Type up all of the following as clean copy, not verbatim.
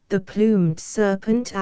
The Plumed Serpent *******.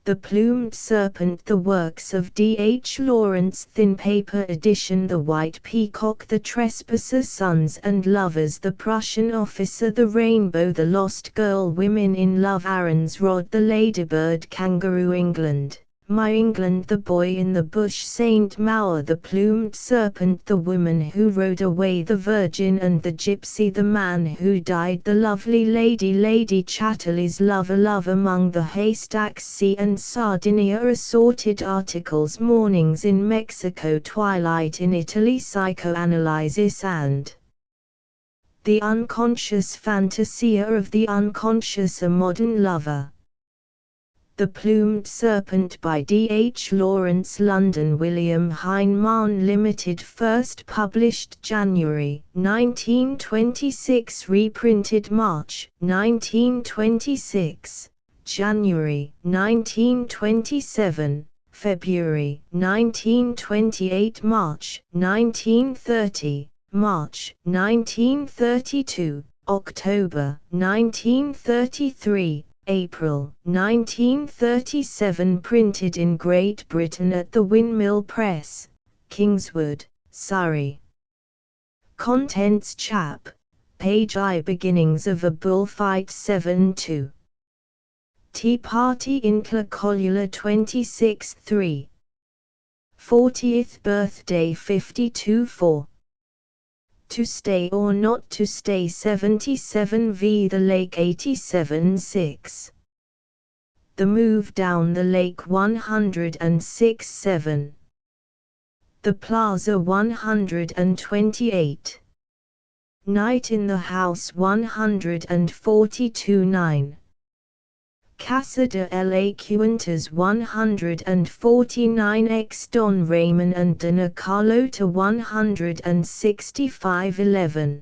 The Plumed Serpent, the works of D. H. Lawrence, thin paper edition. The White Peacock, The Trespasser, Sons and Lovers, The Prussian Officer, The Rainbow, The Lost Girl, Women in Love, Aaron's Rod, The Ladybird, Kangaroo, England, My England, The Boy in the Bush, Saint Maur, The Plumed Serpent, The Woman Who Rode Away, The Virgin and the Gypsy, The Man Who Died, The Lovely Lady, Lady Chatterley's Lover, Love Among the Haystacks, Sea and Sardinia, Assorted Articles, Mornings in Mexico, Twilight in Italy, Psychoanalysis and the Unconscious Fantasia of the Unconscious, A Modern Lover. The Plumed Serpent by D. H. Lawrence, London, William Heinemann Limited, first published January 1926, reprinted March 1926, January 1927, February 1928, March 1930, March 1932, October 1933, April 1937, printed in Great Britain at the Windmill Press, Kingswood, Surrey. Contents: chap. Page I. Beginnings of a Bullfight 7-2. Tea Party in Tlacolula 26-3. 40th Birthday 52-4. To Stay or Not to Stay 77 v. The Lake 87-6. The Move Down the Lake 106-7. The Plaza 128. Night in the House 142-9. Casa de la Cuentas 149 x Don Ramon and Dona Carlota 165-11.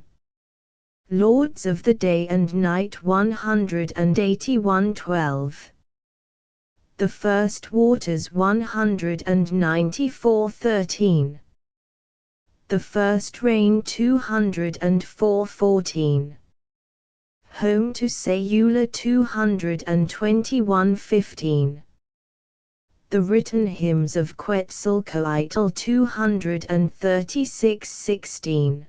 Lords of the Day and Night 181-12. The First Waters 194-13. The First Rain 204-14. Home to Sayula 221-15. The Written Hymns of Quetzalcoatl 236-16.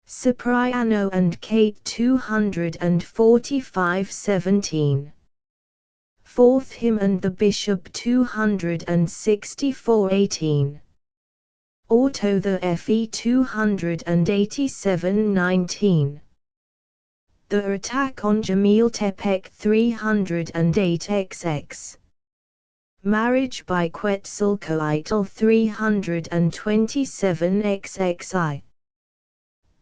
Cipriano and Kate 245-17. Fourth Hymn and the Bishop 264-18. Auto the FE 287-19. The Attack on Jamil Tepec 308XX. Marriage by Quetzalcoatl 327XXI.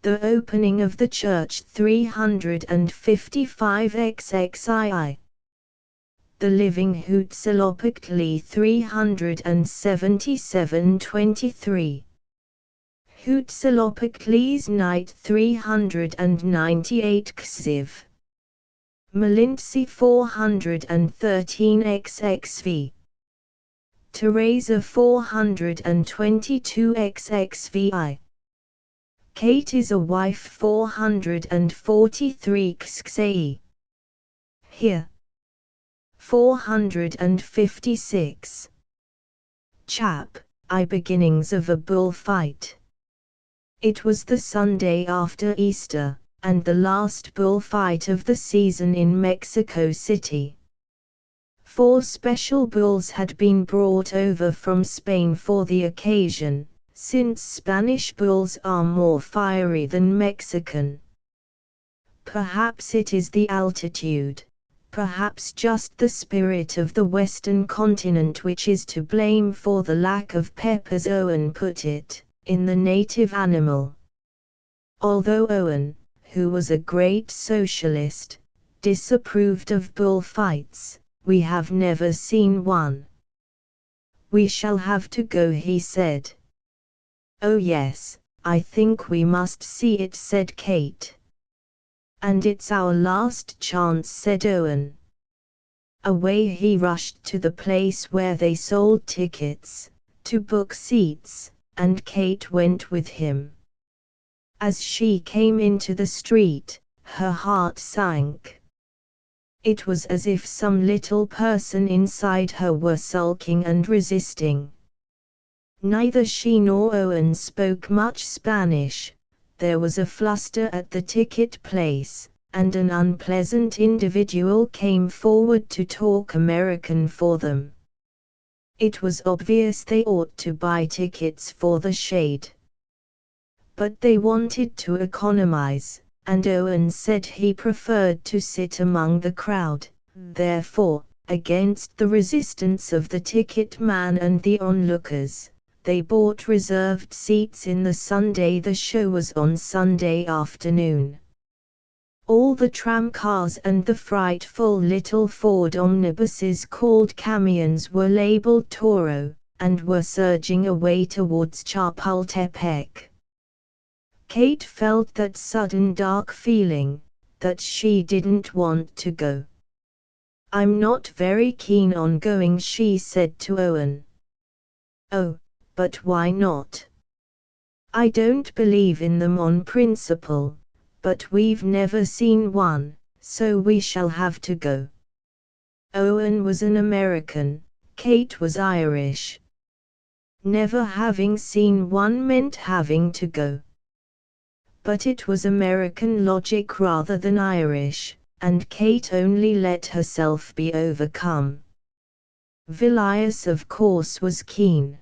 The Opening of the Church 355XXII. The Living Huitzilopochtli 377-23. Huitzilopochtli's Night 398 Xiv. Malintsi 413XXV. Teresa 422XXVI. Kate is a Wife 443 XXAE. Here 456. Chap. I. Beginnings of a Bullfight. It was the Sunday after Easter, and the last bullfight of the season in Mexico City. 4 special bulls had been brought over from Spain for the occasion, since Spanish bulls are more fiery than Mexican. Perhaps it is the altitude, perhaps just the spirit of the Western continent which is to blame for the lack of pep, as Owen put it, in the native animal. Although Owen, who was a great socialist, disapproved of bullfights, we have never seen one. We shall have to go, he said. Oh yes, I think we must see it, said Kate. And it's our last chance, said Owen. Away he rushed to the place where they sold tickets, to book seats, and Kate went with him. As she came into the street, Her heart sank. It was as if some little person inside her were sulking and resisting. Neither she nor Owen spoke much Spanish. There was a fluster at the ticket place, and an unpleasant individual came forward to talk American for them. It was obvious they ought to buy tickets for the shade. But they wanted to economize, and Owen said he preferred to sit among the crowd. Therefore, against the resistance of the ticket man and the onlookers, they bought reserved seats in the Sunday the show was on Sunday afternoon. All the tramcars and the frightful little Ford omnibuses called camions were labeled Toro, and were surging away towards Chapultepec. Kate felt that sudden dark feeling, that she didn't want to go. "I'm not very keen on going," she said to Owen. "Oh, but why not?" "I don't believe in them on principle, but we've never seen one, so we shall have to go." Owen was an American, Kate was Irish. Never having seen one meant having to go. But it was American logic rather than Irish, and Kate only let herself be overcome. Vilius of course was keen.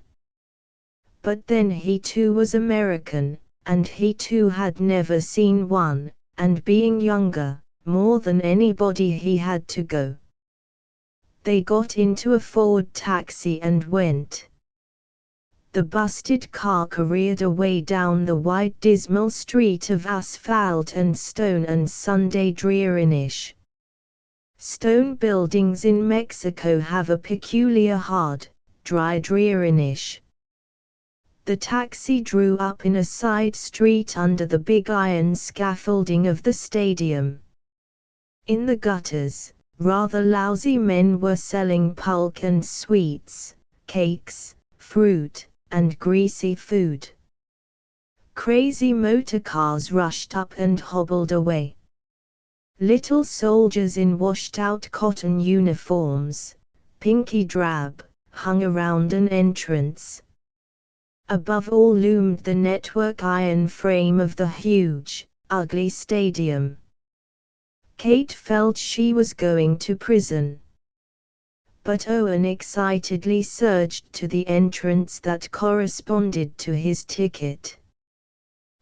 But then he too was American, and he too had never seen one, and being younger, more than anybody he had to go. They got into a Ford taxi and went. The busted car careered away down the wide dismal street of asphalt and stone and Sunday dreariness. Stone buildings in Mexico have a peculiar hard, dry dreariness. The taxi drew up in a side street under the big iron scaffolding of the stadium. In the gutters, rather lousy men were selling pulque and sweets, cakes, fruit, and greasy food. Crazy motorcars rushed up and hobbled away. Little soldiers in washed-out cotton uniforms, pinky drab, hung around an entrance. Above all loomed the network iron frame of the huge, ugly stadium. Kate felt she was going to prison. But Owen excitedly surged to the entrance that corresponded to his ticket.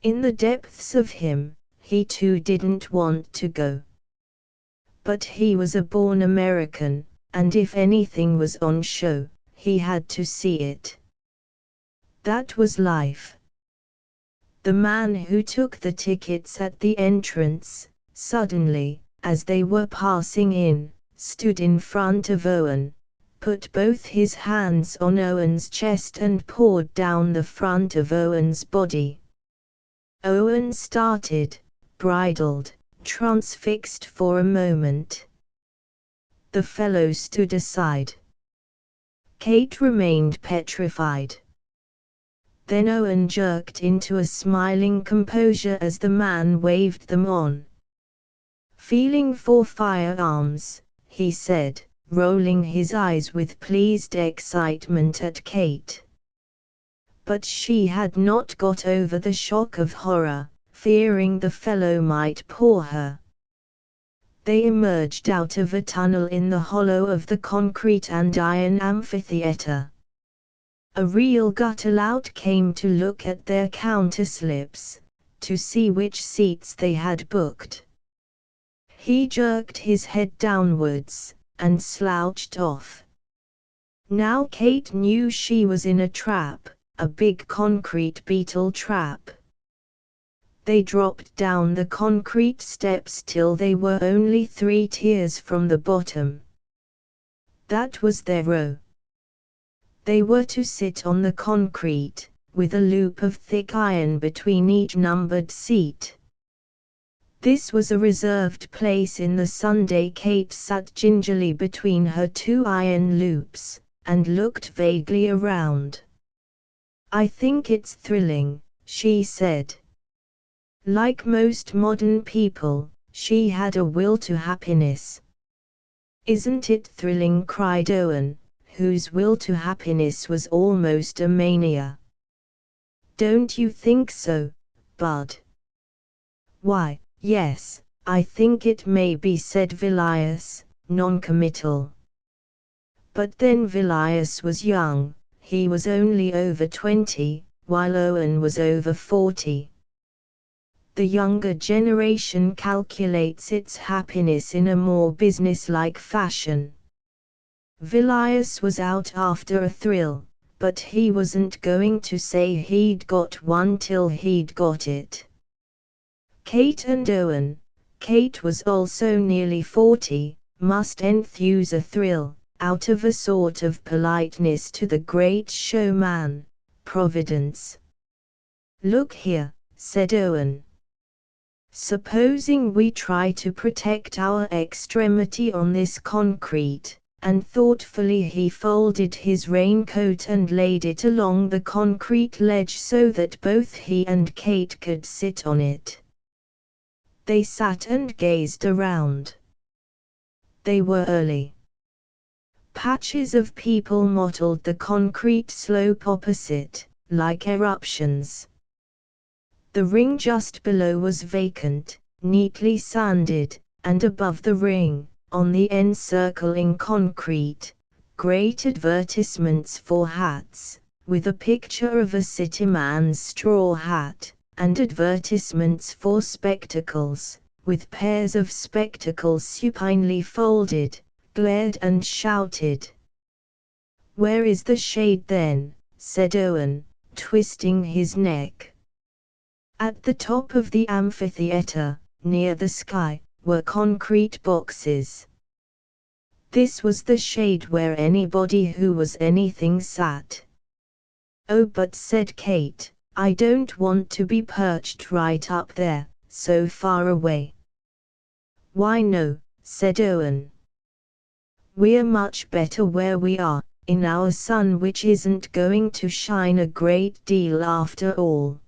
In the depths of him, he too didn't want to go. But he was a born American, and if anything was on show, he had to see it. That was life. The man who took the tickets at the entrance, suddenly, as they were passing in, stood in front of Owen, put both his hands on Owen's chest and poured down the front of Owen's body. Owen started, bridled, transfixed for a moment. The fellow stood aside. Kate remained petrified. Then Owen jerked into a smiling composure as the man waved them on. "Feeling for firearms," he said, rolling his eyes with pleased excitement at Kate. But she had not got over the shock of horror, fearing the fellow might paw her. They emerged out of a tunnel in the hollow of the concrete and iron amphitheater. A real gutter-lout came to look at their counterslips, to see which seats they had booked. He jerked his head downwards, and slouched off. Now Kate knew she was in a trap, a big concrete beetle trap. They dropped down the concrete steps till they were only 3 tiers from the bottom. That was their row. They were to sit on the concrete, with a loop of thick iron between each numbered seat. This was a reserved place in the Sunday. Kate sat gingerly between her 2 iron loops, and looked vaguely around. "I think it's thrilling," she said. "Like most modern people, she had a will to happiness. Isn't it thrilling? Cried Owen, whose will to happiness was almost a mania. Don't you think so, Bud? Why, yes, I think it may be, said Vilius, non-committal. But then Vilius was young, he was only over 20, while Owen was over 40. The younger generation calculates its happiness in a more business-like fashion. Vilius was out after a thrill, but he wasn't going to say he'd got one till he'd got it. Kate and Owen, Kate was also nearly 40, must enthuse a thrill, out of a sort of politeness to the great showman, Providence. Look here, said Owen. Supposing we try to protect our extremity on this concrete, and thoughtfully he folded his raincoat and laid it along the concrete ledge so that both he and Kate could sit on it. They sat and gazed around. They were early. Patches of people mottled the concrete slope opposite, like eruptions. The ring just below was vacant, neatly sanded, and above the ring, on the encircling concrete, great advertisements for hats, with a picture of a city man's straw hat, and advertisements for spectacles, with pairs of spectacles supinely folded, glared and shouted. Where is the shade then? Said Owen, twisting his neck. At the top of the amphitheater, near the sky, were concrete boxes. This was the shade where anybody who was anything sat. Oh, but said Kate, I don't want to be perched right up there, so far away. Why no, said Owen. We're much better where we are, in our sun, which isn't going to shine a great deal after all.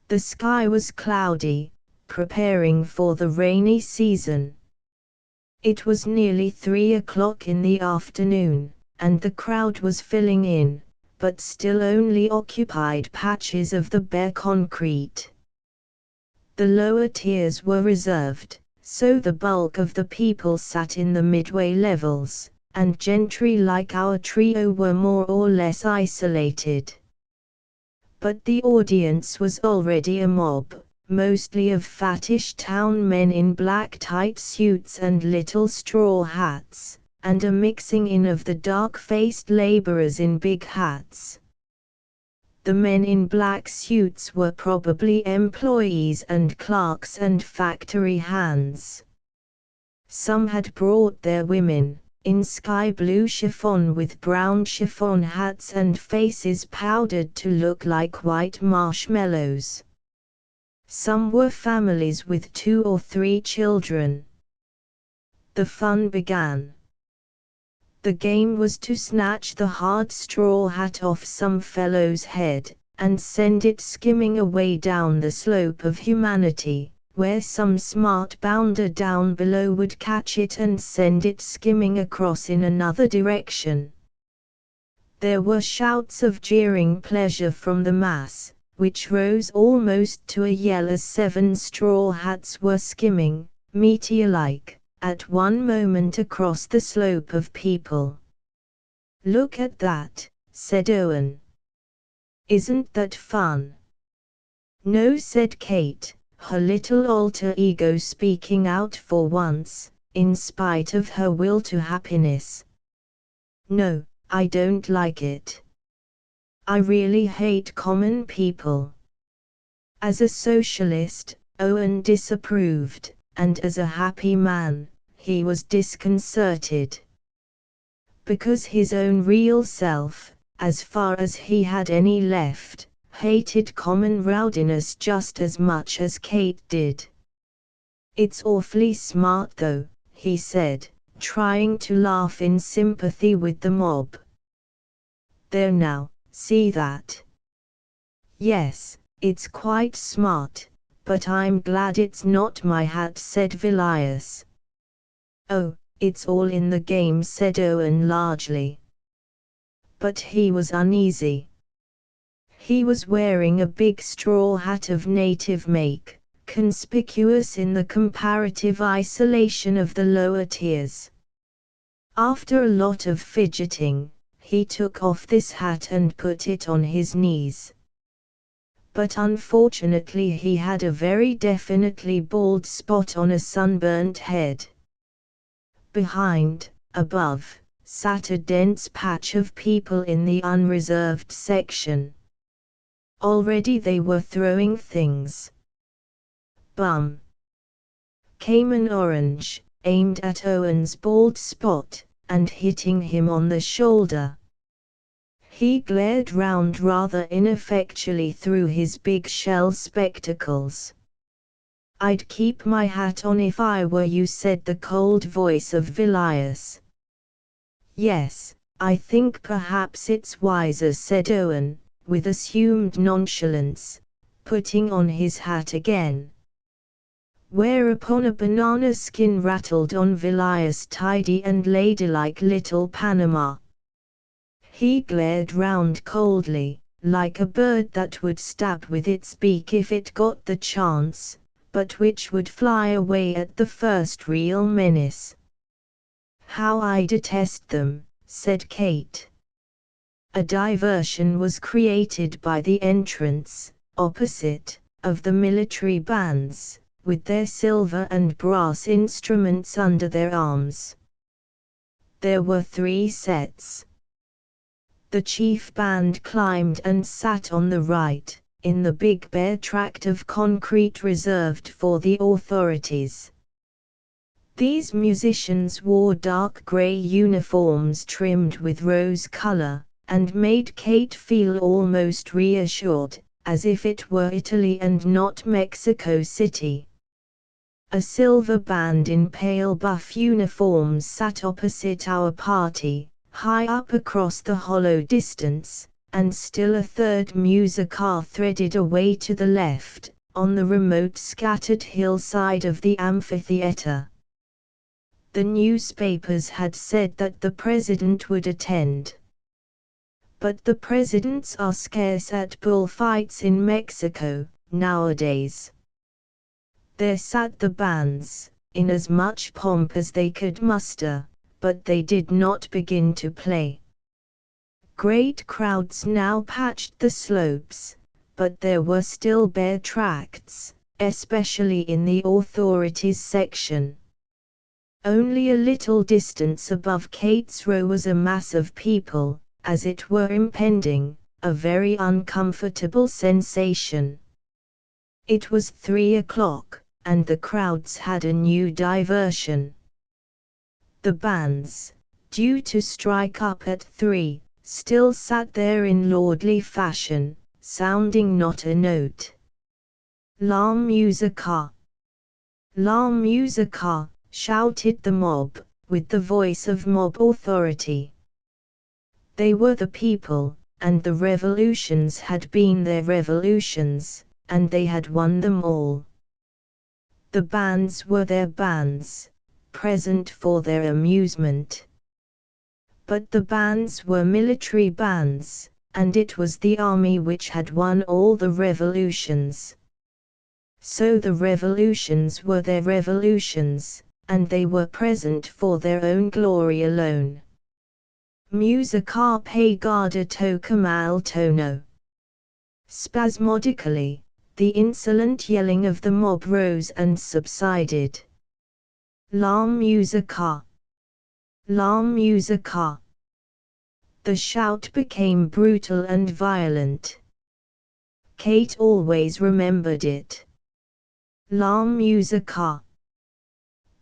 The sky was cloudy, preparing for the rainy season. It was nearly 3 o'clock in the afternoon, and the crowd was filling in, but still only occupied patches of the bare concrete. The lower tiers were reserved, so the bulk of the people sat in the midway levels, and gentry like our trio were more or less isolated. But the audience was already a mob, mostly of fattish town men in black tight suits and little straw hats, and a mixing in of the dark-faced laborers in big hats. The men in black suits were probably employees and clerks and factory hands. Some had brought their women, in sky blue chiffon with brown chiffon hats and faces powdered to look like white marshmallows. Some were families with 2 or 3 children. The fun began. The game was to snatch the hard straw hat off some fellow's head, and send it skimming away down the slope of humanity, where some smart bounder down below would catch it and send it skimming across in another direction. There were shouts of jeering pleasure from the mass, which rose almost to a yell as 7 straw hats were skimming, meteor-like, at one moment across the slope of people. Look at that, said Owen. Isn't that fun? No, said Kate, her little alter ego speaking out for once, in spite of her will to happiness. No, I don't like it. I really hate common people. As a socialist, Owen disapproved, and as a happy man, he was disconcerted. Because his own real self, as far as he had any left, hated common rowdiness just as much as Kate did. It's awfully smart though, he said, trying to laugh in sympathy with the mob. There now, see that? Yes, it's quite smart, "But I'm glad it's not my hat," said Vilius. "Oh, it's all in the game," said Owen largely. But he was uneasy. He was wearing a big straw hat of native make, conspicuous in the comparative isolation of the lower tiers. After a lot of fidgeting, he took off this hat and put it on his knees. But unfortunately he had a very definitely bald spot on a sunburnt head. Behind, above, sat a dense patch of people in the unreserved section. Already they were throwing things. Bum! Came an orange, aimed at Owen's bald spot, and hitting him on the shoulder. He glared round rather ineffectually through his big shell spectacles. "I'd keep my hat on if I were you," said the cold voice of Vilius. "Yes, I think perhaps it's wiser," said Owen, with assumed nonchalance, putting on his hat again. Whereupon a banana skin rattled on Vilius' tidy and ladylike little Panama. He glared round coldly, like a bird that would stab with its beak if it got the chance, but which would fly away at the first real menace. "How I detest them," said Kate. A diversion was created by the entrance, opposite, of the military bands, with their silver and brass instruments under their arms. There were 3 sets. The chief band climbed and sat on the right, in the big bare tract of concrete reserved for the authorities. These musicians wore dark grey uniforms trimmed with rose color, and made Kate feel almost reassured, as if it were Italy and not Mexico City. A silver band in pale buff uniforms sat opposite our party, high up across the hollow distance, and still a third musicar threaded away to the left, on the remote scattered hillside of the amphitheater. The newspapers had said that the president would attend. But the presidents are scarce at bullfights in Mexico, nowadays. There sat the bands, in as much pomp as they could muster, but they did not begin to play. Great crowds now patched the slopes, but there were still bare tracts, especially in the authorities section. Only a little distance above Kate's row was a mass of people, as it were impending, a very uncomfortable sensation. It was 3 o'clock, and the crowds had a new diversion. The bands, due to strike up at 3, still sat there in lordly fashion, sounding not a note. "La musica! La musica!" shouted the mob, with the voice of mob authority. They were the people, and the revolutions had been their revolutions, and they had won them all. The bands were their bands, present for their amusement. But the bands were military bands, and it was the army which had won all the revolutions. So the revolutions were their revolutions, and they were present for their own glory alone. Musica pagata tocam al tono. Spasmodically, the insolent yelling of the mob rose and subsided. La musica! La musica! The shout became brutal and violent. Kate always remembered it. La musica!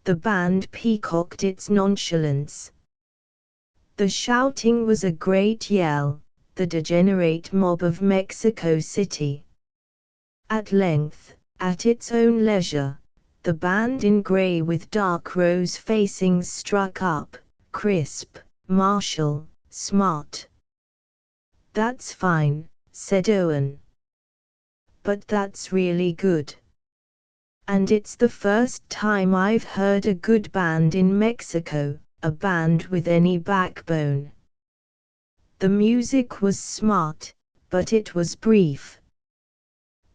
The band peacocked its nonchalance. The shouting was a great yell, the degenerate mob of Mexico City. At length, at its own leisure, the band in grey with dark rose facings struck up, crisp, martial, smart. "That's fine," said Owen. "But that's really good." And it's the first time I've heard a good band in Mexico, a band with any backbone. The music was smart, but it was brief.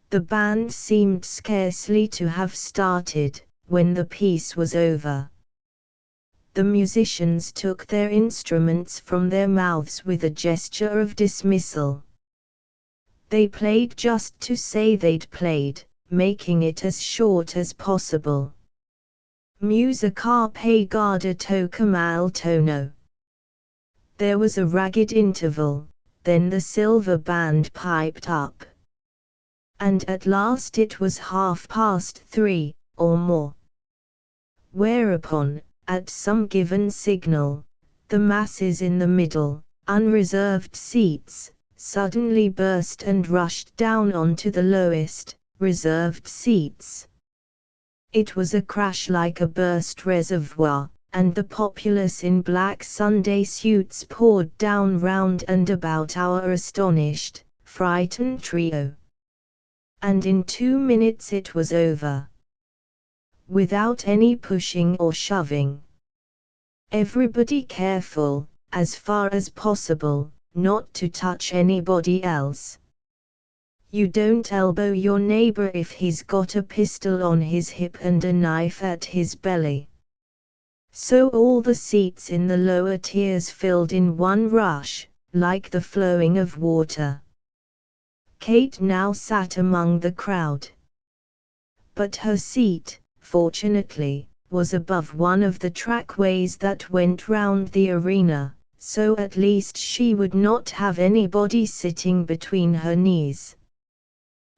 The band seemed scarcely to have started, when the piece was over. The musicians took their instruments from their mouths with a gesture of dismissal. They played just to say they'd played, making it as short as possible. Musica pegada toca mal tono. There was a ragged interval, then the silver band piped up. And at last it was 3:30, or more. Whereupon, at some given signal, the masses in the middle, unreserved seats, suddenly burst and rushed down onto the lowest, reserved seats. It was a crash like a burst reservoir, and the populace in black Sunday suits poured down round and about our astonished, frightened trio. And in 2 minutes it was over. Without any pushing or shoving. Everybody careful, as far as possible, not to touch anybody else. You don't elbow your neighbor if he's got a pistol on his hip and a knife at his belly. So all the seats in the lower tiers filled in one rush, like the flowing of water. Kate now sat among the crowd. But her seat, fortunately, was above one of the trackways that went round the arena, so at least she would not have anybody sitting between her knees.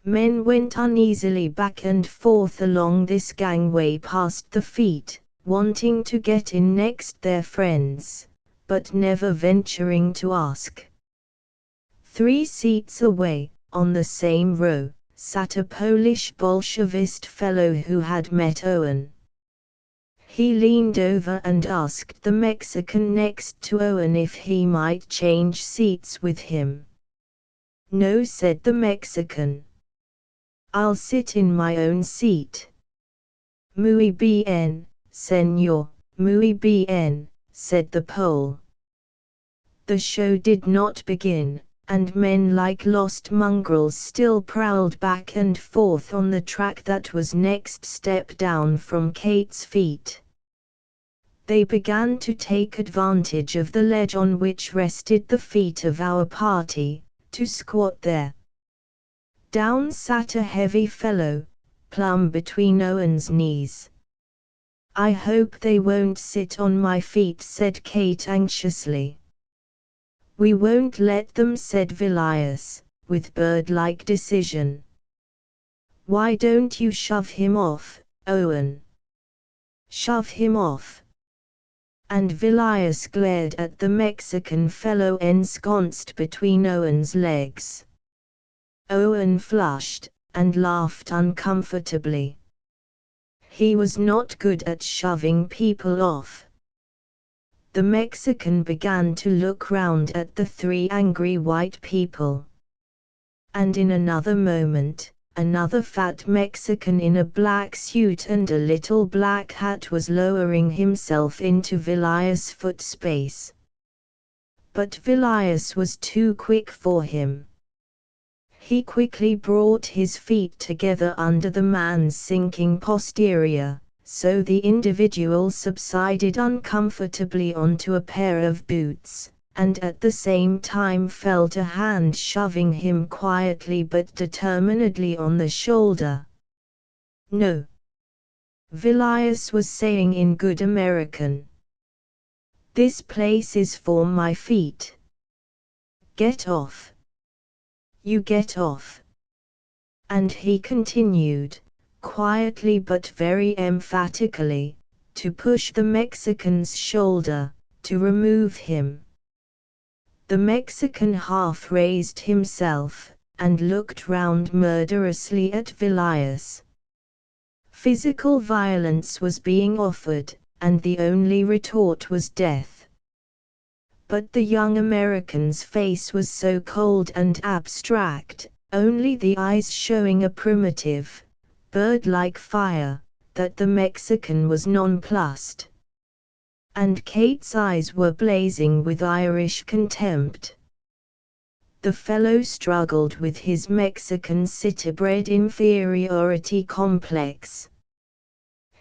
Men went uneasily back and forth along this gangway past the feet, wanting to get in next their friends, but never venturing to ask. 3 seats away, on the same row, sat a Polish Bolshevist fellow who had met Owen. He leaned over and asked the Mexican next to Owen if he might change seats with him. No, said the Mexican. I'll sit in my own seat. Muy bien, señor, muy bien, said the Pole. The show did not begin, and men like lost mongrels still prowled back and forth on the track that was next step down from Kate's feet. They began to take advantage of the ledge on which rested the feet of our party, to squat there. Down sat a heavy fellow, plumb between Owen's knees. I hope they won't sit on my feet, said Kate anxiously. We won't let them, said Vilius, with bird-like decision. Why don't you shove him off, Owen? Shove him off. And Vilius glared at the Mexican fellow ensconced between Owen's legs. Owen flushed, and laughed uncomfortably. He was not good at shoving people off. The Mexican began to look round at the 3 angry white people. And in another moment, another fat Mexican in a black suit and a little black hat was lowering himself into Vilius' foot space. But Vilius was too quick for him. He quickly brought his feet together under the man's sinking posterior, so the individual subsided uncomfortably onto a pair of boots, and at the same time felt a hand shoving him quietly but determinedly on the shoulder. No. Vilius was saying in good American. This place is for my feet. Get off. You get off. And he continued, quietly but very emphatically, to push the Mexican's shoulder, to remove him. The Mexican half raised himself, and looked round murderously at Vilius. Physical violence was being offered, and the only retort was death. But the young American's face was so cold and abstract, only the eyes showing a primitive, bird-like fire, that the Mexican was nonplussed. And Kate's eyes were blazing with Irish contempt. The fellow struggled with his Mexican city-bred inferiority complex.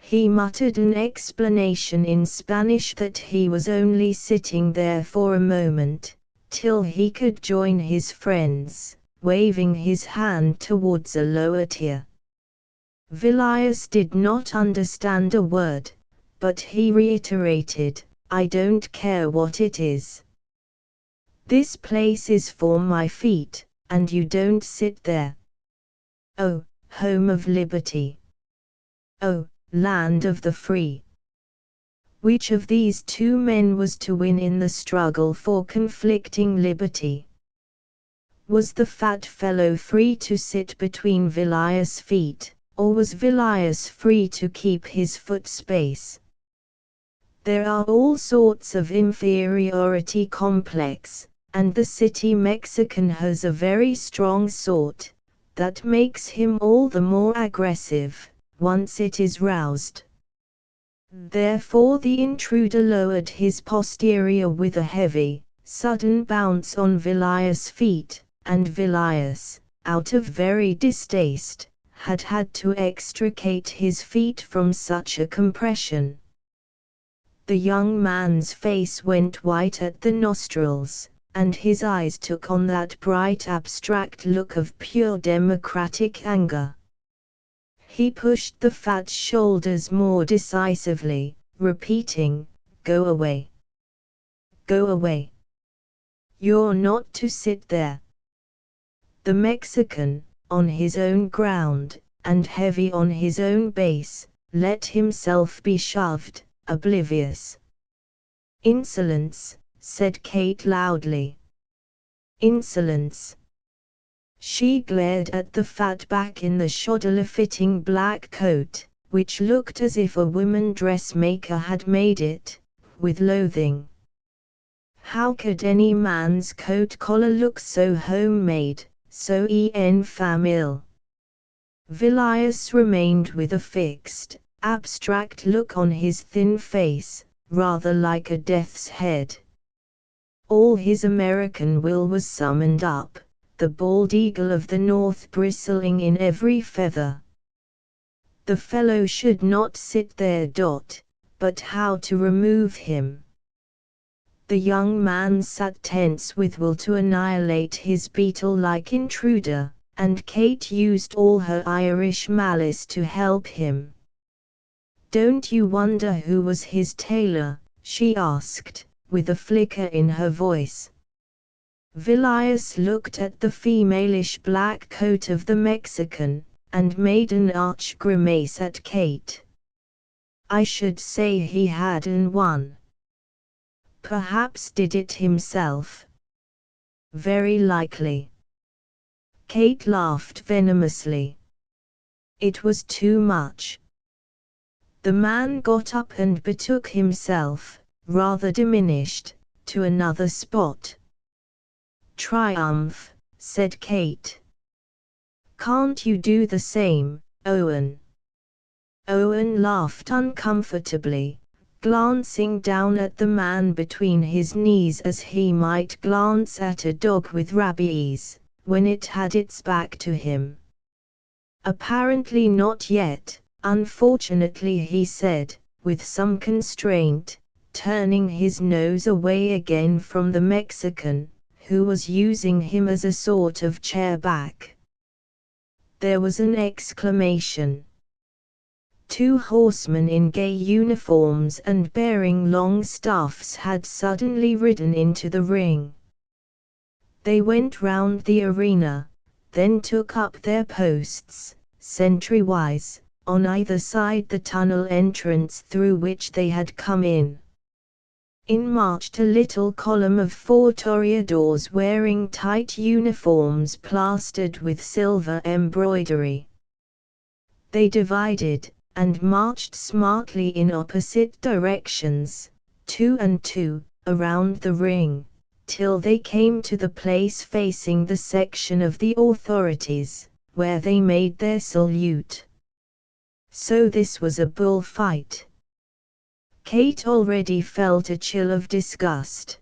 He muttered an explanation in Spanish that he was only sitting there for a moment, till he could join his friends, waving his hand towards a lower tier. Villiers did not understand a word, but he reiterated, "I don't care what it is. This place is for my feet, and you don't sit there. Oh, home of liberty! Oh, land of the free!" Which of these two men was to win in the struggle for conflicting liberty? Was the fat fellow free to sit between Villiers' feet, or was Villiers free to keep his foot space? There are all sorts of inferiority complex, and the city Mexican has a very strong sort, that makes him all the more aggressive, once it is roused. Therefore the intruder lowered his posterior with a heavy, sudden bounce on Villiers' feet, and Villiers, out of very distaste, had to extricate his feet from such a compression. The young man's face went white at the nostrils, and his eyes took on that bright abstract look of pure democratic anger. He pushed the fat shoulders more decisively, repeating, "Go away. Go away. You're not to sit there." The Mexican, on his own ground, and heavy on his own base, let himself be shoved, oblivious. "Insolence," said Kate loudly. "Insolence." She glared at the fat back in the shoddily-fitting black coat, which looked as if a woman dressmaker had made it, with loathing. How could any man's coat collar look so homemade, so en famille? Villiers remained with a fixed, abstract look on his thin face, rather like a death's head. All his American will was summoned up, the bald eagle of the north bristling in every feather. The fellow should not sit there. But how to remove him? The young man sat tense with will to annihilate his beetle-like intruder, and Kate used all her Irish malice to help him. "Don't you wonder who was his tailor?" she asked, with a flicker in her voice. Villiers looked at the femalish black coat of the Mexican, and made an arch grimace at Kate. "I should say he hadn't one. Perhaps did it himself." "Very likely." Kate laughed venomously. It was too much. The man got up and betook himself, rather diminished, to another spot. "Triumph," said Kate. "Can't you do the same, Owen?" Owen laughed uncomfortably, glancing down at the man between his knees as he might glance at a dog with rabies, when it had its back to him. "Apparently not yet, unfortunately," he said, with some constraint, turning his nose away again from the Mexican, who was using him as a sort of chair back. There was an exclamation. Two horsemen in gay uniforms and bearing long staffs had suddenly ridden into the ring. They went round the arena, then took up their posts, sentry-wise, on either side the tunnel entrance through which they had come in. In marched a little column of 4 toreadors wearing tight uniforms plastered with silver embroidery. They divided, and marched smartly in opposite directions, 2 and 2, around the ring, till they came to the place facing the section of the authorities, where they made their salute. So this was a bullfight. Kate already felt a chill of disgust.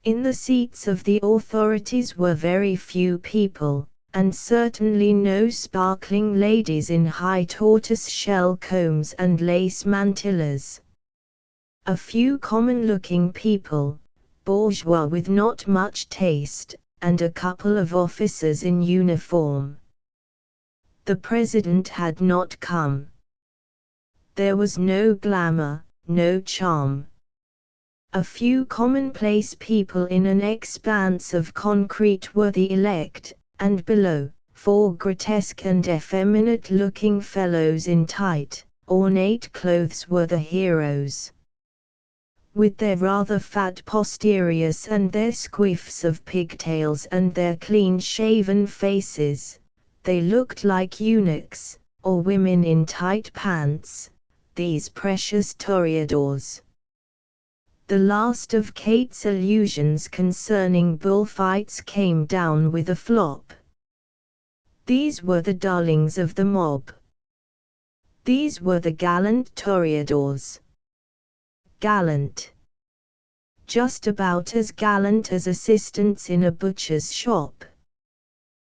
In the seats of the authorities were very few people, and certainly no sparkling ladies in high tortoise-shell combs and lace mantillas. A few common-looking people, bourgeois with not much taste, and a couple of officers in uniform. The president had not come. There was no glamour, no charm. A few commonplace people in an expanse of concrete were the elect, and below, 4 grotesque and effeminate-looking fellows in tight, ornate clothes were the heroes. With their rather fat posteriors and their squiffs of pigtails and their clean-shaven faces, they looked like eunuchs, or women in tight pants, these precious toreadors. The last of Kate's illusions concerning bullfights came down with a flop. These were the darlings of the mob. These were the gallant toreadors. Gallant. Just about as gallant as assistants in a butcher's shop.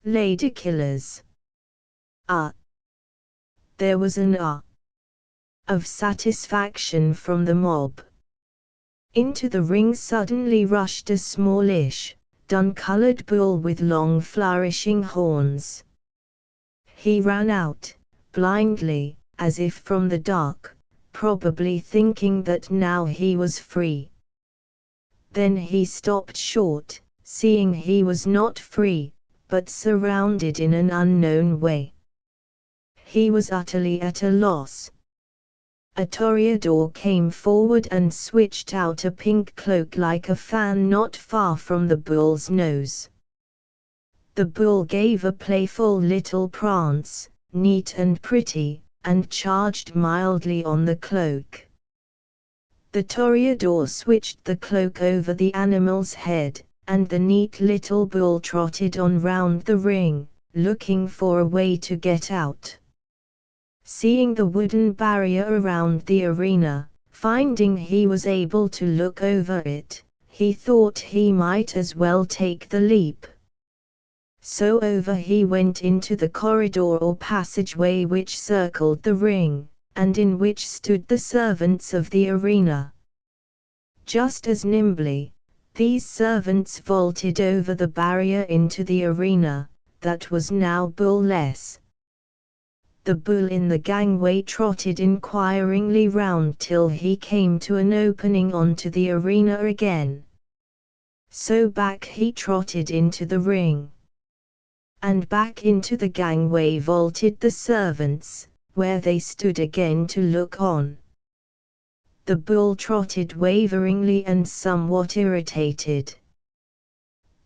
Lady killers. There was an of satisfaction from the mob. Into the ring suddenly rushed a smallish, dun-colored bull with long flourishing horns. He ran out, blindly, as if from the dark, probably thinking that now he was free. Then he stopped short, seeing he was not free, but surrounded in an unknown way. He was utterly at a loss. A toreador came forward and switched out a pink cloak like a fan not far from the bull's nose. The bull gave a playful little prance, neat and pretty, and charged mildly on the cloak. The toreador switched the cloak over the animal's head, and the neat little bull trotted on round the ring, looking for a way to get out. Seeing the wooden barrier around the arena, finding he was able to look over it, he thought he might as well take the leap. So over he went into the corridor or passageway which circled the ring, and in which stood the servants of the arena. Just as nimbly, these servants vaulted over the barrier into the arena, that was now bull-less. The bull in the gangway trotted inquiringly round till he came to an opening onto the arena again. So back he trotted into the ring. And back into the gangway vaulted the servants, where they stood again to look on. The bull trotted waveringly and somewhat irritated.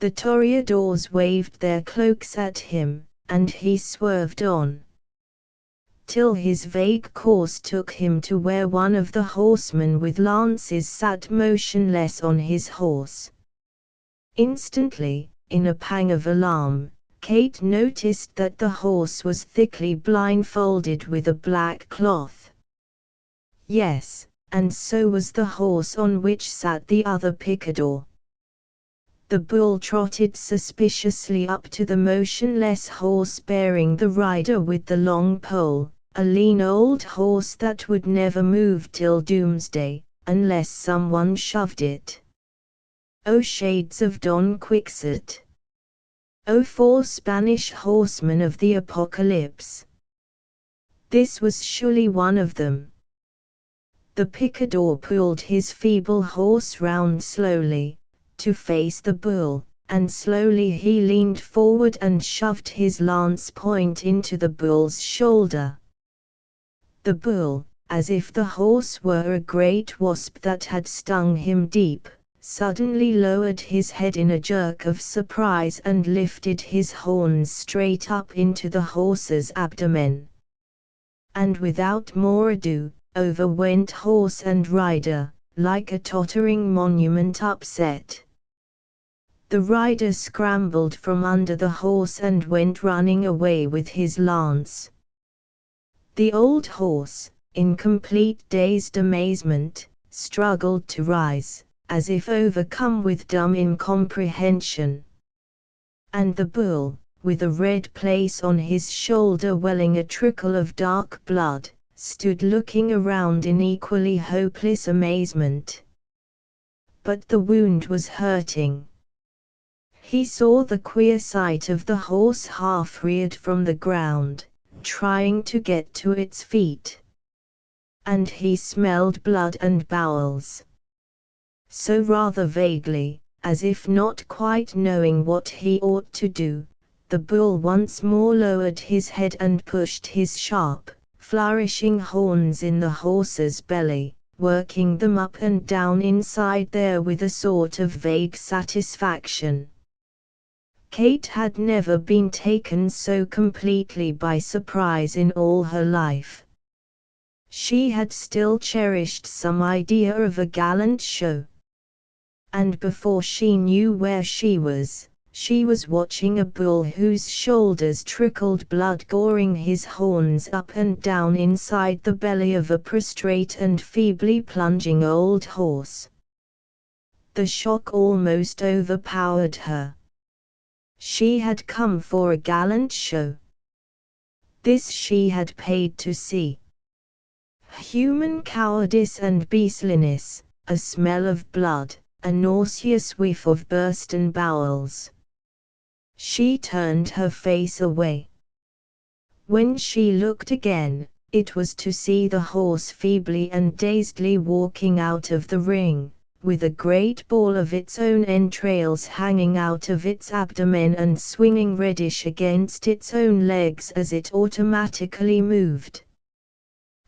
The toreadors waved their cloaks at him, and he swerved on, till his vague course took him to where one of the horsemen with lances sat motionless on his horse. Instantly, in a pang of alarm, Kate noticed that the horse was thickly blindfolded with a black cloth. Yes, and so was the horse on which sat the other picador. The bull trotted suspiciously up to the motionless horse bearing the rider with the long pole, a lean old horse that would never move till doomsday, unless someone shoved it. Oh shades of Don Quixote! Oh 4 Spanish horsemen of the apocalypse! This was surely one of them. The picador pulled his feeble horse round slowly, to face the bull, and slowly he leaned forward and shoved his lance point into the bull's shoulder. The bull, as if the horse were a great wasp that had stung him deep, suddenly lowered his head in a jerk of surprise and lifted his horns straight up into the horse's abdomen. And without more ado, over went horse and rider, like a tottering monument upset. The rider scrambled from under the horse and went running away with his lance. The old horse, in complete dazed amazement, struggled to rise, as if overcome with dumb incomprehension. And the bull, with a red place on his shoulder welling a trickle of dark blood, stood looking around in equally hopeless amazement. But the wound was hurting. He saw the queer sight of the horse half reared from the ground, trying to get to its feet. And he smelled blood and bowels. So rather vaguely, as if not quite knowing what he ought to do, the bull once more lowered his head and pushed his sharp, flourishing horns in the horse's belly, working them up and down inside there with a sort of vague satisfaction. Kate had never been taken so completely by surprise in all her life. She had still cherished some idea of a gallant show. And before she knew where she was watching a bull whose shoulders trickled blood goring his horns up and down inside the belly of a prostrate and feebly plunging old horse. The shock almost overpowered her. She had come for a gallant show. This she had paid to see. Human cowardice and beastliness, a smell of blood, a nauseous whiff of bursten bowels. She turned her face away. When she looked again, it was to see the horse feebly and dazedly walking out of the ring, with a great ball of its own entrails hanging out of its abdomen and swinging reddish against its own legs as it automatically moved.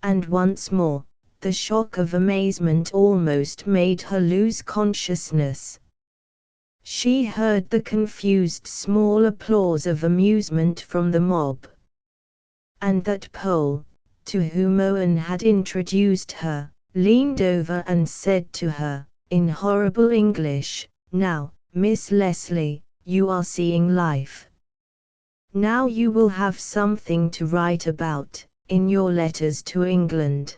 And once more, the shock of amazement almost made her lose consciousness. She heard the confused small applause of amusement from the mob. And that Pole, to whom Owen had introduced her, leaned over and said to her, in horrible English, "Now, Miss Leslie, you are seeing life. Now you will have something to write about, in your letters to England."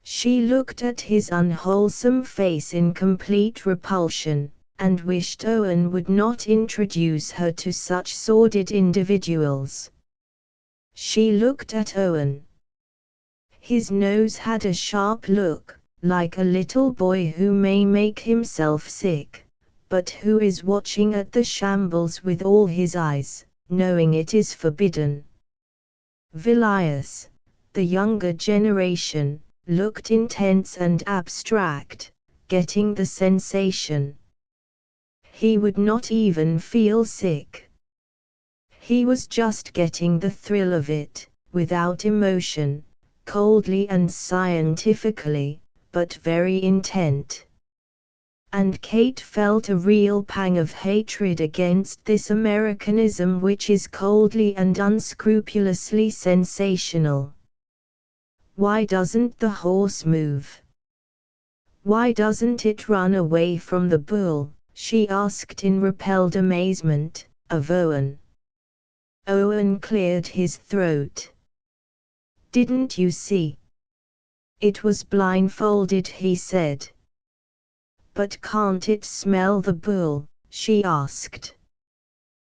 She looked at his unwholesome face in complete repulsion, and wished Owen would not introduce her to such sordid individuals. She looked at Owen. His nose had a sharp look, like a little boy who may make himself sick, but who is watching at the shambles with all his eyes, knowing it is forbidden. Vilius, the younger generation, looked intense and abstract, getting the sensation. He would not even feel sick. He was just getting the thrill of it, without emotion, coldly and scientifically, but very intent. And Kate felt a real pang of hatred against this Americanism which is coldly and unscrupulously sensational. Why doesn't the horse move? Why doesn't it run away from the bull? She asked in repelled amazement, of Owen. Owen cleared his throat. Didn't you see? It was blindfolded, he said. But can't it smell the bull? She asked.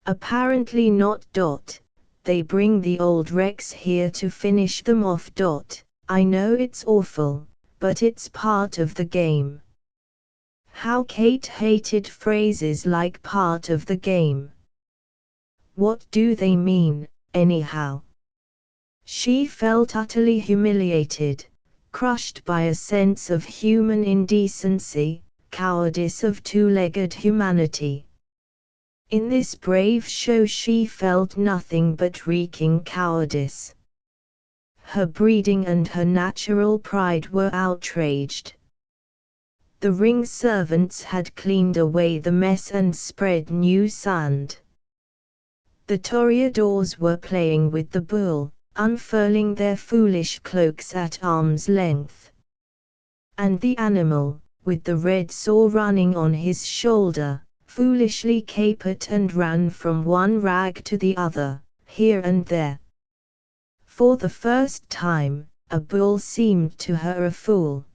Apparently not. They bring the old wrecks here to finish them off. I know it's awful, but it's part of the game. How Kate hated phrases like part of the game. What do they mean, anyhow? She felt utterly humiliated, crushed by a sense of human indecency, cowardice of two-legged humanity. In this brave show she felt nothing but reeking cowardice. Her breeding and her natural pride were outraged. The ring servants had cleaned away the mess and spread new sand. The toreadors were playing with the bull, unfurling their foolish cloaks at arm's length. And the animal, with the red sore running on his shoulder, foolishly capered and ran from one rag to the other, here and there. For the first time, a bull seemed to her a fool.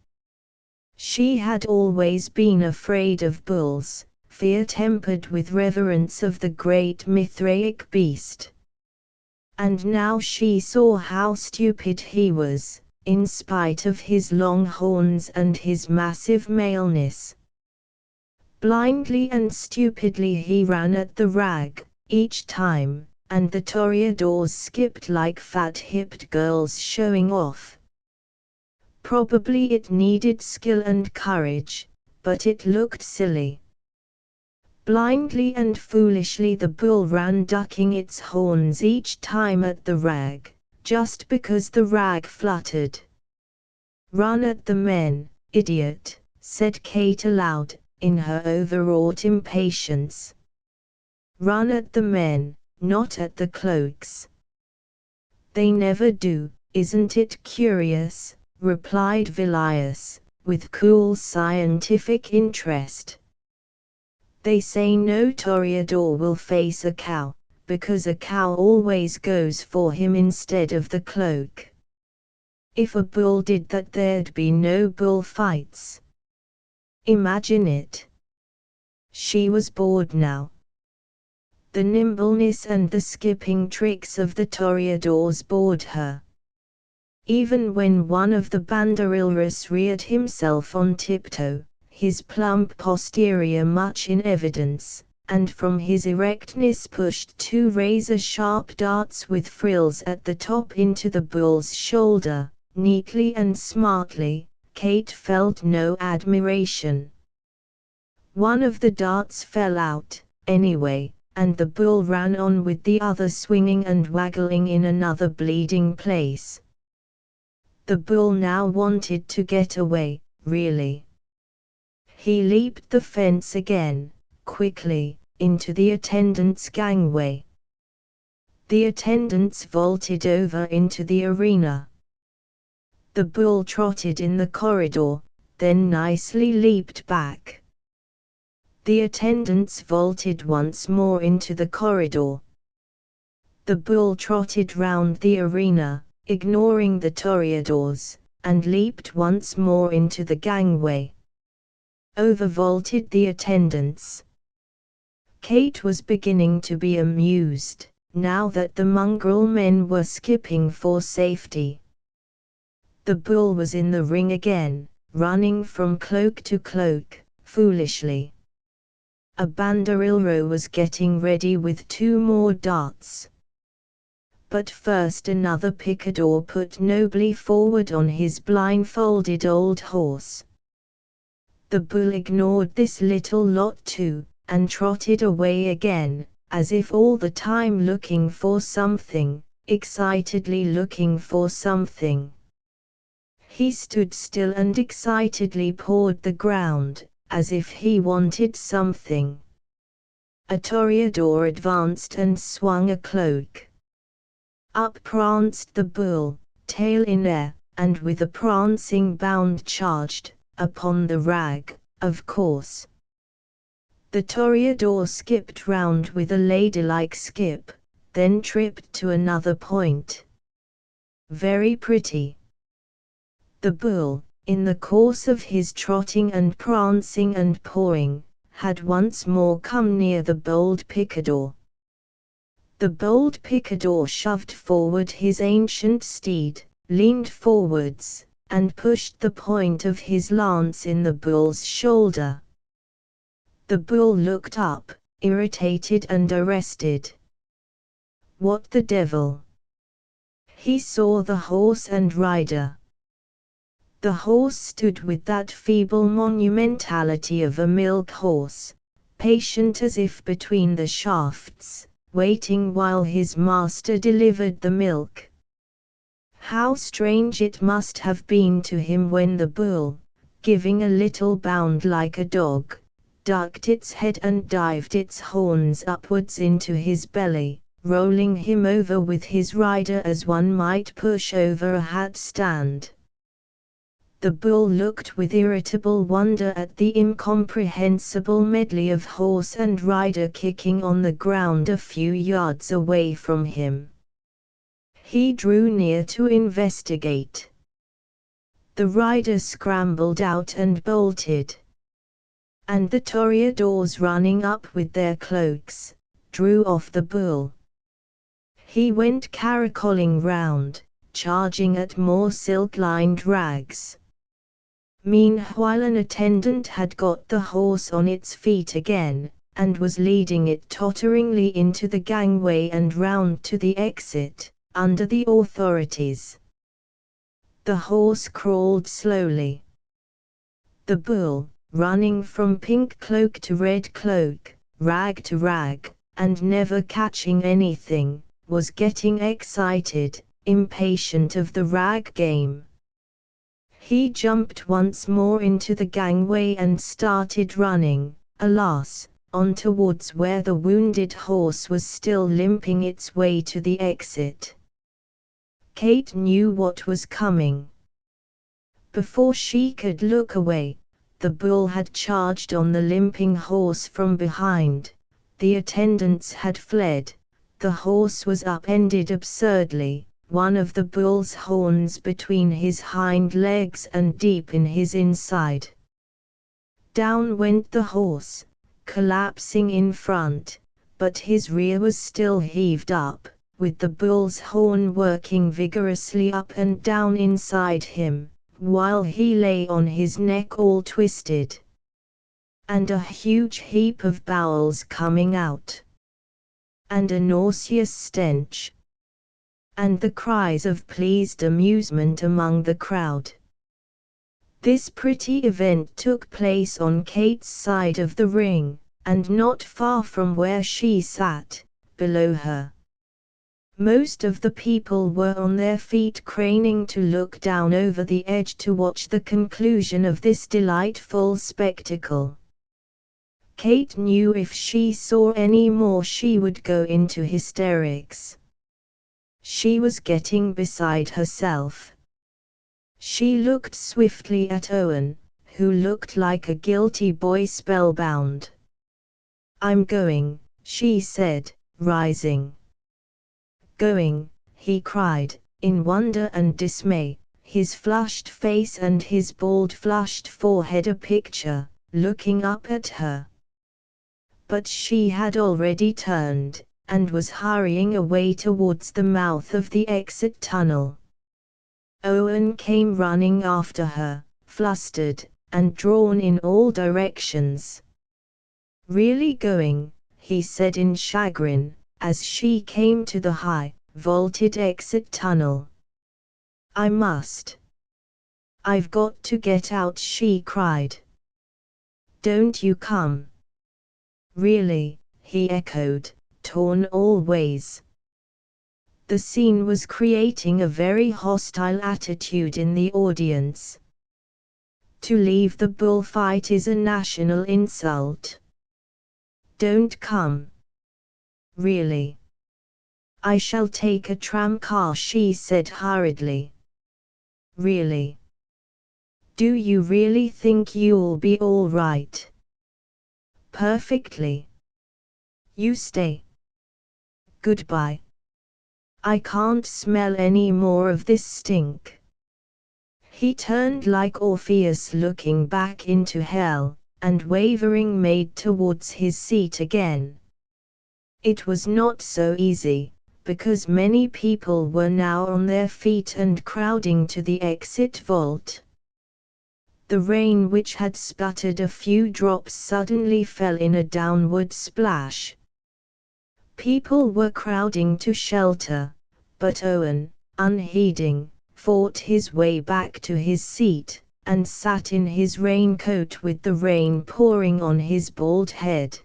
She had always been afraid of bulls, fear tempered with reverence of the great Mithraic beast. And now she saw how stupid he was, in spite of his long horns and his massive maleness. Blindly and stupidly he ran at the rag, each time, and the toreadors skipped like fat-hipped girls showing off. Probably it needed skill and courage, but it looked silly. Blindly and foolishly the bull ran, ducking its horns each time at the rag, just because the rag fluttered. "Run at the men, idiot," said Kate aloud, in her overwrought impatience. "Run at the men, not at the cloaks." "They never do, isn't it curious?" replied Vilius, with cool scientific interest. "They say no toreador will face a cow, because a cow always goes for him instead of the cloak. If a bull did that, there'd be no bullfights. Imagine it." She was bored now. The nimbleness and the skipping tricks of the toreadors bored her. Even when one of the banderillas reared himself on tiptoe, his plump posterior much in evidence, and from his erectness pushed two razor-sharp darts with frills at the top into the bull's shoulder, neatly and smartly, Kate felt no admiration. One of the darts fell out, anyway, and the bull ran on with the other swinging and waggling in another bleeding place. The bull now wanted to get away, really. He leaped the fence again, quickly, into the attendants' gangway. The attendants vaulted over into the arena. The bull trotted in the corridor, then nicely leaped back. The attendants vaulted once more into the corridor. The bull trotted round the arena, ignoring the toreadors, and leaped once more into the gangway. Over vaulted the attendants. Kate was beginning to be amused, now that the mongrel men were skipping for safety. The bull was in the ring again, running from cloak to cloak, foolishly. A banderillo was getting ready with two more darts. But first another picador put nobly forward on his blindfolded old horse. The bull ignored this little lot too, and trotted away again, as if all the time looking for something, excitedly looking for something. He stood still and excitedly pawed the ground, as if he wanted something. A toreador advanced and swung a cloak. Up pranced the bull, tail in air, and with a prancing bound charged, upon the rag, of course. The toreador skipped round with a ladylike skip, then tripped to another point. Very pretty. The bull, in the course of his trotting and prancing and pawing, had once more come near the bold picador. The bold picador shoved forward his ancient steed, leaned forwards, and pushed the point of his lance in the bull's shoulder. The bull looked up, irritated and arrested. What the devil? He saw the horse and rider. The horse stood with that feeble monumentality of a milk horse, patient as if between the shafts, waiting while his master delivered the milk. How strange it must have been to him when the bull, giving a little bound like a dog, ducked its head and dived its horns upwards into his belly, rolling him over with his rider as one might push over a hat stand. The bull looked with irritable wonder at the incomprehensible medley of horse and rider kicking on the ground a few yards away from him. He drew near to investigate. The rider scrambled out and bolted. And the toreadors, running up with their cloaks, drew off the bull. He went caracoling round, charging at more silk-lined rags. Meanwhile an attendant had got the horse on its feet again, and was leading it totteringly into the gangway and round to the exit, under the authorities. The horse crawled slowly. The bull, running from pink cloak to red cloak, rag to rag, and never catching anything, was getting excited, impatient of the rag game. He jumped once more into the gangway and started running, alas, on towards where the wounded horse was still limping its way to the exit. Kate knew what was coming. Before she could look away, the bull had charged on the limping horse from behind, the attendants had fled, the horse was upended absurdly, one of the bull's horns between his hind legs and deep in his inside. Down went the horse, collapsing in front, but his rear was still heaved up, with the bull's horn working vigorously up and down inside him, while he lay on his neck all twisted. And a huge heap of bowels coming out. And a nauseous stench. And the cries of pleased amusement among the crowd. This pretty event took place on Kate's side of the ring, and not far from where she sat, below her. Most of the people were on their feet craning to look down over the edge to watch the conclusion of this delightful spectacle. Kate knew if she saw any more she would go into hysterics. She was getting beside herself. She looked swiftly at Owen, who looked like a guilty boy spellbound. "I'm going," she said, rising. "Going," he cried, in wonder and dismay, his flushed face and his bald flushed forehead a picture, looking up at her. But she had already turned, and was hurrying away towards the mouth of the exit tunnel. Owen came running after her, flustered, and drawn in all directions. "Really going?" he said in chagrin, as she came to the high, vaulted exit tunnel. "I must. I've got to get out," she cried. "Don't you come." "Really?" he echoed, torn all ways. The scene was creating a very hostile attitude in the audience. To leave the bullfight is a national insult. "Don't come." "Really?" "I shall take a tramcar," she said hurriedly. "Really? Do you really think you'll be all right?" "Perfectly. You stay. Goodbye. I can't smell any more of this stink." He turned like Orpheus looking back into hell, and wavering made towards his seat again. It was not so easy, because many people were now on their feet and crowding to the exit vault. The rain, which had sputtered a few drops, suddenly fell in a downward splash. People were crowding to shelter, but Owen, unheeding, fought his way back to his seat, and sat in his raincoat with the rain pouring on his bald head.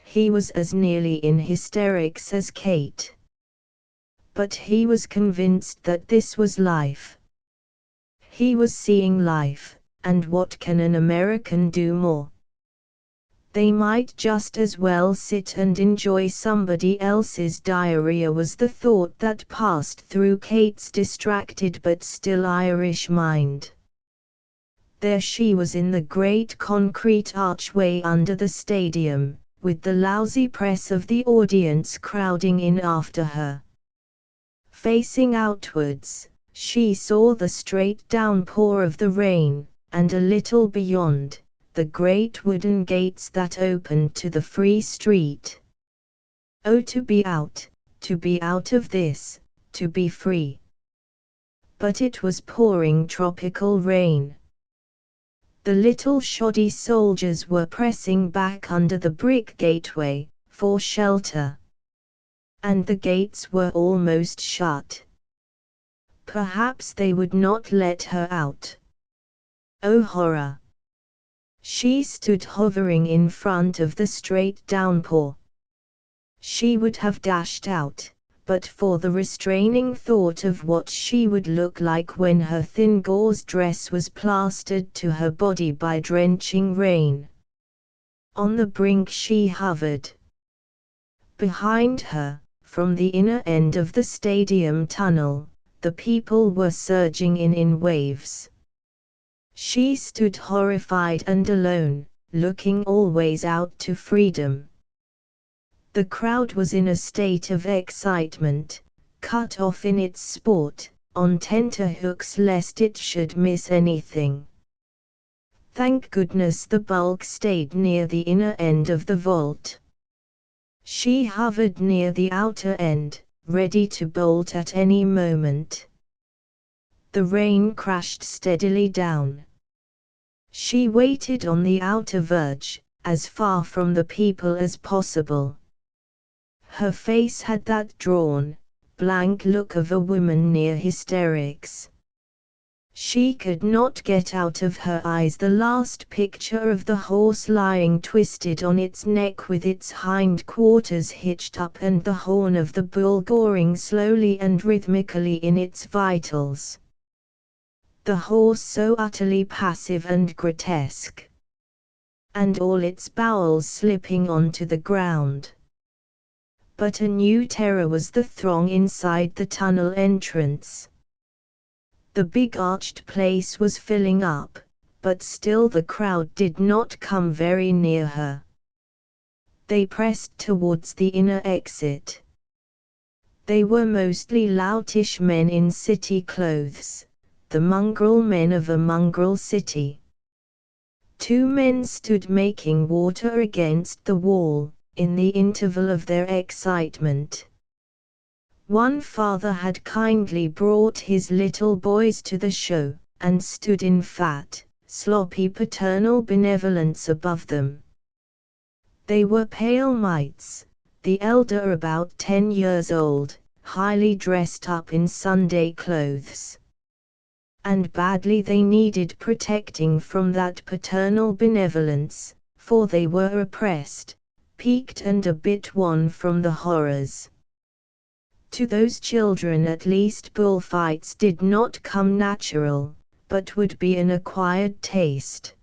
He was as nearly in hysterics as Kate. But he was convinced that this was life. He was seeing life, and what can an American do more? They might just as well sit and enjoy somebody else's diarrhea, was the thought that passed through Kate's distracted but still Irish mind. There she was in the great concrete archway under the stadium, with the lousy press of the audience crowding in after her. Facing outwards, she saw the straight downpour of the rain, and a little beyond, the great wooden gates that opened to the free street. Oh, to be out of this, to be free. But it was pouring tropical rain. The little shoddy soldiers were pressing back under the brick gateway, for shelter. And the gates were almost shut. Perhaps they would not let her out. Oh horror! She stood hovering in front of the straight downpour. She would have dashed out, but for the restraining thought of what she would look like when her thin gauze dress was plastered to her body by drenching rain. On the brink she hovered. Behind her, from the inner end of the stadium tunnel, the people were surging in waves. She stood horrified and alone, looking always out to freedom. The crowd was in a state of excitement, cut off in its sport, on tenterhooks lest it should miss anything. Thank goodness the bulk stayed near the inner end of the vault. She hovered near the outer end, ready to bolt at any moment. The rain crashed steadily down. She waited on the outer verge, as far from the people as possible. Her face had that drawn, blank look of a woman near hysterics. She could not get out of her eyes the last picture of the horse lying twisted on its neck with its hind quarters hitched up and the horn of the bull goring slowly and rhythmically in its vitals. The horse so utterly passive and grotesque. And all its bowels slipping onto the ground. But a new terror was the throng inside the tunnel entrance. The big arched place was filling up, but still the crowd did not come very near her. They pressed towards the inner exit. They were mostly loutish men in city clothes, the mongrel men of a mongrel city. 2 men stood making water against the wall, in the interval of their excitement. One father had kindly brought his little boys to the show, and stood in fat, sloppy paternal benevolence above them. They were pale mites, the elder about 10 years old, highly dressed up in Sunday clothes. And badly they needed protecting from that paternal benevolence, for they were oppressed, peaked and a bit wan from the horrors. To those children at least bullfights did not come natural, but would be an acquired taste.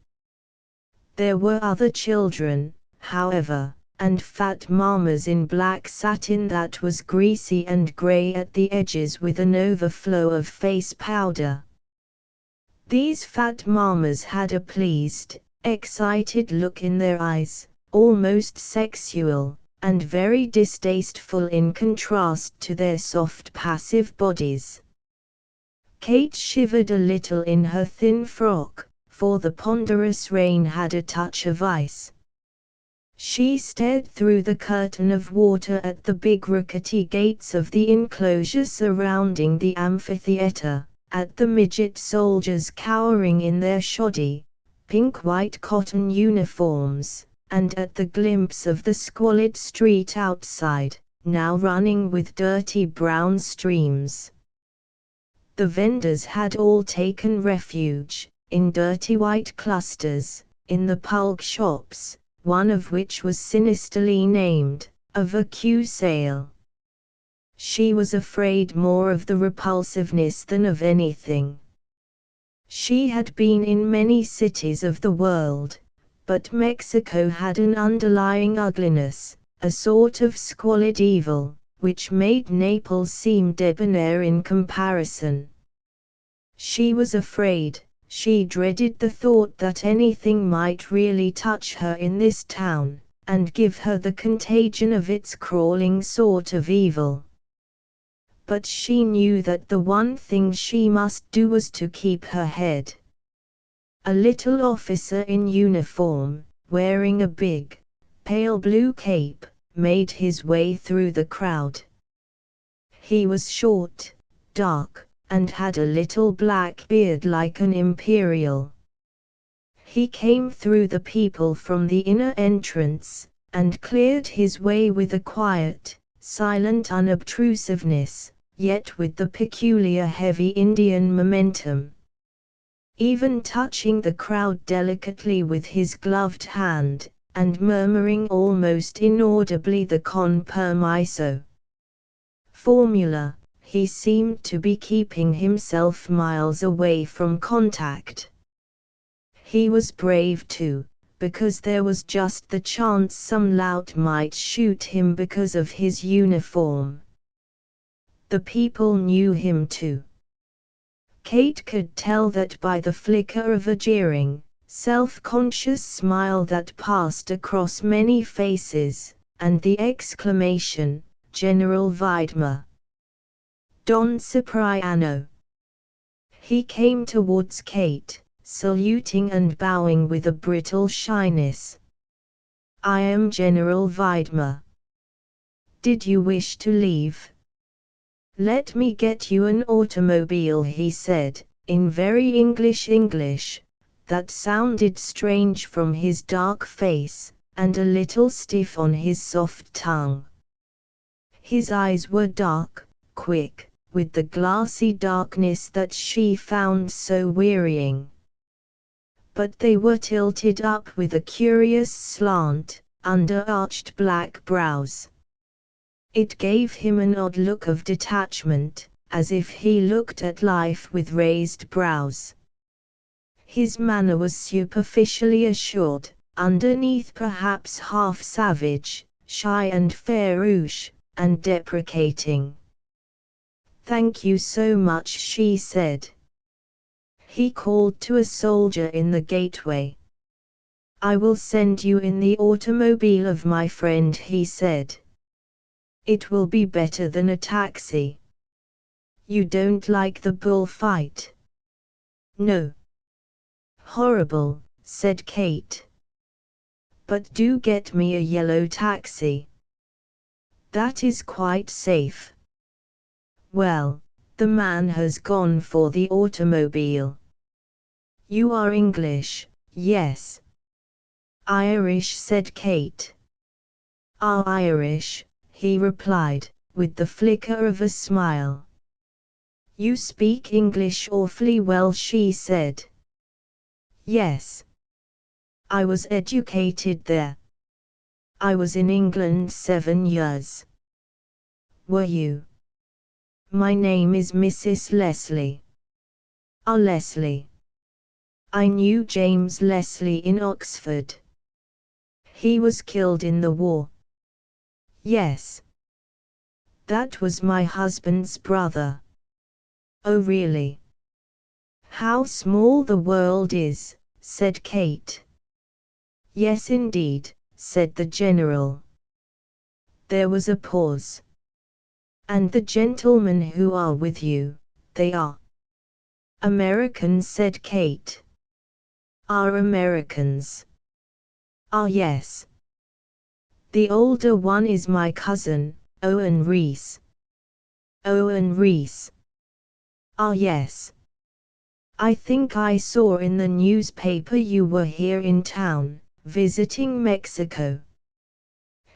There were other children, however, and fat mammas in black satin that was greasy and grey at the edges with an overflow of face powder. These fat mammas had a pleased, excited look in their eyes, almost sexual, and very distasteful in contrast to their soft passive bodies. Kate shivered a little in her thin frock, for the ponderous rain had a touch of ice. She stared through the curtain of water at the big rickety gates of the enclosure surrounding the amphitheater, at the midget soldiers cowering in their shoddy, pink-white cotton uniforms, and at the glimpse of the squalid street outside, now running with dirty brown streams. The vendors had all taken refuge, in dirty white clusters, in the pulque shops, one of which was sinisterly named, a vacu sale. She was afraid more of the repulsiveness than of anything. She had been in many cities of the world, but Mexico had an underlying ugliness, a sort of squalid evil, which made Naples seem debonair in comparison. She was afraid, she dreaded the thought that anything might really touch her in this town, and give her the contagion of its crawling sort of evil. but she knew that the one thing she must do was to keep her head. A little officer in uniform, wearing a big, pale blue cape, made his way through the crowd. He was short, dark, and had a little black beard like an imperial. He came through the people from the inner entrance, and cleared his way with a quiet, silent unobtrusiveness, yet with the peculiar heavy Indian momentum. Even touching the crowd delicately with his gloved hand, and murmuring almost inaudibly the con permiso formula, he seemed to be keeping himself miles away from contact. He was brave too, because there was just the chance some lout might shoot him because of his uniform. The people knew him too. Kate could tell that by the flicker of a jeering, self-conscious smile that passed across many faces, and the exclamation, "General Vidmer! Don Cipriano!" He came towards Kate, saluting and bowing with a brittle shyness. "I am General Vidmer. Did you wish to leave?" "Let me get you an automobile," he said, in very English, that sounded strange from his dark face, and a little stiff on his soft tongue. His eyes were dark, quick, with the glassy darkness that she found so wearying. But they were tilted up with a curious slant, under arched black brows. It gave him an odd look of detachment, as if he looked at life with raised brows. His manner was superficially assured, underneath perhaps half savage, shy and farouche, and deprecating. "Thank you so much," she said. He called to a soldier in the gateway. "I will send you in the automobile of my friend," he said. "It will be better than a taxi." "You don't like the bullfight?" "No." "Horrible," said Kate. "But do get me a yellow taxi. That is quite safe." "Well, the man has gone for the automobile." "You are English, yes?" "Irish," said Kate. "Ah, Irish," he replied, with the flicker of a smile. "You speak English awfully well," she said. "Yes. I was educated there. I was in England 7 years. Were you?" "My name is Mrs. Leslie." "Ah, Leslie. I knew James Leslie in Oxford." "He was killed in the war." "Yes. That was my husband's brother." "Oh really? How small the world is," said Kate. "Yes indeed," said the general. There was a pause. "And the gentlemen who are with you, they are?" "Americans," said Kate. "Are Americans?" "Ah yes. The older one is my cousin, Owen Rees." "Owen Rees? Ah yes. I think I saw in the newspaper you were here in town, visiting Mexico."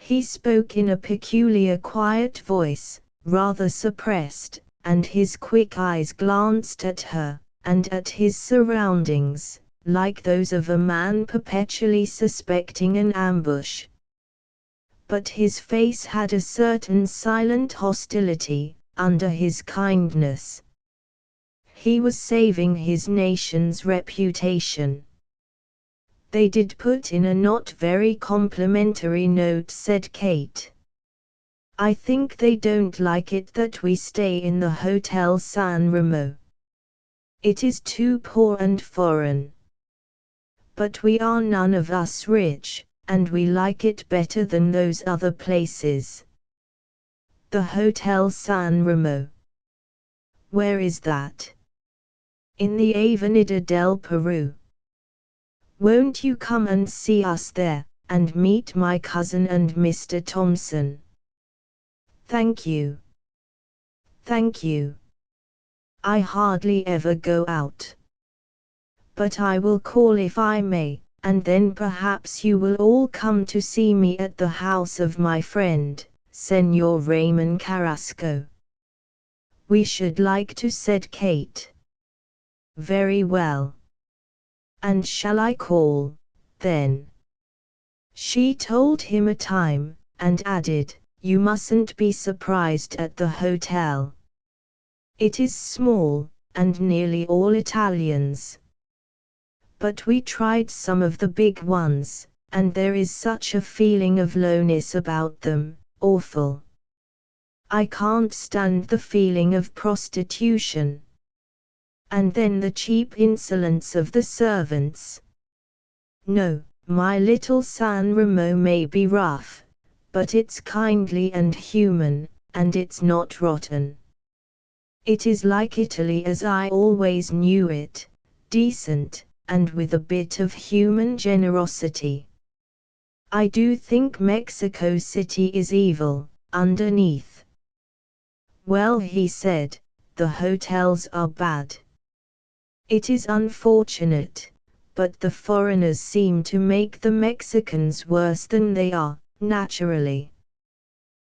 He spoke in a peculiar quiet voice, rather suppressed, and his quick eyes glanced at her, and at his surroundings, like those of a man perpetually suspecting an ambush. But his face had a certain silent hostility, under his kindness. He was saving his nation's reputation. "They did put in a not very complimentary note," said Kate. "I think they don't like it that we stay in the Hotel San Remo. It is too poor and foreign. But we are none of us rich, and we like it better than those other places." "The Hotel San Remo," Where is that? In the Avenida del Peru. Won't you come and see us there, and meet my cousin and Mr. Thompson? Thank you. Thank you. I hardly ever go out. But I will call if I may, and then perhaps you will all come to see me at the house of my friend, Señor Raymond Carrasco. We should like to, said Kate. Very well. And shall I call, then? She told him a time, and added, you mustn't be surprised at the hotel. It is small, and nearly all Italians. But we tried some of the big ones, and there is such a feeling of lowness about them, awful. I can't stand the feeling of prostitution. And then the cheap insolence of the servants. No, my little San Remo may be rough, but it's kindly and human, and it's not rotten. It is like Italy as I always knew it, decent, and with a bit of human generosity. I do think Mexico City is evil, underneath. Well, he said, the hotels are bad. It is unfortunate, but the foreigners seem to make the Mexicans worse than they are, naturally.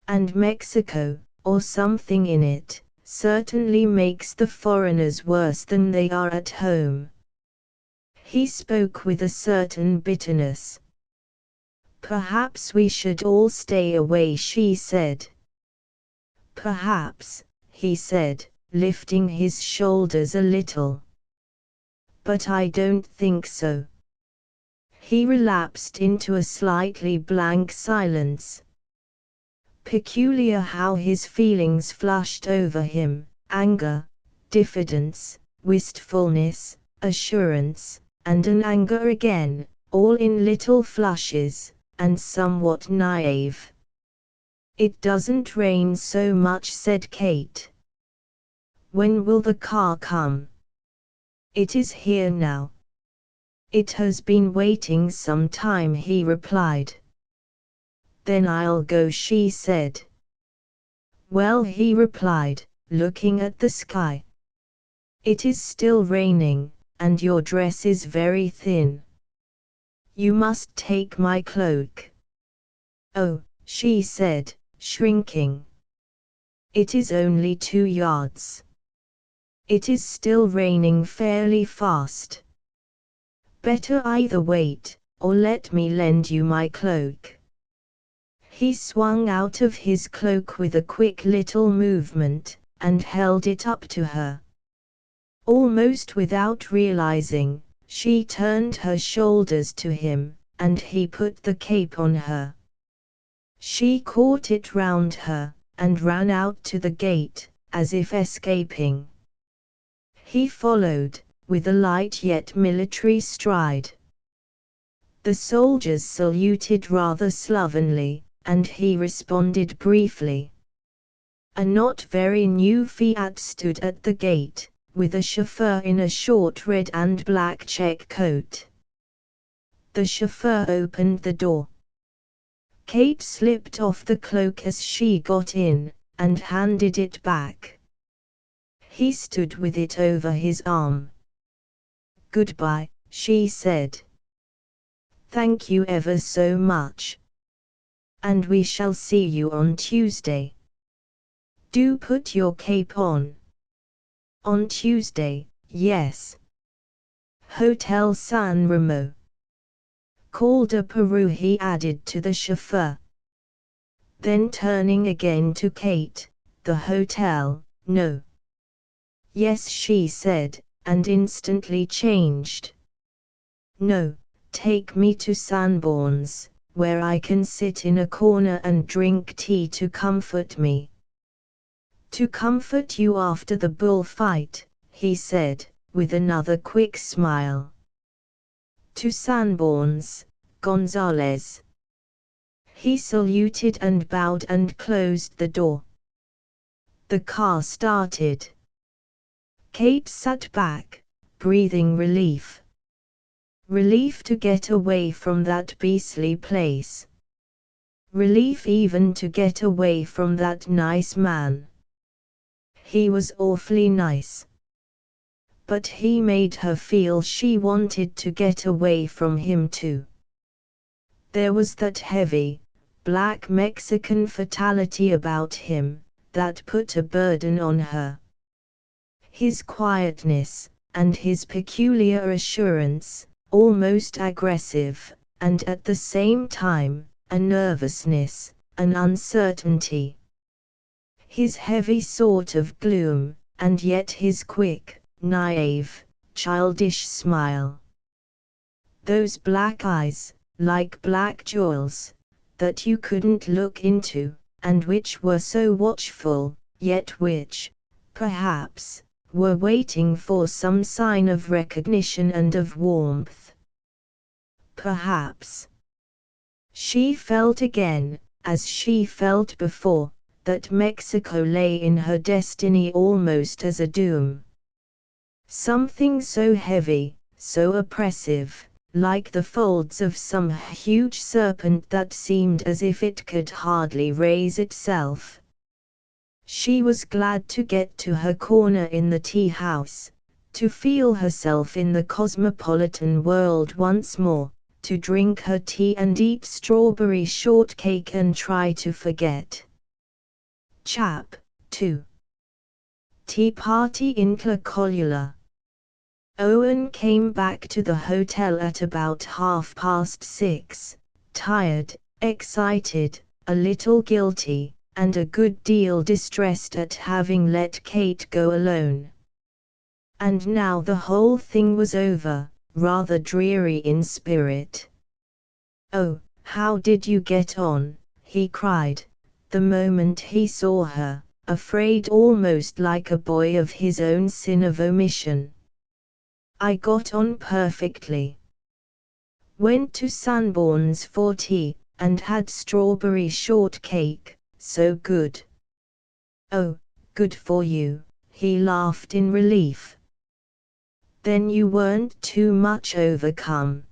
And Mexico, or something in it, certainly makes the foreigners worse than they are at home. He spoke with a certain bitterness. Perhaps we should all stay away, she said. Perhaps, he said, lifting his shoulders a little. But I don't think so. He relapsed into a slightly blank silence. Peculiar how his feelings flushed over him, anger, diffidence, wistfulness, assurance, and an anger again, all in little flushes, and somewhat naive. It doesn't rain so much, said Kate. When will the car come? It is here now. It has been waiting some time, he replied. Then I'll go, she said. Well, he replied, looking at the sky. It is still raining, and your dress is very thin. You must take my cloak. Oh, she said, shrinking. It is only 2 yards. It is still raining fairly fast. Better either wait, or let me lend you my cloak. He swung out of his cloak with a quick little movement, and held it up to her. Almost without realizing, she turned her shoulders to him, and he put the cape on her. She caught it round her, and ran out to the gate, as if escaping. He followed, with a light yet military stride. The soldiers saluted rather slovenly, and he responded briefly. A not very new Fiat stood at the gate, with a chauffeur in a short red and black check coat. The chauffeur opened the door. Kate slipped off the cloak as she got in, and handed it back. He stood with it over his arm. Goodbye, she said. Thank you ever so much. And we shall see you on Tuesday. Do put your cape on. On Tuesday, yes. Hotel San Remo. Call de Peru, he added to the chauffeur. Then turning again to Kate, the hotel, no. Yes, she said, and instantly changed. No, take me to Sanborn's, where I can sit in a corner and drink tea to comfort me. To comfort you after the bullfight, he said, with another quick smile. To Sanborn's, Gonzales. He saluted and bowed and closed the door. The car started. Kate sat back, breathing relief. Relief to get away from that beastly place. Relief even to get away from that nice man. He was awfully nice. But he made her feel she wanted to get away from him too. There was that heavy, black Mexican fatality about him, that put a burden on her. His quietness, and his peculiar assurance, almost aggressive, and at the same time, a nervousness, an uncertainty. His heavy sort of gloom, and yet his quick, naive, childish smile. Those black eyes, like black jewels, that you couldn't look into, and which were so watchful, yet which, perhaps, were waiting for some sign of recognition and of warmth. Perhaps. She felt again, as she felt before, that Mexico lay in her destiny almost as a doom. Something so heavy, so oppressive, like the folds of some huge serpent that seemed as if it could hardly raise itself. She was glad to get to her corner in the tea house, to feel herself in the cosmopolitan world once more, to drink her tea and eat strawberry shortcake and try to forget. Chap 2. Tea party in Tlacolula. Owen came back to the hotel at about 6:30, tired, excited, a little guilty, and a good deal distressed at having let Kate go alone. And now the whole thing was over, rather dreary in spirit. "Oh, how did you get on?" he cried, the moment he saw her, afraid almost like a boy of his own sin of omission. "I got on perfectly. Went to Sanborn's for tea, and had strawberry shortcake, so good." "Oh, good for you," he laughed in relief. "Then you weren't too much overcome.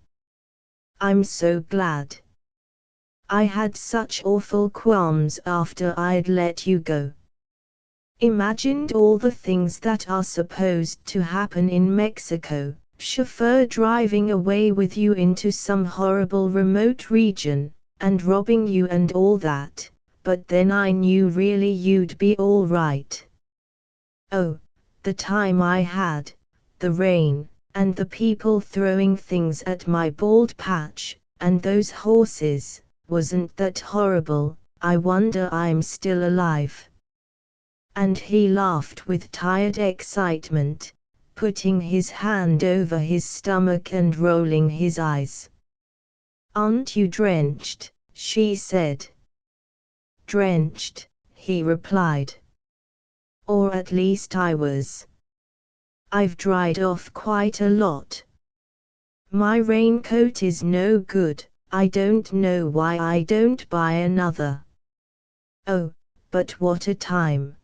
I'm so glad. I had such awful qualms after I'd let you go. Imagined all the things that are supposed to happen in Mexico, chauffeur driving away with you into some horrible remote region, and robbing you and all that, but then I knew really you'd be all right. Oh, the time I had, the rain, and the people throwing things at my bald patch, and those horses, wasn't that horrible? I wonder I'm still alive." And he laughed with tired excitement, putting his hand over his stomach and rolling his eyes. "Aren't you drenched?" she said. "Drenched," he replied. "Or at least I was. I've dried off quite a lot. My raincoat is no good, I don't know why I don't buy another. Oh, but what a time!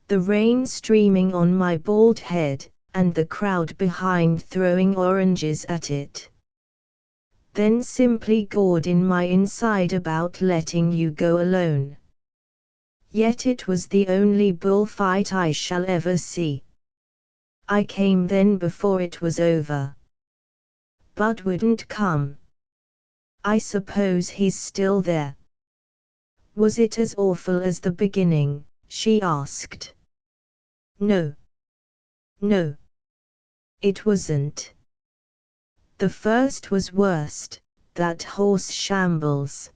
The rain streaming on my bald head, and the crowd behind throwing oranges at it. Then simply gored in my inside about letting you go alone. Yet it was the only bullfight I shall ever see. I came then before it was over. Bud wouldn't come. I suppose he's still there." "Was it as awful as the beginning?" she asked. "No. No. It wasn't. The first was worst, that horse shambles.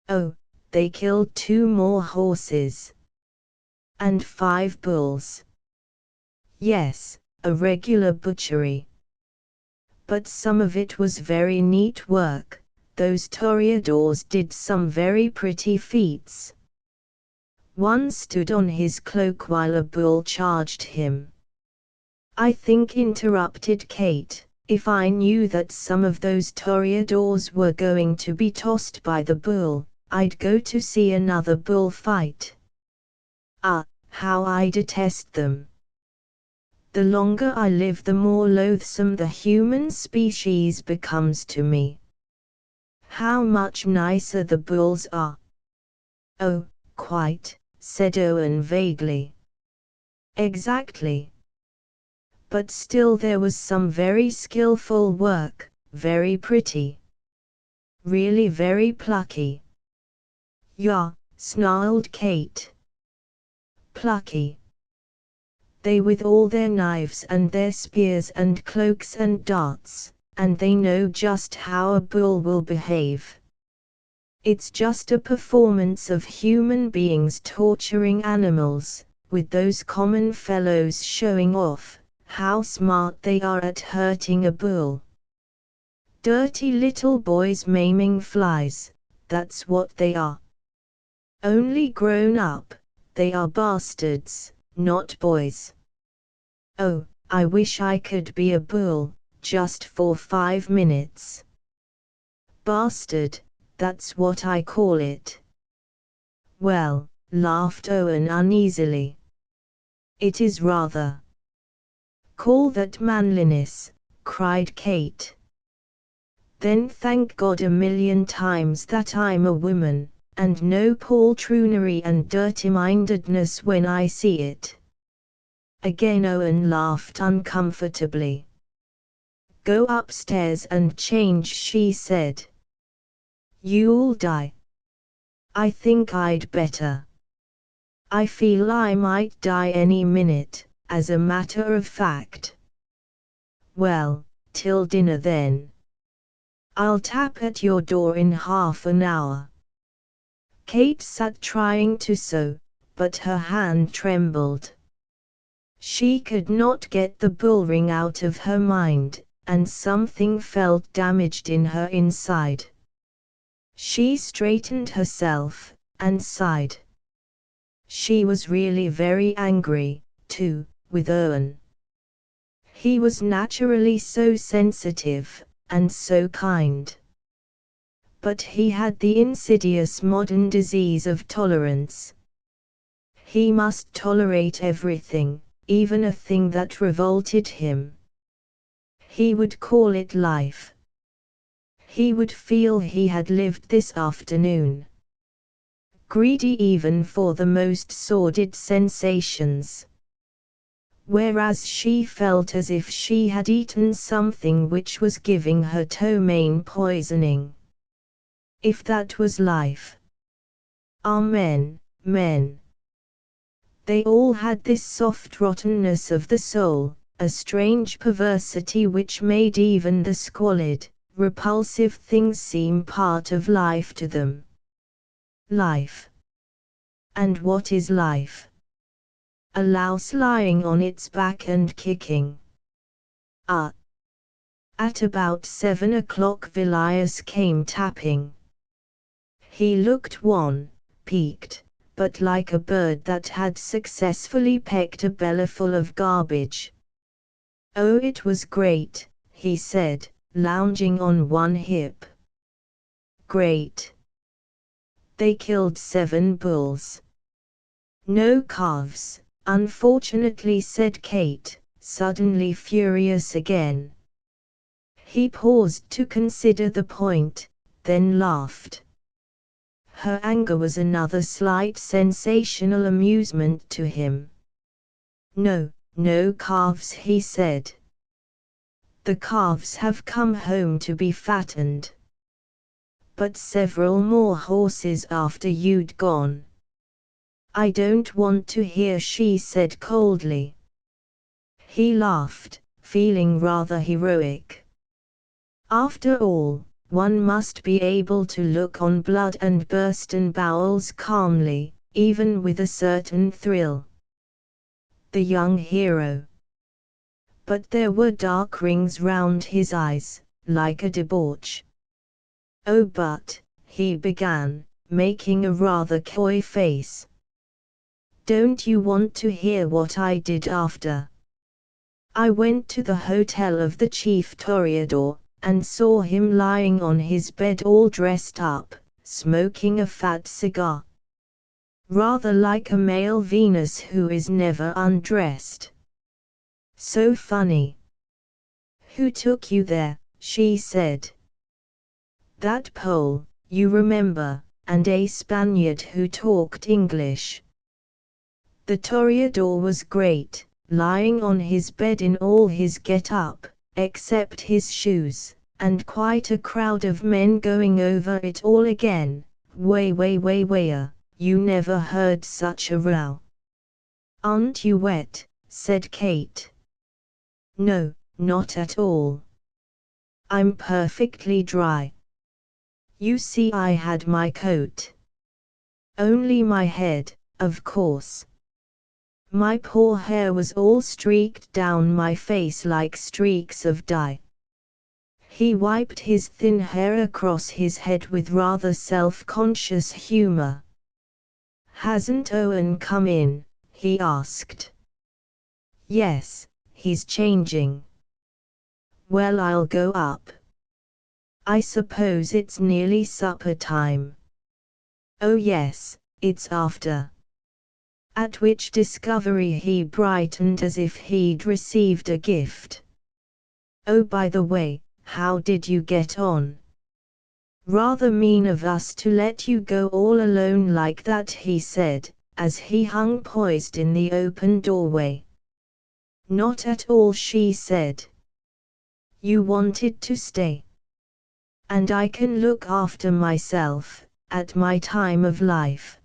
Oh, they killed 2 more horses. And 5 bulls. Yes, a regular butchery. But some of it was very neat work, those toreadors did some very pretty feats. One stood on his cloak while a bull charged him." "I think," interrupted Kate, "if I knew that some of those toreadors were going to be tossed by the bull, I'd go to see another bull fight. Ah, how I detest them. The longer I live, the more loathsome the human species becomes to me. How much nicer the bulls are." "Oh, quite," said Owen vaguely. "Exactly. But still there was some very skillful work, very pretty. Really very plucky." "Yeah," snarled Kate. "Plucky. They with all their knives and their spears and cloaks and darts, and they know just how a bull will behave. It's just a performance of human beings torturing animals, with those common fellows showing off how smart they are at hurting a bull. Dirty little boys maiming flies, that's what they are. Only grown up, they are bastards, not boys. Oh, I wish I could be a bull, just for 5 minutes. Bastard, that's what I call it." "Well," laughed Owen uneasily. "It is rather." "Call that manliness," cried Kate. "Then thank God a million times that I'm a woman, and no poltroonery and dirty-mindedness when I see it." Again Owen laughed uncomfortably. "Go upstairs and change," she said. "You'll die." "I think I'd better. I feel I might die any minute, as a matter of fact." "Well, till dinner then. I'll tap at your door in half an hour." Kate sat trying to sew, but her hand trembled. She could not get the bull ring out of her mind, and something felt damaged in her inside. She straightened herself, and sighed. She was really very angry, too, with Owen. He was naturally so sensitive, and so kind. But he had the insidious modern disease of tolerance. He must tolerate everything, even a thing that revolted him. He would call it life. He would feel he had lived this afternoon. Greedy even for the most sordid sensations. Whereas she felt as if she had eaten something which was giving her ptomaine poisoning. If that was life. Amen, men. They all had this soft rottenness of the soul, a strange perversity which made even the squalid, repulsive things seem part of life to them. Life. And what is life? A louse lying on its back and kicking. Ah! At about 7 o'clock Vilius came tapping. He looked wan, peaked, but like a bird that had successfully pecked a bellyful of garbage. "Oh, it was great," he said, lounging on one hip. "Great. They killed 7 bulls. No calves, unfortunately," said Kate, suddenly furious again. He paused to consider the point, then laughed. Her anger was another slight sensational amusement to him. "No, no calves," he said. "The calves have come home to be fattened. But several more horses after you'd gone." "I don't want to hear," she said coldly. He laughed, feeling rather heroic. After all, one must be able to look on blood and bursten bowels calmly, even with a certain thrill. The young hero. But there were dark rings round his eyes, like a debauch. "Oh, but," he began, making a rather coy face. "Don't you want to hear what I did after? I went to the hotel of the chief toreador, and saw him lying on his bed all dressed up, smoking a fat cigar. Rather like a male Venus who is never undressed. So funny. Who took you there? She said. That Pole, you remember, and a Spaniard who talked English. The toreador was great, lying on his bed in all his get-up, except his shoes, and quite a crowd of men going over it all again. Way, you never heard such a row. Aren't you wet? Said Kate. No, not at all. I'm perfectly dry. You see, I had my coat. Only my head, of course. My poor hair was all streaked down my face like streaks of dye. He wiped his thin hair across his head with rather self-conscious humor. Hasn't Owen come in? He asked. Yes, he's changing. Well, I'll go up. I suppose it's nearly supper time. Oh yes, it's after. At which discovery he brightened as if he'd received a gift. Oh, by the way, how did you get on? Rather mean of us to let you go all alone like that, he said, as he hung poised in the open doorway. Not at all, she said. You wanted to stay. And I can look after myself, at my time of life.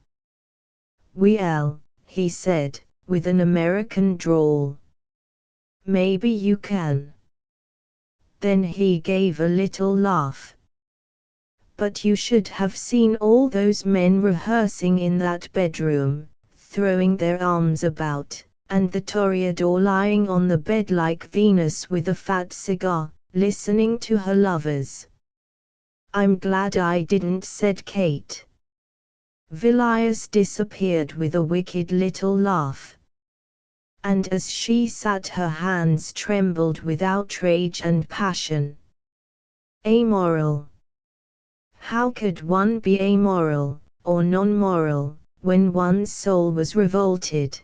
Well, he said, with an American drawl. Maybe you can. Then he gave a little laugh. But you should have seen all those men rehearsing in that bedroom, throwing their arms about, and the toreador lying on the bed like Venus with a fat cigar, listening to her lovers. I'm glad I didn't, said Kate. Villiers disappeared with a wicked little laugh. And as she sat, her hands trembled with outrage and passion. Amoral. How could one be amoral, or non-moral, when one's soul was revolted?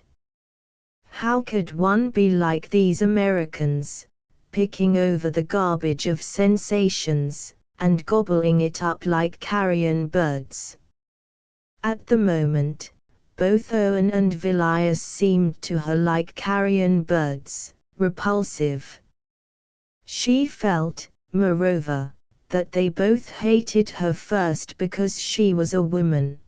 How could one be like these Americans, picking over the garbage of sensations, and gobbling it up like carrion birds? At the moment, both Owen and Villiers seemed to her like carrion birds, repulsive. She felt, moreover, that they both hated her first because she was a woman.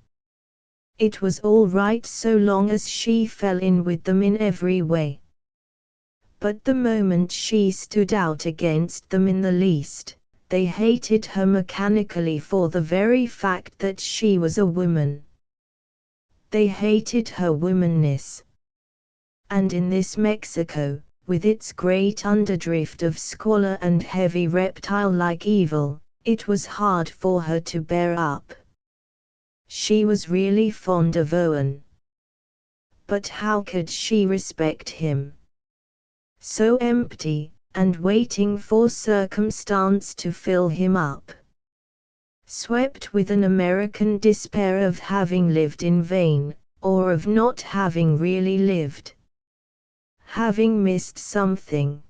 It was all right so long as she fell in with them in every way. But the moment she stood out against them in the least, they hated her mechanically for the very fact that she was a woman. They hated her womanness. And in this Mexico, with its great underdrift of squalor and heavy reptile-like evil, it was hard for her to bear up. She was really fond of Owen. But how could she respect him? So empty, and waiting for circumstance to fill him up. Swept with an American despair of having lived in vain, or of not having really lived. Having missed something.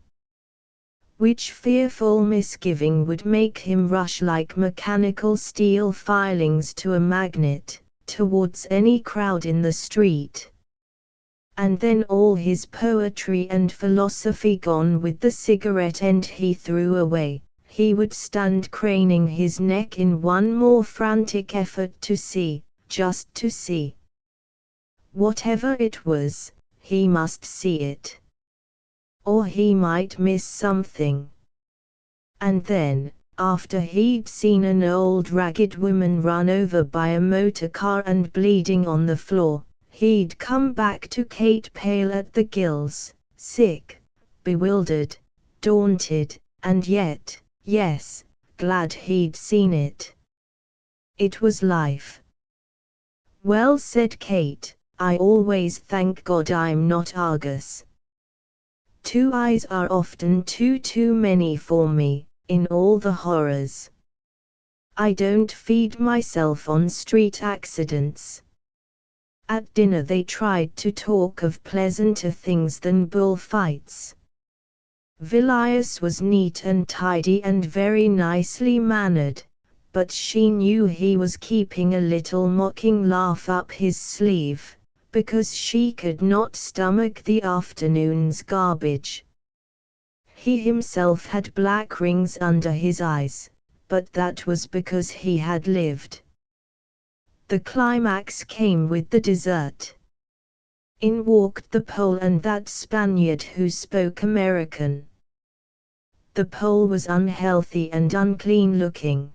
Which fearful misgiving would make him rush like mechanical steel filings to a magnet, towards any crowd in the street. And then all his poetry and philosophy gone with the cigarette end he threw away, he would stand craning his neck in one more frantic effort to see, just to see. Whatever it was, he must see it. Or he might miss something. And then, after he'd seen an old ragged woman run over by a motor car and bleeding on the floor, he'd come back to Kate pale at the gills, sick, bewildered, daunted, and yet, yes, glad he'd seen it. It was life. Well, said Kate, I always thank God I'm not Argus. 2 eyes are often too many for me, in all the horrors. I don't feed myself on street accidents. At dinner they tried to talk of pleasanter things than bullfights. Vilius was neat and tidy and very nicely mannered, but she knew he was keeping a little mocking laugh up his sleeve, because she could not stomach the afternoon's garbage. He himself had black rings under his eyes, but that was because he had lived. The climax came with the dessert. In walked the Pole and that Spaniard who spoke American. The Pole was unhealthy and unclean looking.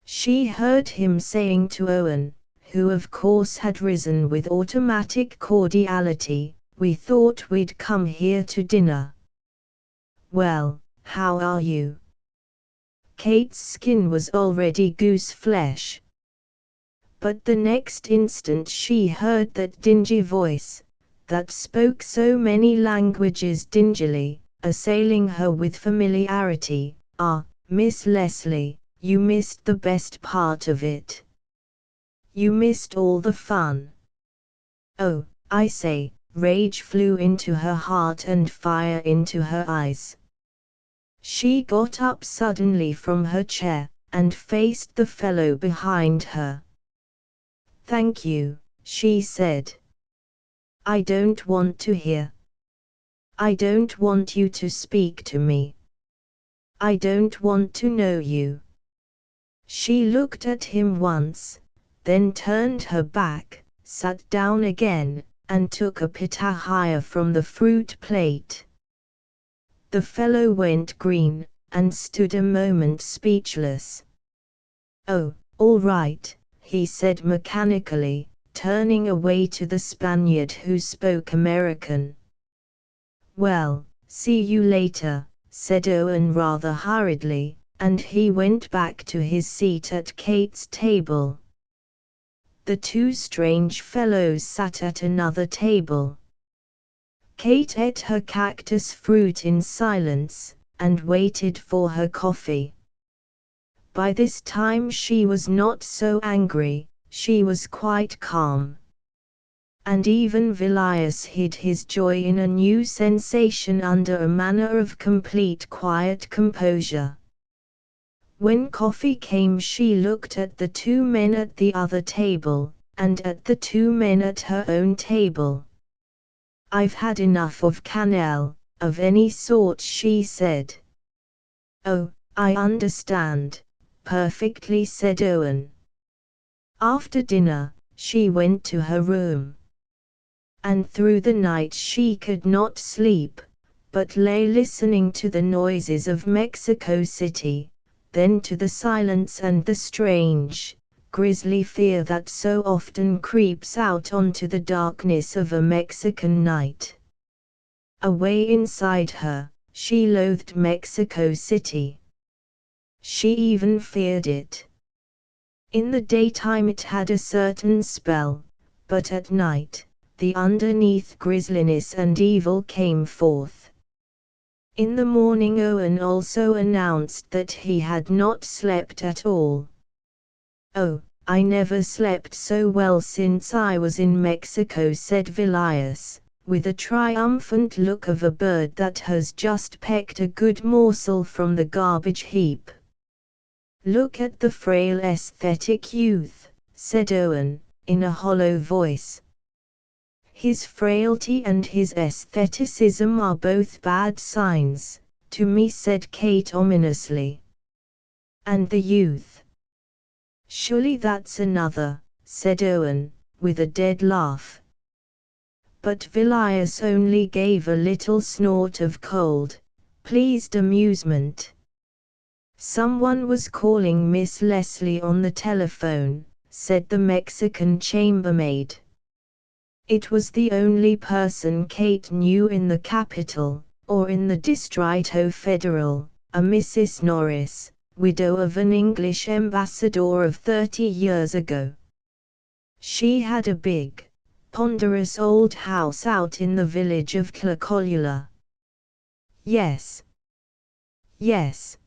She heard him saying to Owen, who of course had risen with automatic cordiality, "We thought we'd come here to dinner." "Well, how are you?" Kate's skin was already goose flesh. But the next instant she heard that dingy voice, that spoke so many languages dingily, assailing her with familiarity. "Ah, Miss Leslie, you missed the best part of it. You missed all the fun." "Oh, I say," rage flew into her heart and fire into her eyes. She got up suddenly from her chair, and faced the fellow behind her. "Thank you," she said. "I don't want to hear. I don't want you to speak to me. I don't want to know you." She looked at him once, then turned her back, sat down again, and took a pitahaya from the fruit plate. The fellow went green, and stood a moment speechless. "Oh, all right," he said mechanically, turning away to the Spaniard who spoke American. "Well, see you later," said Owen rather hurriedly, and he went back to his seat at Kate's table. The two strange fellows sat at another table. Kate ate her cactus fruit in silence, and waited for her coffee. By this time she was not so angry, she was quite calm. And even Vilius hid his joy in a new sensation under a manner of complete quiet composure. When coffee came she looked at the two men at the other table, and at the two men at her own table. "I've had enough of cannelle, of any sort," she said. "Oh, I understand, perfectly," said Owen. After dinner, she went to her room. And through the night she could not sleep, but lay listening to the noises of Mexico City, then to the silence and the strange, grisly fear that so often creeps out onto the darkness of a Mexican night. Away inside her, she loathed Mexico City. She even feared it. In the daytime it had a certain spell, but at night, the underneath grisliness and evil came forth. In the morning Owen also announced that he had not slept at all. "Oh, I never slept so well since I was in Mexico," said Vilius, with a triumphant look of a bird that has just pecked a good morsel from the garbage heap. "Look at the frail aesthetic youth," said Owen, in a hollow voice. "His frailty and his aestheticism are both bad signs, to me," said Kate ominously. "And the youth?" "Surely that's another," said Owen, with a dead laugh. But Vilius only gave a little snort of cold, pleased amusement. "Someone was calling Miss Leslie on the telephone," said the Mexican chambermaid. It was the only person Kate knew in the capital, or in the Distrito Federal, a Mrs. Norris, widow of an English ambassador of 30 years ago. She had a big, ponderous old house out in the village of Tlacolula. "Yes. Yes.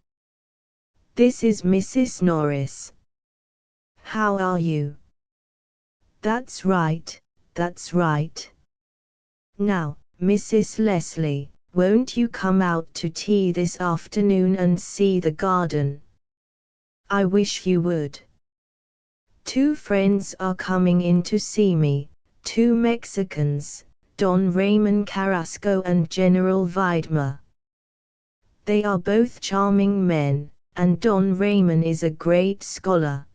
This is Mrs. Norris. How are you?" "That's right, that's right. Now, Mrs. Leslie, won't you come out to tea this afternoon and see the garden? I wish you would. 2 friends are coming in to see me, 2 Mexicans, Don Ramon Carrasco and General Vidma. They are both charming men, and Don Ramon is a great scholar.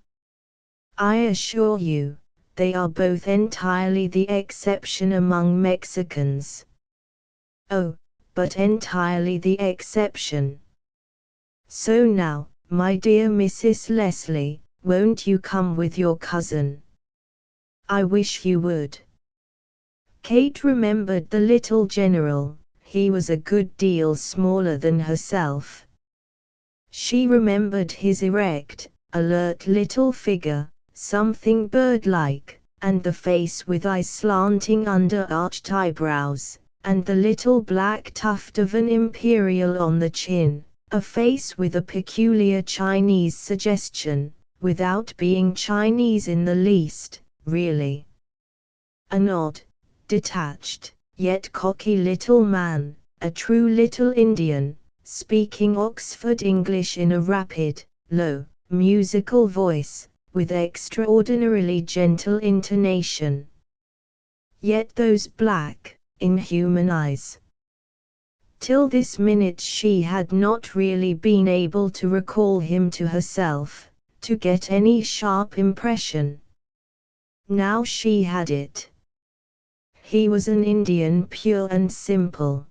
I assure you, they are both entirely the exception among Mexicans. Oh, but entirely the exception. So now, my dear Mrs. Leslie, won't you come with your cousin? I wish you would. Kate remembered the little general. He was a good deal smaller than herself. She remembered his erect, alert little figure, something bird-like, and the face with eyes slanting under arched eyebrows, and the little black tuft of an imperial on the chin, a face with a peculiar Chinese suggestion, without being Chinese in the least, really. An odd, detached, yet cocky little man, a true little Indian, speaking Oxford English in a rapid, low, musical voice, with extraordinarily gentle intonation. Yet those black, inhuman eyes. Till this minute she had not really been able to recall him to herself, to get any sharp impression. Now she had it. He was an Indian pure and simple.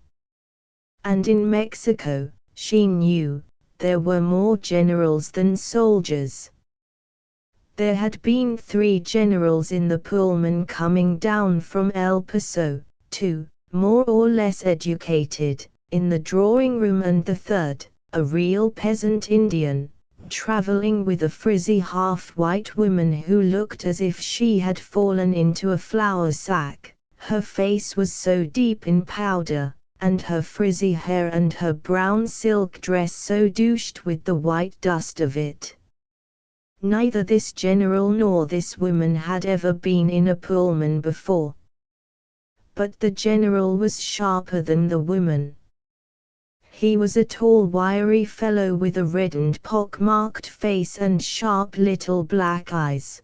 And in Mexico, she knew, there were more generals than soldiers. There had been 3 generals in the Pullman coming down from El Paso, 2, more or less educated, in the drawing room, and the 3rd, a real peasant Indian, traveling with a frizzy half-white woman who looked as if she had fallen into a flour sack. Her face was so deep in powder, and her frizzy hair and her brown silk dress so douched with the white dust of it. Neither this general nor this woman had ever been in a Pullman before. But the general was sharper than the woman. He was a tall wiry fellow with a reddened pock-marked face and sharp little black eyes.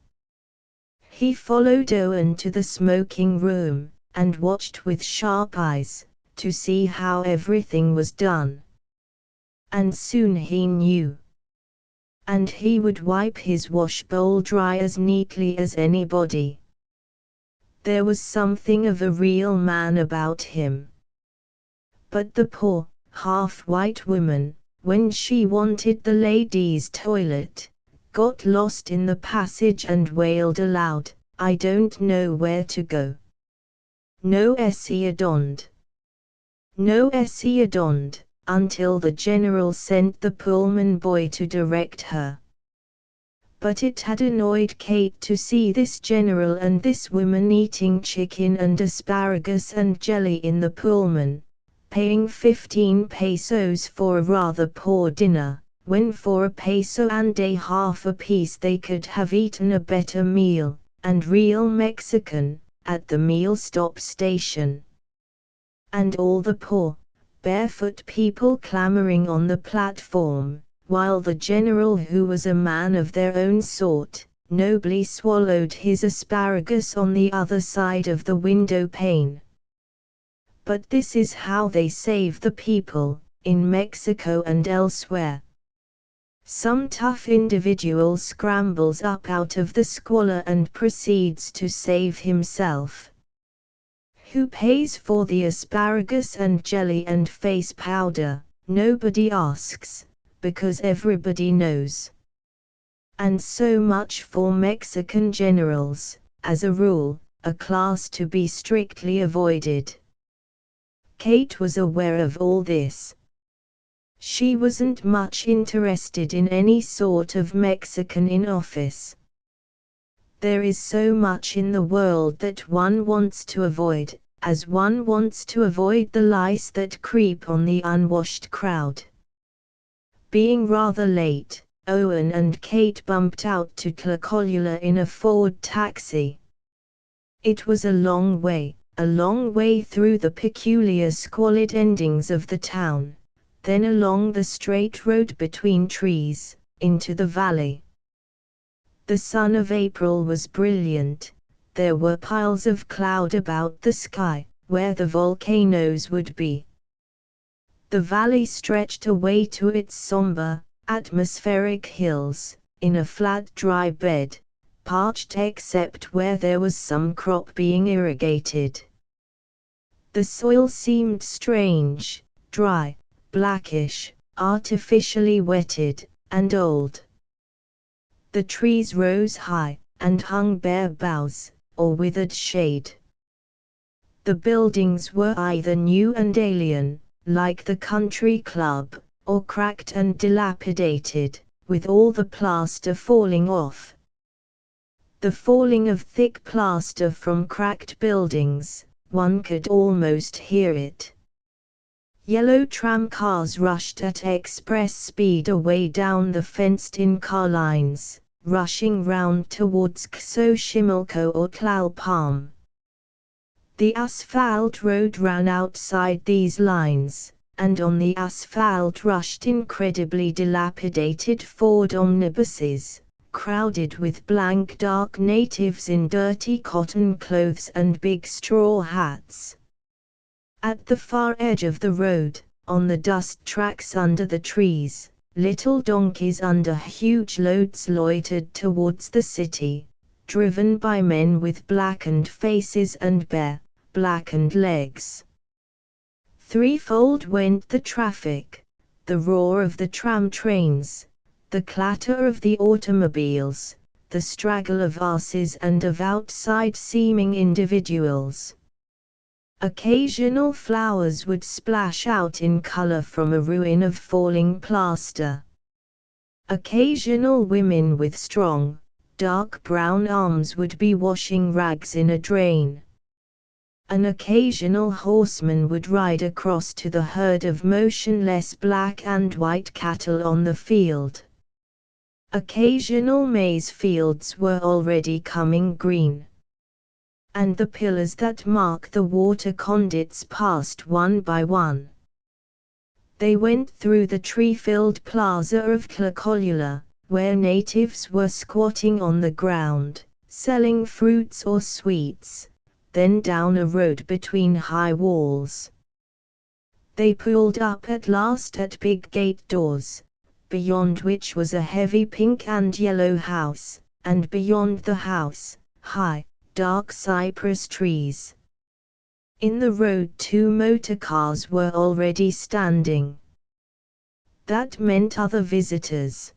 He followed Owen to the smoking room, and watched with sharp eyes, to see how everything was done. And soon he knew. And he would wipe his wash-bowl dry as neatly as anybody. There was something of a real man about him. But the poor, half-white woman, when she wanted the ladies' toilet, got lost in the passage and wailed aloud, "I don't know where to go. No Esiadond. No Esiadond," until the general sent the Pullman boy to direct her. But it had annoyed Kate to see this general and this woman eating chicken and asparagus and jelly in the Pullman, paying 15 pesos for a rather poor dinner, when for a peso and a half apiece they could have eaten a better meal, and real Mexican, at the meal stop station. And all the poor, barefoot people clamoring on the platform, while the general, who was a man of their own sort, nobly swallowed his asparagus on the other side of the window pane. But this is how they save the people, in Mexico and elsewhere. Some tough individual scrambles up out of the squalor and proceeds to save himself. Who pays for the asparagus and jelly and face powder? Nobody asks, because everybody knows. And so much for Mexican generals, as a rule, a class to be strictly avoided. Kate was aware of all this. She wasn't much interested in any sort of Mexican in office. There is so much in the world that one wants to avoid, as one wants to avoid the lice that creep on the unwashed crowd. Being rather late, Owen and Kate bumped out to Tlacolula in a Ford taxi. It was a long way, a long way through the peculiar squalid endings of the town, then along the straight road between trees, into the valley. The sun of April was brilliant. There were piles of cloud about the sky, where the volcanoes would be. The valley stretched away to its somber, atmospheric hills, in a flat dry bed, parched except where there was some crop being irrigated. The soil seemed strange, dry, blackish, artificially wetted, and old. The trees rose high, and hung bare boughs, or withered shade. The buildings were either new and alien, like the country club, or cracked and dilapidated, with all the plaster falling off. The falling of thick plaster from cracked buildings, one could almost hear it. Yellow tram cars rushed at express speed away down the fenced-in car lines, rushing round towards Xochimilco or Tlalpan. The asphalt road ran outside these lines, and on the asphalt rushed incredibly dilapidated Ford omnibuses, crowded with blank dark natives in dirty cotton clothes and big straw hats. At the far edge of the road, on the dust tracks under the trees, little donkeys under huge loads loitered towards the city, driven by men with blackened faces and bare, blackened legs. Threefold went the traffic, the roar of the tram trains, the clatter of the automobiles, the straggle of asses and of outside-seeming individuals. Occasional flowers would splash out in color from a ruin of falling plaster. Occasional women with strong, dark brown arms would be washing rags in a drain. An occasional horseman would ride across to the herd of motionless black and white cattle on the field. Occasional maize fields were already coming green. And the pillars that mark the water conduits passed one by one. They went through the tree-filled plaza of Tlacolula, where natives were squatting on the ground, selling fruits or sweets, then down a road between high walls. They pulled up at last at big gate doors, beyond which was a heavy pink and yellow house, and beyond the house, high, dark cypress trees. In the road 2 motor cars were already standing. That meant other visitors.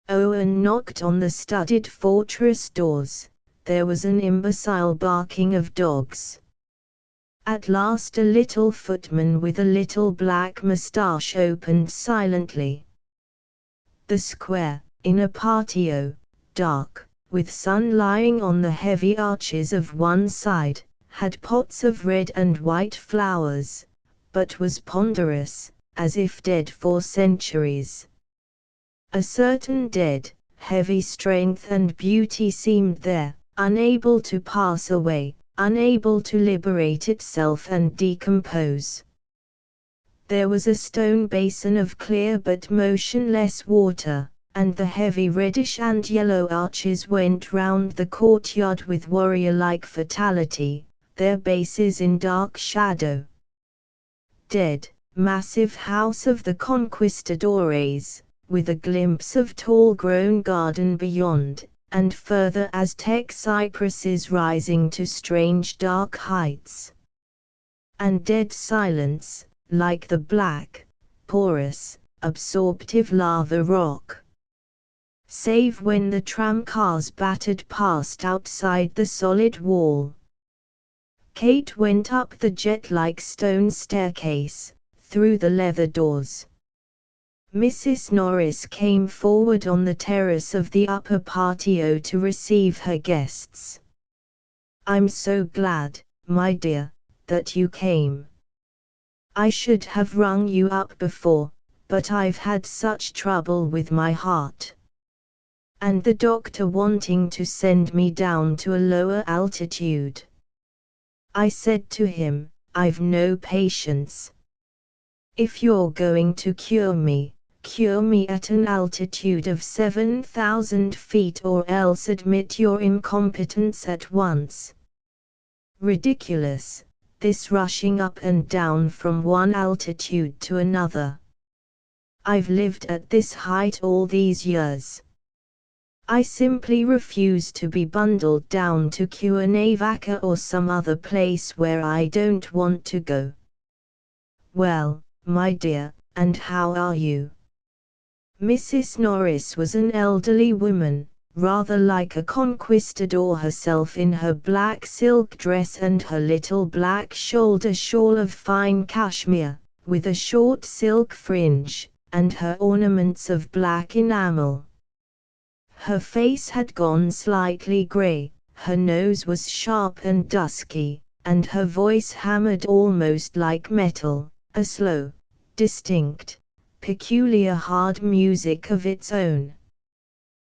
Owen knocked on the studded fortress doors. There was an imbecile barking of dogs. At last a little footman with a little black moustache opened silently. The square, in a patio, dark, with sun lying on the heavy arches of one side, had pots of red and white flowers, but was ponderous, as if dead for centuries. A certain dead, heavy strength and beauty seemed there, unable to pass away, unable to liberate itself and decompose. There was a stone basin of clear but motionless water, and the heavy reddish and yellow arches went round the courtyard with warrior-like fatality, their bases in dark shadow. Dead, massive house of the conquistadores, with a glimpse of tall-grown garden beyond, and further Aztec cypresses rising to strange dark heights. And dead silence, like the black, porous, absorptive lava rock. Save when the tram cars battered past outside the solid wall. Kate went up the jet-like stone staircase, through the leather doors. Mrs. Norris came forward on the terrace of the upper patio to receive her guests. "I'm so glad, my dear, that you came. I should have rung you up before, but I've had such trouble with my heart. And the doctor wanting to send me down to a lower altitude. I said to him, I've no patience. If you're going to cure me at an altitude of 7,000 feet, or else admit your incompetence at once. Ridiculous, this rushing up and down from one altitude to another. I've lived at this height all these years. I simply refuse to be bundled down to Cuernavaca or some other place where I don't want to go. Well, my dear, and how are you? Mrs. Norris was an elderly woman, rather like a conquistador herself, in her black silk dress and her little black shoulder shawl of fine cashmere, with a short silk fringe, and her ornaments of black enamel. Her face had gone slightly grey, her nose was sharp and dusky, and her voice hammered almost like metal, a slow, distinct, peculiar hard music of its own.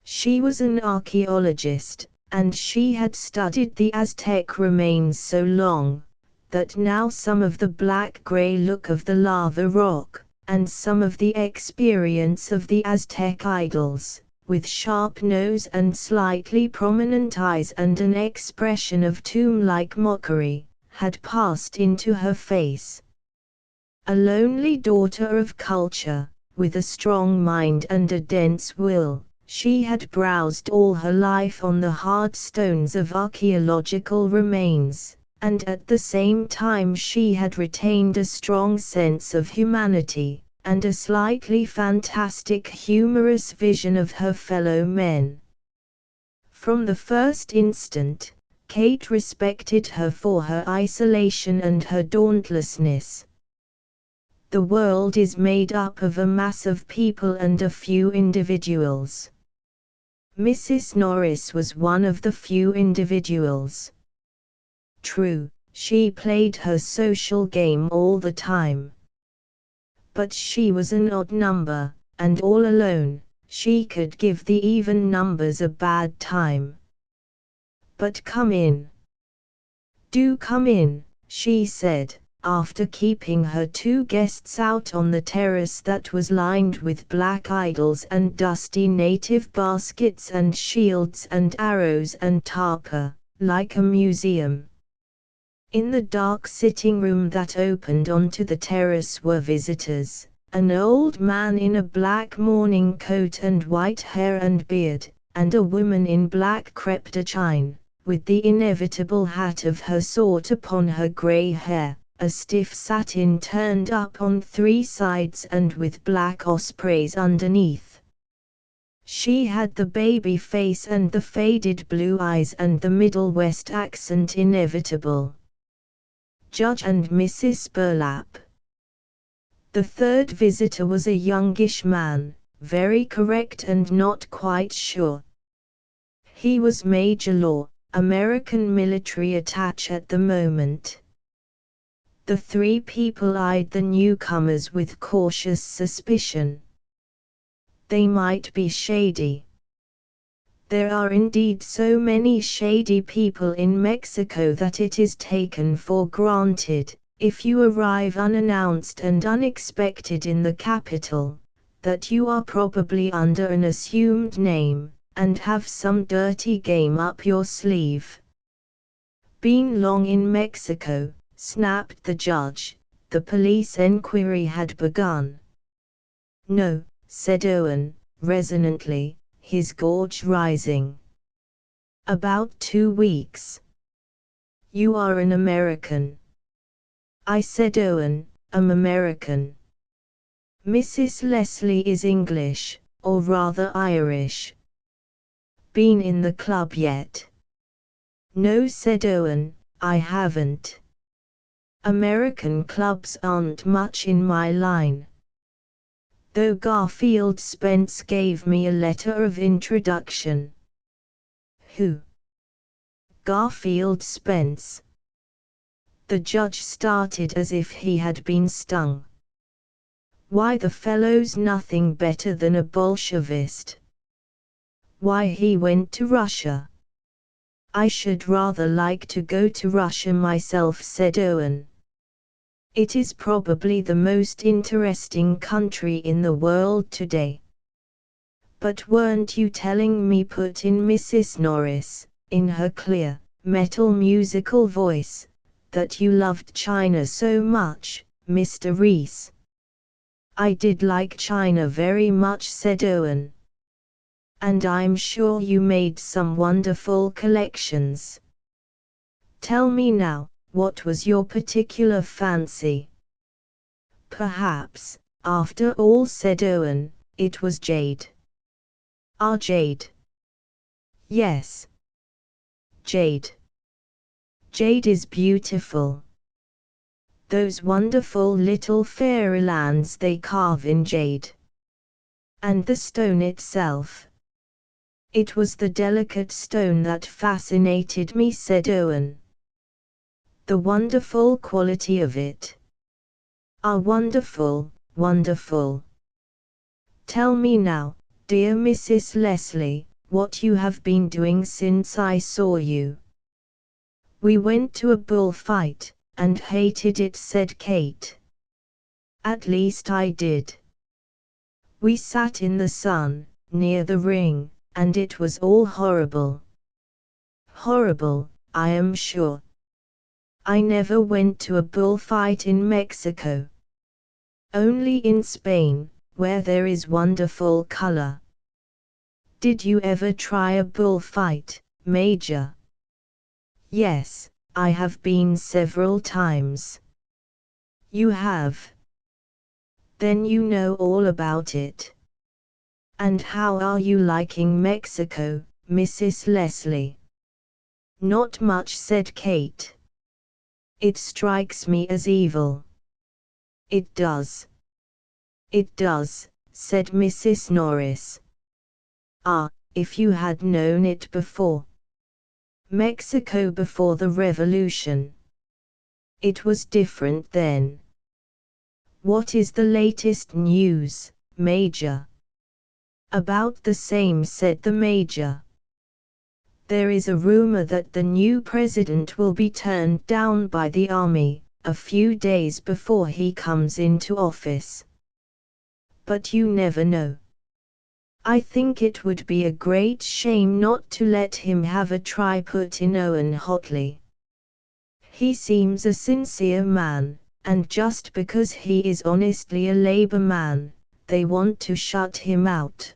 She was an archaeologist, and she had studied the Aztec remains so long, that now some of the black-grey look of the lava rock, and some of the experience of the Aztec idols, with sharp nose and slightly prominent eyes and an expression of tomb-like mockery, had passed into her face. A lonely daughter of culture, with a strong mind and a dense will, she had browsed all her life on the hard stones of archaeological remains, and at the same time she had retained a strong sense of humanity, and a slightly fantastic humorous vision of her fellow men. From the first instant, Kate respected her for her isolation and her dauntlessness. The world is made up of a mass of people and a few individuals. Mrs. Norris was one of the few individuals. True, she played her social game all the time. But she was an odd number, and all alone, she could give the even numbers a bad time. But come in. Do come in, she said, after keeping her two guests out on the terrace that was lined with black idols and dusty native baskets and shields and arrows and tarpa, like a museum. In the dark sitting room that opened onto the terrace were visitors, an old man in a black morning coat and white hair and beard, and a woman in black crepe de chine, with the inevitable hat of her sort upon her grey hair, a stiff satin turned up on three sides and with black ospreys underneath. She had the baby face and the faded blue eyes and the Middle West accent inevitable. Judge and Mrs. Burlap. The third visitor was a youngish man, very correct and not quite sure. He was Major Law, American military attaché at the moment. The three people eyed the newcomers with cautious suspicion. They might be shady. There are indeed so many shady people in Mexico that it is taken for granted, if you arrive unannounced and unexpected in the capital, that you are probably under an assumed name, and have some dirty game up your sleeve. Been long in Mexico, snapped the judge. The police enquiry had begun. No, said Owen, resonantly, his gorge rising. About 2 weeks. You are an American. I said Owen, I'm American. Mrs. Leslie is English, or rather Irish. Been in the club yet? No, said Owen, I haven't. American clubs aren't much in my line. Though Garfield Spence gave me a letter of introduction. Who? Garfield Spence. The judge started as if he had been stung. Why, the fellow's nothing better than a Bolshevist. Why, he went to Russia. I should rather like to go to Russia myself, said Owen. It is probably the most interesting country in the world today. But weren't you telling me, put in Mrs. Norris, in her clear, metal musical voice, that you loved China so much, Mr. Rees? I did like China very much, said Owen. And I'm sure you made some wonderful collections. Tell me now, what was your particular fancy? Perhaps, after all, said Owen, it was jade. Ah, jade. Yes. Jade. Jade is beautiful. Those wonderful little fairylands they carve in jade. And the stone itself. It was the delicate stone that fascinated me, said Owen. The wonderful quality of it. Ah, wonderful, wonderful. Tell me now, dear Mrs. Leslie, what you have been doing since I saw you. We went to a bullfight, and hated it, said Kate. At least I did. We sat in the sun, near the ring, and it was all horrible. Horrible, I am sure. I never went to a bullfight in Mexico. Only in Spain, where there is wonderful color. Did you ever try a bullfight, Major? Yes, I have been several times. You have? Then you know all about it. And how are you liking Mexico, Mrs. Leslie? Not much, said Kate. It strikes me as evil. It does. It does, said Mrs. Norris. Ah, if you had known it before. Mexico before the revolution. It was different then. What is the latest news, Major? About the same, said the Major. There is a rumor that the new president will be turned down by the army, a few days before he comes into office. But you never know. I think it would be a great shame not to let him have a try, put in Owen hotly. He seems a sincere man, and just because he is honestly a Labour man, they want to shut him out.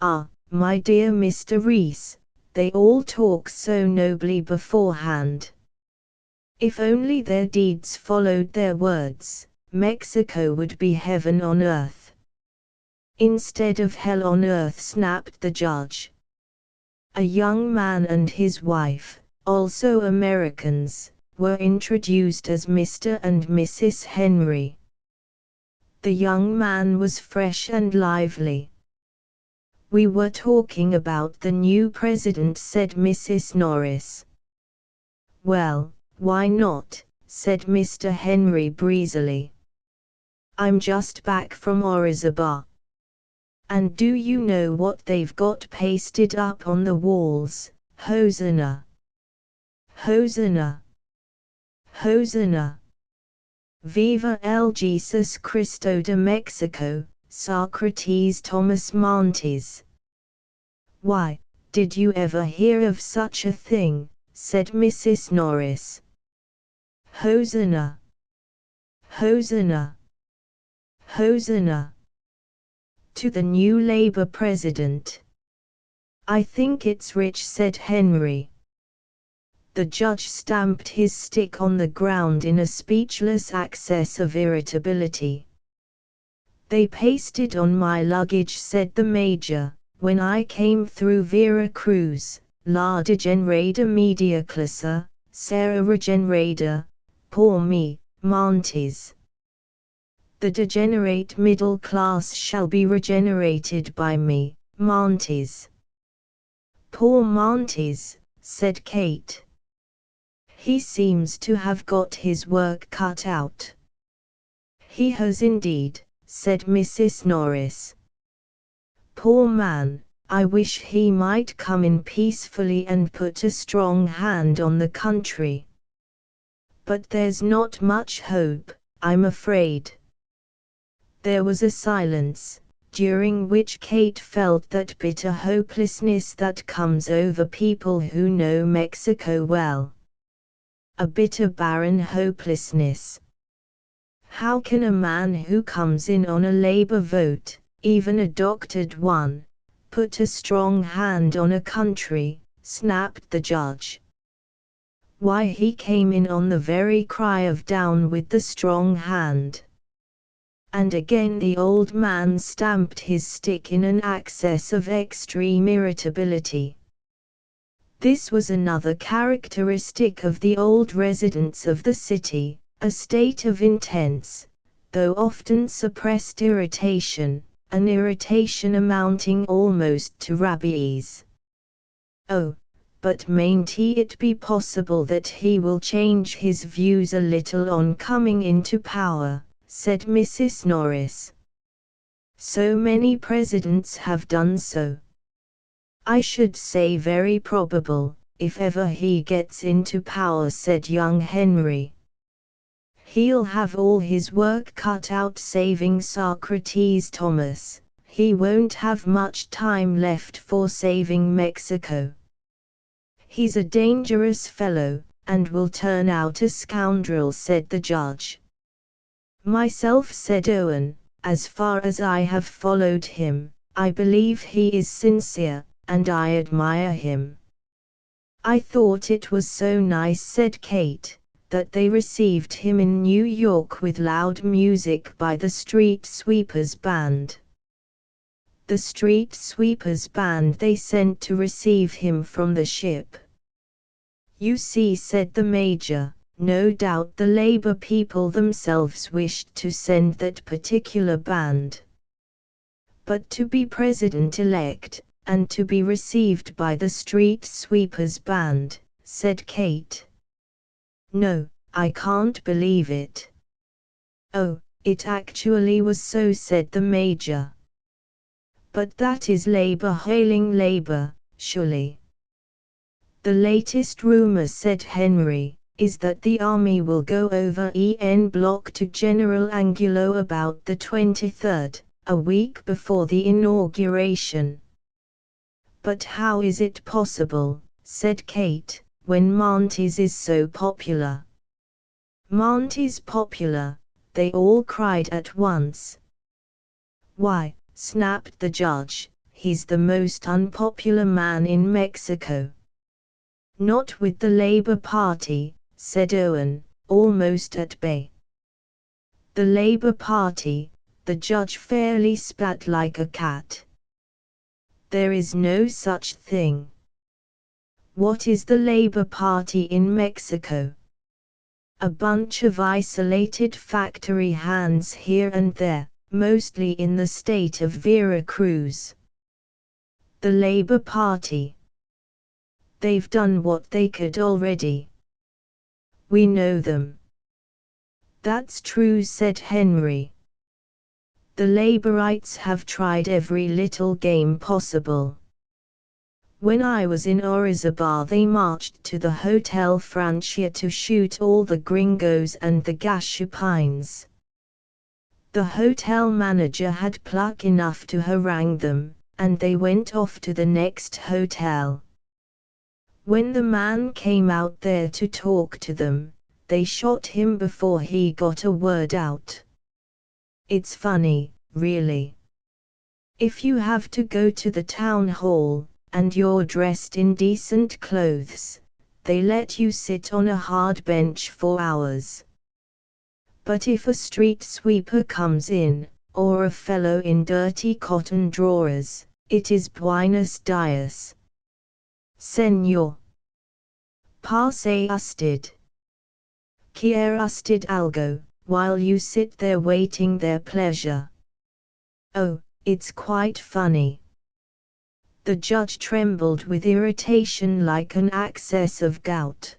Ah, my dear Mr. Rees, they all talk so nobly beforehand. If only their deeds followed their words, Mexico would be heaven on earth. Instead of hell on earth, snapped the judge. A young man and his wife, also Americans, were introduced as Mr. and Mrs. Henry. The young man was fresh and lively. We were talking about the new president, said Mrs. Norris. Well, why not, said Mr. Henry breezily. I'm just back from Orizaba. And do you know what they've got pasted up on the walls? Hosanna! Hosanna! Hosanna! Viva el Jesus Cristo de Mexico, Socrates Thomas Montes. Why, did you ever hear of such a thing? Said Mrs. Norris. Hosanna! Hosanna! Hosanna! To the new Labour president. I think it's rich, said Henry. The judge stamped his stick on the ground in a speechless access of irritability. They pasted on my luggage, said the Major, when I came through Vera Cruz, La Degenerada Media Classe, Sarah Regenerada, poor me, Montes. The degenerate middle class shall be regenerated by me, Montes. Poor Montes, said Kate. He seems to have got his work cut out. He has indeed, said Mrs. Norris. Poor man, I wish he might come in peacefully and put a strong hand on the country. But there's not much hope, I'm afraid." There was a silence, during which Kate felt that bitter hopelessness that comes over people who know Mexico well. A bitter barren hopelessness. How can a man who comes in on a labor vote, even a doctored one, put a strong hand on a country? Snapped the judge. Why, he came in on the very cry of "down with the strong hand." And again the old man stamped his stick in an access of extreme irritability. This was another characteristic of the old residents of the city, a state of intense, though often suppressed irritation, an irritation amounting almost to rabies. "Oh, but mayn't it be possible that he will change his views a little on coming into power?" said Mrs. Norris. "So many presidents have done so." "I should say very probable, if ever he gets into power," said young Henry. "He'll have all his work cut out saving Socrates Thomas. He won't have much time left for saving Mexico. He's a dangerous fellow, and will turn out a scoundrel," said the judge. "Myself," said Owen, "as far as I have followed him, I believe he is sincere, and I admire him." "I thought it was so nice," said Kate, "that they received him in New York with loud music by the street sweepers band." "The street sweepers band they sent to receive him from the ship." "You see," said the major, "no doubt the labor people themselves wished to send that particular band." "But to be president-elect, and to be received by the street sweepers band," said Kate. "No, I can't believe it." "Oh, it actually was so," said the major. "But that is labor hailing labor, surely." "The latest rumor," said Henry, "is that the army will go over en bloc to General Angulo about the 23rd, a week before the inauguration." "But how is it possible," said Kate, "when Montes is so popular?" "Montes popular?" they all cried at once. "Why," snapped the judge, "he's the most unpopular man in Mexico." "Not with the Labor Party," said Owen, almost at bay. "The Labor Party," the judge fairly spat like a cat. "There is no such thing." "What is the Labor Party in Mexico? A bunch of isolated factory hands here and there, mostly in the state of Veracruz." "The Labor Party? They've done what they could already. We know them." "That's true," said Henry. "The Laborites have tried every little game possible. When I was in Orizaba they marched to the Hotel Francia to shoot all the gringos and the Gashapines. The hotel manager had pluck enough to harangue them, and they went off to the next hotel. When the man came out there to talk to them, they shot him before he got a word out. It's funny, really. If you have to go to the town hall, and you're dressed in decent clothes, they let you sit on a hard bench for hours. But if a street sweeper comes in, or a fellow in dirty cotton drawers, it is Buenos Dias. Señor. Pase usted. Quiere usted algo, while you sit there waiting their pleasure. Oh, it's quite funny." The judge trembled with irritation like an access of gout.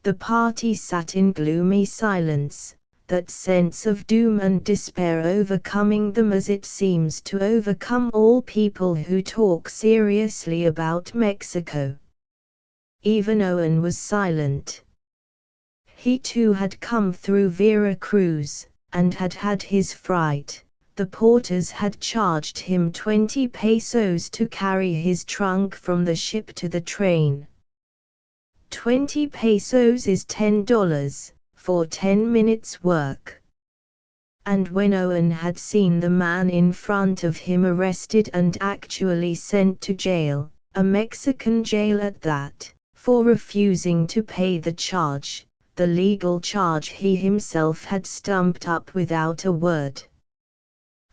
The party sat in gloomy silence, that sense of doom and despair overcoming them as it seems to overcome all people who talk seriously about Mexico. Even Owen was silent. He too had come through Vera Cruz, and had had his fright. The porters had charged him 20 pesos to carry his trunk from the ship to the train. 20 pesos is $10, for 10 minutes' work. And when Owen had seen the man in front of him arrested and actually sent to jail, a Mexican jail at that, for refusing to pay the charge, the legal charge he himself had stumped up without a word.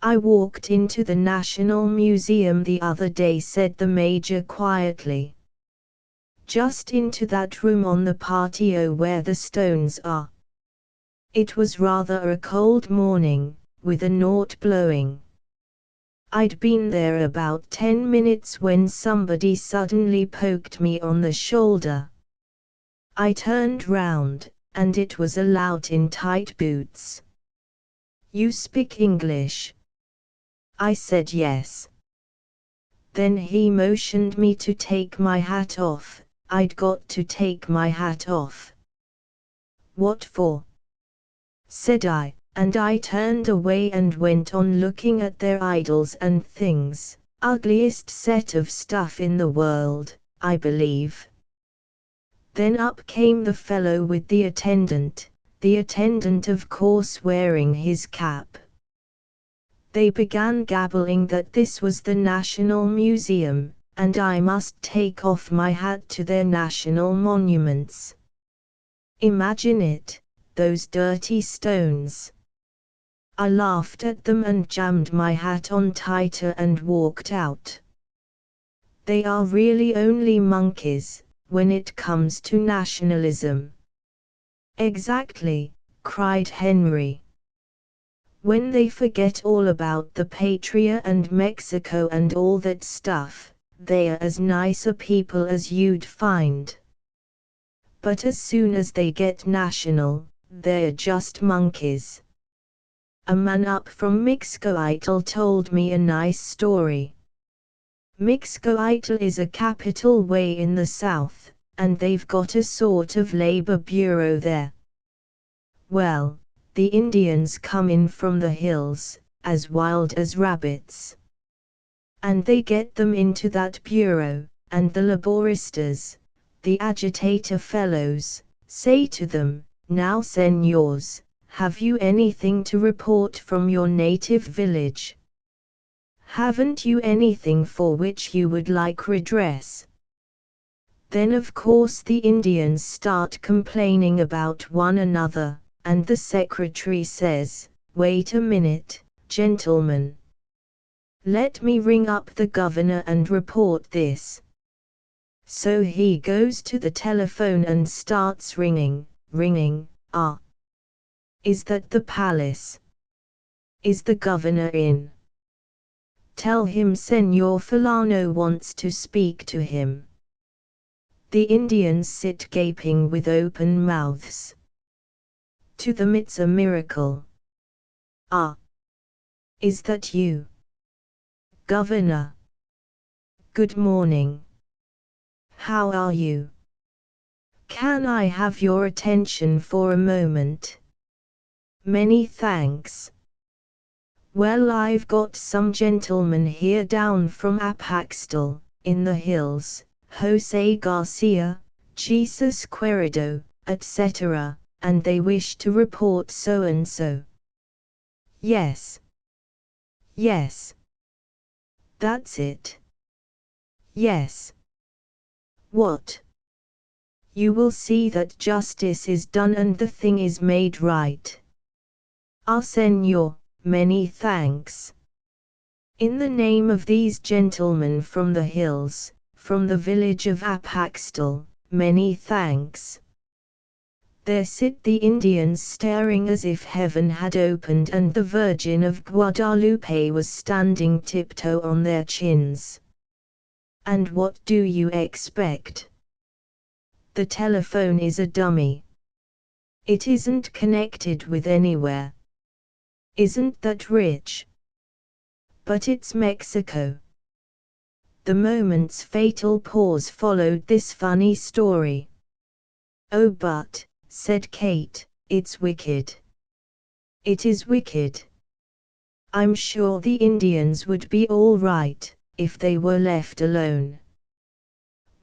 "I walked into the National Museum the other day," said the Major quietly. "Just into that room on the patio where the stones are. It was rather a cold morning, with a north blowing. I'd been there about 10 minutes when somebody suddenly poked me on the shoulder. I turned round, and it was a lout in tight boots. 'You speak English?' I said yes. Then he motioned me to take my hat off. I'd got to take my hat off. 'What for?' said I, and I turned away and went on looking at their idols and things. Ugliest set of stuff in the world, I believe. Then up came the fellow with the attendant of course wearing his cap. They began gabbling that this was the National Museum, and I must take off my hat to their national monuments. Imagine it, those dirty stones. I laughed at them and jammed my hat on tighter and walked out. They are really only monkeys, when it comes to nationalism." "Exactly," cried Henry. "When they forget all about the Patria and Mexico and all that stuff, they are as nice a people as you'd find. But as soon as they get national, they're just monkeys." A man up from Mixcoatl told me a nice story. Mixcoatl is a capital way in the south, and they've got a sort of labor bureau there. Well, the Indians come in from the hills, as wild as rabbits. And they get them into that bureau, and the laboristas, the agitator fellows, say to them, "Now señors, have you anything to report from your native village? Haven't you anything for which you would like redress?" Then of course the Indians start complaining about one another, and the secretary says, "Wait a minute, gentlemen. Let me ring up the governor and report this." So he goes to the telephone and starts ringing. "Ah. Is that the palace? Is the governor in? Tell him Señor Fulano wants to speak to him." The Indians sit gaping with open mouths. To them it's a miracle. "Ah. Is that you, Governor? Good morning. How are you? Can I have your attention for a moment?" "Many thanks. Well, I've got some gentlemen here down from Apaxtal, in the hills, Jose Garcia, Jesus Querido, etc., and they wish to report so-and-so." "Yes. Yes. That's it. Yes. What? You will see that justice is done and the thing is made right." "Ah, señor, many thanks. In the name of these gentlemen from the hills, from the village of Apaxtal, many thanks." There sit the Indians staring as if heaven had opened and the Virgin of Guadalupe was standing tiptoe on their chins. And what do you expect? The telephone is a dummy. It isn't connected with anywhere. Isn't that rich? But it's Mexico. The moment's fatal pause followed this funny story. Oh but, said Kate, it's wicked. It is wicked. I'm sure the Indians would be all right, if they were left alone.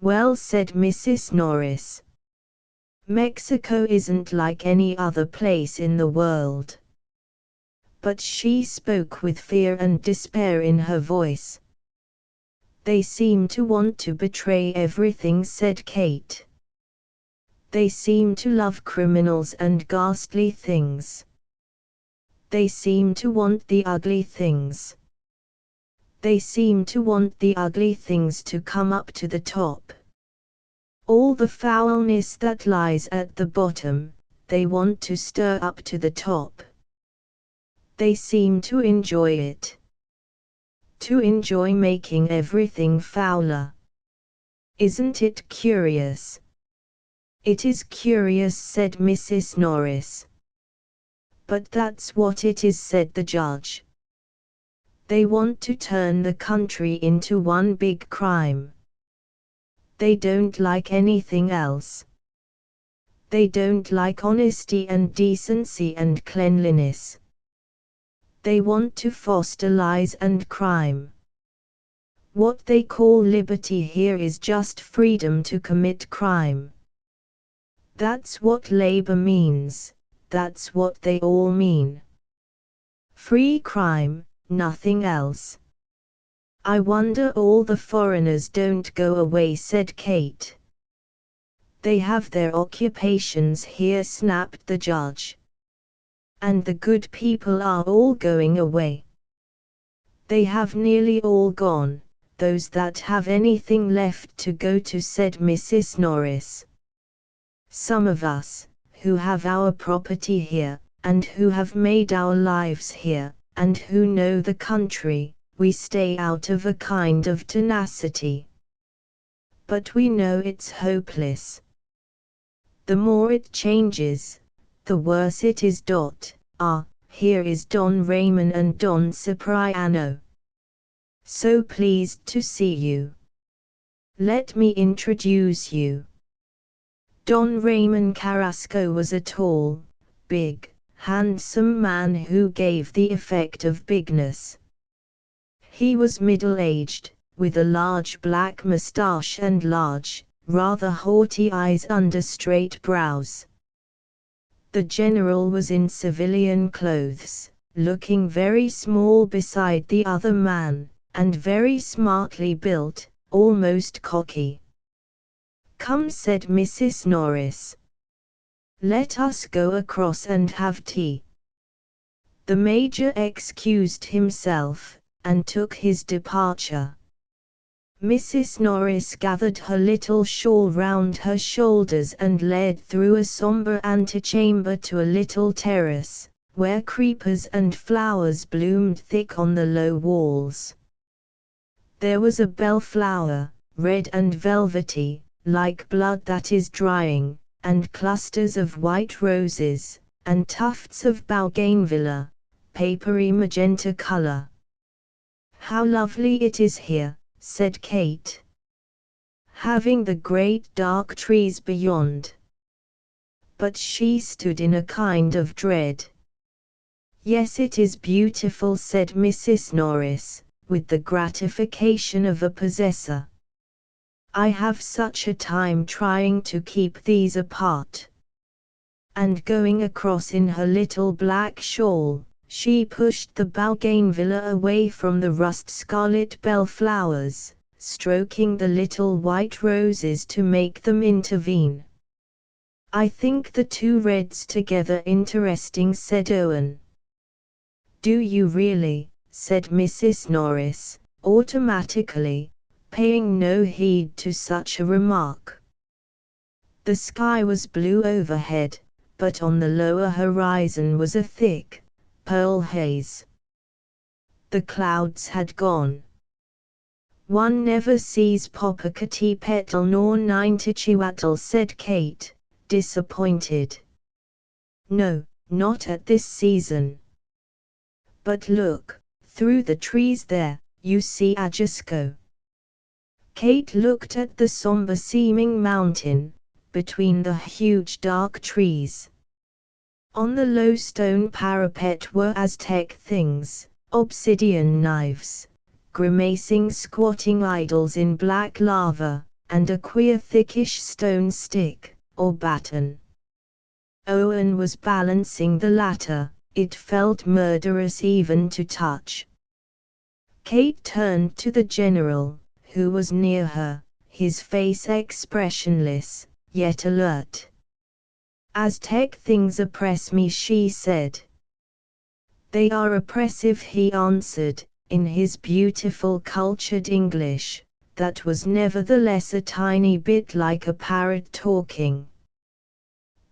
Well, said Mrs. Norris. Mexico isn't like any other place in the world. But she spoke with fear and despair in her voice. They seem to want to betray everything, said Kate. They seem to love criminals and ghastly things. They seem to want the ugly things. They seem to want the ugly things to come up to the top. All the foulness that lies at the bottom, they want to stir up to the top. They seem to enjoy it. To enjoy making everything fouler. Isn't it curious? It is curious, said Mrs. Norris. But that's what it is, said the judge. They want to turn the country into one big crime. They don't like anything else. They don't like honesty and decency and cleanliness. They want to foster lies and crime. What they call liberty here is just freedom to commit crime. That's what labor means, that's what they all mean. Free crime, nothing else. I wonder all the foreigners don't go away, said Kate. They have their occupations here, snapped the judge. And the good people are all going away. They have nearly all gone, those that have anything left to go to, said Mrs. Norris. Some of us, who have our property here, and who have made our lives here, and who know the country, we stay out of a kind of tenacity. But we know it's hopeless. The more it changes, the worse it is. Here is Don Ramon and Don Cipriano. So pleased to see you. Let me introduce you. Don Ramon Carrasco was a tall, big, handsome man who gave the effect of bigness. He was middle-aged, with a large black moustache and large, rather haughty eyes under straight brows. The general was in civilian clothes, looking very small beside the other man, and very smartly built, almost cocky. Come, said Mrs. Norris. Let us go across and have tea. The major excused himself, and took his departure. Mrs. Norris gathered her little shawl round her shoulders and led through a sombre antechamber to a little terrace, where creepers and flowers bloomed thick on the low walls. There was a bellflower, red and velvety, like blood that is drying, and clusters of white roses, and tufts of bougainvillea, papery magenta color. How lovely it is here, said Kate. Having the great dark trees beyond. But she stood in a kind of dread. Yes, it is beautiful, said Mrs. Norris, with the gratification of a possessor. I have such a time trying to keep these apart. And going across in her little black shawl, she pushed the bougainvillea away from the rust-scarlet bellflowers, stroking the little white roses to make them intervene. I think the two reds together interesting, said Owen. Do you really, said Mrs. Norris, automatically, paying no heed to such a remark. The sky was blue overhead, but on the lower horizon was a thick, pearl haze. The clouds had gone. One never sees Popocatépetl nor Ninetichihuatl, said Kate, disappointed. No, not at this season. But look, through the trees there, you see Ajusco. Kate looked at the somber-seeming mountain, between the huge dark trees. On the low stone parapet were Aztec things, obsidian knives, grimacing squatting idols in black lava, and a queer thickish stone stick, or baton. Owen was balancing the latter. It felt murderous even to touch. Kate turned to the general, who was near her, his face expressionless, yet alert. Aztec things oppress me, she said. They are oppressive, he answered, in his beautiful cultured English, that was nevertheless a tiny bit like a parrot talking.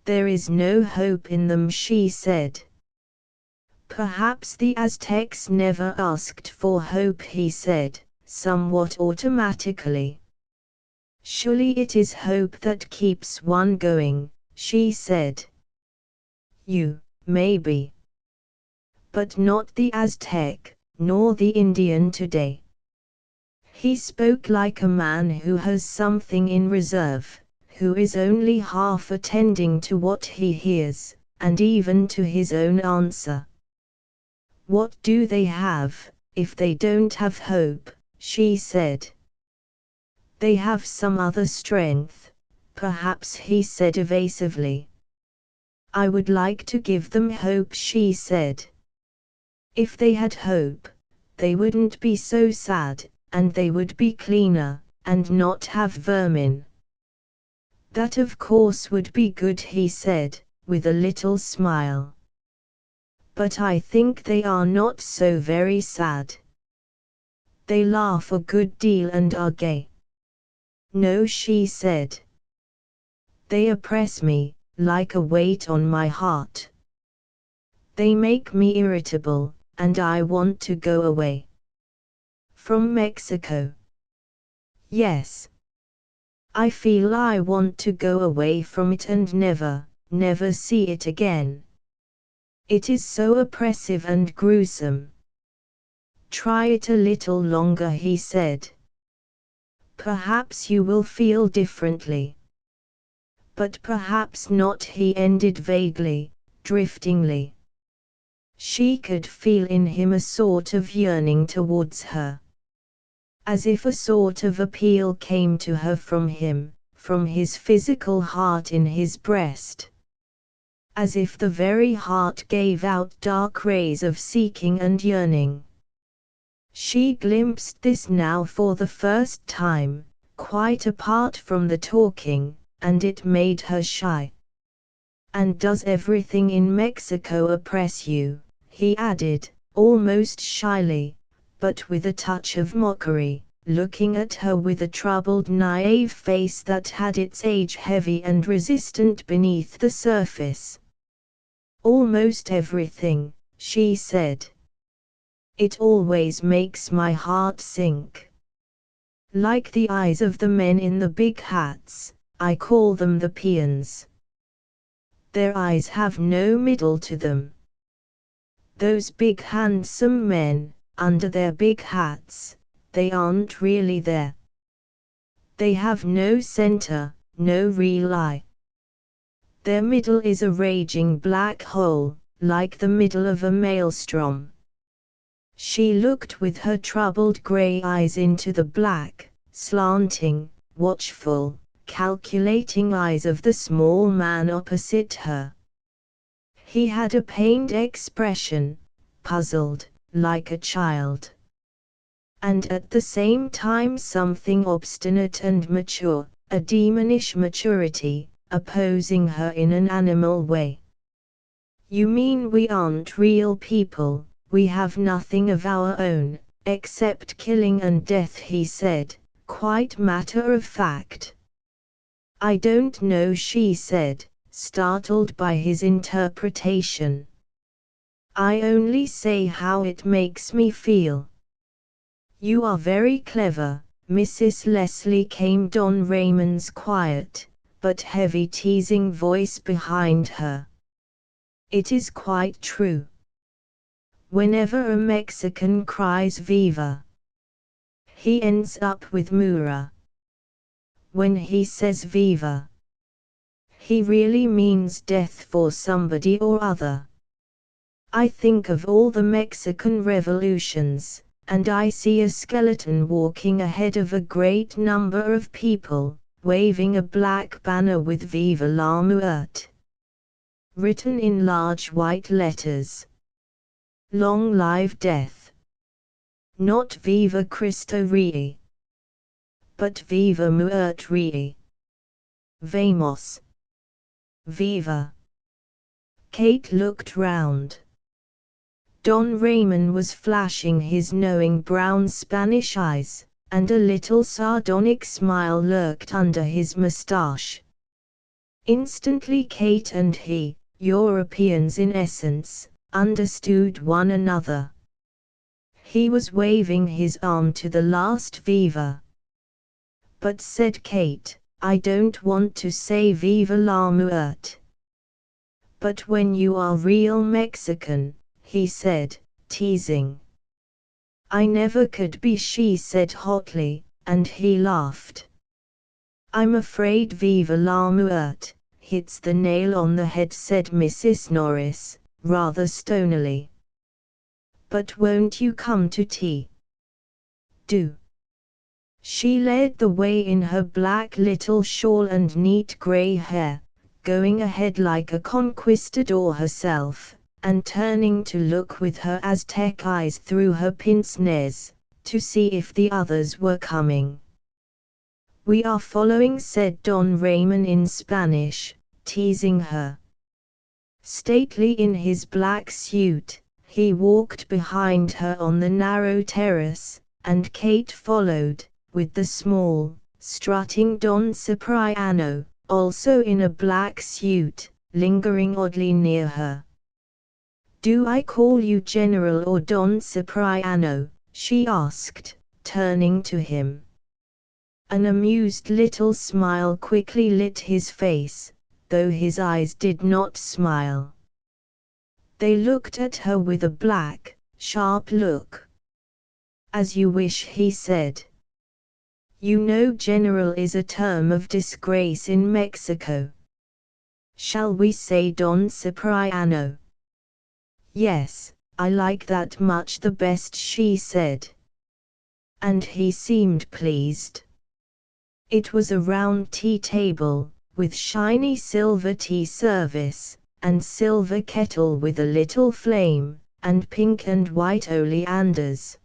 There is no hope in them, she said. Perhaps the Aztecs never asked for hope, he said, somewhat automatically. Surely it is hope that keeps one going, she said. You, maybe. But not the Aztec, nor the Indian today. He spoke like a man who has something in reserve, who is only half attending to what he hears, and even to his own answer. What do they have, if they don't have hope, she said. They have some other strength, perhaps, he said evasively. I would like to give them hope, she said. If they had hope, they wouldn't be so sad, and they would be cleaner, and not have vermin. That of course would be good, he said, with a little smile. But I think they are not so very sad. They laugh a good deal and are gay. No, she said. They oppress me, like a weight on my heart. They make me irritable, and I want to go away. From Mexico. Yes. I feel I want to go away from it and never see it again. It is so oppressive and gruesome. Try it a little longer, he said. Perhaps you will feel differently. But perhaps not, he ended vaguely, driftingly. She could feel in him a sort of yearning towards her. As if a sort of appeal came to her from him, from his physical heart in his breast. As if the very heart gave out dark rays of seeking and yearning. She glimpsed this now for the first time, quite apart from the talking, and it made her shy. And does everything in Mexico oppress you? He added, almost shyly, but with a touch of mockery, looking at her with a troubled, naive face that had its age heavy and resistant beneath the surface. Almost everything, she said. It always makes my heart sink. Like the eyes of the men in the big hats, I call them the peons. Their eyes have no middle to them. Those big handsome men, under their big hats, they aren't really there. They have no center, no real eye. Their middle is a raging black hole, like the middle of a maelstrom. She looked with her troubled grey eyes into the black, slanting, watchful, calculating eyes of the small man opposite her. He had a pained expression, puzzled, like a child. And at the same time something obstinate and mature, a demonish maturity, opposing her in an animal way. You mean we aren't real people, we have nothing of our own, except killing and death, he said, quite matter of fact. I don't know, she said, startled by his interpretation. I only say how it makes me feel. You are very clever, Mrs. Leslie, came Don Raymond's quiet, but heavy teasing voice behind her. It is quite true. Whenever a Mexican cries viva, he ends up with Mura. When he says viva, he really means death for somebody or other. I think of all the Mexican revolutions, and I see a skeleton walking ahead of a great number of people, waving a black banner with Viva la Muerte written in large white letters. Long live death. Not Viva Cristo Rey, but Viva Muerte Rey. Vamos. Viva. Kate looked round. Don Ramon was flashing his knowing brown Spanish eyes, and a little sardonic smile lurked under his moustache. Instantly Kate and he, Europeans in essence, understood one another. He was waving his arm to the last Viva. But said Kate, I don't want to say Viva la Muerte. But when you are real Mexican, he said, teasing. I never could be, she said hotly, and he laughed. I'm afraid Viva la Muerte hits the nail on the head, said Mrs. Norris, rather stonily. But won't you come to tea? Do. She led the way in her black little shawl and neat grey hair, going ahead like a conquistador herself, and turning to look with her Aztec eyes through her pince nez, to see if the others were coming. We are following, said Don Ramon in Spanish, teasing her. Stately in his black suit, he walked behind her on the narrow terrace, and Kate followed, with the small, strutting Don Cipriano, also in a black suit, lingering oddly near her. Do I call you General or Don Cipriano? She asked, turning to him. An amused little smile quickly lit his face, though his eyes did not smile. They looked at her with a black, sharp look. As you wish, he said. You know General is a term of disgrace in Mexico. Shall we say Don Cipriano? Yes, I like that much the best, she said. And he seemed pleased. It was a round tea table, with shiny silver tea service, and silver kettle with a little flame, and pink and white oleanders.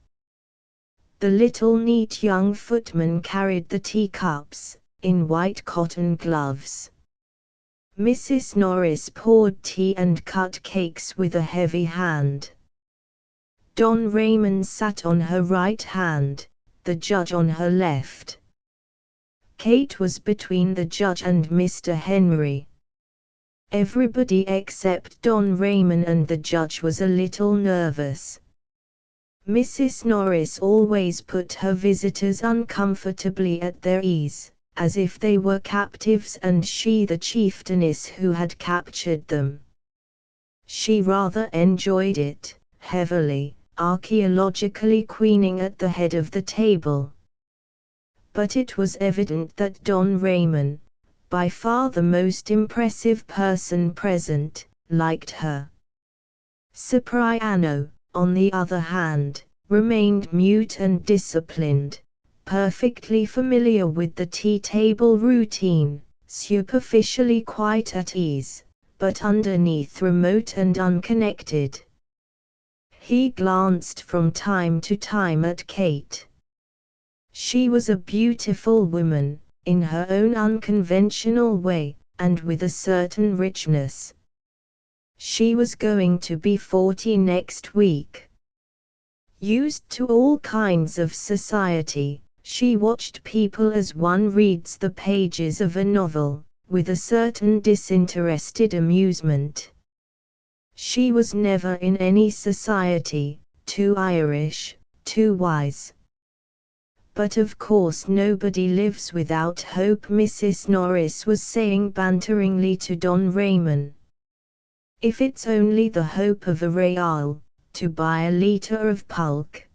The little neat young footman carried the teacups, in white cotton gloves. Mrs. Norris poured tea and cut cakes with a heavy hand. Don Ramon sat on her right hand, the judge on her left. Kate was between the judge and Mr. Henry. Everybody except Don Ramon and the judge was a little nervous. Mrs. Norris always put her visitors uncomfortably at their ease, as if they were captives and she the chieftainess who had captured them. She rather enjoyed it, heavily, archaeologically queening at the head of the table. But it was evident that Don Ramon, by far the most impressive person present, liked her. Cipriano, on the other hand, remained mute and disciplined, perfectly familiar with the tea-table routine, superficially quite at ease, but underneath remote and unconnected. He glanced from time to time at Kate. She was a beautiful woman, in her own unconventional way, and with a certain richness. She was going to be 40 next week. Used to all kinds of society, she watched people as one reads the pages of a novel, with a certain disinterested amusement. She was never in any society, too Irish, too wise. But of course nobody lives without hope, Mrs. Norris was saying banteringly to Don Ramon. If it's only the hope of a real, to buy a liter of pulque.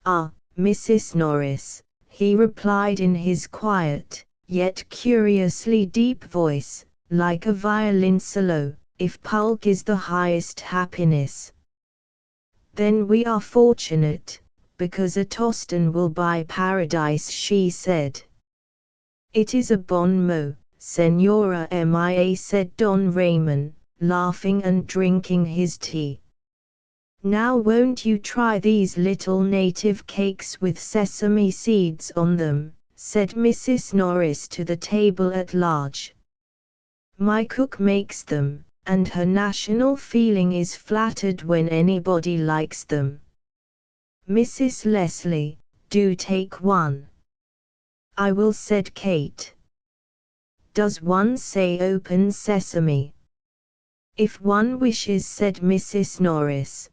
Ah, Mrs. Norris, he replied in his quiet, yet curiously deep voice, like a violin solo, if pulque is the highest happiness, then we are fortunate, because a Tostan will buy paradise, she said. It is a bon mot, Senora Mia, said Don Ramon, laughing and drinking his tea. Now won't you try these little native cakes with sesame seeds on them, said Mrs. Norris to the table at large. My cook makes them, and her national feeling is flattered when anybody likes them. Mrs. Leslie, do take one. I will, said Kate. Does one say open sesame? If one wishes, said Mrs. Norris.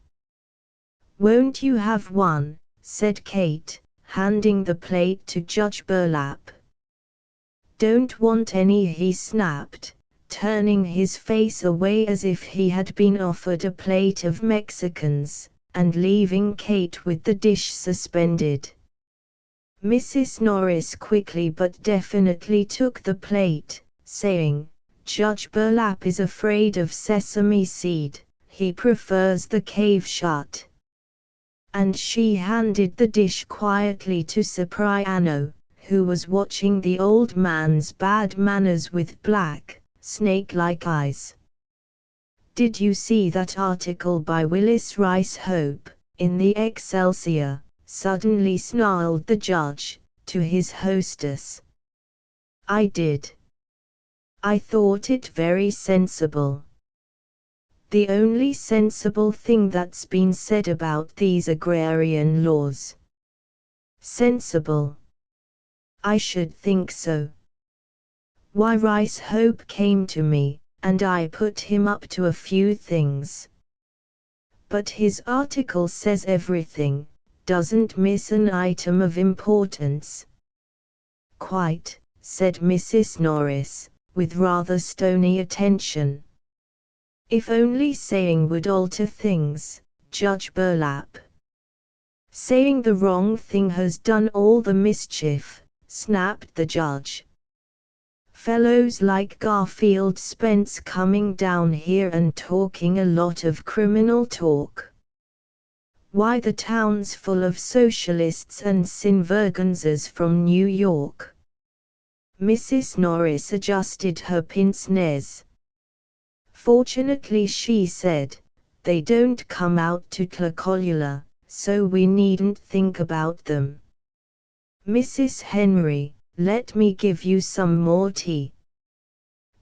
Won't you have one, said Kate, handing the plate to Judge Burlap. Don't want any, he snapped, turning his face away as if he had been offered a plate of Mexicans, and leaving Kate with the dish suspended. Mrs. Norris quickly but definitely took the plate, saying, Judge Burlap is afraid of sesame seed, he prefers the cave shut. And she handed the dish quietly to Cipriano, who was watching the old man's bad manners with black, snake-like eyes. Did you see that article by Willis Rice Hope, in the Excelsior? Suddenly snarled the judge, to his hostess. I did. I thought it very sensible. The only sensible thing that's been said about these agrarian laws. Sensible? I should think so. Why, Rice Hope came to me, and I put him up to a few things. But his article says everything, doesn't miss an item of importance. Quite, said Mrs. Norris, with rather stony attention. If only saying would alter things, Judge Burlap. Saying the wrong thing has done all the mischief, snapped the judge. Fellows like Garfield Spence coming down here and talking a lot of criminal talk. Why, the town's full of socialists and sinvergenzas from New York. Mrs. Norris adjusted her pince-nez. Fortunately, she said, they don't come out to Tlacolula, so we needn't think about them. Mrs. Henry, let me give you some more tea.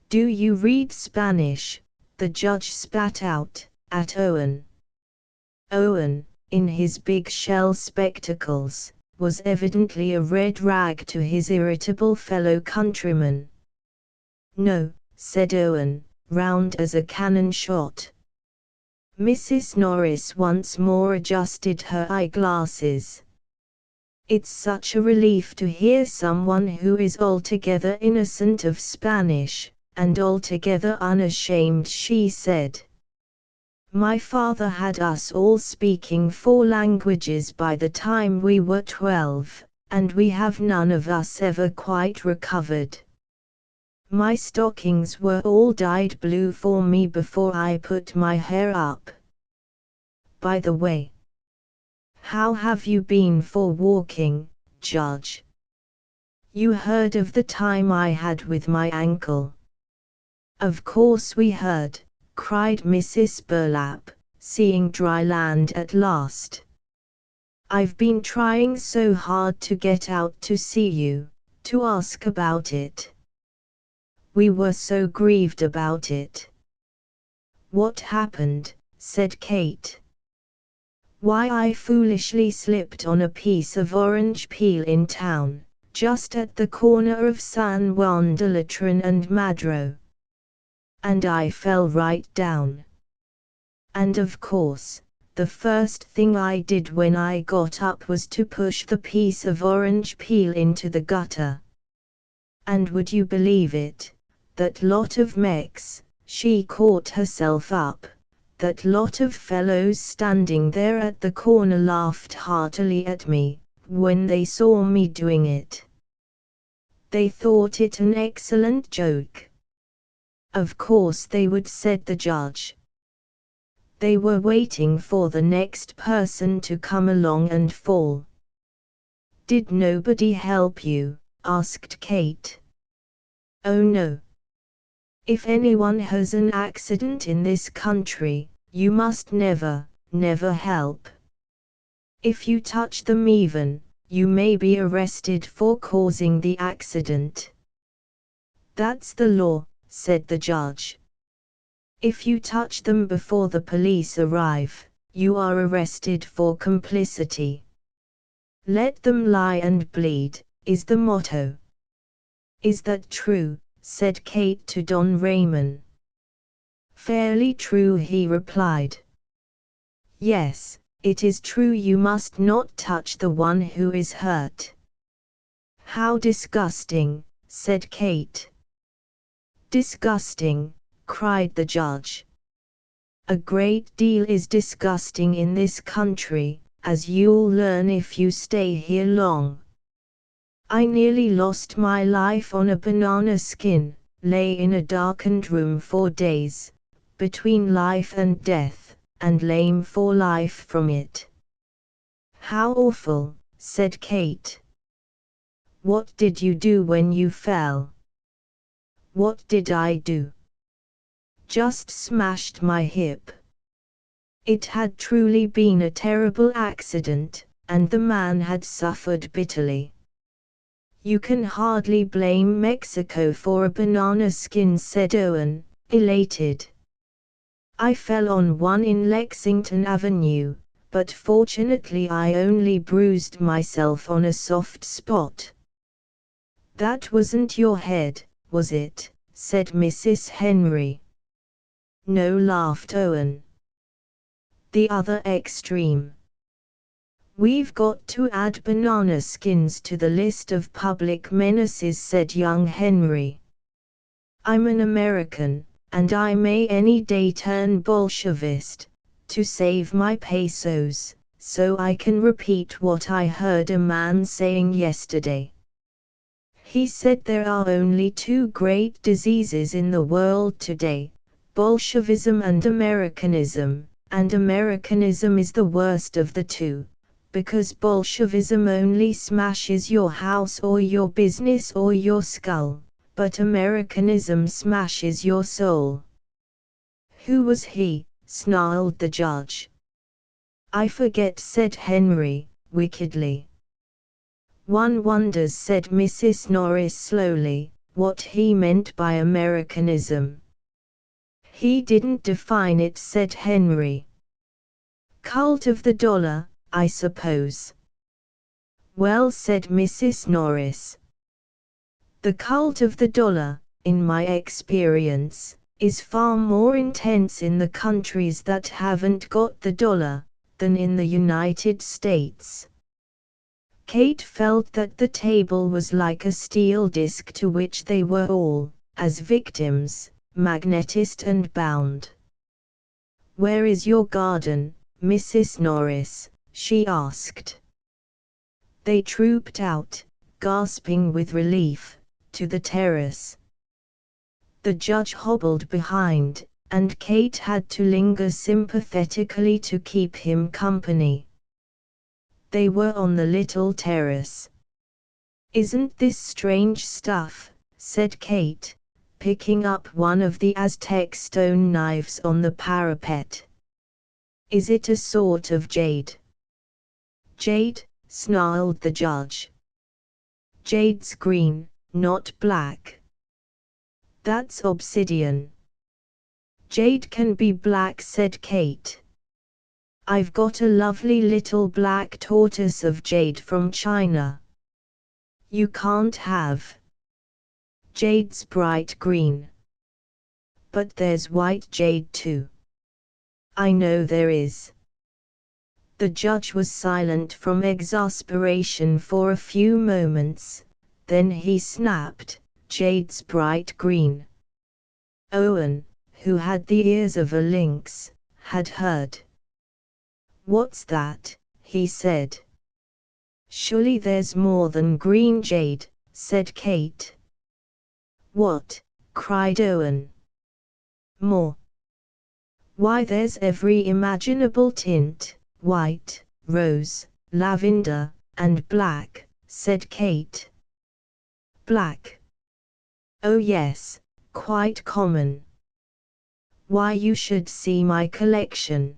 Do you read Spanish? The judge spat out, at Owen. Owen, in his big shell spectacles, was evidently a red rag to his irritable fellow countryman. No, said Owen, round as a cannon shot. Mrs. Norris once more adjusted her eyeglasses. It's such a relief to hear someone who is altogether innocent of Spanish, and altogether unashamed, she said. My father had us all speaking 4 languages by the time we were 12, and we have none of us ever quite recovered. My stockings were all dyed blue for me before I put my hair up. By the way, how have you been for walking, Judge? You heard of the time I had with my ankle? Of course we heard, cried Mrs. Burlap, seeing dry land at last. I've been trying so hard to get out to see you, to ask about it. We were so grieved about it. What happened? Said Kate. Why, I foolishly slipped on a piece of orange peel in town, just at the corner of San Juan de Latran and Madro. And I fell right down. And of course, the first thing I did when I got up was to push the piece of orange peel into the gutter. And would you believe it, that lot of Mex, She caught herself up. That lot of fellows standing there at the corner laughed heartily at me, when they saw me doing it. They thought it an excellent joke. Of course they would, said the judge. They were waiting for the next person to come along and fall. Did nobody help you? Asked Kate. Oh no. If anyone has an accident in this country, you must never help. If you touch them even, you may be arrested for causing the accident. That's the law, said the judge. If you touch them before the police arrive, you are arrested for complicity. Let them lie and bleed, is the motto. Is that true? Said Kate to Don Ramon. Fairly true, he replied. Yes, it is true. You must not touch the one who is hurt. How disgusting, said Kate. Disgusting, cried the judge. A great deal is disgusting in this country, as you'll learn if you stay here long. I nearly lost my life on a banana skin, lay in a darkened room for days, between life and death, and lame for life from it. How awful, said Kate. What did you do when you fell? What did I do? Just smashed my hip. It had truly been a terrible accident, and the man had suffered bitterly. You can hardly blame Mexico for a banana skin, said Owen, elated. I fell on one in Lexington Avenue, but fortunately I only bruised myself on a soft spot. That wasn't your head, was it? Said Mrs. Henry. No, laughed Owen. The other extreme. We've got to add banana skins to the list of public menaces, said young Henry. I'm an American, and I may any day turn Bolshevist, to save my pesos, so I can repeat what I heard a man saying yesterday. He said there are only two great diseases in the world today, Bolshevism and Americanism, and Americanism is the worst of the two, because Bolshevism only smashes your house or your business or your skull, but Americanism smashes your soul. Who was he? Snarled the judge. I forget, said Henry, wickedly. One wonders, said Mrs. Norris slowly, what he meant by Americanism. He didn't define it, said Henry. Cult of the dollar, I suppose. Well, said Mrs. Norris. The cult of the dollar, in my experience, is far more intense in the countries that haven't got the dollar, than in the United States. Kate felt that the table was like a steel disc to which they were all, as victims, magnetized and bound. Where is your garden, Mrs. Norris? She asked. They trooped out, gasping with relief, to the terrace. The judge hobbled behind, and Kate had to linger sympathetically to keep him company. They were on the little terrace. Isn't this strange stuff? Said Kate, picking up one of the Aztec stone knives on the parapet. Is it a sort of jade? Jade, snarled the judge. Jade's green, not black. That's obsidian. Jade can be black, said Kate. I've got a lovely little black tortoise of jade from China. You can't have. Jade's bright green. But there's white jade too. I know there is. The judge was silent from exasperation for a few moments, then he snapped, Jade's bright green. Owen, who had the ears of a lynx, had heard. "What's that?" he said. "Surely there's more than green jade," said Kate. "What?" cried Owen. "More? Why, there's every imaginable tint, white, rose, lavender, and black," said Kate. "Black? Oh yes, quite common. Why, you should see my collection.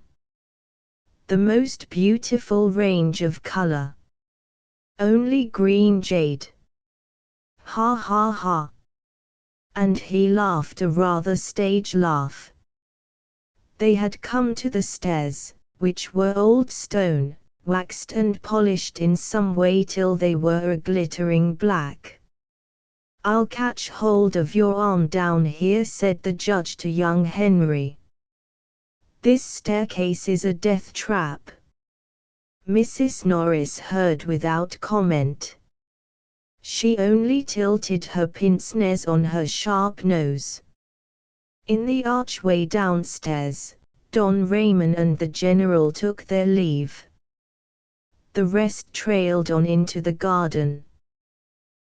The most beautiful range of color. Only green jade. Ha ha ha." And he laughed a rather stage laugh. They had come to the stairs, which were old stone, waxed and polished in some way till they were a glittering black. "I'll catch hold of your arm down here," said the judge to young Henry. "This staircase is a death trap." Mrs. Norris heard without comment. She only tilted her pince-nez on her sharp nose. In the archway downstairs, Don Ramon and the General took their leave. The rest trailed on into the garden.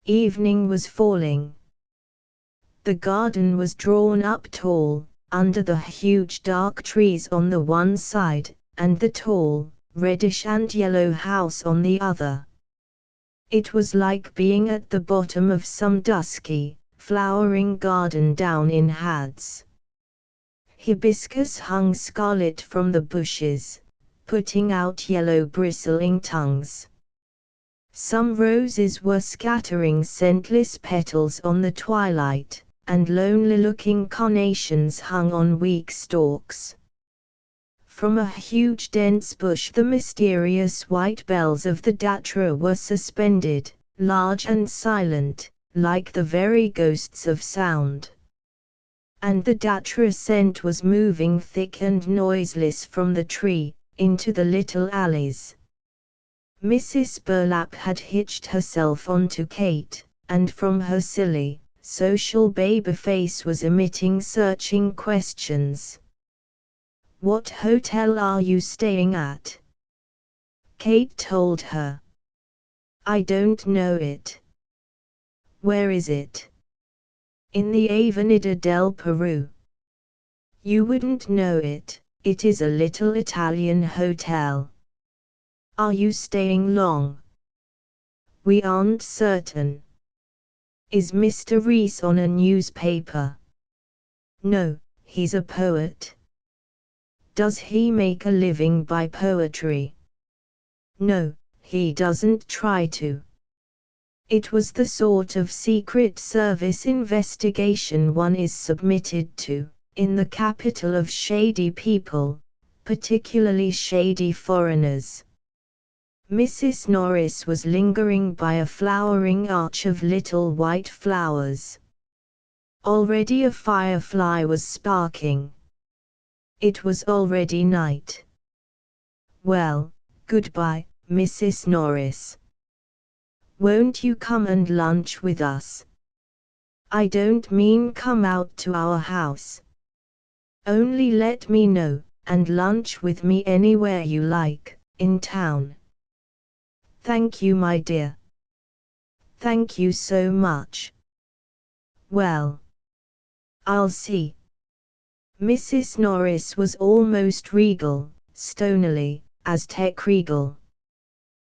Evening was falling. The garden was drawn up tall, under the huge dark trees on the one side, and the tall, reddish and yellow house on the other. It was like being at the bottom of some dusky, flowering garden down in Hades. Hibiscus hung scarlet from the bushes, putting out yellow bristling tongues. Some roses were scattering scentless petals on the twilight, and lonely-looking carnations hung on weak stalks. From a huge dense bush the mysterious white bells of the datra were suspended, large and silent, like the very ghosts of sound. And the datra scent was moving thick and noiseless from the tree, into the little alleys. Mrs. Burlap had hitched herself onto Kate, and from her silly, social baby face was emitting searching questions. "What hotel are you staying at?" Kate told her. "I don't know it." "Where is it?" "In the Avenida del Peru." "You wouldn't know it, it is a little Italian hotel." "Are you staying long?" "We aren't certain." "Is Mr. Reese on a newspaper?" "No, he's a poet." "Does he make a living by poetry?" "No, he doesn't try to." It was the sort of Secret Service investigation one is submitted to, in the capital of shady people, particularly shady foreigners. Mrs. Norris was lingering by a flowering arch of little white flowers. Already a firefly was sparking. It was already night. "Well, goodbye, Mrs. Norris. Won't you come and lunch with us?" "I don't mean come out to our house. Only let me know, and lunch with me anywhere you like, in town." "Thank you, my dear." "Thank you so much." "Well, I'll see." Mrs. Norris was almost regal, stonily, Aztec regal.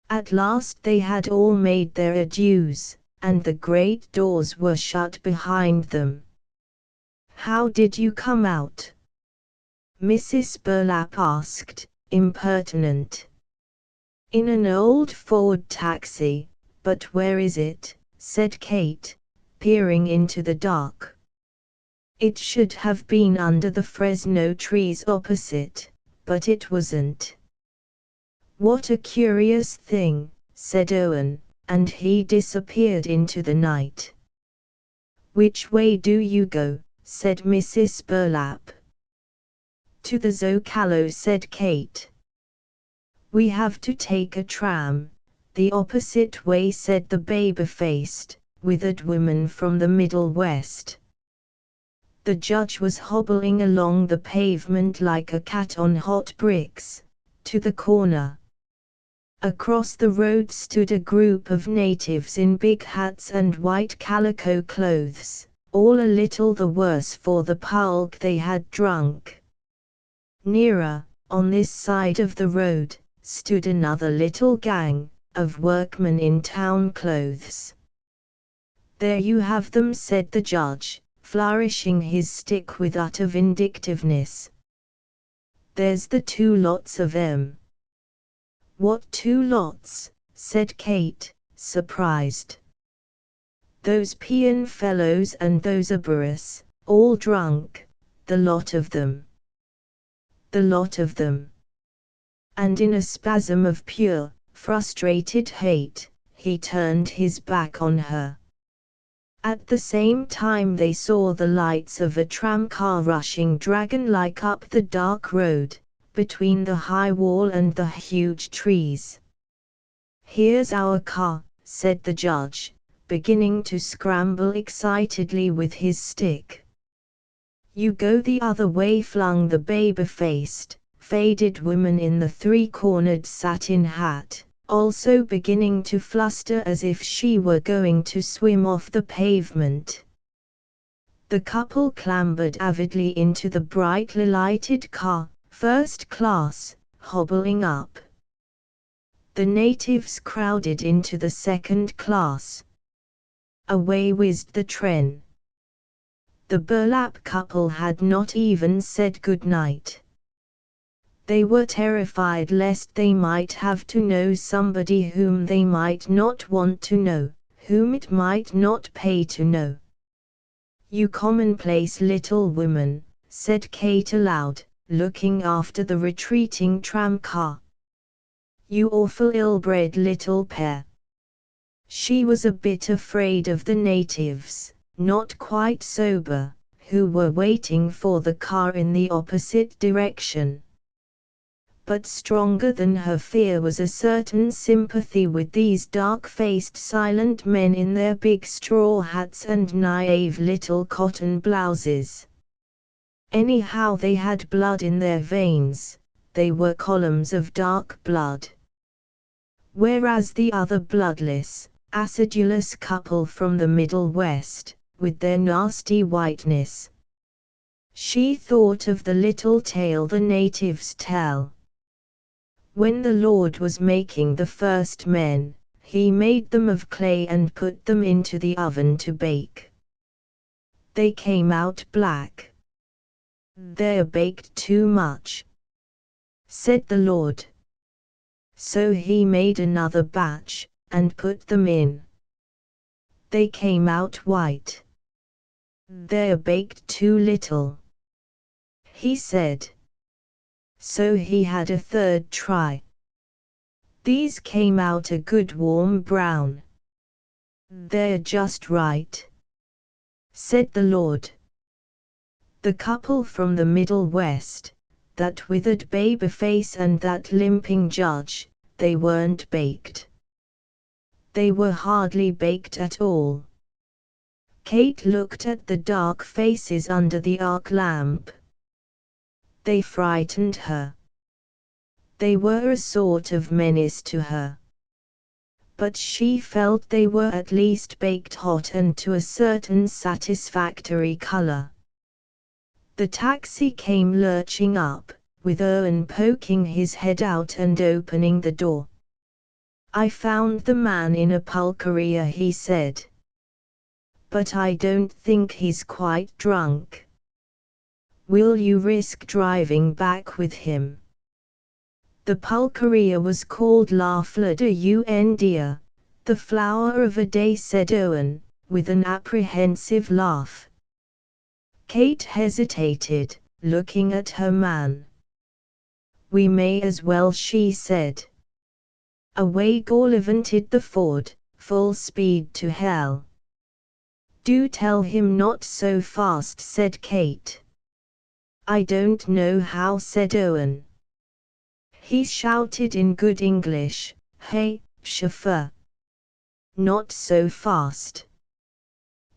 At last they had all made their adieus, and the great doors were shut behind them. "How did you come out?" Mrs. Burlap asked, impertinent. "In an old Ford taxi, but where is it?" said Kate, peering into the dark. "It should have been under the Fresno trees opposite, but it wasn't." "What a curious thing," said Owen, and he disappeared into the night. "Which way do you go?" said Mrs. Burlap. "To the Zocalo," said Kate. "We have to take a tram, the opposite way," said the baby-faced, withered woman from the Middle West. The judge was hobbling along the pavement like a cat on hot bricks, to the corner. Across the road stood a group of natives in big hats and white calico clothes, all a little the worse for the pulque they had drunk. Nearer, on this side of the road, stood another little gang, of workmen in town clothes. "There you have them," said the judge, flourishing his stick with utter vindictiveness. "There's the 2 lots of 'em." "What 2 lots?" said Kate, surprised. "Those peon fellows and those Aberus, all drunk, the lot of them." "The lot of them." And in a spasm of pure, frustrated hate, he turned his back on her. At the same time they saw the lights of a tramcar rushing dragon-like up the dark road, between the high wall and the huge trees. "Here's our car," said the judge, beginning to scramble excitedly with his stick. "You go the other way," flung the baby-faced, faded woman in the 3-cornered satin hat, also beginning to fluster as if she were going to swim off the pavement. The couple clambered avidly into the brightly lighted car, first class, hobbling up. The natives crowded into the second class. Away whizzed the train. The burlap couple had not even said good night. They were terrified lest they might have to know somebody whom they might not want to know, whom it might not pay to know. "You commonplace little woman," said Kate aloud, looking after the retreating tramcar. "You awful ill-bred little pair." She was a bit afraid of the natives, not quite sober, who were waiting for the car in the opposite direction. But stronger than her fear was a certain sympathy with these dark-faced silent men in their big straw hats and naive little cotton blouses. Anyhow, they had blood in their veins, they were columns of dark blood. Whereas the other bloodless, acidulous couple from the Middle West, with their nasty whiteness. She thought of the little tale the natives tell. When the Lord was making the first men, he made them of clay and put them into the oven to bake. They came out black. "They're baked too much," said the Lord. So he made another batch, and put them in. They came out white. "They're baked too little," he said. So he had a third try. These came out a good warm brown. "They're just right," said the Lord. The couple from the Middle West, that withered baby-face and that limping judge, they weren't baked. They were hardly baked at all. Kate looked at the dark faces under the arc lamp. They frightened her. They were a sort of menace to her. But she felt they were at least baked hot and to a certain satisfactory color. The taxi came lurching up, with Owen poking his head out and opening the door. "I found the man in a pulqueria," he said. "But I don't think he's quite drunk. Will you risk driving back with him?" The pulqueria was called La Flor de un Dia, the flower of a day, said Owen, with an apprehensive laugh. Kate hesitated, looking at her man. "We may as well," she said. Away gallivanted the Ford, full speed to hell. "Do tell him not so fast," said Kate. "I don't know how," said Owen. He shouted in good English, "Hey, chauffeur! Not so fast.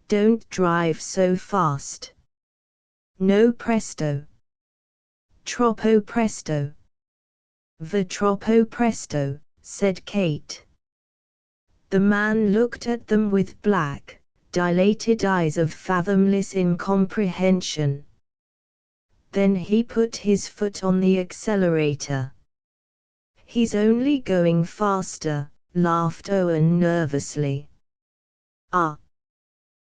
Don't drive so fast." No presto. Troppo presto. The troppo presto, said Kate. The man looked at them with black, dilated eyes of fathomless incomprehension. Then he put his foot on the accelerator. He's only going faster, laughed Owen nervously. Ah!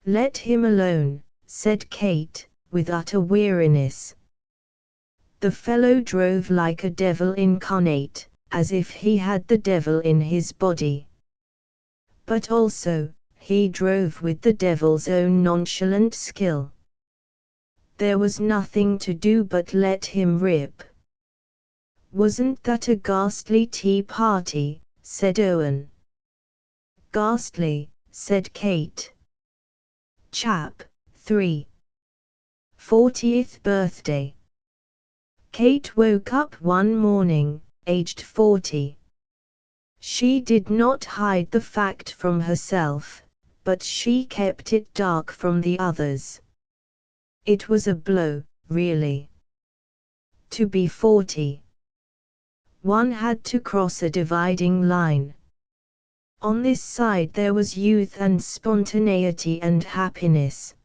Let him alone, said Kate, with utter weariness. The fellow drove like a devil incarnate, as if he had the devil in his body. But also, he drove with the devil's own nonchalant skill. There was nothing to do but let him rip. Wasn't that a ghastly tea party, said Owen. Ghastly, said Kate. Chap 3. 40th birthday. Kate woke up one morning, aged 40. She did not hide the fact from herself, but she kept it dark from the others. It was a blow, really. To be 40. One had to cross a dividing line. On this side there was youth and spontaneity and happiness.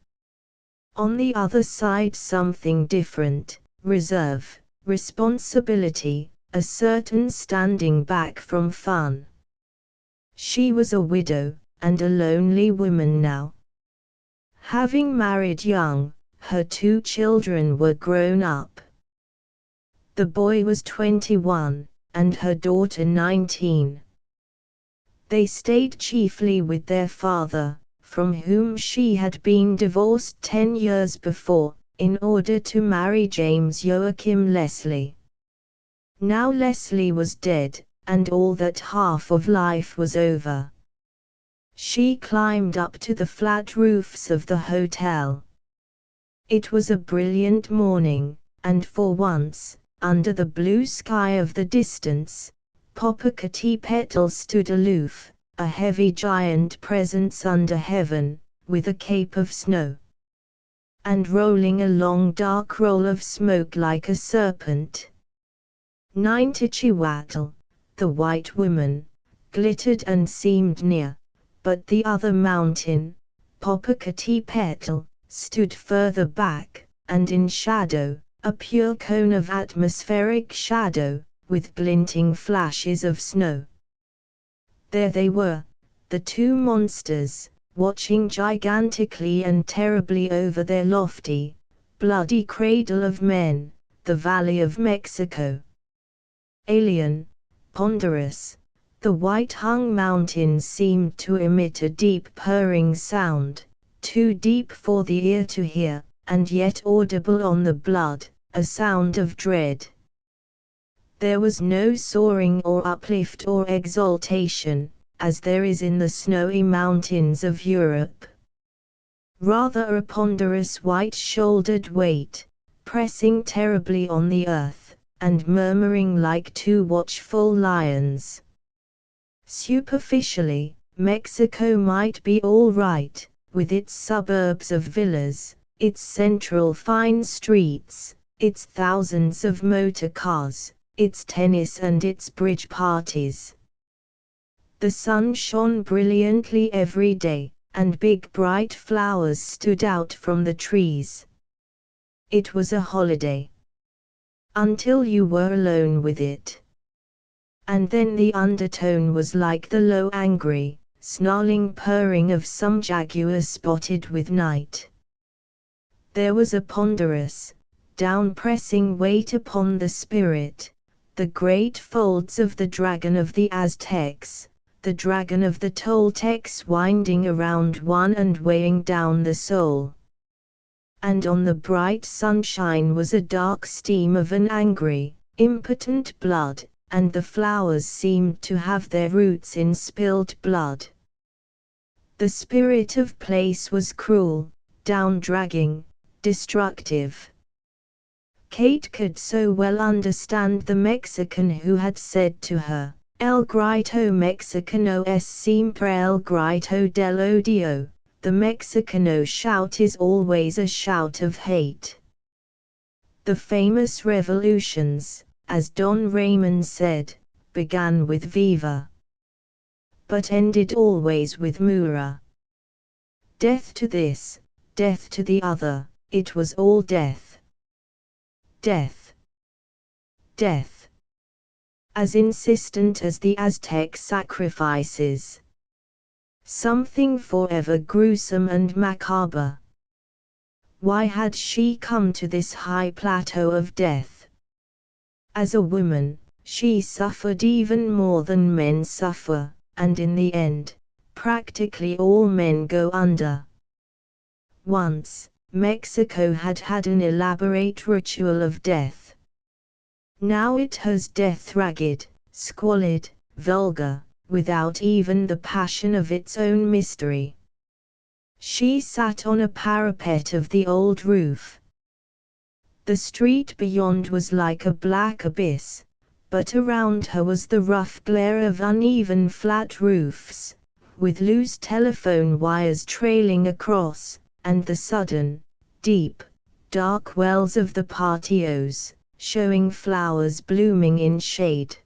On the other side something different, reserve, responsibility, a certain standing back from fun. She was a widow, and a lonely woman now. Having married young, her 2 children were grown up. The boy was 21, and her daughter 19. They stayed chiefly with their father, from whom she had been divorced 10 years before, in order to marry James Joachim Leslie. Now Leslie was dead, and all that half of life was over. She climbed up to the flat roofs of the hotel. It was a brilliant morning, and for once, under the blue sky of the distance, Popocatépetl stood aloof, a heavy giant presence under heaven, with a cape of snow. And rolling a long dark roll of smoke like a serpent. Ninetichihuatl, the white woman, glittered and seemed near, but the other mountain, Popocatépetl, stood further back, and in shadow, a pure cone of atmospheric shadow, with glinting flashes of snow. There they were, the 2 monsters, watching gigantically and terribly over their lofty, bloody cradle of men, the Valley of Mexico. Alien, ponderous, the white-hung mountains seemed to emit a deep purring sound, too deep for the ear to hear, and yet audible on the blood, a sound of dread. There was no soaring or uplift or exaltation, as there is in the snowy mountains of Europe. Rather a ponderous white-shouldered weight, pressing terribly on the earth, and murmuring like 2 watchful lions. Superficially, Mexico might be all right, with its suburbs of villas, its central fine streets, its thousands of motor cars, its tennis and its bridge parties. The sun shone brilliantly every day, and big bright flowers stood out from the trees. It was a holiday. Until you were alone with it. And then the undertone was like the low angry, snarling purring of some jaguar spotted with night. There was a ponderous, down-pressing weight upon the spirit, the great folds of the dragon of the Aztecs, the dragon of the Toltecs winding around one and weighing down the soul. And on the bright sunshine was a dark steam of an angry, impotent blood, and the flowers seemed to have their roots in spilled blood. The spirit of place was cruel, down-dragging, destructive. Kate could so well understand the Mexican who had said to her, "El grito mexicano es siempre el grito del odio." The Mexicano shout is always a shout of hate. The famous revolutions, as Don Raymond said, began with Viva, but ended always with Mura. Death to this, death to the other, it was all death. Death. Death. As insistent as the Aztec sacrifices. Something forever gruesome and macabre. Why had she come to this high plateau of death? As a woman, she suffered even more than men suffer, and in the end, practically all men go under. Once, Mexico had had an elaborate ritual of death. Now it has death ragged, squalid, vulgar, without even the passion of its own mystery. She sat on a parapet of the old roof. The street beyond was like a black abyss, but around her was the rough glare of uneven flat roofs, with loose telephone wires trailing across, and the sudden, deep, dark wells of the patios, showing flowers blooming in shade.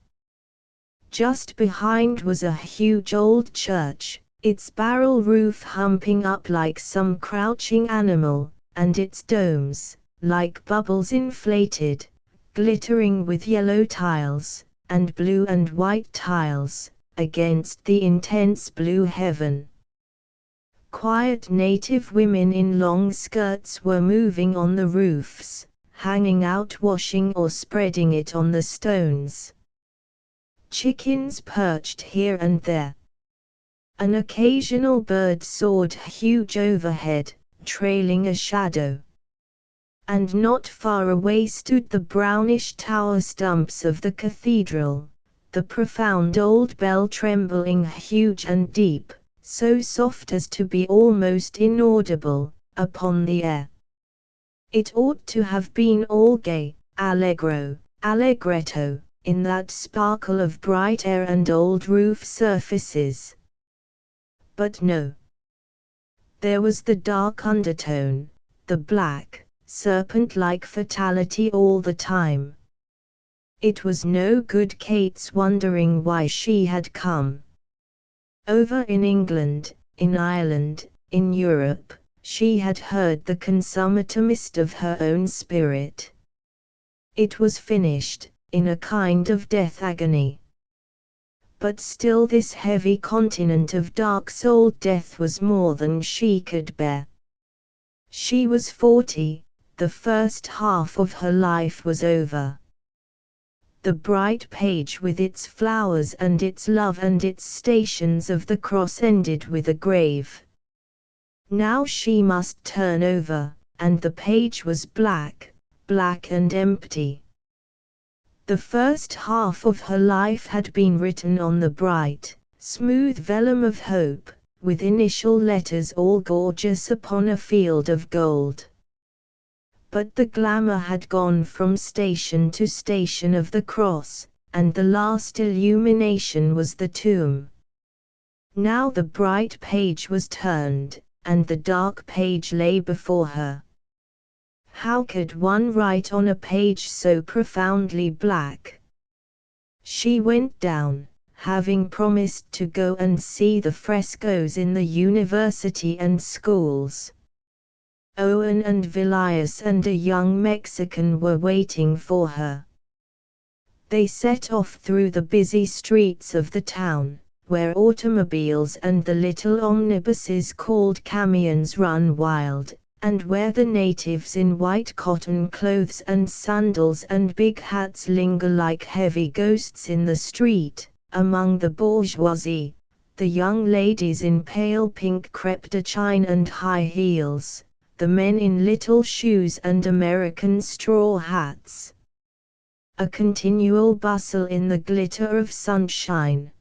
Just behind was a huge old church, its barrel roof humping up like some crouching animal, and its domes, like bubbles inflated, glittering with yellow tiles, and blue and white tiles, against the intense blue heaven. Quiet native women in long skirts were moving on the roofs, hanging out washing or spreading it on the stones. Chickens perched here and there. An occasional bird soared huge overhead, trailing a shadow. And not far away stood the brownish tower stumps of the cathedral, the profound old bell trembling huge and deep, so soft as to be almost inaudible, upon the air. It ought to have been all gay, allegro, allegretto, in that sparkle of bright air and old roof surfaces. But no. There was the dark undertone, the black, serpent-like fatality all the time. It was no good Kate's wondering why she had come. Over in England, in Ireland, in Europe, she had heard the consummatiomist of her own spirit. It was finished, in a kind of death agony. But still this heavy continent of dark-souled death was more than she could bear. She was 40, the first half of her life was over. The bright page with its flowers and its love and its stations of the cross ended with a grave. Now she must turn over, and the page was black, black and empty. The first half of her life had been written on the bright, smooth vellum of hope, with initial letters all gorgeous upon a field of gold. But the glamour had gone from station to station of the cross, and the last illumination was the tomb. Now the bright page was turned, and the dark page lay before her. How could one write on a page so profoundly black? She went down, having promised to go and see the frescoes in the university and schools. Owen and Vilias and a young Mexican were waiting for her. They set off through the busy streets of the town, where automobiles and the little omnibuses called camions run wild, and where the natives in white cotton clothes and sandals and big hats linger like heavy ghosts in the street. Among the bourgeoisie, the young ladies in pale pink crepe de chine and high heels, the men in little shoes and American straw hats. A continual bustle in the glitter of sunshine.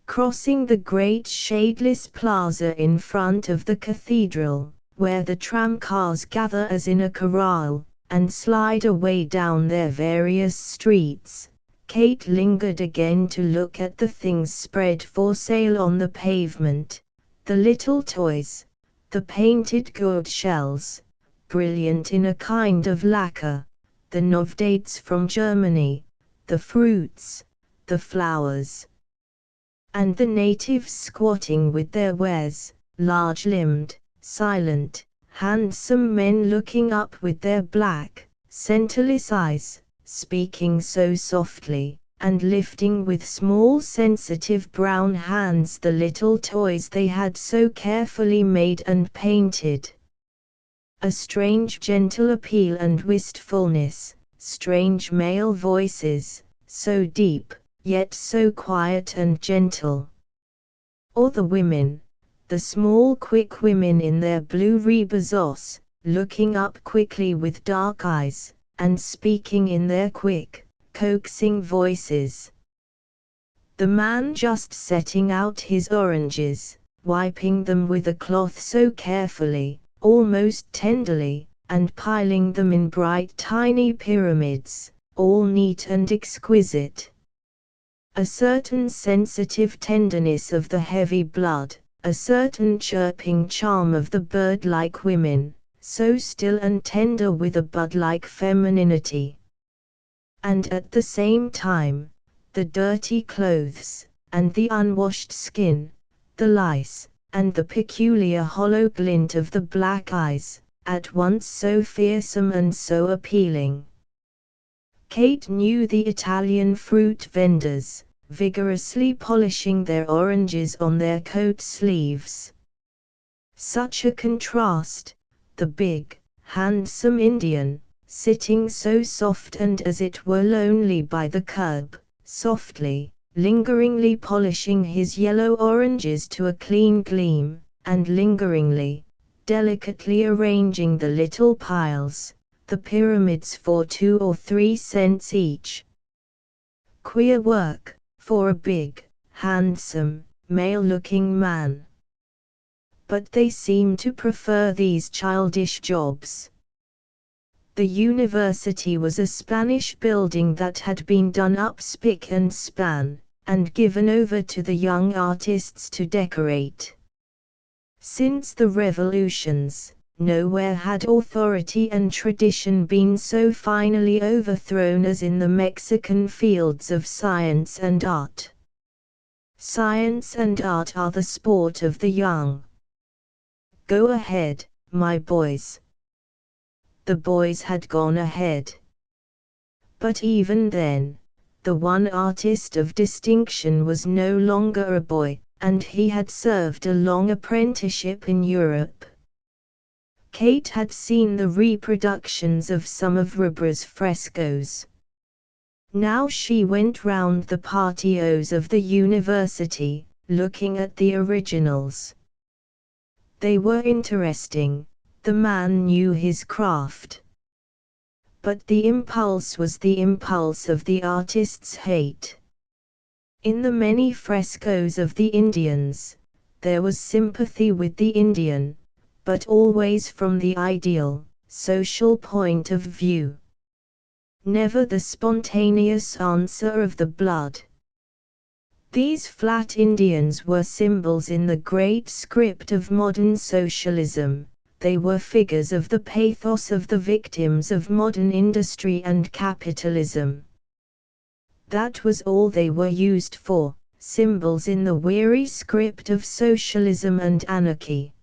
Crossing the great shadeless plaza in front of the cathedral, where the tramcars gather as in a corral, and slide away down their various streets, Kate lingered again to look at the things spread for sale on the pavement, the little toys, the painted gourd shells, brilliant in a kind of lacquer, the novdates from Germany, the fruits, the flowers, and the natives squatting with their wares, large-limbed, silent, handsome men looking up with their black, centerless eyes, speaking so softly, and lifting with small sensitive brown hands the little toys they had so carefully made and painted. A strange gentle appeal and wistfulness, strange male voices, so deep, yet so quiet and gentle. Or the women, the small quick women in their blue rebazos, looking up quickly with dark eyes, and speaking in their quick, coaxing voices. The man just setting out his oranges, wiping them with a cloth so carefully, almost tenderly, and piling them in bright tiny pyramids, all neat and exquisite. A certain sensitive tenderness of the heavy blood, a certain chirping charm of the bird-like women, so still and tender with a bud-like femininity. And at the same time, the dirty clothes, and the unwashed skin, the lice, and the peculiar hollow glint of the black eyes, at once so fearsome and so appealing. Kate knew the Italian fruit vendors, vigorously polishing their oranges on their coat sleeves. Such a contrast, the big, handsome Indian, sitting so soft and as it were lonely by the curb, softly, lingeringly polishing his yellow oranges to a clean gleam, and lingeringly, delicately arranging the little piles, the pyramids for 2 or 3 cents each. Queer work, for a big, handsome, male-looking man. But they seem to prefer these childish jobs. The university was a Spanish building that had been done up spick and span, and given over to the young artists to decorate. Since the revolutions, nowhere had authority and tradition been so finally overthrown as in the Mexican fields of science and art. Science and art are the sport of the young. Go ahead, my boys. The boys had gone ahead. But even then, the one artist of distinction was no longer a boy, and he had served a long apprenticeship in Europe. Kate had seen the reproductions of some of Rubbra's frescoes. Now she went round the patios of the university, looking at the originals. They were interesting, the man knew his craft. But the impulse was the impulse of the artist's hate. In the many frescoes of the Indians, there was sympathy with the Indian, but always from the ideal, social point of view. Never the spontaneous answer of the blood. These flat Indians were symbols in the great script of modern socialism, they were figures of the pathos of the victims of modern industry and capitalism. That was all they were used for, symbols in the weary script of socialism and anarchy.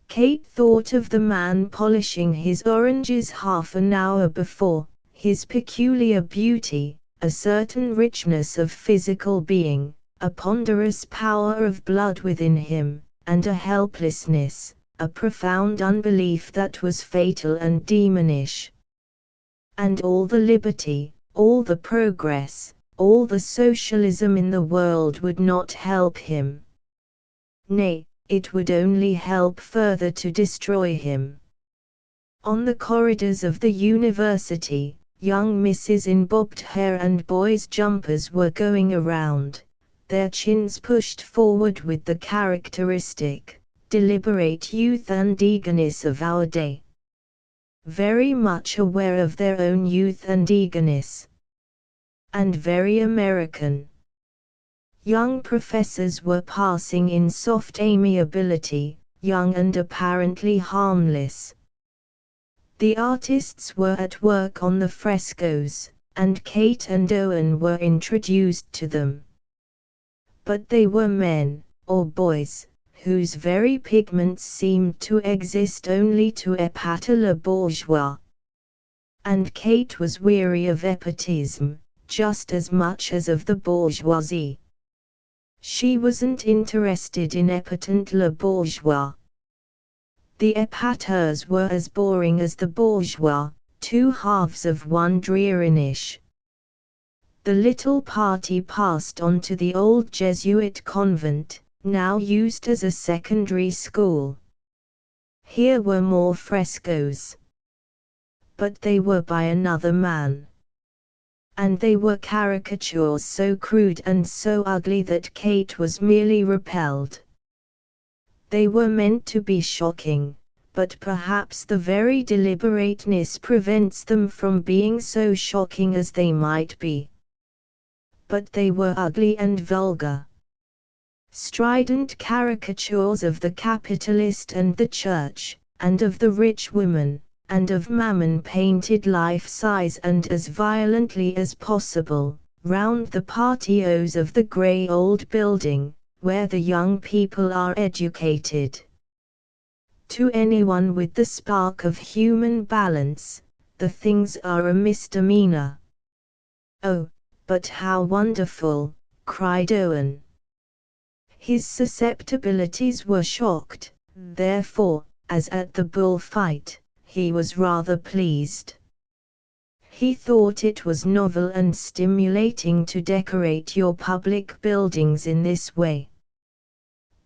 Kate thought of the man polishing his oranges half an hour before, his peculiar beauty, a certain richness of physical being, a ponderous power of blood within him, and a helplessness, a profound unbelief that was fatal and demonish. And all the liberty, all the progress, all the socialism in the world would not help him. Nay, it would only help further to destroy him. On the corridors of the university, young misses in bobbed hair and boys' jumpers were going around, their chins pushed forward with the characteristic, deliberate youth and eagerness of our day. Very much aware of their own youth and eagerness. And very American. Young professors were passing in soft amiability, young and apparently harmless. The artists were at work on the frescoes, and Kate and Owen were introduced to them. But they were men, or boys, whose very pigments seemed to exist only to épater le bourgeois. And Kate was weary of epatism, just as much as of the bourgeoisie. She wasn't interested in épatant le bourgeois. The épateurs were as boring as the bourgeois, two halves of one dreariness. The little party passed on to the old Jesuit convent, now used as a secondary school. Here were more frescoes. But they were by another man. And they were caricatures so crude and so ugly that Kate was merely repelled. They were meant to be shocking, but perhaps the very deliberateness prevents them from being so shocking as they might be. But they were ugly and vulgar. Strident caricatures of the capitalist and the church, and of the rich woman, and of Mammon painted life-size and as violently as possible, round the patios of the grey old building, where the young people are educated. To anyone with the spark of human balance, the things are a misdemeanor. "Oh, but how wonderful!" cried Owen. His susceptibilities were shocked, therefore, as at the bullfight, he was rather pleased. He thought it was novel and stimulating to decorate your public buildings in this way.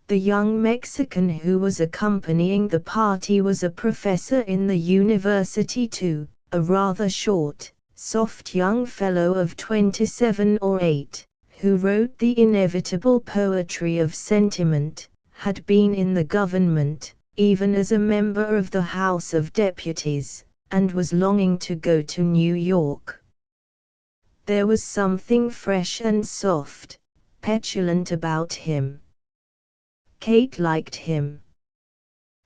The young Mexican who was accompanying the party was a professor in the university too, a rather short, soft young fellow of 27 or 8, who wrote the inevitable poetry of sentiment, had been in the government, even as a member of the House of Deputies, and was longing to go to New York. There was something fresh and soft, petulant about him. Kate liked him.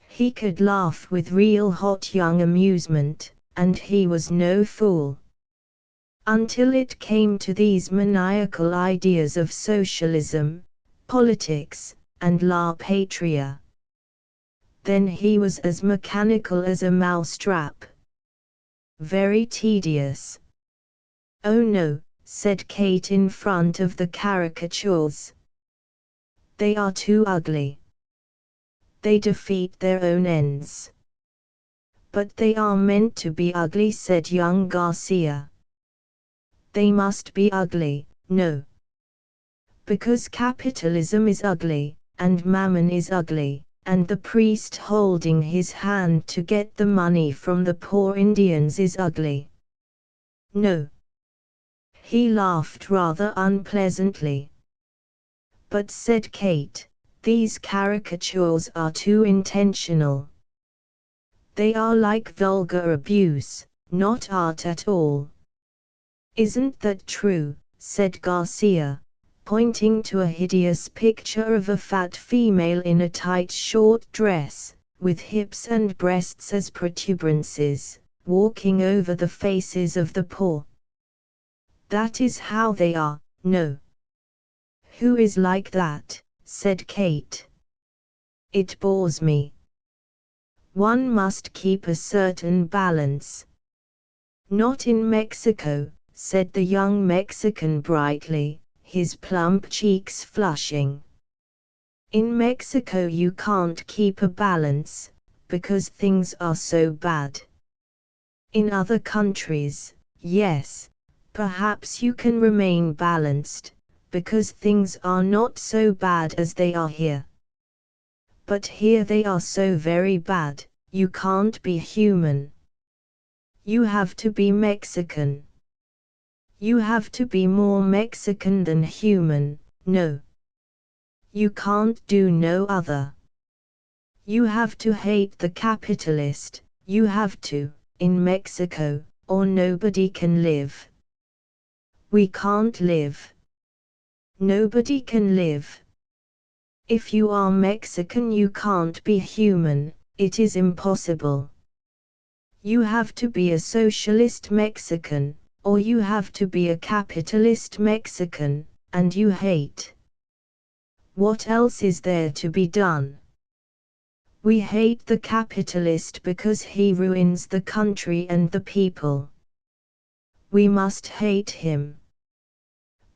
He could laugh with real hot young amusement, and he was no fool. Until it came to these maniacal ideas of socialism, politics, and la patria. Then he was as mechanical as a mousetrap. Very tedious. "Oh no," said Kate in front of the caricatures. "They are too ugly. They defeat their own ends." "But they are meant to be ugly," said young Garcia. "They must be ugly, no. Because capitalism is ugly, and Mammon is ugly, and the priest holding his hand to get the money from the poor Indians is ugly. No." He laughed rather unpleasantly. "But," said Kate, "these caricatures are too intentional. They are like vulgar abuse, not art at all." "Isn't that true?" said Garcia, pointing to a hideous picture of a fat female in a tight short dress, with hips and breasts as protuberances, walking over the faces of the poor. "That is how they are, no." "Who is like that?" said Kate. "It bores me. One must keep a certain balance." "Not in Mexico," said the young Mexican brightly, his plump cheeks flushing. "In Mexico you can't keep a balance, because things are so bad. In other countries, yes, perhaps you can remain balanced, because things are not so bad as they are here. But here they are so very bad, you can't be human. You have to be Mexican. You have to be more Mexican than human, no. You can't do no other. You have to hate the capitalist, you have to, in Mexico, or nobody can live. We can't live. Nobody can live. If you are Mexican you can't be human, it is impossible. You have to be a socialist Mexican, or you have to be a capitalist Mexican, and you hate. What else is there to be done? We hate the capitalist because he ruins the country and the people. We must hate him.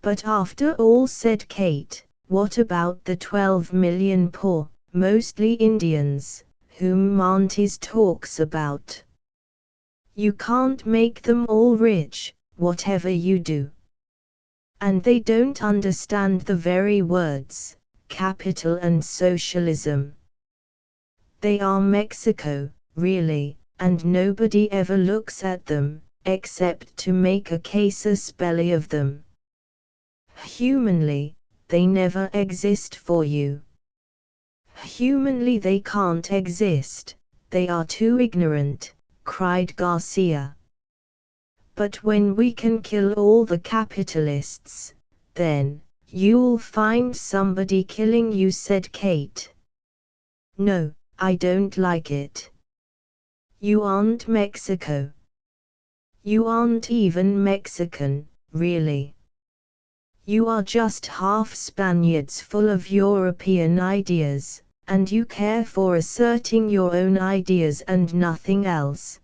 But after all, said Kate, what about the 12 million poor, mostly Indians, whom Montes talks about? You can't make them all rich, whatever you do. And they don't understand the very words, capital and socialism. They are Mexico, really, and nobody ever looks at them, except to make a casus belli of them. Humanly, they never exist for you. Humanly they can't exist, they are too ignorant, cried Garcia. But when we can kill all the capitalists, then, you'll find somebody killing you, said Kate. No, I don't like it. You aren't Mexico. You aren't even Mexican, really. You are just half Spaniards full of European ideas, and you care for asserting your own ideas and nothing else.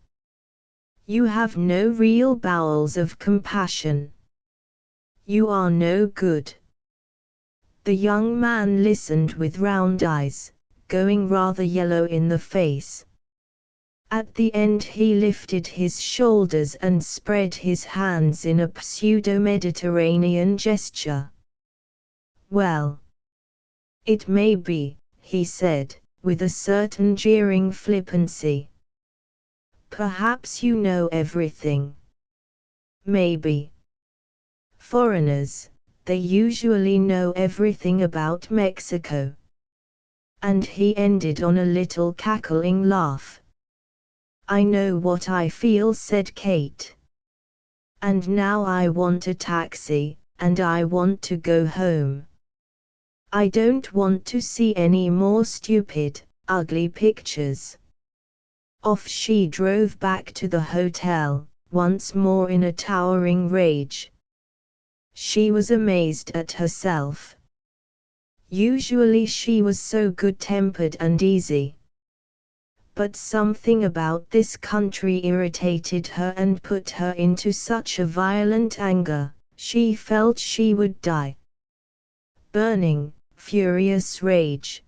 You have no real bowels of compassion. You are no good. The young man listened with round eyes, going rather yellow in the face. At the end he lifted his shoulders and spread his hands in a pseudo-Mediterranean gesture. Well, it may be, he said, with a certain jeering flippancy. Perhaps you know everything. Maybe. Foreigners, they usually know everything about Mexico. And he ended on a little cackling laugh. I know what I feel, said Kate. And now I want a taxi, and I want to go home. I don't want to see any more stupid, ugly pictures. Off she drove back to the hotel, once more in a towering rage. She was amazed at herself. Usually she was so good-tempered and easy. But something about this country irritated her and put her into such a violent anger, she felt she would die. Burning, furious rage.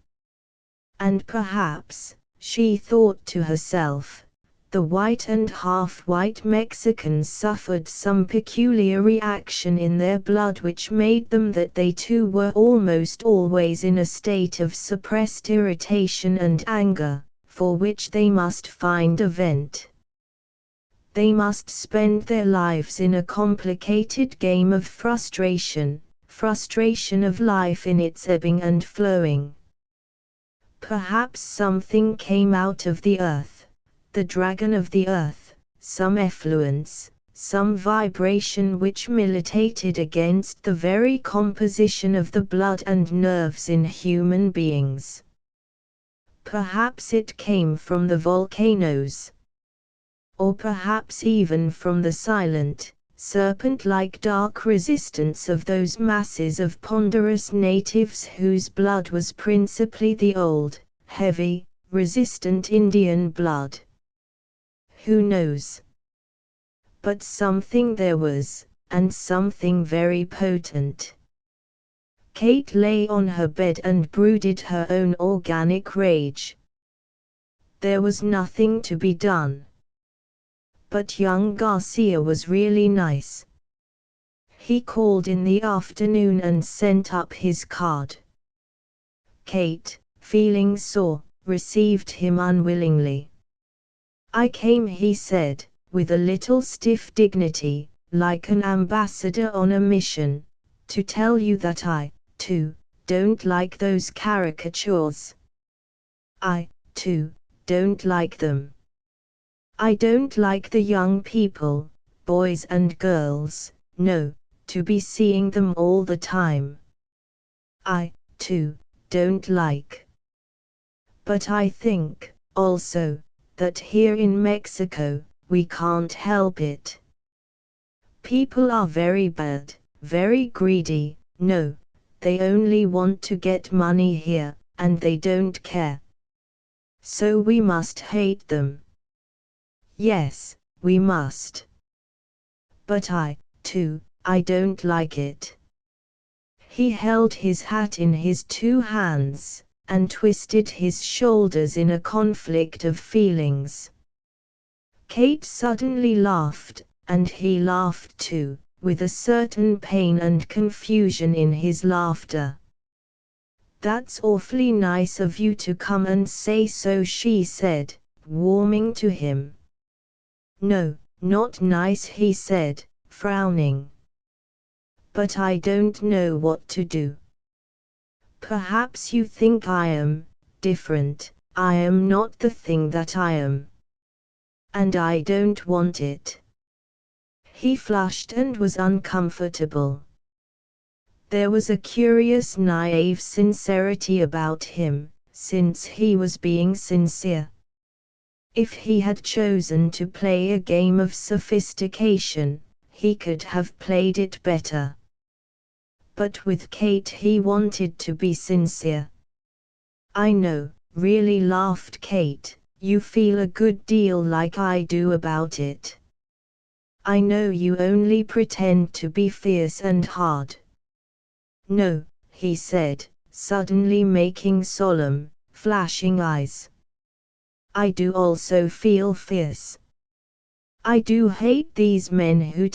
And perhaps, she thought to herself, the white and half-white Mexicans suffered some peculiar reaction in their blood which made them that they too were almost always in a state of suppressed irritation and anger, for which they must find a vent. They must spend their lives in a complicated game of frustration of life in its ebbing and flowing. Perhaps something came out of the earth, the dragon of the earth, some effluence, some vibration which militated against the very composition of the blood and nerves in human beings. Perhaps it came from the volcanoes. Or perhaps even from the silent, serpent-like dark resistance of those masses of ponderous natives whose blood was principally the old, heavy, resistant Indian blood. Who knows? But something there was, and something very potent. Kate lay on her bed and brooded her own organic rage. There was nothing to be done. But young Garcia was really nice. He called in the afternoon and sent up his card. Kate, feeling sore, received him unwillingly. I came, he said, with a little stiff dignity, like an ambassador on a mission, to tell you that I, too, don't like those caricatures. I, too, don't like them. I don't like the young people, boys and girls, no, to be seeing them all the time. I, too, don't like. But I think, also, that here in Mexico, we can't help it. People are very bad, very greedy, no, they only want to get money here, and they don't care. So we must hate them. Yes, we must. But I don't like it. He held his hat in his two hands, and twisted his shoulders in a conflict of feelings. Kate suddenly laughed, and he laughed too, with a certain pain and confusion in his laughter. "That's awfully nice of you to come and say so," she said, warming to him. "No, not nice," he said, frowning. "But I don't know what to do. Perhaps you think I am different. I am not the thing that I am. And I don't want it." He flushed and was uncomfortable. There was a curious naive sincerity about him, since he was being sincere. If he had chosen to play a game of sophistication, he could have played it better. But with Kate he wanted to be sincere. "I know," really laughed Kate, "you feel a good deal like I do about it. I know you only pretend to be fierce and hard." "No," he said, suddenly making solemn, flashing eyes. "I do also feel fierce. I do hate these men who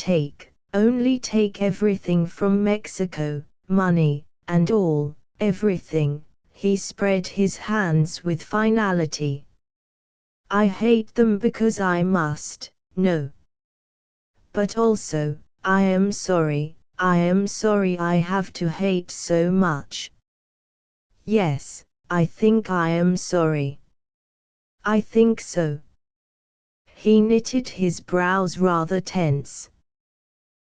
only take everything from Mexico, money, and all, everything." He spread his hands with finality. "I hate them because I must, no. But also, I am sorry I have to hate so much. Yes, I think I am sorry. I think so." He knitted his brows rather tense.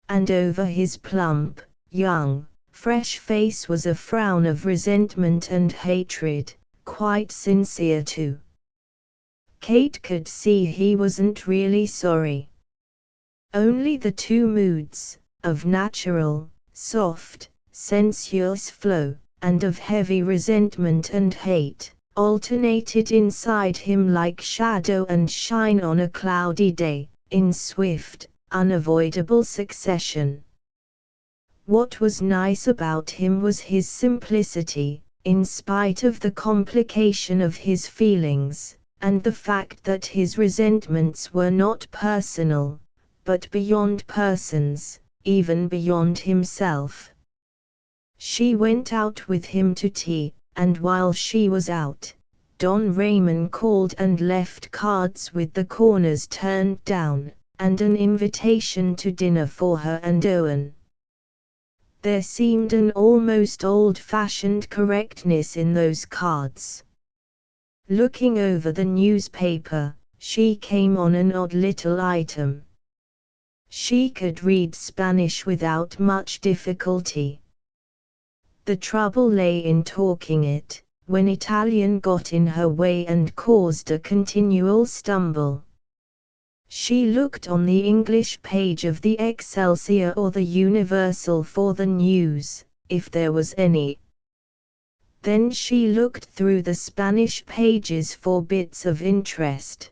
And over his plump, young, fresh face was a frown of resentment and hatred, quite sincere too. Kate could see he wasn't really sorry. Only the two moods, of natural, soft, sensuous flow, and of heavy resentment and hate, alternated inside him like shadow and shine on a cloudy day, in swift, unavoidable succession. What was nice about him was his simplicity, in spite of the complication of his feelings, and the fact that his resentments were not personal, but beyond persons, even beyond himself. She went out with him to tea, and while she was out, Don Ramon called and left cards with the corners turned down, and an invitation to dinner for her and Owen. There seemed an almost old-fashioned correctness in those cards. Looking over the newspaper, she came on an odd little item. She could read Spanish without much difficulty. The trouble lay in talking it, when Italian got in her way and caused a continual stumble. She looked on the English page of the Excelsior or the Universal for the news, if there was any. Then she looked through the Spanish pages for bits of interest.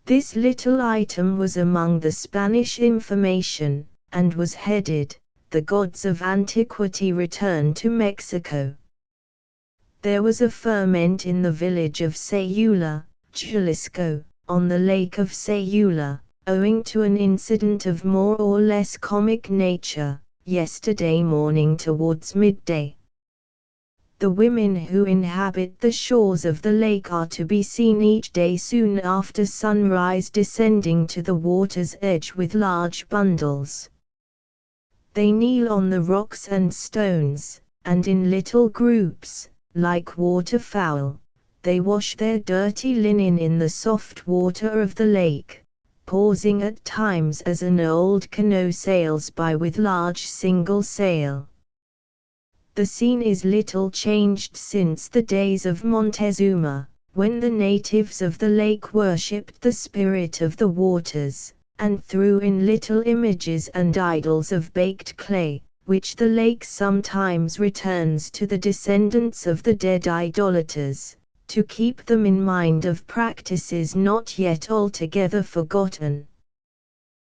This little item was among the Spanish information, and was headed, "The Gods of Antiquity Return to Mexico." There was a ferment in the village of Sayula, Jalisco, on the lake of Sayula, owing to an incident of more or less comic nature, yesterday morning towards midday. The women who inhabit the shores of the lake are to be seen each day soon after sunrise descending to the water's edge with large bundles. They kneel on the rocks and stones, and in little groups, like waterfowl, they wash their dirty linen in the soft water of the lake, pausing at times as an old canoe sails by with large single sail. The scene is little changed since the days of Montezuma, when the natives of the lake worshipped the spirit of the waters, and threw in little images and idols of baked clay, which the lake sometimes returns to the descendants of the dead idolaters, to keep them in mind of practices not yet altogether forgotten.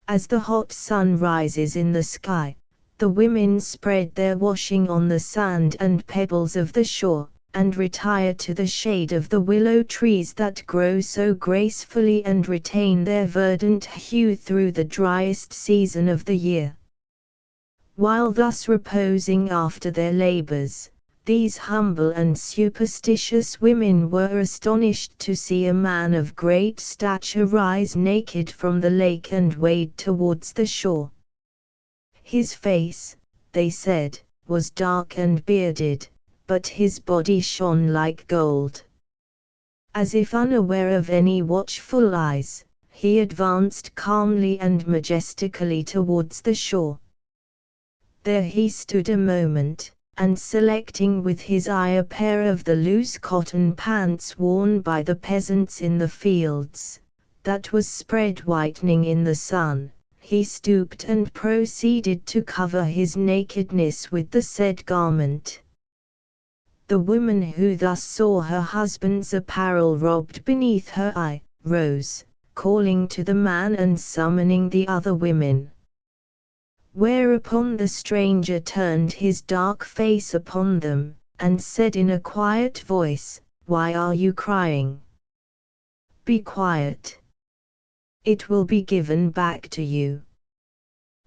As the hot sun rises in the sky, the women spread their washing on the sand and pebbles of the shore, and retire to the shade of the willow trees that grow so gracefully and retain their verdant hue through the driest season of the year. While thus reposing after their labors, these humble and superstitious women were astonished to see a man of great stature rise naked from the lake and wade towards the shore. His face, they said, was dark and bearded, but his body shone like gold. As if unaware of any watchful eyes, he advanced calmly and majestically towards the shore. There he stood a moment, and selecting with his eye a pair of the loose cotton pants worn by the peasants in the fields, that was spread whitening in the sun, he stooped and proceeded to cover his nakedness with the said garment. The woman who thus saw her husband's apparel robbed beneath her eye, rose, calling to the man and summoning the other women. Whereupon the stranger turned his dark face upon them, and said in a quiet voice, "Why are you crying? Be quiet. It will be given back to you.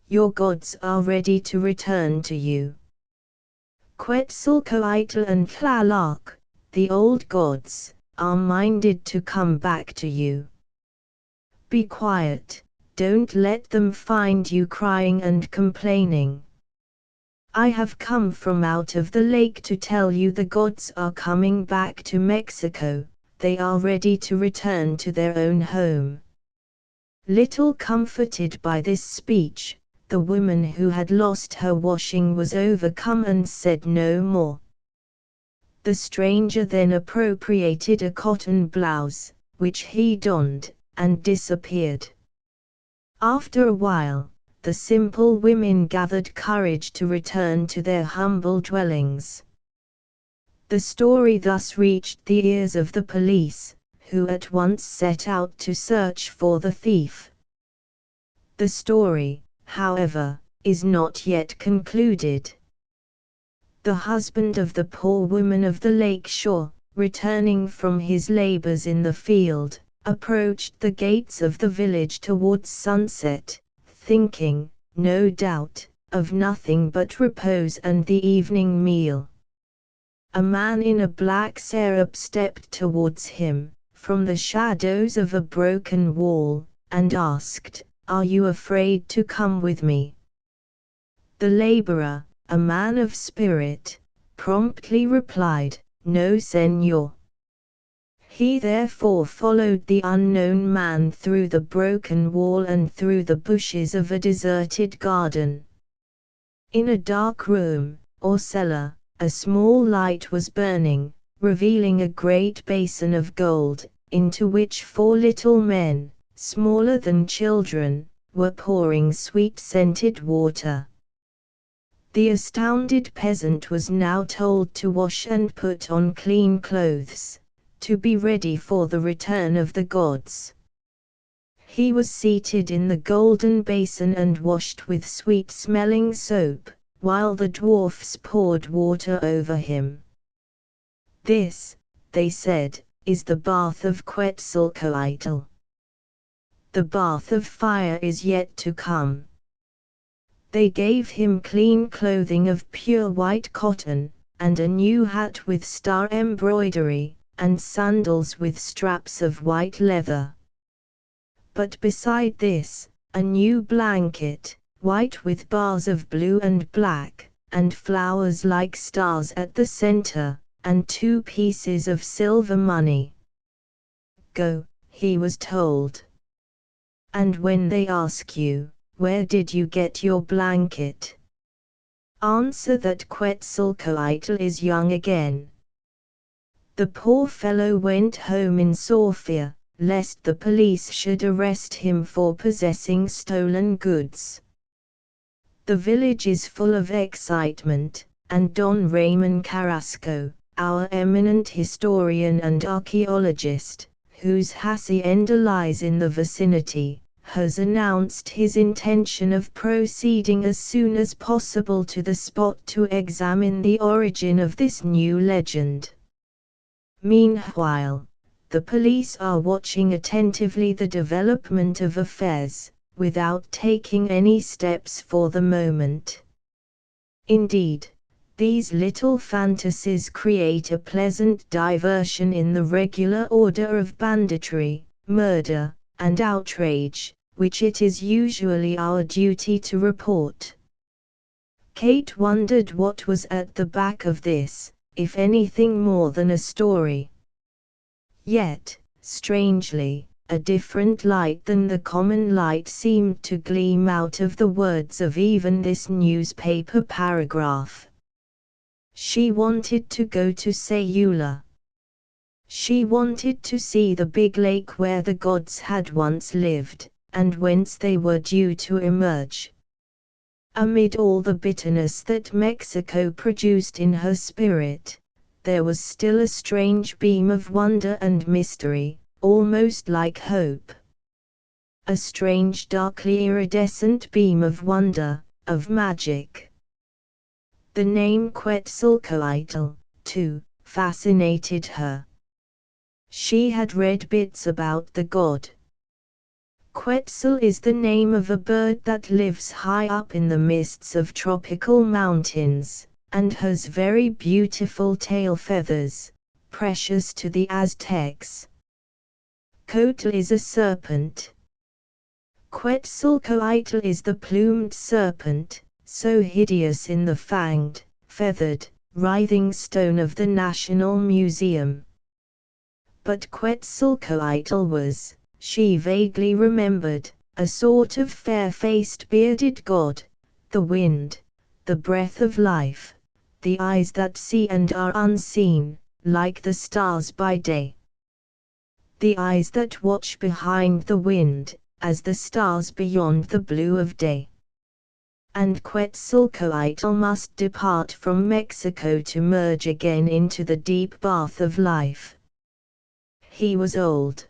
Your gods are ready to return to you. Quetzalcoatl and Tlaloc, the old gods, are minded to come back to you. Be quiet. Don't let them find you crying and complaining. I have come from out of the lake to tell you the gods are coming back to Mexico, they are ready to return to their own home." Little comforted by this speech, the woman who had lost her washing was overcome and said no more. The stranger then appropriated a cotton blouse, which he donned, and disappeared. After a while, the simple women gathered courage to return to their humble dwellings. The story thus reached the ears of the police, who at once set out to search for the thief. The story, however, is not yet concluded. The husband of the poor woman of the lake shore, returning from his labors in the field, approached the gates of the village towards sunset, thinking, no doubt, of nothing but repose and the evening meal. A man in a black serap stepped towards him, from the shadows of a broken wall, and asked, "Are you afraid to come with me?" The laborer, a man of spirit, promptly replied, "No, señor." He therefore followed the unknown man through the broken wall and through the bushes of a deserted garden. In a dark room, or cellar, a small light was burning, revealing a great basin of gold, into which 4 little men, smaller than children, were pouring sweet-scented water. The astounded peasant was now told to wash and put on clean clothes, to be ready for the return of the gods. He was seated in the golden basin and washed with sweet-smelling soap, while the dwarfs poured water over him. "This," they said, "is the bath of Quetzalcoatl. The bath of fire is yet to come." They gave him clean clothing of pure white cotton, and a new hat with star embroidery, and sandals with straps of white leather. But beside this, a new blanket, white with bars of blue and black, and flowers like stars at the center, and 2 pieces of silver money. "Go," he was told. "And when they ask you, 'Where did you get your blanket?' answer that Quetzalcoatl is young again." The poor fellow went home in sore fear, lest the police should arrest him for possessing stolen goods. The village is full of excitement, and Don Ramon Carrasco, our eminent historian and archaeologist, whose hacienda lies in the vicinity, has announced his intention of proceeding as soon as possible to the spot to examine the origin of this new legend. Meanwhile, the police are watching attentively the development of affairs, without taking any steps for the moment. Indeed, these little fantasies create a pleasant diversion in the regular order of banditry, murder, and outrage, which it is usually our duty to report. Kate wondered what was at the back of this, if anything more than a story. Yet, strangely, a different light than the common light seemed to gleam out of the words of even this newspaper paragraph. She wanted to go to Sayula. She wanted to see the big lake where the gods had once lived, and whence they were due to emerge. Amid all the bitterness that Mexico produced in her spirit, there was still a strange beam of wonder and mystery, almost like hope. A strange darkly iridescent beam of wonder, of magic. The name Quetzalcoatl, too, fascinated her. She had read bits about the god. Quetzal is the name of a bird that lives high up in the mists of tropical mountains, and has very beautiful tail feathers, precious to the Aztecs. Coatl is a serpent. Quetzalcoatl is the plumed serpent, so hideous in the fanged, feathered, writhing stone of the National Museum. But Quetzalcoatl was, she vaguely remembered, a sort of fair-faced bearded god, the wind, the breath of life, the eyes that see and are unseen, like the stars by day. The eyes that watch behind the wind, as the stars beyond the blue of day. And Quetzalcoatl must depart from Mexico to merge again into the deep bath of life. He was old.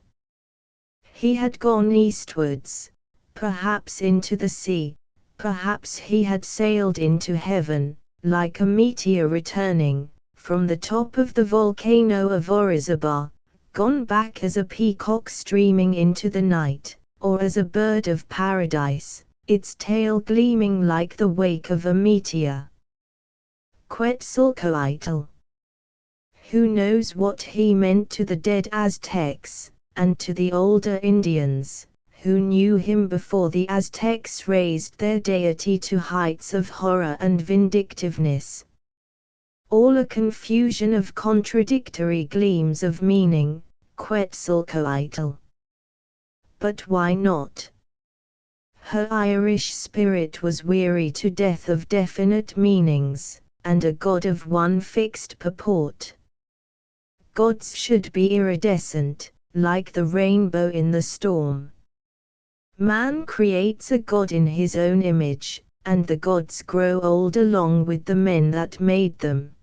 He had gone eastwards, perhaps into the sea, perhaps he had sailed into heaven, like a meteor returning from the top of the volcano of Orizaba, gone back as a peacock streaming into the night, or as a bird of paradise, its tail gleaming like the wake of a meteor. Quetzalcoatl. Who knows what he meant to the dead Aztecs, and to the older Indians, who knew him before the Aztecs raised their deity to heights of horror and vindictiveness. All a confusion of contradictory gleams of meaning, Quetzalcoatl. But why not? Her Irish spirit was weary to death of definite meanings, and a god of one fixed purport. Gods should be iridescent, like the rainbow in the storm. Man creates a god in his own image, and the gods grow old along with the men that made them.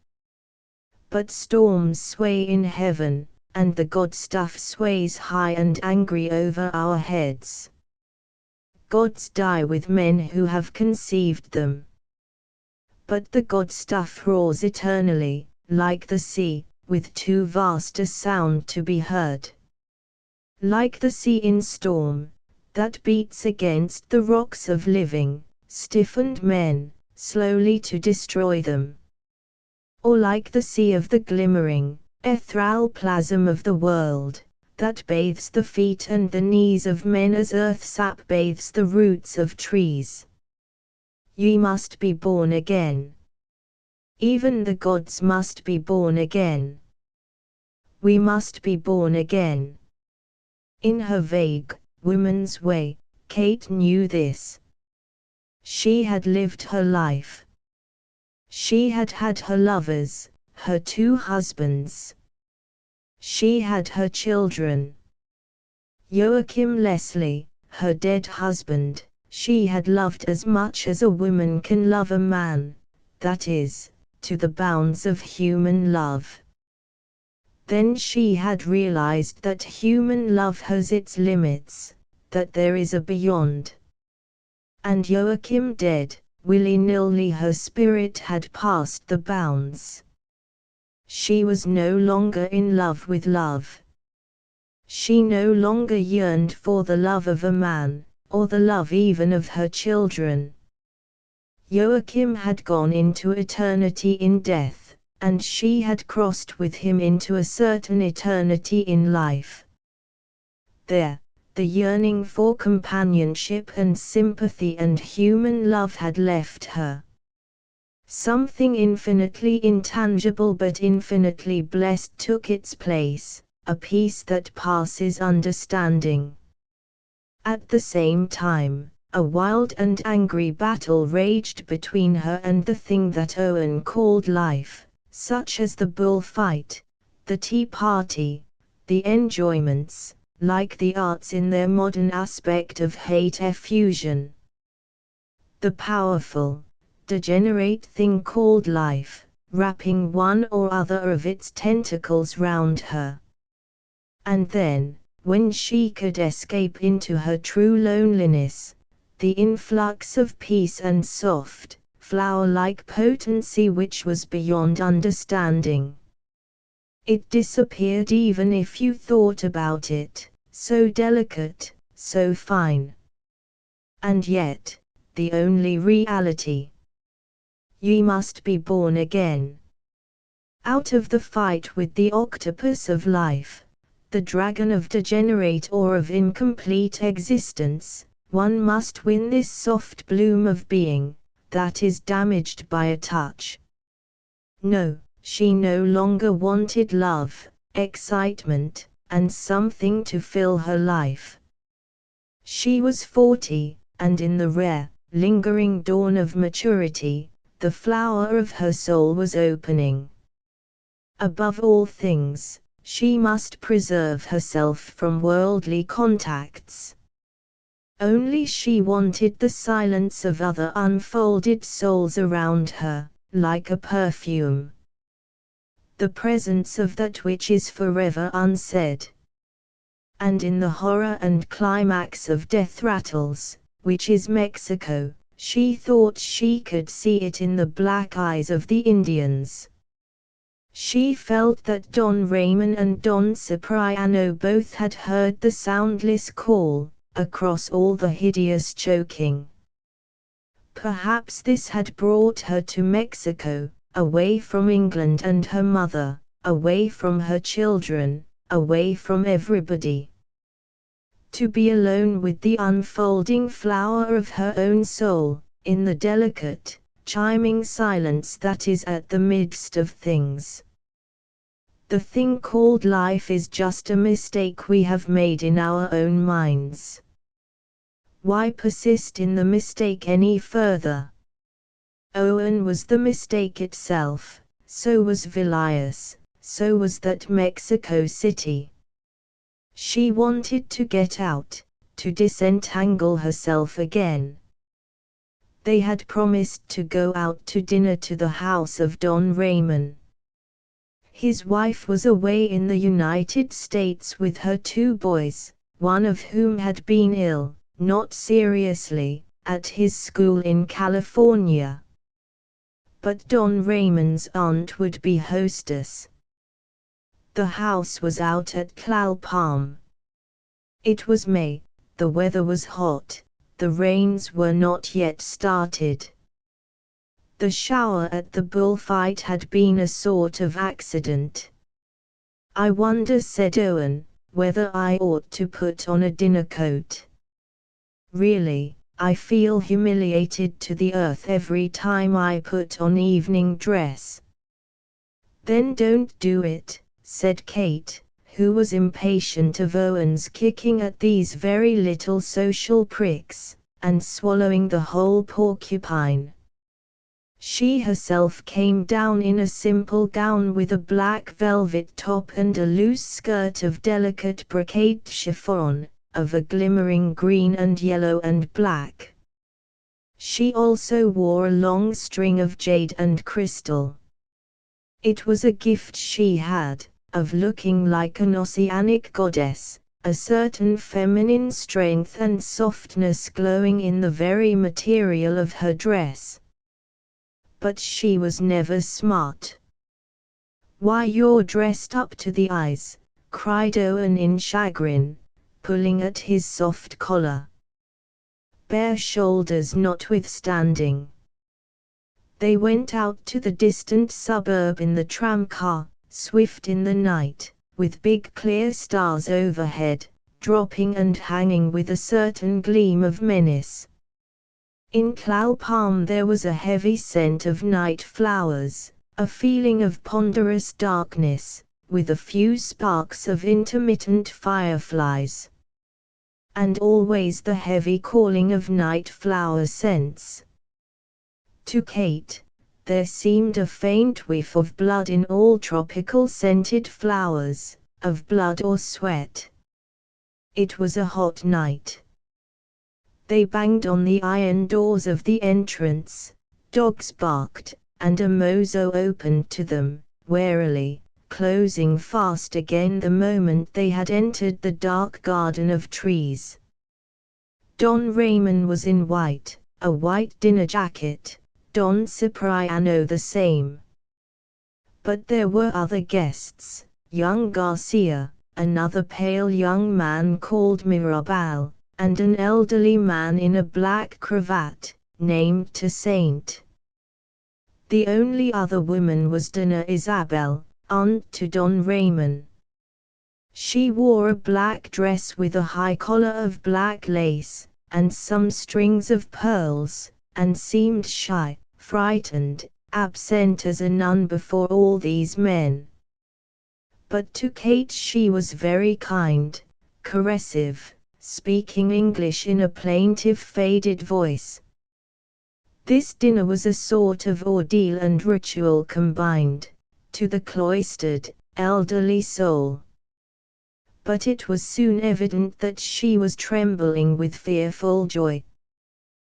But storms sway in heaven, and the god stuff sways high and angry over our heads. Gods die with men who have conceived them. But the god stuff roars eternally, like the sea, with too vast a sound to be heard. Like the sea in storm, that beats against the rocks of living, stiffened men, slowly to destroy them. Or like the sea of the glimmering, ethereal plasm of the world, that bathes the feet and the knees of men as earth sap bathes the roots of trees. Ye must be born again. Even the gods must be born again. We must be born again. In her vague, woman's way, Kate knew this. She had lived her life. She had had her lovers, her two husbands. She had her children. Joachim Leslie, her dead husband, she had loved as much as a woman can love a man, that is, to the bounds of human love. Then she had realized that human love has its limits, that there is a beyond. And Joachim dead, willy-nilly her spirit had passed the bounds. She was no longer in love with love. She no longer yearned for the love of a man, or the love even of her children. Joachim had gone into eternity in death, and she had crossed with him into a certain eternity in life. There, the yearning for companionship and sympathy and human love had left her. Something infinitely intangible but infinitely blessed took its place, a peace that passes understanding. At the same time, a wild and angry battle raged between her and the thing that Owen called life, such as the bullfight, the tea party, the enjoyments, like the arts in their modern aspect of hate effusion. The powerful, degenerate thing called life, wrapping one or other of its tentacles round her. And then, when she could escape into her true loneliness, the influx of peace and soft, flower-like potency which was beyond understanding. It disappeared even if you thought about it, so delicate, so fine. And yet, the only reality. Ye must be born again. Out of the fight with the octopus of life, the dragon of degenerate or of incomplete existence, one must win this soft bloom of being, that is damaged by a touch. No, she no longer wanted love, excitement, and something to fill her life. She was 40, and in the rare, lingering dawn of maturity, the flower of her soul was opening. Above all things, she must preserve herself from worldly contacts. Only she wanted the silence of other unfolded souls around her, like a perfume. The presence of that which is forever unsaid. And in the horror and climax of Death Rattles, which is Mexico, she thought she could see it in the black eyes of the Indians. She felt that Don Ramon and Don Cipriano both had heard the soundless call, across all the hideous choking. Perhaps this had brought her to Mexico, away from England and her mother, away from her children, away from everybody. To be alone with the unfolding flower of her own soul, in the delicate, chiming silence that is at the midst of things. The thing called life is just a mistake we have made in our own minds. Why persist in the mistake any further? Owen was the mistake itself, so was Villiers, so was that Mexico City. She wanted to get out, to disentangle herself again. They had promised to go out to dinner to the house of Don Ramon. His wife was away in the United States with her 2 boys, one of whom had been ill, not seriously, at his school in California. But Don Ramon's aunt would be hostess. The house was out at Tlalpam. It was May, the weather was hot, the rains were not yet started. The shower at the bullfight had been a sort of accident. I wonder, said Owen, whether I ought to put on a dinner coat. Really, I feel humiliated to the earth every time I put on evening dress. Then don't do it, said Kate, who was impatient of Owen's kicking at these very little social pricks, and swallowing the whole porcupine. She herself came down in a simple gown with a black velvet top and a loose skirt of delicate brocade chiffon, of a glimmering green and yellow and black. She also wore a long string of jade and crystal. It was a gift she had, of looking like an oceanic goddess, a certain feminine strength and softness glowing in the very material of her dress. But she was never smart. "Why, you're dressed up to the eyes," cried Owen in chagrin, pulling at his soft collar. Bare shoulders notwithstanding. They went out to the distant suburb in the tramcar, swift in the night, with big clear stars overhead, dropping and hanging with a certain gleam of menace. In Clalpalm there was a heavy scent of night flowers, a feeling of ponderous darkness, with a few sparks of intermittent fireflies. And always the heavy calling of night flower scents. To Kate, there seemed a faint whiff of blood in all tropical scented flowers, of blood or sweat. It was a hot night. They banged on the iron doors of the entrance, dogs barked, and a mozo opened to them, warily, closing fast again the moment they had entered the dark garden of trees. Don Ramon was in white, a white dinner jacket, Don Cipriano the same. But there were other guests, young Garcia, another pale young man called Mirabal, and an elderly man in a black cravat, named Toussaint. The only other woman was Dona Isabel, aunt to Don Ramon. She wore a black dress with a high collar of black lace, and some strings of pearls, and seemed shy, frightened, absent as a nun before all these men. But to Kate she was very kind, caressive, speaking English in a plaintive faded voice. This dinner was a sort of ordeal and ritual combined, to the cloistered, elderly soul. But it was soon evident that she was trembling with fearful joy.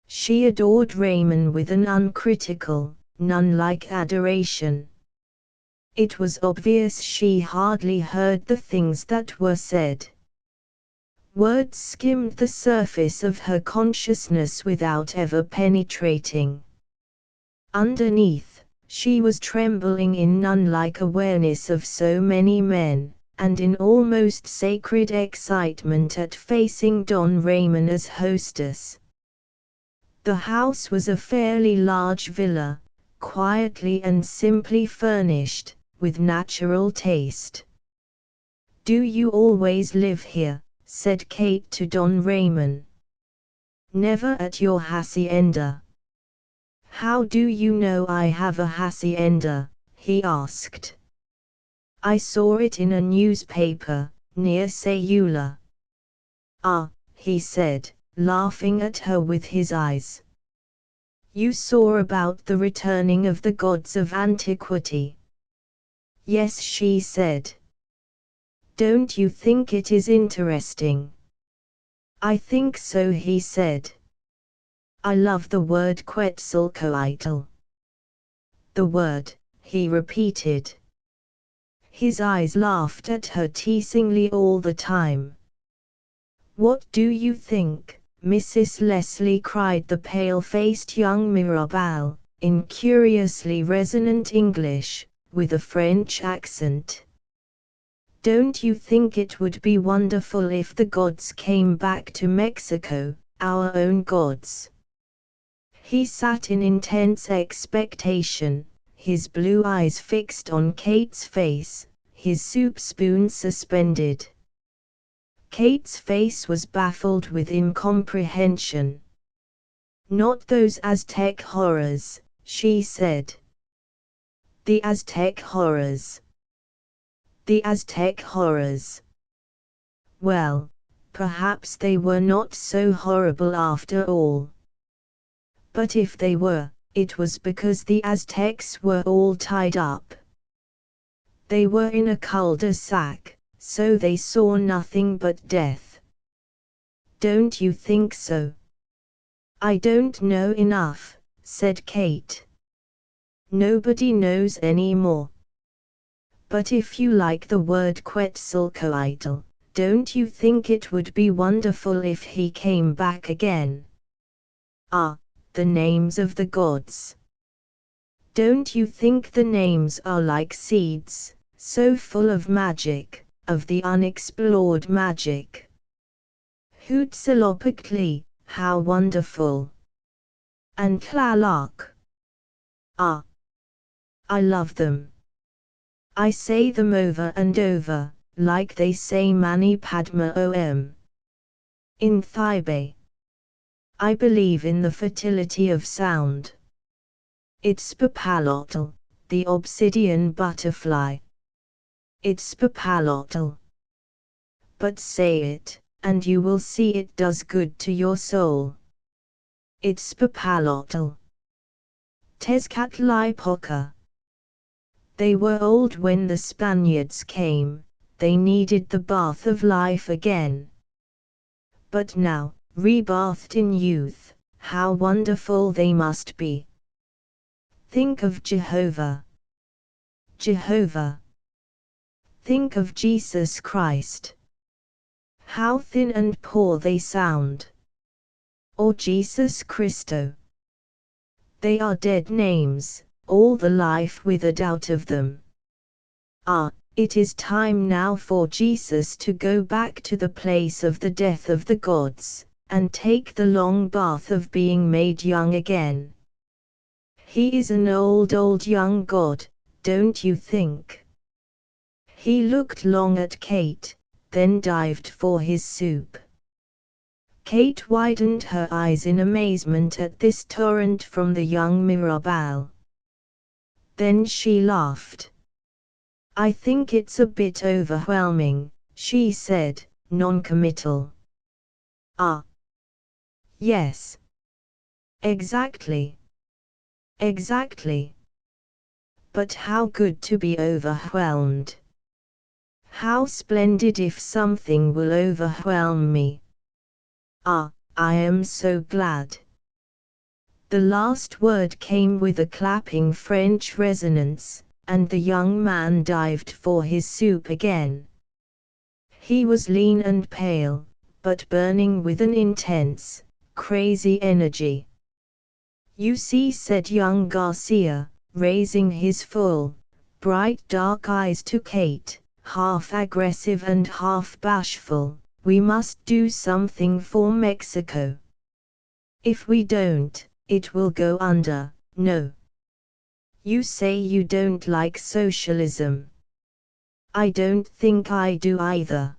She adored Raymond with an uncritical, nun-like adoration. It was obvious she hardly heard the things that were said. Words skimmed the surface of her consciousness without ever penetrating. Underneath, she was trembling in nun-like awareness of so many men, and in almost sacred excitement at facing Don Ramon as hostess. The house was a fairly large villa, quietly and simply furnished, with natural taste. "Do you always live here?" said Kate to Don Ramon. "Never at your hacienda." "How do you know I have a hacienda?" he asked. "I saw it in a newspaper, near Sayula." "Ah," he said, laughing at her with his eyes. "You saw about the returning of the gods of antiquity." "Yes," she said. "Don't you think it is interesting?" "I think so," he said. "I love the word Quetzalcoatl." "The word," he repeated. His eyes laughed at her teasingly all the time. "What do you think, Mrs. Leslie?" cried the pale-faced young Mirabal, in curiously resonant English, with a French accent. "Don't you think it would be wonderful if the gods came back to Mexico, our own gods?" He sat in intense expectation, his blue eyes fixed on Kate's face, his soup spoon suspended. Kate's face was baffled with incomprehension. "Not those Aztec horrors," she said. "The Aztec horrors." "The Aztec horrors. Well, perhaps they were not so horrible after all. But if they were, it was because the Aztecs were all tied up. They were in a cul-de-sac, so they saw nothing but death. Don't you think so? I don't know enough, said Kate. Nobody knows any more. But if you like the word Quetzalcoatl, don't you think it would be wonderful if he came back again? Ah, the names of the gods. Don't you think the names are like seeds, so full of magic, of the unexplored magic? Huitzilopochtli, how wonderful! And Tlaloc. Ah, I love them. I say them over and over, like they say Mani Padma Om. In Thibet. I believe in the fertility of sound. It's Papalotl, the obsidian butterfly. It's Papalotl. But say it, and you will see it does good to your soul. It's Papalotl. Tezcatlipoca. They were old when the Spaniards came, they needed the bath of life again. But now, rebathed in youth, how wonderful they must be. Think of Jehovah. Jehovah. Think of Jesus Christ. How thin and poor they sound. Or Jesus Christo. They are dead names, all the life withered out of them. Ah, it is time now for Jesus to go back to the place of the death of the gods, and take the long bath of being made young again. He is an old young god, don't you think? He looked long at Kate, then dived for his soup. Kate widened her eyes in amazement at this torrent from the young Mirabal. Then she laughed. I think it's a bit overwhelming, she said, non-committal. Ah. Yes. Exactly. Exactly. But how good to be overwhelmed. How splendid if something will overwhelm me. Ah, I am so glad. The last word came with a clapping French resonance, and the young man dived for his soup again. He was lean and pale, but burning with an intense, crazy energy. You see, said young Garcia, raising his full, bright dark eyes to Kate, half aggressive and half bashful, we must do something for Mexico. If we don't, it will go under, no. You say you don't like socialism. I don't think I do either.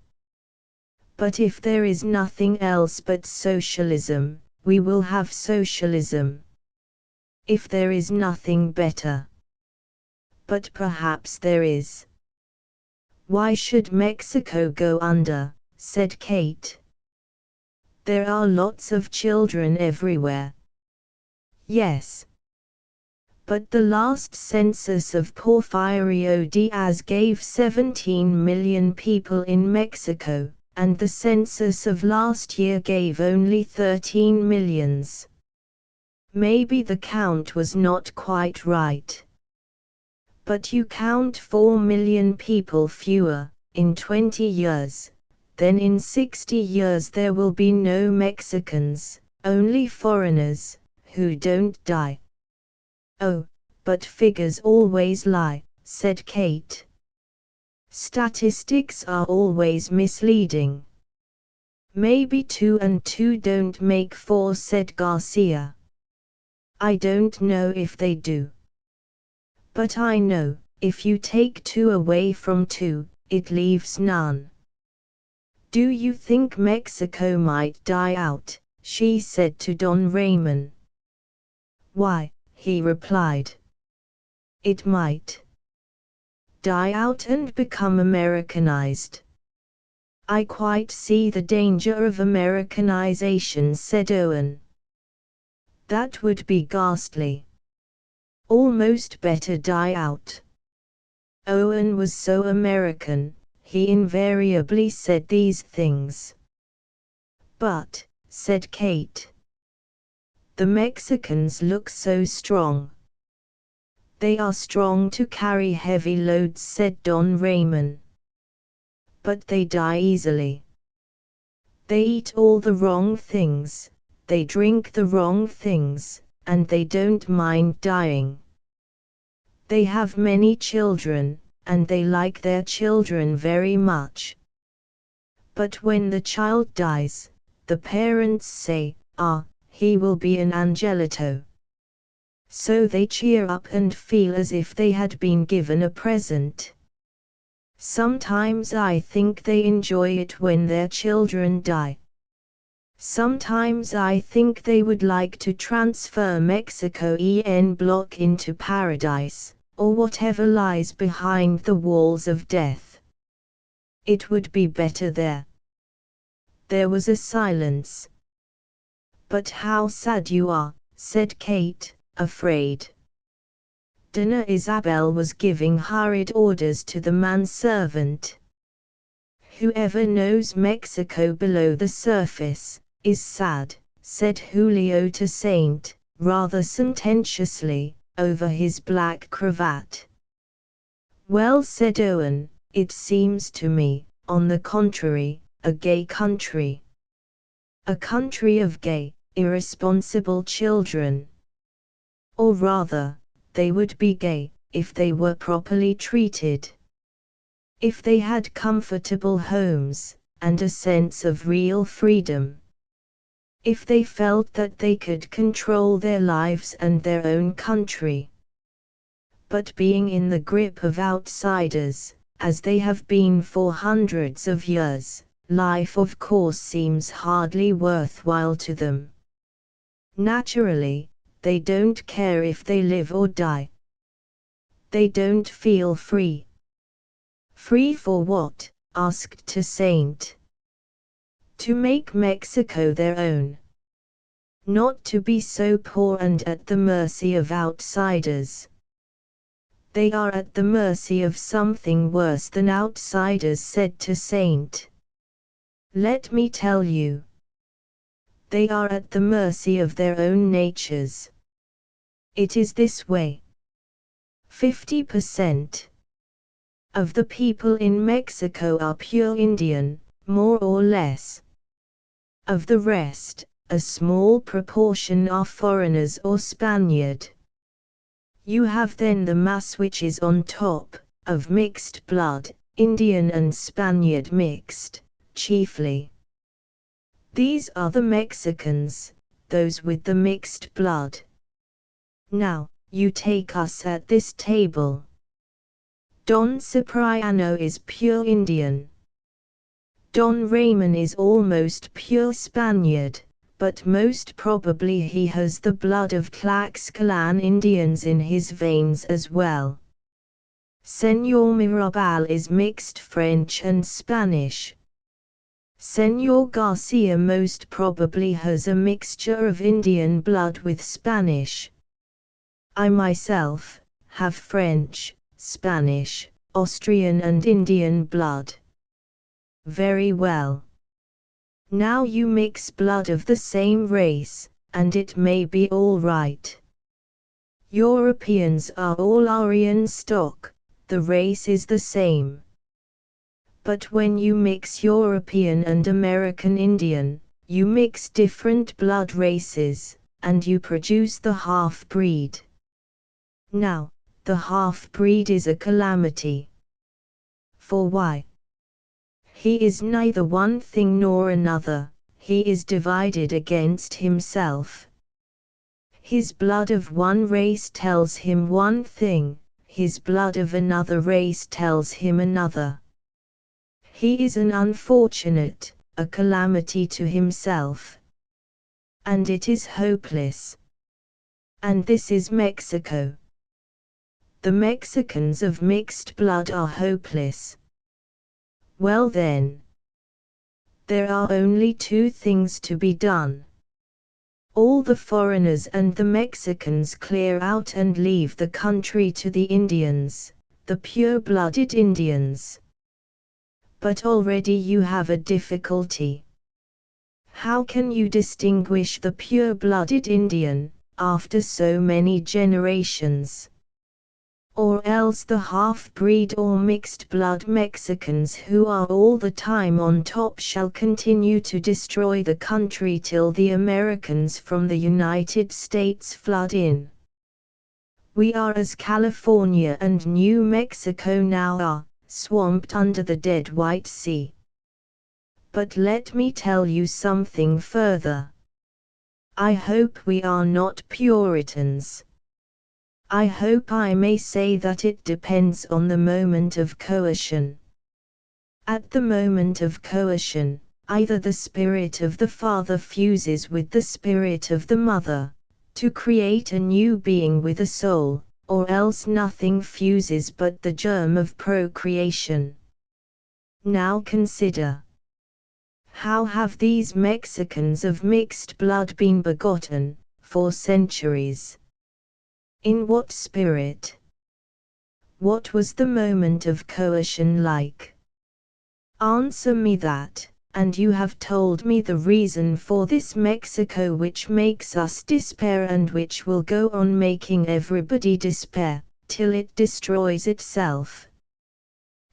But if there is nothing else but socialism, we will have socialism. If there is nothing better. But perhaps there is. Why should Mexico go under, said Kate. There are lots of children everywhere. Yes. But the last census of Porfirio Diaz gave 17 million people in Mexico, and the census of last year gave only 13 millions. Maybe the count was not quite right. But you count 4 million people fewer, in 20 years, then in 60 years there will be no Mexicans, only foreigners, who don't die. Oh, but figures always lie, said Kate. Statistics are always misleading. Maybe 2 and 2 don't make 4, said Garcia. I don't know if they do. But I know, if you take 2 away from 2, it leaves none. Do you think Mexico might die out? She said to Don Ramon. Why, he replied. It might die out and become Americanized. I quite see the danger of Americanization, said Owen. That would be ghastly. almost better die out. Owen was so American, he invariably said these things. But, said Kate, the Mexicans look so strong. They are strong to carry heavy loads, said Don Ramon. But they die easily. They eat all the wrong things, they drink the wrong things, and they don't mind dying. They have many children, and they like their children very much. But when the child dies, the parents say, "Ah, he will be an angelito." So they cheer up and feel as if they had been given a present. Sometimes I think they enjoy it when their children die. Sometimes I think they would like to transfer Mexico en bloc into paradise, or whatever lies behind the walls of death. It would be better there. There was a silence. "But how sad you are," said Kate, afraid. Dona Isabel was giving hurried orders to the manservant. "Whoever knows Mexico below the surface, is sad," said Julio to Saint, rather sententiously, over his black cravat. "Well," said Owen, "it seems to me, on the contrary, a gay country. A country of gay, irresponsible children. Or rather, they would be gay, if they were properly treated. If they had comfortable homes, and a sense of real freedom. If they felt that they could control their lives and their own country. But being in the grip of outsiders, as they have been for hundreds of years, life of course seems hardly worthwhile to them. Naturally, they don't care if they live or die. They don't feel free." "Free for what?" asked Toussaint. "To make Mexico their own. Not to be so poor and at the mercy of outsiders." "They are at the mercy of something worse than outsiders," said Toussaint. "Let me tell you. They are at the mercy of their own natures. It is this way. 50% of the people in Mexico are pure Indian, more or less. Of the rest, a small proportion are foreigners or Spaniard. You have then the mass which is on top, of mixed blood, Indian and Spaniard mixed, chiefly. These are the Mexicans, those with the mixed blood. Now, you take us at this table. Don Cipriano is pure Indian. Don Ramon is almost pure Spaniard, but most probably he has the blood of Tlaxcalan Indians in his veins as well. Señor Mirabal is mixed French and Spanish. Señor Garcia most probably has a mixture of Indian blood with Spanish. I myself have French, Spanish, Austrian and Indian blood. Very well. Now you mix blood of the same race, and it may be all right. Europeans are all Aryan stock, the race is the same. But when you mix European and American Indian, you mix different blood races, and you produce the half-breed. Now, the half-breed is a calamity. For why? He is neither one thing nor another, he is divided against himself. His blood of one race tells him one thing, his blood of another race tells him another. He is an unfortunate, a calamity to himself. And it is hopeless. And this is Mexico. The Mexicans of mixed blood are hopeless. Well then, there are only two things to be done. All the foreigners and the Mexicans clear out and leave the country to the Indians, the pure-blooded Indians. But already you have a difficulty. How can you distinguish the pure-blooded Indian, after so many generations? Or else the half-breed or mixed-blood Mexicans who are all the time on top shall continue to destroy the country till the Americans from the United States flood in. We are as California and New Mexico now are, swamped under the dead White Sea. But let me tell you something further. I hope we are not Puritans. I hope I may say that it depends on the moment of coercion. At the moment of coercion, either the spirit of the father fuses with the spirit of the mother, to create a new being with a soul, or else nothing fuses but the germ of procreation. Now consider. How have these Mexicans of mixed blood been begotten, for centuries? In what spirit? What was the moment of coercion like? Answer me that, and you have told me the reason for this Mexico which makes us despair and which will go on making everybody despair, till it destroys itself.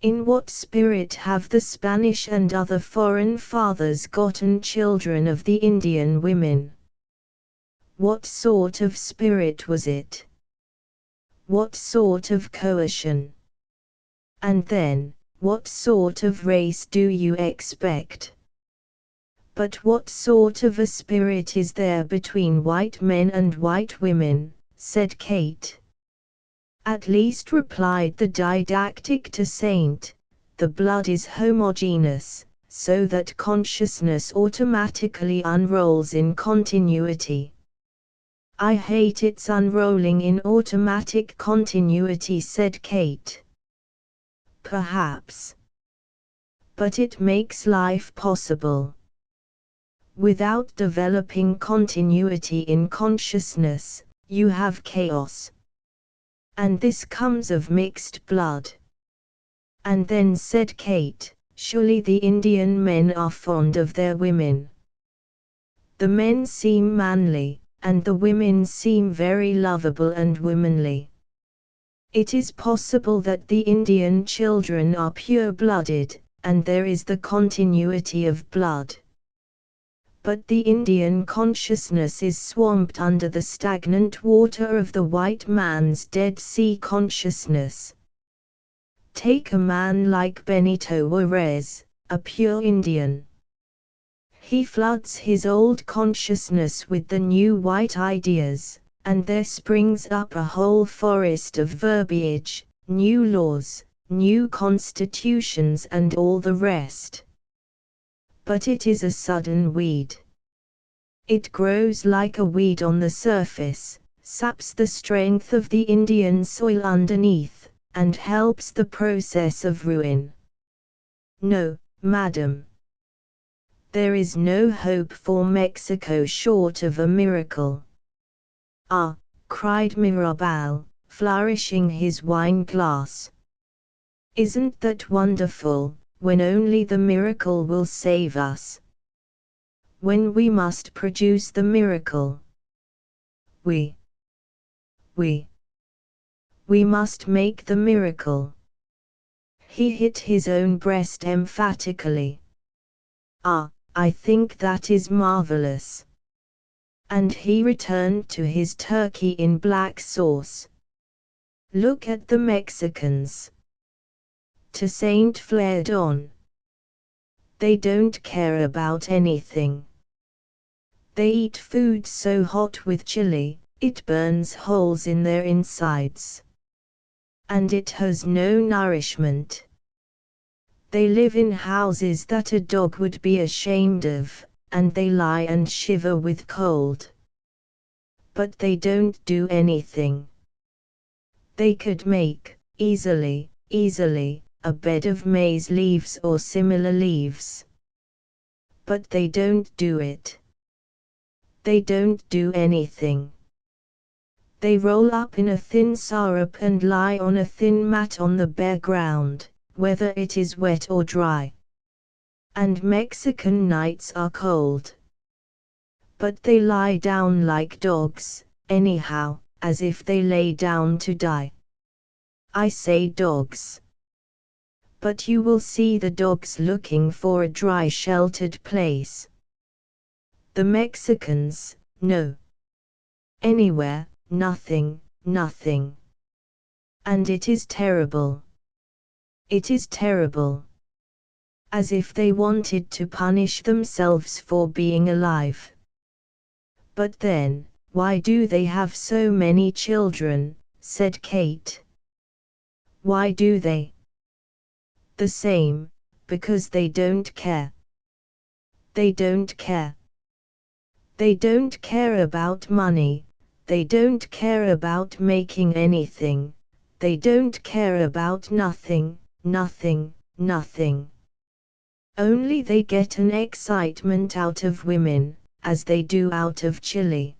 In what spirit have the Spanish and other foreign fathers gotten children of the Indian women? What sort of spirit was it? What sort of coercion? And then, what sort of race do you expect? But what sort of a spirit is there between white men and white women? Said Kate. At least, replied the didactic to Saint, the blood is homogeneous, so that consciousness automatically unrolls in continuity. I hate its unrolling in automatic continuity, said Kate. Perhaps. But it makes life possible. Without developing continuity in consciousness, you have chaos. And this comes of mixed blood. And then, said Kate, surely the Indian men are fond of their women. The men seem manly, and the women seem very lovable and womanly. It is possible that the Indian children are pure-blooded, and there is the continuity of blood. But the Indian consciousness is swamped under the stagnant water of the white man's Dead Sea consciousness. Take a man like Benito Juarez, a pure Indian. He floods his old consciousness with the new white ideas, and there springs up a whole forest of verbiage, new laws, new constitutions and all the rest. But it is a sudden weed. It grows like a weed on the surface, saps the strength of the Indian soil underneath, and helps the process of ruin. No, madam. There is no hope for Mexico short of a miracle. Ah, cried Mirabal, flourishing his wine glass. Isn't that wonderful, when only the miracle will save us? When we must produce the miracle. We must make the miracle. He hit his own breast emphatically. Ah, I think that is marvelous. And he returned to his turkey in black sauce. Look at the Mexicans. To Saint flared on. They don't care about anything. They eat food so hot with chili, it burns holes in their insides. And it has no nourishment. They live in houses that a dog would be ashamed of, and they lie and shiver with cold. But they don't do anything. They could make, easily, a bed of maize leaves or similar leaves. But they don't do it. They don't do anything. They roll up in a thin syrup and lie on a thin mat on the bare ground, whether it is wet or dry. And Mexican nights are cold. But they lie down like dogs, anyhow, as if they lay down to die. I say dogs. But you will see the dogs looking for a dry sheltered place. The Mexicans, no. Anywhere, nothing, nothing. And it is terrible. It is terrible. As if they wanted to punish themselves for being alive. But then, why do they have so many children, said Kate. Why do they? The same, because they don't care. They don't care. They don't care about money, they don't care about making anything, they don't care about nothing, nothing, nothing. Only they get an excitement out of women, as they do out of chili.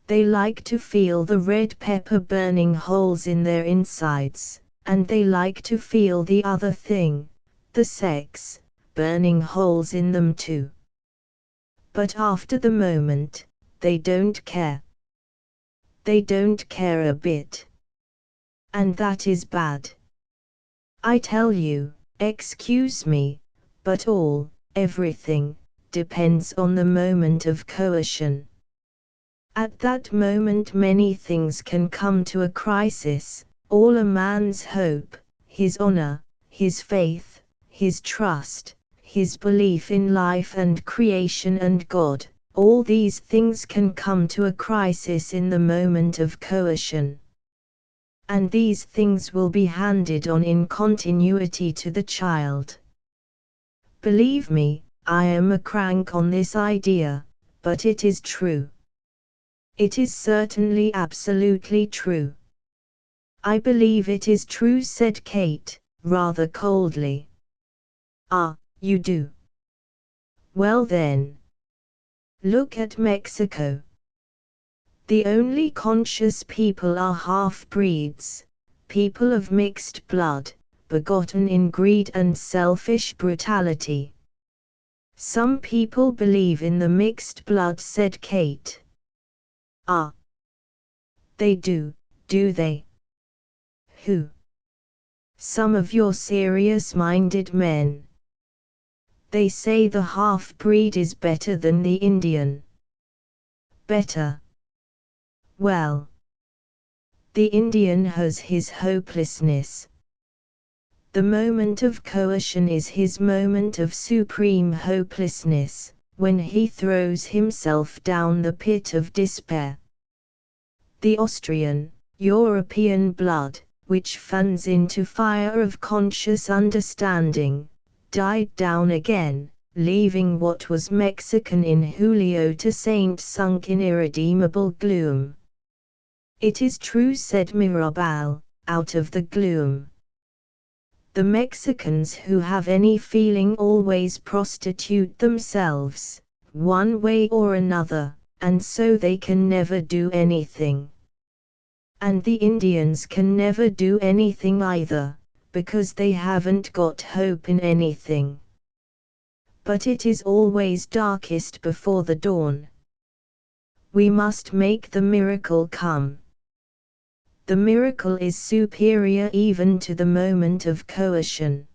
They like to feel the red pepper burning holes in their insides, and they like to feel the other thing, the sex, burning holes in them too. But after the moment, they don't care. They don't care a bit. And that is bad. I tell you, excuse me, but everything, depends on the moment of coercion. At that moment many things can come to a crisis, all a man's hope, his honor, his faith, his trust, his belief in life and creation and God, all these things can come to a crisis in the moment of coercion. And these things will be handed on in continuity to the child. Believe me, I am a crank on this idea, but it is true. It is certainly absolutely true. I believe it is true, said Kate, rather coldly. Ah, you do? Well then. Look at Mexico. The only conscious people are half-breeds, people of mixed blood, begotten in greed and selfish brutality. Some people believe in the mixed blood, said Kate. Ah. They do they? Who? Some of your serious-minded men. They say the half-breed is better than the Indian. Better? Well. The Indian has his hopelessness. The moment of coercion is his moment of supreme hopelessness, when he throws himself down the pit of despair. The Austrian, European blood, which fans into fire of conscious understanding, died down again, leaving what was Mexican in Julio to Saint sunk in irredeemable gloom. It is true, said Mirabal, out of the gloom. The Mexicans who have any feeling always prostitute themselves, one way or another, and so they can never do anything. And the Indians can never do anything either, because they haven't got hope in anything. But it is always darkest before the dawn. We must make the miracle come. The miracle is superior even to the moment of coercion.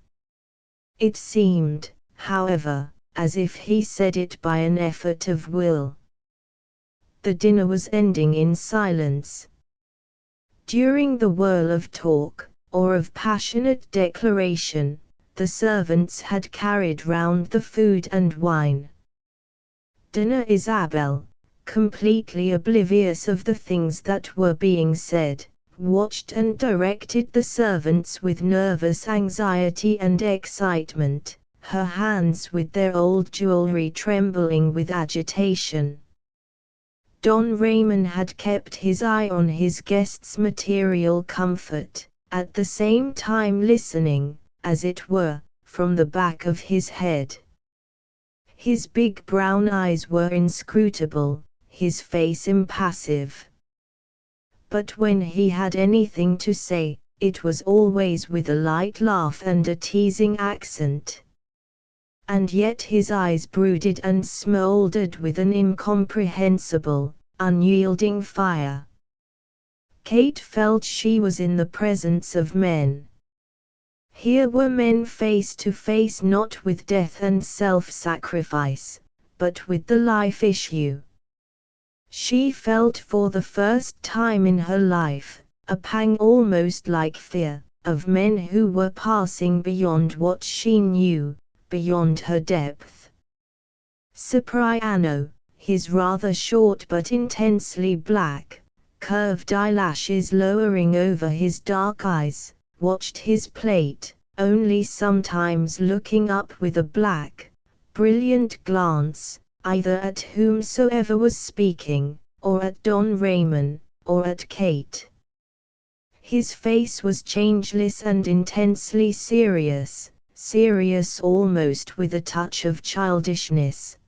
It seemed, however, as if he said it by an effort of will. The dinner was ending in silence. During the whirl of talk, or of passionate declaration, the servants had carried round the food and wine. Dona Isabel, completely oblivious of the things that were being said, watched and directed the servants with nervous anxiety and excitement, her hands with their old jewelry trembling with agitation. Don Ramon had kept his eye on his guest's material comfort, at the same time listening, as it were, from the back of his head. His big brown eyes were inscrutable, his face impassive. But when he had anything to say, it was always with a light laugh and a teasing accent. And yet his eyes brooded and smoldered with an incomprehensible, unyielding fire. Kate felt she was in the presence of men. Here were men face to face not with death and self-sacrifice, but with the life issue. She felt for the first time in her life, a pang almost like fear, of men who were passing beyond what she knew, beyond her depth. Cipriano, his rather short but intensely black, curved eyelashes lowering over his dark eyes, watched his plate, only sometimes looking up with a black, brilliant glance, either at whomsoever was speaking, or at Don Ramon, or at Kate. His face was changeless and intensely serious, serious almost with a touch of childishness.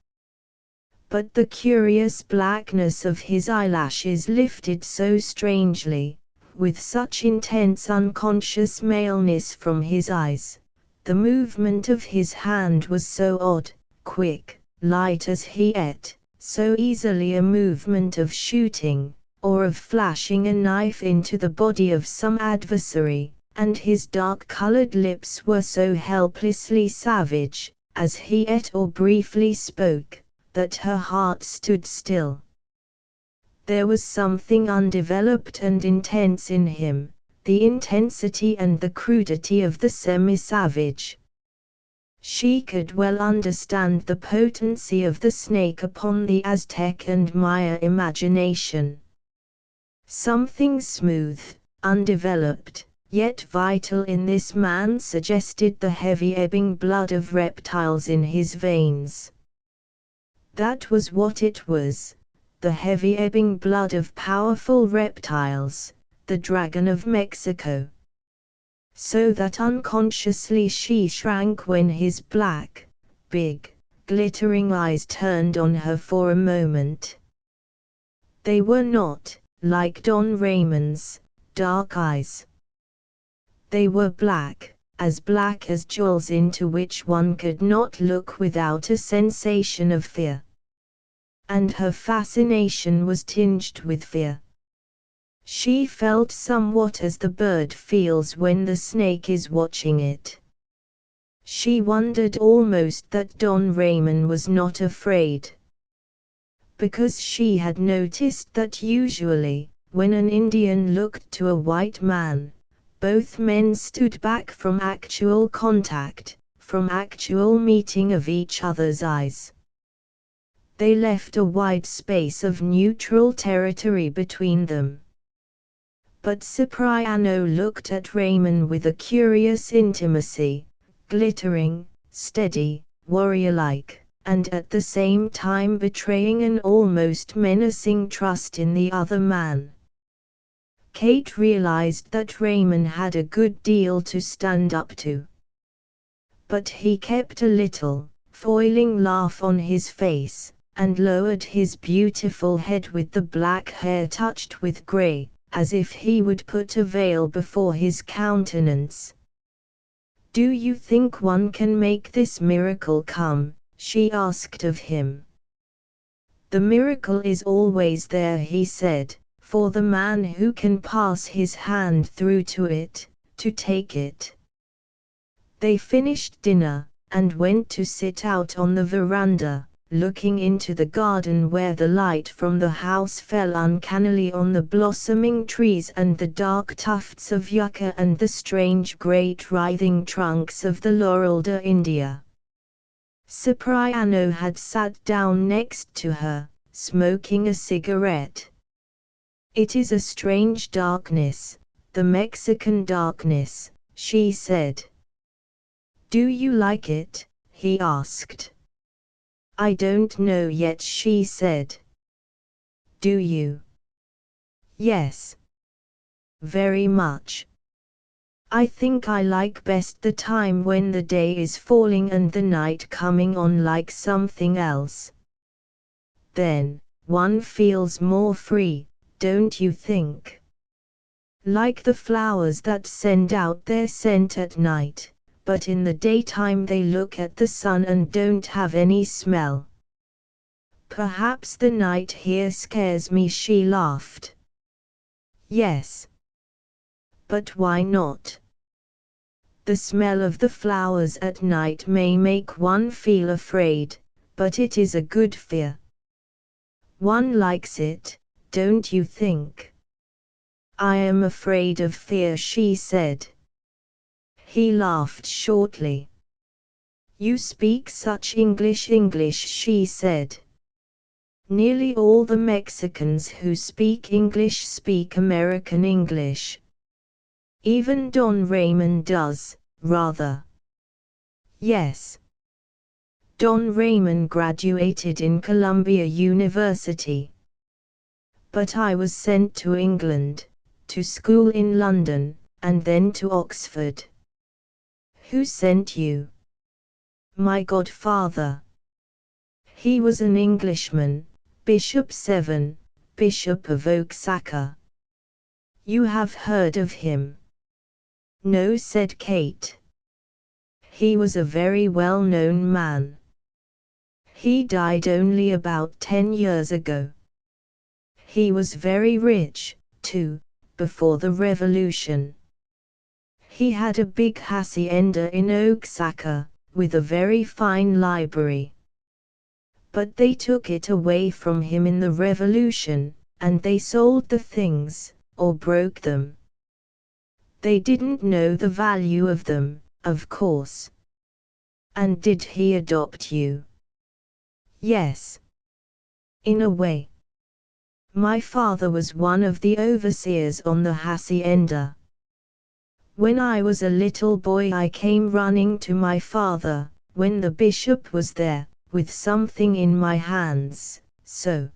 But the curious blackness of his eyelashes lifted so strangely, with such intense unconscious maleness from his eyes. The movement of his hand was so odd, quick, light as he ate, so easily a movement of shooting, or of flashing a knife into the body of some adversary, and his dark-colored lips were so helplessly savage, as he ate or briefly spoke, that her heart stood still. There was something undeveloped and intense in him, the intensity and the crudity of the semi-savage. She could well understand the potency of the snake upon the Aztec and Maya imagination. Something smooth, undeveloped, yet vital in this man suggested the heavy ebbing blood of reptiles in his veins. That was what it was, the heavy ebbing blood of powerful reptiles, the dragon of Mexico. So that unconsciously she shrank when his black, big, glittering eyes turned on her for a moment. They were not, like Don Ramon's, dark eyes. They were black as jewels into which one could not look without a sensation of fear. And her fascination was tinged with fear. She felt somewhat as the bird feels when the snake is watching it. She wondered almost that Don Ramon was not afraid. Because she had noticed that usually, when an Indian looked to a white man, both men stood back from actual contact, from actual meeting of each other's eyes. They left a wide space of neutral territory between them. But Cipriano looked at Ramon with a curious intimacy, glittering, steady, warrior-like, and at the same time betraying an almost menacing trust in the other man. Kate realized that Ramon had a good deal to stand up to. But he kept a little, foiling laugh on his face, and lowered his beautiful head with the black hair touched with grey, as if he would put a veil before his countenance. "Do you think one can make this miracle come?" she asked of him. "The miracle is always there," he said, "for the man who can pass his hand through to it, to take it." They finished dinner, and went to sit out on the veranda, looking into the garden where the light from the house fell uncannily on the blossoming trees and the dark tufts of yucca and the strange great writhing trunks of the laurel de India. Cipriano had sat down next to her, smoking a cigarette. "It is a strange darkness, the Mexican darkness," she said. "Do you like it?" he asked. "I don't know yet," she said. "Do you?" "Yes. Very much. I think I like best the time when the day is falling and the night coming on like something else. Then, one feels more free, don't you think? Like the flowers that send out their scent at night, but in the daytime they look at the sun and don't have any smell. Perhaps the night here scares me, she laughed. Yes. But why not? The smell of the flowers at night may make one feel afraid, but it is a good fear. One likes it, don't you think? I am afraid of fear, she said. He laughed shortly. You speak such English, she said. Nearly all the Mexicans who speak English speak American English. Even Don Raymond does, rather. Yes. Don Raymond graduated in Columbia University. But I was sent to England, to school in London, and then to Oxford. Who sent you? My godfather. He was an Englishman, Bishop Seven, Bishop of Oaxaca. You have heard of him? No, said Kate. He was a very well-known man. He died only about 10 years ago. He was very rich, too, before the revolution. He had a big hacienda in Oaxaca, with a very fine library. But they took it away from him in the revolution, and they sold the things, or broke them. They didn't know the value of them, of course. And did he adopt you? Yes. In a way. My father was one of the overseers on the hacienda. When I was a little boy I came running to my father, when the bishop was there, with something in my hands, so.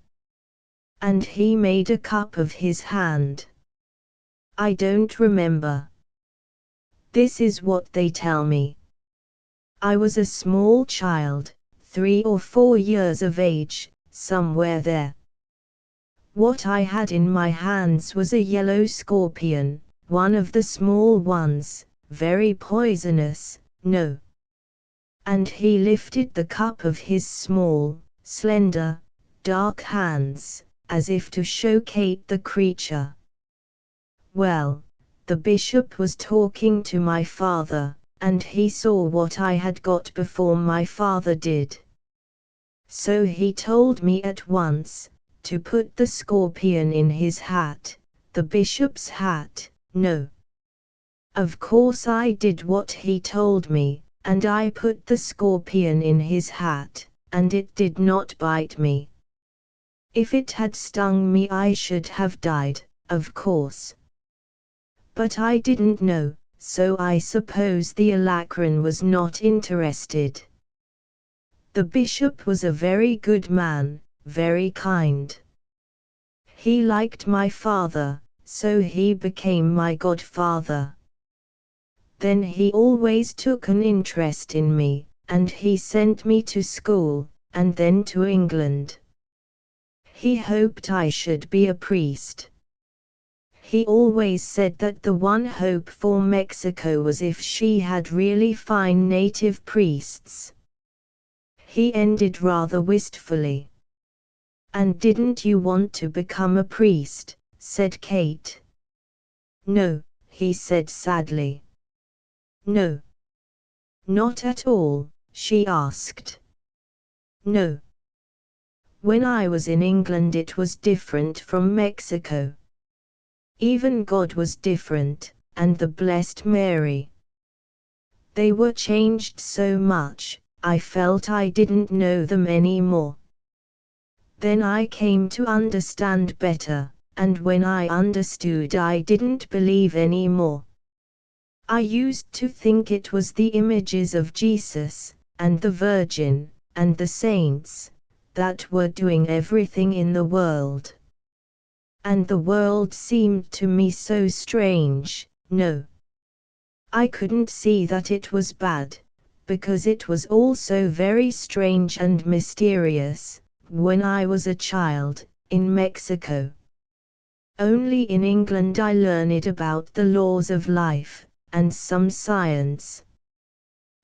And he made a cup of his hand. I don't remember. This is what they tell me. I was a small child, 3 or 4 years of age, somewhere there. What I had in my hands was a yellow scorpion, one of the small ones, very poisonous, no. And he lifted the cup of his small, slender, dark hands, as if to show Kate the creature. Well, the bishop was talking to my father, and he saw what I had got before my father did. So he told me at once, to put the scorpion in his hat, the bishop's hat, no. Of course I did what he told me, and I put the scorpion in his hat, and it did not bite me. If it had stung me I should have died, of course. But I didn't know, so I suppose the alacron was not interested. The bishop was a very good man, very kind. He liked my father, so he became my godfather. Then he always took an interest in me, and he sent me to school, and then to England. He hoped I should be a priest. He always said that the one hope for Mexico was if she had really fine native priests. He ended rather wistfully. And didn't you want to become a priest? Said Kate. No, he said sadly. No. Not at all, she asked. No. When I was in England it was different from Mexico. Even God was different, and the Blessed Mary. They were changed so much, I felt I didn't know them anymore. Then I came to understand better, and when I understood I didn't believe anymore. I used to think it was the images of Jesus, and the Virgin, and the saints, that were doing everything in the world. And the world seemed to me so strange, no. I couldn't see that it was bad, because it was also very strange and mysterious, when I was a child, in Mexico. Only in England I learned about the laws of life, and some science.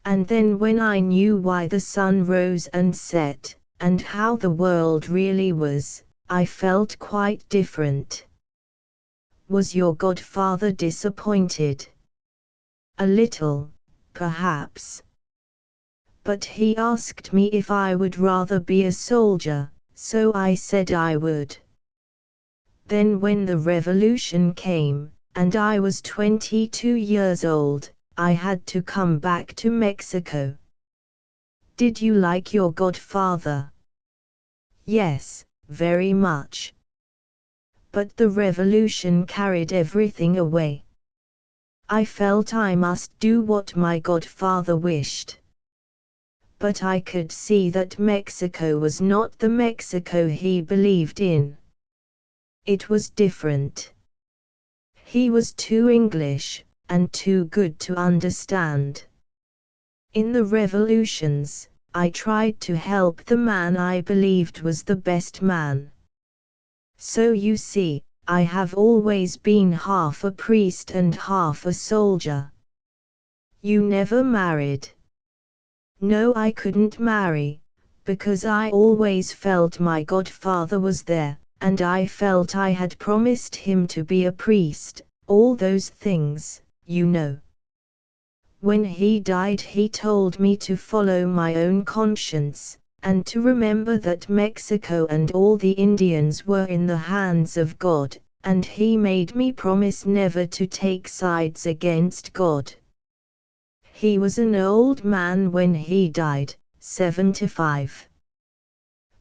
And then when I knew why the sun rose and set, and how the world really was, I felt quite different. Was your godfather disappointed? A little, perhaps. But he asked me if I would rather be a soldier, so I said I would. Then when the revolution came, and I was 22 years old, I had to come back to Mexico. Did you like your godfather? Yes, very much. But the revolution carried everything away. I felt I must do what my godfather wished. But I could see that Mexico was not the Mexico he believed in. It was different. He was too English, and too good to understand. In the revolutions, I tried to help the man I believed was the best man. So you see, I have always been half a priest and half a soldier. You never married? No, I couldn't marry, because I always felt my godfather was there, and I felt I had promised him to be a priest, all those things, you know. When he died he told me to follow my own conscience, and to remember that Mexico and all the Indians were in the hands of God, and he made me promise never to take sides against God. He was an old man when he died, 75.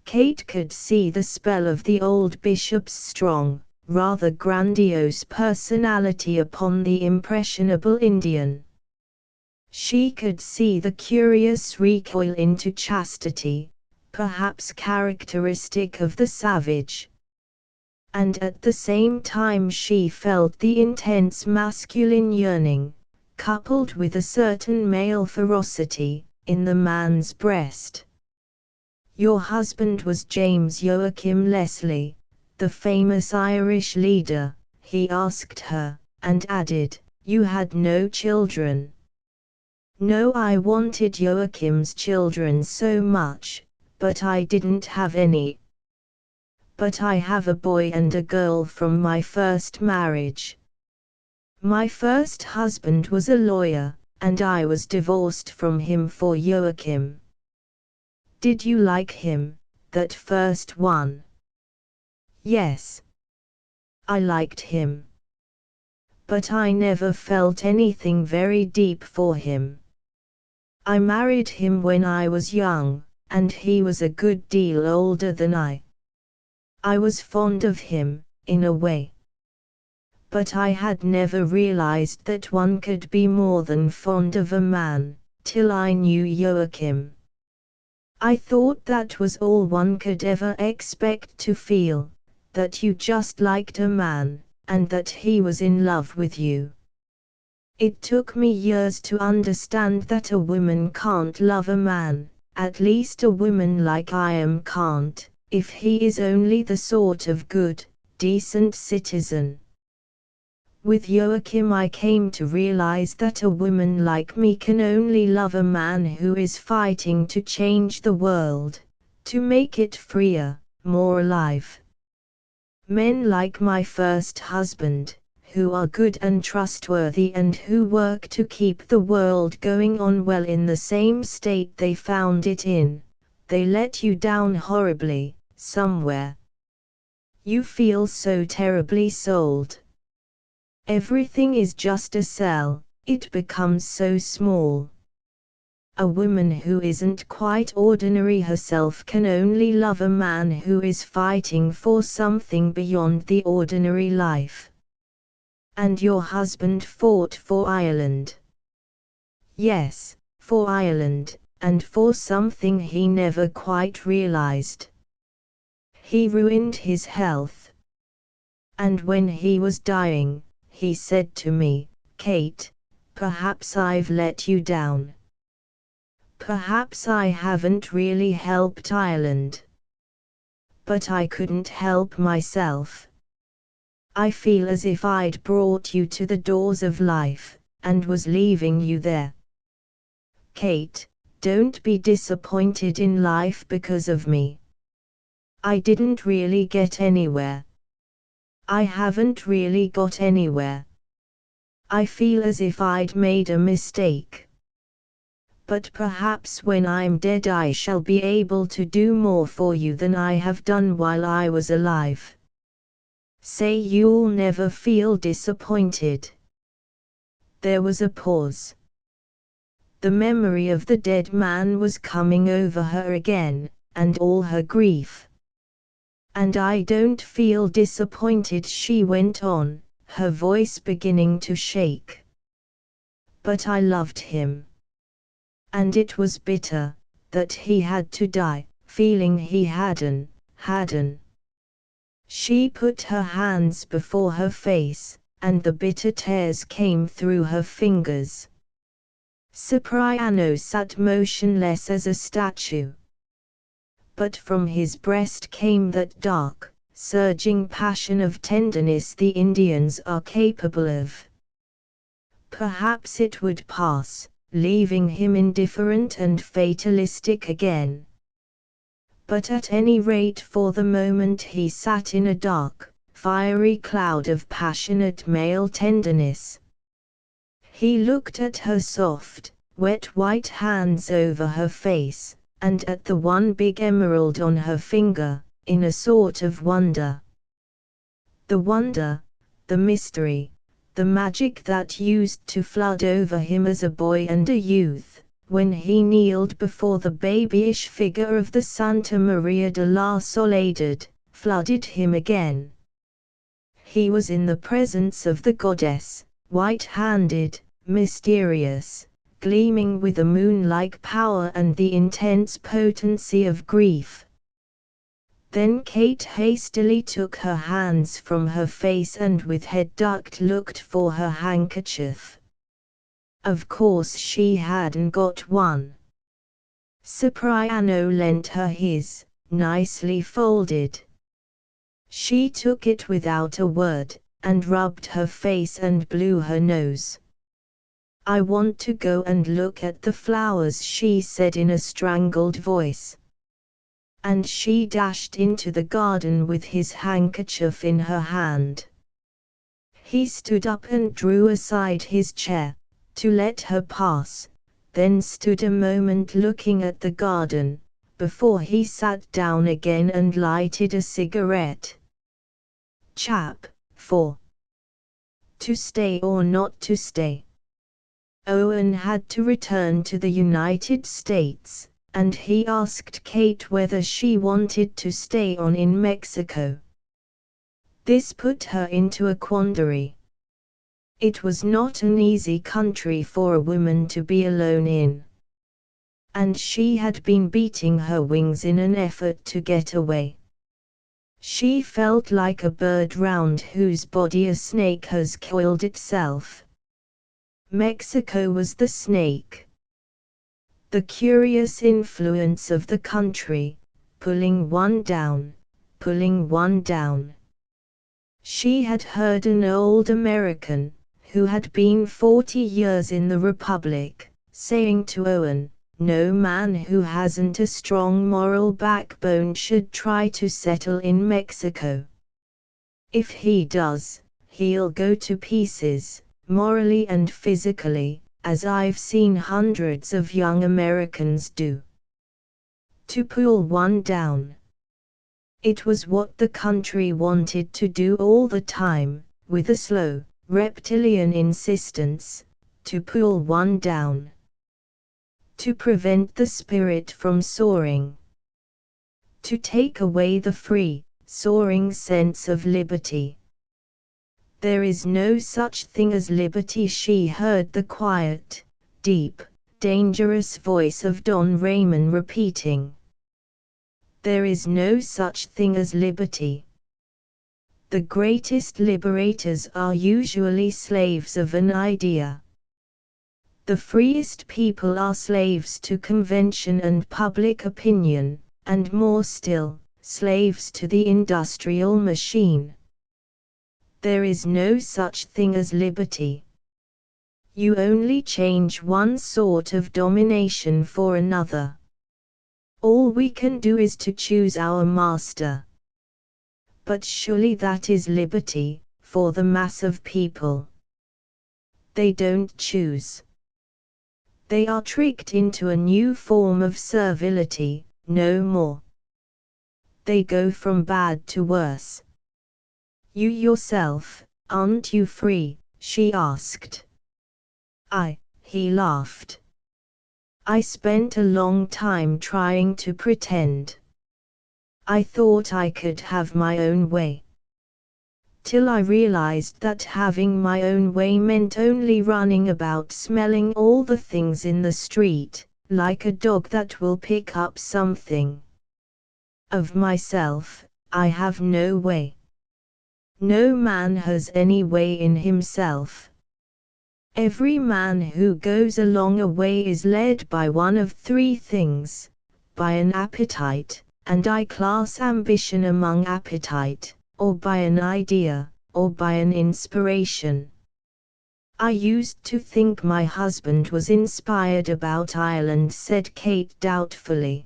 Kate could see the spell of the old bishop's strong, rather grandiose personality upon the impressionable Indian. She could see the curious recoil into chastity, perhaps characteristic of the savage. And at the same time she felt the intense masculine yearning, coupled with a certain male ferocity, in the man's breast. Your husband was James Joachim Leslie, the famous Irish leader, he asked her, and added, you had no children. No, I wanted Joachim's children so much, but I didn't have any. But I have a boy and a girl from my first marriage. My first husband was a lawyer, and I was divorced from him for Joachim. Did you like him, that first one? Yes. I liked him. But I never felt anything very deep for him. I married him when I was young, and he was a good deal older than I. I was fond of him, in a way. But I had never realized that one could be more than fond of a man, till I knew Joachim. I thought that was all one could ever expect to feel, that you just liked a man, and that he was in love with you. It took me years to understand that a woman can't love a man, at least a woman like I am can't, if he is only the sort of good, decent citizen. With Joachim I came to realize that a woman like me can only love a man who is fighting to change the world, to make it freer, more alive. Men like my first husband, who are good and trustworthy and who work to keep the world going on well in the same state they found it in, they let you down horribly, somewhere. You feel so terribly sold. Everything is just a cell, it becomes so small. A woman who isn't quite ordinary herself can only love a man who is fighting for something beyond the ordinary life. And your husband fought for Ireland. Yes, for Ireland, and for something he never quite realized. He ruined his health. And when he was dying, he said to me, Kate, perhaps I've let you down. Perhaps I haven't really helped Ireland. But I couldn't help myself. I feel as if I'd brought you to the doors of life, and was leaving you there. Kate, don't be disappointed in life because of me. I didn't really get anywhere. I haven't really got anywhere. I feel as if I'd made a mistake. But perhaps when I'm dead I shall be able to do more for you than I have done while I was alive. Say you'll never feel disappointed. There was a pause. The memory of the dead man was coming over her again, and all her grief. And I don't feel disappointed, she went on, her voice beginning to shake. But I loved him. And it was bitter, that he had to die, feeling he hadn't. She put her hands before her face, and the bitter tears came through her fingers. Cipriano sat motionless as a statue. But from his breast came that dark, surging passion of tenderness the Indians are capable of. Perhaps it would pass, leaving him indifferent and fatalistic again. But at any rate for the moment he sat in a dark, fiery cloud of passionate male tenderness. He looked at her soft, wet white hands over her face, and at the one big emerald on her finger, in a sort of wonder. The wonder, the mystery, the magic that used to flood over him as a boy and a youth, when he kneeled before the babyish figure of the Santa Maria de la Soledad, flooded him again. He was in the presence of the goddess, white-handed, mysterious, gleaming with a moon-like power and the intense potency of grief. Then Kate hastily took her hands from her face and with head ducked looked for her handkerchief. Of course she hadn't got one. Cipriano lent her his, nicely folded. She took it without a word, and rubbed her face and blew her nose. "I want to go and look at the flowers," she said in a strangled voice. And she dashed into the garden with his handkerchief in her hand. He stood up and drew aside his chair, to let her pass, then stood a moment looking at the garden, before he sat down again and lighted a cigarette. Chap 4. To stay or not to stay? Owen had to return to the United States, and he asked Kate whether she wanted to stay on in Mexico. This put her into a quandary. It was not an easy country for a woman to be alone in. And she had been beating her wings in an effort to get away. She felt like a bird round whose body a snake has coiled itself. Mexico was the snake. The curious influence of the country, pulling one down, pulling one down. She had heard an old American, who had been 40 years in the Republic, saying to Owen, "No man who hasn't a strong moral backbone should try to settle in Mexico. If he does, he'll go to pieces, morally and physically, as I've seen hundreds of young Americans do." To pull one down. It was what the country wanted to do all the time, with a slow, reptilian insistence, to pull one down. To prevent the spirit from soaring. To take away the free, soaring sense of liberty. "There is no such thing as liberty," she heard the quiet, deep, dangerous voice of Don Ramon repeating. "There is no such thing as liberty. The greatest liberators are usually slaves of an idea. The freest people are slaves to convention and public opinion, and more still, slaves to the industrial machine. There is no such thing as liberty. You only change one sort of domination for another. All we can do is to choose our master. But surely that is liberty, for the mass of people. They don't choose. They are tricked into a new form of servility, no more. They go from bad to worse. You yourself, aren't you free? She asked. He laughed. I spent a long time trying to pretend. I thought I could have my own way. Till I realized that having my own way meant only running about smelling all the things in the street, like a dog that will pick up something. Of myself, I have no way. No man has any way in himself. Every man who goes along a way is led by one of three things: by an appetite, and I class ambition among appetite, or by an idea, or by an inspiration. I used to think my husband was inspired about Ireland, said Kate doubtfully.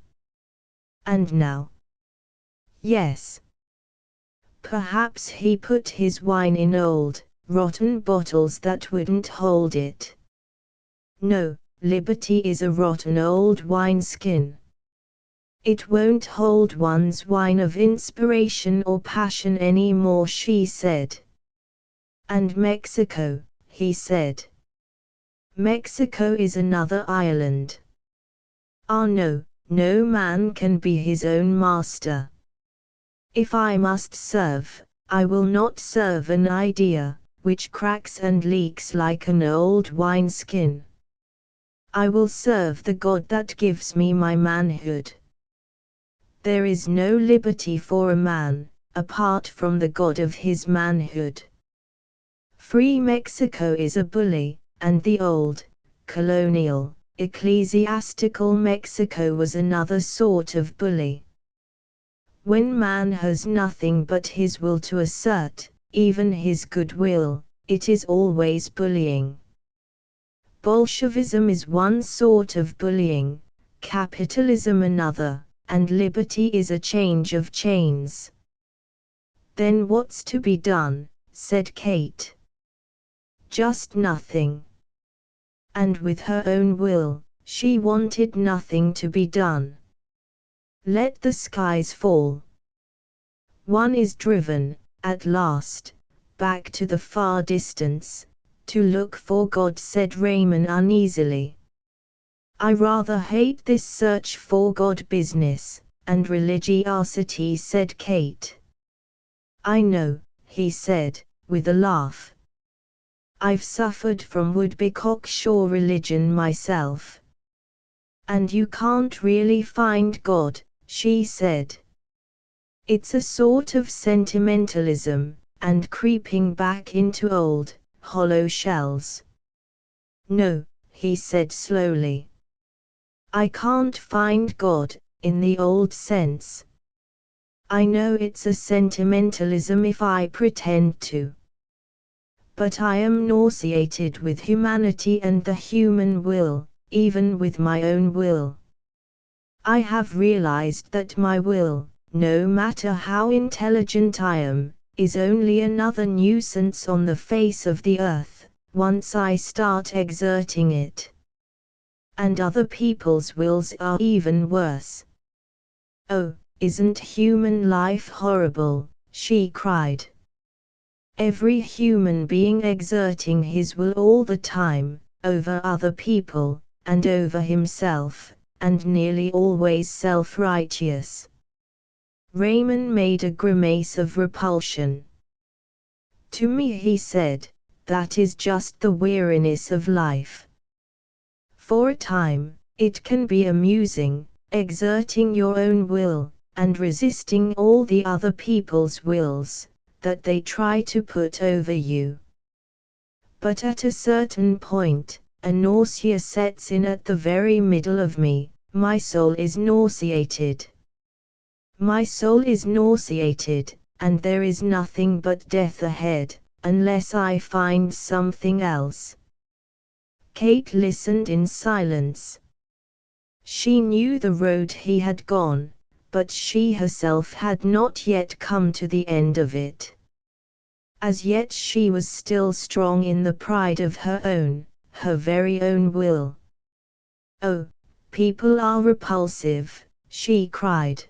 And now? Yes. Perhaps he put his wine in old, rotten bottles that wouldn't hold it. No, liberty is a rotten old wineskin. It won't hold one's wine of inspiration or passion any more, she said. And Mexico, he said. Mexico is another Ireland. No, no man can be his own master. If I must serve, I will not serve an idea, which cracks and leaks like an old wineskin. I will serve the God that gives me my manhood. There is no liberty for a man, apart from the God of his manhood. Free Mexico is a bully, and the old, colonial, ecclesiastical Mexico was another sort of bully. When man has nothing but his will to assert, even his goodwill, it is always bullying. Bolshevism is one sort of bullying, capitalism another, and liberty is a change of chains. Then what's to be done? Said Kate. Just nothing. And with her own will, she wanted nothing to be done. Let the skies fall. One is driven, at last, back to the far distance, to look for God, said Raymond uneasily. I rather hate this search for God business, and religiosity, said Kate. I know, he said, with a laugh. I've suffered from would-be cocksure religion myself. And you can't really find God, she said. It's a sort of sentimentalism, and creeping back into old, hollow shells. No, he said slowly. I can't find God, in the old sense. I know it's a sentimentalism if I pretend to. But I am nauseated with humanity and the human will, even with my own will. I have realized that my will, no matter how intelligent I am, is only another nuisance on the face of the earth, once I start exerting it. And other people's wills are even worse. Oh, isn't human life horrible? She cried. Every human being exerting his will all the time, over other people, and over himself, and nearly always self-righteous. Raymond made a grimace of repulsion. To me, he said, that is just the weariness of life. For a time, it can be amusing, exerting your own will, and resisting all the other people's wills, that they try to put over you. But at a certain point, a nausea sets in at the very middle of me, my soul is nauseated. My soul is nauseated, and there is nothing but death ahead, unless I find something else. Kate listened in silence. She knew the road he had gone, but she herself had not yet come to the end of it. As yet she was still strong in the pride of her very own will. "Oh, people are repulsive," she cried.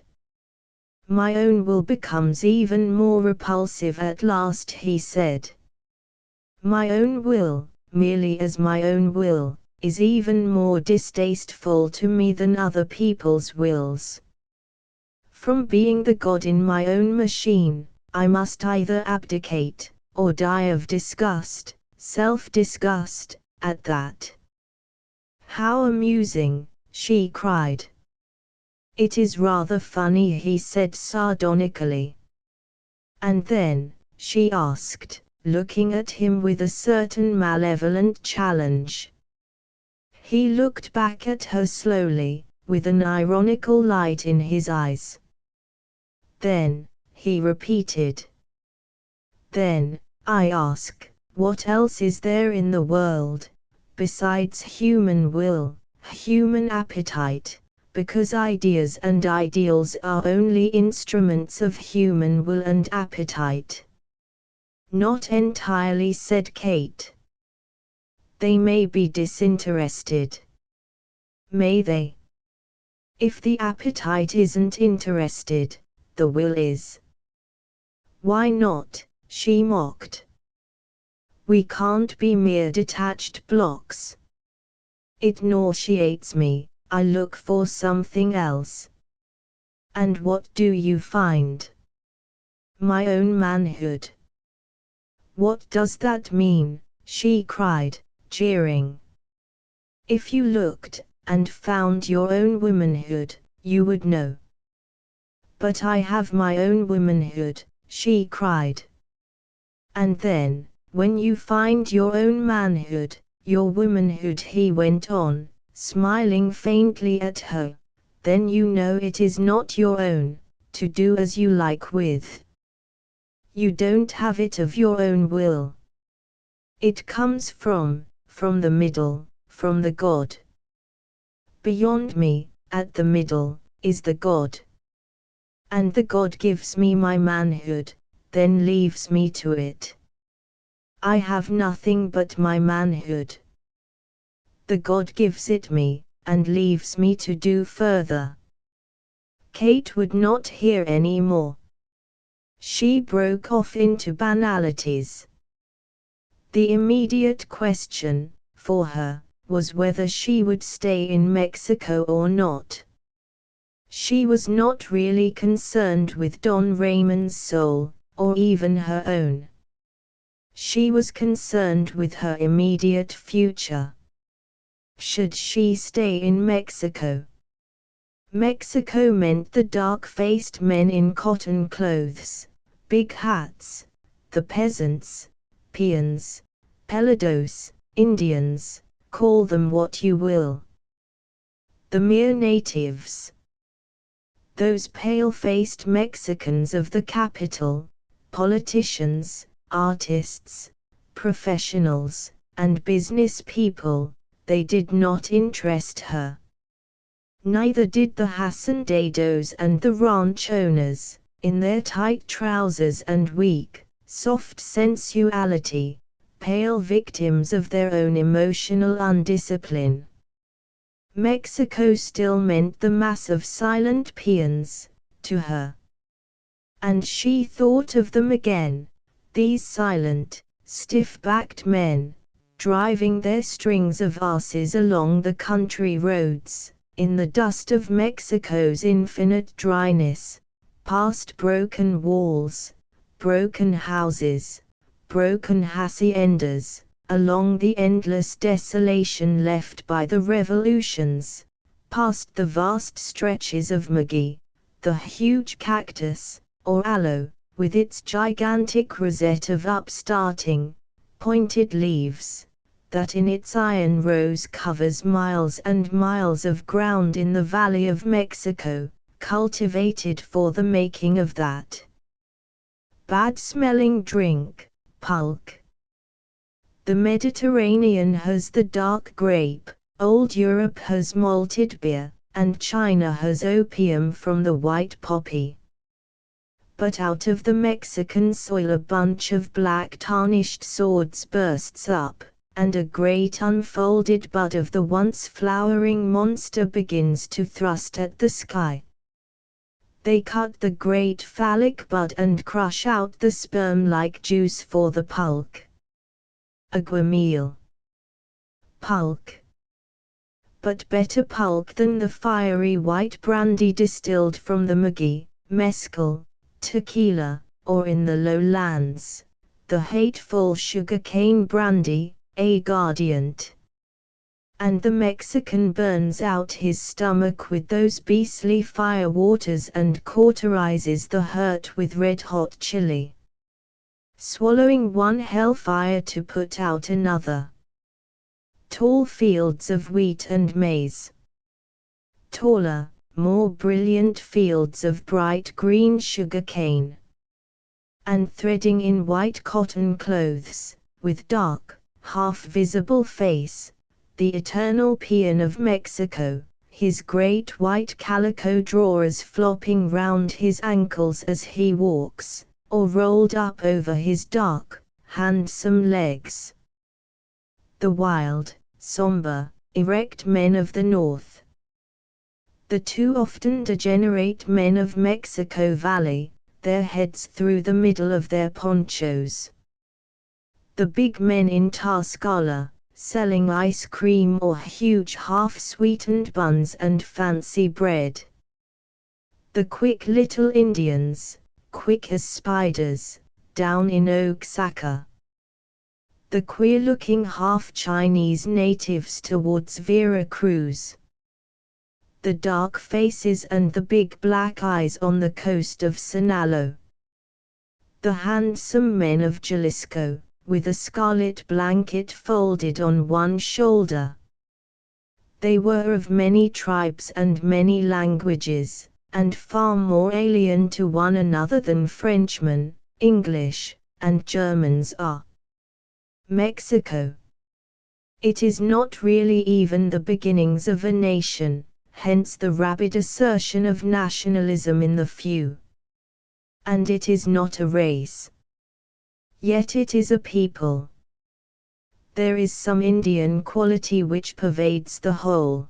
"My own will becomes even more repulsive at last," he said. "My own will, merely as my own will, is even more distasteful to me than other people's wills. From being the god in my own machine, I must either abdicate, or die of disgust, self-disgust, at that." "How amusing," she cried. "It is rather funny," he said sardonically. "And then," she asked, looking at him with a certain malevolent challenge. He looked back at her slowly, with an ironical light in his eyes. "Then," he repeated. "Then, I ask, what else is there in the world, besides human will, human appetite, because ideas and ideals are only instruments of human will and appetite?" "Not entirely," said Kate. "They may be disinterested." "May they? If the appetite isn't interested, the will is." "Why not?" she mocked. "We can't be mere detached blocks. It nauseates me, I look for something else." "And what do you find?" "My own manhood." "What does that mean?" she cried, jeering. "If you looked, and found your own womanhood, you would know." "But I have my own womanhood," she cried. "And then, when you find your own manhood, your womanhood," he went on, smiling faintly at her, "then you know it is not your own, to do as you like with. You don't have it of your own will. It comes from the middle, from the God. Beyond me, at the middle, is the God. And the God gives me my manhood, then leaves me to it. I have nothing but my manhood. The God gives it me, and leaves me to do further." Kate would not hear any more. She broke off into banalities. The immediate question, for her, was whether she would stay in Mexico or not. She was not really concerned with Don Raymond's soul, or even her own. She was concerned with her immediate future. Should she stay in Mexico? Mexico meant the dark-faced men in cotton clothes, big hats, the peasants, peons, pelados, Indians, call them what you will. The mere natives. Those pale-faced Mexicans of the capital, politicians, artists, professionals, and business people, they did not interest her. Neither did the hacendados and the ranch owners, in their tight trousers and weak, soft sensuality, pale victims of their own emotional undiscipline. Mexico still meant the mass of silent peons, to her. And she thought of them again, these silent, stiff-backed men, driving their strings of asses along the country roads, in the dust of Mexico's infinite dryness, past broken walls, broken houses, broken haciendas, along the endless desolation left by the revolutions, past the vast stretches of maguey, the huge cactus, or aloe, with its gigantic rosette of upstarting, pointed leaves, that in its iron rows covers miles and miles of ground in the Valley of Mexico, cultivated for the making of that bad-smelling drink, pulque. The Mediterranean has the dark grape, old Europe has malted beer, and China has opium from the white poppy. But out of the Mexican soil a bunch of black tarnished swords bursts up, and a great unfolded bud of the once flowering monster begins to thrust at the sky. They cut the great phallic bud and crush out the sperm-like juice for the pulque. Aguamiel. Pulque. But better pulque than the fiery white brandy distilled from the maguey, mezcal, tequila, or in the lowlands, the hateful sugar-cane brandy, aguardiente. And the Mexican burns out his stomach with those beastly fire waters and cauterizes the hurt with red-hot chili, swallowing one hellfire to put out another. Tall fields of wheat and maize. Taller, more brilliant fields of bright green sugar cane. And threading in white cotton clothes, with dark, half-visible face, the eternal peon of Mexico, his great white calico drawers flopping round his ankles as he walks, or rolled up over his dark, handsome legs. The wild, somber, erect men of the north. The too often degenerate men of Mexico Valley, their heads through the middle of their ponchos. The big men in Tlaxcala, selling ice cream or huge half-sweetened buns and fancy bread. The quick little Indians, quick as spiders, down in Oaxaca. The queer-looking half-Chinese natives towards Vera Cruz. The dark faces and the big black eyes on the coast of Sinaloa. The handsome men of Jalisco, with a scarlet blanket folded on one shoulder. They were of many tribes and many languages, and far more alien to one another than Frenchmen, English, and Germans are. Mexico. It is not really even the beginnings of a nation, hence the rabid assertion of nationalism in the few. And it is not a race. Yet it is a people. There is some Indian quality which pervades the whole.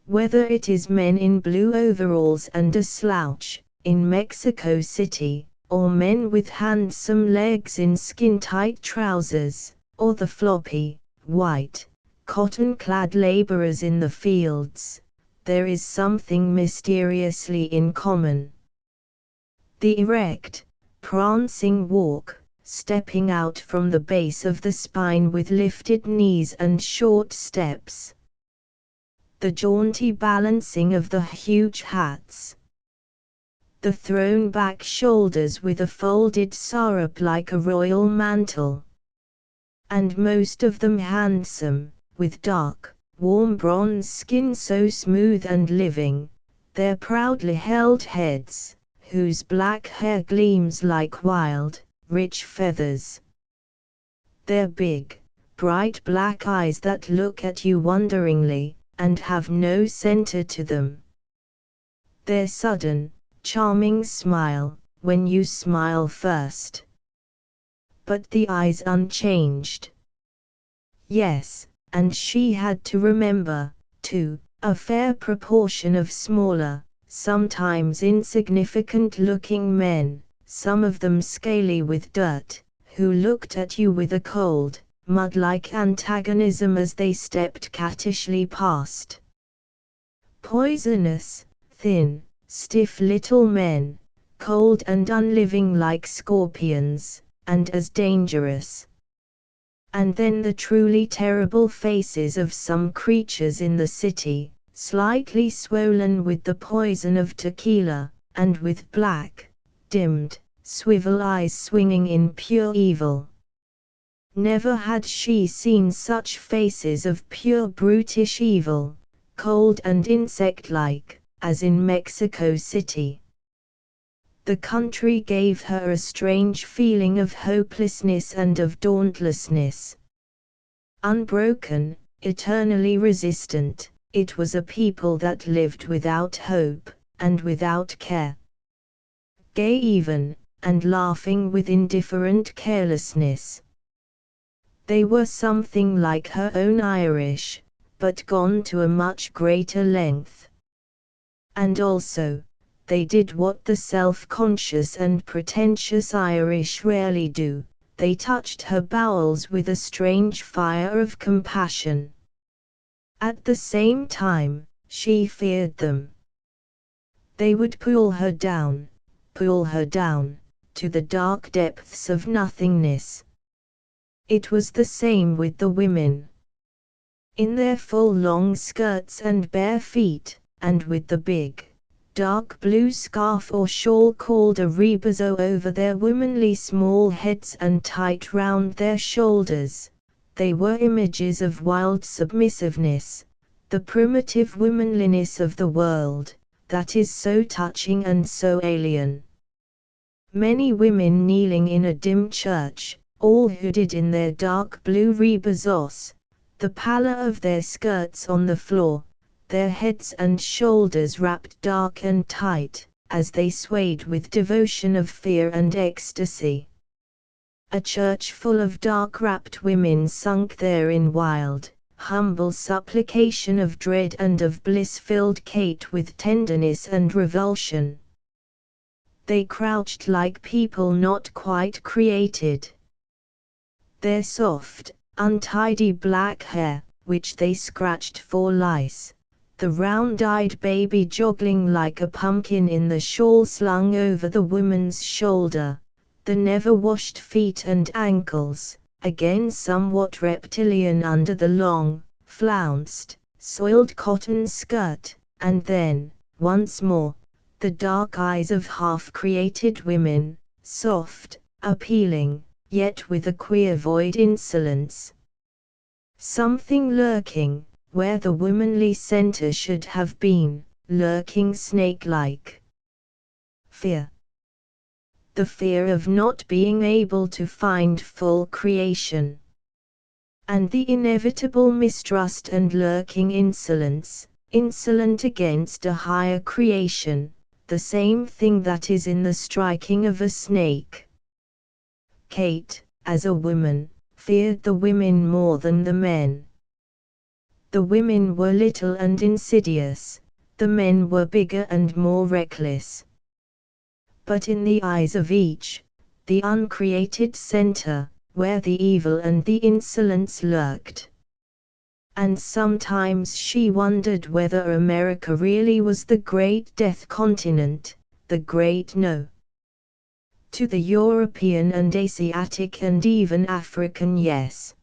Whether it is men in blue overalls and a slouch, in Mexico City, or men with handsome legs in skin-tight trousers, or the floppy, white, cotton-clad laborers in the fields, there is something mysteriously in common. The erect, prancing walk, stepping out from the base of the spine with lifted knees and short steps. The jaunty balancing of the huge hats. The thrown-back shoulders with a folded sarap like a royal mantle. And most of them handsome, with dark, warm bronze skin so smooth and living, their proudly held heads, whose black hair gleams like wild, rich feathers. Their big, bright black eyes that look at you wonderingly, and have no center to them. Their sudden, charming smile, when you smile first. But the eyes unchanged. Yes, and she had to remember, too, a fair proportion of smaller, sometimes insignificant-looking men, some of them scaly with dirt, who looked at you with a cold, mud-like antagonism as they stepped cattishly past. Poisonous, thin, stiff little men, cold and unliving like scorpions, and as dangerous. And then the truly terrible faces of some creatures in the city, slightly swollen with the poison of tequila, and with black, dimmed, swivel eyes swinging in pure evil. Never had she seen such faces of pure brutish evil, cold and insect-like, as in Mexico City. The country gave her a strange feeling of hopelessness and of dauntlessness. Unbroken, eternally resistant, it was a people that lived without hope, and without care. Gay even, and laughing with indifferent carelessness. They were something like her own Irish, but gone to a much greater length. And also, they did what the self-conscious and pretentious Irish rarely do, they touched her bowels with a strange fire of compassion. At the same time, she feared them. They would pull her down, to the dark depths of nothingness. It was the same with the women. In their full long skirts and bare feet, and with the big, dark blue scarf or shawl called a rebozo over their womanly small heads and tight round their shoulders, they were images of wild submissiveness, the primitive womanliness of the world, that is so touching and so alien. Many women kneeling in a dim church, all hooded in their dark blue rebozos, the pallor of their skirts on the floor, their heads and shoulders wrapped dark and tight, as they swayed with devotion of fear and ecstasy. A church full of dark-wrapped women sunk there in wild, humble supplication of dread and of bliss filled Kate with tenderness and revulsion. They crouched like people not quite created. Their soft, untidy black hair, which they scratched for lice, the round-eyed baby joggling like a pumpkin in the shawl slung over the woman's shoulder, the never-washed feet and ankles, again somewhat reptilian under the long, flounced, soiled cotton skirt, and then, once more, the dark eyes of half-created women, soft, appealing, yet with a queer void insolence. Something lurking, where the womanly center should have been, lurking snake-like. Fear. The fear of not being able to find full creation. And the inevitable mistrust and lurking insolence, insolent against a higher creation, the same thing that is in the striking of a snake. Kate, as a woman, feared the women more than the men. The women were little and insidious, the men were bigger and more reckless. But in the eyes of each, the uncreated center, where the evil and the insolence lurked. And sometimes she wondered whether America really was the great death continent, the great no. To the European and Asiatic and even African yes.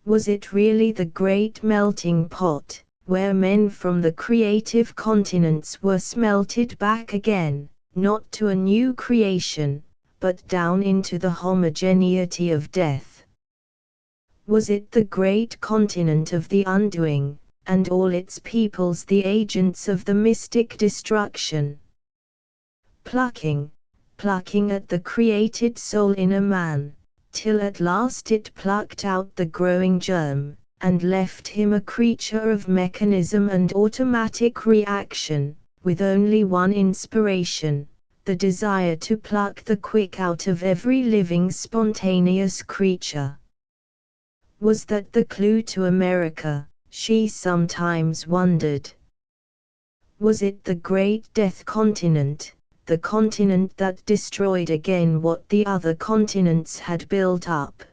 Was it really the great melting pot, where men from the creative continents were smelted back again, not to a new creation, but down into the homogeneity of death? Was it the great continent of the undoing, and all its peoples the agents of the mystic destruction? Plucking at the created soul in a man, till at last it plucked out the growing germ, and left him a creature of mechanism and automatic reaction, with only one inspiration, the desire to pluck the quick out of every living spontaneous creature. Was that the clue to America, she sometimes wondered? Was it the great death continent, the continent that destroyed again what the other continents had built up?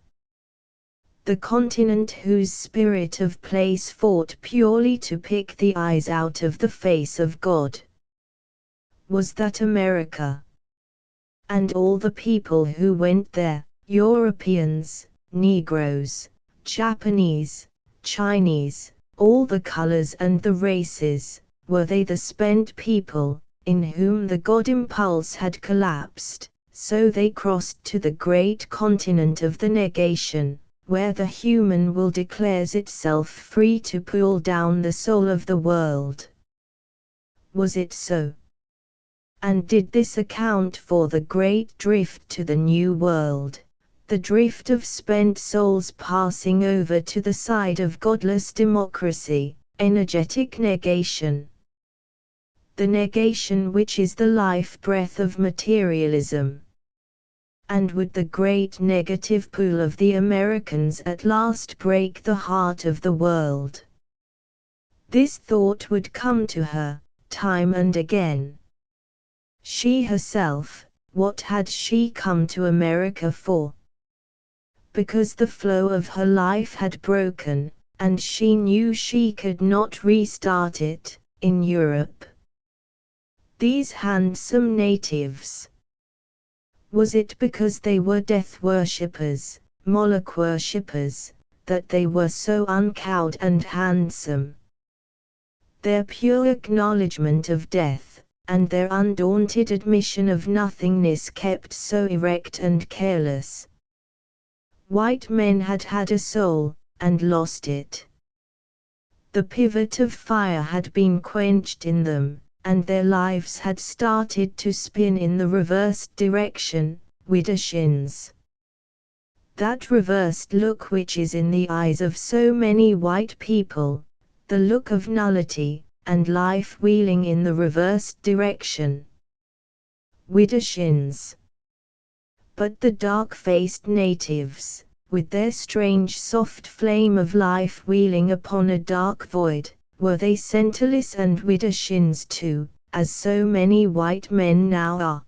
The continent whose spirit of place fought purely to pick the eyes out of the face of God? Was that America? And all the people who went there, Europeans, Negroes, Japanese, Chinese, all the colors and the races, were they the spent people, in whom the God impulse had collapsed, So they crossed to the great continent of the negation, where the human will declares itself free to pull down the soul of the world. Was it so? And did this account for the great drift to the new world, the drift of spent souls passing over to the side of godless democracy, energetic negation? The negation which is the life breath of materialism. And would the great negative pool of the Americans at last break the heart of the world? This thought would come to her, time and again. She herself, what had she come to America for? Because the flow of her life had broken, and she knew she could not restart it, in Europe. These handsome natives. Was it because they were death worshippers, Moloch worshippers, that they were so uncowed and handsome? Their pure acknowledgement of death, and their undaunted admission of nothingness kept so erect and careless. White men had had a soul, and lost it. The pivot of fire had been quenched in them, and their lives had started to spin in the reversed direction, widdershins. That reversed look which is in the eyes of so many white people, the look of nullity, and life wheeling in the reversed direction. Widdershins. But the dark-faced natives, with their strange soft flame of life wheeling upon a dark void, were they centerless and widdershins too, as so many white men now are?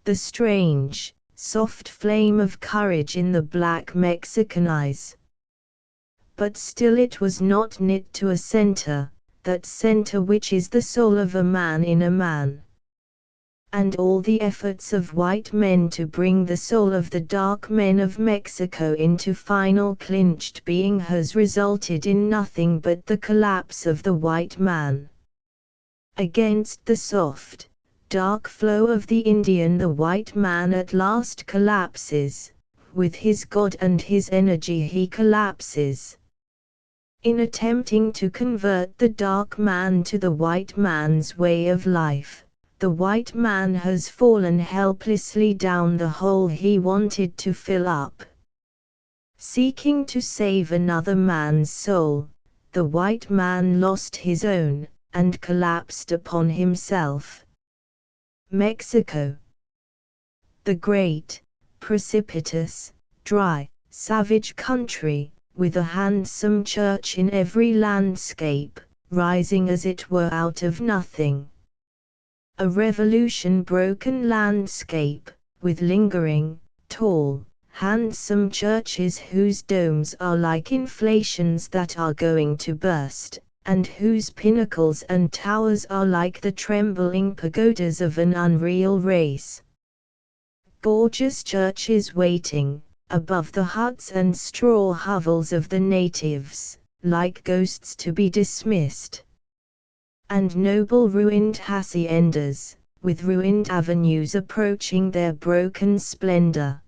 The strange, soft flame of courage in the black Mexican eyes. But still it was not knit to a center, that center which is the soul of a man in a man. And all the efforts of white men to bring the soul of the dark men of Mexico into final clinched being has resulted in nothing but the collapse of the white man. Against the soft, dark flow of the Indian the white man at last collapses, with his God and his energy he collapses. In attempting to convert the dark man to the white man's way of life, the white man has fallen helplessly down the hole he wanted to fill up. Seeking to save another man's soul, the white man lost his own, and collapsed upon himself. Mexico. The great, precipitous, dry, savage country, with a handsome church in every landscape, rising as it were out of nothing. A revolution-broken landscape, with lingering, tall, handsome churches whose domes are like inflations that are going to burst, and whose pinnacles and towers are like the trembling pagodas of an unreal race. Gorgeous churches waiting, above the huts and straw hovels of the natives, like ghosts to be dismissed. And noble ruined haciendas, with ruined avenues approaching their broken splendor.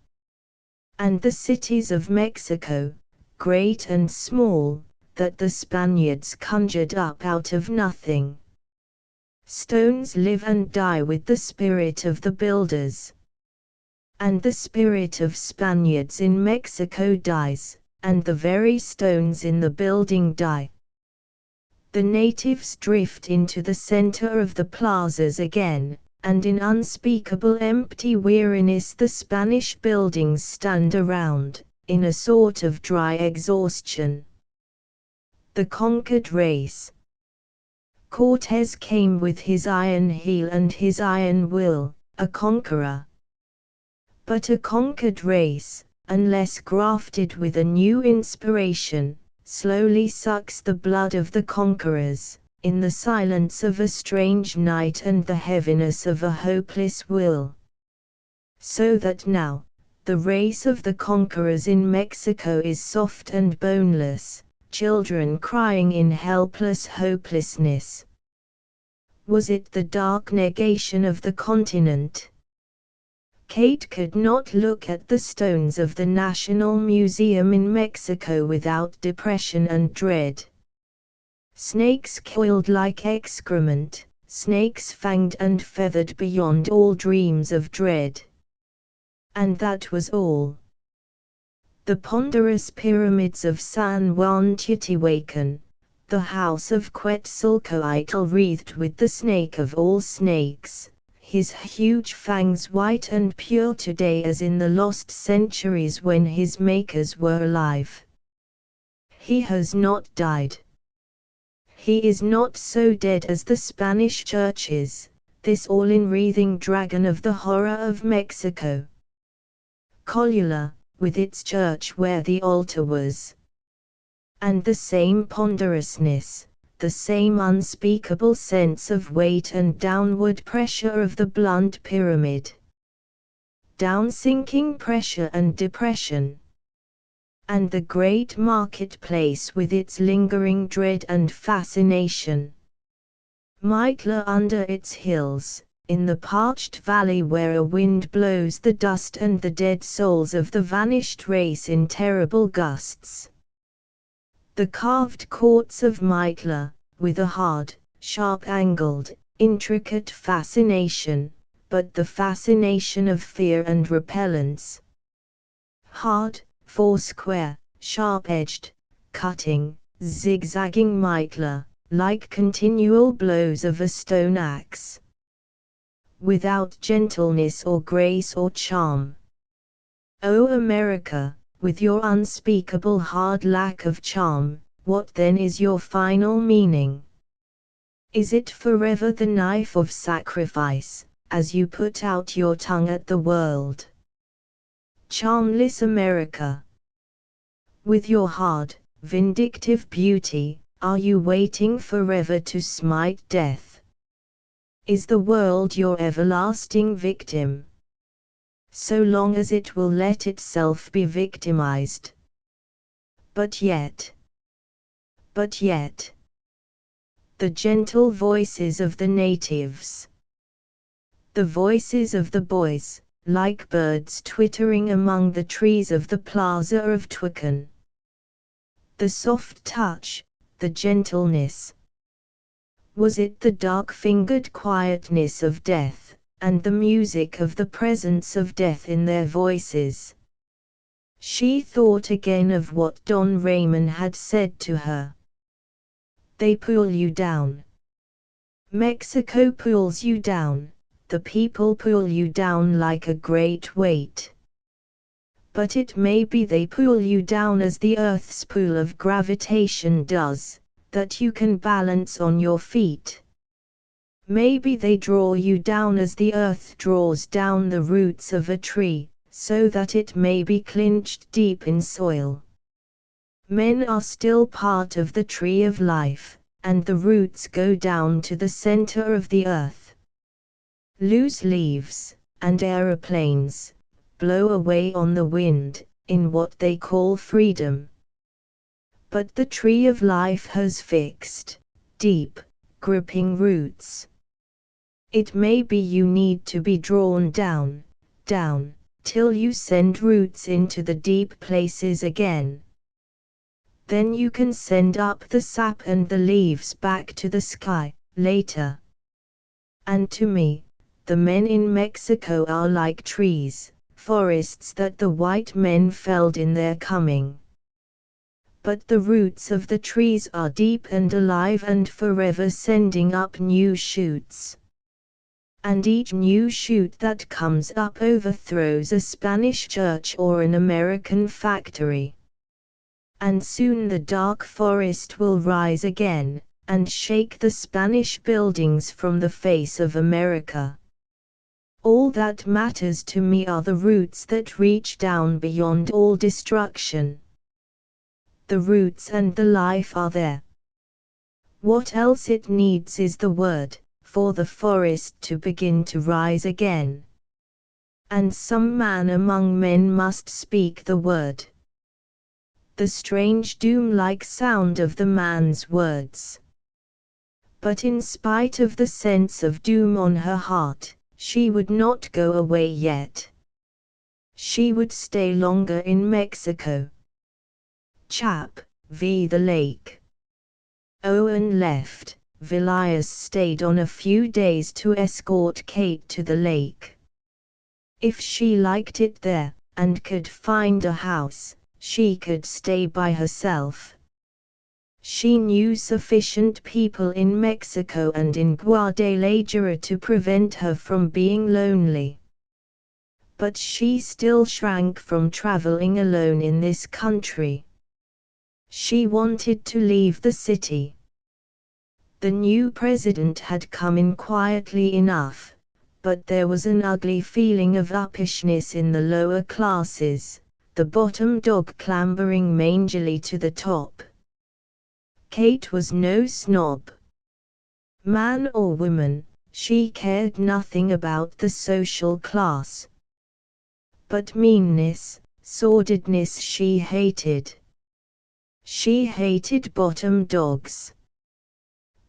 And the cities of Mexico, great and small, that the Spaniards conjured up out of nothing. Stones live and die with the spirit of the builders. And the spirit of Spaniards in Mexico dies, and the very stones in the building die. The natives drift into the center of the plazas again, and in unspeakable empty weariness the Spanish buildings stand around, in a sort of dry exhaustion. The conquered race. Cortés came with his iron heel and his iron will, a conqueror. But a conquered race, unless grafted with a new inspiration, slowly sucks the blood of the conquerors, in the silence of a strange night and the heaviness of a hopeless will. So that now, the race of the conquerors in Mexico is soft and boneless, children crying in helpless hopelessness. Was it the dark negation of the continent? Kate could not look at the stones of the National Museum in Mexico without depression and dread. Snakes coiled like excrement, snakes fanged and feathered beyond all dreams of dread. And that was all. The ponderous pyramids of San Juan Teotihuacan, the house of Quetzalcoatl wreathed with the snake of all snakes, his huge fangs white and pure today as in the lost centuries when his makers were alive. He has not died. He is not so dead as the Spanish churches, this all-enwreathing dragon of the horror of Mexico. Cholula, with its church where the altar was. And the same ponderousness, the same unspeakable sense of weight and downward pressure of the blunt pyramid. Down-sinking pressure and depression. And the great marketplace with its lingering dread and fascination. Mitla under its hills, in the parched valley where a wind blows the dust and the dead souls of the vanished race in terrible gusts. The carved courts of Mitla, with a hard, sharp-angled, intricate fascination, but the fascination of fear and repellence. Hard, four-square, sharp-edged, cutting, zigzagging Mitla, like continual blows of a stone axe. Without gentleness or grace or charm. O America, with your unspeakable hard lack of charm, what then is your final meaning? Is it forever the knife of sacrifice, as you put out your tongue at the world? Charmless America. With your hard, vindictive beauty, are you waiting forever to smite death? Is the world your everlasting victim? So long as it will let itself be victimized. But yet, the gentle voices of the natives, the voices of the boys, like birds twittering among the trees of the plaza of Tucan. The soft touch, the gentleness. Was it the dark-fingered quietness of death, and the music of the presence of death in their voices? She thought again of what Don Ramon had said to her. They pull you down. Mexico pulls you down, the people pull you down like a great weight. But it may be they pull you down as the Earth's pull of gravitation does, that you can balance on your feet. Maybe they draw you down as the earth draws down the roots of a tree, so that it may be clinched deep in soil. Men are still part of the tree of life, and the roots go down to the center of the earth. Loose leaves, and aeroplanes, blow away on the wind, in what they call freedom. But the tree of life has fixed, deep, gripping roots. It may be you need to be drawn down, down, till you send roots into the deep places again. Then you can send up the sap and the leaves back to the sky, later. And to me, the men in Mexico are like trees, forests that the white men felled in their coming. But the roots of the trees are deep and alive and forever sending up new shoots. And each new shoot that comes up overthrows a Spanish church or an American factory. And soon the dark forest will rise again, and shake the Spanish buildings from the face of America. All that matters to me are the roots that reach down beyond all destruction. The roots and the life are there. What else it needs is the word, for the forest to begin to rise again. And some man among men must speak the word. The strange doom-like sound of the man's words. But in spite of the sense of doom on her heart, she would not go away yet. She would stay longer in Mexico. Chap v. the lake. Owen left. Vilius stayed on a few days to escort Kate to the lake. If she liked it there, and could find a house, she could stay by herself. She knew sufficient people in Mexico and in Guadalajara to prevent her from being lonely. But she still shrank from traveling alone in this country. She wanted to leave the city. The new president had come in quietly enough, but there was an ugly feeling of uppishness in the lower classes, the bottom dog clambering mangily to the top. Kate was no snob. Man or woman, she cared nothing about the social class. But meanness, sordidness she hated. She hated bottom dogs.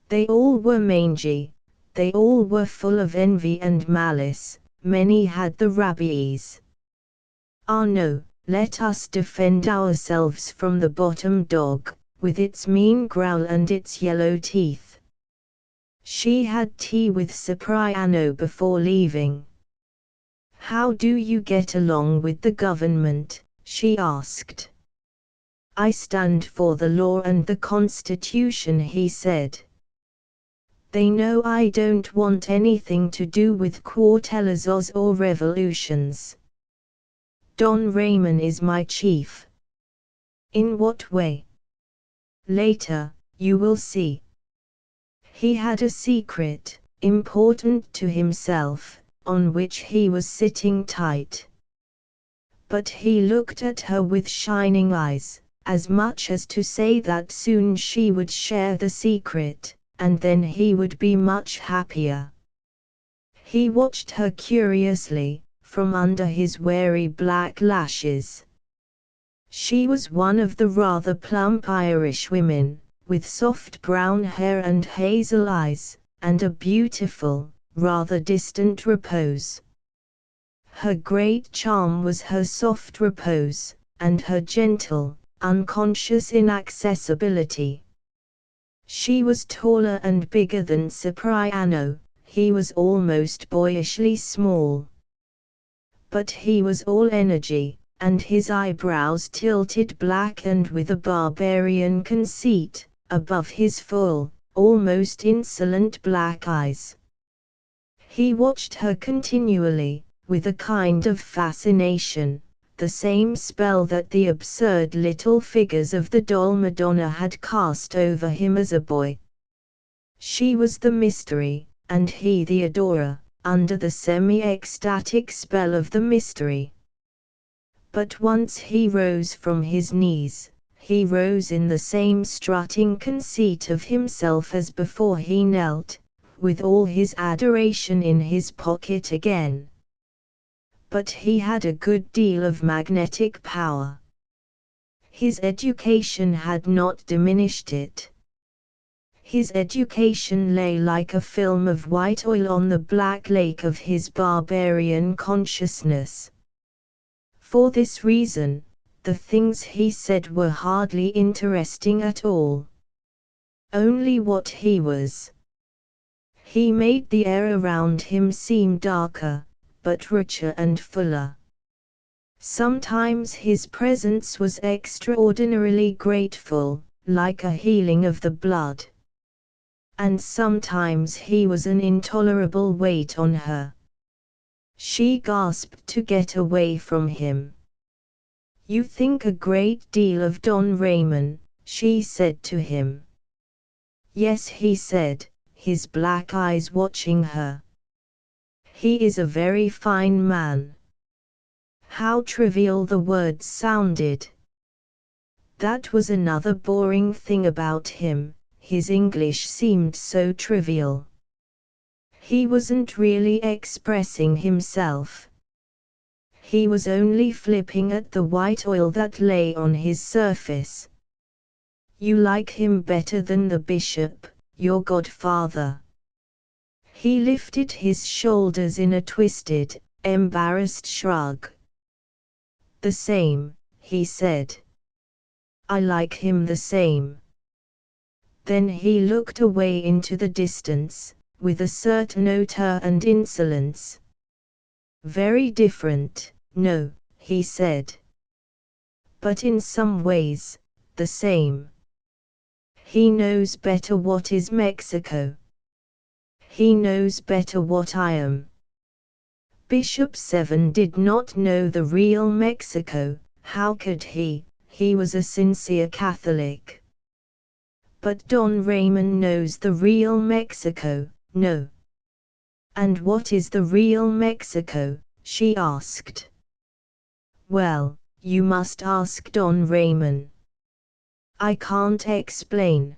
They all were mangy, they all were full of envy and malice, many had the rabies. Ah no, let us defend ourselves from the bottom dog, with its mean growl and its yellow teeth. She had tea with Cipriano before leaving. "How do you get along with the government?" she asked. "I stand for the law and the Constitution," he said. "They know I don't want anything to do with cuartelazos or revolutions. Don Ramon is my chief." "In what way?" "Later, you will see." He had a secret, important to himself, on which he was sitting tight. But he looked at her with shining eyes, as much as to say that soon she would share the secret, and then he would be much happier. He watched her curiously, from under his wary black lashes. She was one of the rather plump Irish women, with soft brown hair and hazel eyes, and a beautiful, rather distant repose. Her great charm was her soft repose, and her gentle, unconscious inaccessibility. She was taller and bigger than Cipriano, he was almost boyishly small. But he was all energy, and his eyebrows tilted black and with a barbarian conceit, above his full, almost insolent black eyes. He watched her continually, with a kind of fascination, the same spell that the absurd little figures of the doll Madonna had cast over him as a boy. She was the mystery, and he the adorer, under the semi-ecstatic spell of the mystery. But once he rose from his knees, he rose in the same strutting conceit of himself as before he knelt, with all his adoration in his pocket again. But he had a good deal of magnetic power. His education had not diminished it. His education lay like a film of white oil on the black lake of his barbarian consciousness. For this reason, the things he said were hardly interesting at all. Only what he was. He made the air around him seem darker, but richer and fuller. Sometimes his presence was extraordinarily grateful, like a healing of the blood. And sometimes he was an intolerable weight on her. She gasped to get away from him. "You think a great deal of Don Ramon," she said to him. "Yes," he said, his black eyes watching her. "He is a very fine man." How trivial the words sounded. That was another boring thing about him, his English seemed so trivial. He wasn't really expressing himself. He was only flipping at the white oil that lay on his surface. "You like him better than the bishop, your godfather?" He lifted his shoulders in a twisted, embarrassed shrug. The same, he said. I like him the same. Then he looked away into the distance, with a certain hauteur and insolence. Very different, no, he said. But in some ways, the same. He knows better what is Mexico. He knows better what I am. Bishop Seven did not know the real Mexico. How could he? He was a sincere Catholic. But Don Ramon knows the real Mexico, no. And what is the real Mexico? She asked. Well, you must ask Don Ramon. I can't explain.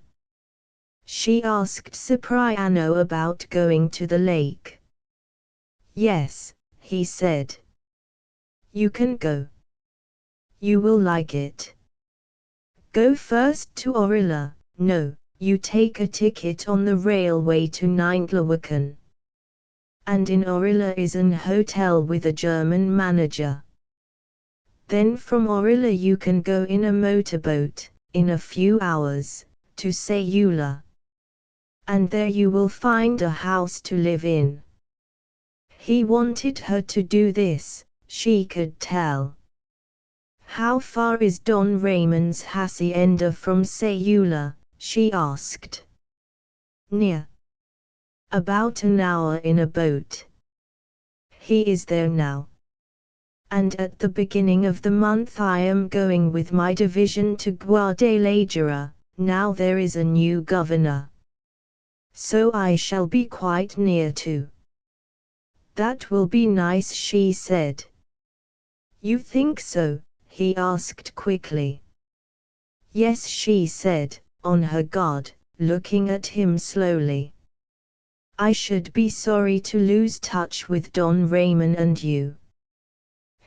She asked Cipriano about going to the lake. Yes, he said. You can go. You will like it. Go first to Orilla. No, you take a ticket on the railway to Nintlawican. And in Orilla is an hotel with a German manager. Then from Orilla you can go in a motorboat, in a few hours, to Sayula. And there you will find a house to live in. He wanted her to do this, she could tell. How far is Don Ramon's hacienda from Sayula? She asked. Near. About an hour in a boat. He is there now. And at the beginning of the month I am going with my division to Guadalajara. Now there is a new governor. So I shall be quite near to. That will be nice, she said. You think so? He asked quickly. Yes, she said, on her guard, looking at him slowly. I should be sorry to lose touch with Don Ramon and you.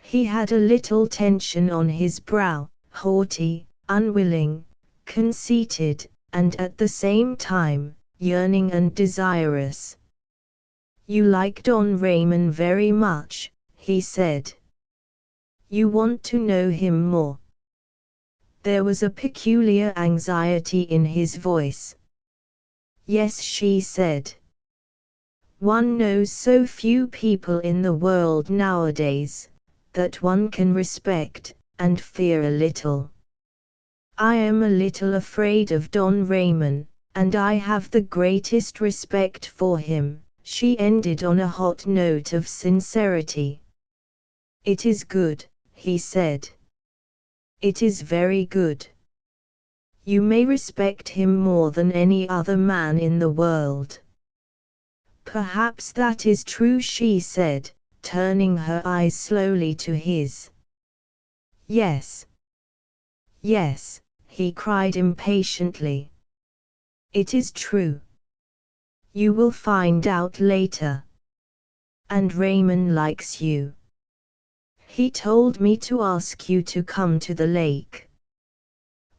He had a little tension on his brow, haughty, unwilling, conceited, and at the same time, yearning and desirous. You like Don Ramon very much, he said. You want to know him more. There was a peculiar anxiety in his voice. Yes, she said. One knows so few people in the world nowadays, that one can respect, and fear a little. I am a little afraid of Don Ramon, and I have the greatest respect for him, she ended on a hot note of sincerity. It is good, he said. It is very good. You may respect him more than any other man in the world. Perhaps that is true, she said, turning her eyes slowly to his. Yes. Yes, he cried impatiently. It is true. You will find out later. And Ramon likes you. He told me to ask you to come to the lake.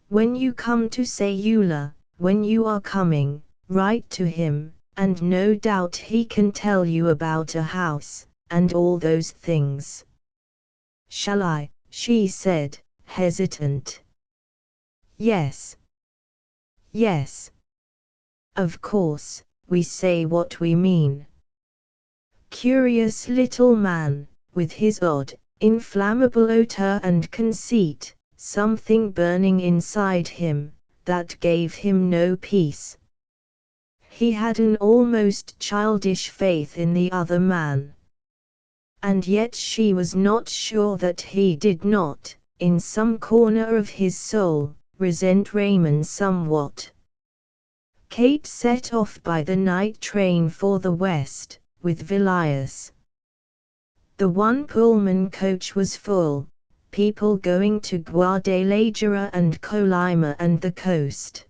When you come to Sayula, when you are coming, write to him, and no doubt he can tell you about a house, and all those things. Shall I? She said, hesitant. Yes. Yes. Of course, we say what we mean. Curious little man, with his odd, inflammable hauteur and conceit, something burning inside him, that gave him no peace. He had an almost childish faith in the other man. And yet she was not sure that he did not, in some corner of his soul, resent Ramon somewhat. Kate set off by the night train for the west, with Vilias. The one Pullman coach was full, people going to Guadalajara and Colima and the coast.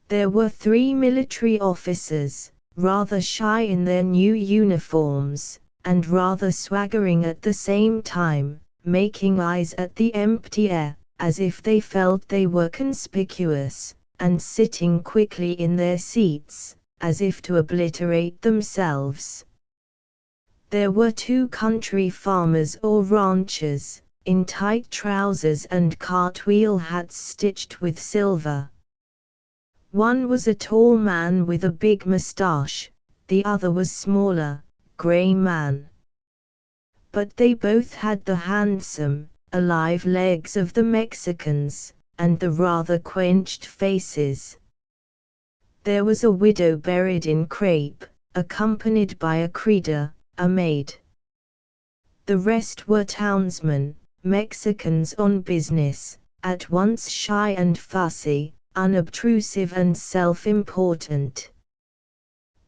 There were 3 military officers, rather shy in their new uniforms, and rather swaggering at the same time, making eyes at the empty air, as if they felt they were conspicuous, and sitting quickly in their seats, as if to obliterate themselves. There were 2 country farmers or ranchers, in tight trousers and cartwheel hats stitched with silver. One was a tall man with a big moustache, the other was smaller, grey man. But they both had the handsome, alive legs of the Mexicans, and the rather quenched faces. There was a widow buried in crape, accompanied by a creeder, a maid. The rest were townsmen, Mexicans on business, at once shy and fussy, unobtrusive and self-important.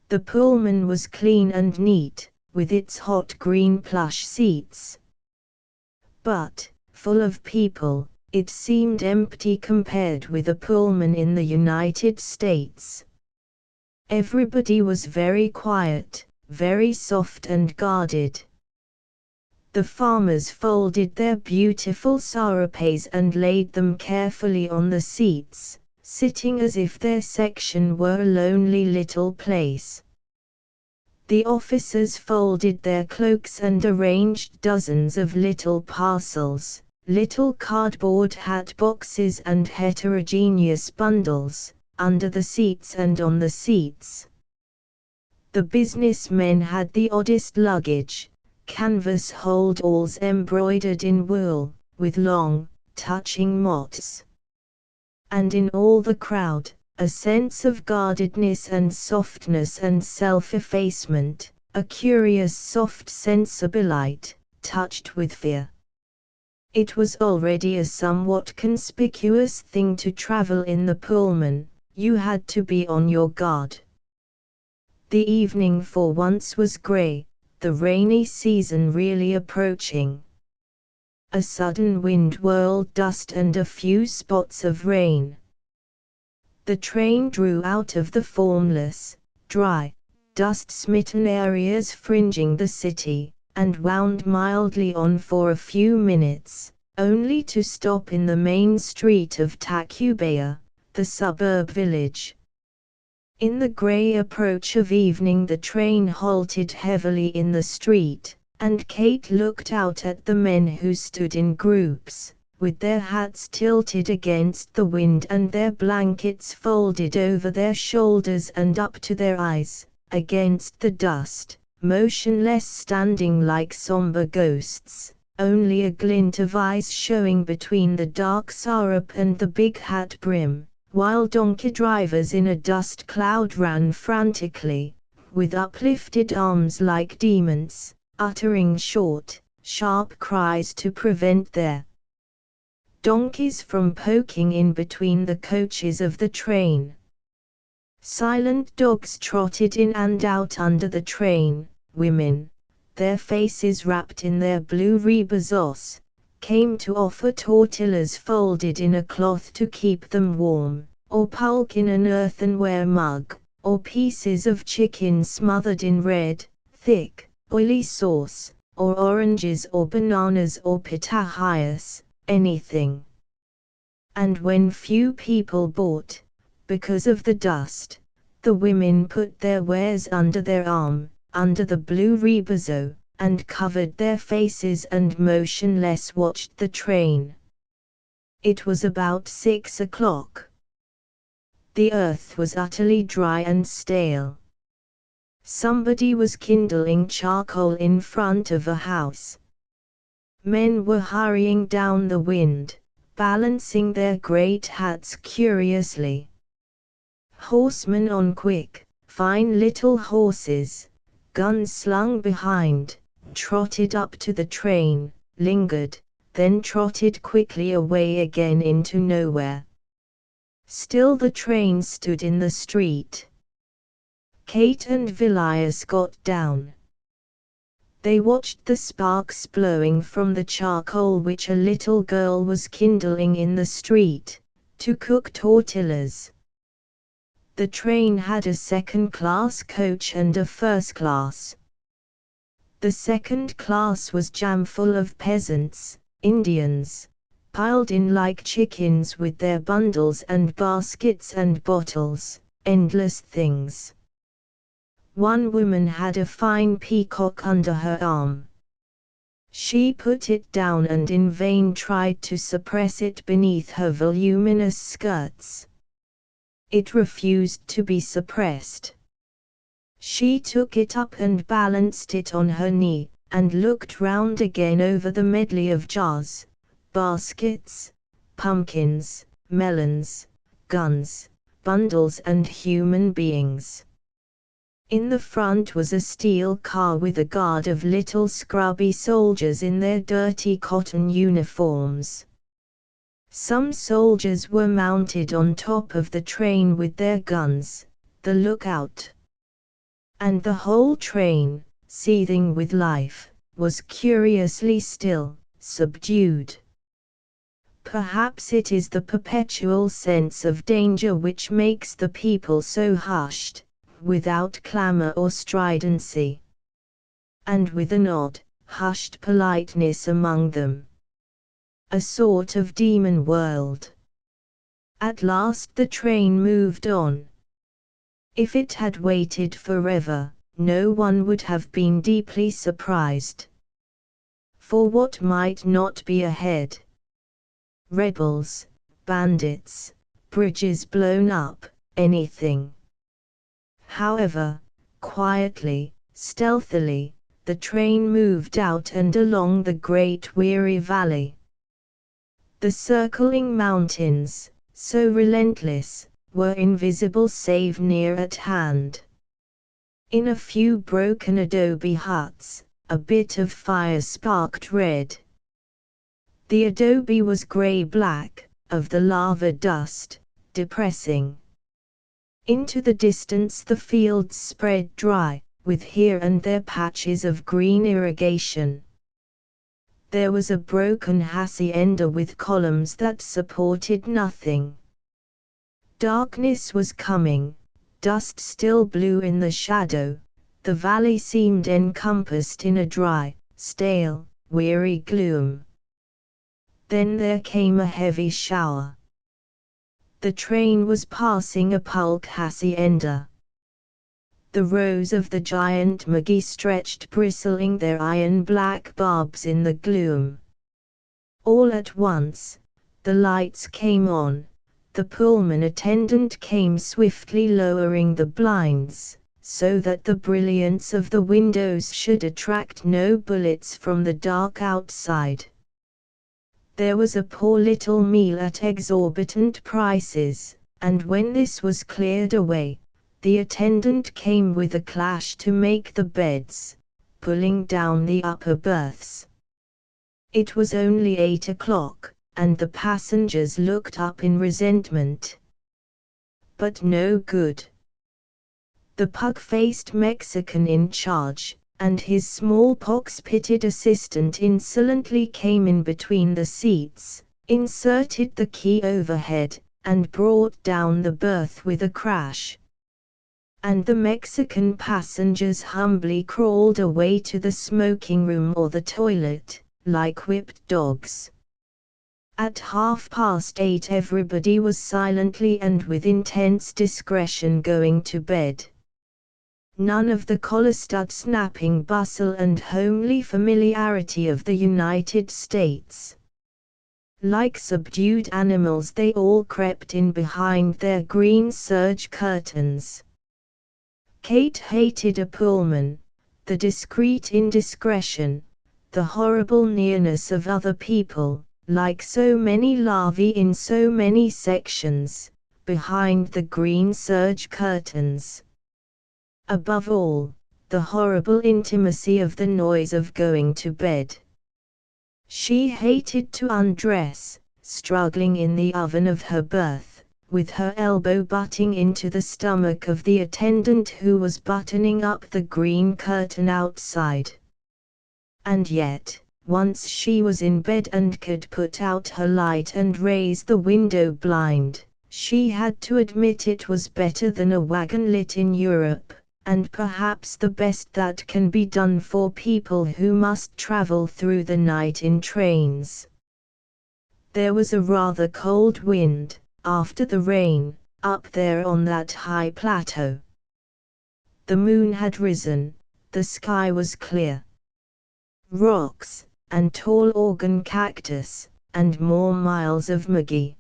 The Pullman was clean and neat, with its hot green plush seats. But, full of people, it seemed empty compared with a Pullman in the United States. Everybody was very quiet, very soft and guarded. The farmers folded their beautiful sarapes and laid them carefully on the seats, sitting as if their section were a lonely little place. The officers folded their cloaks and arranged dozens of little parcels, little cardboard hat boxes and heterogeneous bundles, under the seats and on the seats. The businessmen had the oddest luggage, canvas hold-alls embroidered in wool, with long, touching mottes. And in all the crowd, a sense of guardedness and softness and self-effacement, a curious soft sensibility, touched with fear. It was already a somewhat conspicuous thing to travel in the Pullman, you had to be on your guard. The evening for once was grey, the rainy season really approaching. A sudden wind whirled dust and a few spots of rain. The train drew out of the formless, dry, dust-smitten areas fringing the city, and wound mildly on for a few minutes, only to stop in the main street of Tacubaya, the suburb village. In the grey approach of evening the train halted heavily in the street, and Kate looked out at the men who stood in groups, with their hats tilted against the wind and their blankets folded over their shoulders and up to their eyes, against the dust, motionless, standing like somber ghosts, only a glint of eyes showing between the dark sarap and the big hat brim, while donkey drivers in a dust cloud ran frantically, with uplifted arms like demons, uttering short, sharp cries to prevent their donkeys from poking in between the coaches of the train. Silent dogs trotted in and out under the train. Women, their faces wrapped in their blue rebozos, came to offer tortillas folded in a cloth to keep them warm, or pulque in an earthenware mug, or pieces of chicken smothered in red, thick, oily sauce, or oranges or bananas or pitahayas, anything. And when few people bought, because of the dust, the women put their wares under their arm, under the blue rebozo, and covered their faces and motionless watched the train. It was about 6 o'clock. The earth was utterly dry and stale. Somebody was kindling charcoal in front of a house. Men were hurrying down the wind, balancing their great hats curiously. Horsemen on quick, fine little horses, guns slung behind, trotted up to the train, lingered, then trotted quickly away again into nowhere. Still the train stood in the street. Kate and Vilias got down. They watched the sparks blowing from the charcoal which a little girl was kindling in the street, to cook tortillas. The train had a second-class coach and a first-class. The second class was jam-full of peasants, Indians, piled in like chickens with their bundles and baskets and bottles, endless things. One woman had a fine peacock under her arm. She put it down and in vain tried to suppress it beneath her voluminous skirts. It refused to be suppressed. She took it up and balanced it on her knee, and looked round again over the medley of jars, baskets, pumpkins, melons, guns, bundles and human beings. In the front was a steel car with a guard of little scrubby soldiers in their dirty cotton uniforms. Some soldiers were mounted on top of the train with their guns, the lookout. And the whole train, seething with life, was curiously still, subdued. Perhaps it is the perpetual sense of danger which makes the people so hushed, without clamor or stridency. And with an odd, hushed politeness among them. A sort of demon world. At last the train moved on. If it had waited forever, no one would have been deeply surprised. For what might not be ahead? Rebels, bandits, bridges blown up, anything. However, quietly, stealthily, the train moved out and along the great weary valley. The circling mountains, so relentless, were invisible save near at hand. In a few broken adobe huts, a bit of fire sparked red. The adobe was grey-black, of the lava dust, depressing. Into the distance the fields spread dry, with here and there patches of green irrigation. There was a broken hacienda with columns that supported nothing. Darkness was coming, dust still blew in the shadow, the valley seemed encompassed in a dry, stale, weary gloom. Then there came a heavy shower. The train was passing a pulque hacienda. The rows of the giant magi stretched bristling their iron-black barbs in the gloom. All at once, the lights came on, the Pullman attendant came swiftly lowering the blinds, so that the brilliance of the windows should attract no bullets from the dark outside. There was a poor little meal at exorbitant prices, and when this was cleared away, the attendant came with a clash to make the beds, pulling down the upper berths. It was only 8 o'clock, and the passengers looked up in resentment. But no good. The pug-faced Mexican in charge, and his smallpox-pitted assistant insolently came in between the seats, inserted the key overhead, and brought down the berth with a crash. And the Mexican passengers humbly crawled away to the smoking room or the toilet, like whipped dogs. At 8:30 everybody was silently and with intense discretion going to bed. None of the collar-stud snapping bustle and homely familiarity of the United States. Like subdued animals they all crept in behind their green serge curtains. Kate hated a Pullman, the discreet indiscretion, the horrible nearness of other people, like so many larvae in so many sections, behind the green serge curtains. Above all, the horrible intimacy of the noise of going to bed. She hated to undress, struggling in the oven of her berth, with her elbow butting into the stomach of the attendant who was buttoning up the green curtain outside. And yet, once she was in bed and could put out her light and raise the window blind, she had to admit it was better than a wagon lit in Europe, and perhaps the best that can be done for people who must travel through the night in trains. There was a rather cold wind, after the rain, up there on that high plateau. The moon had risen, the sky was clear. Rocks, and tall organ cactus, and more miles of muggy.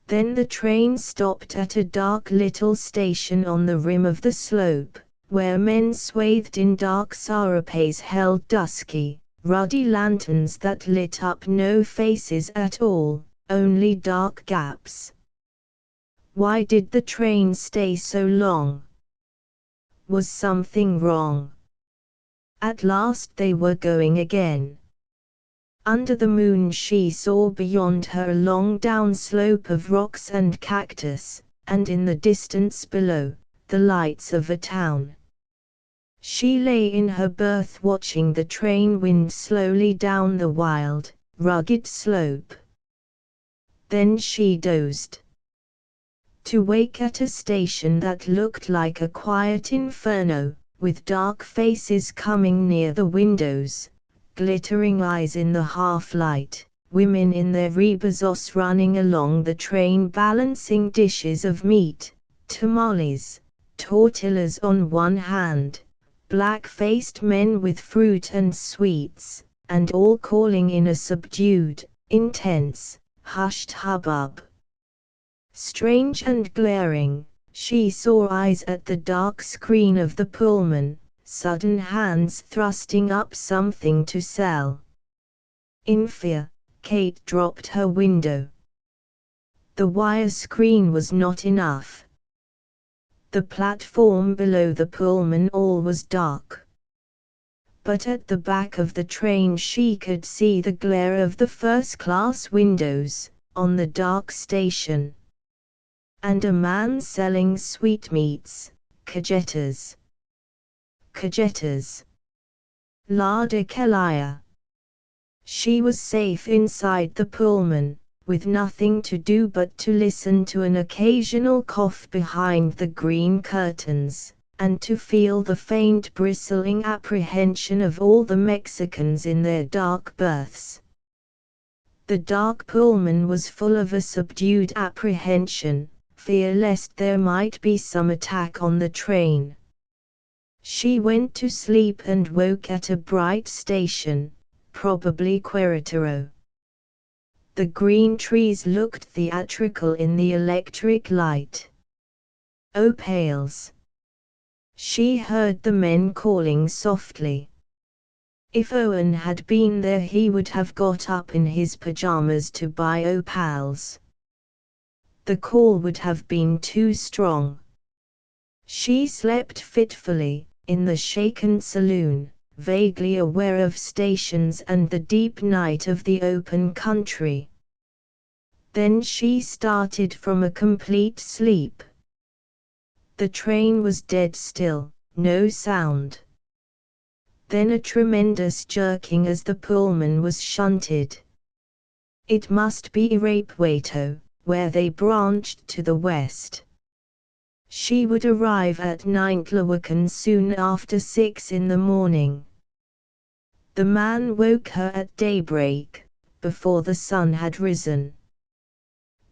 Then the train stopped at a dark little station on the rim of the slope, where men swathed in dark sarapes held dusky, ruddy lanterns that lit up no faces at all, only dark gaps. Why did the train stay so long? Was something wrong? At last they were going again. Under the moon she saw beyond her a long downslope of rocks and cactus, and in the distance below, the lights of a town. She lay in her berth watching the train wind slowly down the wild, rugged slope. Then she dozed. To wake at a station that looked like a quiet inferno, with dark faces coming near the windows, glittering eyes in the half-light, women in their rebazos running along the train balancing dishes of meat, tamales, tortillas on one hand, black-faced men with fruit and sweets, and all calling in a subdued, intense, hushed hubbub. Strange and glaring, she saw eyes at the dark screen of the Pullman, sudden hands thrusting up something to sell. In fear, Kate dropped her window. The wire screen was not enough. The platform below the Pullman all was dark. But at the back of the train she could see the glare of the first-class windows, on the dark station. And a man selling sweetmeats, cajetas. Cajetas. La de Kelia. She was safe inside the Pullman, with nothing to do but to listen to an occasional cough behind the green curtains, and to feel the faint bristling apprehension of all the Mexicans in their dark berths. The dark Pullman was full of a subdued apprehension, fear lest there might be some attack on the train. She went to sleep and woke at a bright station, probably Querétaro. The green trees looked theatrical in the electric light. Oh pails! She heard the men calling softly. If Owen had been there he would have got up in his pajamas to buy opals. The call would have been too strong. She slept fitfully, in the shaken saloon, vaguely aware of stations and the deep night of the open country. Then she started from a complete sleep. The train was dead still, no sound. Then a tremendous jerking as the Pullman was shunted. It must be Irapuato, where they branched to the west. She would arrive at Nintlawican soon after 6 in the morning. The man woke her at daybreak, before the sun had risen.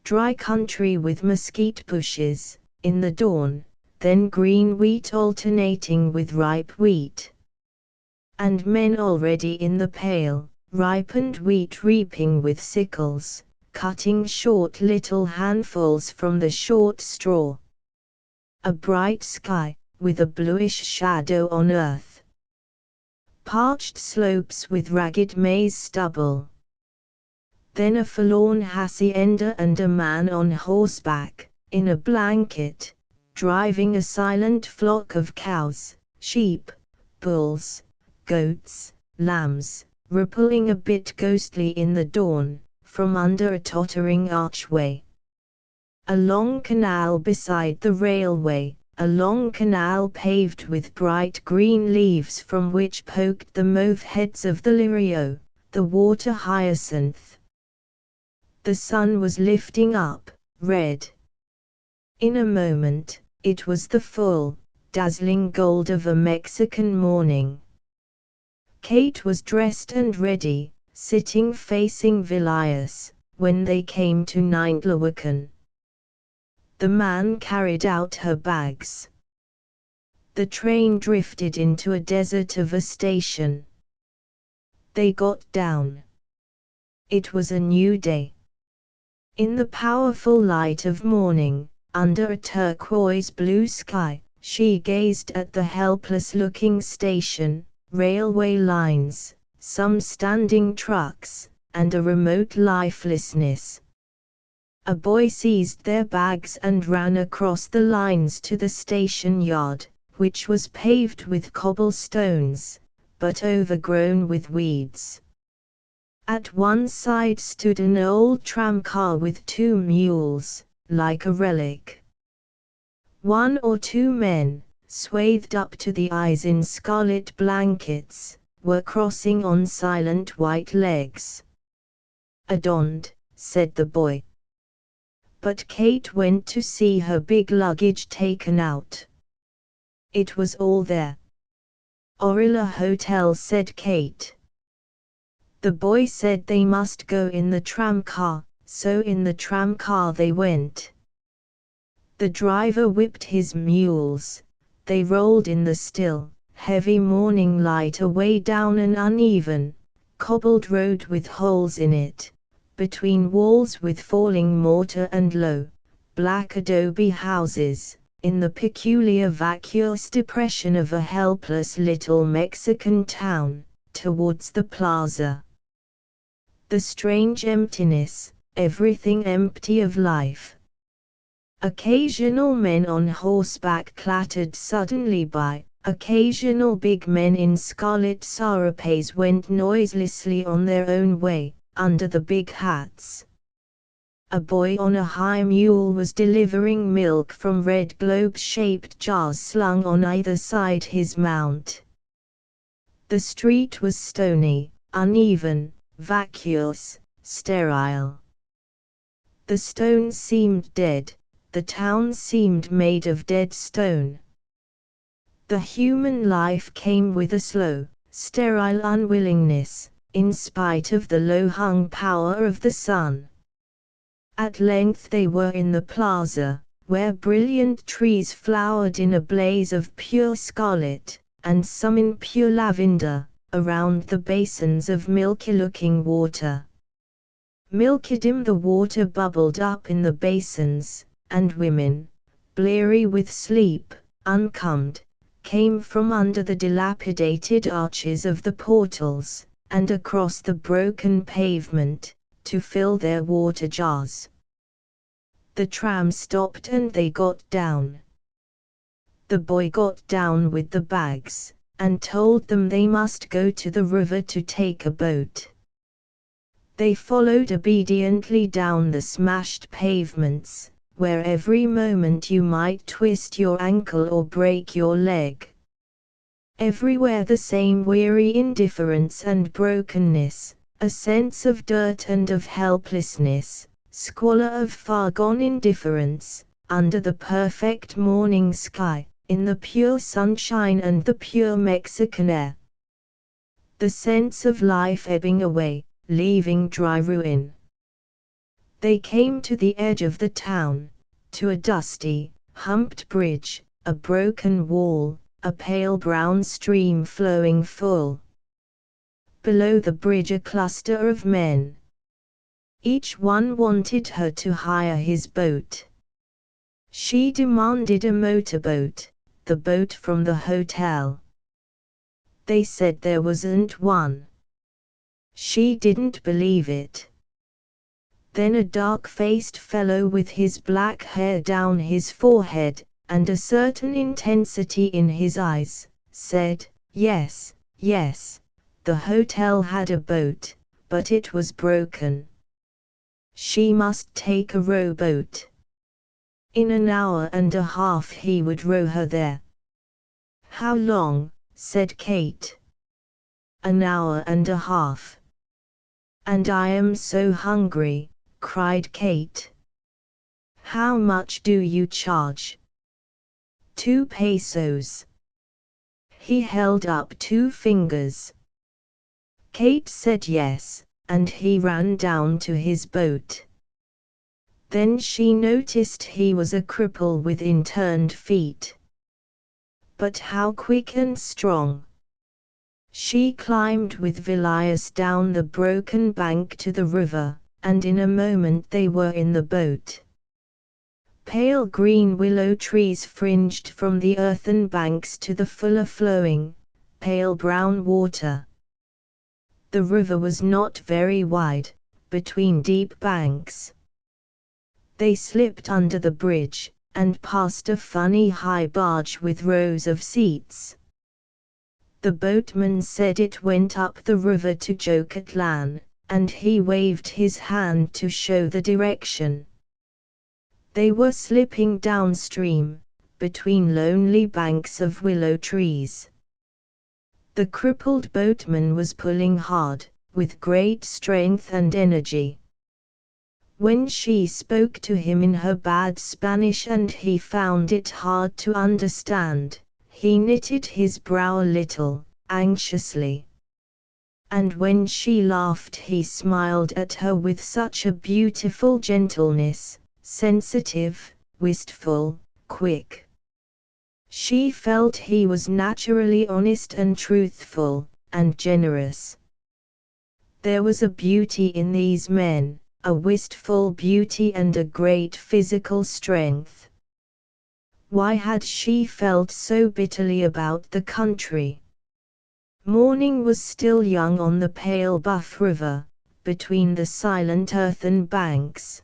Dry country with mesquite bushes, in the dawn, then green wheat alternating with ripe wheat. And men already in the pale, ripened wheat reaping with sickles, cutting short little handfuls from the short straw. A bright sky, with a bluish shadow on earth. Parched slopes with ragged maize stubble. Then a forlorn hacienda and a man on horseback, in a blanket, driving a silent flock of cows, sheep, bulls, goats, lambs, rippling a bit ghostly in the dawn, from under a tottering archway. A long canal beside the railway, a long canal paved with bright green leaves from which poked the mauve heads of the lirio, the water hyacinth. The sun was lifting up, red. In a moment, it was the full, dazzling gold of a Mexican morning. Kate was dressed and ready, sitting facing Villayas, when they came to Nintlawican. The man carried out her bags. The train drifted into a desert of a station. They got down. It was a new day. In the powerful light of morning, under a turquoise blue sky, she gazed at the helpless-looking station, railway lines, some standing trucks, and a remote lifelessness. A boy seized their bags and ran across the lines to the station yard, which was paved with cobblestones, but overgrown with weeds. At one side stood an old tramcar with 2 mules, like a relic. 1 or 2 men, swathed up to the eyes in scarlet blankets, were crossing on silent white legs. "Adonde," said the boy. But Kate went to see her big luggage taken out. It was all there. "Orilla Hotel," said Kate. The boy said they must go in the tramcar, so in the tramcar they went. The driver whipped his mules. They rolled in the still, heavy morning light away down an uneven, cobbled road with holes in it, between walls with falling mortar and low, black adobe houses, in the peculiar vacuous depression of a helpless little Mexican town, towards the plaza. The strange emptiness, everything empty of life. Occasional men on horseback clattered suddenly by, occasional big men in scarlet sarapes went noiselessly on their own way, under the big hats. A boy on a high mule was delivering milk from red globe-shaped jars slung on either side his mount. The street was stony, uneven, vacuous, sterile. The stones seemed dead, the town seemed made of dead stone. The human life came with a slow, sterile unwillingness, in spite of the low-hung power of the sun. At length they were in the plaza, where brilliant trees flowered in a blaze of pure scarlet, and some in pure lavender, around the basins of milky-looking water. Milky dim the water bubbled up in the basins, and women, bleary with sleep, uncombed, came from under the dilapidated arches of the portals, and across the broken pavement, to fill their water jars. The tram stopped and they got down. The boy got down with the bags, and told them they must go to the river to take a boat. They followed obediently down the smashed pavements, where every moment you might twist your ankle or break your leg. Everywhere the same weary indifference and brokenness, a sense of dirt and of helplessness, squalor of far-gone indifference, under the perfect morning sky, in the pure sunshine and the pure Mexican air. The sense of life ebbing away, leaving dry ruin. They came to the edge of the town, to a dusty, humped bridge, a broken wall, a pale brown stream flowing full. Below the bridge a cluster of men. Each one wanted her to hire his boat. She demanded a motorboat, the boat from the hotel. They said there wasn't one. She didn't believe it. Then a dark-faced fellow with his black hair down his forehead, and a certain intensity in his eyes, said, "Yes, yes, the hotel had a boat, but it was broken. She must take a rowboat. In an hour and a half he would row her there." "How long?" said Kate. "An hour and a half." "And I am so hungry," cried Kate. "How much do you charge?" 2 pesos. He held up 2 fingers. Kate said yes, and he ran down to his boat. Then she noticed he was a cripple with inturned feet. But how quick and strong! She climbed with Vilius down the broken bank to the river, and in a moment they were in the boat. Pale green willow trees fringed from the earthen banks to the fuller flowing, pale brown water. The river was not very wide, between deep banks. They slipped under the bridge, and passed a funny high barge with rows of seats. The boatman said it went up the river to Jokatlan, and he waved his hand to show the direction. They were slipping downstream, between lonely banks of willow trees. The crippled boatman was pulling hard, with great strength and energy. When she spoke to him in her bad Spanish and he found it hard to understand, he knitted his brow a little, anxiously. And when she laughed he smiled at her with such a beautiful gentleness, sensitive, wistful, quick. She felt he was naturally honest and truthful, and generous. There was a beauty in these men, a wistful beauty and a great physical strength. Why had she felt so bitterly about the country? Morning was still young on the pale Buff River, between the silent earthen banks.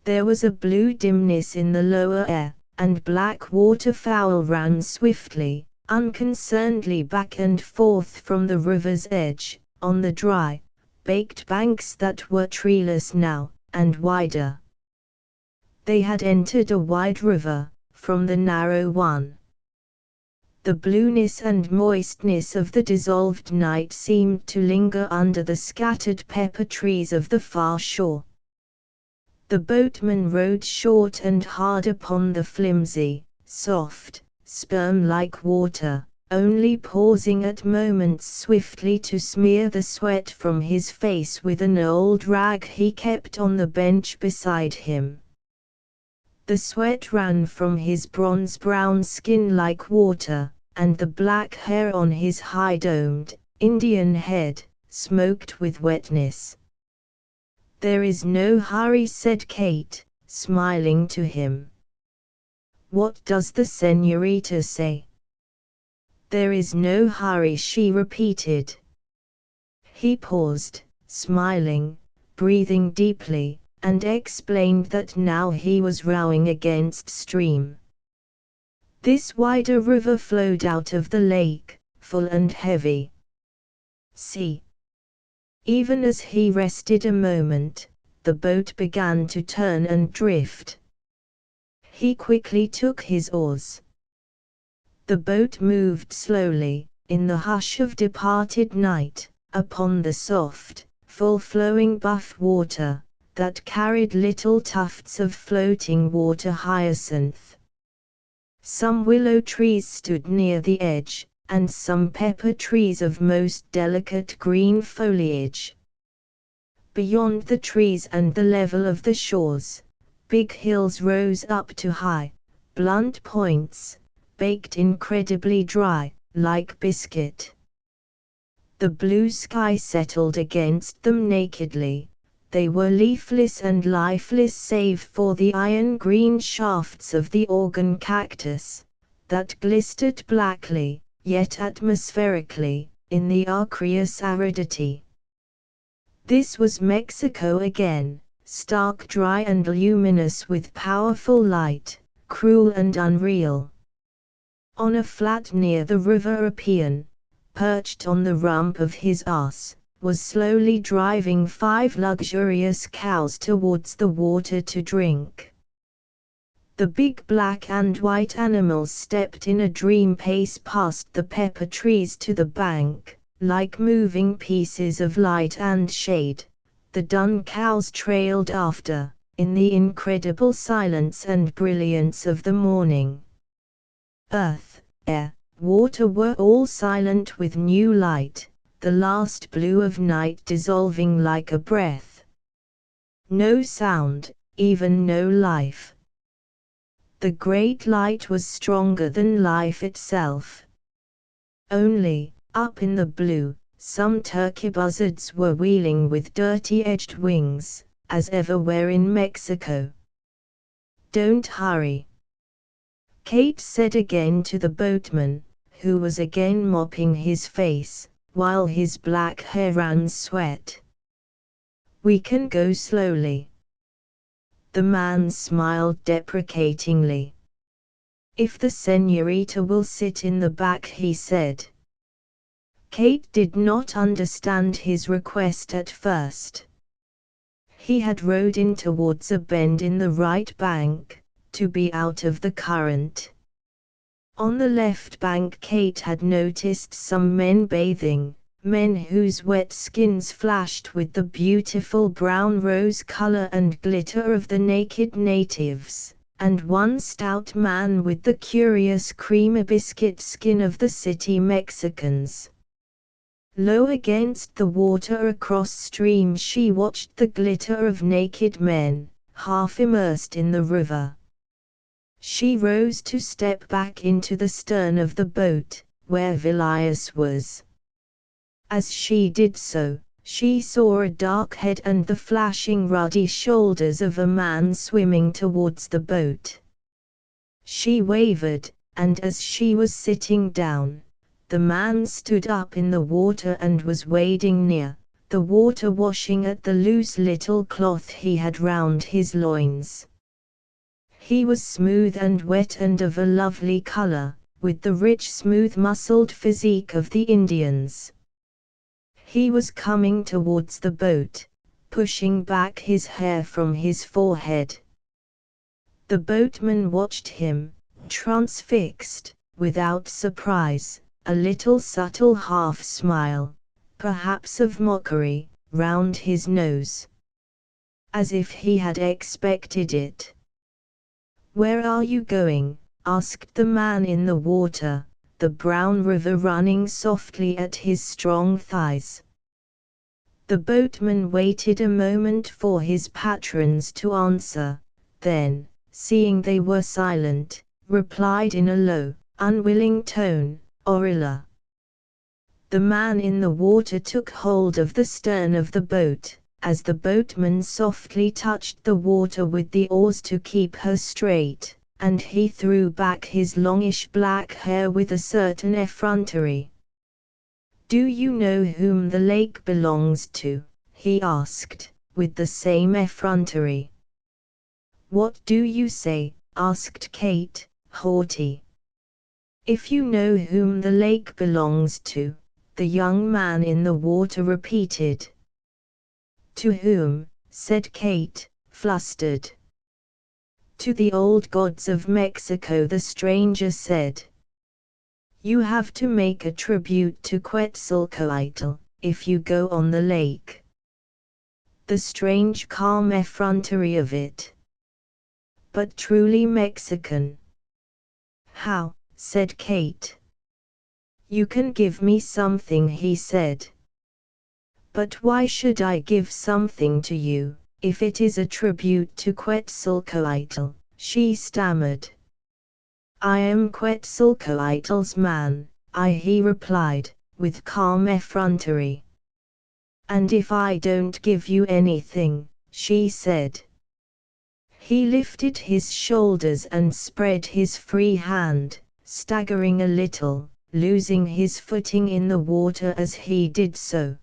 There was a blue dimness in the lower air, and black waterfowl ran swiftly, unconcernedly back and forth from the river's edge, on the dry, baked banks that were treeless now, and wider. They had entered a wide river, from the narrow one. The blueness and moistness of the dissolved night seemed to linger under the scattered pepper trees of the far shore. The boatman rowed short and hard upon the flimsy, soft, sperm-like water, only pausing at moments swiftly to smear the sweat from his face with an old rag he kept on the bench beside him. The sweat ran from his bronze-brown skin like water, and the black hair on his high-domed, Indian head, smoked with wetness. "There is no hurry," said Kate, smiling to him. "What does the señorita say?" "There is no hurry," she repeated. He paused, smiling, breathing deeply, and explained that now he was rowing against stream. This wider river flowed out of the lake, full and heavy. See. Even as he rested a moment, the boat began to turn and drift. He quickly took his oars. The boat moved slowly, in the hush of departed night, upon the soft, full-flowing buff water, that carried little tufts of floating water hyacinth. Some willow trees stood near the edge, and some pepper trees of most delicate green foliage. Beyond the trees and the level of the shores, big hills rose up to high, blunt points, baked incredibly dry, like biscuit. The blue sky settled against them nakedly. They were leafless and lifeless save for the iron-green shafts of the organ cactus, that glistered blackly, yet atmospherically, in the aqueous aridity. This was Mexico again, stark, dry and luminous with powerful light, cruel and unreal. On a flat near the river a peon, perched on the rump of his ass, was slowly driving 5 luxurious cows towards the water to drink. The big black and white animals stepped in a dream pace past the pepper trees to the bank, like moving pieces of light and shade. The dun cows trailed after, in the incredible silence and brilliance of the morning. Earth, air, water were all silent with new light, the last blue of night dissolving like a breath. No sound, even no life. The great light was stronger than life itself. Only, Up in the blue, some turkey buzzards were wheeling with dirty-edged wings, as everywhere in Mexico. "Don't hurry," Kate said again to the boatman, who was again mopping his face, while his black hair ran sweat. "We can go slowly." The man smiled deprecatingly. "If the señorita will sit in the back," he said. Kate did not understand his request at first. He had rowed in towards a bend in the right bank, to be out of the current. On the left bank Kate had noticed some men bathing, men whose wet skins flashed with the beautiful brown rose color and glitter of the naked natives, and one stout man with the curious creamy biscuit skin of the city Mexicans. Low against the water across stream she watched the glitter of naked men, half immersed in the river. She rose to step back into the stern of the boat, where Vilius was. As she did so, she saw a dark head and the flashing ruddy shoulders of a man swimming towards the boat. She wavered, and as she was sitting down, the man stood up in the water and was wading near, the water washing at the loose little cloth he had round his loins. He was smooth and wet and of a lovely color, with the rich smooth-muscled physique of the Indians. He was coming towards the boat, pushing back his hair from his forehead. The boatman watched him, transfixed, without surprise, a little subtle half-smile, perhaps of mockery, round his nose. As if he had expected it. "Where are you going?" asked the man in the water, the brown river running softly at his strong thighs. The boatman waited a moment for his patrons to answer, then, seeing they were silent, replied in a low, unwilling tone, "Orilla." The man in the water took hold of the stern of the boat, as the boatman softly touched the water with the oars to keep her straight, and he threw back his longish black hair with a certain effrontery. "Do you know whom the lake belongs to?" he asked, with the same effrontery. "What do you say?" asked Kate, haughty. "If you know whom the lake belongs to," the young man in the water repeated. "To whom?" said Kate, flustered. "To the old gods of Mexico," the stranger said. "You have to make a tribute to Quetzalcoatl, if you go on the lake." The strange calm effrontery of it. But truly Mexican. "How?" said Kate. "You can give me something," he said. "But why should I give something to you, if it is a tribute to Quetzalcoatl?" she stammered. "I am Quetzalcoatl's man," he replied, with calm effrontery. "And if I don't give you anything," she said. He lifted his shoulders and spread his free hand, staggering a little, losing his footing in the water as he did so.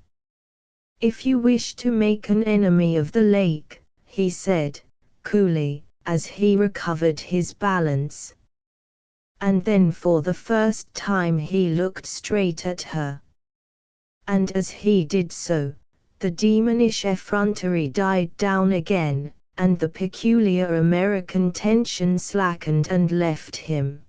"If you wish to make an enemy of the lake," he said, coolly, as he recovered his balance. And then for the first time he looked straight at her. And as he did so, the demonish effrontery died down again, and the peculiar American tension slackened and left him.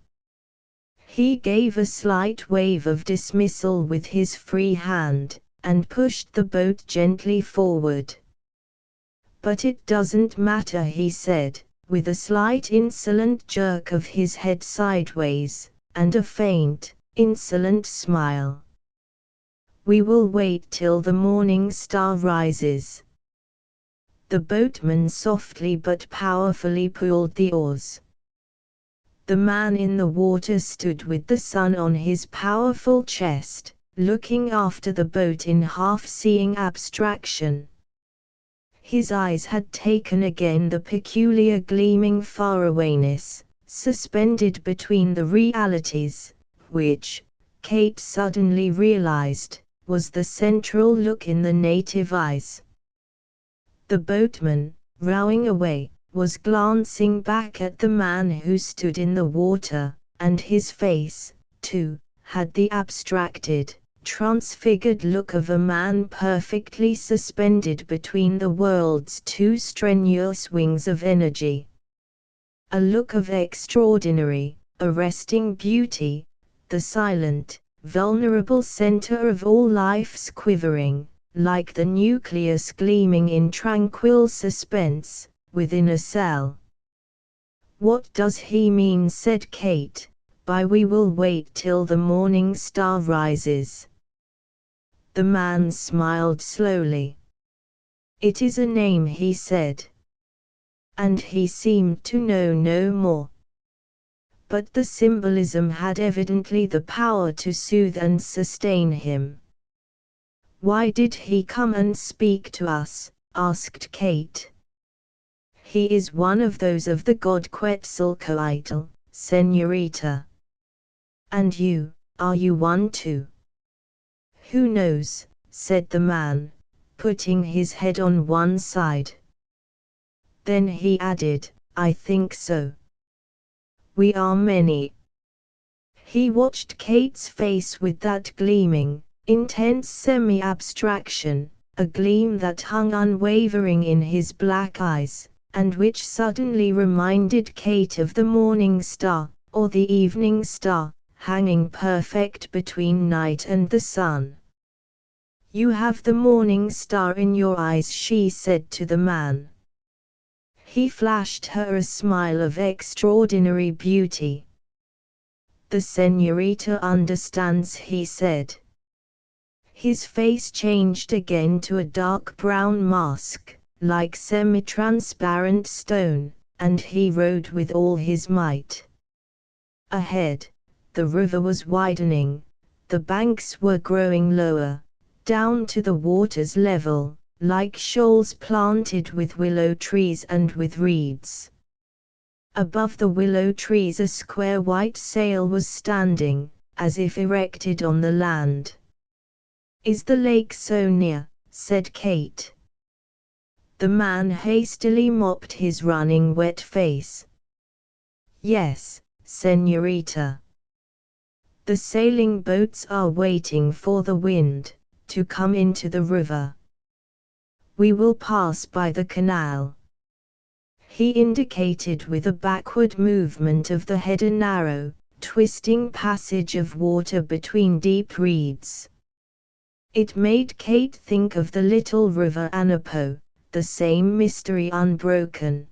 He gave a slight wave of dismissal with his free hand, and pushed the boat gently forward. "But it doesn't matter," he said, with a slight insolent jerk of his head sideways, and a faint, insolent smile. "We will wait till the morning star rises." The boatman softly but powerfully pulled the oars. The man in the water stood with the sun on his powerful chest, looking after the boat in half-seeing abstraction. His eyes had taken again the peculiar gleaming farawayness, suspended between the realities, which, Kate suddenly realized, was the central look in the native eyes. The boatman, rowing away, was glancing back at the man who stood in the water, and his face, too, had the abstracted, transfigured look of a man perfectly suspended between the world's two strenuous wings of energy. A look of extraordinary, arresting beauty, the silent, vulnerable center of all life's quivering, like the nucleus gleaming in tranquil suspense, within a cell. "What does he mean?" said Kate, "by we will wait till the morning star rises?" The man smiled slowly. "It is a name," he said. And he seemed to know no more. But the symbolism had evidently the power to soothe and sustain him. "Why did he come and speak to us?" asked Kate. "He is one of those of the god Quetzalcoatl, señorita." "And you, are you one too?" "Who knows," said the man, putting his head on one side. Then he added, "I think so. We are many." He watched Kate's face with that gleaming, intense semi-abstraction, a gleam that hung unwavering in his black eyes, and which suddenly reminded Kate of the morning star, or the evening star, hanging perfect between night and the sun. "You have the morning star in your eyes," she said to the man. He flashed her a smile of extraordinary beauty. "The señorita understands," he said. His face changed again to a dark brown mask, like semi-transparent stone, and he rowed with all his might. Ahead, the river was widening, the banks were growing lower, down to the water's level, like shoals planted with willow trees and with reeds. Above the willow trees a square white sail was standing, as if erected on the land. "Is the lake so near?" said Kate. The man hastily mopped his running wet face. "Yes, señorita. The sailing boats are waiting for the wind to come into the river. We will pass by the canal." He indicated with a backward movement of the head a narrow, twisting passage of water between deep reeds. It made Kate think of the little river Anapo, the same mystery unbroken.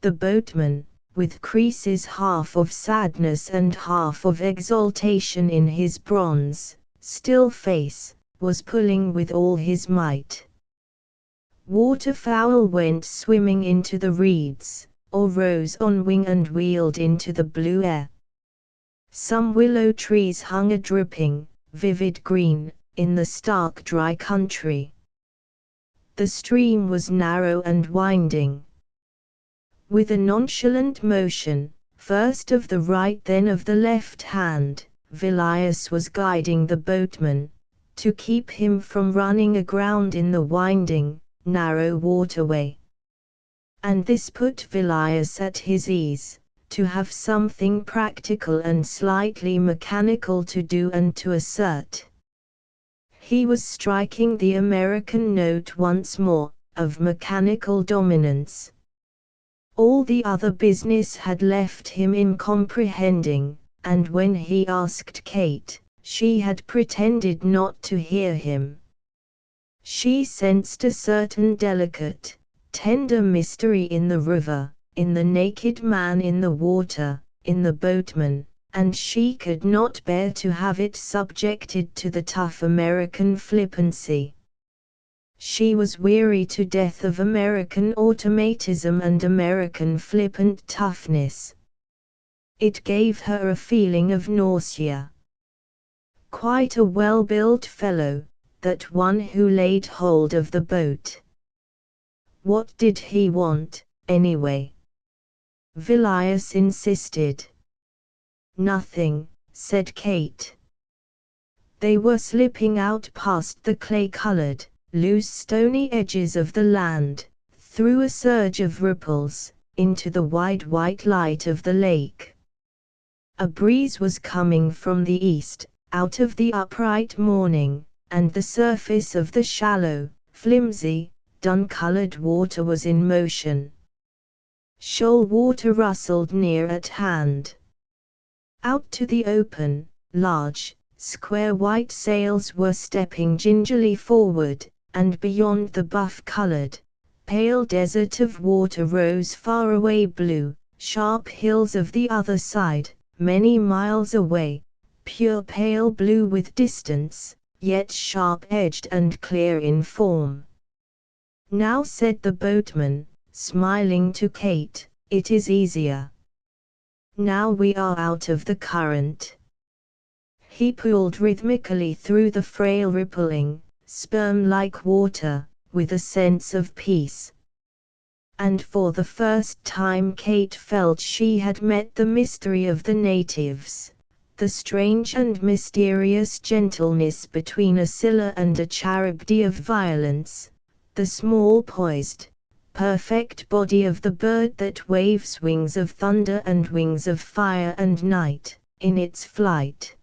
The boatman, with creases half of sadness and half of exultation in his bronze, still face, was pulling with all his might. Waterfowl went swimming into the reeds, or rose on wing and wheeled into the blue air. Some willow trees hung a dripping, vivid green, in the stark dry country. The stream was narrow and winding. With a nonchalant motion, first of the right then of the left hand, Vilius was guiding the boatman, to keep him from running aground in the winding, narrow waterway. And this put Vilius at his ease, to have something practical and slightly mechanical to do and to assert. He was striking the American note once more, of mechanical dominance. All the other business had left him incomprehending, and when he asked Kate, she had pretended not to hear him. She sensed a certain delicate, tender mystery in the river, in the naked man in the water, in the boatman, and she could not bear to have it subjected to the tough American flippancy. She was weary to death of American automatism and American flippant toughness. It gave her a feeling of nausea. quite a well-built fellow, that one who laid hold of the boat. What did he want, anyway? Vilius insisted. Nothing, said Kate. They were slipping out past the clay-colored, loose stony edges of the land, through a surge of ripples, into the wide white light of the lake. A breeze was coming from the east, out of the upright morning, and the surface of the shallow, flimsy, dun-colored water was in motion. Shoal water rustled near at hand. Out to the open, large, square white sails were stepping gingerly forward, and beyond the buff-colored, pale desert of water rose far-away blue, sharp hills of the other side, many miles away, pure pale blue with distance, yet sharp-edged and clear in form. Now, said the boatman, smiling to Kate, it is easier. Now we are out of the current. He pulled rhythmically through the frail rippling, sperm-like water, with a sense of peace. And for the first time Kate felt she had met the mystery of the natives, the strange and mysterious gentleness between a Scylla and a Charybdis of violence, the small poised, perfect body of the bird that waves wings of thunder and wings of fire and night, in its flight.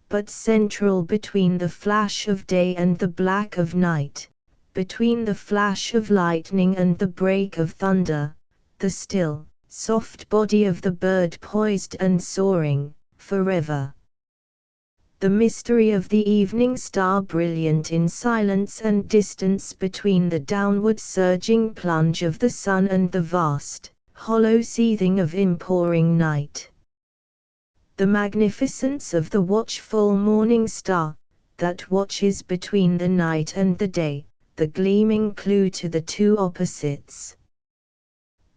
But central between the flash of day and the black of night, between the flash of lightning and the break of thunder, the still, soft body of the bird poised and soaring, forever. The mystery of the evening star brilliant in silence and distance between the downward surging plunge of the sun and the vast, hollow seething of impouring night. The magnificence of the watchful morning star, that watches between the night and the day, the gleaming clue to the two opposites.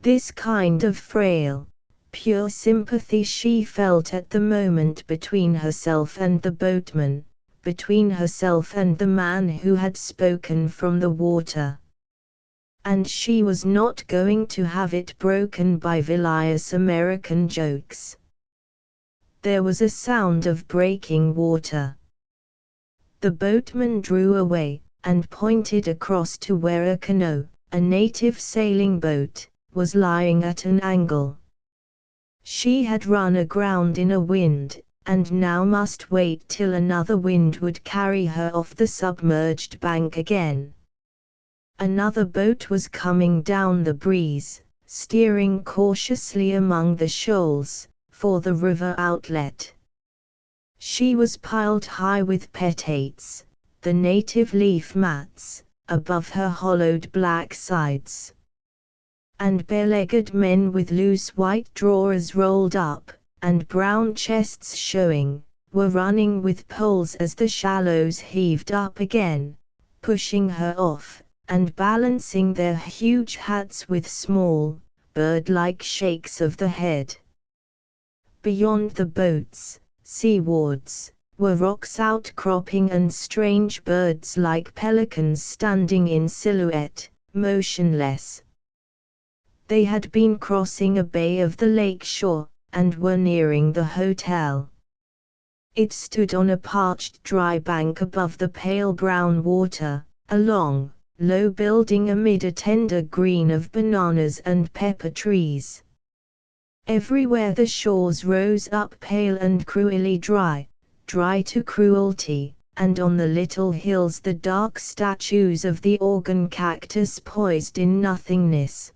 This kind of frail, pure sympathy she felt at the moment between herself and the boatman, between herself and the man who had spoken from the water. And she was not going to have it broken by Vilius' American jokes. There was a sound of breaking water. The boatman drew away, and pointed across to where a canoe, a native sailing boat, was lying at an angle. She had run aground in a wind, and now must wait till another wind would carry her off the submerged bank again. Another boat was coming down the breeze, steering cautiously among the shoals, for the river outlet. She was piled high with petates, the native leaf mats, above her hollowed black sides. And bare-legged men with loose white drawers rolled up, and brown chests showing, were running with poles as the shallows heaved up again, pushing her off, and balancing their huge hats with small, bird-like shakes of the head. Beyond the boats, seawards, were rocks outcropping and strange birds like pelicans standing in silhouette, motionless. They had been crossing a bay of the lake shore, and were nearing the hotel. It stood on a parched dry bank above the pale brown water, a long, low building amid a tender green of bananas and pepper trees. Everywhere the shores rose up pale and cruelly dry, dry to cruelty, and on the little hills the dark statues of the organ cactus poised in nothingness.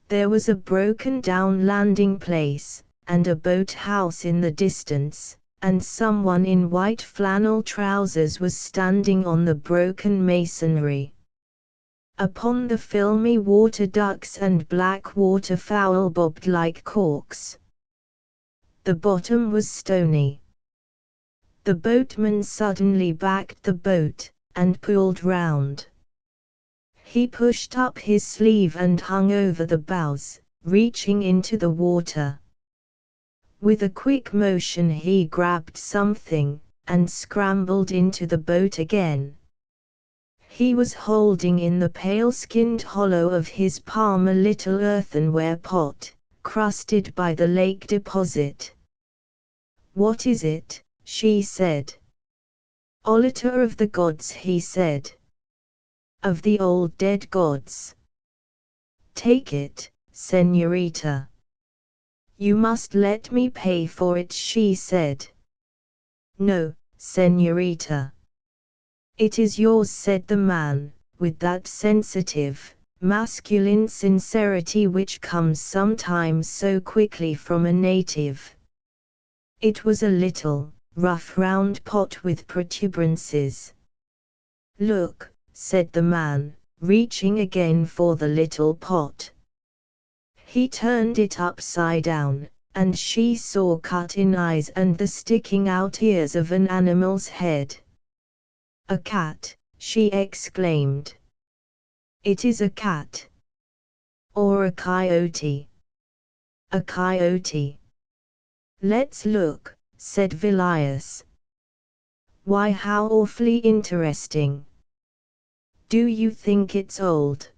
There was a broken-down landing place, and a boat-house in the distance, and someone in white flannel trousers was standing on the broken masonry. Upon the filmy water ducks and black waterfowl bobbed like corks. The bottom was stony. The boatman suddenly backed the boat, and pulled round. He pushed up his sleeve and hung over the bows, reaching into the water. With a quick motion he grabbed something, and scrambled into the boat again. He was holding in the pale-skinned hollow of his palm a little earthenware pot, crusted by the lake deposit. "What is it?" she said. "Altar of the gods," he said. "Of the old dead gods." "Take it, señorita." "You must let me pay for it," she said. "No, señorita. It is yours," said the man, with that sensitive, masculine sincerity which comes sometimes so quickly from a native. It was a little, rough round pot with protuberances. "Look," said the man, reaching again for the little pot. He turned it upside down, and she saw cut-in eyes and the sticking out ears of an animal's head. "A cat," she exclaimed. "It is a cat." "Or a coyote." "A coyote." "Let's look," said Vilius. "Why, how awfully interesting. Do you think it's old?"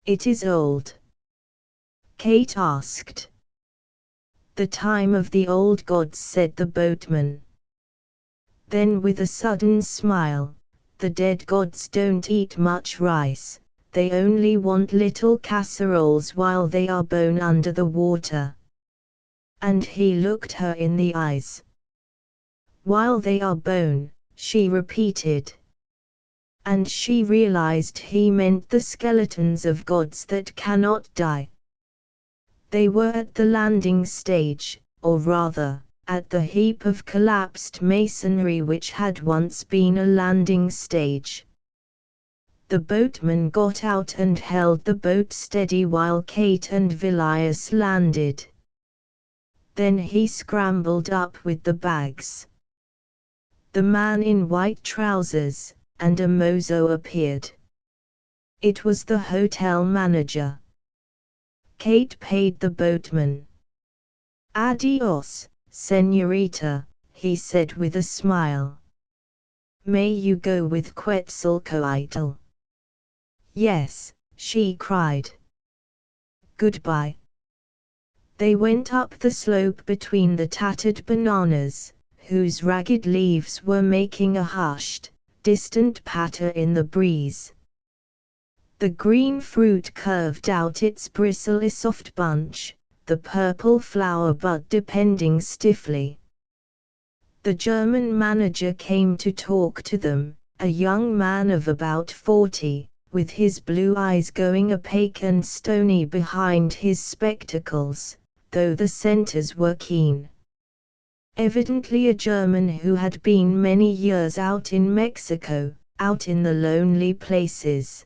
"It is old," Kate asked. "The time of the old gods," said the boatman. Then with a sudden smile, "The dead gods don't eat much rice, they only want little casseroles while they are bone under the water." And he looked her in the eyes. "While they are bone," she repeated. And she realized he meant the skeletons of gods that cannot die. They were at the landing stage, or rather, at the heap of collapsed masonry which had once been a landing stage. The boatman got out and held the boat steady while Kate and Vilius landed. Then he scrambled up with the bags. The man in white trousers and a mozo appeared. It was the hotel manager. Kate paid the boatman. "Adios, señorita," he said with a smile. "May you go with Quetzalcoatl." "Yes," she cried. "Goodbye." They went up the slope between the tattered bananas, whose ragged leaves were making a hushed, distant patter in the breeze. The green fruit curved out its bristle a soft bunch, the purple flower bud depending stiffly. The German manager came to talk to them, a young man of about 40, with his blue eyes going opaque and stony behind his spectacles, though the centers were keen. Evidently a German who had been many years out in Mexico, out in the lonely places.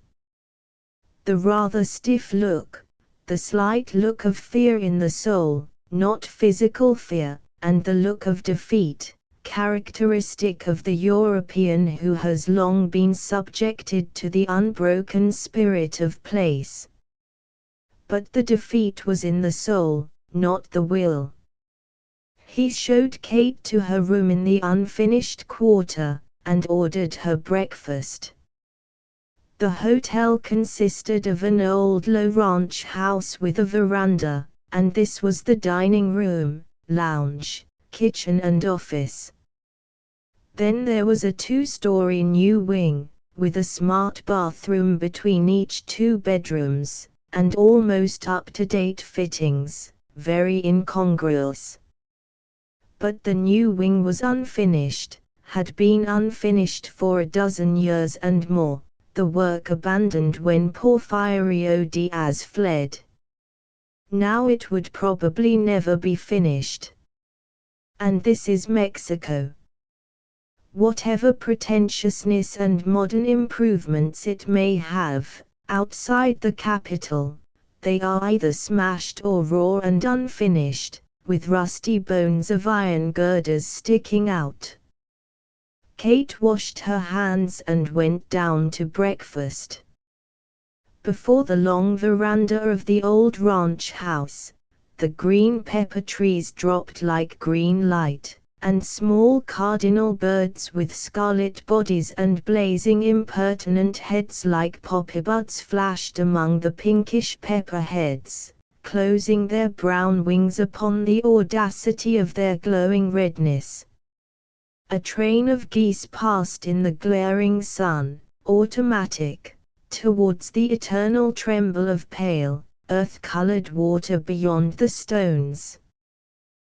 The rather stiff look, the slight look of fear in the soul, not physical fear, and the look of defeat, characteristic of the European who has long been subjected to the unbroken spirit of place. But the defeat was in the soul, not the will. He showed Kate to her room in the unfinished quarter, and ordered her breakfast. The hotel consisted of an old low ranch house with a veranda, and this was the dining room, lounge, kitchen and office. Then there was a two-story new wing, with a smart bathroom between each two bedrooms, and almost up-to-date fittings, very incongruous. But the new wing was unfinished, had been unfinished for a dozen years and more, the work abandoned when Porfirio Diaz fled. Now it would probably never be finished. And this is Mexico. Whatever pretentiousness and modern improvements it may have, outside the capital, they are either smashed or raw and unfinished, with rusty bones of iron girders sticking out. Kate washed her hands and went down to breakfast. Before the long veranda of the old ranch house, the green pepper trees dropped like green light, and small cardinal birds with scarlet bodies and blazing impertinent heads like poppy buds flashed among the pinkish pepper heads, closing their brown wings upon the audacity of their glowing redness. A train of geese passed in the glaring sun, automatic, towards the eternal tremble of pale, earth-colored water beyond the stones.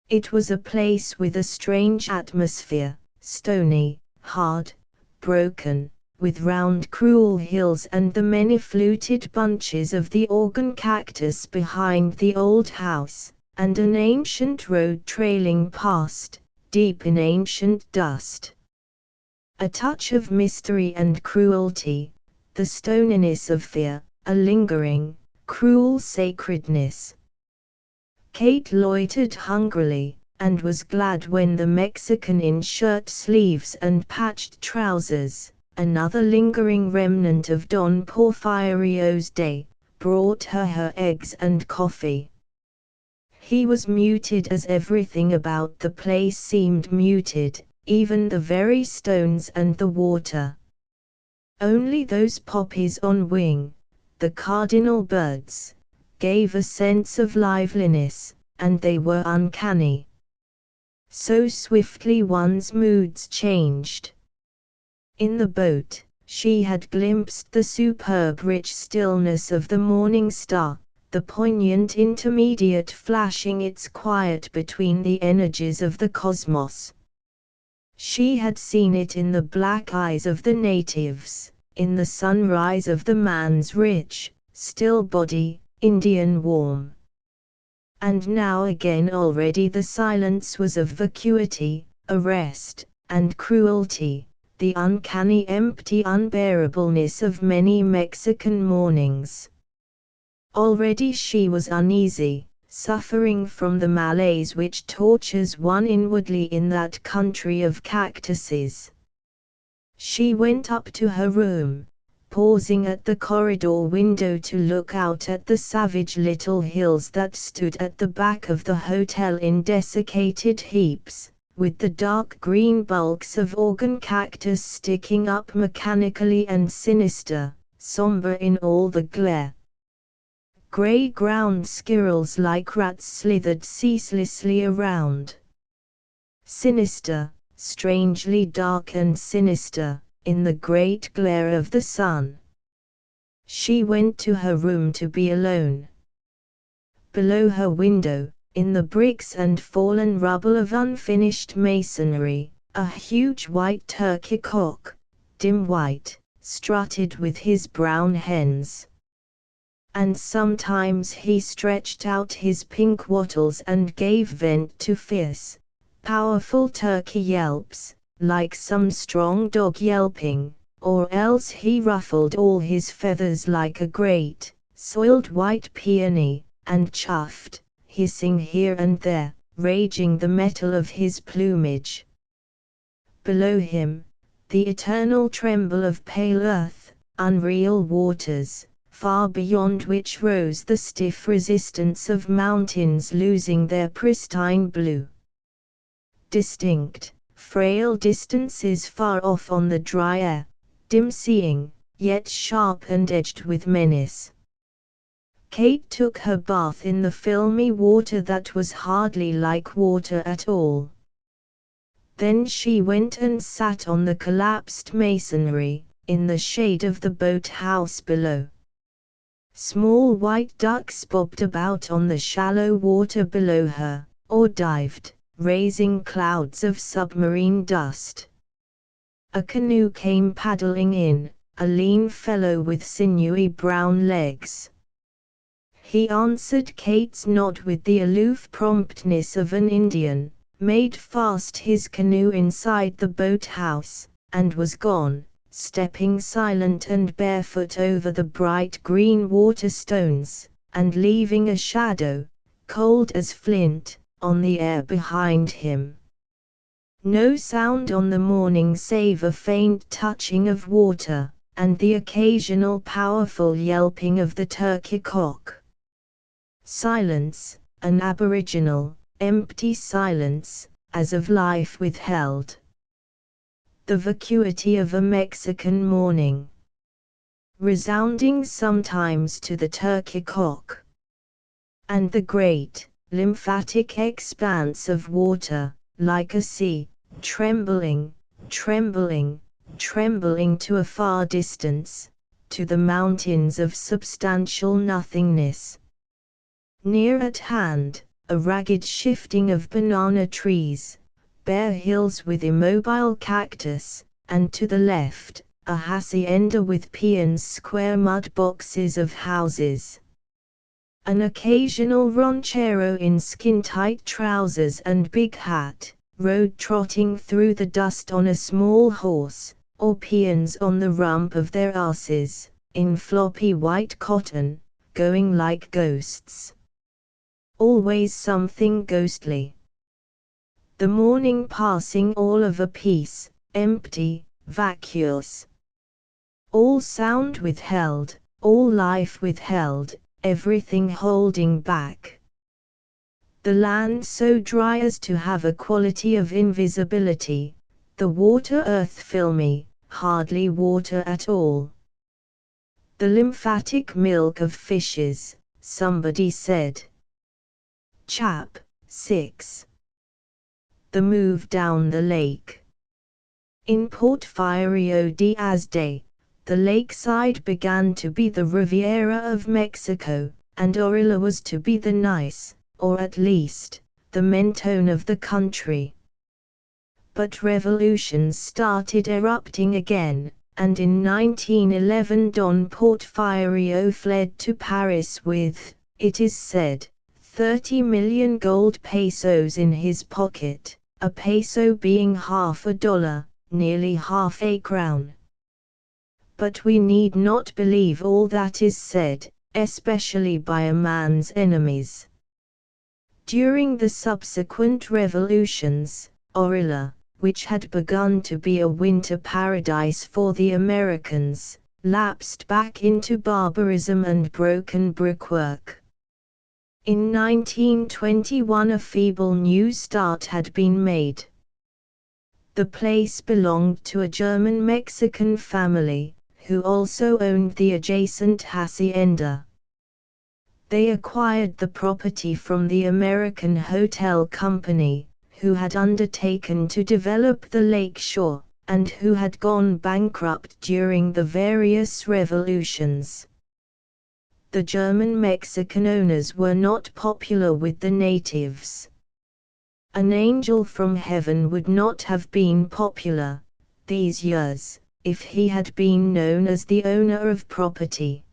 It was a place with a strange atmosphere, stony, hard, broken, with round cruel hills and the many fluted bunches of the organ cactus behind the old house, and an ancient road trailing past, deep in ancient dust. A touch of mystery and cruelty, the stoniness of fear, a lingering, cruel sacredness. Kate loitered hungrily, and was glad when the Mexican in shirt sleeves and patched trousers, another lingering remnant of Don Porfirio's day, brought her eggs and coffee. He was muted as everything about the place seemed muted, even the very stones and the water. Only those poppies on wing, the cardinal birds, gave a sense of liveliness, and they were uncanny. So swiftly one's moods changed. In the boat, she had glimpsed the superb rich stillness of the morning star, the poignant intermediate flashing its quiet between the energies of the cosmos. She had seen it in the black eyes of the natives, in the sunrise of the man's rich, still body, Indian warm. And now again already the silence was of vacuity, arrest, and cruelty, the uncanny empty unbearableness of many Mexican mornings. Already she was uneasy, suffering from the malaise which tortures one inwardly in that country of cactuses. She went up to her room, pausing at the corridor window to look out at the savage little hills that stood at the back of the hotel in desiccated heaps, with the dark green bulks of organ cactus sticking up mechanically and sinister, somber in all the glare. Grey ground squirrels like rats slithered ceaselessly around. Sinister, strangely dark and sinister, in the great glare of the sun. She went to her room to be alone. Below her window, in the bricks and fallen rubble of unfinished masonry, a huge white turkey cock, dim white, strutted with his brown hens. And sometimes he stretched out his pink wattles and gave vent to fierce, powerful turkey yelps, like some strong dog yelping, or else he ruffled all his feathers like a great, soiled white peony, and chuffed, hissing here and there, raging the metal of his plumage. Below him, the eternal tremble of pale earth, unreal waters, far beyond which rose the stiff resistance of mountains losing their pristine blue. Distinct, frail distances far off on the dry air, dim-seeing, yet sharp and edged with menace. Kate took her bath in the filmy water that was hardly like water at all. Then she went and sat on the collapsed masonry, in the shade of the boat-house below. Small white ducks bobbed about on the shallow water below her, or dived, raising clouds of submarine dust. A canoe came paddling in, a lean fellow with sinewy brown legs. He answered Kate's nod with the aloof promptness of an Indian, made fast his canoe inside the boat-house, and was gone, stepping silent and barefoot over the bright green water stones, and leaving a shadow, cold as flint, on the air behind him. No sound on the morning save a faint touching of water, and the occasional powerful yelping of the turkey cock. Silence, an aboriginal, empty silence, as of life withheld. The vacuity of a Mexican morning, resounding sometimes to the turkey cock, and the great, lymphatic expanse of water, like a sea, trembling, trembling, trembling to a far distance, to the mountains of substantial nothingness. Near at hand, a ragged shifting of banana trees, bare hills with immobile cactus, and to the left, a hacienda with peons, square mud boxes of houses. An occasional ranchero in skin-tight trousers and big hat, rode trotting through the dust on a small horse, or peons on the rump of their asses, in floppy white cotton, going like ghosts. Always something ghostly. The morning passing all of a piece, empty, vacuous. All sound withheld, all life withheld, everything holding back. The land so dry as to have a quality of invisibility, the water earth filmy, hardly water at all. The lymphatic milk of fishes, somebody said. Chap 6. The move down the lake. In Porfirio Diaz Day, the lakeside began to be the Riviera of Mexico, and Orilla was to be the nice, or at least, the Mentone of the country. But revolutions started erupting again, and in 1911 Don Porfirio fled to Paris with, it is said, 30 million gold pesos in his pocket, a peso being half a dollar, nearly half a crown. But we need not believe all that is said, especially by a man's enemies. During the subsequent revolutions, Orilla, which had begun to be a winter paradise for the Americans, lapsed back into barbarism and broken brickwork. In 1921 a feeble new start had been made. The place belonged to a German-Mexican family, who also owned the adjacent hacienda. They acquired the property from the American Hotel Company, who had undertaken to develop the lake shore, and who had gone bankrupt during the various revolutions. The German-Mexican owners were not popular with the natives. An angel from heaven would not have been popular, these years, if he had been known as the owner of property.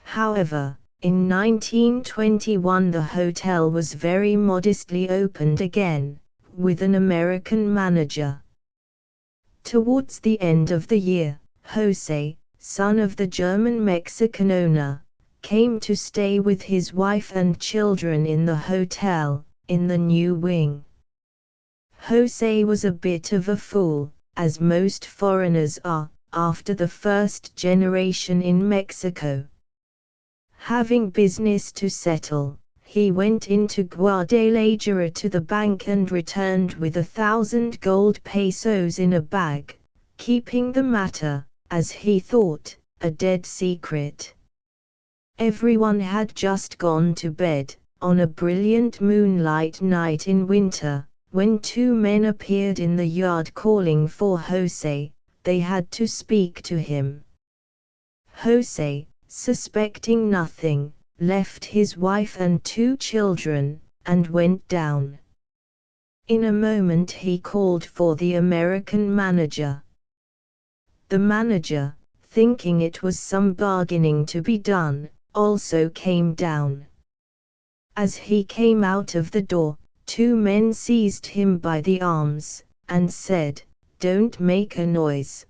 However, in 1921 the hotel was very modestly opened again, with an American manager. Towards the end of the year, Jose, son of the German-Mexican owner, came to stay with his wife and children in the hotel, in the new wing. Jose was a bit of a fool, as most foreigners are, after the first generation in Mexico. Having business to settle, he went into Guadalajara to the bank and returned with 1,000 gold pesos in a bag, keeping the matter, as he thought, a dead secret. Everyone had just gone to bed, on a brilliant moonlight night in winter, when two men appeared in the yard calling for Jose. They had to speak to him. Jose, suspecting nothing, left his wife and 2 children, and went down. In a moment he called for the American manager. The manager, thinking it was some bargaining to be done, also came down. As he came out of the door, 2 men seized him by the arms, and said, "Don't make a noise."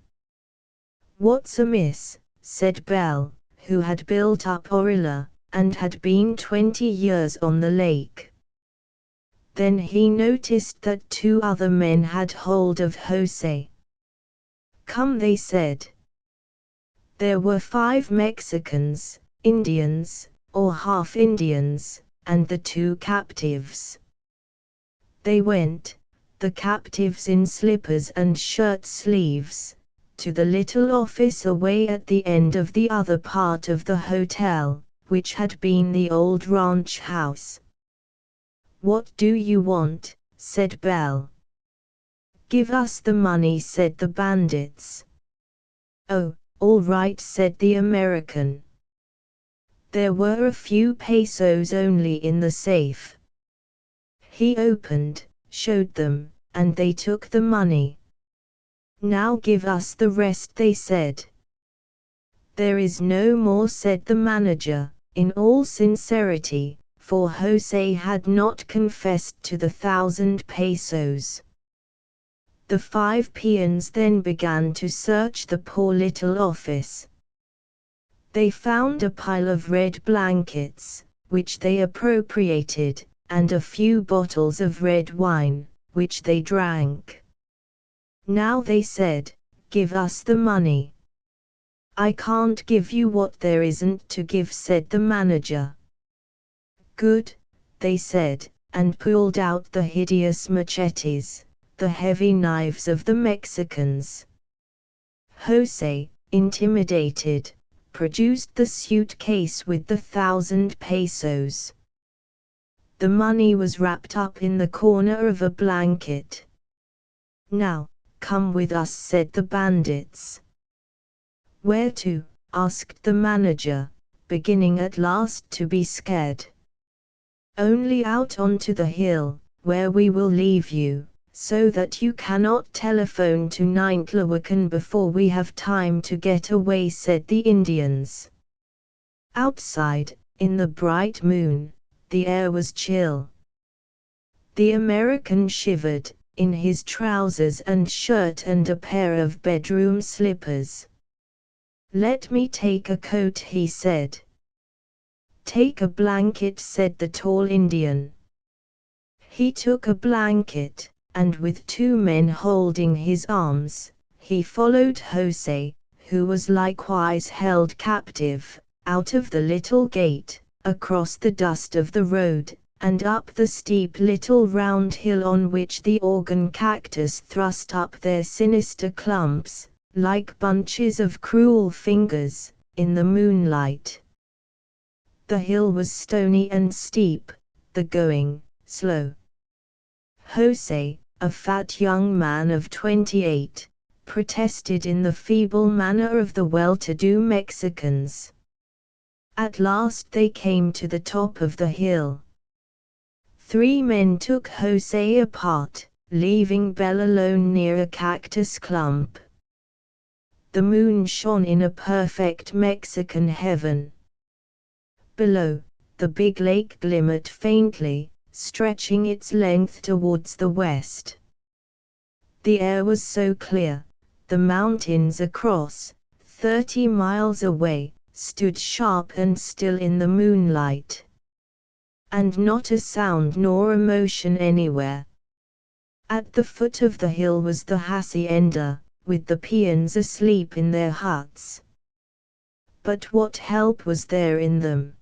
"What's amiss?" said Bell, who had built up Orilla, and had been 20 years on the lake. Then he noticed that 2 other men had hold of Jose. "Come," they said. There were 5 Mexicans, Indians, or half Indians, and the 2 captives. They went, the captives in slippers and shirt sleeves, to the little office away at the end of the other part of the hotel, which had been the old ranch house. "What do you want?" said Bell. "Give us the money," said the bandits. "Oh, all right," said the American. There were a few pesos only in the safe. He opened, showed them, and they took the money. "Now give us the rest," they said. "There is no more," said the manager, in all sincerity, for Jose had not confessed to the 1,000 pesos. The 5 peons then began to search the poor little office. They found a pile of red blankets, which they appropriated, and a few bottles of red wine, which they drank. "Now," they said, "give us the money." "I can't give you what there isn't to give," said the manager. "Good," they said, and pulled out the hideous machetes, the heavy knives of the Mexicans. Jose, intimidated, produced the suitcase with the 1,000 pesos. The money was wrapped up in the corner of a blanket. "Now, come with us," said the bandits. "Where to?" asked the manager, beginning at last to be scared. "Only out onto the hill, where we will leave you, so that you cannot telephone to Nintlawican before we have time to get away," said the Indians. Outside, in the bright moon, the air was chill. The American shivered, in his trousers and shirt and a pair of bedroom slippers. "Let me take a coat," he said. "Take a blanket," said the tall Indian. He took a blanket, and with 2 men holding his arms, he followed Jose, who was likewise held captive, out of the little gate, across the dust of the road, and up the steep little round hill on which the organ cactus thrust up their sinister clumps, like bunches of cruel fingers, in the moonlight. The hill was stony and steep, the going slow. Jose, a fat young man of 28, protested in the feeble manner of the well-to-do Mexicans. At last they came to the top of the hill. 3 men took Jose apart, leaving Bell alone near a cactus clump. The moon shone in a perfect Mexican heaven. Below, the big lake glimmered faintly, stretching its length towards the west. The air was so clear, the mountains across, 30 miles away, stood sharp and still in the moonlight. And not a sound nor emotion anywhere. At the foot of the hill was the hacienda, with the peons asleep in their huts. But what help was there in them?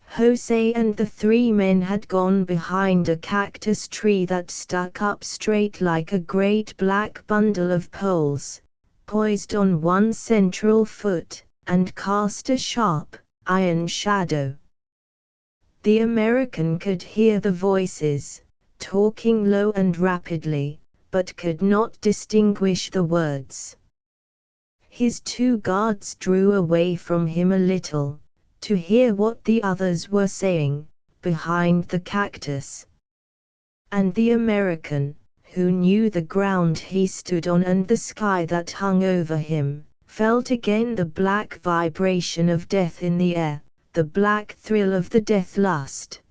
Jose and the 3 men had gone behind a cactus tree that stuck up straight like a great black bundle of poles, poised on one central foot, and cast a sharp, iron shadow. The American could hear the voices, talking low and rapidly, but could not distinguish the words. His 2 guards drew away from him a little, to hear what the others were saying, behind the cactus. And the American, who knew the ground he stood on and the sky that hung over him, felt again the black vibration of death in the air, the black thrill of the death lust.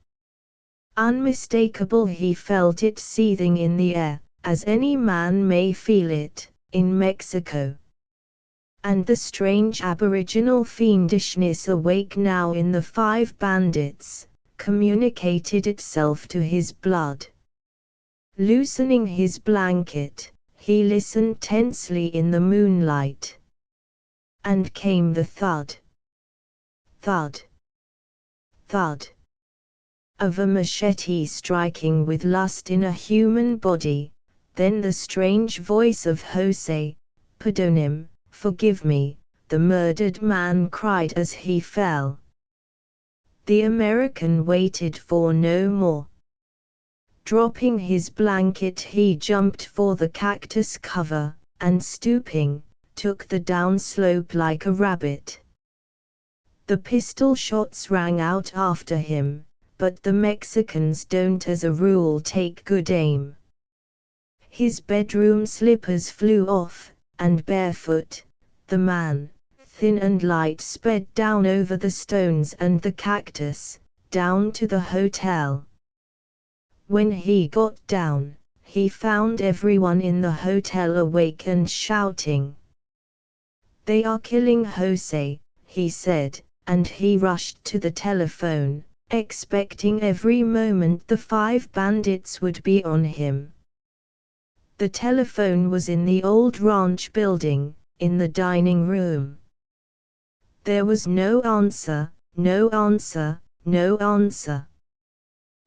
Unmistakable he felt it seething in the air, as any man may feel it, in Mexico. And the strange aboriginal fiendishness awake now in the 5 bandits, communicated itself to his blood. Loosening his blanket, he listened tensely in the moonlight. And came the thud. Thud. Thud. of a machete striking with lust in a human body, then the strange voice of Jose, "Perdonim, forgive me," the murdered man cried as he fell. The American waited for no more. Dropping his blanket, he jumped for the cactus cover, and stooping, took the downslope like a rabbit. The pistol shots rang out after him, but the Mexicans don't as a rule take good aim. His bedroom slippers flew off, and barefoot, the man, thin and light, sped down over the stones and the cactus, down to the hotel. When he got down, he found everyone in the hotel awake and shouting. "They are killing Jose," he said, and he rushed to the telephone, expecting every moment the 5 bandits would be on him. The telephone was in the old ranch building, in the dining room. There was no answer, no answer, no answer.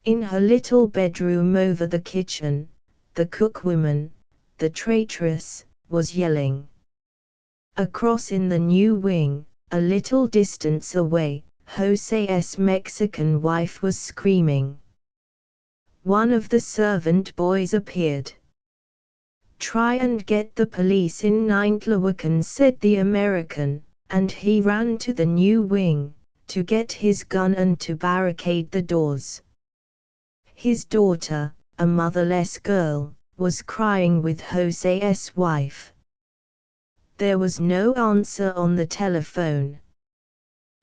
In her little bedroom over the kitchen, the cookwoman, the traitress, was yelling. Across in the new wing, a little distance away, Jose's Mexican wife was screaming. One of the servant boys appeared. "Try and get the police in Nintlawican," said the American, and he ran to the new wing, to get his gun and to barricade the doors. His daughter, a motherless girl, was crying with Jose's wife. There was no answer on the telephone.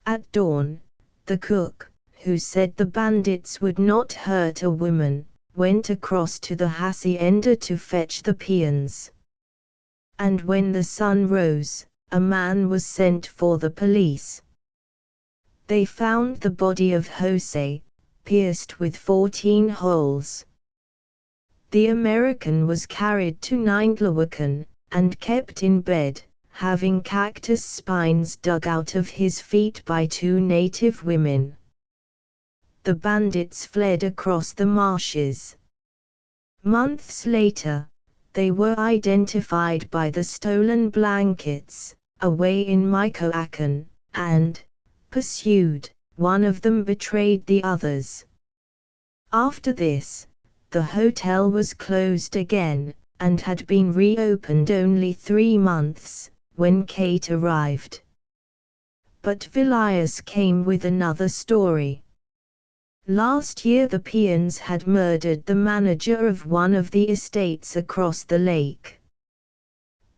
At dawn, the cook, who said the bandits would not hurt a woman, went across to the hacienda to fetch the peons. And when the sun rose, a man was sent for the police. They found the body of Jose, pierced with 14 holes. The American was carried to Nintlawican, and kept in bed, having cactus spines dug out of his feet by 2 native women. The bandits fled across the marshes. Months later, they were identified by the stolen blankets, away in Michoacan, and, pursued, one of them betrayed the others. After this, the hotel was closed again, and had been reopened only 3 months, when Kate arrived. But Vilias came with another story. Last year the peons had murdered the manager of one of the estates across the lake.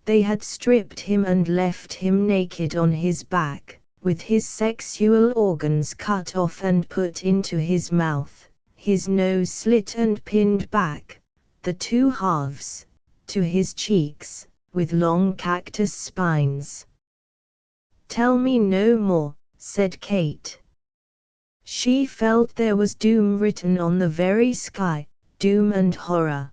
They had stripped him and left him naked on his back, with his sexual organs cut off and put into his mouth, his nose slit and pinned back, the 2 halves, to his cheeks, with long cactus spines. "Tell me no more," said Kate. She felt there was doom written on the very sky, doom and horror.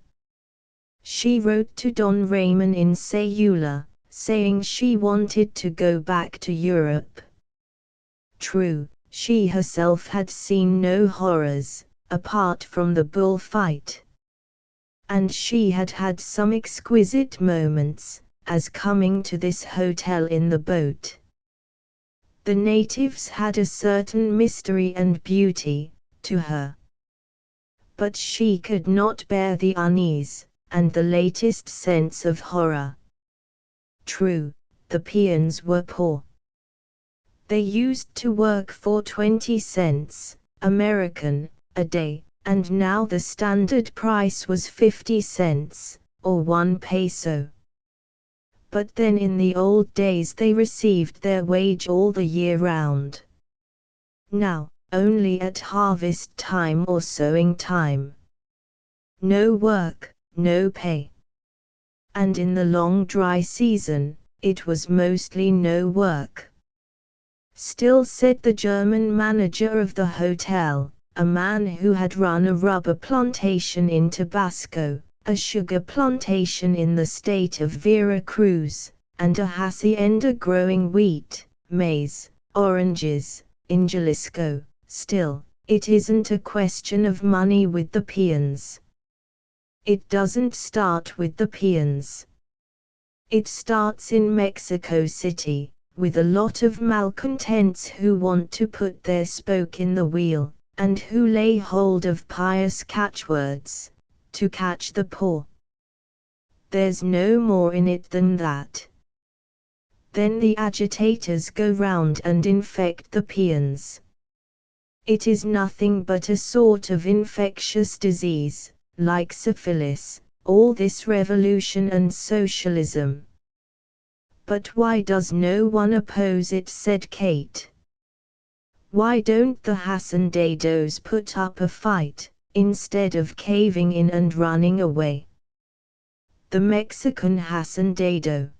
She wrote to Don Ramon in Sayula, saying she wanted to go back to Europe. True, she herself had seen no horrors, apart from the bullfight. And she had had some exquisite moments, as coming to this hotel in the boat. The natives had a certain mystery and beauty, to her. But she could not bear the unease, and the latest sense of horror. True, the peons were poor. They used to work for 20 cents, American, a day, and now the standard price was 50 cents, or 1 peso. But then in the old days they received their wage all the year round. Now, only at harvest time or sowing time. No work, no pay. And in the long dry season, it was mostly no work. Still, said the German manager of the hotel, a man who had run a rubber plantation in Tabasco, a sugar plantation in the state of Veracruz, and a hacienda growing wheat, maize, oranges, in Jalisco, still, It isn't a question of money with the peons. It doesn't start with the peons. It starts in Mexico City, with a lot of malcontents who want to put their spoke in the wheel, and who lay hold of pious catchwords, to catch the poor. There's no more in it than that. Then the agitators go round and infect the peons. It is nothing but a sort of infectious disease, like syphilis, all this revolution and socialism. But why does no one oppose it? Said Kate. Why don't the hacendados put up a fight, instead of caving in and running away? The Mexican hacendado.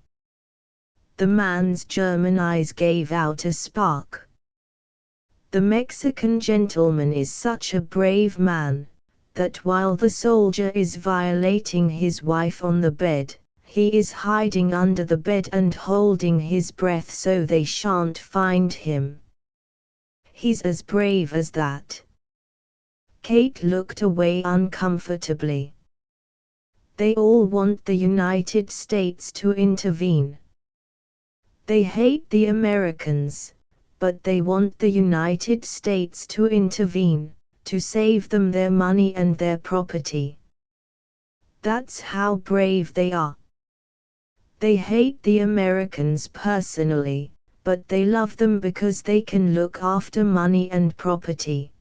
The man's German eyes gave out a spark. The Mexican gentleman is such a brave man, that while the soldier is violating his wife on the bed, he is hiding under the bed and holding his breath so they shan't find him. He's as brave as that. Kate looked away uncomfortably. They all want the United States to intervene. They hate the Americans, but they want the United States to intervene, to save them their money and their property. That's how brave they are. They hate the Americans personally, but they love them because they can look after money and property.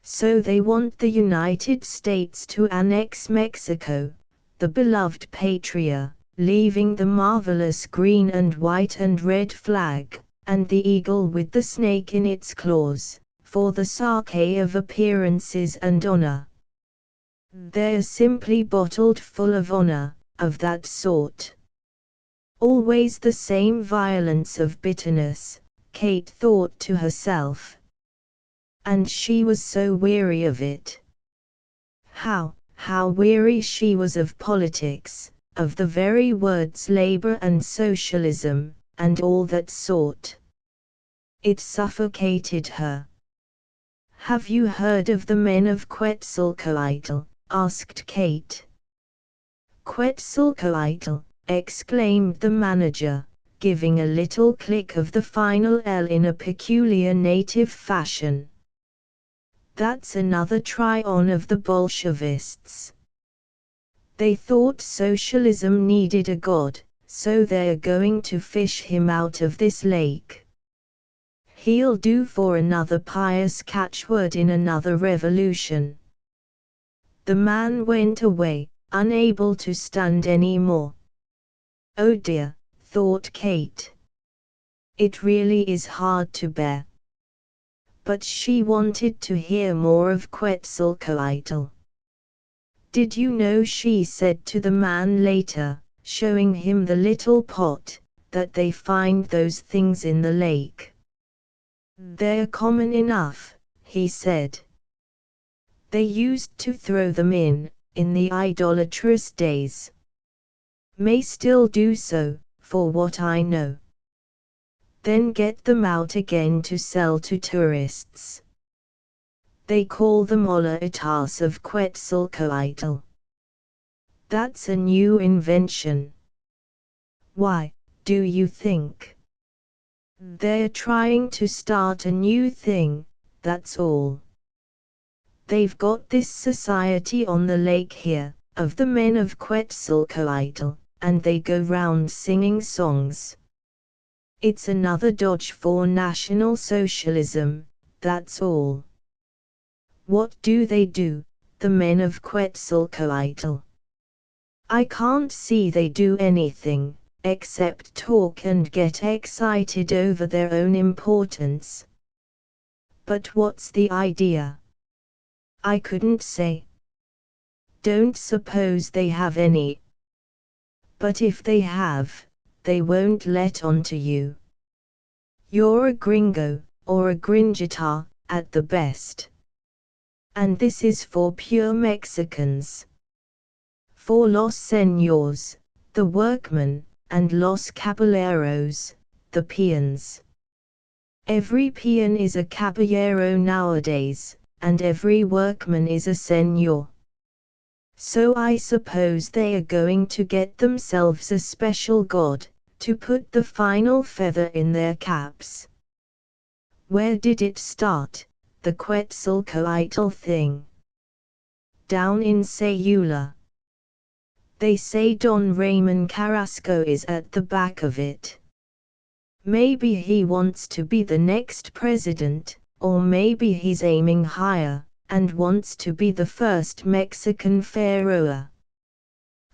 So they want the United States to annex Mexico, the beloved patria, leaving the marvelous green and white and red flag, and the eagle with the snake in its claws, for the sake of appearances and honor. They're simply bottled full of honor, of that sort. Always the same violence of bitterness, Kate thought to herself. And she was so weary of it. How weary she was of politics, of the very words labor and socialism, and all that sort. It suffocated her. Have you heard of the men of Quetzalcoatl? Asked Kate. Quetzalcoatl, exclaimed the manager, giving a little click of the final L in a peculiar native fashion. That's another try-on of the Bolshevists. They thought socialism needed a god, so they're going to fish him out of this lake. He'll do for another pious catchword in another revolution. The man went away, unable to stand any more. Oh dear, thought Kate. It really is hard to bear. But she wanted to hear more of Quetzalcoatl. Did you know, she said to the man later, showing him the little pot, that they find those things in the lake? They're common enough, he said. They used to throw them in the idolatrous days. May still do so, for what I know. Then get them out again to sell to tourists. They call them olatas of Quetzalcoatl. That's a new invention. Why, do you think? They're trying to start a new thing, that's all. They've got this society on the lake here, of the men of Quetzalcoatl, and they go round singing songs. It's another dodge for National Socialism, that's all. What do they do, the men of Quetzalcoatl? I can't see they do anything, except talk and get excited over their own importance. But what's the idea? I couldn't say. Don't suppose they have any. But if they have, they won't let on to you. You're a gringo, or a gringita, at the best. And this is for pure Mexicans. For los señores, the workmen, and los caballeros, the peons. Every peon is a caballero nowadays, and every workman is a señor. So I suppose they are going to get themselves a special god, to put the final feather in their caps. Where did it start, the Quetzalcoatl thing? Down in Sayula. They say Don Ramon Carrasco is at the back of it. Maybe he wants to be the next president, or maybe he's aiming higher, and wants to be the first Mexican pharaoh.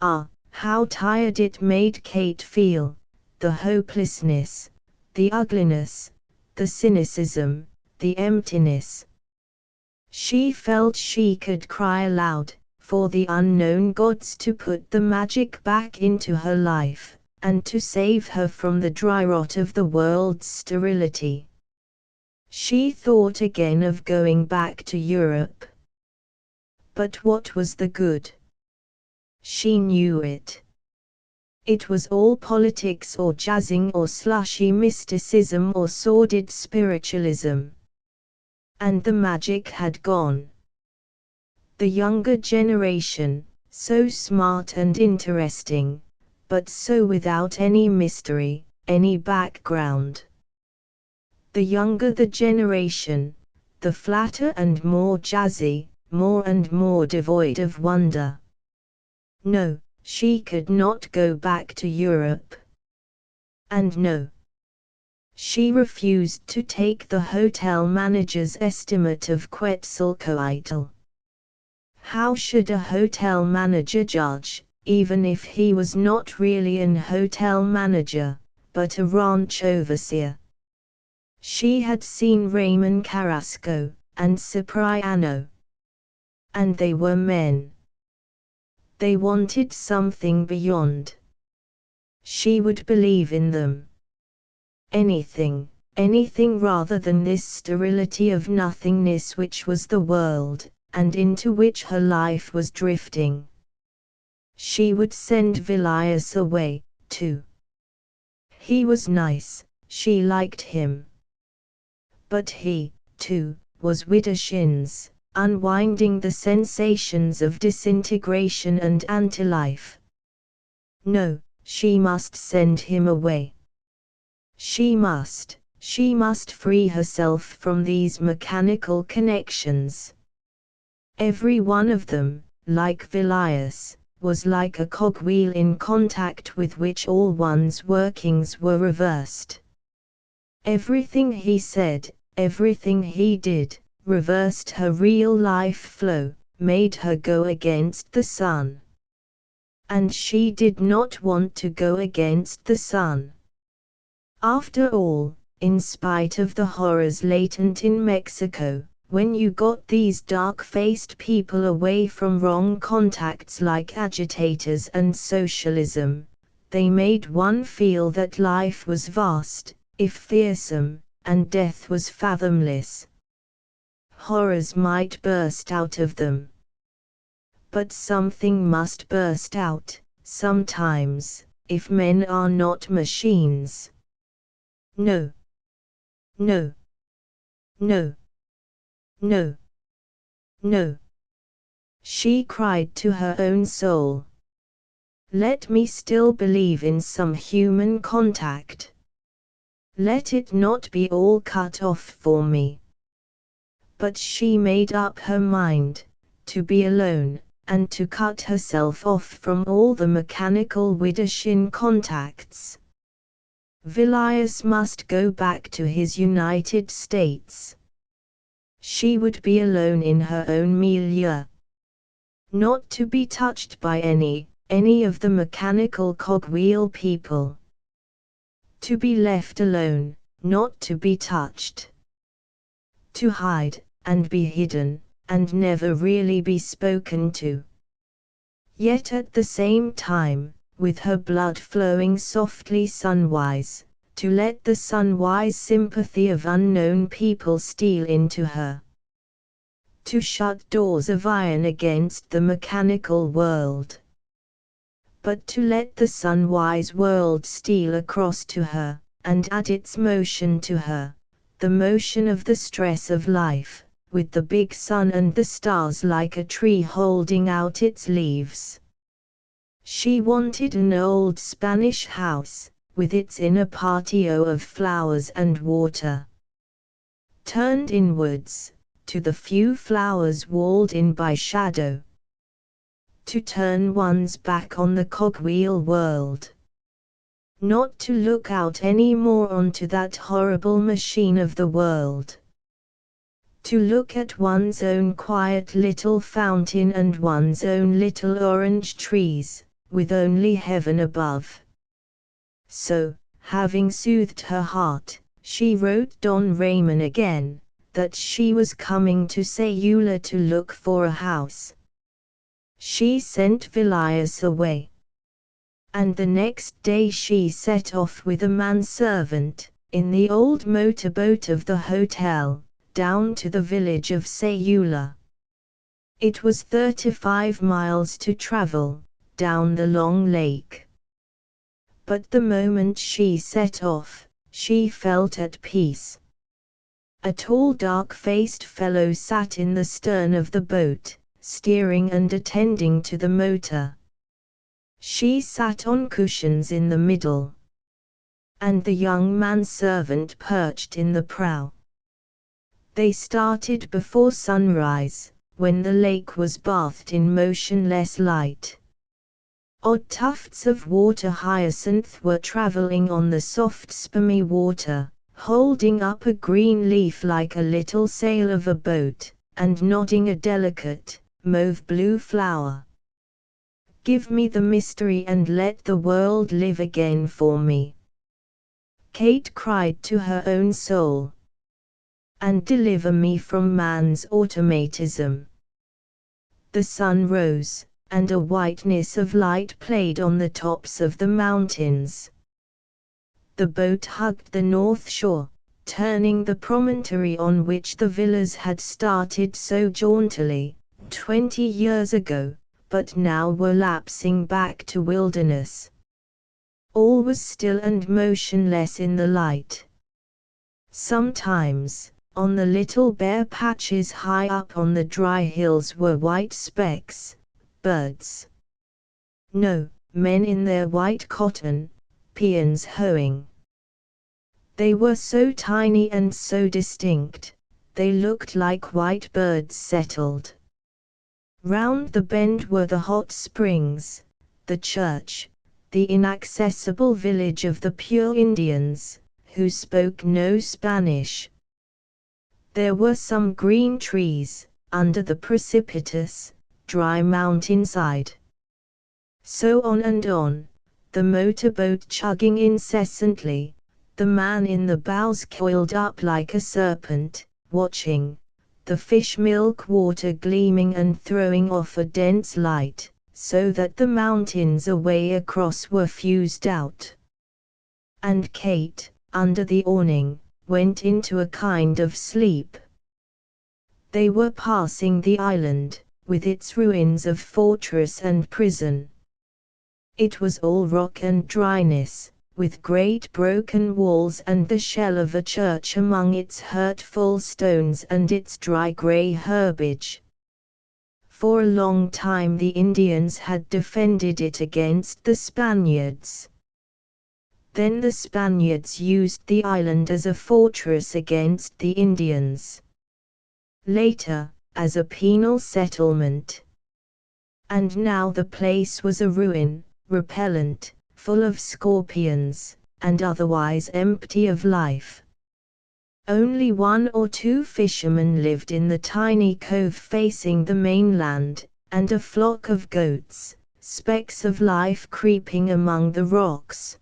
Ah, how tired it made Kate feel, the hopelessness, the ugliness, the cynicism, the emptiness. She felt she could cry aloud, for the unknown gods to put the magic back into her life, and to save her from the dry rot of the world's sterility. She thought again of going back to Europe. But what was the good? She knew it. It was all politics or jazzing or slushy mysticism or sordid spiritualism. And the magic had gone. The younger generation, so smart and interesting, but so without any mystery, any background. The younger the generation, the flatter and more jazzy, more and more devoid of wonder. No, she could not go back to Europe. And no. She refused to take the hotel manager's estimate of Quetzalcoatl. How should a hotel manager judge, even if he was not really an hotel manager, but a ranch overseer? She had seen Ramon Carrasco, and Cipriano. And they were men. They wanted something beyond. She would believe in them. Anything rather than this sterility of nothingness which was the world, and into which her life was drifting. She would send Vilias away, too. He was nice, she liked him. But he, too, was Widdershins, unwinding the sensations of disintegration and anti-life. No, she must send him away. She must free herself from these mechanical connections. Every one of them, like Vilias, was like a cogwheel in contact with which all one's workings were reversed. Everything he said, everything he did, reversed her real life flow, made her go against the sun. And she did not want to go against the sun. After all, in spite of the horrors latent in Mexico, when you got these dark-faced people away from wrong contacts like agitators and socialism, they made one feel that life was vast, if fearsome, and death was fathomless. Horrors might burst out of them. But something must burst out, sometimes, if men are not machines. No. No. No. No. No. She cried to her own soul. Let me still believe in some human contact. Let it not be all cut off for me. But she made up her mind, to be alone, and to cut herself off from all the mechanical Widdershin contacts. Vilias must go back to his United States. She would be alone in her own milieu. Not to be touched by any of the mechanical cogwheel people. To be left alone, not to be touched. To hide, and be hidden, and never really be spoken to. Yet at the same time, with her blood flowing softly sunwise, to let the sunwise sympathy of unknown people steal into her. To shut doors of iron against the mechanical world. But to let the sunwise world steal across to her, and add its motion to her, the motion of the stress of life, with the big sun and the stars like a tree holding out its leaves. She wanted an old Spanish house, with its inner patio of flowers and water. Turned inwards, to the few flowers walled in by shadow. To turn one's back on the cogwheel world. Not to look out any more onto that horrible machine of the world. To look at one's own quiet little fountain and one's own little orange trees, with only heaven above. So, having soothed her heart, she wrote Don Ramon again, that she was coming to Sayula to look for a house. She sent Vilias away. And the next day she set off with a manservant, in the old motorboat of the hotel, down to the village of Sayula. It was 35 miles to travel, down the long lake. But the moment she set off, she felt at peace. A tall dark-faced fellow sat in the stern of the boat, steering and attending to the motor. She sat on cushions in the middle. And the young manservant perched in the prow. They started before sunrise, when the lake was bathed in motionless light. Odd tufts of water hyacinth were traveling on the soft spumy water, holding up a green leaf like a little sail of a boat, and nodding a delicate, mauve-blue flower. Give me the mystery and let the world live again for me. Kate cried to her own soul. And deliver me from man's automatism. The sun rose, and a whiteness of light played on the tops of the mountains. The boat hugged the north shore, turning the promontory on which the villas had started so jauntily, 20 years ago, but now were lapsing back to wilderness. All was still and motionless in the light. Sometimes, on the little bare patches high up on the dry hills were white specks, birds. No, men in their white cotton, peons hoeing. They were so tiny and so distinct, they looked like white birds settled. Round the bend were the hot springs, the church, the inaccessible village of the pure Indians, who spoke no Spanish. There were some green trees, under the precipitous, dry mountainside. So on and on, the motorboat chugging incessantly, the man in the bows coiled up like a serpent, watching, the fish milk water gleaming and throwing off a dense light, so that the mountains away across were fused out. And Kate, under the awning, went into a kind of sleep. They were passing the island, with its ruins of fortress and prison. It was all rock and dryness, with great broken walls and the shell of a church among its hurtful stones and its dry grey herbage. For a long time the Indians had defended it against the Spaniards. Then the Spaniards used the island as a fortress against the Indians. Later, as a penal settlement. And now the place was a ruin, repellent, full of scorpions, and otherwise empty of life. Only 1 or 2 fishermen lived in the tiny cove facing the mainland, and a flock of goats, specks of life creeping among the rocks.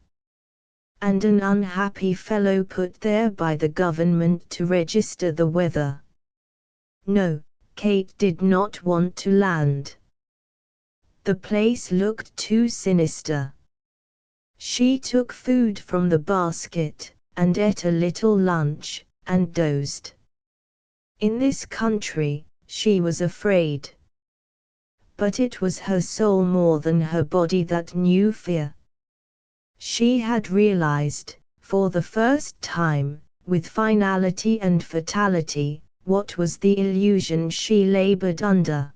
And an unhappy fellow put there by the government to register the weather. No, Kate did not want to land. The place looked too sinister. She took food from the basket, and ate a little lunch, and dozed. In this country, she was afraid. But it was her soul more than her body that knew fear. She had realized, for the first time, with finality and fatality, what was the illusion she labored under?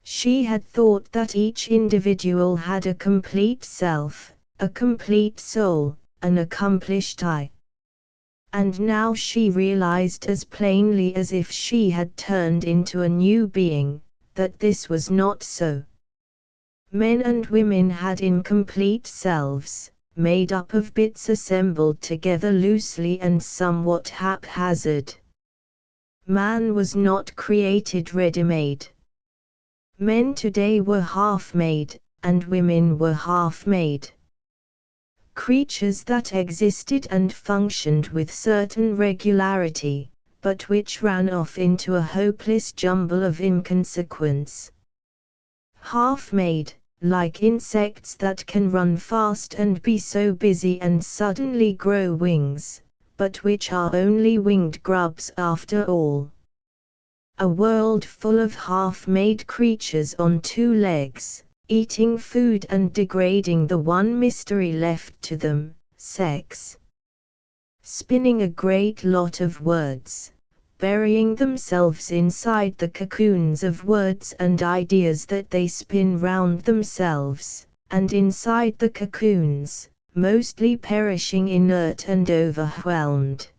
She had thought that each individual had a complete self, a complete soul, an accomplished I. And now she realized as plainly as if she had turned into a new being, that this was not so. Men and women had incomplete selves, made up of bits assembled together loosely and somewhat haphazard. Man was not created ready-made. Men today were half-made, and women were half-made. Creatures that existed and functioned with certain regularity, but which ran off into a hopeless jumble of inconsequence. Half-made, like insects that can run fast and be so busy and suddenly grow wings, but which are only winged grubs after all. A world full of half-made creatures on two legs, eating food and degrading the one mystery left to them, sex. Spinning a great lot of words, burying themselves inside the cocoons of words and ideas that they spin round themselves, and inside the cocoons, mostly perishing inert and overwhelmed.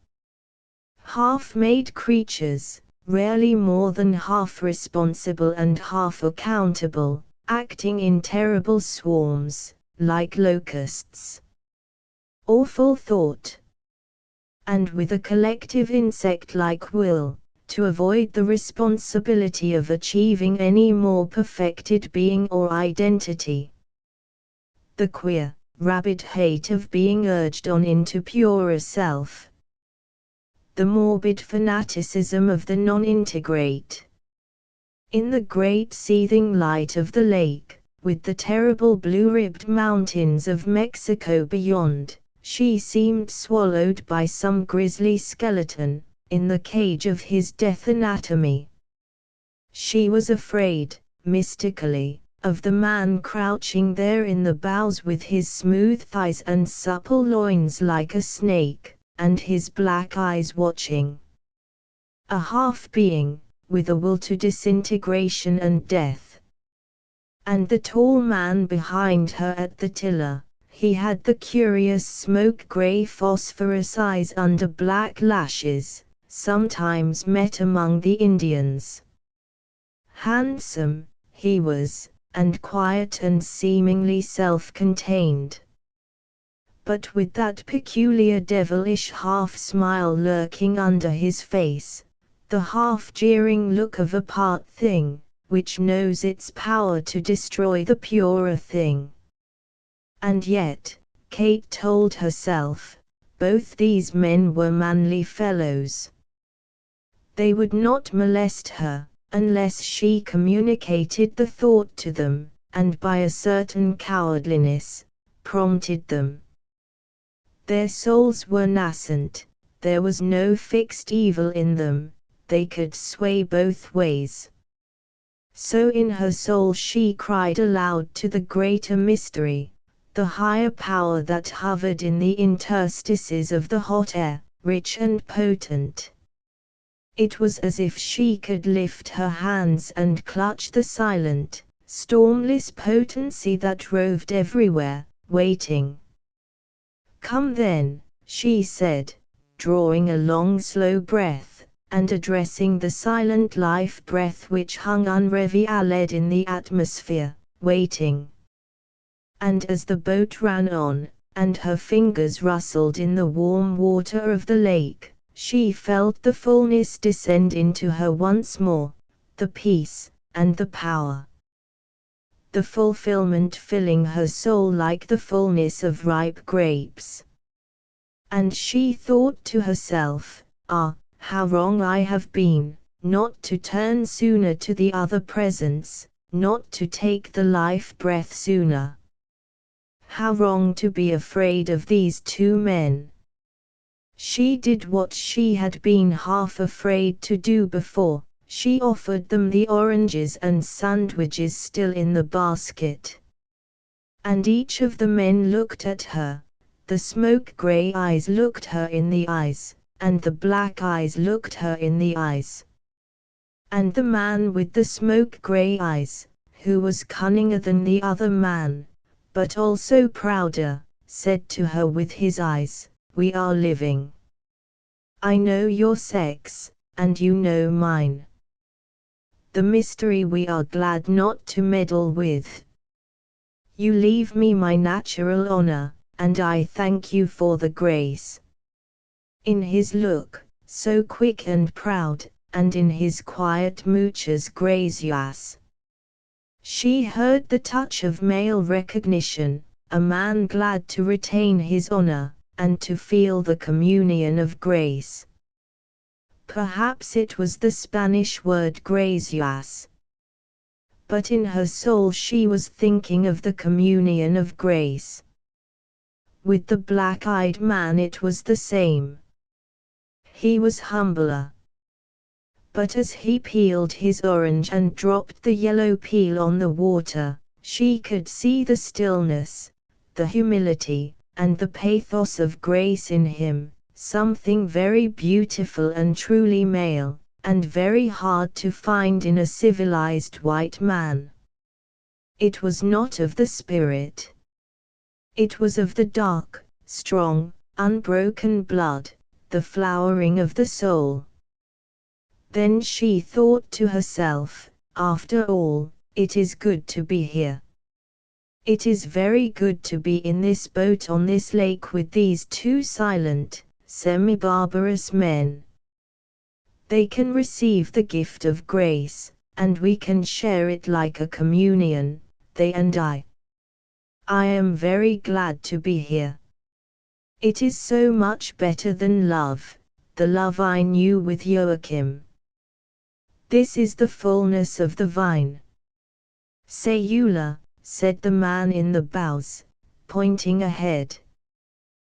Half-made creatures, rarely more than half responsible and half accountable, acting in terrible swarms, like locusts. Awful thought! And with a collective insect-like will, to avoid the responsibility of achieving any more perfected being or identity. The queer, rabid hate of being urged on into purer self. The morbid fanaticism of the non-integrate. In the great seething light of the lake, with the terrible blue-ribbed mountains of Mexico beyond, she seemed swallowed by some grisly skeleton, in the cage of his death anatomy. She was afraid, mystically, of the man crouching there in the bows with his smooth thighs and supple loins like a snake, and his black eyes watching. A half-being, with a will to disintegration and death. And the tall man behind her at the tiller, he had the curious smoke-grey phosphorus eyes under black lashes, sometimes met among the Indians. Handsome, he was, and quiet and seemingly self-contained. But with that peculiar devilish half-smile lurking under his face, the half-jeering look of a part thing, which knows its power to destroy the purer thing. And yet, Kate told herself, both these men were manly fellows. They would not molest her, unless she communicated the thought to them, and by a certain cowardliness, prompted them. Their souls were nascent, there was no fixed evil in them, they could sway both ways. So in her soul she cried aloud to the greater mystery, the higher power that hovered in the interstices of the hot air, rich and potent. It was as if she could lift her hands and clutch the silent, stormless potency that roved everywhere, waiting. "Come then," she said, drawing a long slow breath, and addressing the silent life breath which hung unrevealed in the atmosphere, waiting. And as the boat ran on, and her fingers rustled in the warm water of the lake, she felt the fullness descend into her once more, the peace, and the power. The fulfillment filling her soul like the fullness of ripe grapes. And she thought to herself, "Ah, how wrong I have been, not to turn sooner to the other presence, not to take the life breath sooner. How wrong to be afraid of these two men." She did what she had been half afraid to do before. She offered them the oranges and sandwiches still in the basket. And each of the men looked at her, the smoke-grey eyes looked her in the eyes, and the black eyes looked her in the eyes. And the man with the smoke-grey eyes, who was cunninger than the other man, but also prouder, said to her with his eyes, "We are living. I know your sex, and you know mine. The mystery we are glad not to meddle with. You leave me my natural honor, and I thank you for the grace." In his look, so quick and proud, and in his quiet muchas gracias, she heard the touch of male recognition, a man glad to retain his honor, and to feel the communion of grace. Perhaps it was the Spanish word gracias. But in her soul she was thinking of the communion of grace. With the black-eyed man it was the same. He was humbler. But as he peeled his orange and dropped the yellow peel on the water, she could see the stillness, the humility, and the pathos of grace in him, something very beautiful and truly male, and very hard to find in a civilized white man. It was not of the spirit. It was of the dark, strong, unbroken blood, the flowering of the soul. Then she thought to herself, after all, it is good to be here. It is very good to be in this boat on this lake with these two silent, semi-barbarous men. They can receive the gift of grace, and we can share it like a communion, they and I. I am very glad to be here. It is so much better than love, the love I knew with Joachim. This is the fullness of the vine. "Sayula," said the man in the bows, pointing ahead.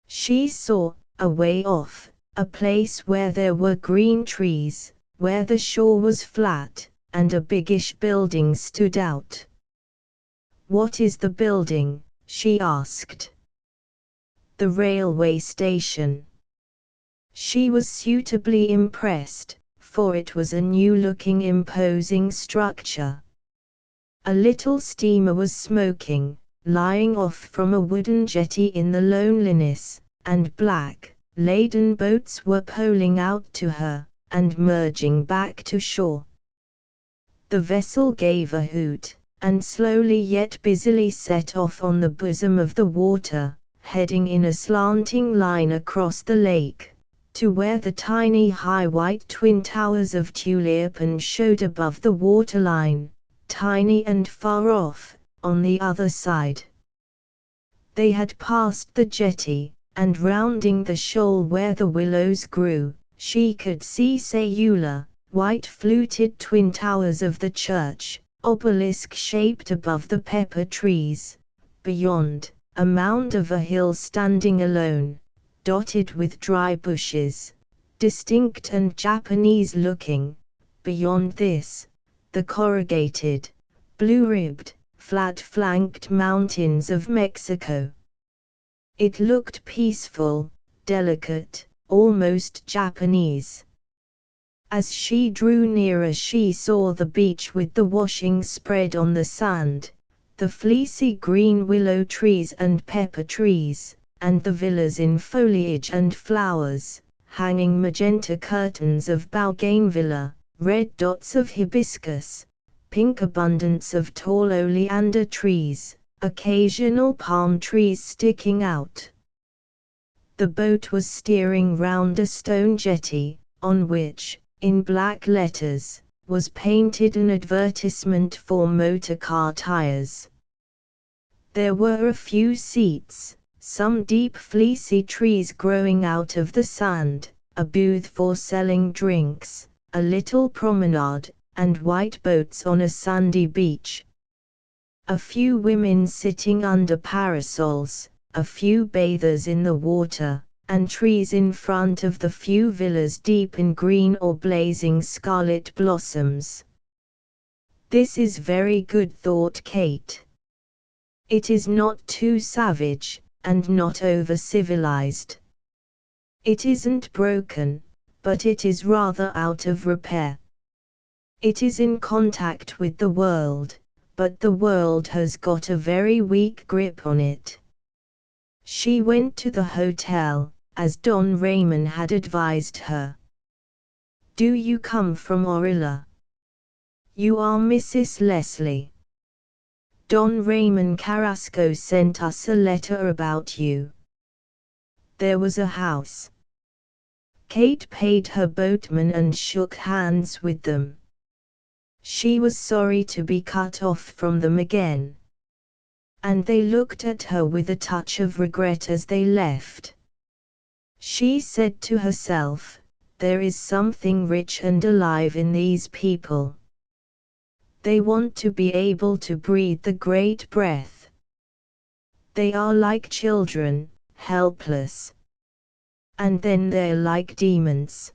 She saw, away off, a place where there were green trees, where the shore was flat, and a biggish building stood out. "What is the building?" she asked. "The railway station." She was suitably impressed, for it was a new-looking imposing structure. A little steamer was smoking, lying off from a wooden jetty in the loneliness, and black, laden boats were poling out to her, and merging back to shore. The vessel gave a hoot, and slowly yet busily set off on the bosom of the water, heading in a slanting line across the lake, to where the tiny high white twin towers of Tulierpen showed above the waterline, tiny and far off, on the other side. They had passed the jetty, and rounding the shoal where the willows grew, she could see Sayula, white fluted twin towers of the church, obelisk-shaped above the pepper trees. Beyond, a mound of a hill standing alone, dotted with dry bushes, distinct and Japanese-looking. Beyond this, the corrugated, blue-ribbed, flat-flanked mountains of Mexico. It looked peaceful, delicate, almost Japanese. As she drew nearer she saw the beach with the washing spread on the sand, the fleecy green willow trees and pepper trees, and the villas in foliage and flowers, hanging magenta curtains of bougainvillea, red dots of hibiscus, pink abundance of tall oleander trees, occasional palm trees sticking out. The boat was steering round a stone jetty, on which, in black letters, was painted an advertisement for motor car tires. There were a few seats, some deep fleecy trees growing out of the sand, a booth for selling drinks, a little promenade, and white boats on a sandy beach. A few women sitting under parasols, a few bathers in the water, and trees in front of the few villas deep in green or blazing scarlet blossoms. "This is very good," thought Kate. "It is not too savage, and not over-civilized. It isn't broken, but it is rather out of repair. It is in contact with the world, but the world has got a very weak grip on it. She went to the hotel, as Don Raymond had advised her. Do you come from Orilla? You are Mrs. Leslie. Don Raymond Carrasco sent us a letter about you. There was a house. Kate paid her boatman and shook hands with them. She was sorry to be cut off from them again. And they looked at her with a touch of regret as they left. She said to herself, there is something rich and alive in these people. They want to be able to breathe the great breath. They are like children, helpless. And then they're like demons.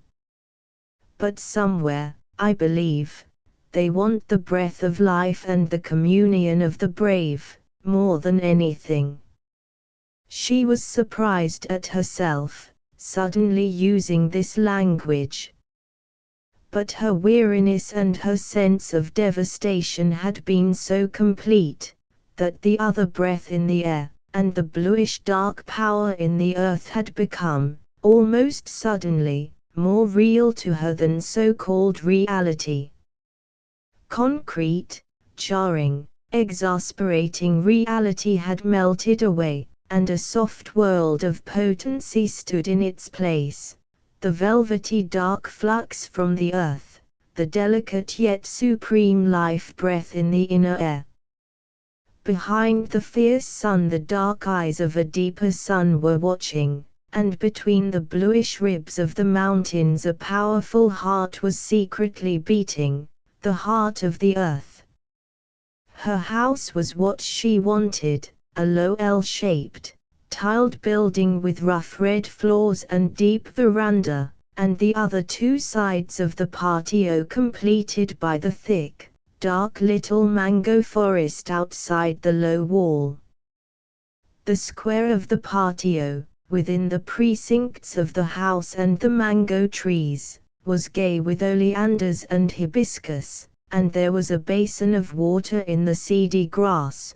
But somewhere, I believe, they want the breath of life and the communion of the brave, more than anything. She was surprised at herself, suddenly using this language. But her weariness and her sense of devastation had been so complete, that the other breath in the air, and the bluish dark power in the earth had become, almost suddenly, more real to her than so-called reality. Concrete, jarring, exasperating reality had melted away, and a soft world of potency stood in its place, the velvety dark flux from the earth, the delicate yet supreme life breath in the inner air. Behind the fierce sun the dark eyes of a deeper sun were watching, and between the bluish ribs of the mountains a powerful heart was secretly beating, the heart of the earth. Her house was what she wanted, a low L-shaped, tiled building with rough red floors and deep veranda, and the other two sides of the patio completed by the thick, dark little mango forest outside the low wall. The square of the patio, within the precincts of the house and the mango trees, was gay with oleanders and hibiscus, and there was a basin of water in the seedy grass.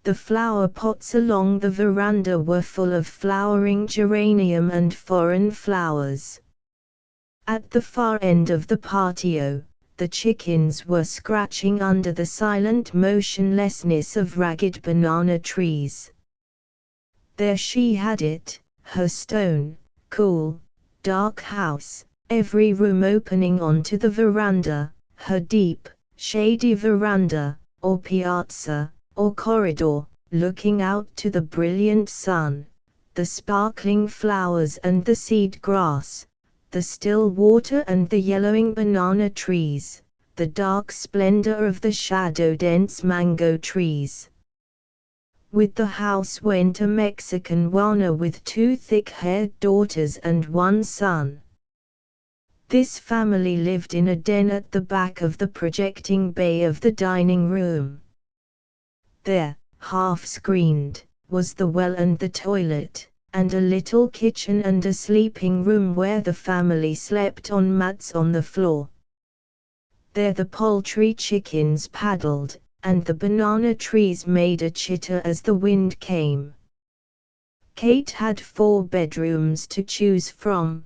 The flower pots along the veranda were full of flowering geranium and foreign flowers. At the far end of the patio, the chickens were scratching under the silent motionlessness of ragged banana trees. There she had it, her stone, cool, dark house, every room opening onto the veranda, her deep, shady veranda, or piazza, or corridor, looking out to the brilliant sun, the sparkling flowers and the seed grass, the still water and the yellowing banana trees, the dark splendor of the shadow-dense mango trees. With the house went a Mexican Juana with two thick-haired daughters and one son. This family lived in a den at the back of the projecting bay of the dining room. There, half-screened, was the well and the toilet, and a little kitchen and a sleeping room where the family slept on mats on the floor. There the poultry chickens paddled, and the banana trees made a chitter as the wind came. Kate had 4 bedrooms to choose from.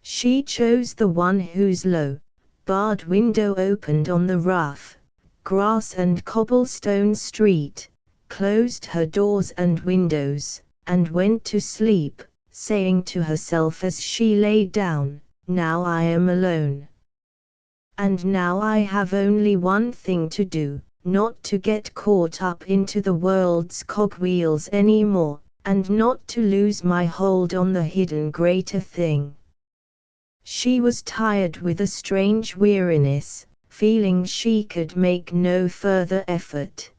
She chose the one whose low, barred window opened on the rough, grass and cobblestone street, closed her doors and windows, and went to sleep, saying to herself as she lay down, "Now I am alone. And now I have only one thing to do, not to get caught up into the world's cogwheels anymore, and not to lose my hold on the hidden greater thing." She was tired with a strange weariness, feeling she could make no further effort.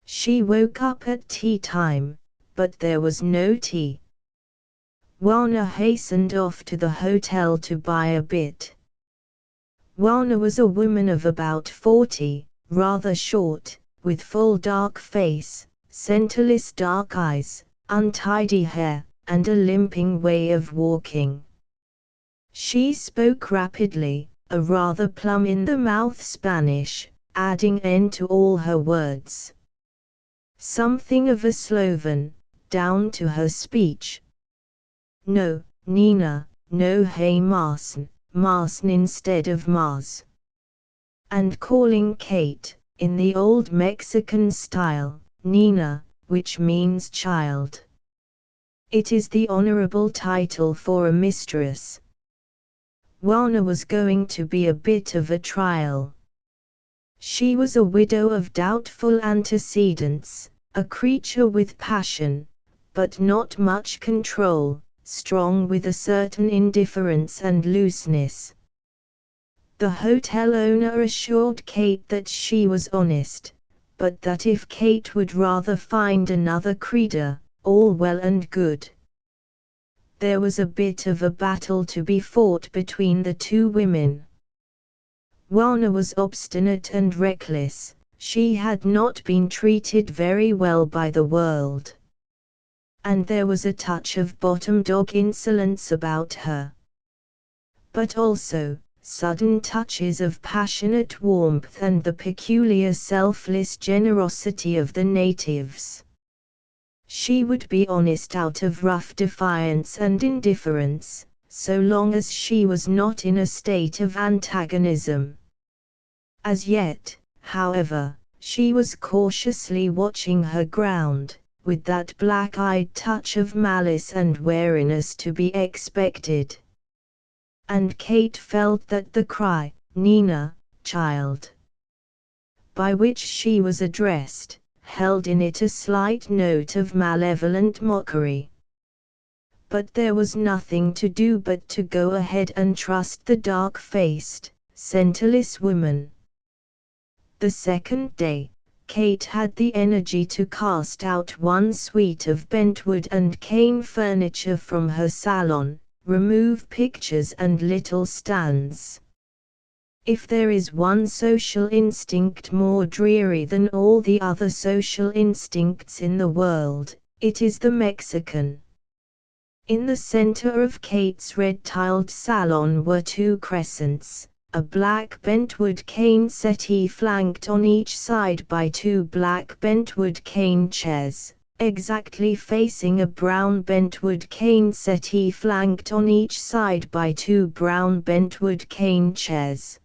She woke up at tea time, but there was no tea. Juana hastened off to the hotel to buy a bit. Juana was a woman of about 40, rather short, with full dark face, centerless dark eyes, untidy hair, and a limping way of walking. She spoke rapidly, a rather plum-in-the-mouth Spanish, adding "n" to all her words. Something of a Sloven, down to her speech. "No, Nina, no, hey Marsen, Marsen instead of Mars." And calling Kate, in the old Mexican style, Nina, which means child. It is the honorable title for a mistress. Juana was going to be a bit of a trial. She was a widow of doubtful antecedents, a creature with passion, but not much control, strong with a certain indifference and looseness. The hotel owner assured Kate that she was honest, but that if Kate would rather find another creeder, all well and good. There was a bit of a battle to be fought between the two women. Juana was obstinate and reckless. She had not been treated very well by the world. And there was a touch of bottom-dog insolence about her. But also, sudden touches of passionate warmth and the peculiar selfless generosity of the natives. She would be honest out of rough defiance and indifference, so long as she was not in a state of antagonism. As yet, however, she was cautiously watching her ground, with that black-eyed touch of malice and wariness to be expected. And Kate felt that the cry, "Nina, child," by which she was addressed, held in it a slight note of malevolent mockery. But there was nothing to do but to go ahead and trust the dark-faced, scentless woman. The second day, Kate had the energy to cast out one suite of bentwood and cane furniture from her salon, remove pictures and little stands. If there is one social instinct more dreary than all the other social instincts in the world, it is the Mexican. In the center of Kate's red-tiled salon were two crescents, a black bentwood cane settee flanked on each side by two black bentwood cane chairs, exactly facing a brown bentwood cane settee flanked on each side by two brown bentwood cane chairs.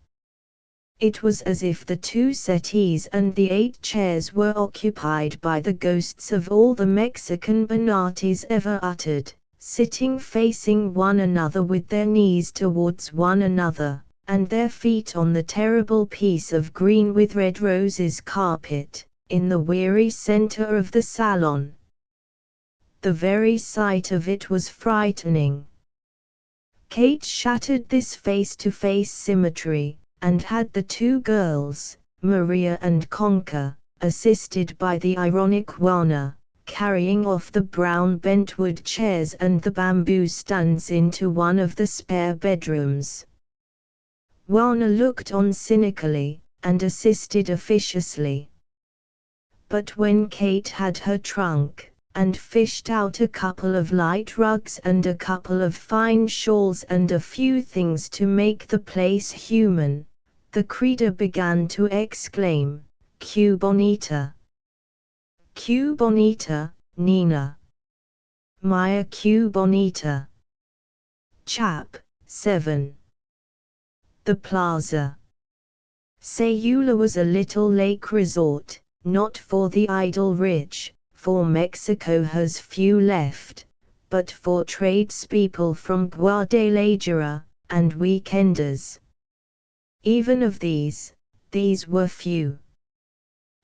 It was as if the two settees and the 8 chairs were occupied by the ghosts of all the Mexican banatis ever uttered, sitting facing one another with their knees towards one another, and their feet on the terrible piece of green with red roses carpet, in the weary center of the salon. The very sight of it was frightening. Kate shattered this face-to-face symmetry, and had the two girls, Maria and Conca, assisted by the ironic Juana, carrying off the brown bentwood chairs and the bamboo stands into one of the spare bedrooms. Juana looked on cynically, and assisted officiously. But when Kate had her trunk, and fished out a couple of light rugs and a couple of fine shawls and a few things to make the place human, the creeder began to exclaim, "Que bonita! Que bonita, Nina! Maya que bonita!" Chap. 7. The Plaza. Sayula was a little lake resort, not for the idle rich, for Mexico has few left, but for tradespeople from Guadalajara, and weekenders. Even of these were few.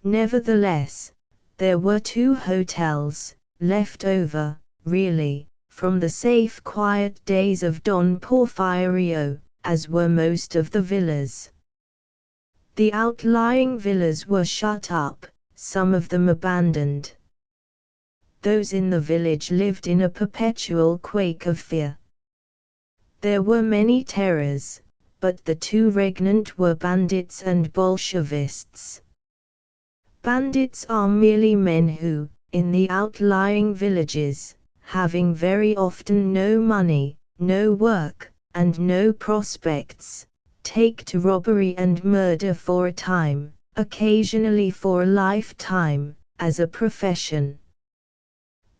Nevertheless, there were 2 hotels, left over, really, from the safe quiet days of Don Porfirio, as were most of the villas. The outlying villas were shut up, some of them abandoned. Those in the village lived in a perpetual quake of fear. There were many terrors, but the 2 regnant were bandits and Bolshevists. Bandits are merely men who, in the outlying villages, having very often no money, no work, and no prospects, take to robbery and murder for a time, occasionally for a lifetime, as a profession.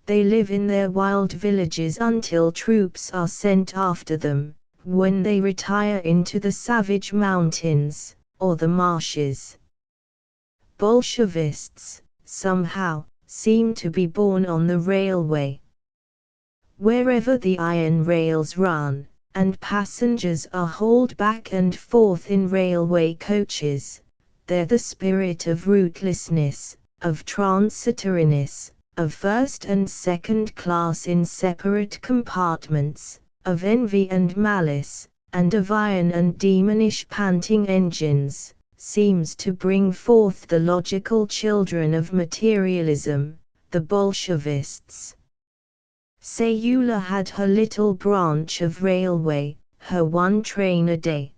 They live in their wild villages until troops are sent after them, when they retire into the savage mountains, or the marshes. Bolshevists, somehow, seem to be born on the railway. Wherever the iron rails run, and passengers are hauled back and forth in railway coaches, there the spirit of rootlessness, of transitoriness, of first and second class in separate compartments, of envy and malice, and of iron and demonish panting engines, seems to bring forth the logical children of materialism, the Bolshevists. Sayula had her little branch of railway, her one train a day.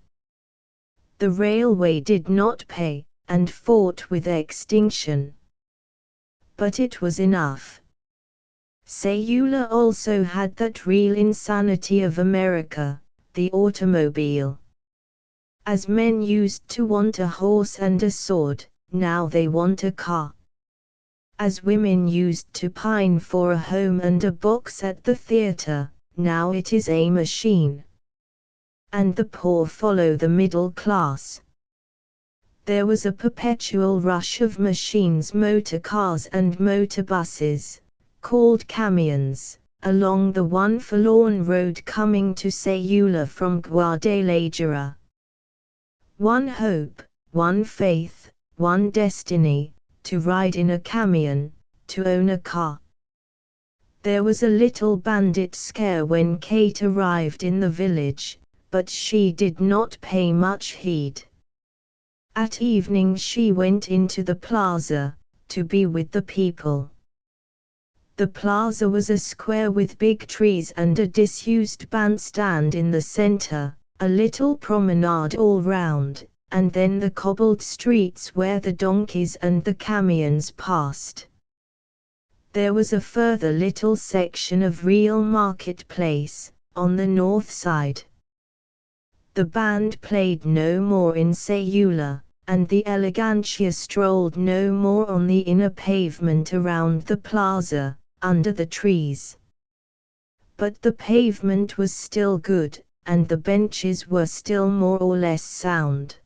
The railway did not pay, and fought with extinction. But it was enough. Sayula also had that real insanity of America, the automobile. As men used to want a horse and a sword, now they want a car. As women used to pine for a home and a box at the theater, now it is a machine. And the poor follow the middle class. There was a perpetual rush of machines, motor cars and motor buses, called camions, along the one forlorn road coming to Sayula from Guadalajara. One hope, one faith, one destiny, to ride in a camion, to own a car. There was a little bandit scare when Kate arrived in the village, but she did not pay much heed. At evening she went into the plaza, to be with the people. The plaza was a square with big trees and a disused bandstand in the center, a little promenade all round, and then the cobbled streets where the donkeys and the camions passed. There was a further little section of real marketplace, on the north side. The band played no more in Sayula, and the elegantia strolled no more on the inner pavement around the plaza, under the trees. But the pavement was still good, and the benches were still more or less sound.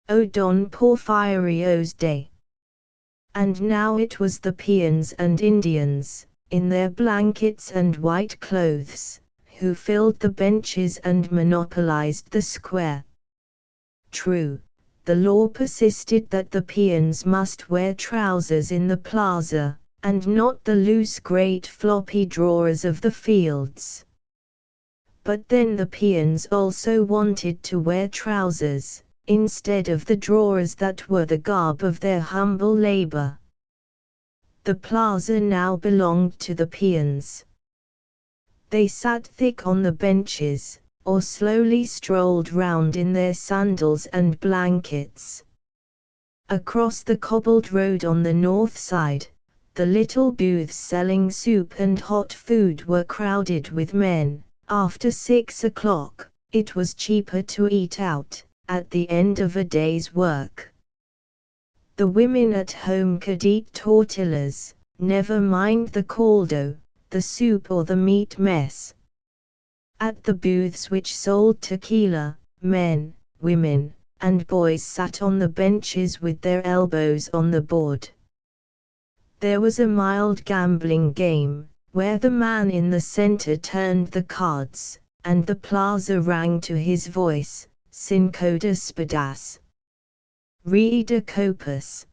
O Don Porfirio's day! And now it was the peons and Indians, in their blankets and white clothes, who filled the benches and monopolized the square. True, the law persisted that the peons must wear trousers in the plaza, and not the loose great floppy drawers of the fields. But then the peons also wanted to wear trousers, instead of the drawers that were the garb of their humble labor. The plaza now belonged to the peons. They sat thick on the benches, or slowly strolled round in their sandals and blankets. Across the cobbled road on the north side, the little booths selling soup and hot food were crowded with men. After 6 o'clock, it was cheaper to eat out, at the end of a day's work. The women at home could eat tortillas, never mind the caldo, the soup or the meat mess. At the booths which sold tequila, men, women, and boys sat on the benches with their elbows on the board. There was a mild gambling game, where the man in the center turned the cards, and the plaza rang to his voice, Cinco de Espadas. Reader Copus.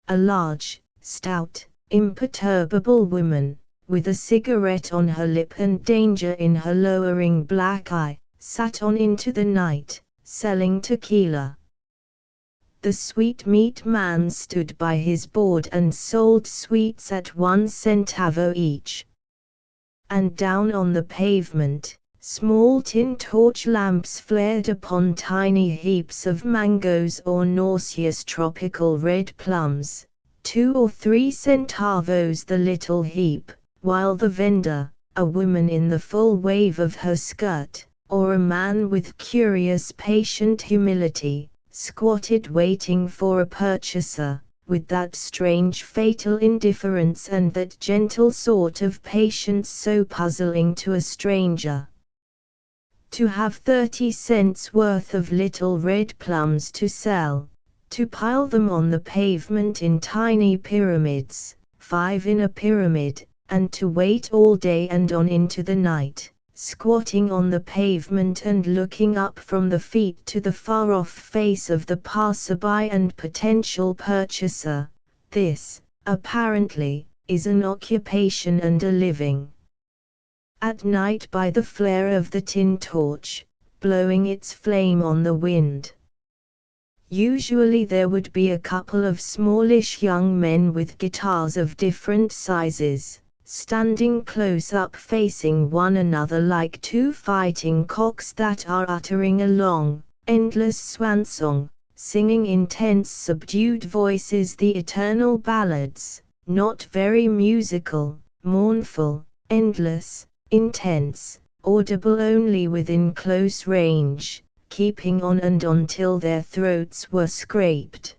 A large, stout, imperturbable woman, with a cigarette on her lip and danger in her lowering black eye, sat on into the night, selling tequila. The sweetmeat man stood by his board and sold sweets at 1 centavo each. And down on the pavement, small tin torch lamps flared upon tiny heaps of mangoes or nauseous tropical red plums, 2 or 3 centavos the little heap, while the vendor, a woman in the full wave of her skirt, or a man with curious patient humility, squatted waiting for a purchaser, with that strange fatal indifference and that gentle sort of patience so puzzling to a stranger. To have 30 cents worth of little red plums to sell, to pile them on the pavement in tiny pyramids, 5 in a pyramid, and to wait all day and on into the night, squatting on the pavement and looking up from the feet to the far-off face of the passerby and potential purchaser, this, apparently, is an occupation and a living. At night by the flare of the tin torch, blowing its flame on the wind. Usually there would be a couple of smallish young men with guitars of different sizes, standing close up facing one another like two fighting cocks that are uttering a long, endless swan song, singing in tense subdued voices the eternal ballads, not very musical, mournful, endless, intense, audible only within close range, keeping on and on till their throats were scraped.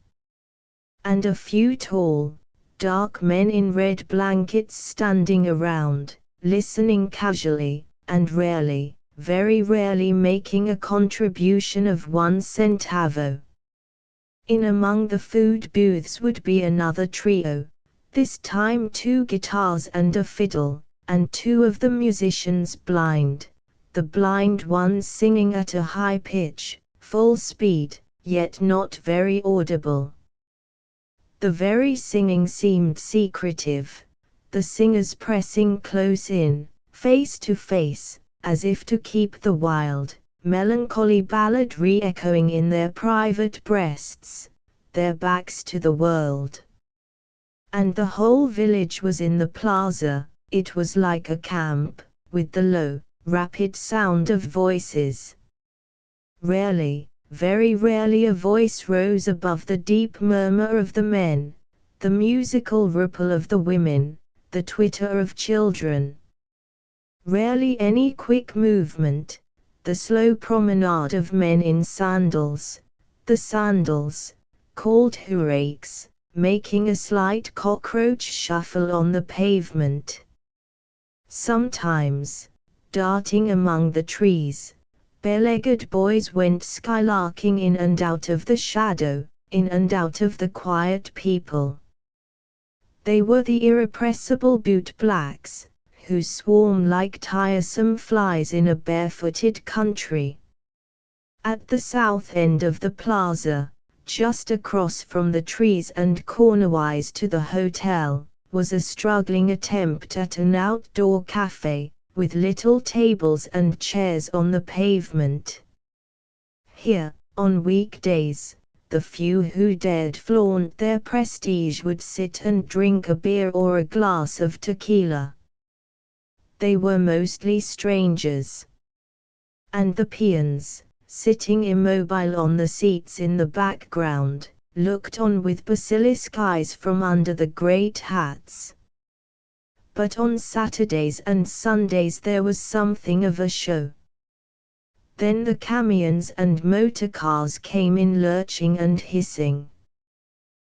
And a few tall, dark men in red blankets standing around, listening casually, and rarely, very rarely making a contribution of 1 centavo. In among the food booths would be another trio, this time 2 guitars and a fiddle, and 2 of the musicians blind, the blind ones singing at a high pitch, full speed, yet not very audible. The very singing seemed secretive, the singers pressing close in, face to face, as if to keep the wild, melancholy ballad re-echoing in their private breasts, their backs to the world. And the whole village was in the plaza. It was like a camp, with the low, rapid sound of voices. Rarely, very rarely a voice rose above the deep murmur of the men, the musical ripple of the women, the twitter of children. Rarely any quick movement, the slow promenade of men in sandals, the sandals, called hoorakes, making a slight cockroach shuffle on the pavement. Sometimes, darting among the trees, bare-legged boys went skylarking in and out of the shadow, in and out of the quiet people. They were the irrepressible bootblacks, who swarm like tiresome flies in a barefooted country. At the south end of the plaza, just across from the trees and cornerwise to the hotel, was a struggling attempt at an outdoor cafe, with little tables and chairs on the pavement. Here, on weekdays, the few who dared flaunt their prestige would sit and drink a beer or a glass of tequila. They were mostly strangers. And the peons, sitting immobile on the seats in the background, looked on with basilisk eyes from under the great hats. But on Saturdays and Sundays there was something of a show. Then the camions and motor cars came in lurching and hissing.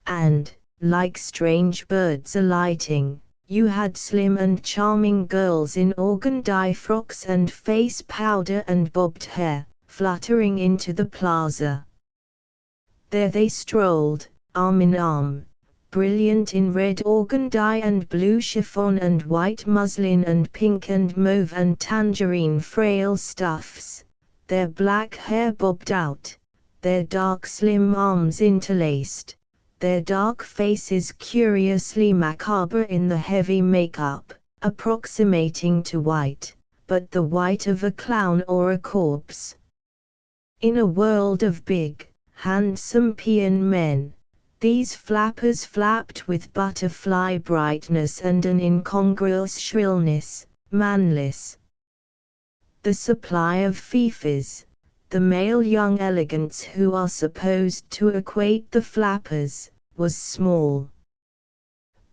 And, like strange birds alighting, you had slim and charming girls in organdie frocks and face powder and bobbed hair, fluttering into the plaza. There they strolled, arm in arm, brilliant in red organdie and blue chiffon and white muslin and pink and mauve and tangerine frail stuffs, their black hair bobbed out, their dark slim arms interlaced, their dark faces curiously macabre in the heavy makeup, approximating to white, but the white of a clown or a corpse. In a world of big, handsome peon men, these flappers flapped with butterfly brightness and an incongruous shrillness, manless. The supply of fifis, the male young elegants who are supposed to equate the flappers, was small.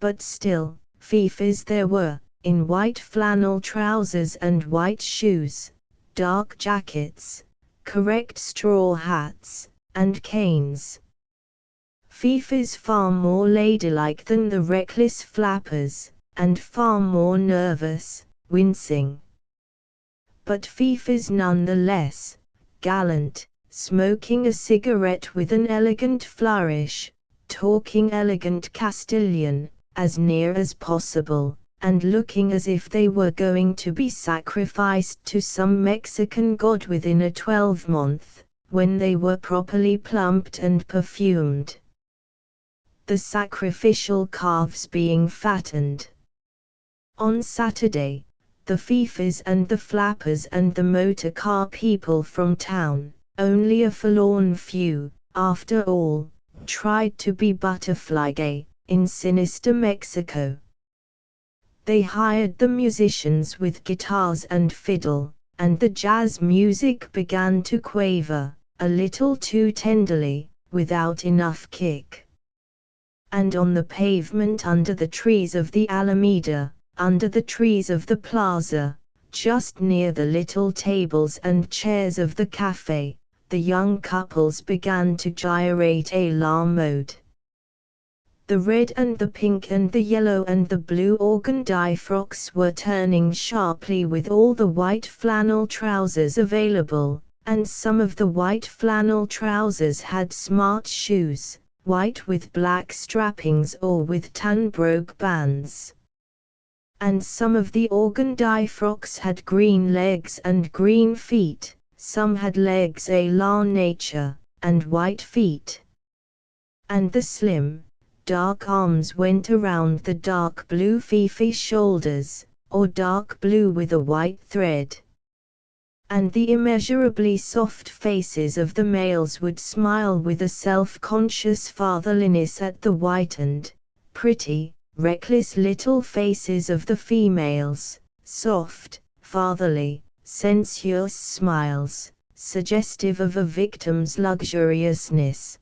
But still, fifis there were, in white flannel trousers and white shoes, dark jackets, correct straw hats, and canes. Fifis far more ladylike than the reckless flappers, and far more nervous, wincing. But Fifis none the less, gallant, smoking a cigarette with an elegant flourish, talking elegant Castilian, as near as possible, and looking as if they were going to be sacrificed to some Mexican god within a 12-month, when they were properly plumped and perfumed. The sacrificial calves being fattened. On Saturday, the Fifis and the flappers and the motor car people from town, only a forlorn few, after all, tried to be butterfly gay, in sinister Mexico. They hired the musicians with guitars and fiddle, and the jazz music began to quaver, a little too tenderly, without enough kick. And on the pavement under the trees of the Alameda, under the trees of the plaza, just near the little tables and chairs of the cafe, the young couples began to gyrate a la mode. The red and the pink and the yellow and the blue organdie frocks were turning sharply with all the white flannel trousers available, and some of the white flannel trousers had smart shoes, white with black strappings or with tan brogue bands. And some of the organdie frocks had green legs and green feet, some had legs a la nature, and white feet. And the slim, dark arms went around the dark blue Fifi shoulders, or dark blue with a white thread. And the immeasurably soft faces of the males would smile with a self-conscious fatherliness at the whitened, pretty, reckless little faces of the females, soft, fatherly, sensuous smiles, suggestive of a victim's luxuriousness.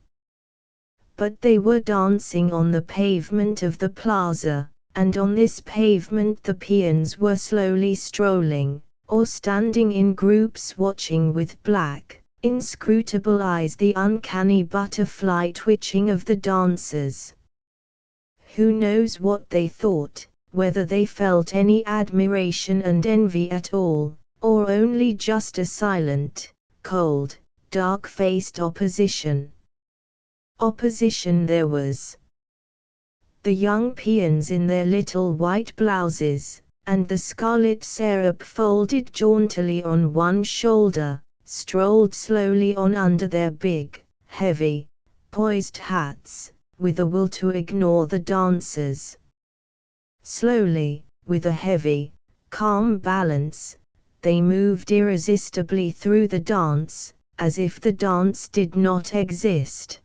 But they were dancing on the pavement of the plaza, and on this pavement the peons were slowly strolling, or standing in groups watching with black, inscrutable eyes the uncanny butterfly twitching of the dancers. Who knows what they thought, whether they felt any admiration and envy at all, or only just a silent, cold, dark-faced opposition. Opposition there was. The young peons in their little white blouses, and the scarlet syrup folded jauntily on one shoulder, strolled slowly on under their big, heavy, poised hats, with a will to ignore the dancers. Slowly, with a heavy, calm balance, they moved irresistibly through the dance, as if the dance did not exist.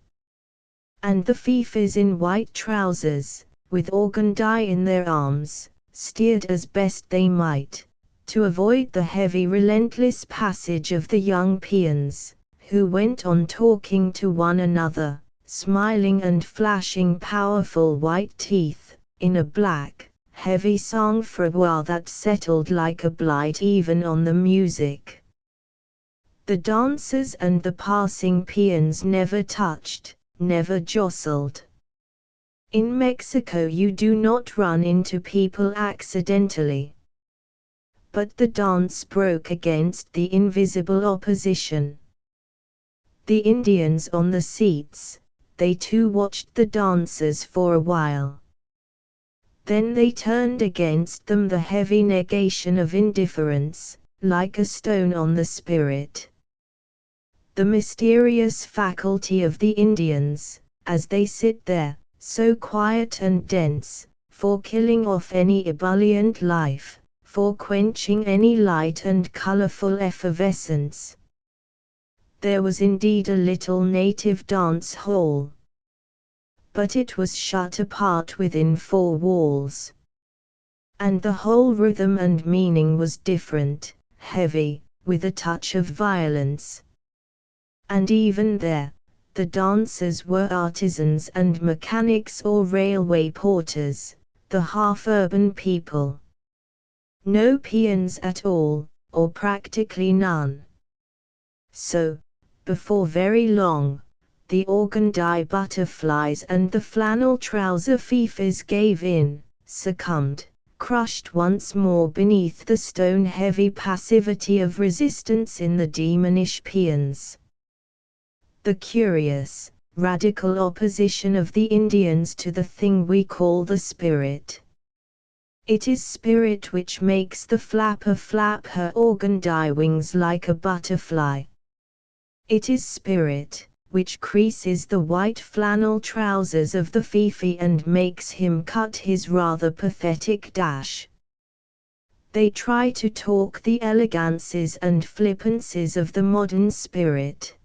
And the Fifis in white trousers, with organdie in their arms, steered as best they might, to avoid the heavy relentless passage of the young peons, who went on talking to one another, smiling and flashing powerful white teeth, in a black, heavy sang-froid that settled like a blight even on the music. The dancers and the passing peons never touched, never jostled. In Mexico you do not run into people accidentally. But the dance broke against the invisible opposition. The Indians on the seats, they too watched the dancers for a while. Then they turned against them the heavy negation of indifference, like a stone on the spirit. The mysterious faculty of the Indians, as they sit there, so quiet and dense, for killing off any ebullient life, for quenching any light and colorful effervescence. There was indeed a little native dance hall. But it was shut apart within four walls. And the whole rhythm and meaning was different, heavy, with a touch of violence. And even there, the dancers were artisans and mechanics or railway porters, the half-urban people. No peons at all, or practically none. So, before very long, the organdie butterflies and the flannel trouser fifis gave in, succumbed, crushed once more beneath the stone-heavy passivity of resistance in the demonish peons. The curious, radical opposition of the Indians to the thing we call the spirit. It is spirit which makes the flapper flap her organdie wings like a butterfly. It is spirit which creases the white flannel trousers of the fifi and makes him cut his rather pathetic dash. They try to talk the elegances and flippancies of the modern spirit.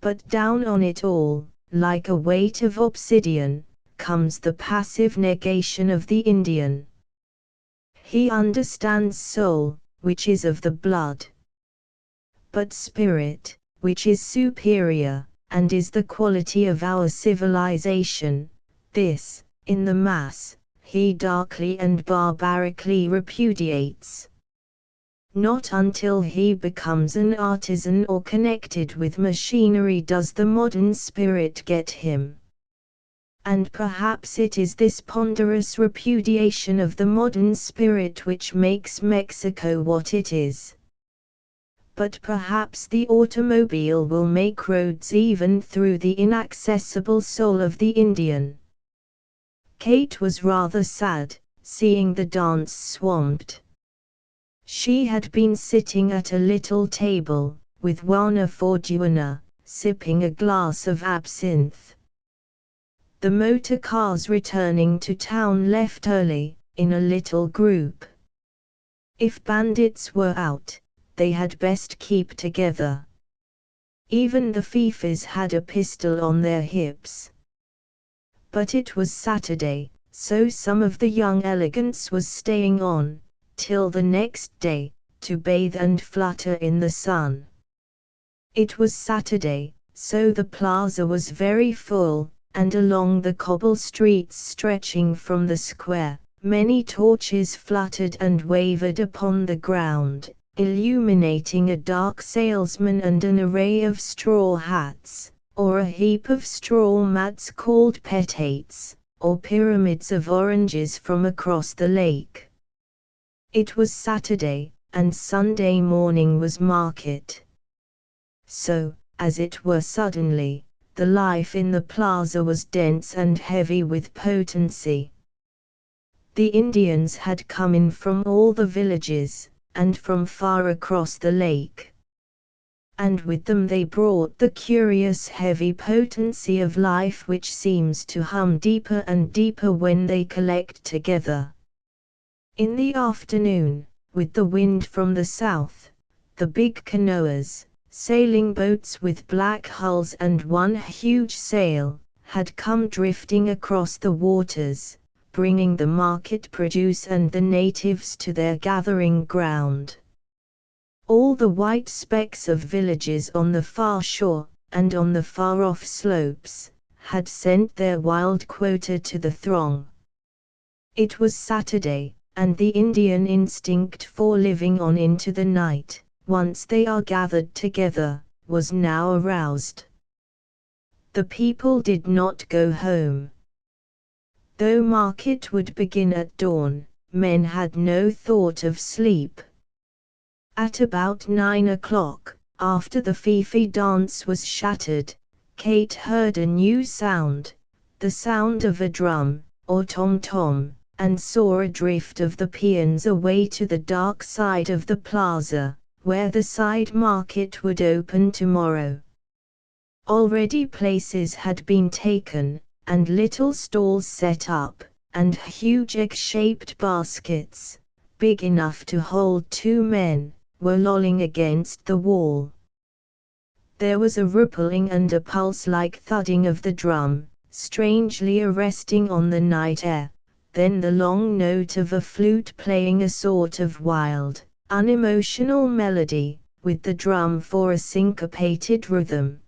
But down on it all, like a weight of obsidian, comes the passive negation of the Indian. He understands soul, which is of the blood. But spirit, which is superior, and is the quality of our civilization, this, in the mass, he darkly and barbarically repudiates. Not until he becomes an artisan or connected with machinery does the modern spirit get him. And perhaps it is this ponderous repudiation of the modern spirit which makes Mexico what it is. But perhaps the automobile will make roads even through the inaccessible soul of the Indian. Kate was rather sad, seeing the dance swamped. She had been sitting at a little table, with Juana Fortuna, sipping a glass of absinthe. The motor cars returning to town left early, in a little group. If bandits were out, they had best keep together. Even the fifis had a pistol on their hips. But it was Saturday, so some of the young elegance was staying on, till the next day, to bathe and flutter in the sun. It was Saturday, so the plaza was very full, and along the cobble streets stretching from the square, many torches fluttered and wavered upon the ground, illuminating a dark salesman and an array of straw hats, or a heap of straw mats called petates, or pyramids of oranges from across the lake. It was Saturday, and Sunday morning was market. So, as it were suddenly, the life in the plaza was dense and heavy with potency. The Indians had come in from all the villages, and from far across the lake. And with them they brought the curious heavy potency of life which seems to hum deeper and deeper when they collect together. In the afternoon, with the wind from the south, the big canoas, sailing boats with black hulls and one huge sail, had come drifting across the waters, bringing the market produce and the natives to their gathering ground. All the white specks of villages on the far shore, and on the far-off slopes, had sent their wild quota to the throng. It was Saturday, and the Indian instinct for living on into the night, once they are gathered together, was now aroused. The people did not go home. Though market would begin at dawn, men had no thought of sleep. At about 9 o'clock, after the fifi dance was shattered, Kate heard a new sound, the sound of a drum, or tom-tom, and saw a drift of the peons away to the dark side of the plaza, where the side market would open tomorrow. Already places had been taken, and little stalls set up, and huge egg-shaped baskets, big enough to hold 2 men, were lolling against the wall. There was a rippling and a pulse-like thudding of the drum, strangely arresting on the night air, then the long note of a flute playing a sort of wild, unemotional melody, with the drum for a syncopated rhythm.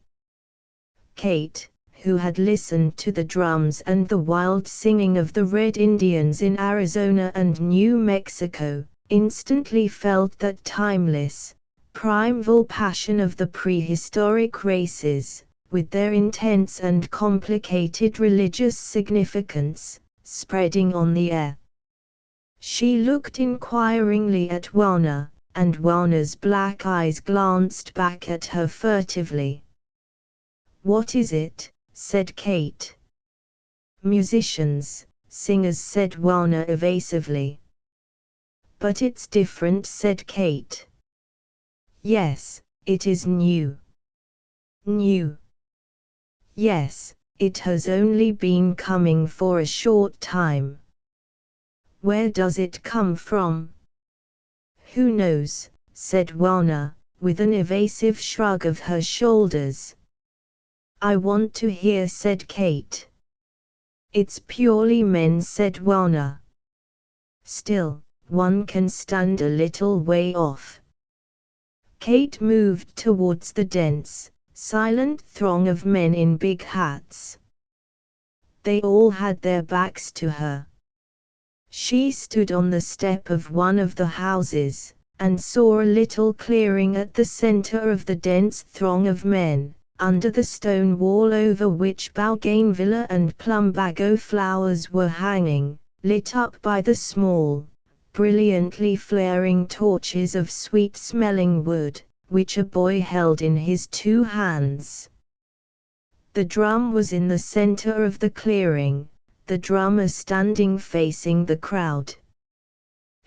Kate, who had listened to the drums and the wild singing of the Red Indians in Arizona and New Mexico, instantly felt that timeless, primeval passion of the prehistoric races, with their intense and complicated religious significance, spreading on the air. She looked inquiringly at Warner, and Warner's black eyes glanced back at her furtively. "What is it?" said Kate. "Musicians, singers," said Warner evasively. "But it's different," said Kate. "Yes, it is new." "New?" "Yes, it has only been coming for a short time." "Where does it come from?" "Who knows," said Warner, with an evasive shrug of her shoulders. "I want to hear," said Kate. "It's purely men," said Warner. "Still, one can stand a little way off." Kate moved towards the dense, silent throng of men in big hats. They all had their backs to her. She stood on the step of one of the houses, and saw a little clearing at the center of the dense throng of men, under the stone wall over which bougainvillea and plumbago flowers were hanging, lit up by the small, brilliantly flaring torches of sweet-smelling wood, which a boy held in his two hands. The drum was in the center of the clearing, the drummer standing facing the crowd.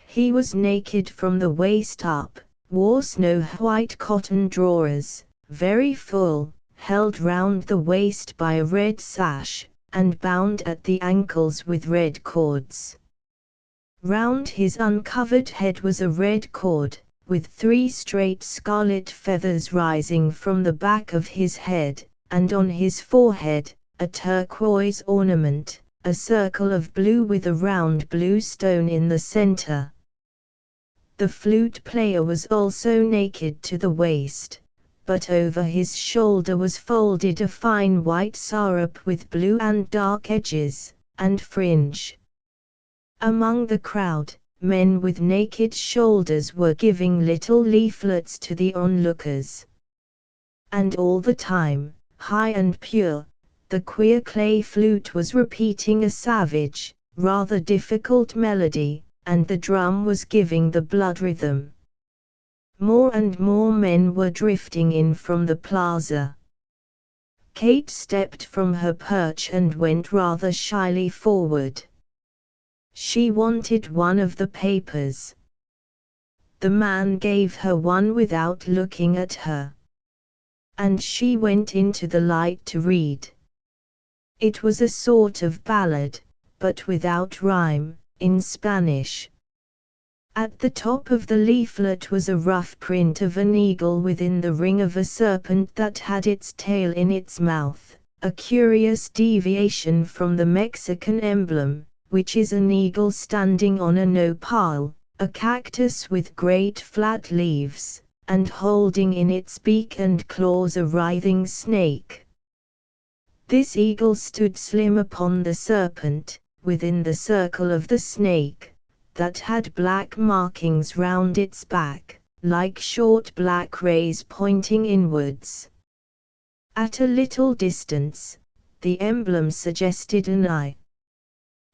He was naked from the waist up, wore snow-white cotton drawers, very full, held round the waist by a red sash, and bound at the ankles with red cords. Round his uncovered head was a red cord, with 3 straight scarlet feathers rising from the back of his head, and on his forehead, a turquoise ornament, a circle of blue with a round blue stone in the center. The flute player was also naked to the waist, but over his shoulder was folded a fine white sarap with blue and dark edges, and fringe. Among the crowd, men with naked shoulders were giving little leaflets to the onlookers. And all the time, high and pure, the queer clay flute was repeating a savage, rather difficult melody, and the drum was giving the blood rhythm. More and more men were drifting in from the plaza. Kate stepped from her perch and went rather shyly forward. She wanted one of the papers. The man gave her one without looking at her. And she went into the light to read. It was a sort of ballad, but without rhyme, in Spanish. At the top of the leaflet was a rough print of an eagle within the ring of a serpent that had its tail in its mouth, a curious deviation from the Mexican emblem, which is an eagle standing on a nopal, a cactus with great flat leaves, and holding in its beak and claws a writhing snake. This eagle stood slim upon the serpent, within the circle of the snake, that had black markings round its back, like short black rays pointing inwards. At a little distance, the emblem suggested an eye.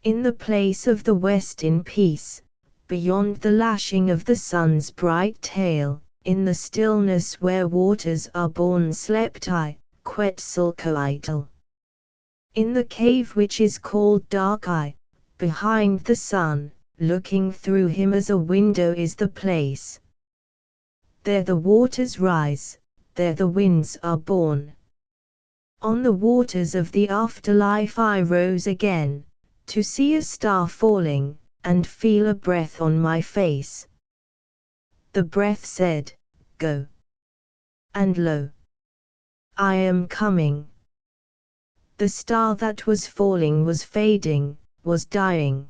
In the place of the west in peace, beyond the lashing of the sun's bright tail, in the stillness where waters are born slept I, Quetzalcoatl. In the cave which is called Dark Eye, behind the sun, looking through him as a window is the place. There the waters rise, there the winds are born. On the waters of the afterlife I rose again, to see a star falling, and feel a breath on my face. The breath said, "Go." And lo, I am coming. The star that was falling was fading, was dying.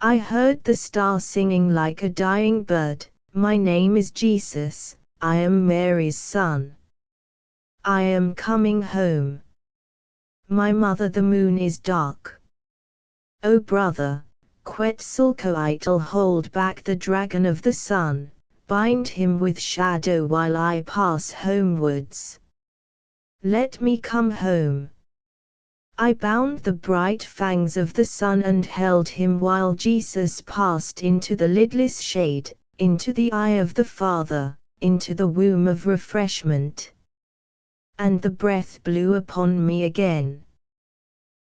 I heard the star singing like a dying bird, "My name is Jesus, I am Mary's son. I am coming home." My mother, the moon is dark. O brother, Quetzalcoatl, hold back the dragon of the sun, bind him with shadow while I pass homewards. Let me come home. I bound the bright fangs of the sun and held him while Jesus passed into the lidless shade, into the eye of the Father, into the womb of refreshment. And the breath blew upon me again.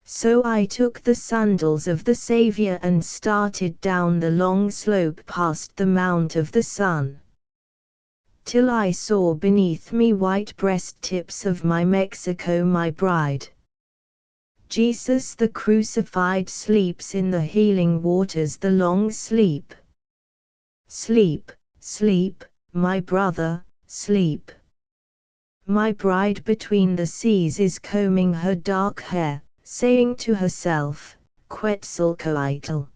So I took the sandals of the Saviour and started down the long slope past the Mount of the Sun, till I saw beneath me white breast tips of my Mexico, my bride. Jesus the crucified sleeps in the healing waters, the long sleep. Sleep, sleep, my brother, sleep. My bride between the seas is combing her dark hair, saying to herself, Quetzalcoatl.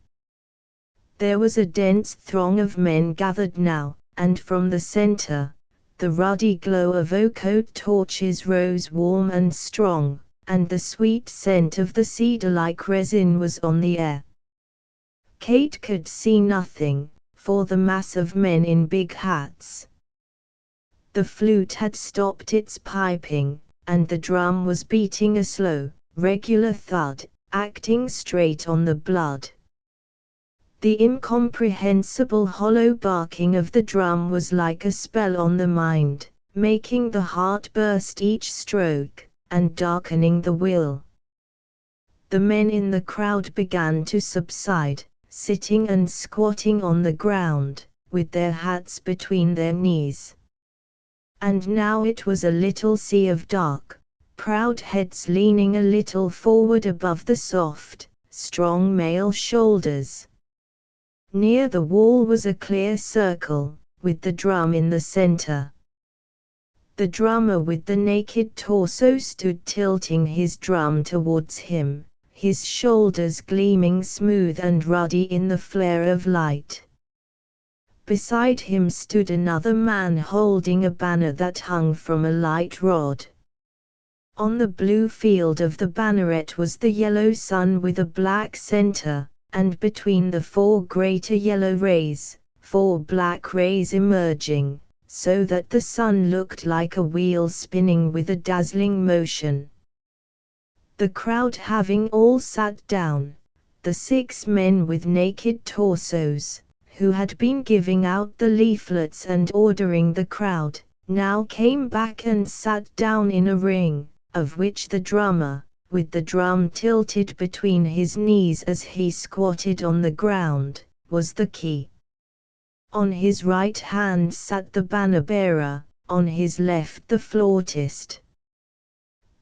There was a dense throng of men gathered now, and from the center, the ruddy glow of oak torches rose warm and strong, and the sweet scent of the cedar-like resin was on the air. Kate could see nothing, for the mass of men in big hats. The flute had stopped its piping, and the drum was beating a slow, regular thud, acting straight on the blood. The incomprehensible hollow barking of the drum was like a spell on the mind, making the heart burst each stroke, and darkening the will. The men in the crowd began to subside, sitting and squatting on the ground, with their hats between their knees. And now it was a little sea of dark, proud heads leaning a little forward above the soft, strong male shoulders. Near the wall was a clear circle, with the drum in the center. The drummer with the naked torso stood tilting his drum towards him, his shoulders gleaming smooth and ruddy in the flare of light. Beside him stood another man holding a banner that hung from a light rod. On the blue field of the banneret was the yellow sun with a black center, and between the four greater yellow rays, four black rays emerging, so that the sun looked like a wheel spinning with a dazzling motion. The crowd having all sat down, the 6 men with naked torsos, who had been giving out the leaflets and ordering the crowd, now came back and sat down in a ring, of which the drummer, with the drum tilted between his knees as he squatted on the ground, was the key. On his right hand sat the banner-bearer, on his left the flautist.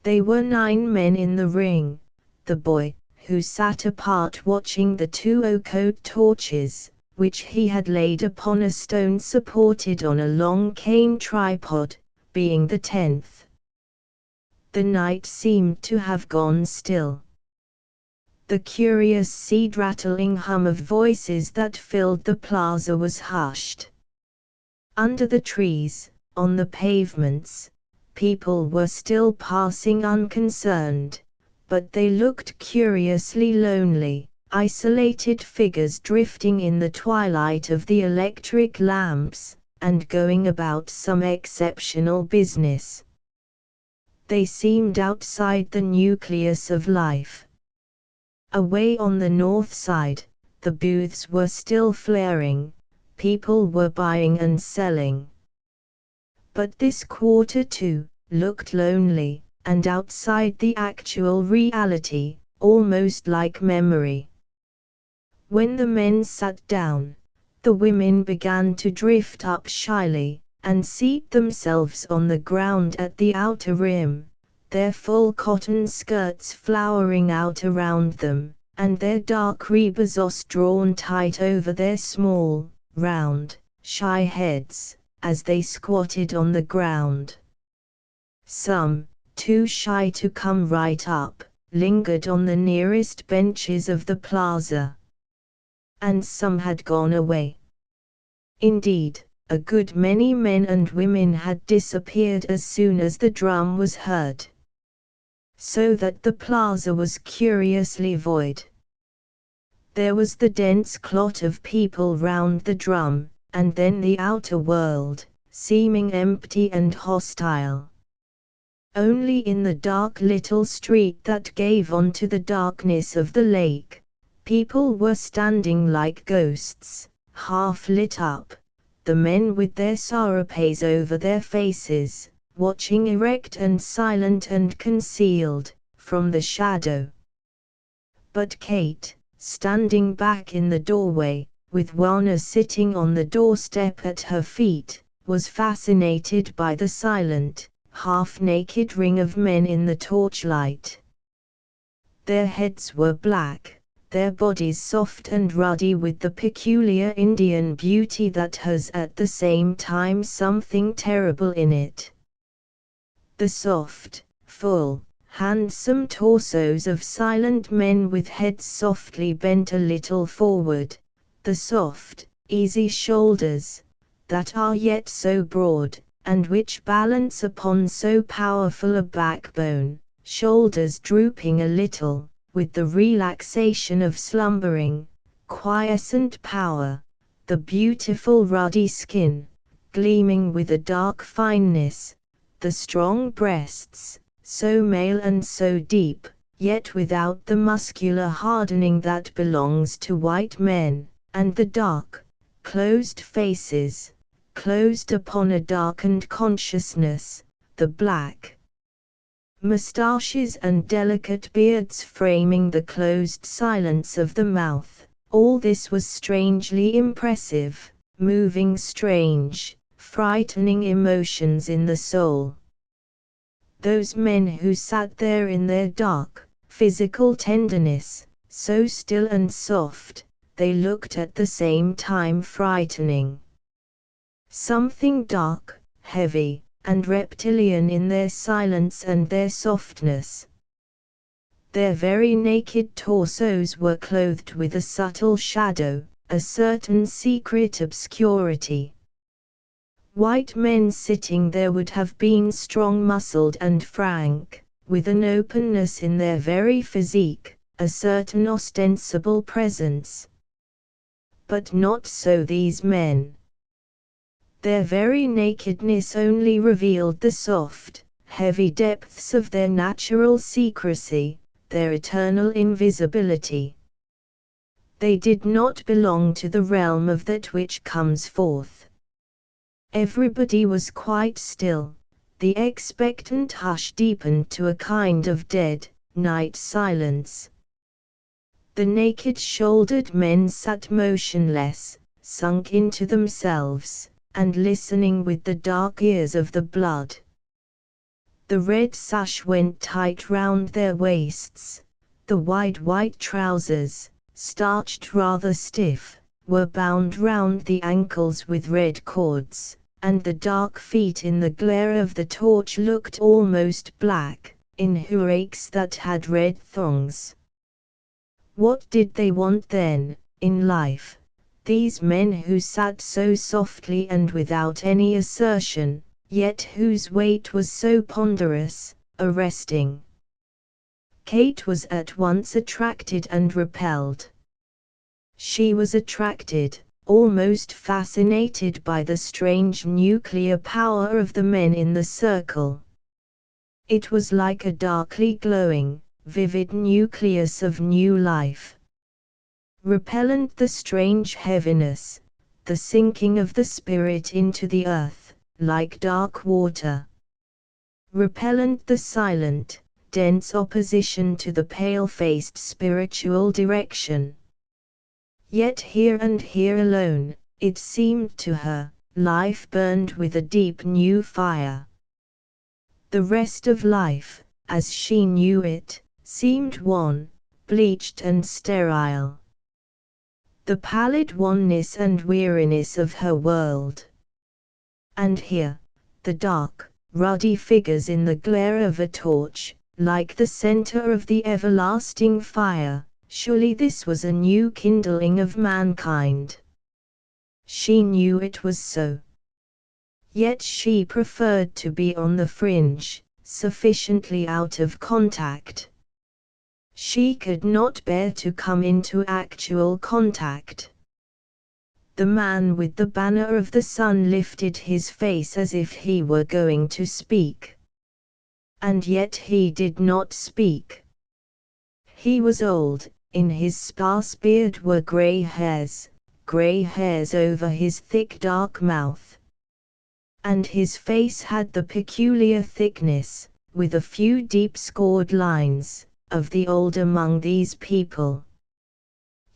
They were 9 men in the ring. The boy, who sat apart watching the 2 oak torches, which he had laid upon a stone supported on a long cane tripod, being the 10th. The night seemed to have gone still. The curious seed-rattling hum of voices that filled the plaza was hushed. Under the trees, on the pavements, people were still passing unconcerned, but they looked curiously lonely, isolated figures drifting in the twilight of the electric lamps, and going about some exceptional business. They seemed outside the nucleus of life. Away on the north side, the booths were still flaring, people were buying and selling. But this quarter too looked lonely, and outside the actual reality, almost like memory. When the men sat down, the women began to drift up shyly, and seat themselves on the ground at the outer rim, their full cotton skirts flowering out around them, and their dark rebosos drawn tight over their small, round, shy heads, as they squatted on the ground. Some, too shy to come right up, lingered on the nearest benches of the plaza. And some had gone away. Indeed, a good many men and women had disappeared as soon as the drum was heard. so that the plaza was curiously void. There was the dense clot of people round the drum, and then the outer world, seeming empty and hostile. Only in the dark little street that gave onto the darkness of the lake, people were standing like ghosts, half lit up, the men with their sarapes over their faces, watching erect and silent and concealed, from the shadow. But Kate, standing back in the doorway, with Juana sitting on the doorstep at her feet, was fascinated by the silent, half-naked ring of men in the torchlight. Their heads were black, their bodies soft and ruddy with the peculiar Indian beauty that has at the same time something terrible in it. The soft, full, handsome torsos of silent men with heads softly bent a little forward, the soft, easy shoulders, that are yet so broad, and which balance upon so powerful a backbone, shoulders drooping a little, with the relaxation of slumbering, quiescent power, the beautiful ruddy skin, gleaming with a dark fineness, the strong breasts, so male and so deep, yet without the muscular hardening that belongs to white men, and the dark, closed faces, closed upon a darkened consciousness, the black moustaches and delicate beards framing the closed silence of the mouth. All this was strangely impressive, moving strange, frightening emotions in the soul. Those men who sat there in their dark, physical tenderness, so still and soft, they looked at the same time frightening. Something dark, heavy, and reptilian in their silence and their softness. Their very naked torsos were clothed with a subtle shadow, a certain secret obscurity. White men sitting there would have been strong-muscled and frank, with an openness in their very physique, a certain ostensible presence. But not so these men. Their very nakedness only revealed the soft, heavy depths of their natural secrecy, their eternal invisibility. They did not belong to the realm of that which comes forth. Everybody was quite still, the expectant hush deepened to a kind of dead, night silence. The naked-shouldered men sat motionless, sunk into themselves, and listening with the dark ears of the blood. The red sash went tight round their waists, the wide white trousers, starched rather stiff, were bound round the ankles with red cords, and the dark feet in the glare of the torch looked almost black, in hurricks that had red thongs. What did they want then, in life, these men who sat so softly and without any assertion, yet whose weight was so ponderous, arresting? Kate was at once attracted and repelled. She was attracted, almost fascinated by the strange nuclear power of the men in the circle. It was like a darkly glowing, vivid nucleus of new life. Repellent the strange heaviness, the sinking of the spirit into the earth, like dark water. Repellent the silent, dense opposition to the pale-faced spiritual direction. Yet here and here alone, it seemed to her, life burned with a deep new fire. The rest of life, as she knew it, seemed wan, bleached and sterile. The pallid wanness and weariness of her world. And here, the dark, ruddy figures in the glare of a torch, like the center of the everlasting fire. Surely this was a new kindling of mankind. She knew it was so. Yet she preferred to be on the fringe, sufficiently out of contact. She could not bear to come into actual contact. The man with the banner of the sun lifted his face as if he were going to speak. And yet he did not speak. He was old, in his sparse beard were grey hairs over his thick dark mouth. And his face had the peculiar thickness, with a few deep scored lines, of the old among these people.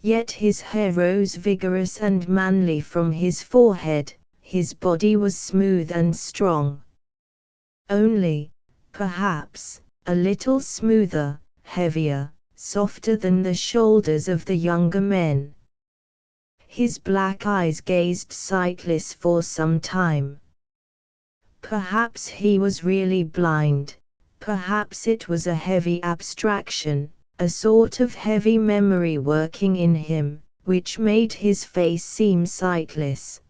Yet his hair rose vigorous and manly from his forehead, his body was smooth and strong. Only, perhaps, a little smoother, heavier, softer than the shoulders of the younger men. His black eyes gazed sightless for some time. Perhaps he was really blind. Perhaps it was a heavy abstraction, a sort of heavy memory working in him, which made his face seem sightless.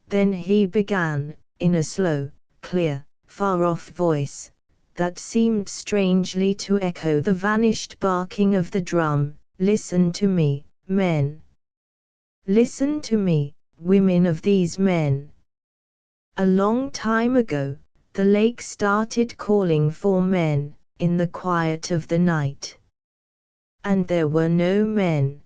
Then he began, in a slow, clear, far-off voice, that seemed strangely to echo the vanished barking of the drum, "Listen to me, men. Listen to me, women of these men. A long time ago, the lake started calling for men, in the quiet of the night. And there were no men.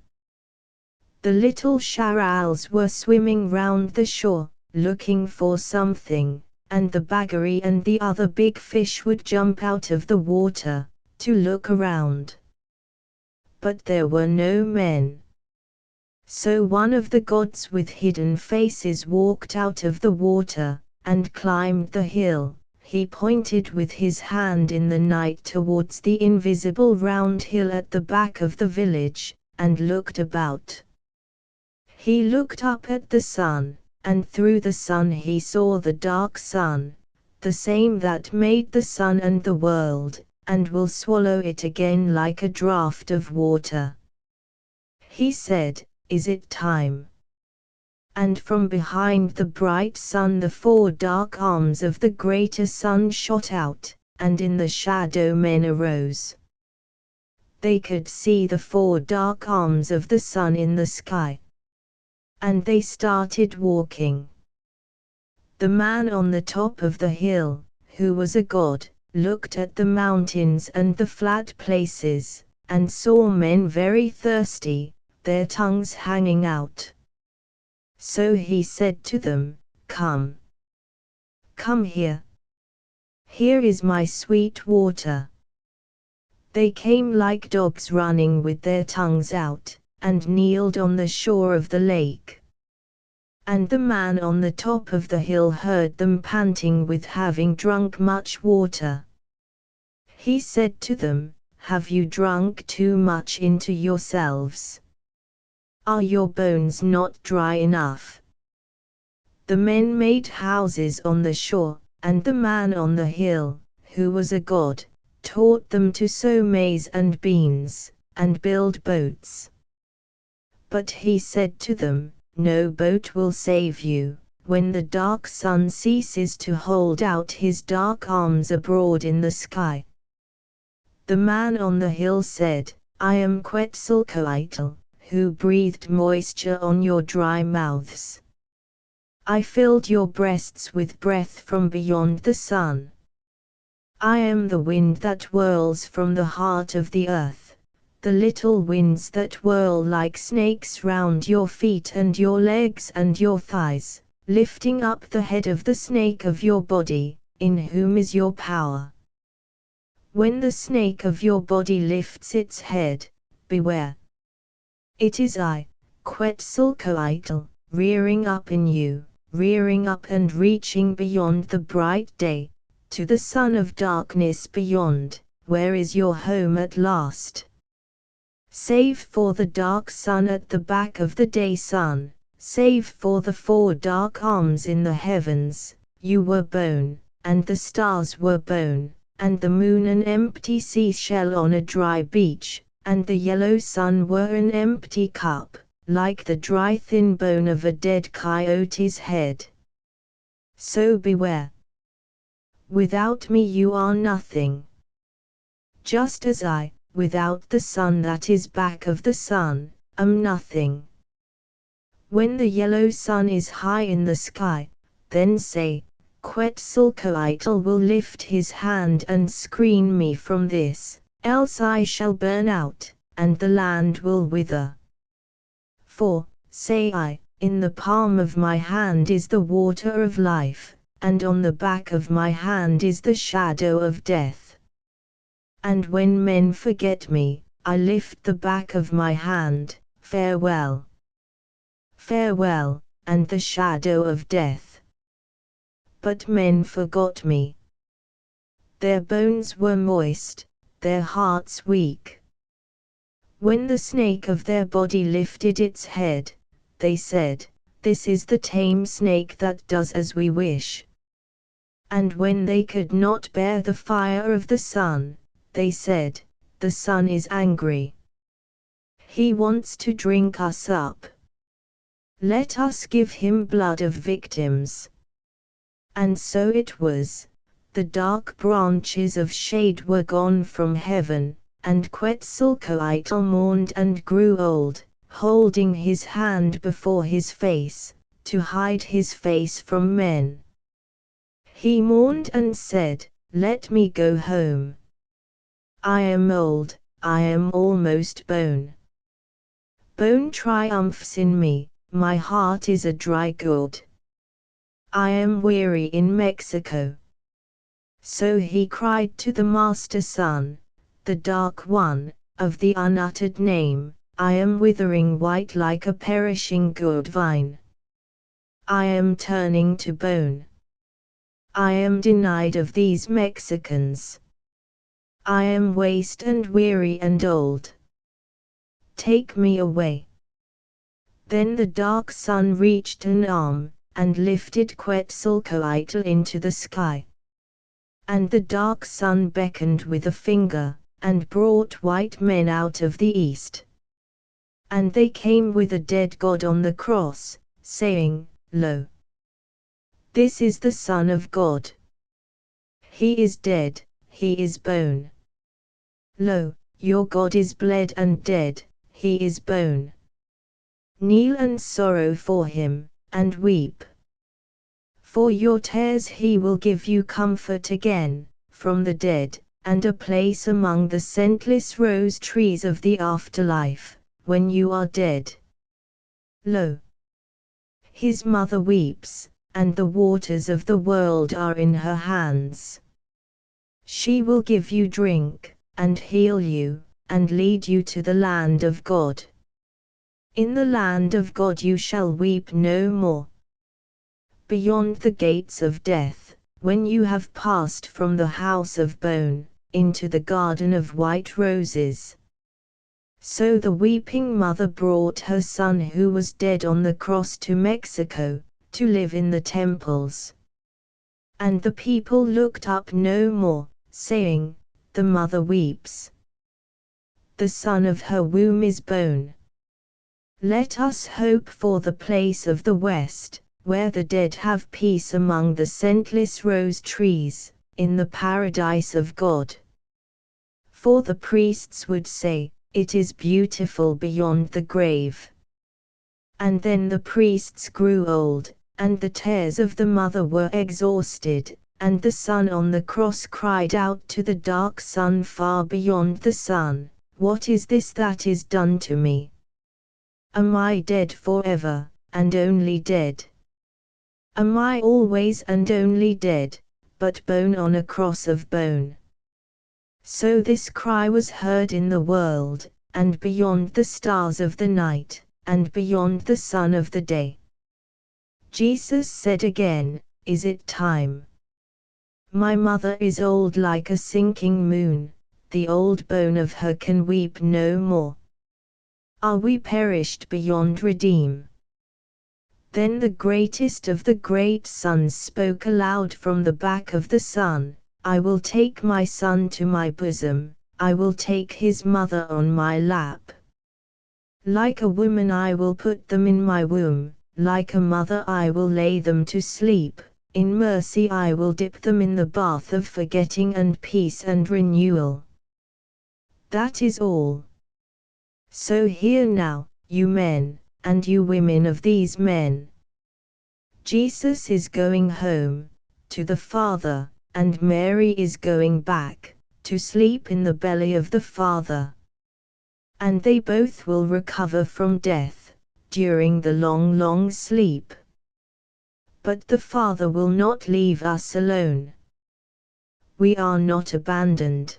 The little sharals were swimming round the shore, looking for something, and the baggery and the other big fish would jump out of the water, to look around. But there were no men. So one of the gods with hidden faces walked out of the water, and climbed the hill. He pointed with his hand in the night towards the invisible round hill at the back of the village, and looked about. He looked up at the sun, and through the sun he saw the dark sun, the same that made the sun and the world, and will swallow it again like a draught of water. He said, "Is it time?" And from behind the bright sun the four dark arms of the greater sun shot out, and in the shadow men arose. They could see the four dark arms of the sun in the sky. And they started walking. The man on the top of the hill, who was a god, looked at the mountains and the flat places, and saw men very thirsty, their tongues hanging out. So he said to them, "Come. Come here. Here is my sweet water." They came like dogs running with their tongues out, and kneeled on the shore of the lake. And the man on the top of the hill heard them panting with having drunk much water. He said to them, "Have you drunk too much into yourselves? Are your bones not dry enough?" The men made houses on the shore, and the man on the hill, who was a god, taught them to sow maize and beans, and build boats. But he said to them, "No boat will save you, when the dark sun ceases to hold out his dark arms abroad in the sky." The man on the hill said, "I am Quetzalcoatl, who breathed moisture on your dry mouths. I filled your breasts with breath from beyond the sun. I am the wind that whirls from the heart of the earth, the little winds that whirl like snakes round your feet and your legs and your thighs, lifting up the head of the snake of your body, in whom is your power. When the snake of your body lifts its head, beware. It is I, Quetzalcoatl, rearing up in you, rearing up and reaching beyond the bright day, to the sun of darkness beyond, where is your home at last. Save for the dark sun at the back of the day sun, save for the four dark arms in the heavens, you were bone, and the stars were bone, and the moon an empty seashell on a dry beach, and the yellow sun were an empty cup, like the dry thin bone of a dead coyote's head. So beware. Without me you are nothing. Just as I, without the sun that is back of the sun, am nothing. When the yellow sun is high in the sky, then say, Quetzalcoatl will lift his hand and screen me from this, else I shall burn out, and the land will wither. For, say I, in the palm of my hand is the water of life, and on the back of my hand is the shadow of death. And when men forget me, I lift the back of my hand, farewell. Farewell, and the shadow of death. But men forgot me. Their bones were moist, their hearts weak. When the snake of their body lifted its head, they said, This is the tame snake that does as we wish. And when they could not bear the fire of the sun, they said, The sun is angry. He wants to drink us up. Let us give him blood of victims. And so it was. The dark branches of shade were gone from heaven, and Quetzalcoatl mourned and grew old, holding his hand before his face, to hide his face from men. He mourned and said, Let me go home. I am old, I am almost bone. Bone triumphs in me, my heart is a dry gourd. I am weary in Mexico. So he cried to the master sun, the dark one, of the unuttered name, I am withering white like a perishing gourd vine. I am turning to bone. I am denied of these Mexicans. I am waste and weary and old. Take me away. Then the dark sun reached an arm, and lifted Quetzalcoatl into the sky. And the dark sun beckoned with a finger, and brought white men out of the east. And they came with a dead God on the cross, saying, Lo! This is the Son of God. He is dead, he is bone. Lo, your God is bled and dead, he is bone. Kneel and sorrow for him, and weep. For your tears he will give you comfort again, from the dead, and a place among the scentless rose trees of the afterlife, when you are dead. Lo! His mother weeps, and the waters of the world are in her hands. She will give you drink, and heal you, and lead you to the land of God. In the land of God you shall weep no more. Beyond the gates of death, when you have passed from the house of bone, into the garden of white roses. So the weeping mother brought her son who was dead on the cross to Mexico, to live in the temples. And the people looked up no more, saying, The mother weeps. The son of her womb is bone. Let us hope for the place of the west, where the dead have peace among the scentless rose trees, in the paradise of God. For the priests would say, It is beautiful beyond the grave. And then the priests grew old, and the tears of the mother were exhausted, and the son on the cross cried out to the dark sun far beyond the sun, What is this that is done to me? Am I dead forever, and only dead? Am I always and only dead, but bone on a cross of bone? So this cry was heard in the world, and beyond the stars of the night, and beyond the sun of the day. Jesus said again, Is it time? My mother is old like a sinking moon, the old bone of her can weep no more. Are we perished beyond redeem? Then the greatest of the great sons spoke aloud from the back of the sun, I will take my son to my bosom, I will take his mother on my lap. Like a woman I will put them in my womb, like a mother I will lay them to sleep, in mercy I will dip them in the bath of forgetting and peace and renewal. That is all. So hear now, you men, and you women of these men. Jesus is going home, to the Father, and Mary is going back, to sleep in the belly of the Father. And they both will recover from death, during the long, long sleep. But the Father will not leave us alone. We are not abandoned.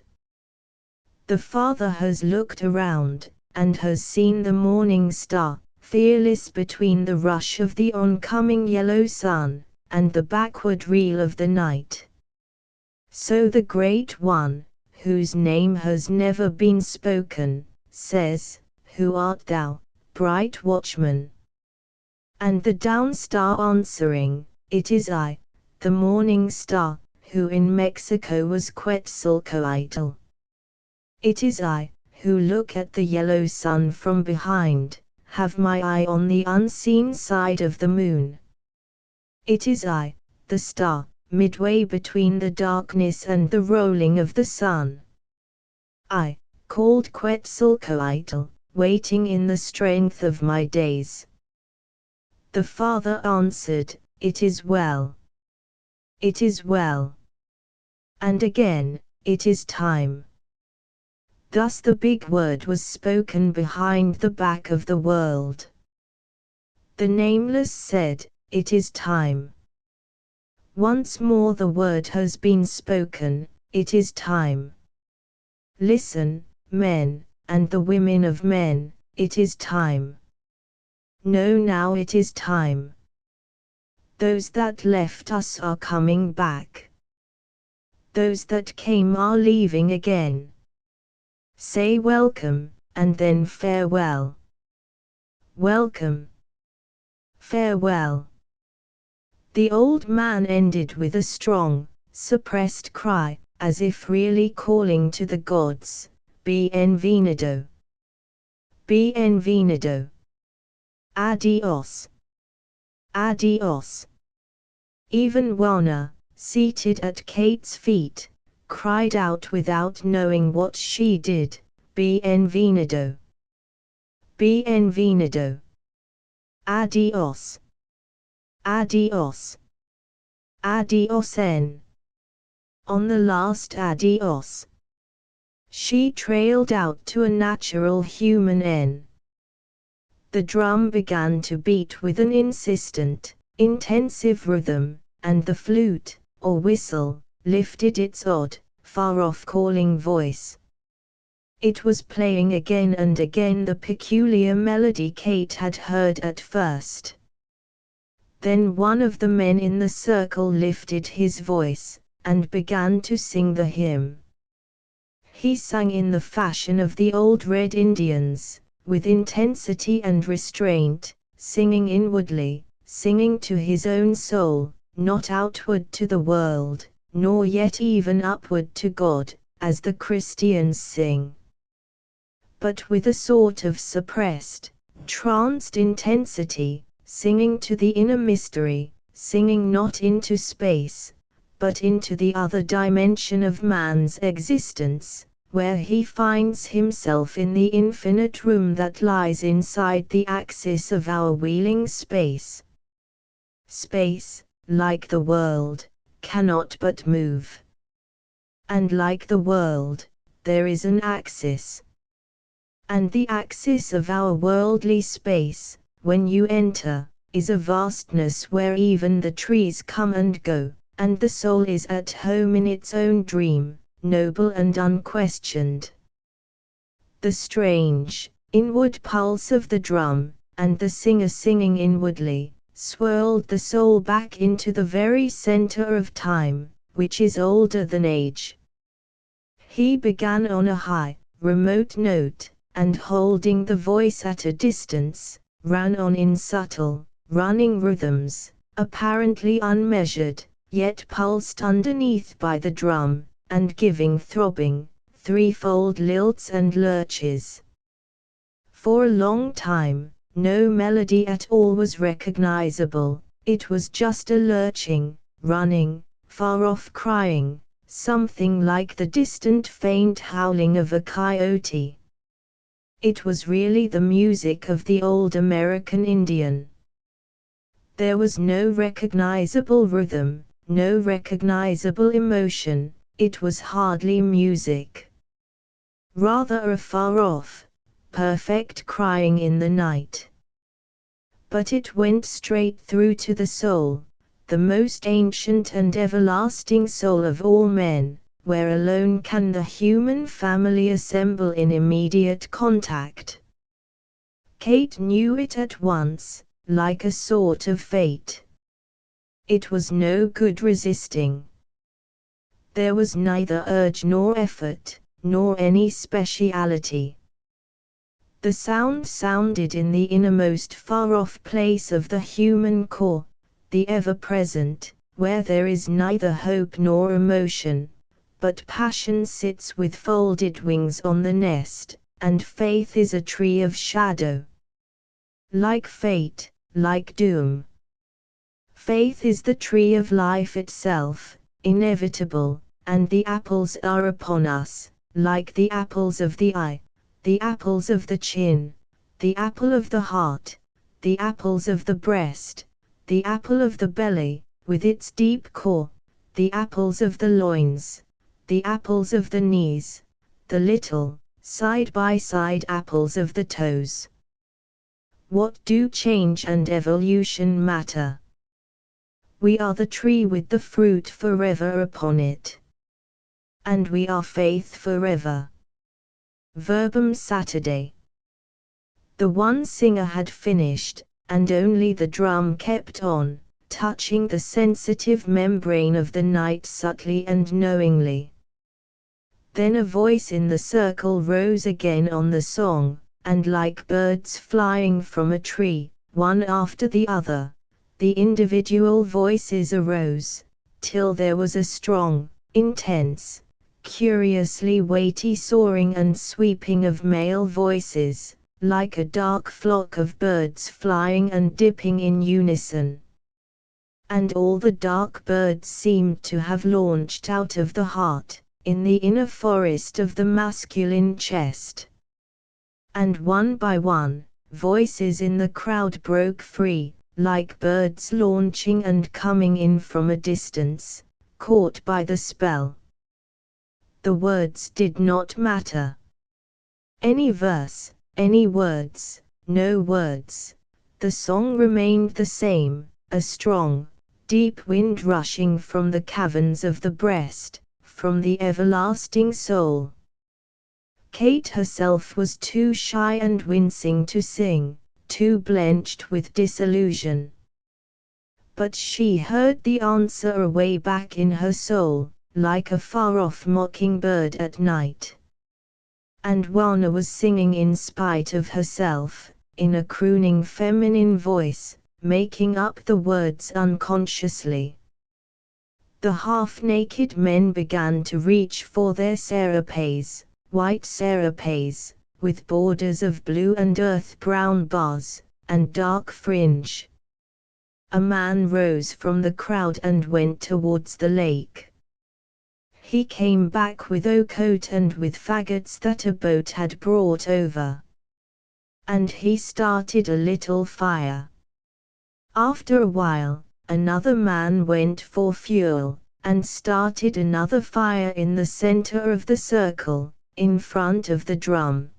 The Father has looked around, and has seen the morning star, fearless between the rush of the oncoming yellow sun, and the backward reel of the night. So the Great One, whose name has never been spoken, says, Who art thou, bright watchman? And the down star answering, It is I, the morning star, who in Mexico was Quetzalcoatl. It is I, who look at the yellow sun from behind, have my eye on the unseen side of the moon. It is I, the star, midway between the darkness and the rolling of the sun. I, called Quetzalcoatl, waiting in the strength of my days. The Father answered, It is well. It is well. And again, it is time. Thus the big word was spoken behind the back of the world. The Nameless said, It is time. Once more the word has been spoken, it is time. Listen, men, and the women of men, it is time. No, now it is time. Those that left us are coming back. Those that came are leaving again. Say welcome, and then farewell. Welcome. Farewell. The old man ended with a strong, suppressed cry, as if really calling to the gods, Bienvenido. Bienvenido. Adios. Adios. Even Juana, seated at Kate's feet, cried out without knowing what she did, Bienvenido. Bienvenido. Adios. Adios. Adios en. On the last adios, she trailed out to a natural human N. The drum began to beat with an insistent, intensive rhythm, and the flute, or whistle, lifted its odd, far-off calling voice. It was playing again and again the peculiar melody Kate had heard at first. Then one of the men in the circle lifted his voice, and began to sing the hymn. He sang in the fashion of the old Red Indians, with intensity and restraint, singing inwardly, singing to his own soul, not outward to the world, nor yet even upward to God, as the Christians sing. But with a sort of suppressed, tranced intensity, singing to the inner mystery, singing not into space, but into the other dimension of man's existence, where he finds himself in the infinite room that lies inside the axis of our wheeling space. Space, like the world, cannot but move. And like the world, there is an axis. And the axis of our worldly space, when you enter, is a vastness where even the trees come and go, and the soul is at home in its own dream, noble and unquestioned. The strange, inward pulse of the drum, and the singer singing inwardly, swirled the soul back into the very center of time, which is older than age. He began on a high, remote note, and holding the voice at a distance, ran on in subtle, running rhythms, apparently unmeasured, yet pulsed underneath by the drum, and giving throbbing, threefold lilts and lurches. For a long time, no melody at all was recognizable, it was just a lurching, running, far off crying, something like the distant faint howling of a coyote. It was really the music of the old American Indian. There was no recognizable rhythm, no recognizable emotion, it was hardly music. Rather a far-off, perfect crying in the night. But it went straight through to the soul, the most ancient and everlasting soul of all men, where alone can the human family assemble in immediate contact. Kate knew it at once, like a sort of fate. It was no good resisting. There was neither urge nor effort, nor any speciality. The sound sounded in the innermost far-off place of the human core, the ever-present, where there is neither hope nor emotion, but passion sits with folded wings on the nest, and faith is a tree of shadow. Like fate, like doom. Faith is the tree of life itself, inevitable, and the apples are upon us, like the apples of the eye, the apples of the chin, the apple of the heart, the apples of the breast, the apple of the belly, with its deep core, the apples of the loins, the apples of the knees, the little, side-by-side apples of the toes. What do change and evolution matter? We are the tree with the fruit forever upon it. And we are faith forever. Verbum Saturday. The one singer had finished, and only the drum kept on, touching the sensitive membrane of the night subtly and knowingly. Then a voice in the circle rose again on the song, and like birds flying from a tree, one after the other, the individual voices arose, till there was a strong, intense, curiously weighty soaring and sweeping of male voices, like a dark flock of birds flying and dipping in unison. And all the dark birds seemed to have launched out of the heart, in the inner forest of the masculine chest. And one by one, voices in the crowd broke free, like birds launching and coming in from a distance, caught by the spell. The words did not matter. Any verse, any words, no words. The song remained the same, a strong, deep wind rushing from the caverns of the breast, from the everlasting soul. Kate herself was too shy and wincing to sing, too blenched with disillusion. But she heard the answer away back in her soul, like a far-off mockingbird at night. And Juana was singing in spite of herself, in a crooning feminine voice, making up the words unconsciously. The half-naked men began to reach for their serapes, white serapes, with borders of blue and earth-brown bars, and dark fringe. A man rose from the crowd and went towards the lake. He came back with a coat and with faggots that a boat had brought over. And he started a little fire. After a while, another man went for fuel, and started another fire in the center of the circle, in front of the drum.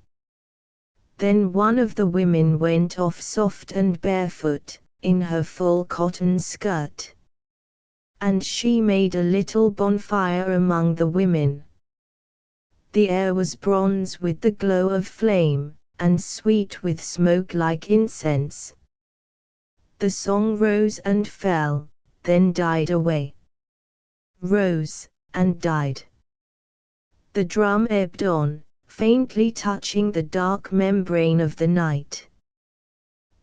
Then one of the women went off soft and barefoot, in her full cotton skirt. And she made a little bonfire among the women. The air was bronze with the glow of flame, and sweet with smoke like incense. The song rose and fell, then died away. Rose, and died. The drum ebbed on, faintly touching the dark membrane of the night.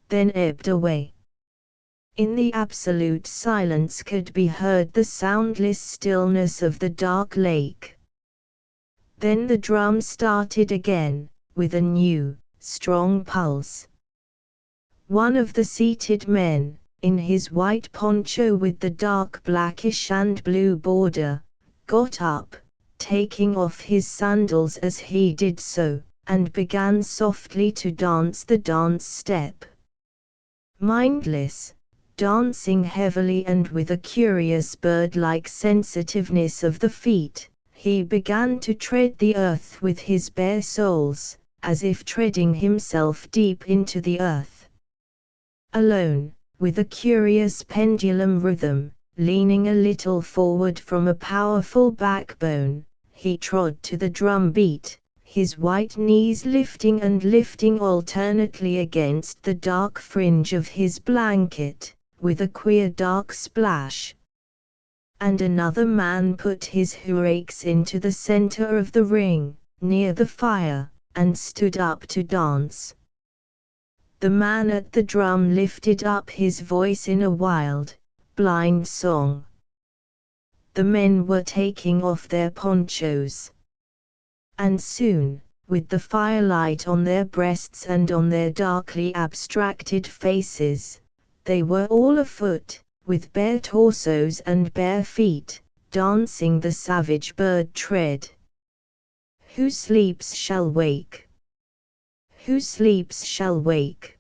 Then ebbed away. In the absolute silence could be heard the soundless stillness of the dark lake. Then the drum started again, with a new, strong pulse. One of the seated men, in his white poncho with the dark blackish and blue border, got up, taking off his sandals as he did so, and began softly to dance the dance step. Mindless, dancing heavily and with a curious bird-like sensitiveness of the feet, he began to tread the earth with his bare soles, as if treading himself deep into the earth. Alone, with a curious pendulum rhythm, leaning a little forward from a powerful backbone, he trod to the drum beat, his white knees lifting and lifting alternately against the dark fringe of his blanket, with a queer dark splash. And another man put his hurricks into the center of the ring, near the fire, and stood up to dance. The man at the drum lifted up his voice in a wild, blind song. The men were taking off their ponchos. And soon, with the firelight on their breasts and on their darkly abstracted faces, they were all afoot, with bare torsos and bare feet, dancing the savage bird tread. Who sleeps shall wake. Who sleeps shall wake.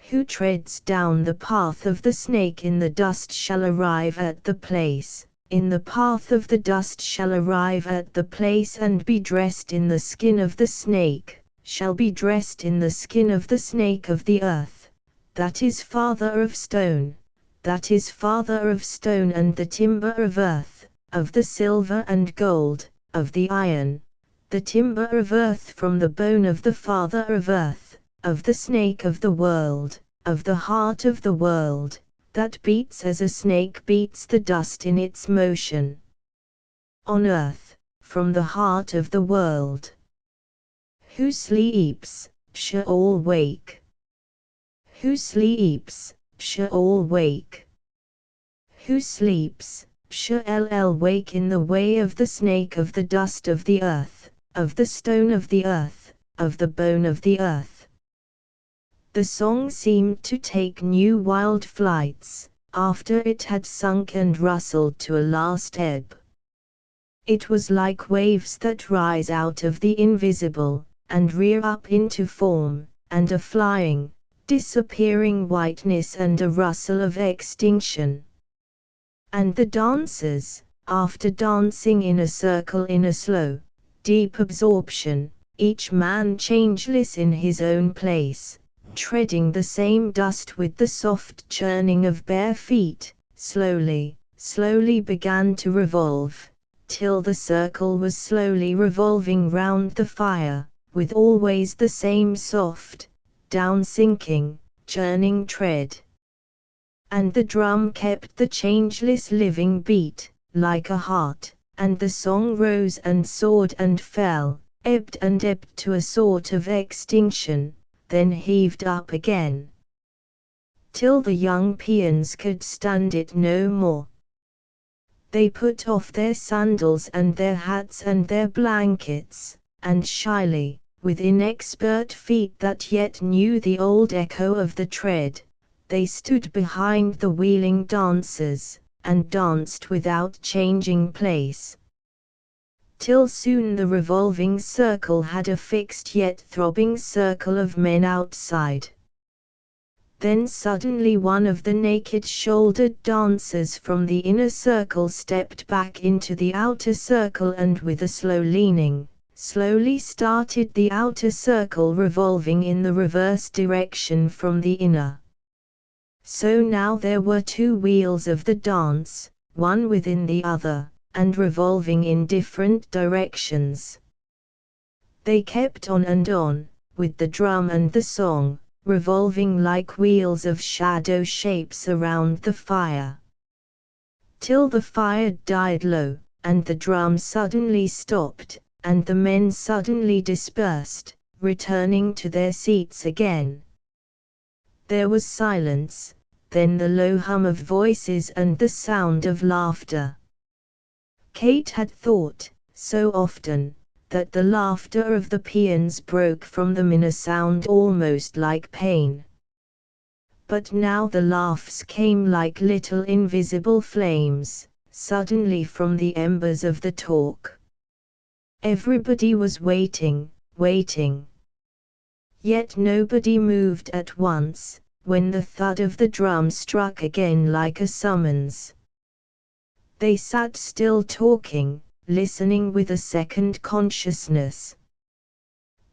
Who treads down the path of the snake in the dust shall arrive at the place, in the path of the dust shall arrive at the place and be dressed in the skin of the snake, shall be dressed in the skin of the snake of the earth, that is father of stone, that is father of stone and the timber of earth, of the silver and gold, of the iron, the timber of earth from the bone of the father of earth, of the snake of the world, of the heart of the world, that beats as a snake beats the dust in its motion. On earth, from the heart of the world. Who sleeps, shall all wake. Who sleeps, shall all wake. Who sleeps, shall wake in the way of the snake of the dust of the earth, of the stone of the earth, of the bone of the earth. The song seemed to take new wild flights, after it had sunk and rustled to a last ebb. It was like waves that rise out of the invisible, and rear up into form, and a flying, disappearing whiteness and a rustle of extinction. And the dancers, after dancing in a circle in a slow, deep absorption, each man changeless in his own place, treading the same dust with the soft churning of bare feet, slowly, slowly began to revolve, till the circle was slowly revolving round the fire, with always the same soft, down-sinking, churning tread. And the drum kept the changeless living beat, like a heart, and the song rose and soared and fell, ebbed and ebbed to a sort of extinction, then heaved up again. Till the young peons could stand it no more. They put off their sandals and their hats and their blankets, and shyly, with inexpert feet that yet knew the old echo of the tread, they stood behind the wheeling dancers, and danced without changing place. Till soon the revolving circle had a fixed yet throbbing circle of men outside. Then suddenly one of the naked-shouldered dancers from the inner circle stepped back into the outer circle and with a slow leaning, slowly started the outer circle revolving in the reverse direction from the inner. So now there were two wheels of the dance, one within the other, and revolving in different directions. They kept on and on, with the drum and the song, revolving like wheels of shadow shapes around the fire. Till the fire died low, and the drum suddenly stopped, and the men suddenly dispersed, returning to their seats again. There was silence, then the low hum of voices and the sound of laughter. Kate had thought, so often, that the laughter of the peons broke from them in a sound almost like pain. But now the laughs came like little invisible flames, suddenly from the embers of the talk. Everybody was waiting, waiting. Yet nobody moved at once, when the thud of the drum struck again like a summons. They sat still talking, listening with a second consciousness.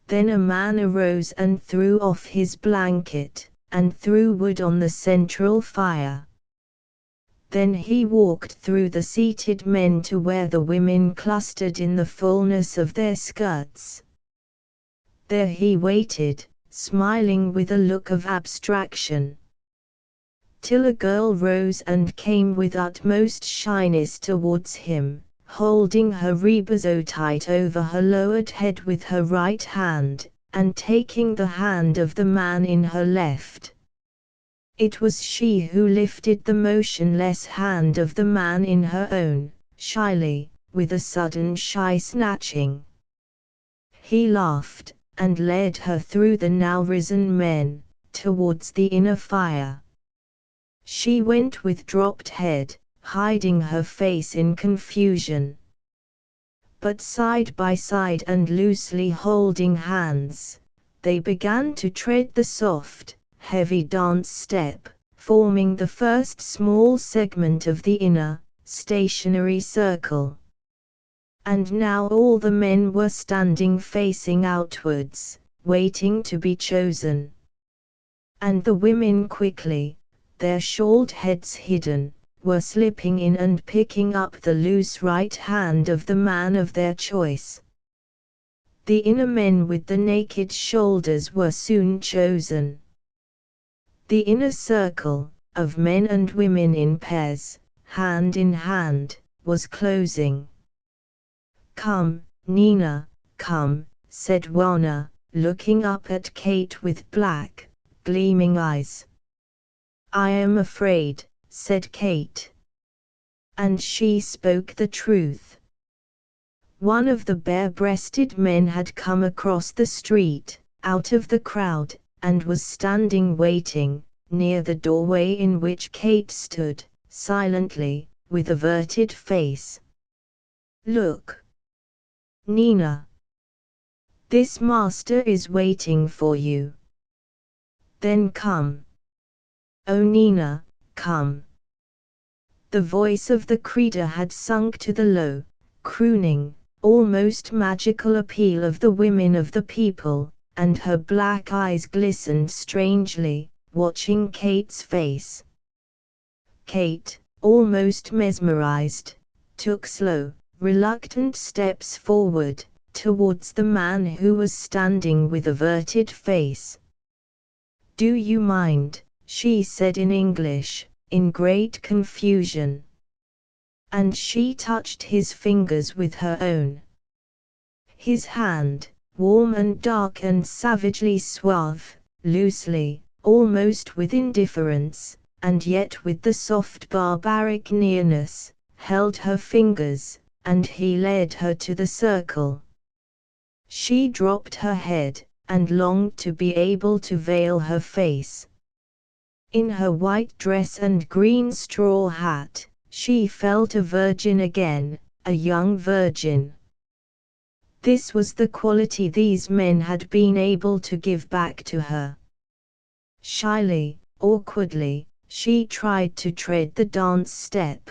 Then a man arose and threw off his blanket, and threw wood on the central fire. Then he walked through the seated men to where the women clustered in the fullness of their skirts. There he waited, smiling with a look of abstraction, till a girl rose and came with utmost shyness towards him, holding her rebozo tight over her lowered head with her right hand, and taking the hand of the man in her left. It was she who lifted the motionless hand of the man in her own, shyly, with a sudden shy snatching. He laughed, and led her through the now risen men, towards the inner fire. She went with dropped head, hiding her face in confusion. But side by side and loosely holding hands, they began to tread the soft, heavy dance step, forming the first small segment of the inner, stationary circle. And now all the men were standing facing outwards, waiting to be chosen. And the women quickly, their shawled heads hidden, were slipping in and picking up the loose right hand of the man of their choice. The inner men with the naked shoulders were soon chosen. The inner circle, of men and women in pairs, hand in hand, was closing. "Come, Nina, come," said Warner, looking up at Kate with black, gleaming eyes. "I am afraid," said Kate. And she spoke the truth. One of the bare-breasted men had come across the street, out of the crowd, and was standing waiting, near the doorway in which Kate stood, silently, with averted face. "Look, Nina. This master is waiting for you. Then come. Oh Nina, come." The voice of the creature had sunk to the low, crooning, almost magical appeal of the women of the people, and her black eyes glistened strangely, watching Kate's face. Kate, almost mesmerized, took slow, reluctant steps forward, towards the man who was standing with averted face. "Do you mind?" she said in English, in great confusion. And she touched his fingers with her own. His hand, warm and dark and savagely suave, loosely, almost with indifference, and yet with the soft barbaric nearness, held her fingers, and he led her to the circle. She dropped her head, and longed to be able to veil her face. In her white dress and green straw hat, she felt a virgin again, a young virgin. This was the quality these men had been able to give back to her. Shyly, awkwardly, she tried to tread the dance step.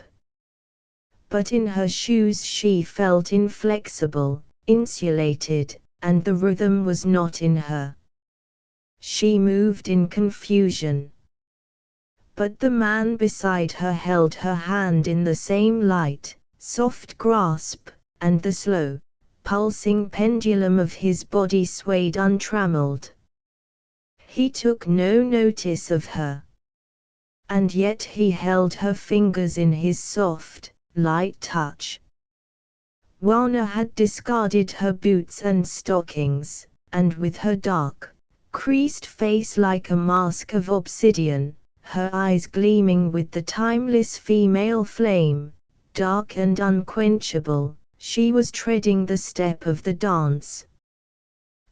But in her shoes she felt inflexible, insulated, and the rhythm was not in her. She moved in confusion. But the man beside her held her hand in the same light, soft grasp, and the slow, pulsing pendulum of his body swayed untrammeled. He took no notice of her. And yet he held her fingers in his soft, light touch. Warner had discarded her boots and stockings, and with her dark, creased face like a mask of obsidian, her eyes gleaming with the timeless female flame, dark and unquenchable, she was treading the step of the dance.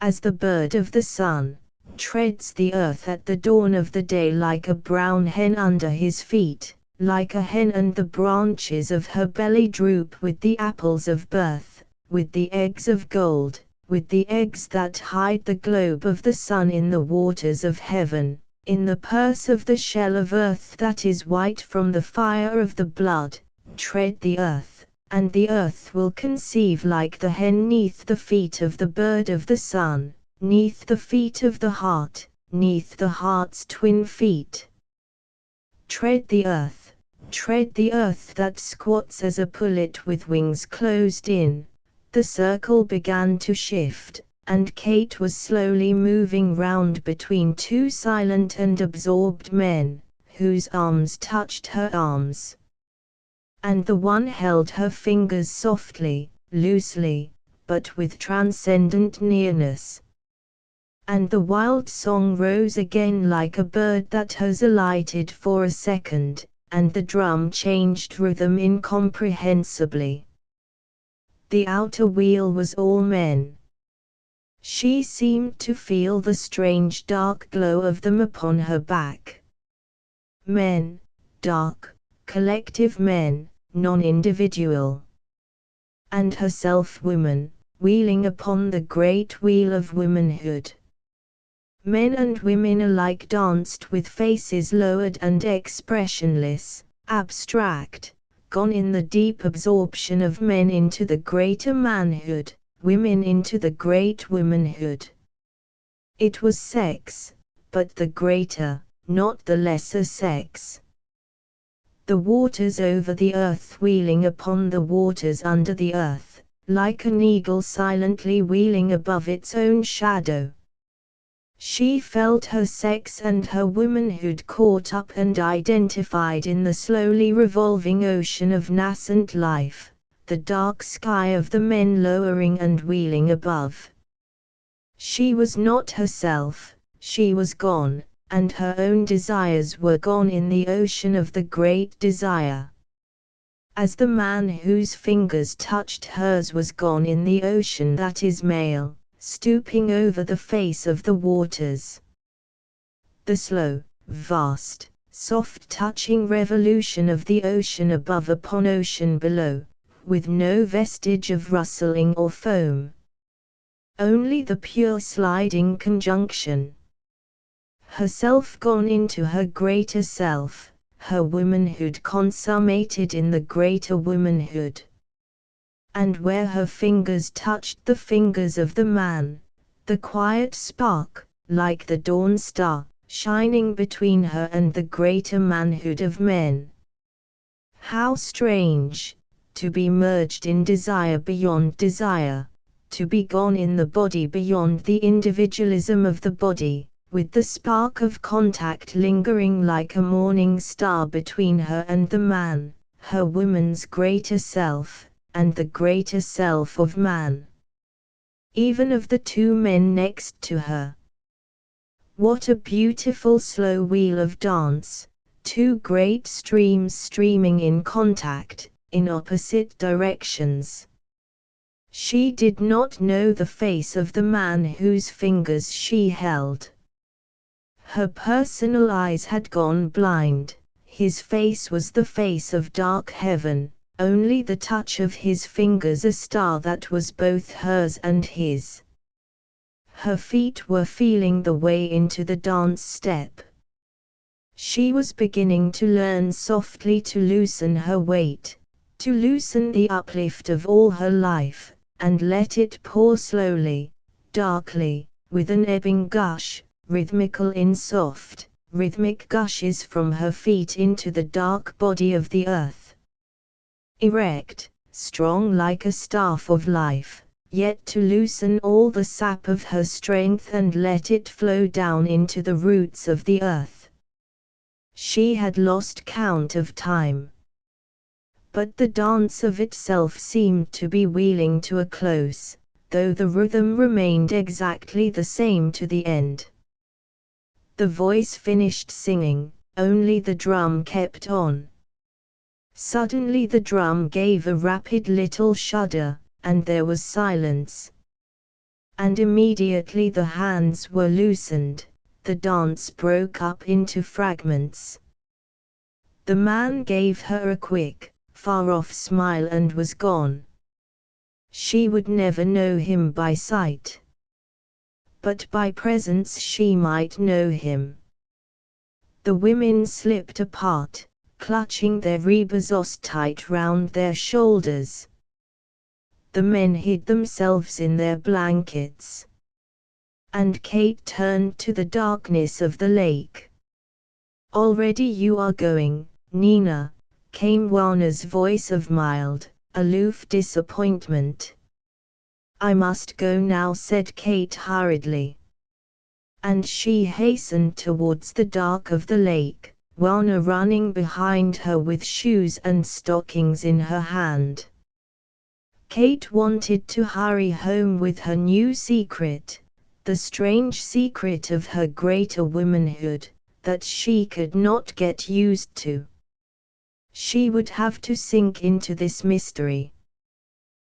As the bird of the sun, treads the earth at the dawn of the day like a brown hen under his feet, like a hen, and the branches of her belly droop with the apples of birth, with the eggs of gold, with the eggs that hide the globe of the sun in the waters of heaven, in the purse of the shell of earth that is white from the fire of the blood, tread the earth, and the earth will conceive like the hen neath the feet of the bird of the sun, neath the feet of the heart, neath the heart's twin feet. Tread the earth that squats as a pullet with wings closed in. The circle began to shift, and Kate was slowly moving round between two silent and absorbed men, whose arms touched her arms. And the one held her fingers softly, loosely, but with transcendent nearness. And the wild song rose again like a bird that has alighted for a second, and the drum changed rhythm incomprehensibly. The outer wheel was all men. She seemed to feel the strange dark glow of them upon her back. Men, dark, collective men, non-individual. And herself woman, wheeling upon the great wheel of womanhood. Men and women alike danced with faces lowered and expressionless, abstract, gone in the deep absorption of men into the greater manhood, women into the great womanhood. It was sex, but the greater, not the lesser sex. The waters over the earth wheeling upon the waters under the earth, like an eagle silently wheeling above its own shadow. She felt her sex and her womanhood caught up and identified in the slowly revolving ocean of nascent life, the dark sky of the men lowering and wheeling above. She was not herself, she was gone, and her own desires were gone in the ocean of the great desire. As the man whose fingers touched hers was gone in the ocean that is male, stooping over the face of the waters. The slow, vast, soft-touching revolution of the ocean above upon ocean below, with no vestige of rustling or foam. Only the pure sliding conjunction. Herself gone into her greater self, her womanhood consummated in the greater womanhood. And where her fingers touched the fingers of the man, the quiet spark, like the dawn star, shining between her and the greater manhood of men. How strange, to be merged in desire beyond desire, to be gone in the body beyond the individualism of the body, with the spark of contact lingering like a morning star between her and the man, her woman's greater self, and the greater self of man. Even of the two men next to her. What a beautiful slow wheel of dance, two great streams streaming in contact, in opposite directions. She did not know the face of the man whose fingers she held. Her personal eyes had gone blind, his face was the face of dark heaven. Only the touch of his fingers a star that was both hers and his. Her feet were feeling the way into the dance step. She was beginning to learn softly to loosen her weight, to loosen the uplift of all her life, and let it pour slowly, darkly, with an ebbing gush, rhythmical in soft, rhythmic gushes from her feet into the dark body of the earth. Erect, strong like a staff of life, yet to loosen all the sap of her strength and let it flow down into the roots of the earth. She had lost count of time. But the dance of itself seemed to be wheeling to a close, though the rhythm remained exactly the same to the end. The voice finished singing, only the drum kept on. Suddenly the drum gave a rapid little shudder, and there was silence. and immediately the hands were loosened, the dance broke up into fragments. The man gave her a quick, far-off smile and was gone. She would never know him by sight. But by presence she might know him. The women slipped apart, clutching their rebosos tight round their shoulders. The men hid themselves in their blankets. And Kate turned to the darkness of the lake. "Already you are going, Nina," came Warner's voice of mild, aloof disappointment. "I must go now," said Kate hurriedly. And she hastened towards the dark of the lake, Warner running behind her with shoes and stockings in her hand. Kate wanted to hurry home with her new secret, the strange secret of her greater womanhood, that she could not get used to. She would have to sink into this mystery.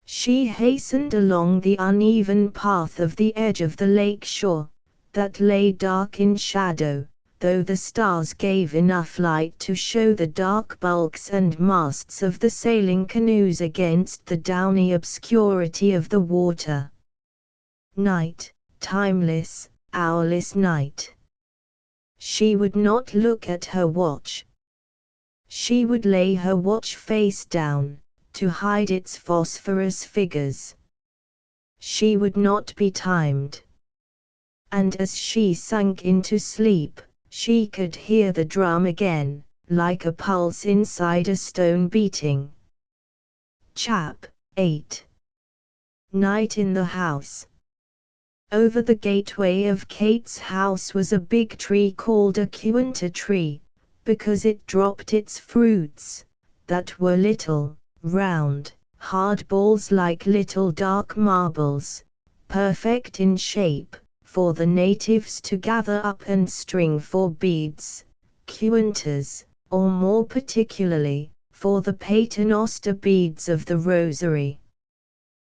She hastened along the uneven path of the edge of the lake shore, that lay dark in shadow, though the stars gave enough light to show the dark bulks and masts of the sailing canoes against the downy obscurity of the water. Night, timeless, hourless night. She would not look at her watch. She would lay her watch face down, to hide its phosphorus figures. She would not be timed. And as she sank into sleep, she could hear the drum again, like a pulse inside a stone beating. Chap 8. Night in the house. Over the gateway of Kate's house was a big tree called a cuanta tree, because it dropped its fruits, that were little, round, hard balls like little dark marbles, perfect in shape, for the natives to gather up and string for beads, cuantas, or more particularly, for the paternoster beads of the rosary.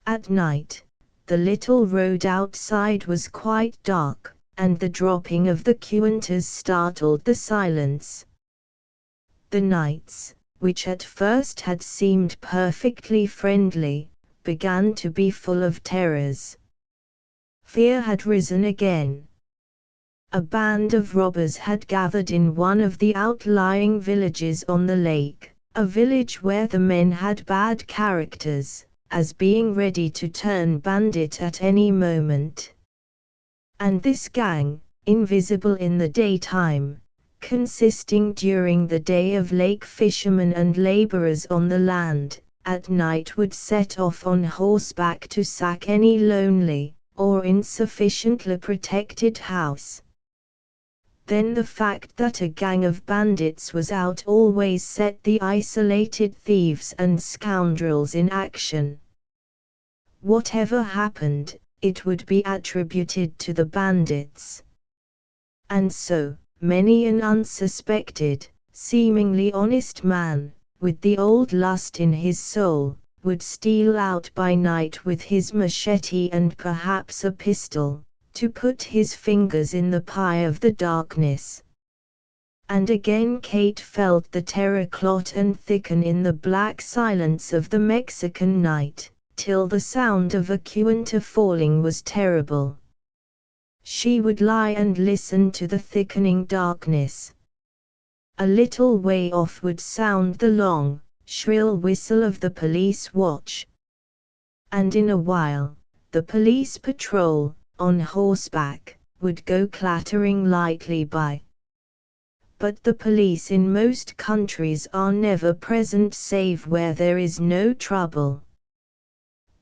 At night, the little road outside was quite dark, and the dropping of the cuantas startled the silence. The nights, which at first had seemed perfectly friendly, began to be full of terrors. Fear had risen again. A band of robbers had gathered in one of the outlying villages on the lake, a village where the men had bad characters, as being ready to turn bandit at any moment. And this gang, invisible in the daytime, consisting during the day of lake fishermen and laborers on the land, at night would set off on horseback to sack any lonely, or insufficiently protected house. Then the fact that a gang of bandits was out always set the isolated thieves and scoundrels in action. Whatever happened, it would be attributed to the bandits. And so, many an unsuspected, seemingly honest man, with the old lust in his soul, would steal out by night with his machete and perhaps a pistol, to put his fingers in the pie of the darkness. And again Kate felt the terror clot and thicken in the black silence of the Mexican night, till the sound of a cuanta falling was terrible. She would lie and listen to the thickening darkness. A little way off would sound the long, shrill whistle of the police watch. And in a while, the police patrol, on horseback, would go clattering lightly by. But the police in most countries are never present save where there is no trouble.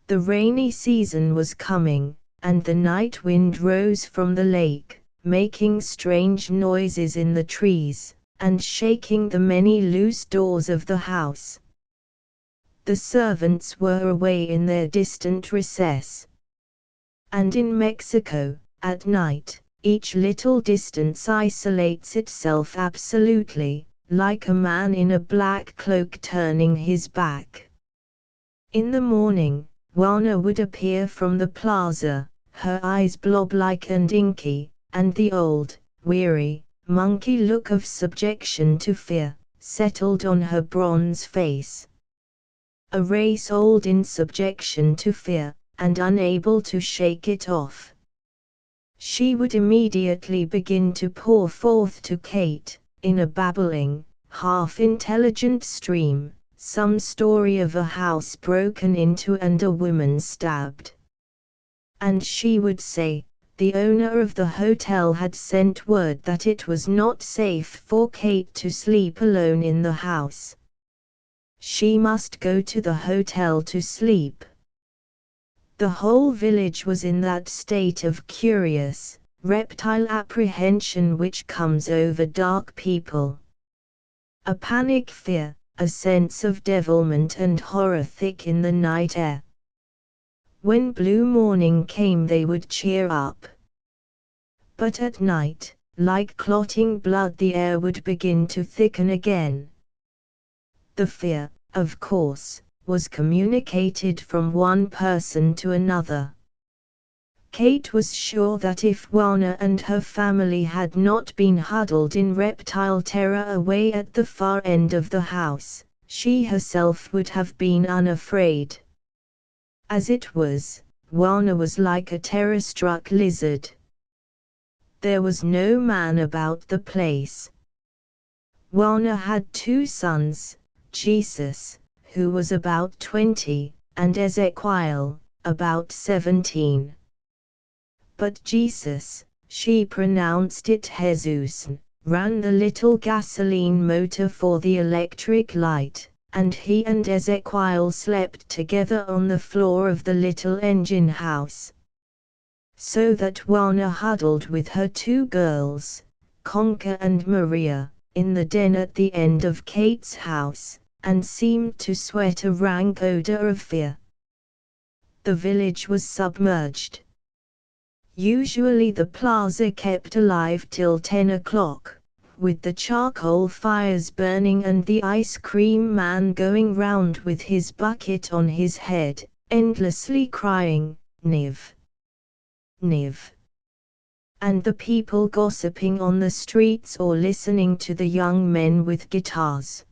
The rainy season was coming, and the night wind rose from the lake, making strange noises in the trees, and shaking the many loose doors of the house. The servants were away in their distant recess. And in Mexico, at night, each little distance isolates itself absolutely, like a man in a black cloak turning his back. In the morning, Juana would appear from the plaza, her eyes blob-like and inky, and the old, weary, monkey look of subjection to fear settled on her bronze face. A race old in subjection to fear, and unable to shake it off. She would immediately begin to pour forth to Kate, in a babbling, half-intelligent stream, some story of a house broken into and a woman stabbed. And she would say, the owner of the hotel had sent word that it was not safe for Kate to sleep alone in the house. She must go to the hotel to sleep. The whole village was in that state of curious, reptile apprehension which comes over dark people. A panic fear, a sense of devilment and horror thick in the night air. When blue morning came they would cheer up. But at night, like clotting blood, the air would begin to thicken again. The fear, of course, was communicated from one person to another. Kate was sure that if Warner and her family had not been huddled in reptile terror away at the far end of the house, she herself would have been unafraid. As it was, Warner was like a terror-struck lizard. There was no man about the place. Warner had 2 sons, Jesus, who was about 20, and Ezekiel, about 17. But Jesus, she pronounced it Jesus, ran the little gasoline motor for the electric light, and he and Ezekiel slept together on the floor of the little engine house. So that Warner huddled with her 2 girls, Conca and Maria, in the den at the end of Kate's house, and seemed to sweat a rank odor of fear. The village was submerged. Usually the plaza kept alive till 10 o'clock, with the charcoal fires burning and the ice cream man going round with his bucket on his head, endlessly crying, "Niv! Niv!" and the people gossiping on the streets or listening to the young men with guitars.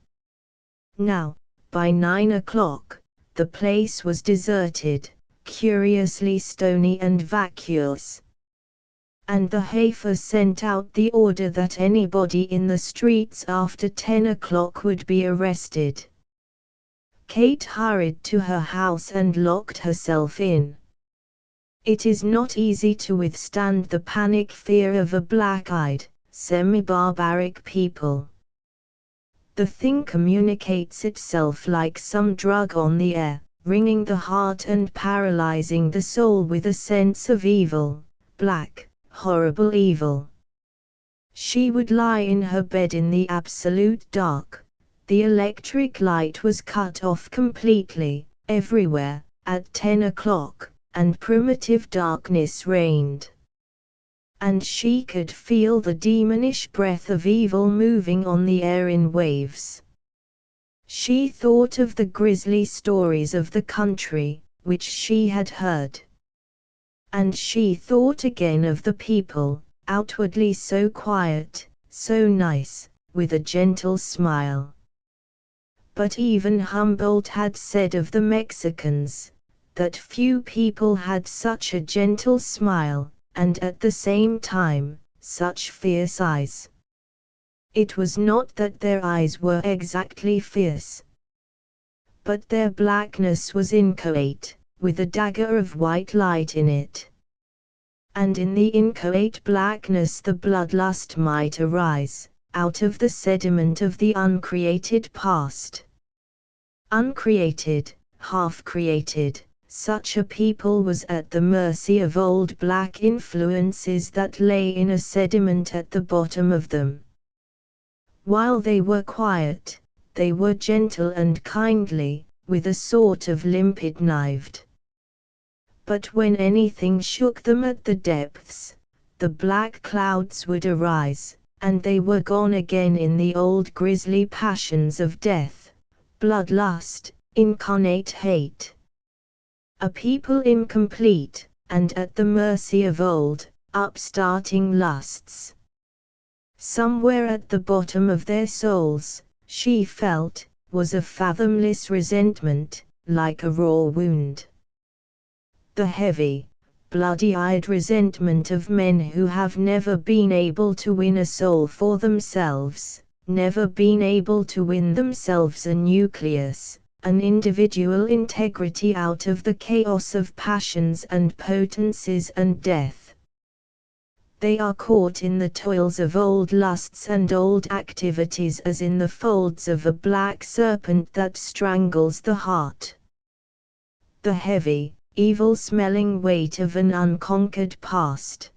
Now, by 9 o'clock, the place was deserted, curiously stony and vacuous. And the Hafer sent out the order that anybody in the streets after 10 o'clock would be arrested. Kate hurried to her house and locked herself in. It is not easy to withstand the panic fear of a black-eyed, semi-barbaric people. The thing communicates itself like some drug on the air, wringing the heart and paralyzing the soul with a sense of evil, black, horrible evil. She would lie in her bed in the absolute dark. The electric light was cut off completely, everywhere, at 10 o'clock, and primitive darkness reigned. And she could feel the demonish breath of evil moving on the air in waves. She thought of the grisly stories of the country, which she had heard. And she thought again of the people, outwardly so quiet, so nice, with a gentle smile. But even Humboldt had said of the Mexicans, that few people had such a gentle smile, and at the same time, such fierce eyes. It was not that their eyes were exactly fierce, but their blackness was inchoate, with a dagger of white light in it. And in the inchoate blackness the bloodlust might arise, out of the sediment of the uncreated past. Uncreated, half-created, such a people was at the mercy of old black influences that lay in a sediment at the bottom of them. While they were quiet, they were gentle and kindly, with a sort of limpid knived. But when anything shook them at the depths, the black clouds would arise, and they were gone again in the old grisly passions of death, bloodlust, incarnate hate. A people incomplete, and at the mercy of old, upstarting lusts. Somewhere at the bottom of their souls, she felt, was a fathomless resentment, like a raw wound. The heavy, bloody-eyed resentment of men who have never been able to win a soul for themselves, never been able to win themselves a nucleus, an individual integrity out of the chaos of passions and potencies and death. They are caught in the toils of old lusts and old activities as in the folds of a black serpent that strangles the heart. The heavy, evil-smelling weight of an unconquered past.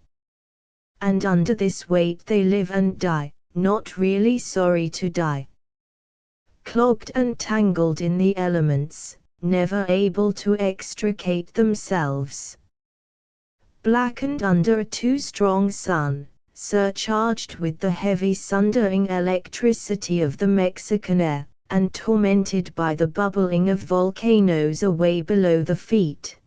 And under this weight they live and die, not really sorry to die. Clogged and tangled in the elements, never able to extricate themselves. Blackened under a too strong sun, surcharged with the heavy sundering electricity of the Mexican air, and tormented by the bubbling of volcanoes away below the feet.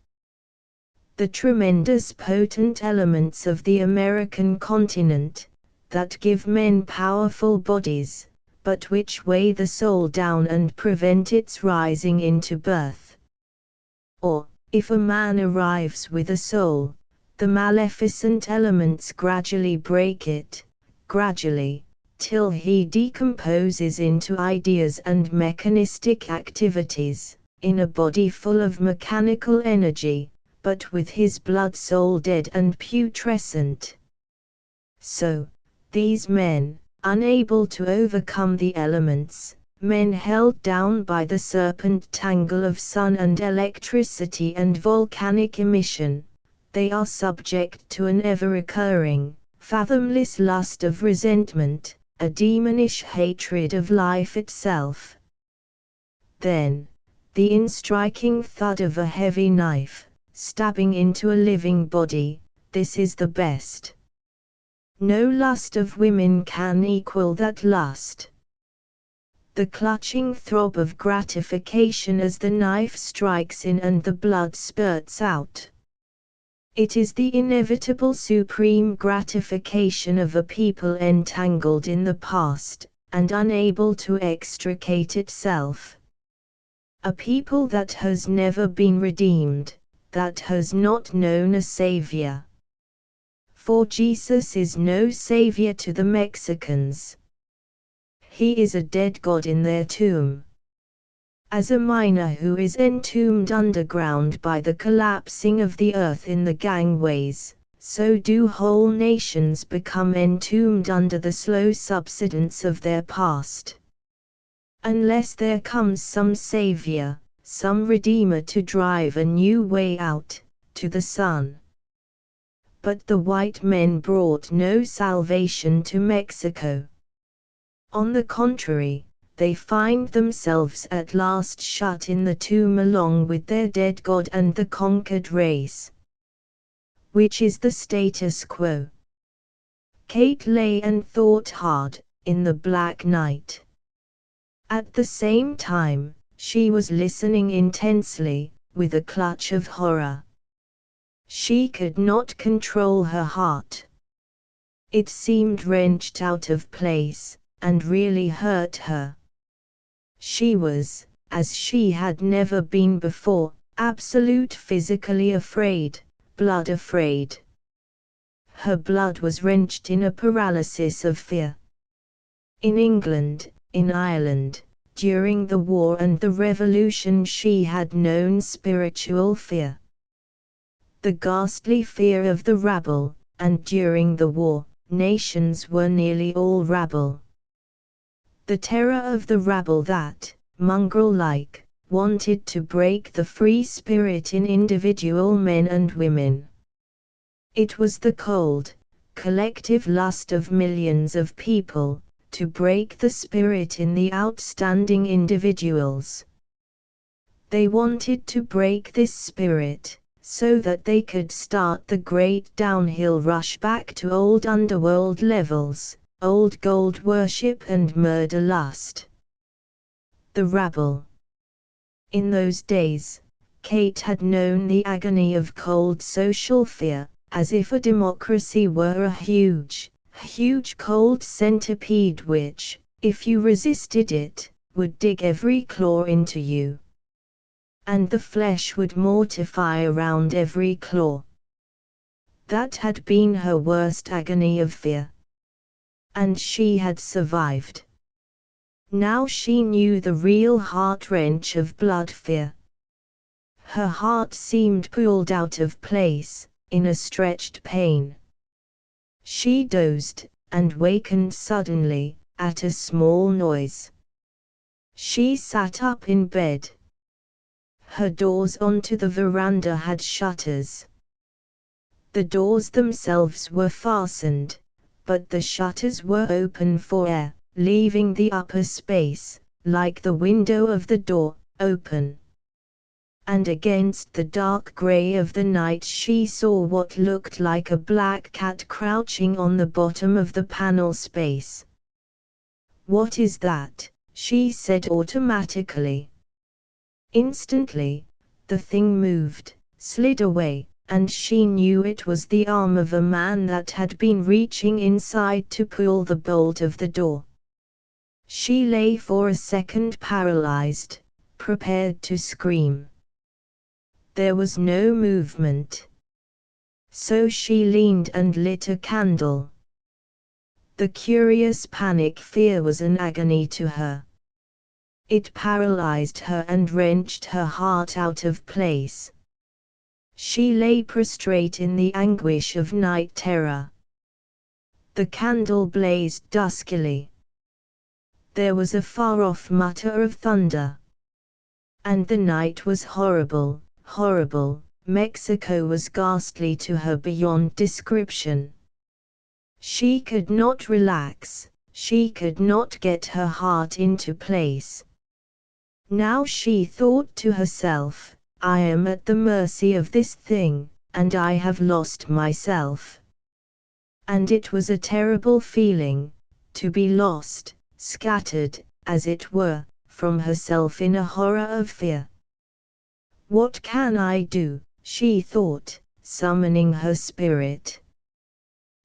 The tremendous potent elements of the American continent, that give men powerful bodies, but which weigh the soul down and prevent its rising into birth. Or, if a man arrives with a soul, the maleficent elements gradually break it, gradually, till he decomposes into ideas and mechanistic activities, in a body full of mechanical energy, but with his blood soul dead and putrescent. So, these men, unable to overcome the elements, men held down by the serpent tangle of sun and electricity and volcanic emission, they are subject to an ever-recurring, fathomless lust of resentment, a demonish hatred of life itself. Then, the instriking thud of a heavy knife, stabbing into a living body, this is the best. No lust of women can equal that lust. The clutching throb of gratification as the knife strikes in and the blood spurts out. It is the inevitable supreme gratification of a people entangled in the past, and unable to extricate itself. A people that has never been redeemed, that has not known a Savior. For Jesus is no Savior to the Mexicans. He is a dead God in their tomb. As a miner who is entombed underground by the collapsing of the earth in the gangways, so do whole nations become entombed under the slow subsidence of their past. Unless there comes some Savior, some Redeemer to drive a new way out, to the sun. But the white men brought no salvation to Mexico. On the contrary, they find themselves at last shut in the tomb along with their dead God and the conquered race. Which is the status quo. Kate lay and thought hard, in the black night. At the same time, she was listening intensely, with a clutch of horror. She could not control her heart. It seemed wrenched out of place, and really hurt her. She was, as she had never been before, absolute physically afraid, blood afraid. Her blood was wrenched in a paralysis of fear. In England, in Ireland, during the war and the revolution she had known spiritual fear. The ghastly fear of the rabble, and during the war, nations were nearly all rabble. The terror of the rabble that, mongrel-like, wanted to break the free spirit in individual men and women. It was the cold, collective lust of millions of people, to break the spirit in the outstanding individuals. They wanted to break this spirit, so that they could start the great downhill rush back to old underworld levels, old gold worship and murder lust. The rabble. In those days, Kate had known the agony of cold social fear, as if a democracy were a huge cold centipede which, if you resisted it, would dig every claw into you. And the flesh would mortify around every claw. That had been her worst agony of fear. And she had survived. Now she knew the real heart-wrench of blood fear. Her heart seemed pulled out of place, in a stretched pain. She dozed, and wakened suddenly, at a small noise. She sat up in bed. Her doors onto the veranda had shutters. The doors themselves were fastened, but the shutters were open for air, leaving the upper space, like the window of the door, open. And against the dark grey of the night she saw what looked like a black cat crouching on the bottom of the panel space. "What is that?" she said automatically. Instantly, the thing moved, slid away, and she knew it was the arm of a man that had been reaching inside to pull the bolt of the door. She lay for a second paralyzed, prepared to scream. There was no movement. So she leaned and lit a candle. The curious panic fear was an agony to her. It paralyzed her and wrenched her heart out of place. She lay prostrate in the anguish of night terror. The candle blazed duskily. There was a far-off mutter of thunder. And the night was horrible, horrible. Mexico was ghastly to her beyond description. She could not relax, she could not get her heart into place. Now she thought to herself, I am at the mercy of this thing, and I have lost myself. And it was a terrible feeling, to be lost, scattered, as it were, from herself in a horror of fear. What can I do? She thought, summoning her spirit.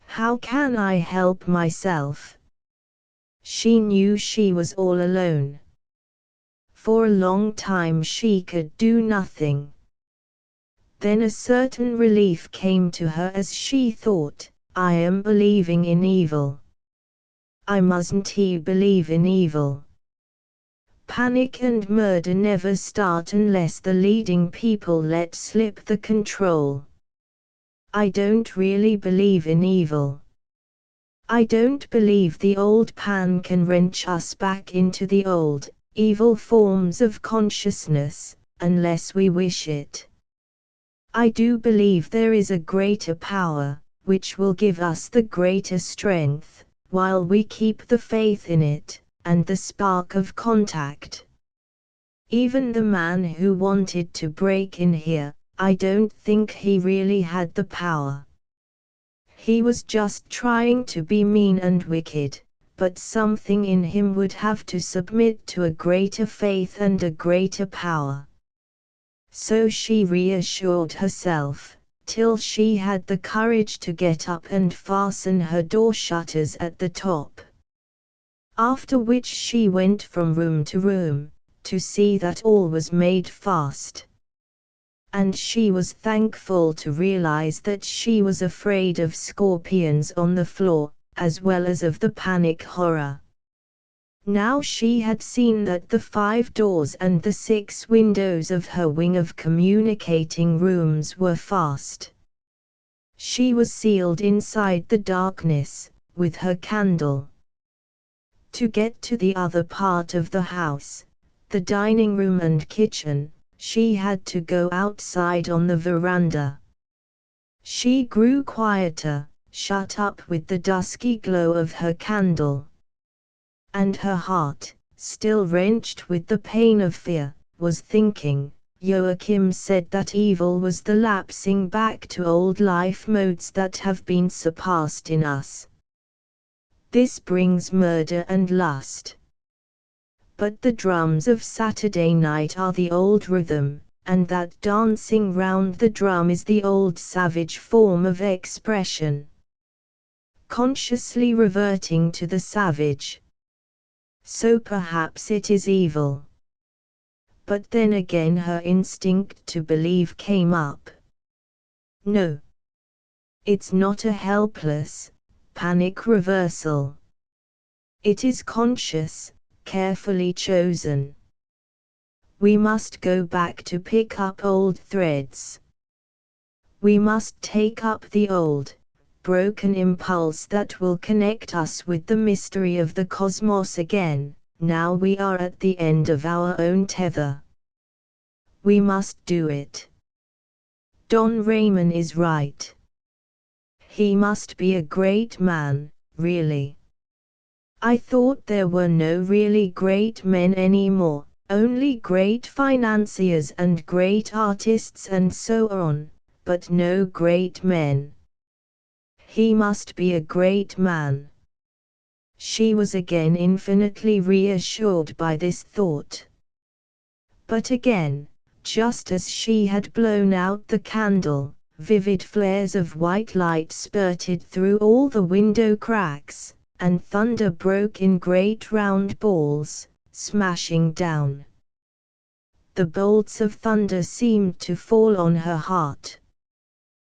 How can I help myself? She knew she was all alone. For a long time she could do nothing. Then a certain relief came to her as she thought, I am believing in evil. I mustn't believe in evil. Panic and murder never start unless the leading people let slip the control. I don't really believe in evil. I don't believe the old pan can wrench us back into the old, evil forms of consciousness, unless we wish it. I do believe there is a greater power, which will give us the greater strength, while we keep the faith in it, and the spark of contact. Even the man who wanted to break in here, I don't think he really had the power. He was just trying to be mean and wicked, but something in him would have to submit to a greater faith and a greater power. So she reassured herself, till she had the courage to get up and fasten her door shutters at the top. After which she went from room to room, to see that all was made fast. And she was thankful to realize that she was afraid of scorpions on the floor, as well as of the panic horror. Now she had seen that the 5 doors and the 6 windows of her wing of communicating rooms were fast. She was sealed inside the darkness, with her candle. To get to the other part of the house, the dining room and kitchen, she had to go outside on the veranda. She grew quieter, shut up with the dusky glow of her candle. And her heart, still wrenched with the pain of fear, was thinking, Joachim said that evil was the lapsing back to old life modes that have been surpassed in us. This brings murder and lust. But the drums of Saturday night are the old rhythm, and that dancing round the drum is the old savage form of expression. Consciously reverting to the savage. So perhaps it is evil. But then again her instinct to believe came up. No. It's not a helpless, panic reversal. It is conscious, carefully chosen. We must go back to pick up old threads. We must take up the old, broken impulse that will connect us with the mystery of the cosmos again, now we are at the end of our own tether. We must do it. Don Ramon is right. He must be a great man, really. I thought there were no really great men anymore, only great financiers and great artists and so on, but no great men. He must be a great man. She was again infinitely reassured by this thought. But again, just as she had blown out the candle, vivid flares of white light spurted through all the window cracks, and thunder broke in great round balls, smashing down. The bolts of thunder seemed to fall on her heart.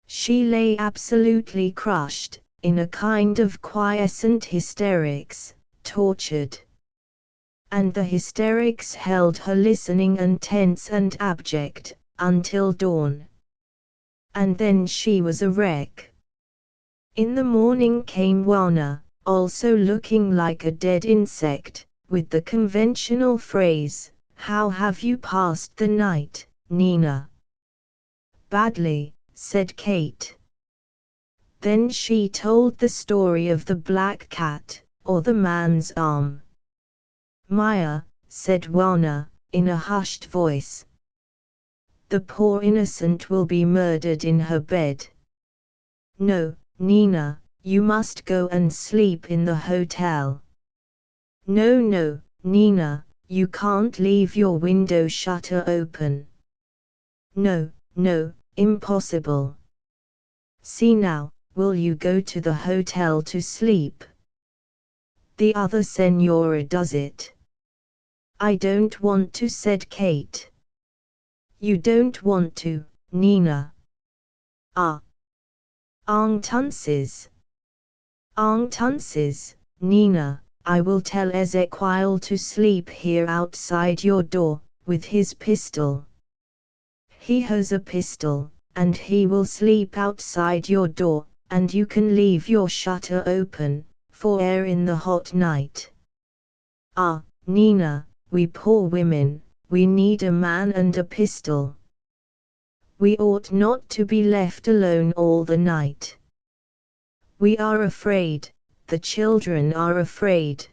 She lay absolutely crushed, in a kind of quiescent hysterics, tortured. And the hysterics held her listening and tense and abject, until dawn. And then she was a wreck. In the morning came Juana, also looking like a dead insect, with the conventional phrase, "How have you passed the night, Nina?" "Badly," said Kate. Then she told the story of the black cat, or the man's arm. "Maya," said Juana, in a hushed voice. "The poor innocent will be murdered in her bed." "No, Nina, you must go and sleep in the hotel." "No, no, Nina, you can't leave your window shutter open." "No, no, impossible." "See now, will you go to the hotel to sleep?" "The other senora does it." "I don't want to," said Kate. "You don't want to, Nina?" "Ah. Entonces, Nina, I will tell Ezequiel to sleep here outside your door, with his pistol. He has a pistol, and he will sleep outside your door, and you can leave your shutter open, for air in the hot night. Ah, Nina, we poor women, we need a man and a pistol. We ought not to be left alone all the night. We are afraid, the children are afraid.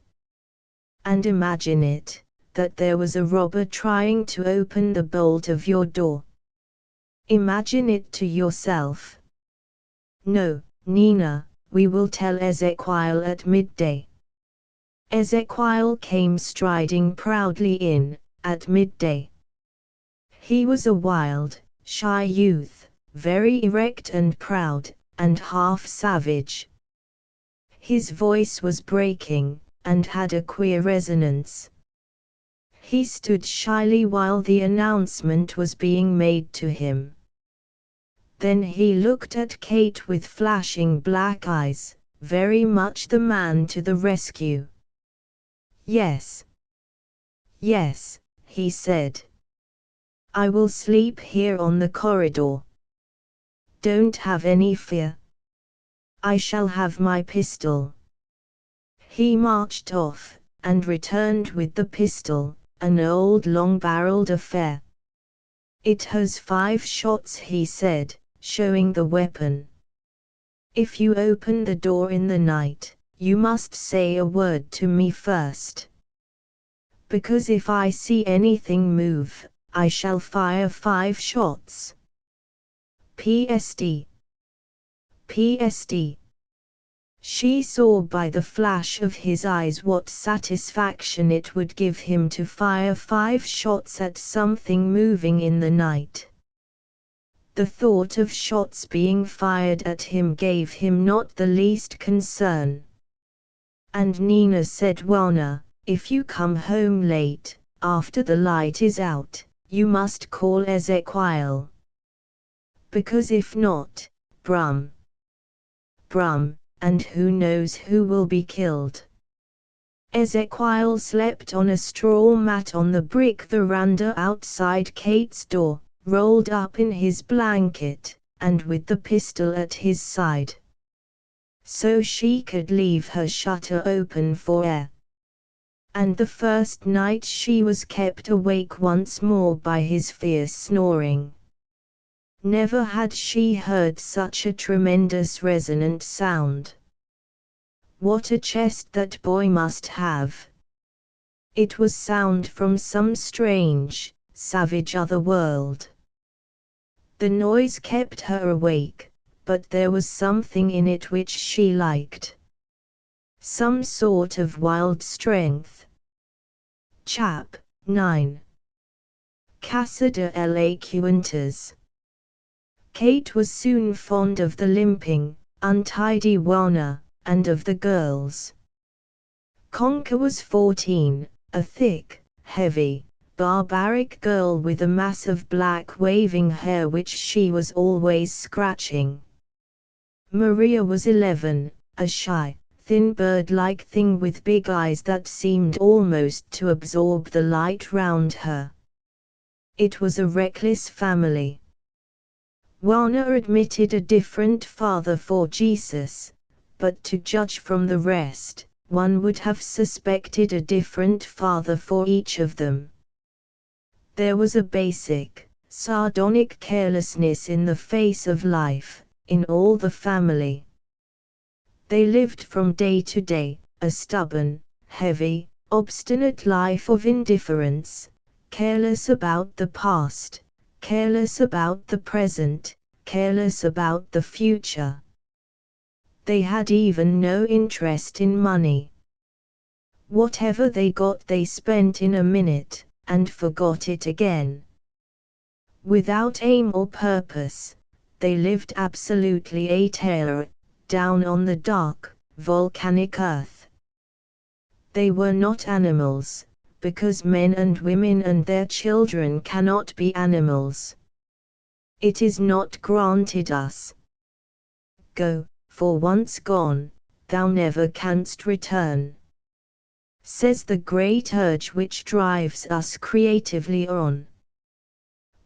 And imagine it, that there was a robber trying to open the bolt of your door. Imagine it to yourself. No, Nina, we will tell Ezequiel at midday." Ezequiel came striding proudly in, at midday. He was a wild, shy youth, very erect and proud, and half savage. His voice was breaking, and had a queer resonance. He stood shyly while the announcement was being made to him. Then he looked at Kate with flashing black eyes, very much the man to the rescue. "Yes. Yes," he said. "I will sleep here on the corridor. Don't have any fear. I shall have my pistol." He marched off, and returned with the pistol, an old long-barreled affair. "It has 5 shots," he said, showing the weapon. "If you open the door in the night, you must say a word to me first. Because if I see anything move, I shall fire 5 shots. PSD. PSD. She saw by the flash of his eyes what satisfaction it would give him to fire 5 shots at something moving in the night. The thought of shots being fired at him gave him not the least concern. And Nina said, "Juana, if you come home late, after the light is out, you must call Ezequiel. Because if not, brum, brum, and who knows who will be killed." Ezequiel slept on a straw mat on the brick veranda outside Kate's door, rolled up in his blanket, and with the pistol at his side. So she could leave her shutter open for air. And the first night she was kept awake once more by his fierce snoring. Never had she heard such a tremendous resonant sound. What a chest that boy must have! It was sound from some strange, savage other world. The noise kept her awake, but there was something in it which she liked. Some sort of wild strength. Chap. 9. Casa de las Cuentas. Kate was soon fond of the limping, untidy Juana, and of the girls. Concha was 14, a thick, heavy, barbaric girl with a mass of black waving hair which she was always scratching. Maria was 11, a shy, thin bird-like thing with big eyes that seemed almost to absorb the light round her. It was a reckless family. Juana admitted a different father for Jesus, but to judge from the rest, one would have suspected a different father for each of them. There was a basic, sardonic carelessness in the face of life, in all the family. They lived from day to day, a stubborn, heavy, obstinate life of indifference, careless about the past, careless about the present, careless about the future. They had even no interest in money. Whatever they got they spent in a minute, and forgot it again. Without aim or purpose, they lived absolutely a terror, down on the dark, volcanic earth. They were not animals, because men and women and their children cannot be animals. It is not granted us. Go, for once gone, thou never canst return, says the great urge which drives us creatively on.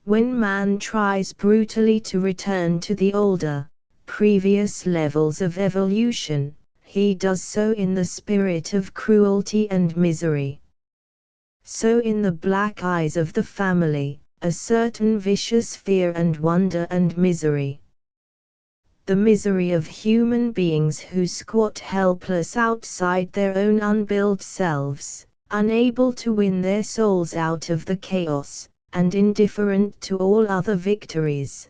When man tries brutally to return to the older, previous levels of evolution, he does so in the spirit of cruelty and misery. So in the black eyes of the family, a certain vicious fear and wonder and misery. The misery of human beings who squat helpless outside their own unbuilt selves, unable to win their souls out of the chaos, and indifferent to all other victories.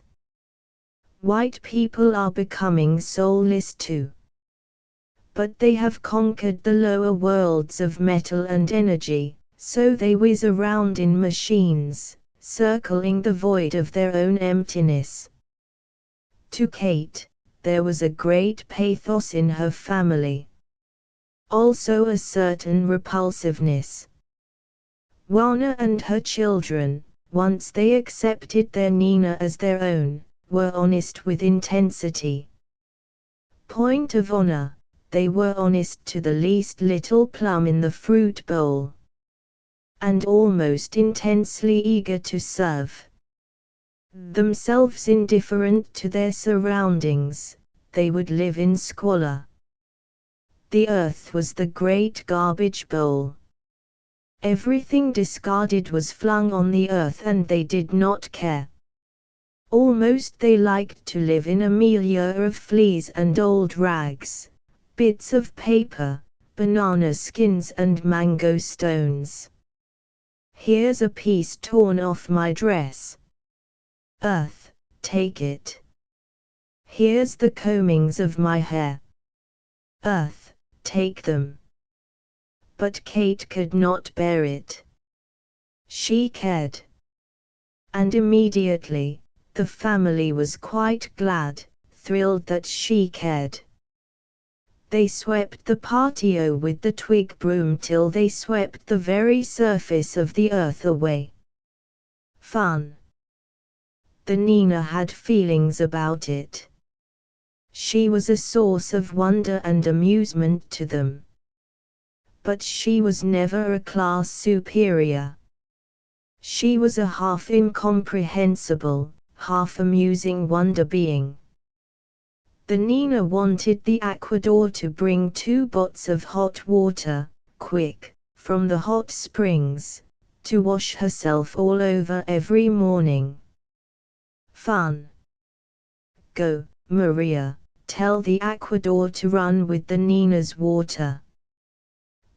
White people are becoming soulless too. But they have conquered the lower worlds of metal and energy, so they whiz around in machines, circling the void of their own emptiness. To Kate, there was a great pathos in her family. Also a certain repulsiveness. Juana and her children, once they accepted their Nina as their own, were honest with intensity. Point of honor, they were honest to the least little plum in the fruit bowl. And almost intensely eager to serve. Themselves indifferent to their surroundings, they would live in squalor. The earth was the great garbage bowl. Everything discarded was flung on the earth and they did not care. Almost they liked to live in a milieu of fleas and old rags, bits of paper, banana skins and mango stones. Here's a piece torn off my dress. Earth, take it. Here's the combings of my hair. Earth, take them. But Kate could not bear it. She cared. And immediately, the family was quite glad, thrilled that she cared. They swept the patio with the twig broom till they swept the very surface of the earth away. Fun. The Nina had feelings about it. She was a source of wonder and amusement to them. But she was never a class superior. She was a half incomprehensible, half amusing wonder being. The Nina wanted the Aquador to bring 2 bots of hot water, quick, from the hot springs, to wash herself all over every morning. Fun. Go, Maria, tell the Aquador to run with the Nina's water.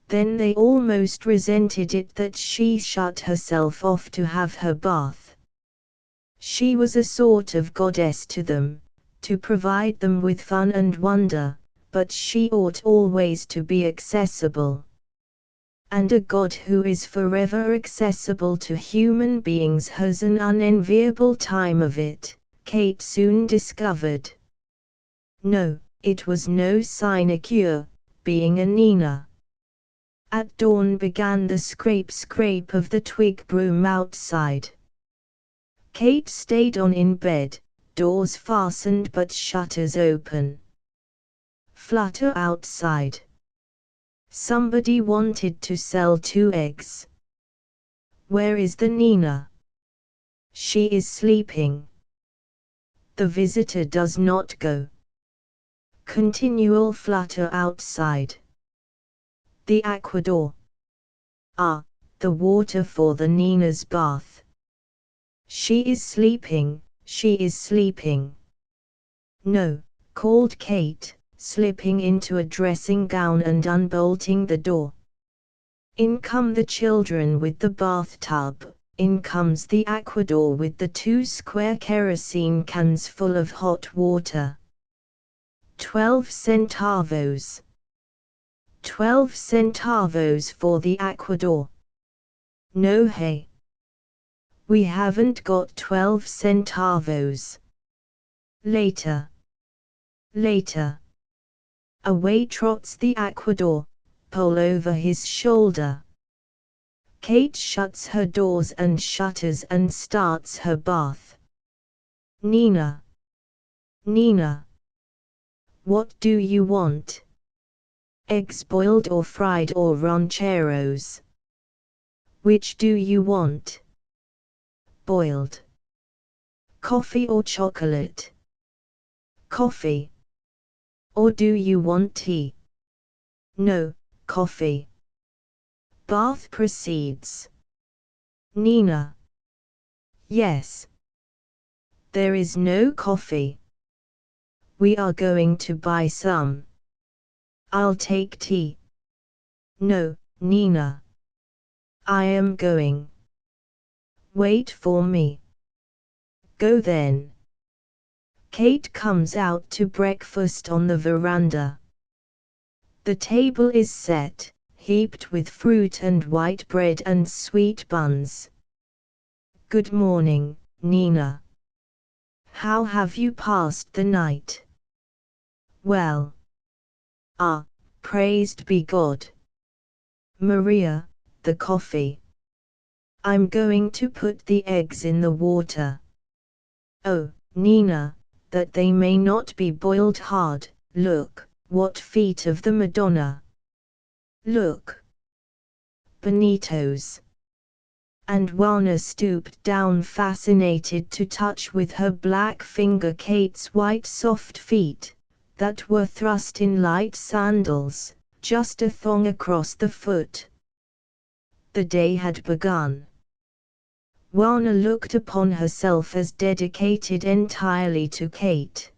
Then they almost resented it that she shut herself off to have her bath. She was a sort of goddess to them, to provide them with fun and wonder, but she ought always to be accessible. And a god who is forever accessible to human beings has an unenviable time of it, Kate soon discovered. No, it was no sinecure, being a Nina. At dawn began the scrape of the twig broom outside. Kate stayed on in bed, doors fastened but shutters open. Flutter outside. Somebody wanted to sell 2 eggs. Where is the Nina? She is sleeping. The visitor does not go. Continual flutter outside. The Aquador. Ah, the water for the Nina's bath. She is sleeping, she is sleeping. No, called Kate, slipping into a dressing gown and unbolting the door. In come the children with the bathtub, in comes the Aquador with the 2 square kerosene cans full of hot water. 12 centavos. 12 centavos for the Aquador. No hey. We haven't got 12 centavos. Later. Later. Away trots the Aquador, pole over his shoulder. Kate shuts her doors and shutters and starts her bath. Nina. Nina. What do you want? Eggs boiled or fried or rancheros? Which do you want? Boiled. Coffee or chocolate? Coffee. Or do you want tea? No, coffee. Bath proceeds. Nina. Yes. There is no coffee. We are going to buy some. I'll take tea. No, Nina. I am going. Wait for me. Go then. Kate comes out to breakfast on the veranda. The table is set, heaped with fruit and white bread and sweet buns. Good morning, Nina. How have you passed the night? Well. Ah, praised be God. Maria, the coffee. I'm going to put the eggs in the water. Oh, Nina, that they may not be boiled hard. Look, what feet of the Madonna. Look. Bonitos. And Juana stooped down fascinated to touch with her black finger Kate's white soft feet, that were thrust in light sandals, just a thong across the foot. The day had begun. Juana looked upon herself as dedicated entirely to Kate.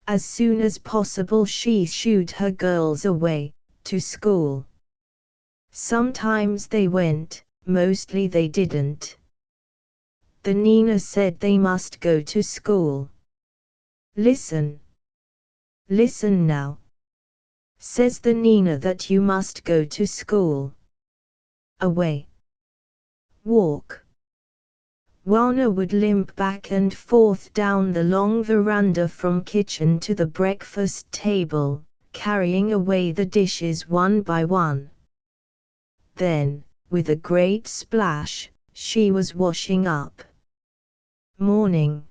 As soon as possible she shooed her girls away, to school. Sometimes they went, mostly they didn't. The Nina said they must go to school. Listen. Listen now. Says the Nina that you must go to school. Away. Walk. Wana would limp back and forth down the long veranda from kitchen to the breakfast table, carrying away the dishes one by one. Then, with a great splash, she was washing up. Morning.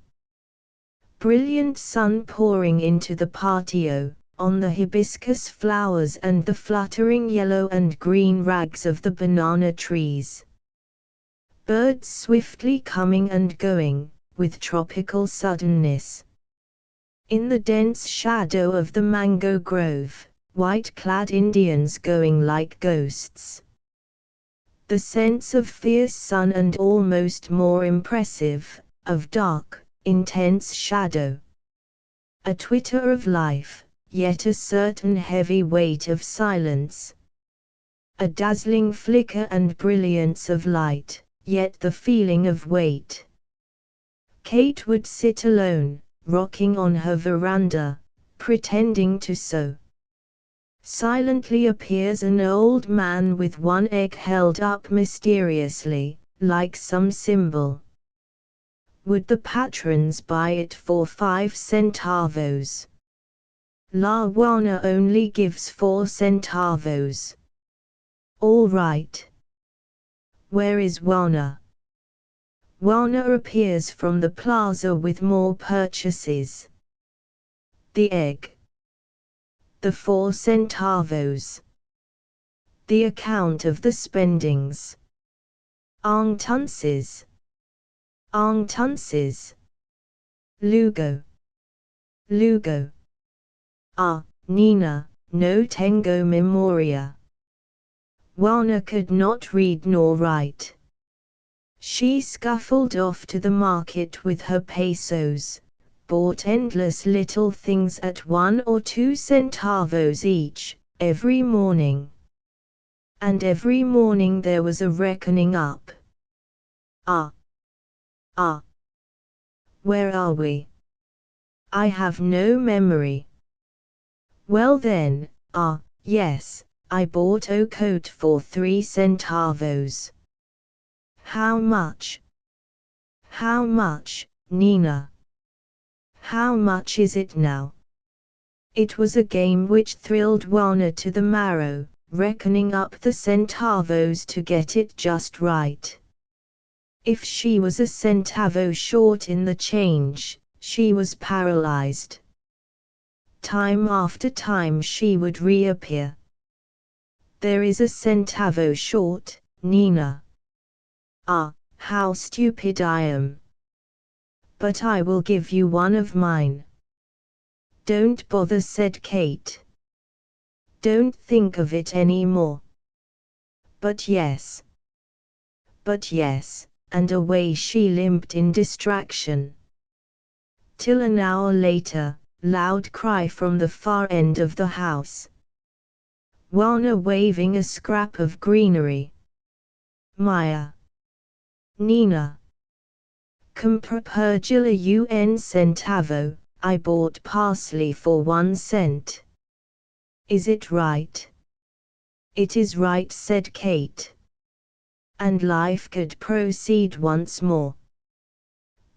Brilliant sun pouring into the patio, on the hibiscus flowers and the fluttering yellow and green rags of the banana trees. Birds swiftly coming and going, with tropical suddenness. In the dense shadow of the mango grove, white-clad Indians going like ghosts. The sense of fierce sun and almost more impressive, of dark, intense shadow. A twitter of life, yet a certain heavy weight of silence. A dazzling flicker and brilliance of light, yet the feeling of weight. Kate would sit alone, rocking on her veranda, pretending to sew. Silently appears an old man with one egg held up mysteriously, like some symbol. Would the patrons buy it for 5 centavos? La Juana only gives 4 centavos. All right. Where is Juana? Juana appears from the plaza with more purchases. The egg. The 4 centavos. The account of the spendings. Entonces. Entonces. Lugo. Lugo. Ah, Nina, no tengo memoria. Juana could not read nor write. She scuffled off to the market with her pesos, bought endless little things at 1 or 2 centavos each, every morning. And every morning there was a reckoning up. Ah. Ah. Where are we? I have no memory. Well then, yes, I bought a coat for 3 centavos. How much? How much, Nina? How much is it now? It was a game which thrilled Juana to the marrow, reckoning up the centavos to get it just right. If she was a centavo short in the change, she was paralyzed. Time after time she would reappear. There is a centavo short, Nina. Ah, how stupid I am. But I will give you one of mine. Don't bother, said Kate. Don't think of it any more. But yes. But yes, and away she limped in distraction. Till an hour later, loud cry from the far end of the house. Juana waving a scrap of greenery. Maya. Nina. Compra pergola un centavo, I bought parsley for 1 cent. Is it right? It is right, said Kate. And life could proceed once more.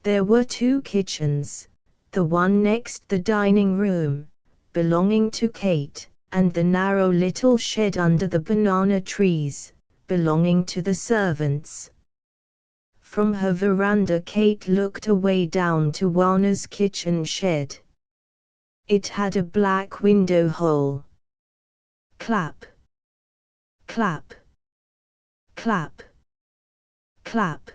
There were 2 kitchens, the one next the dining room, belonging to Kate, and the narrow little shed under the banana trees, belonging to the servants. From her veranda Kate looked away down to Juana's kitchen shed. It had a black window hole. Clap. Clap. Clap. Clap.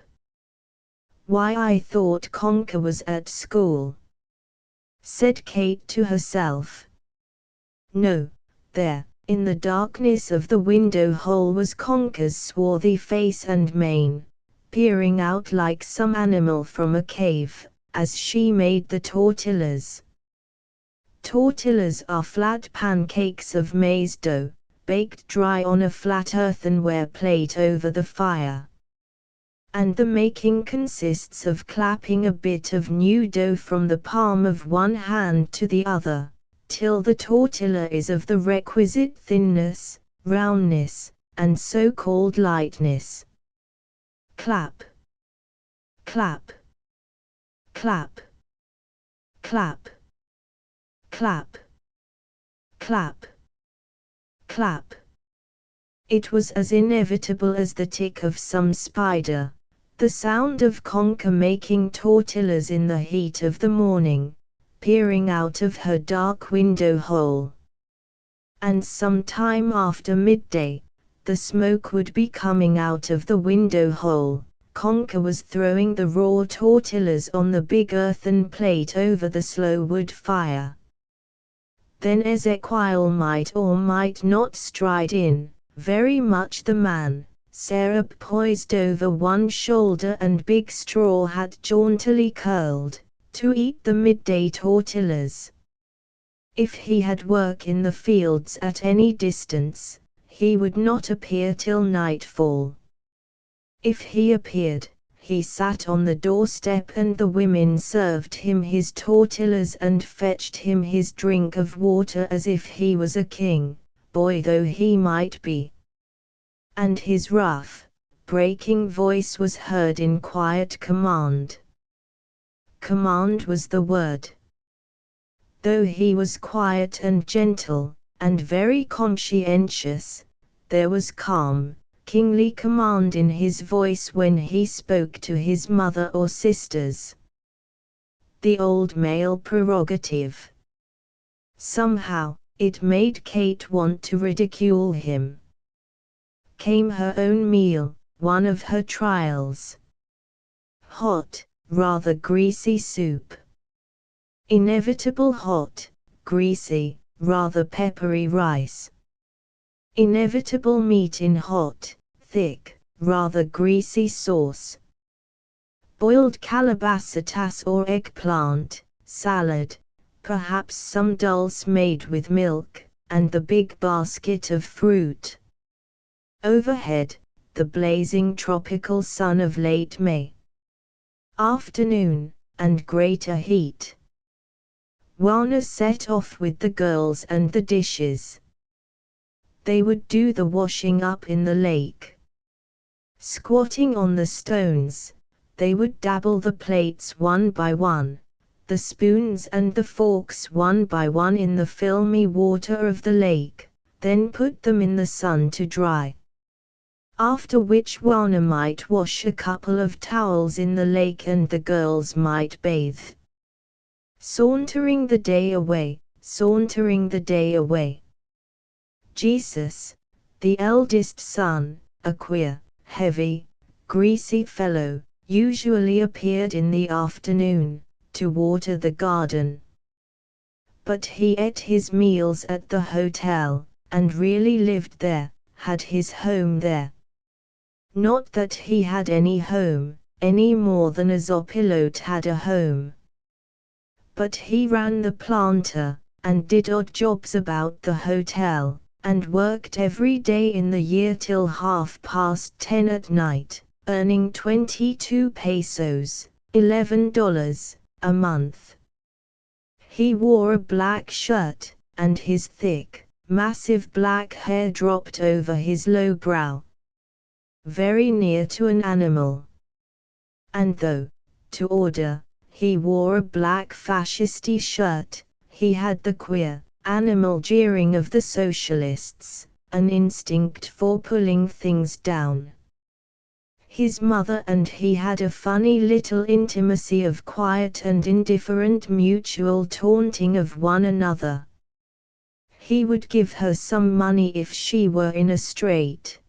Why, I thought Conker was at school, said Kate to herself. No, there, in the darkness of the window hole was Conker's swarthy face and mane, peering out like some animal from a cave, as she made the tortillas. Tortillas are flat pancakes of maize dough, baked dry on a flat earthenware plate over the fire. And the making consists of clapping a bit of new dough from the palm of one hand to the other, till the tortilla is of the requisite thinness, roundness, and so-called lightness. Clap, clap, clap, clap, clap, clap, clap. It was as inevitable as the tick of some spider, the sound of Concha making tortillas in the heat of the morning, peering out of her dark window hole. And some time after midday, the smoke would be coming out of the window hole. Concha was throwing the raw tortillas on the big earthen plate over the slow wood fire. Then Ezekiel might or might not stride in, very much the man, syrup poised over one shoulder and big straw hat jauntily curled, to eat the midday tortillas. If he had work in the fields at any distance, he would not appear till nightfall. If he appeared, he sat on the doorstep and the women served him his tortillas and fetched him his drink of water as if he was a king, boy though he might be. And his rough, breaking voice was heard in quiet command. Command was the word. Though he was quiet and gentle, and very conscientious, there was calm, kingly command in his voice when he spoke to his mother or sisters. The old male prerogative. Somehow, it made Kate want to ridicule him. Came her own meal, one of her trials. Hot, rather greasy soup. Inevitable hot, greasy, rather peppery rice. Inevitable meat in hot, thick, rather greasy sauce. Boiled calabacitas or eggplant, salad, perhaps some dulce made with milk, and the big basket of fruit. Overhead, the blazing tropical sun of late May. Afternoon, and greater heat. Juana set off with the girls and the dishes. They would do the washing up in the lake. Squatting on the stones, they would dabble the plates one by one, the spoons and the forks one by one in the filmy water of the lake, then put them in the sun to dry. After which Juana might wash a couple of towels in the lake and the girls might bathe. Sauntering the day away, sauntering the day away. Jesus, the eldest son, a queer, heavy, greasy fellow, usually appeared in the afternoon, to water the garden. But he ate his meals at the hotel, and really lived there, had his home there. Not that he had any home, any more than a zopilote had a home. But he ran the planter, and did odd jobs about the hotel, and worked every day in the year till 10:30 at night, earning 22 pesos, $11, a month. He wore a black shirt, and his thick, massive black hair dropped over his low brow. Very near to an animal. And though, to order, he wore a black fascisty shirt, he had the queer, animal jeering of the socialists, an instinct for pulling things down. His mother and he had a funny little intimacy of quiet and indifferent mutual taunting of one another. He would give her some money if she were in a strait.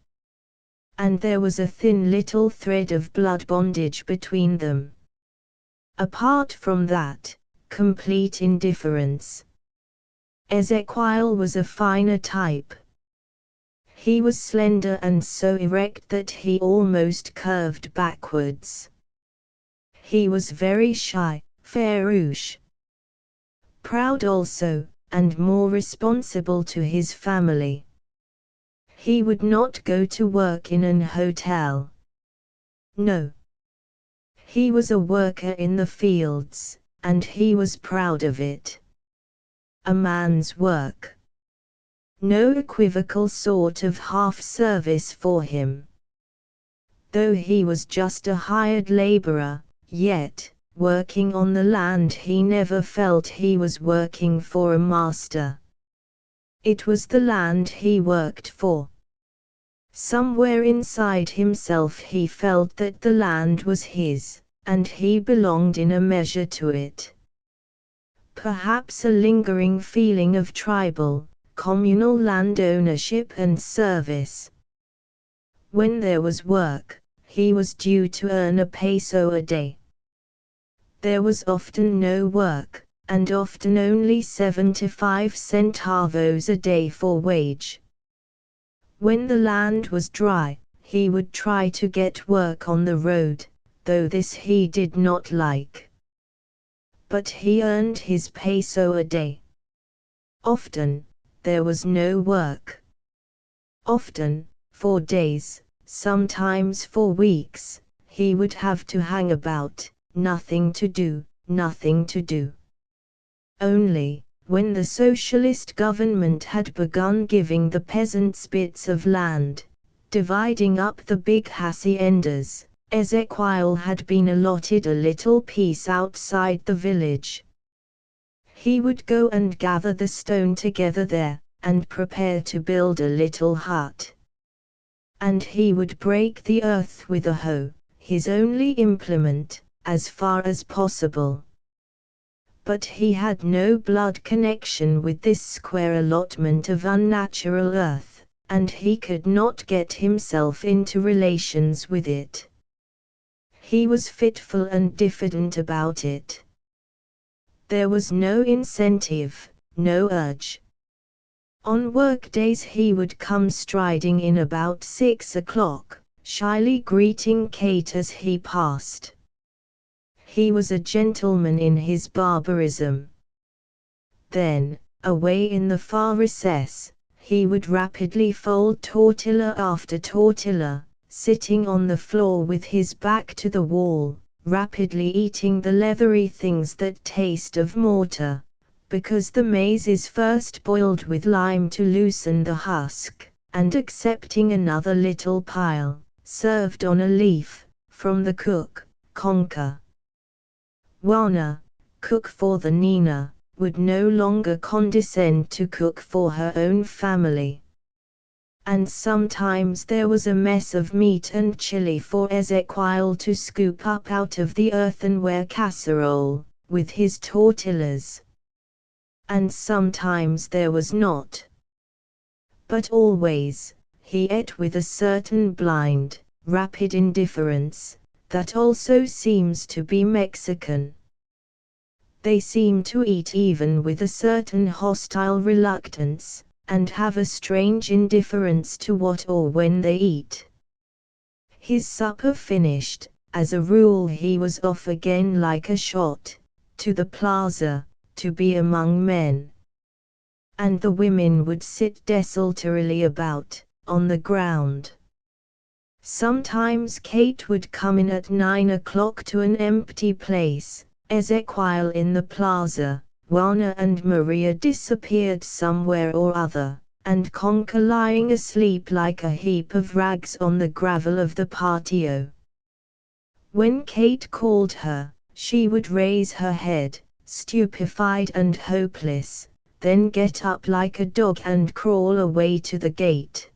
And there was a thin little thread of blood bondage between them. Apart from that, complete indifference. Ezekiel was a finer type. He was slender and so erect that he almost curved backwards. He was very shy, farouche. Proud also, and more responsible to his family. He would not go to work in an hotel. No. He was a worker in the fields, and he was proud of it. a man's work. No equivocal sort of half-service for him. Though he was just a hired laborer, yet, working on the land, he never felt he was working for a master. It was the land he worked for. Somewhere inside himself he felt that the land was his, and he belonged in a measure to it. Perhaps a lingering feeling of tribal, communal land ownership and service. When there was work, he was due to earn a peso a day. There was often no work, and often only 75 centavos a day for wage. When the land was dry, he would try to get work on the road, though this he did not like. But he earned his peso a day. Often, there was no work. Often, for days, sometimes for weeks, he would have to hang about, nothing to do, nothing to do. Only, when the socialist government had begun giving the peasants bits of land, dividing up the big haciendas, Ezequiel had been allotted a little piece outside the village. He would go and gather the stone together there, and prepare to build a little hut. And he would break the earth with a hoe, his only implement, as far as possible. But he had no blood connection with this square allotment of unnatural earth, and he could not get himself into relations with it. He was fitful and diffident about it. There was no incentive, no urge. On workdays he would come striding in about 6 o'clock, shyly greeting Kate as he passed. He was a gentleman in his barbarism. Then, away in the far recess, he would rapidly fold tortilla after tortilla, sitting on the floor with his back to the wall, rapidly eating the leathery things that taste of mortar, because the maize is first boiled with lime to loosen the husk, and accepting another little pile, served on a leaf, from the cook, Conca. Juana, cook for the Nina, would no longer condescend to cook for her own family. And sometimes there was a mess of meat and chili for Ezequiel to scoop up out of the earthenware casserole, with his tortillas. And sometimes there was not. But always, he ate with a certain blind, rapid indifference, that also seems to be Mexican. They seem to eat even with a certain hostile reluctance, and have a strange indifference to what or when they eat. His supper finished, as a rule he was off again like a shot, to the plaza, to be among men. And the women would sit desultorily about, on the ground. Sometimes Kate would come in at 9 o'clock to an empty place, Ezequiel in the plaza, Juana and Maria disappeared somewhere or other, and Conca lying asleep like a heap of rags on the gravel of the patio. When Kate called her, she would raise her head, stupefied and hopeless, then get up like a dog and crawl away to the gate.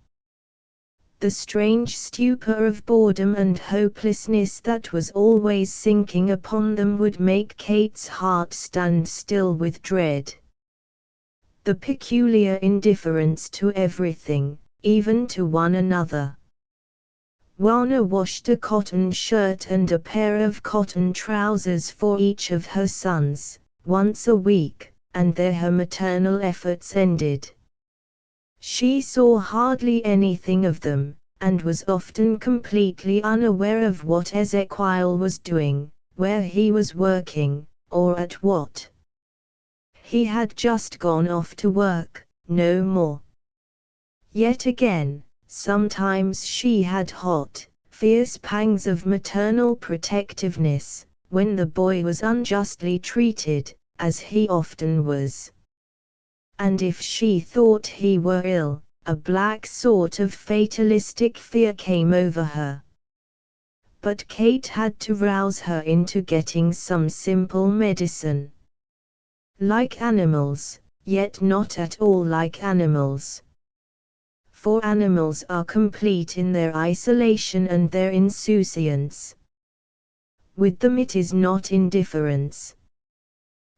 The strange stupor of boredom and hopelessness that was always sinking upon them would make Kate's heart stand still with dread. The peculiar indifference to everything, even to one another. Juana washed a cotton shirt and a pair of cotton trousers for each of her sons, once a week, and there her maternal efforts ended. She saw hardly anything of them, and was often completely unaware of what Ezequiel was doing, where he was working, or at what. He had just gone off to work, no more. Yet again, sometimes she had hot, fierce pangs of maternal protectiveness, when the boy was unjustly treated, as he often was. And if she thought he were ill, a black sort of fatalistic fear came over her. But Kate had to rouse her into getting some simple medicine. Like animals, yet not at all like animals. For animals are complete in their isolation and their insouciance. With them it is not indifference.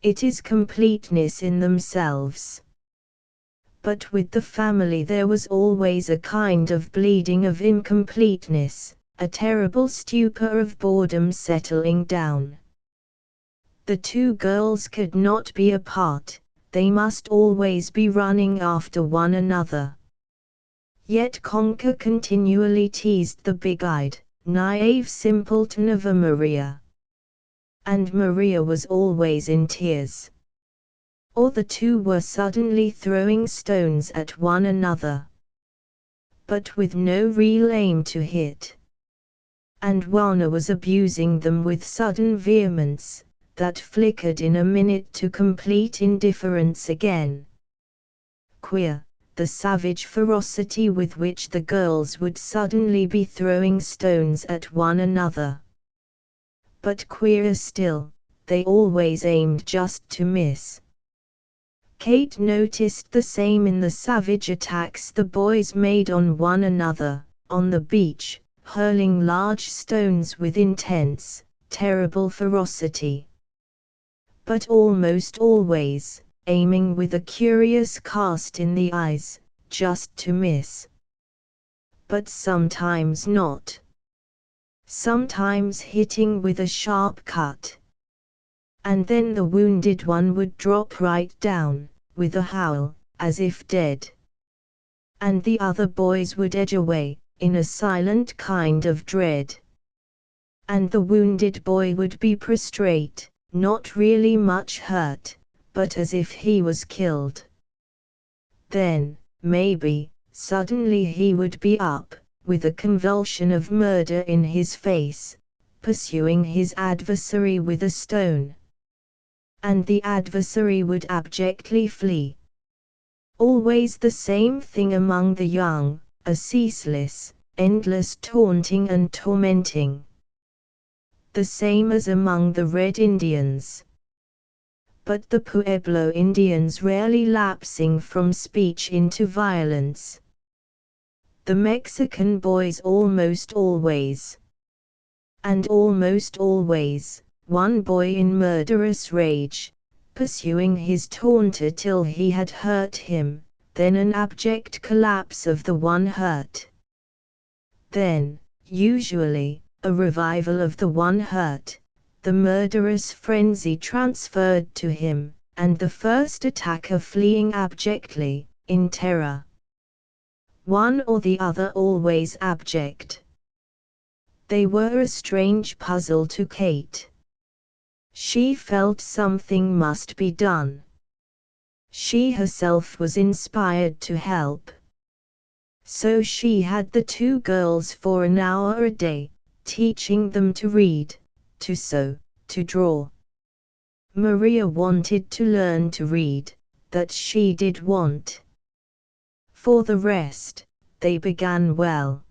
It is completeness in themselves. But with the family there was always a kind of bleeding of incompleteness, a terrible stupor of boredom settling down. The two girls could not be apart, they must always be running after one another. Yet Conker continually teased the big-eyed, naive simpleton of a Maria. And Maria was always in tears. Or the two were suddenly throwing stones at one another. But with no real aim to hit. And Juana was abusing them with sudden vehemence, that flickered in a minute to complete indifference again. Queer, the savage ferocity with which the girls would suddenly be throwing stones at one another. But queerer still, they always aimed just to miss. Kate noticed the same in the savage attacks the boys made on one another, on the beach, hurling large stones with intense, terrible ferocity. But almost always, aiming with a curious cast in the eyes, just to miss. But sometimes not. Sometimes hitting with a sharp cut. And then the wounded one would drop right down, with a howl, as if dead. And the other boys would edge away, in a silent kind of dread. And the wounded boy would be prostrate, not really much hurt, but as if he was killed. Then, maybe, suddenly he would be up, with a convulsion of murder in his face, pursuing his adversary with a stone. And the adversary would abjectly flee. Always the same thing among the young, a ceaseless, endless taunting and tormenting. The same as among the Red Indians. But the Pueblo Indians rarely lapsing from speech into violence. The Mexican boys almost always. And almost always, one boy in murderous rage, pursuing his taunter till he had hurt him, then an abject collapse of the one hurt. Then, usually, a revival of the one hurt, the murderous frenzy transferred to him, and the first attacker fleeing abjectly, in terror. One or the other always abject. They were a strange puzzle to Kate. She felt something must be done. She herself was inspired to help. So she had the two girls for an hour a day, teaching them to read, to sew, to draw. Maria wanted to learn to read, that she did want. For the rest, they began well.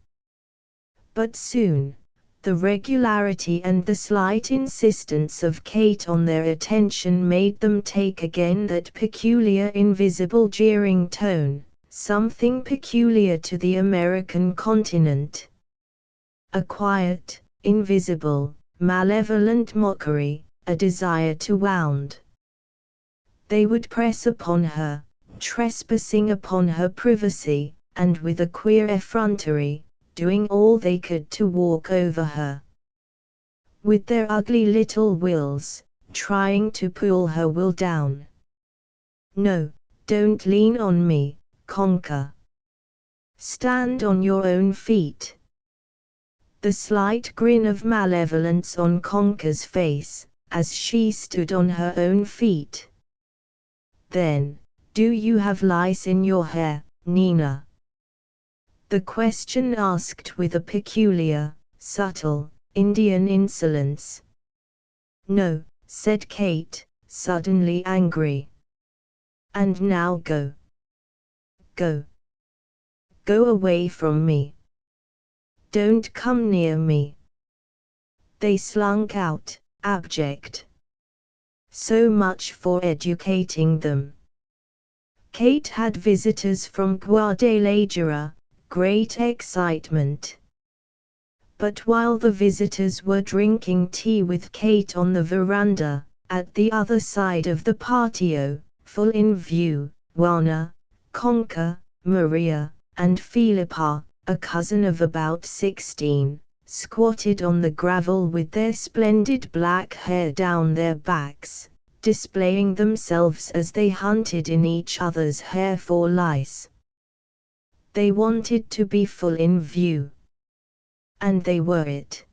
But soon, the regularity and the slight insistence of Kate on their attention made them take again that peculiar invisible jeering tone, something peculiar to the American continent. A quiet, invisible, malevolent mockery, a desire to wound. They would press upon her, trespassing upon her privacy, and with a queer effrontery, doing all they could to walk over her. With their ugly little wills, trying to pull her will down. No, don't lean on me, Conker. Stand on your own feet. The slight grin of malevolence on Conker's face, as she stood on her own feet. Then, do you have lice in your hair, Nina? The question asked with a peculiar, subtle, Indian insolence. No, said Kate, suddenly angry. And now go. Go. Go away from me. Don't come near me. They slunk out, abject. So much for educating them. Kate had visitors from Guadalajara, great excitement. But while the visitors were drinking tea with Kate on the veranda, at the other side of the patio, full in view, Juana, Concha, Maria, and Filipa, a cousin of about 16, squatted on the gravel with their splendid black hair down their backs, displaying themselves as they hunted in each other's hair for lice. They wanted to be full in view. And they were it.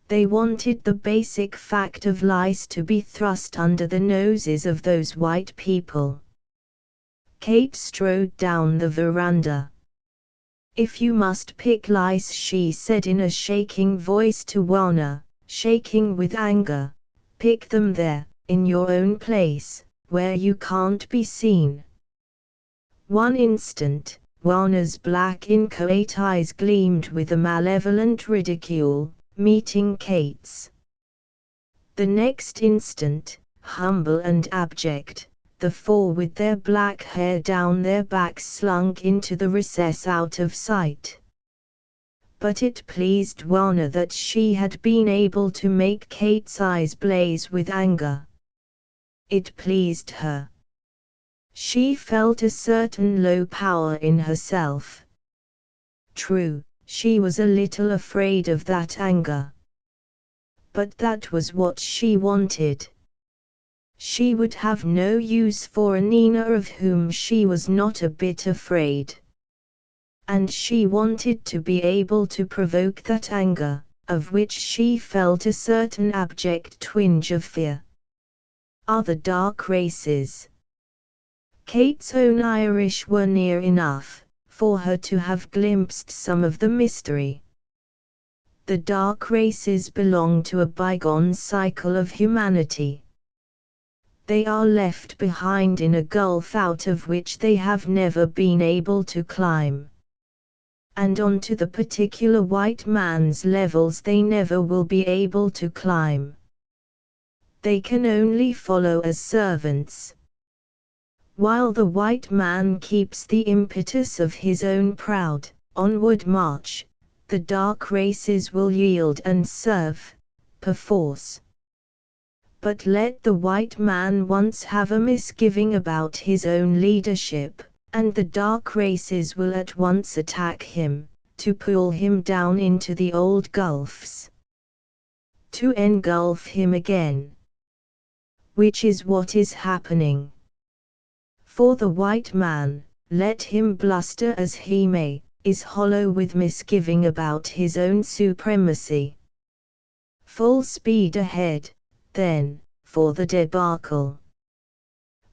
They wanted the basic fact of lice to be thrust under the noses of those white people. Kate strode down the veranda. "If you must pick lice," she said in a shaking voice to Juana, shaking with anger, "pick them there, in your own place, where you can't be seen." One instant, Juana's black inchoate eyes gleamed with a malevolent ridicule, meeting Kate's. The next instant, humble and abject, the four with their black hair down their backs slunk into the recess out of sight. But it pleased Juana that she had been able to make Kate's eyes blaze with anger. It pleased her. She felt a certain low power in herself. True, she was a little afraid of that anger. But that was what she wanted. She would have no use for a Nina of whom she was not a bit afraid. And she wanted to be able to provoke that anger, of which she felt a certain abject twinge of fear. Other dark races. Kate's own Irish were near enough, for her to have glimpsed some of the mystery. The dark races belong to a bygone cycle of humanity. They are left behind in a gulf out of which they have never been able to climb. And onto the particular white man's levels they never will be able to climb. They can only follow as servants. While the white man keeps the impetus of his own proud, onward march, the dark races will yield and serve, perforce. But let the white man once have a misgiving about his own leadership, and the dark races will at once attack him, to pull him down into the old gulfs. To engulf him again. Which is what is happening. For the white man, let him bluster as he may, is hollow with misgiving about his own supremacy. Full speed ahead, then, for the debacle.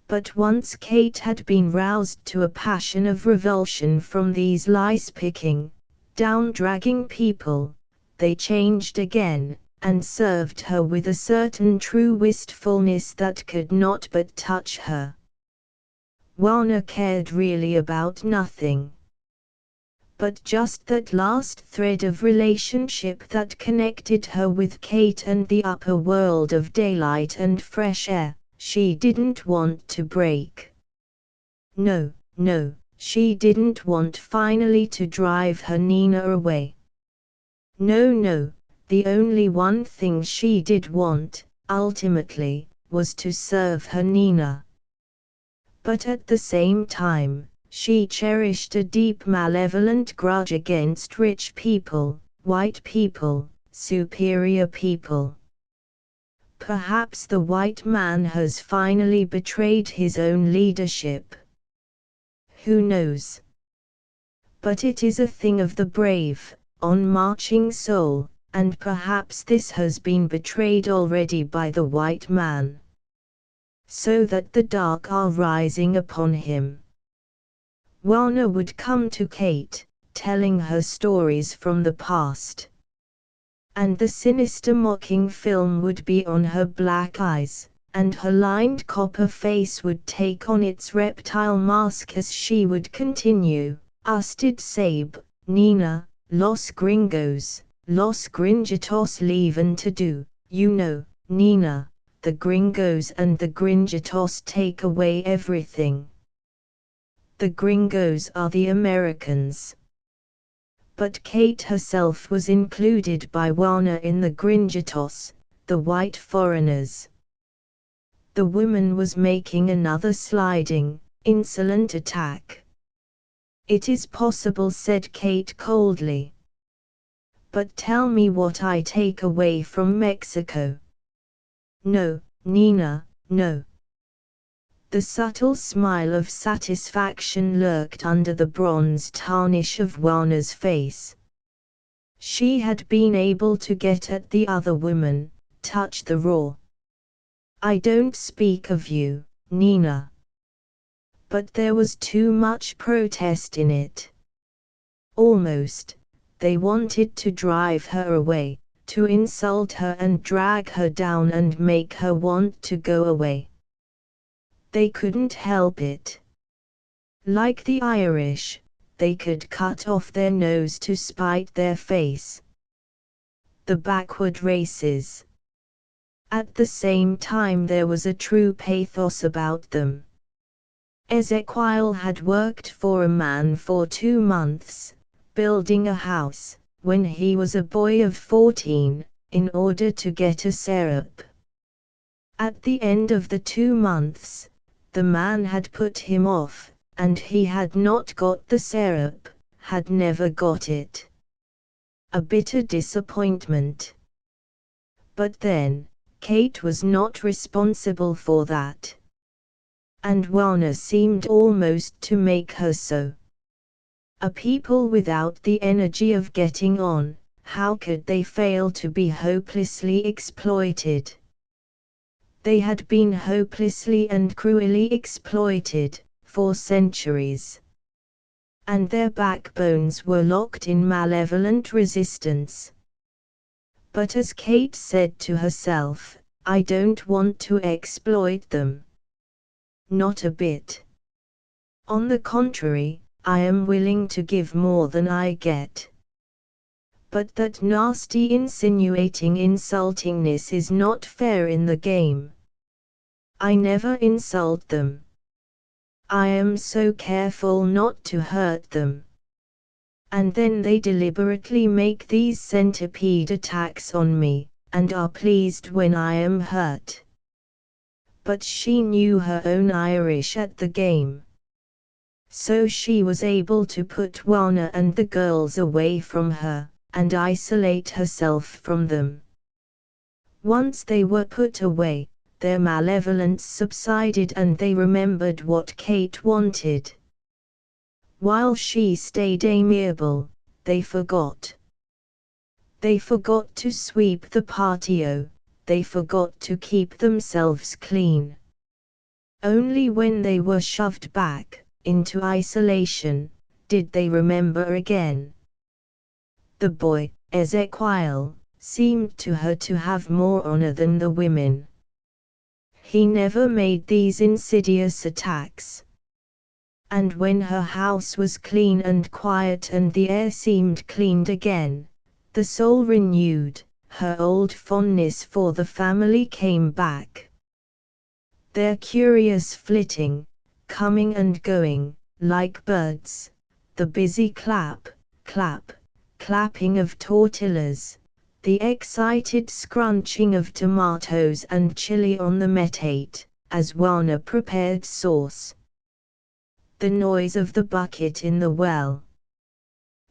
But once Kate had been roused to a passion of revulsion from these lice-picking, down-dragging people, they changed again, and served her with a certain true wistfulness that could not but touch her. Juana cared really about nothing. But just that last thread of relationship that connected her with Kate and the upper world of daylight and fresh air, she didn't want to break. No, no, she didn't want finally to drive her Nina away. No, no, the only one thing she did want, ultimately, was to serve her Nina. But at the same time, she cherished a deep malevolent grudge against rich people, white people, superior people. Perhaps the white man has finally betrayed his own leadership. Who knows? But it is a thing of the brave, on-marching soul, and perhaps this has been betrayed already by the white man. So that the dark are rising upon him. Juana would come to Kate, telling her stories from the past. And the sinister mocking film would be on her black eyes, and her lined copper face would take on its reptile mask as she would continue, "Usted sabe, Nina, los gringos leavin' to do, you know, Nina, the gringos and the gringitos take away everything. The gringos are the Americans." But Kate herself was included by Juana in the gringitos, the white foreigners. The woman was making another sliding, insolent attack. "It is possible," said Kate coldly. "But tell me what I take away from Mexico." "No, Nina, no." The subtle smile of satisfaction lurked under the bronze tarnish of Juana's face. She had been able to get at the other woman, touch the raw. "I don't speak of you, Nina." But there was too much protest in it. Almost, they wanted to drive her away, to insult her and drag her down and make her want to go away. They couldn't help it. Like the Irish, they could cut off their nose to spite their face. The backward races. At the same time there was a true pathos about them. Ezequiel had worked for a man for 2 months, building a house, when he was a boy of 14, in order to get a syrup. At the end of the 2 months, the man had put him off, and he had not got the syrup, had never got it. A bitter disappointment. But then, Kate was not responsible for that. And Juana seemed almost to make her so. A people without the energy of getting on, how could they fail to be hopelessly exploited? They had been hopelessly and cruelly exploited, for centuries. And their backbones were locked in malevolent resistance. But as Kate said to herself, "I don't want to exploit them. Not a bit. On the contrary, I am willing to give more than I get." But that nasty insinuating insultingness is not fair in the game. "I never insult them. I am so careful not to hurt them. And then they deliberately make these centipede attacks on me, and are pleased when I am hurt." But she knew her own Irish at the game. So she was able to put Juana and the girls away from her, and isolate herself from them. Once they were put away, their malevolence subsided and they remembered what Kate wanted. While she stayed amiable, they forgot. They forgot to sweep the patio, they forgot to keep themselves clean. Only when they were shoved back, into isolation, did they remember again. The boy, Ezequiel, seemed to her to have more honor than the women. He never made these insidious attacks. And when her house was clean and quiet and the air seemed cleaned again, the soul renewed, her old fondness for the family came back. Their curious flitting, coming and going, like birds, the busy clapping of tortillas, the excited scrunching of tomatoes and chili on the metate, as Juana prepared sauce. The noise of the bucket in the well.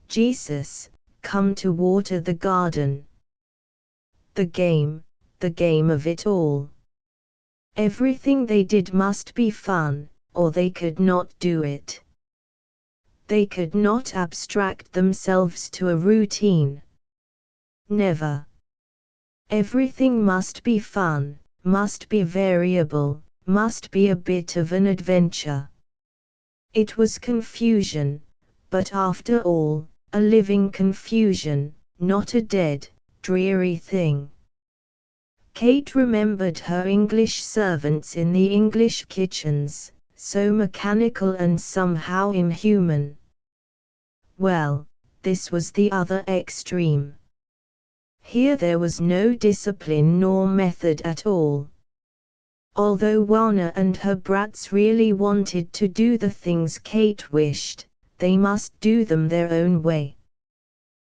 Jesus, come to water the garden. The game of it all. Everything they did must be fun, or they could not do it. They could not abstract themselves to a routine. Never. Everything must be fun, must be variable, must be a bit of an adventure. It was confusion, but after all, a living confusion, not a dead, dreary thing. Kate remembered her English servants in the English kitchens, so mechanical and somehow inhuman. Well, this was the other extreme. Here there was no discipline nor method at all. Although Wana and her brats really wanted to do the things Kate wished, they must do them their own way.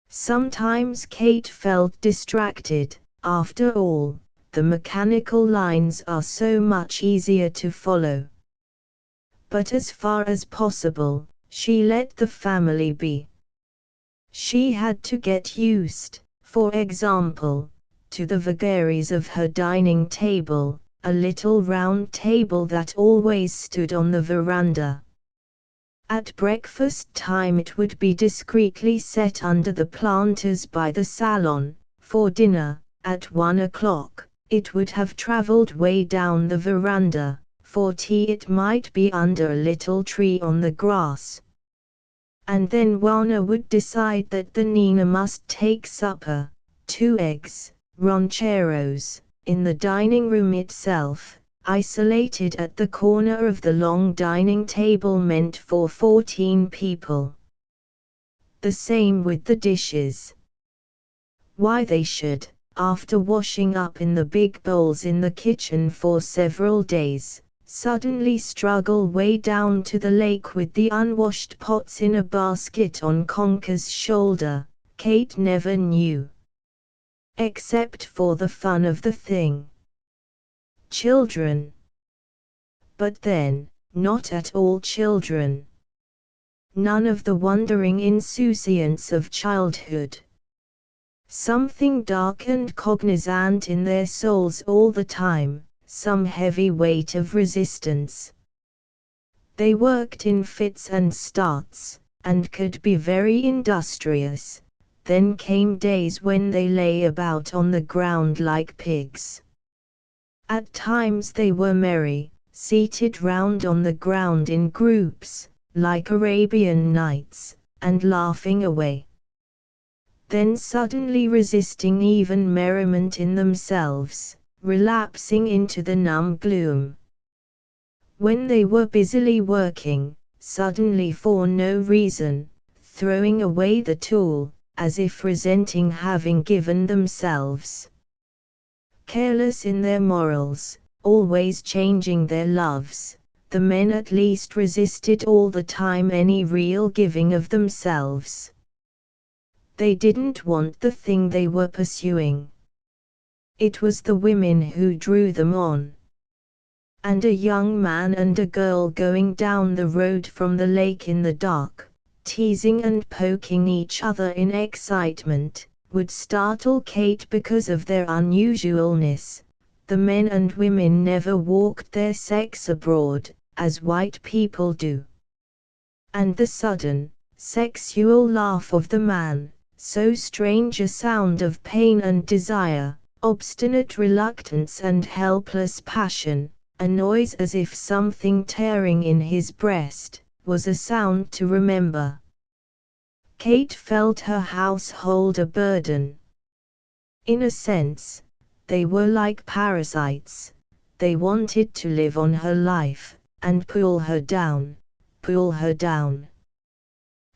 Sometimes Kate felt distracted. After all, the mechanical lines are so much easier to follow. But as far as possible, she let the family be. She had to get used, for example, to the vagaries of her dining table, a little round table that always stood on the veranda. At breakfast time it would be discreetly set under the planters by the salon. For dinner, at 1 o'clock, it would have traveled way down the veranda. For tea it might be under a little tree on the grass. And then Wana would decide that the Nina must take supper, 2 eggs, rancheros, in the dining room itself, isolated at the corner of the long dining table meant for 14 people. The same with the dishes. Why they should, after washing up in the big bowls in the kitchen for several days, suddenly struggle way down to the lake with the unwashed pots in a basket on Conker's shoulder, Kate never knew. Except for the fun of the thing. Children. But then, not at all children. None of the wondering insouciance of childhood. Something dark and cognizant in their souls all the time. Some heavy weight of resistance. They worked in fits and starts, and could be very industrious. Then came days when they lay about on the ground like pigs. At times they were merry, seated round on the ground in groups, like Arabian Nights, and laughing away. Then suddenly resisting even merriment in themselves, relapsing into the numb gloom. When they were busily working, suddenly for no reason, throwing away the tool, as if resenting having given themselves. Careless in their morals, always changing their loves, the men at least resisted all the time any real giving of themselves. They didn't want the thing they were pursuing. It was the women who drew them on. And a young man and a girl going down the road from the lake in the dark, teasing and poking each other in excitement, would startle Kate because of their unusualness. The men and women never walked their sex abroad, as white people do. And the sudden, sexual laugh of the man, so strange a sound of pain and desire, obstinate reluctance and helpless passion, a noise as if something tearing in his breast, was a sound to remember. Kate felt her household a burden. In a sense, they were like parasites. They wanted to live on her life, and pull her down, pull her down.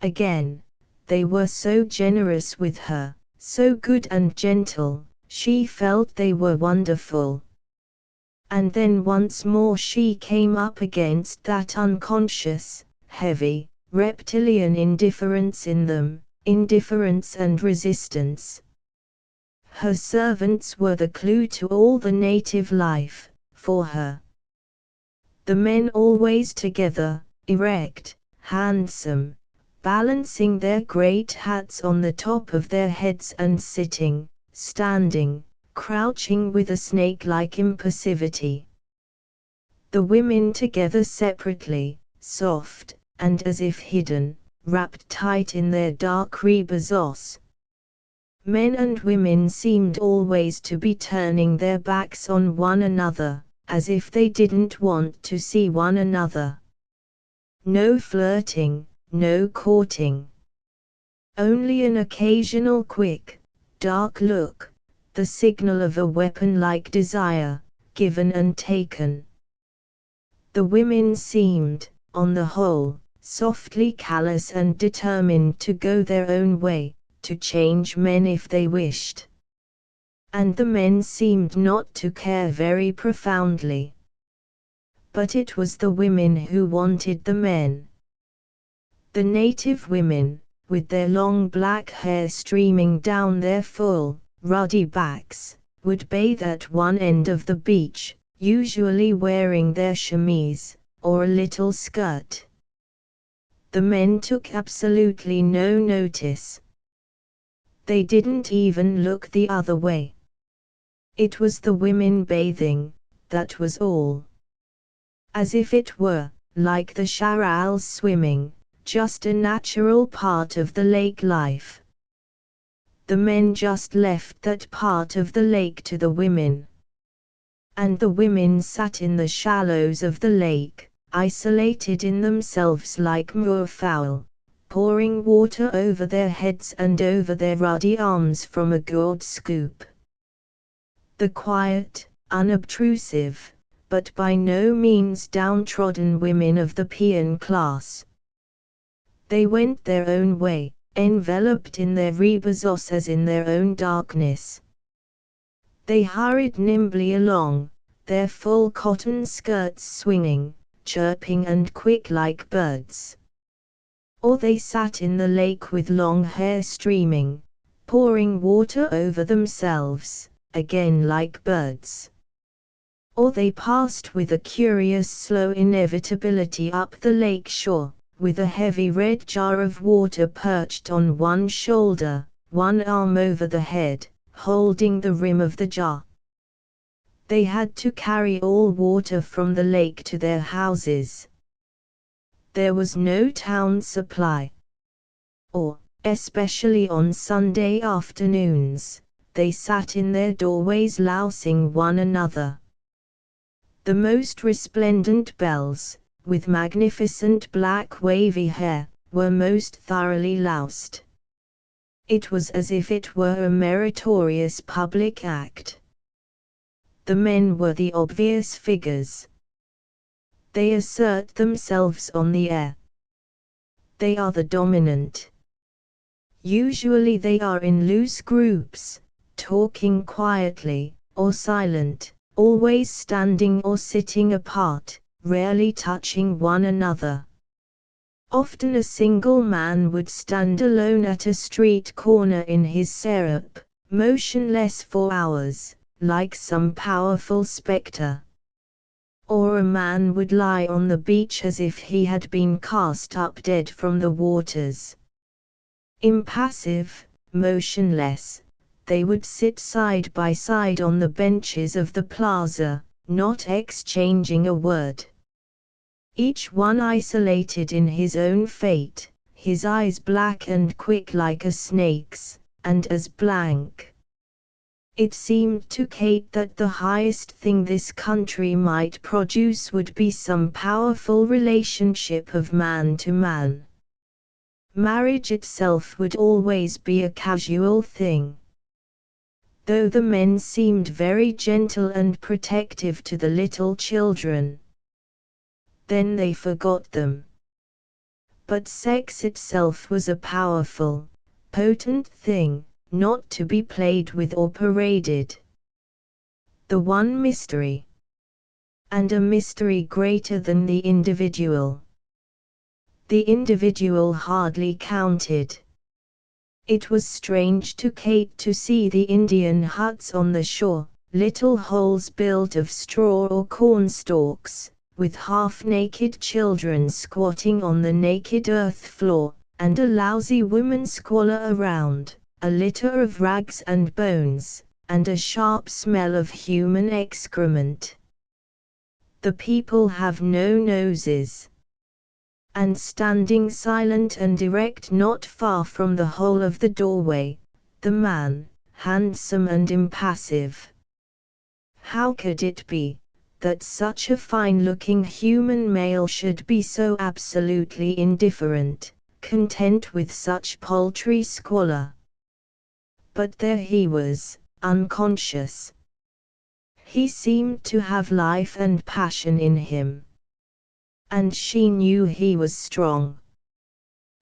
Again, they were so generous with her, so good and gentle. She felt they were wonderful. And then once more she came up against that unconscious, heavy, reptilian indifference in them, indifference and resistance. Her servants were the clue to all the native life, for her. The men always together, erect, handsome, balancing their great hats on the top of their heads and sitting, standing, crouching with a snake-like impassivity. The women together separately, soft, and as if hidden, wrapped tight in their dark rebazos. Men and women seemed always to be turning their backs on one another, as if they didn't want to see one another. No flirting, no courting. Only an occasional quick, dark look, the signal of a weapon-like desire, given and taken. The women seemed, on the whole, softly callous and determined to go their own way, to change men if they wished. And the men seemed not to care very profoundly. But it was the women who wanted the men. The native women, with their long black hair streaming down their full, ruddy backs, would bathe at one end of the beach, usually wearing their chemise, or a little skirt. The men took absolutely no notice. They didn't even look the other way. It was the women bathing, that was all. As if it were, like the charals swimming, just a natural part of the lake life. The men just left that part of the lake to the women. And the women sat in the shallows of the lake, isolated in themselves like moorfowl, pouring water over their heads and over their ruddy arms from a gourd scoop. The quiet, unobtrusive, but by no means downtrodden women of the peon class. They went their own way, enveloped in their rebazos as in their own darkness. They hurried nimbly along, their full cotton skirts swinging, chirping and quick like birds. Or they sat in the lake with long hair streaming, pouring water over themselves, again like birds. Or they passed with a curious slow inevitability up the lake shore, with a heavy red jar of water perched on one shoulder, one arm over the head, holding the rim of the jar. They had to carry all water from the lake to their houses. There was no town supply. Or, especially on Sunday afternoons, they sat in their doorways lousing one another. The most resplendent belles, with magnificent black wavy hair, were most thoroughly loused. It was as if it were a meritorious public act. The men were the obvious figures. They assert themselves on the air. They are the dominant. Usually they are in loose groups, talking quietly, or silent, always standing or sitting apart, rarely touching one another. Often a single man would stand alone at a street corner in his syrup, motionless for hours, like some powerful spectre. Or a man would lie on the beach as if he had been cast up dead from the waters. Impassive, motionless, they would sit side by side on the benches of the plaza, not exchanging a word. Each one isolated in his own fate, his eyes black and quick like a snake's, and as blank. It seemed to Kate that the highest thing this country might produce would be some powerful relationship of man to man. Marriage itself would always be a casual thing. Though the men seemed very gentle and protective to the little children. Then they forgot them. But sex itself was a powerful, potent thing, not to be played with or paraded. The one mystery. And a mystery greater than the individual. The individual hardly counted. It was strange to Kate to see the Indian huts on the shore, little holes built of straw or corn stalks, with half-naked children squatting on the naked earth floor, and a lousy woman squalor around, a litter of rags and bones, and a sharp smell of human excrement. The people have no noses. And standing silent and erect not far from the hole of the doorway, the man, handsome and impassive. How could it be that such a fine-looking human male should be so absolutely indifferent, content with such paltry squalor? But there he was, unconscious. He seemed to have life and passion in him. And she knew he was strong.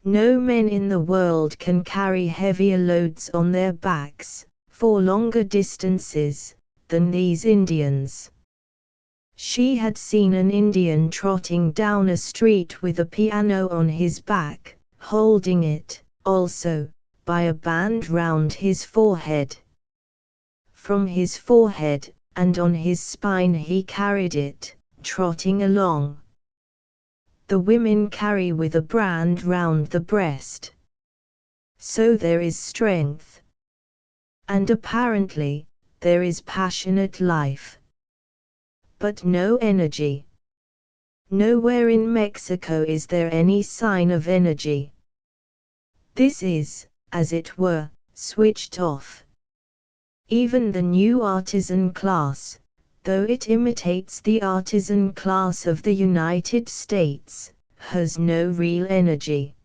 No men in the world can carry heavier loads on their backs, for longer distances, than these Indians. She had seen an Indian trotting down a street with a piano on his back, holding it, also, by a band round his forehead. From his forehead, and on his spine he carried it, trotting along. The women carry with a band round the breast. So there is strength. And apparently, there is passionate life. But no energy. Nowhere in Mexico is there any sign of energy. This is, as it were, switched off. Even the new artisan class, though it imitates the artisan class of the United States, has no real energy.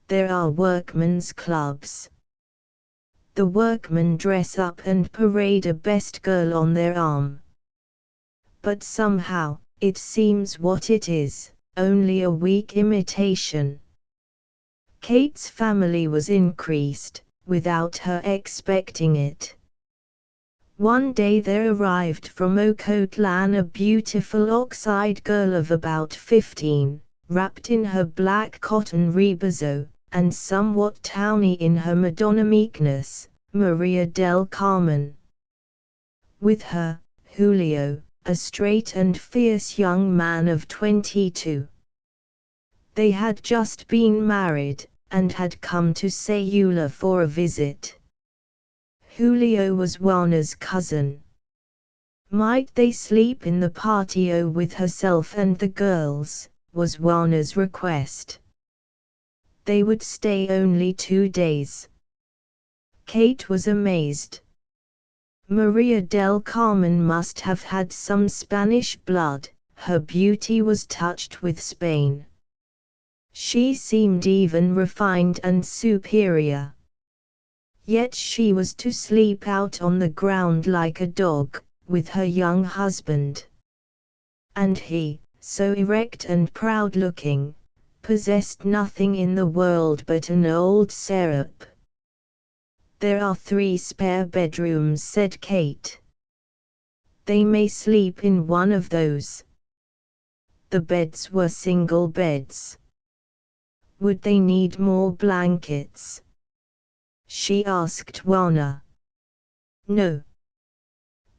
There are workmen's clubs. The workmen dress up and parade a best girl on their arm. But somehow, it seems what it is, only a weak imitation. Kate's family was increased, without her expecting it. One day there arrived from Ocotlan a beautiful ox-eyed girl of about 15, wrapped in her black cotton rebozo, and somewhat towny in her Madonna meekness, Maria del Carmen. With her, Julio, a straight and fierce young man of 22. They had just been married, and had come to Sayula for a visit. Julio was Juana's cousin. Might they sleep in the patio with herself and the girls, was Juana's request. They would stay only 2 days. Kate was amazed. Maria del Carmen must have had some Spanish blood, her beauty was touched with Spain. She seemed even refined and superior. Yet she was to sleep out on the ground like a dog, with her young husband. And he, so erect and proud-looking, possessed nothing in the world but an old syrup. "There are 3 spare bedrooms," said Kate. "They may sleep in one of those." The beds were single beds. Would they need more blankets? She asked Juana. No.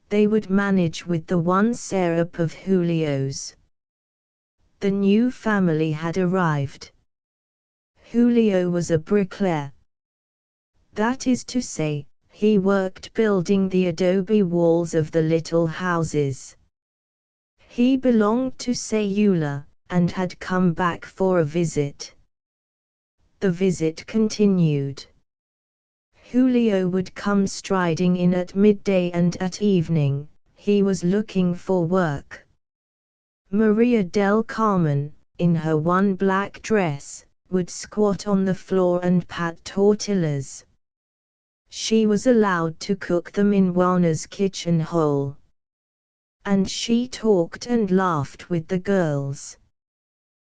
They would manage with the 1 syrup of Julio's. The new family had arrived. Julio was a bricklayer. That is to say, he worked building the adobe walls of the little houses. He belonged to Sayula, and had come back for a visit. The visit continued. Julio would come striding in at midday and at evening, he was looking for work. Maria del Carmen, in her 1 black dress, would squat on the floor and pat tortillas. She was allowed to cook them in Juana's kitchen hole. And she talked and laughed with the girls.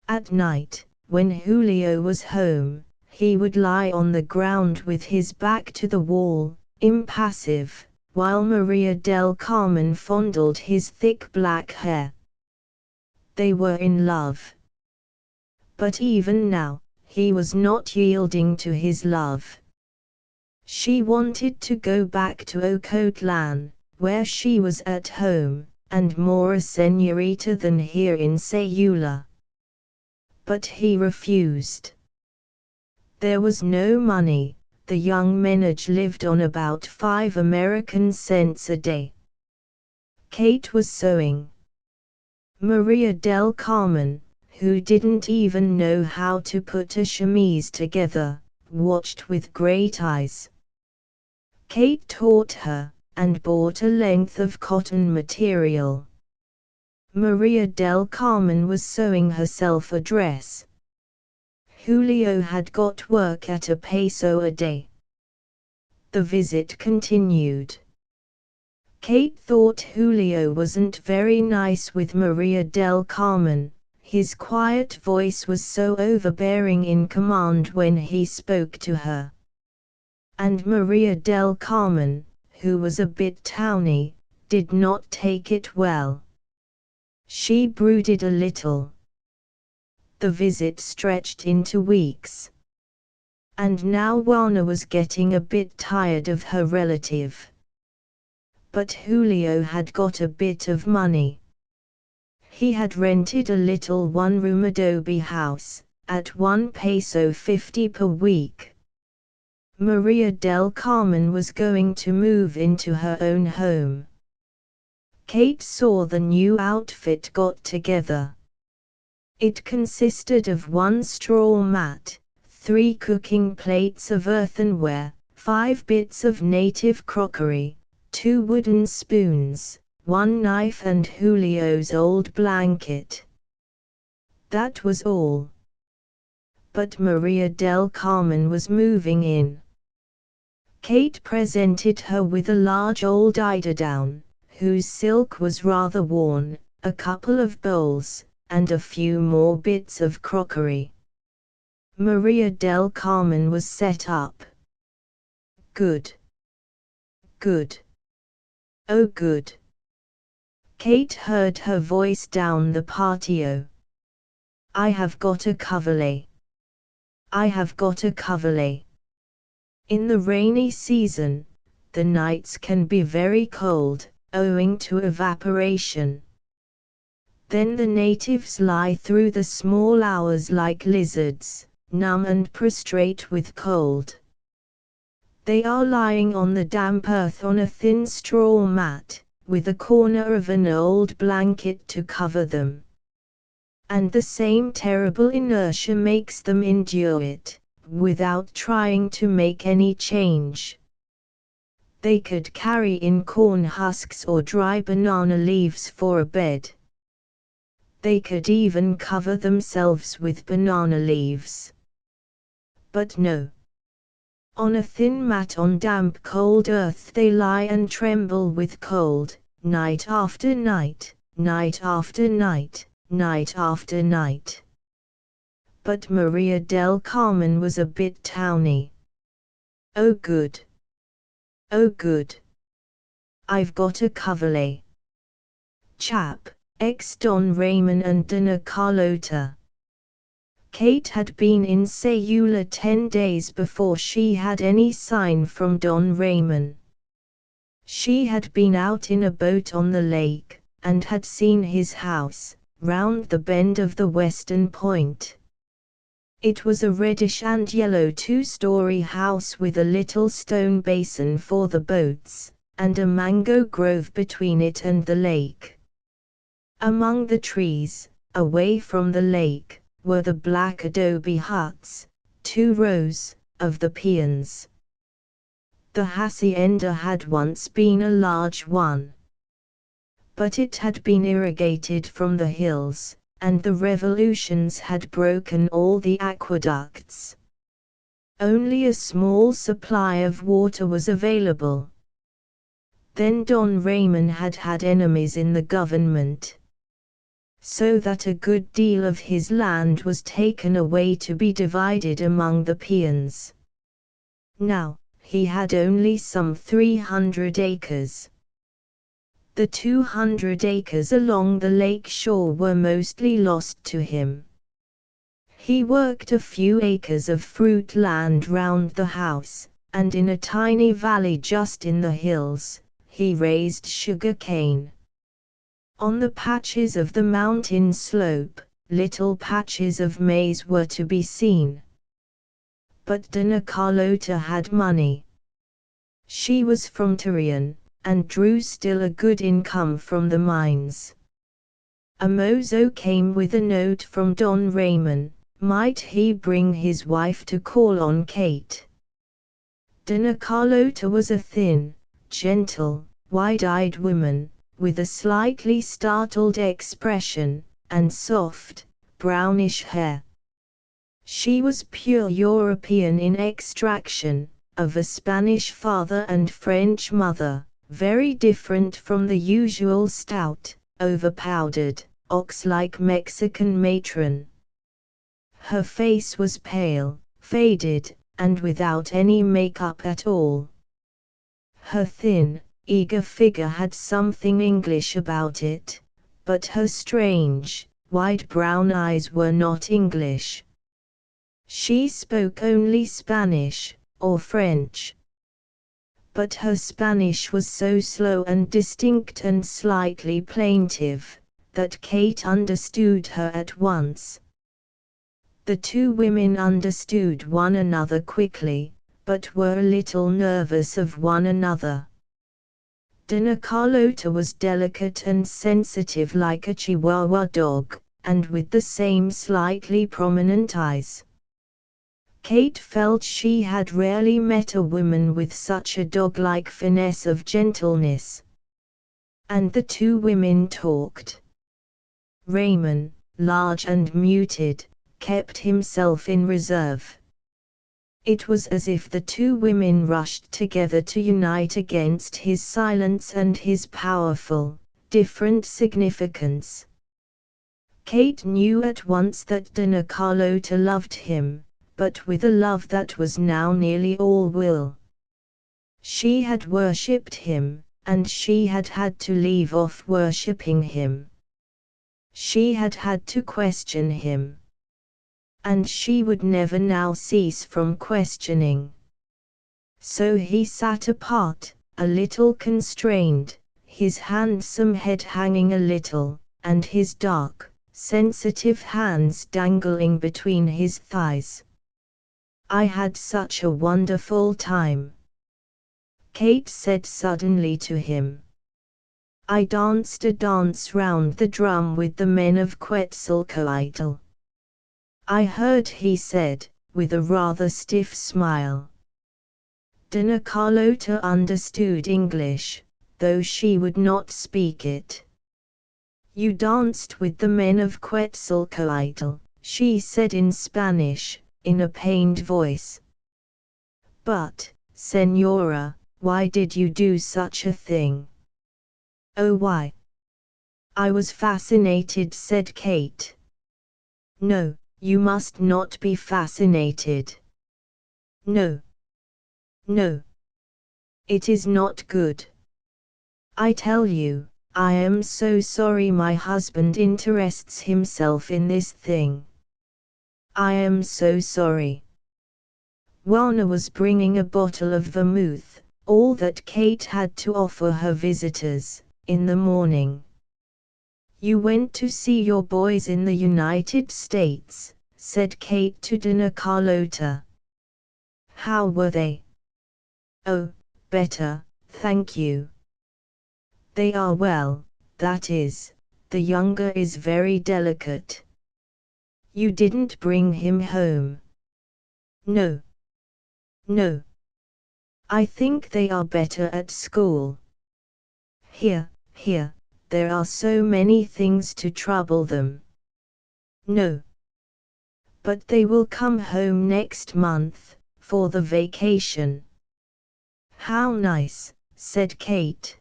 At night, when Julio was home, he would lie on the ground with his back to the wall, impassive, while Maria del Carmen fondled his thick black hair. They were in love. But even now, he was not yielding to his love. She wanted to go back to Ocotlan, where she was at home, and more a señorita than here in Sayula. But he refused. There was no money, the young menage lived on about 5 American cents a day. Kate was sewing. Maria del Carmen, who didn't even know how to put a chemise together, watched with great eyes. Kate taught her, and bought a length of cotton material. Maria del Carmen was sewing herself a dress. Julio had got work at a peso a day. The visit continued. Kate thought Julio wasn't very nice with Maria del Carmen. His quiet voice was so overbearing in command when he spoke to her. And Maria del Carmen, who was a bit towny, did not take it well. She brooded a little. The visit stretched into weeks. And now Juana was getting a bit tired of her relative. But Julio had got a bit of money. He had rented a little one-room adobe house, at 1 peso 50 per week. Maria del Carmen was going to move into her own home. Kate saw the new outfit got together. It consisted of 1 straw mat, 3 cooking plates of earthenware, 5 bits of native crockery, 2 wooden spoons, 1 knife and Julio's old blanket. That was all. But Maria del Carmen was moving in. Kate presented her with a large old eiderdown, whose silk was rather worn, a couple of bowls, and a few more bits of crockery. Maria del Carmen was set up. Good. Good. Oh good. Kate heard her voice down the patio. I have got a coverlay. I have got a coverlay. In the rainy season, the nights can be very cold, owing to evaporation. Then the natives lie through the small hours like lizards, numb and prostrate with cold. They are lying on the damp earth on a thin straw mat, with a corner of an old blanket to cover them. And the same terrible inertia makes them endure it, without trying to make any change. They could carry in corn husks or dry banana leaves for a bed. They could even cover themselves with banana leaves. But no. On a thin mat on damp cold earth they lie and tremble with cold, night after night, night after night, night after night. But Maria del Carmen was a bit towny. Oh good. Oh good. I've got a coverlay. Chap, ex-Don Ramon and Dona Carlota. Kate had been in Sayula 10 days before she had any sign from Don Ramon. She had been out in a boat on the lake, and had seen his house, round the bend of the western point. It was a reddish and yellow 2-story house with a little stone basin for the boats, and a mango grove between it and the lake. Among the trees, away from the lake, were the black adobe huts, 2 rows, of the peons. The hacienda had once been a large one. But it had been irrigated from the hills, and the revolutions had broken all the aqueducts. Only a small supply of water was available. Then Don Ramon had had enemies in the government, so that a good deal of his land was taken away to be divided among the peons. Now, he had only some 300 acres. The 200 acres along the lake shore were mostly lost to him. He worked a few acres of fruit land round the house, and in a tiny valley just in the hills, he raised sugar cane. On the patches of the mountain slope, little patches of maize were to be seen. But Dona Carlota had money. She was from Torreon, and drew still a good income from the mines. A mozo came with a note from Don Ramon. Might he bring his wife to call on Kate? Dona Carlota was a thin, gentle, wide-eyed woman, with a slightly startled expression, and soft, brownish hair. She was pure European in extraction, of a Spanish father and French mother, very different from the usual stout, overpowdered, ox-like Mexican matron. Her face was pale, faded, and without any makeup at all. Her thin, eager figure had something English about it, but her strange, wide brown eyes were not English. She spoke only Spanish, or French. But her Spanish was so slow and distinct and slightly plaintive, that Kate understood her at once. The two women understood one another quickly, but were a little nervous of one another. Dona Carlota was delicate and sensitive like a Chihuahua dog, and with the same slightly prominent eyes. Kate felt she had rarely met a woman with such a dog-like finesse of gentleness. And the two women talked. Raymond, large and muted, kept himself in reserve. It was as if the two women rushed together to unite against his silence and his powerful, different significance. Kate knew at once that Dona Carlota loved him, but with a love that was now nearly all will. She had worshipped him, and she had had to leave off worshipping him. She had had to question him. And she would never now cease from questioning. So he sat apart, a little constrained, his handsome head hanging a little, and his dark, sensitive hands dangling between his thighs. "I had such a wonderful time," Kate said suddenly to him. "I danced a dance round the drum with the men of Quetzalcoatl." "I heard," he said, with a rather stiff smile. Dona Carlota understood English, though she would not speak it. "You danced with the men of Quetzalcoatl," she said in Spanish, in a pained voice. "But, Señora, why did you do such a thing?" "Oh, why? I was fascinated," said Kate. "No, you must not be fascinated. No. No. It is not good. I tell you, I am so sorry my husband interests himself in this thing. I am so sorry." Juana was bringing a bottle of vermouth, all that Kate had to offer her visitors, in the morning. "You went to see your boys in the United States," said Kate to Dona Carlota. "How were they?" "Oh, better, thank you. They are well, that is, the younger is very delicate." "You didn't bring him home?" "No. No. I think they are better at school. Here, there are so many things to trouble them." "No. But they will come home next month, for the vacation." "How nice," said Kate.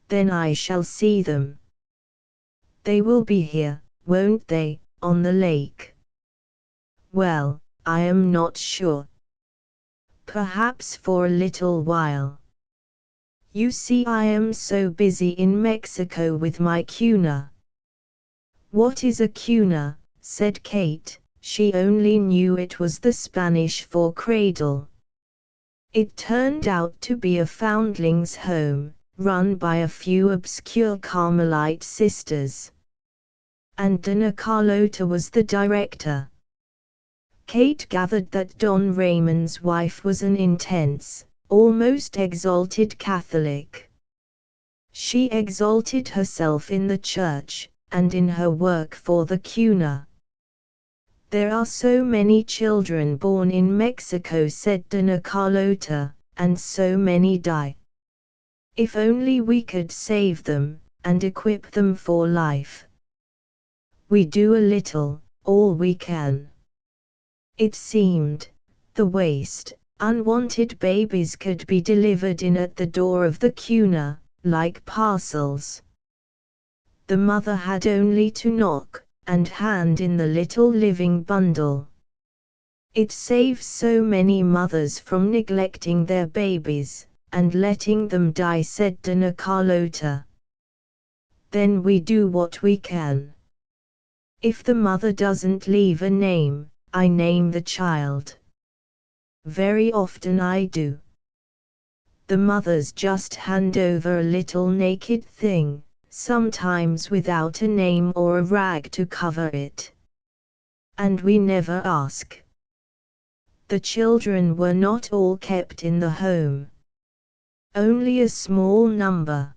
"Then I shall see them. They will be here, won't they, on the lake?" "Well, I am not sure. Perhaps for a little while. You see, I am so busy in Mexico with my cuna." "What is a cuna?" said Kate. She only knew it was the Spanish for cradle. It turned out to be a foundlings' home, run by a few obscure Carmelite sisters. And Dona Carlota was the director. Kate gathered that Don Raymond's wife was an intense, almost exalted Catholic. She exalted herself in the church, and in her work for the cuna. "There are so many children born in Mexico," said Dona Carlota, "and so many die. If only we could save them, and equip them for life. We do a little, all we can." It seemed, the waste, Unwanted babies could be delivered in at the door of the cuna, like parcels. The mother had only to knock, and hand in the little living bundle. It saves so many mothers from neglecting their babies, and letting them die, said Dona Carlota. Then we do what we can. If the mother doesn't leave a name, I name the child. Very often I do. The mothers just hand over a little naked thing, sometimes without a name or a rag to cover it. And we never ask. The children were not all kept in the home. Only a small number.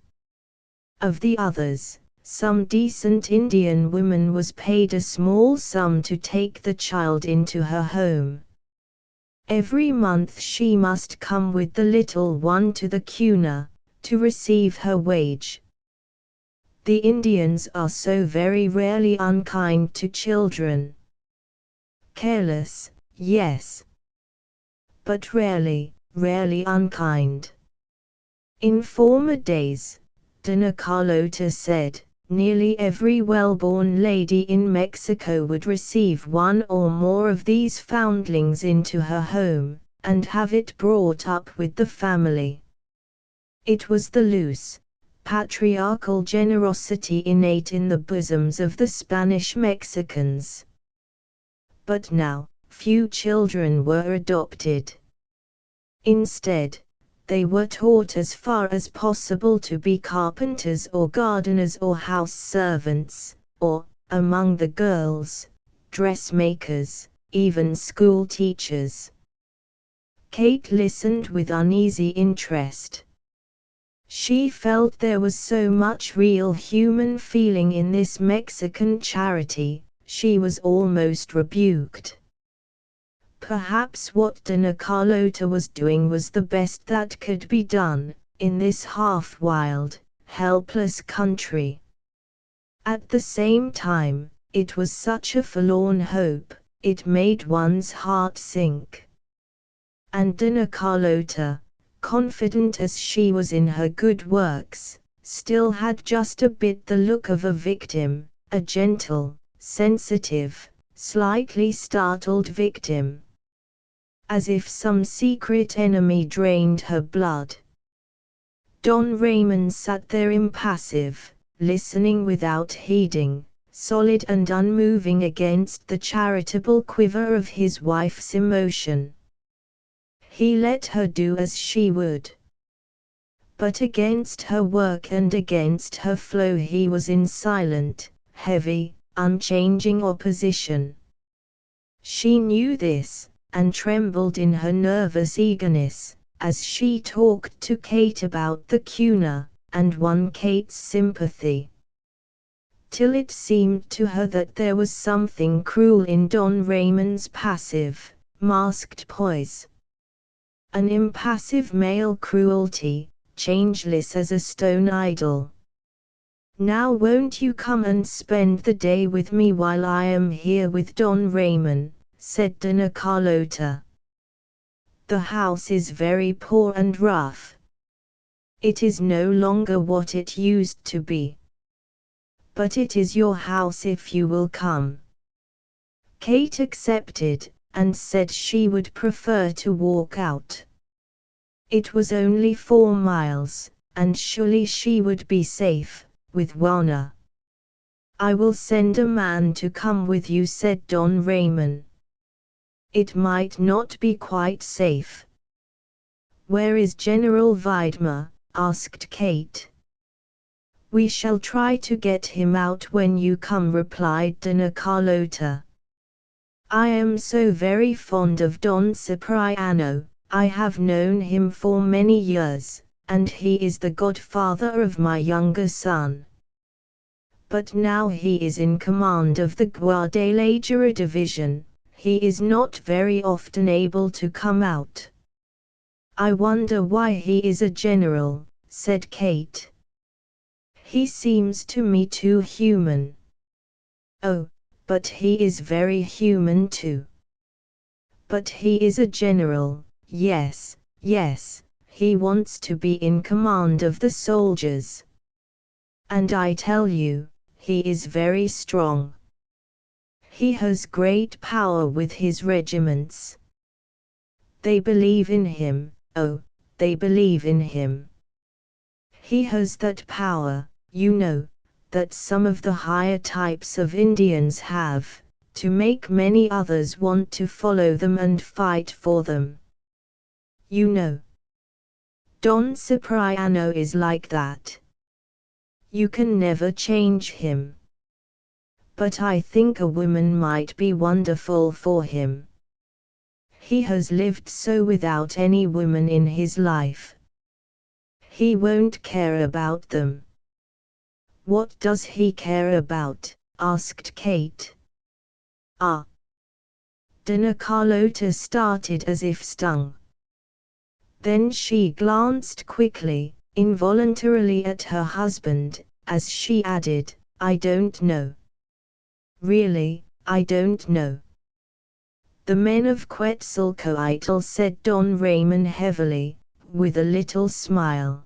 Of the others, some decent Indian woman was paid a small sum to take the child into her home. Every month she must come with the little one to the cuna, to receive her wage. The Indians are so very rarely unkind to children. Careless, yes. But rarely unkind. In former days, Dona Carlota said, nearly every well-born lady in Mexico would receive one or more of these foundlings into her home, and have it brought up with the family. It was the loose, patriarchal generosity innate in the bosoms of the Spanish Mexicans. But now, few children were adopted. Instead, they were taught as far as possible to be carpenters or gardeners or house servants, or, among the girls, dressmakers, even school teachers. Kate listened with uneasy interest. She felt there was so much real human feeling in this Mexican charity, she was almost rebuked. Perhaps what Dona Carlota was doing was the best that could be done, in this half-wild, helpless country. At the same time, it was such a forlorn hope, it made one's heart sink. And Dona Carlota, confident as she was in her good works, still had just a bit the look of a victim, a gentle, sensitive, slightly startled victim. As if some secret enemy drained her blood. Don Ramon sat there impassive, listening without heeding, solid and unmoving against the charitable quiver of his wife's emotion. He let her do as she would. But against her work and against her flow he was in silent, heavy, unchanging opposition. She knew this, and trembled in her nervous eagerness, as she talked to Kate about the cuna, and won Kate's sympathy. Till it seemed to her that there was something cruel in Don Ramon's passive, masked poise. An impassive male cruelty, changeless as a stone idol. Now won't you come and spend the day with me while I am here with Don Ramon, said Dona Carlota. The house is very poor and rough. It is no longer what it used to be. But it is your house if you will come. Kate accepted, and said she would prefer to walk out. It was only 4 miles, and surely she would be safe, with Juana. I will send a man to come with you, said Don Ramon. It might not be quite safe. Where is General Weidmer? Asked Kate. We shall try to get him out when you come, replied Dona Carlota. I am so very fond of Don Cipriano, I have known him for many years, and he is the godfather of my younger son. But now he is in command of the Guadalajara division. He is not very often able to come out. I wonder why he is a general, said Kate. He seems to me too human. Oh, but he is very human too. But he is a general, yes, yes, he wants to be in command of the soldiers. And I tell you, he is very strong. He has great power with his regiments. They believe in him, oh, they believe in him. He has that power, you know, that some of the higher types of Indians have, to make many others want to follow them and fight for them. You know. Don Cipriano is like that. You can never change him. But I think a woman might be wonderful for him. He has lived so without any woman in his life. He won't care about them. What does he care about? Asked Kate. Ah. Dona Carlota started as if stung. Then she glanced quickly, involuntarily at her husband, as she added, I don't know. Really, I don't know. The men of Quetzalcoatl, said Don Ramon heavily, with a little smile.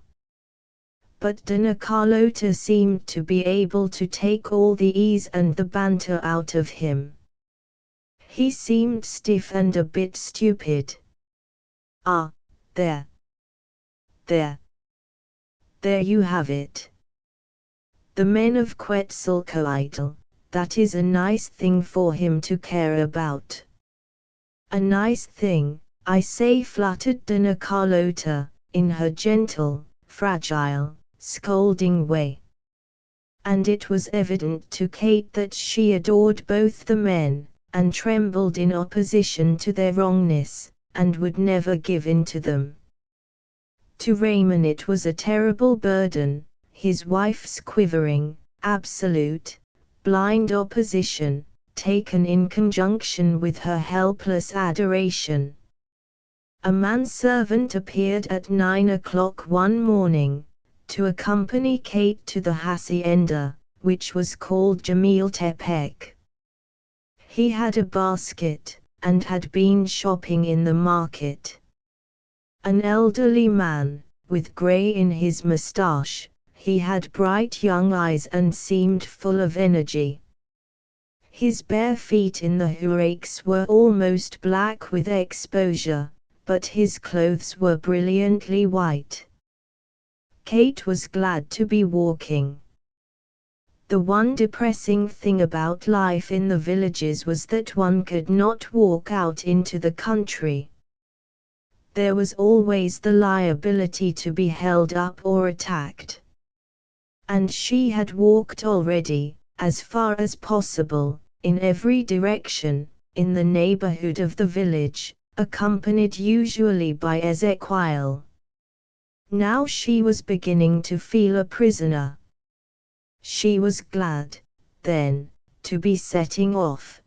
But Dona Carlota seemed to be able to take all the ease and the banter out of him. He seemed stiff and a bit stupid. Ah, there. There. There you have it. The men of Quetzalcoatl, that is a nice thing for him to care about. A nice thing, I say, fluttered Dona Carlota, in her gentle, fragile, scolding way. And it was evident to Kate that she adored both the men, and trembled in opposition to their wrongness, and would never give in to them. To Raymond it was a terrible burden, his wife's quivering, absolute, blind opposition, taken in conjunction with her helpless adoration. A manservant appeared at 9 o'clock one morning, to accompany Kate to the hacienda, which was called Jamiltepec. He had a basket, and had been shopping in the market. An elderly man, with grey in his moustache, he had bright young eyes and seemed full of energy. His bare feet in the huaraches were almost black with exposure, but his clothes were brilliantly white. Kate was glad to be walking. The one depressing thing about life in the villages was that one could not walk out into the country. There was always the liability to be held up or attacked. And she had walked already, as far as possible, in every direction, in the neighborhood of the village, accompanied usually by Ezequiel. Now she was beginning to feel a prisoner. She was glad, then, to be setting off.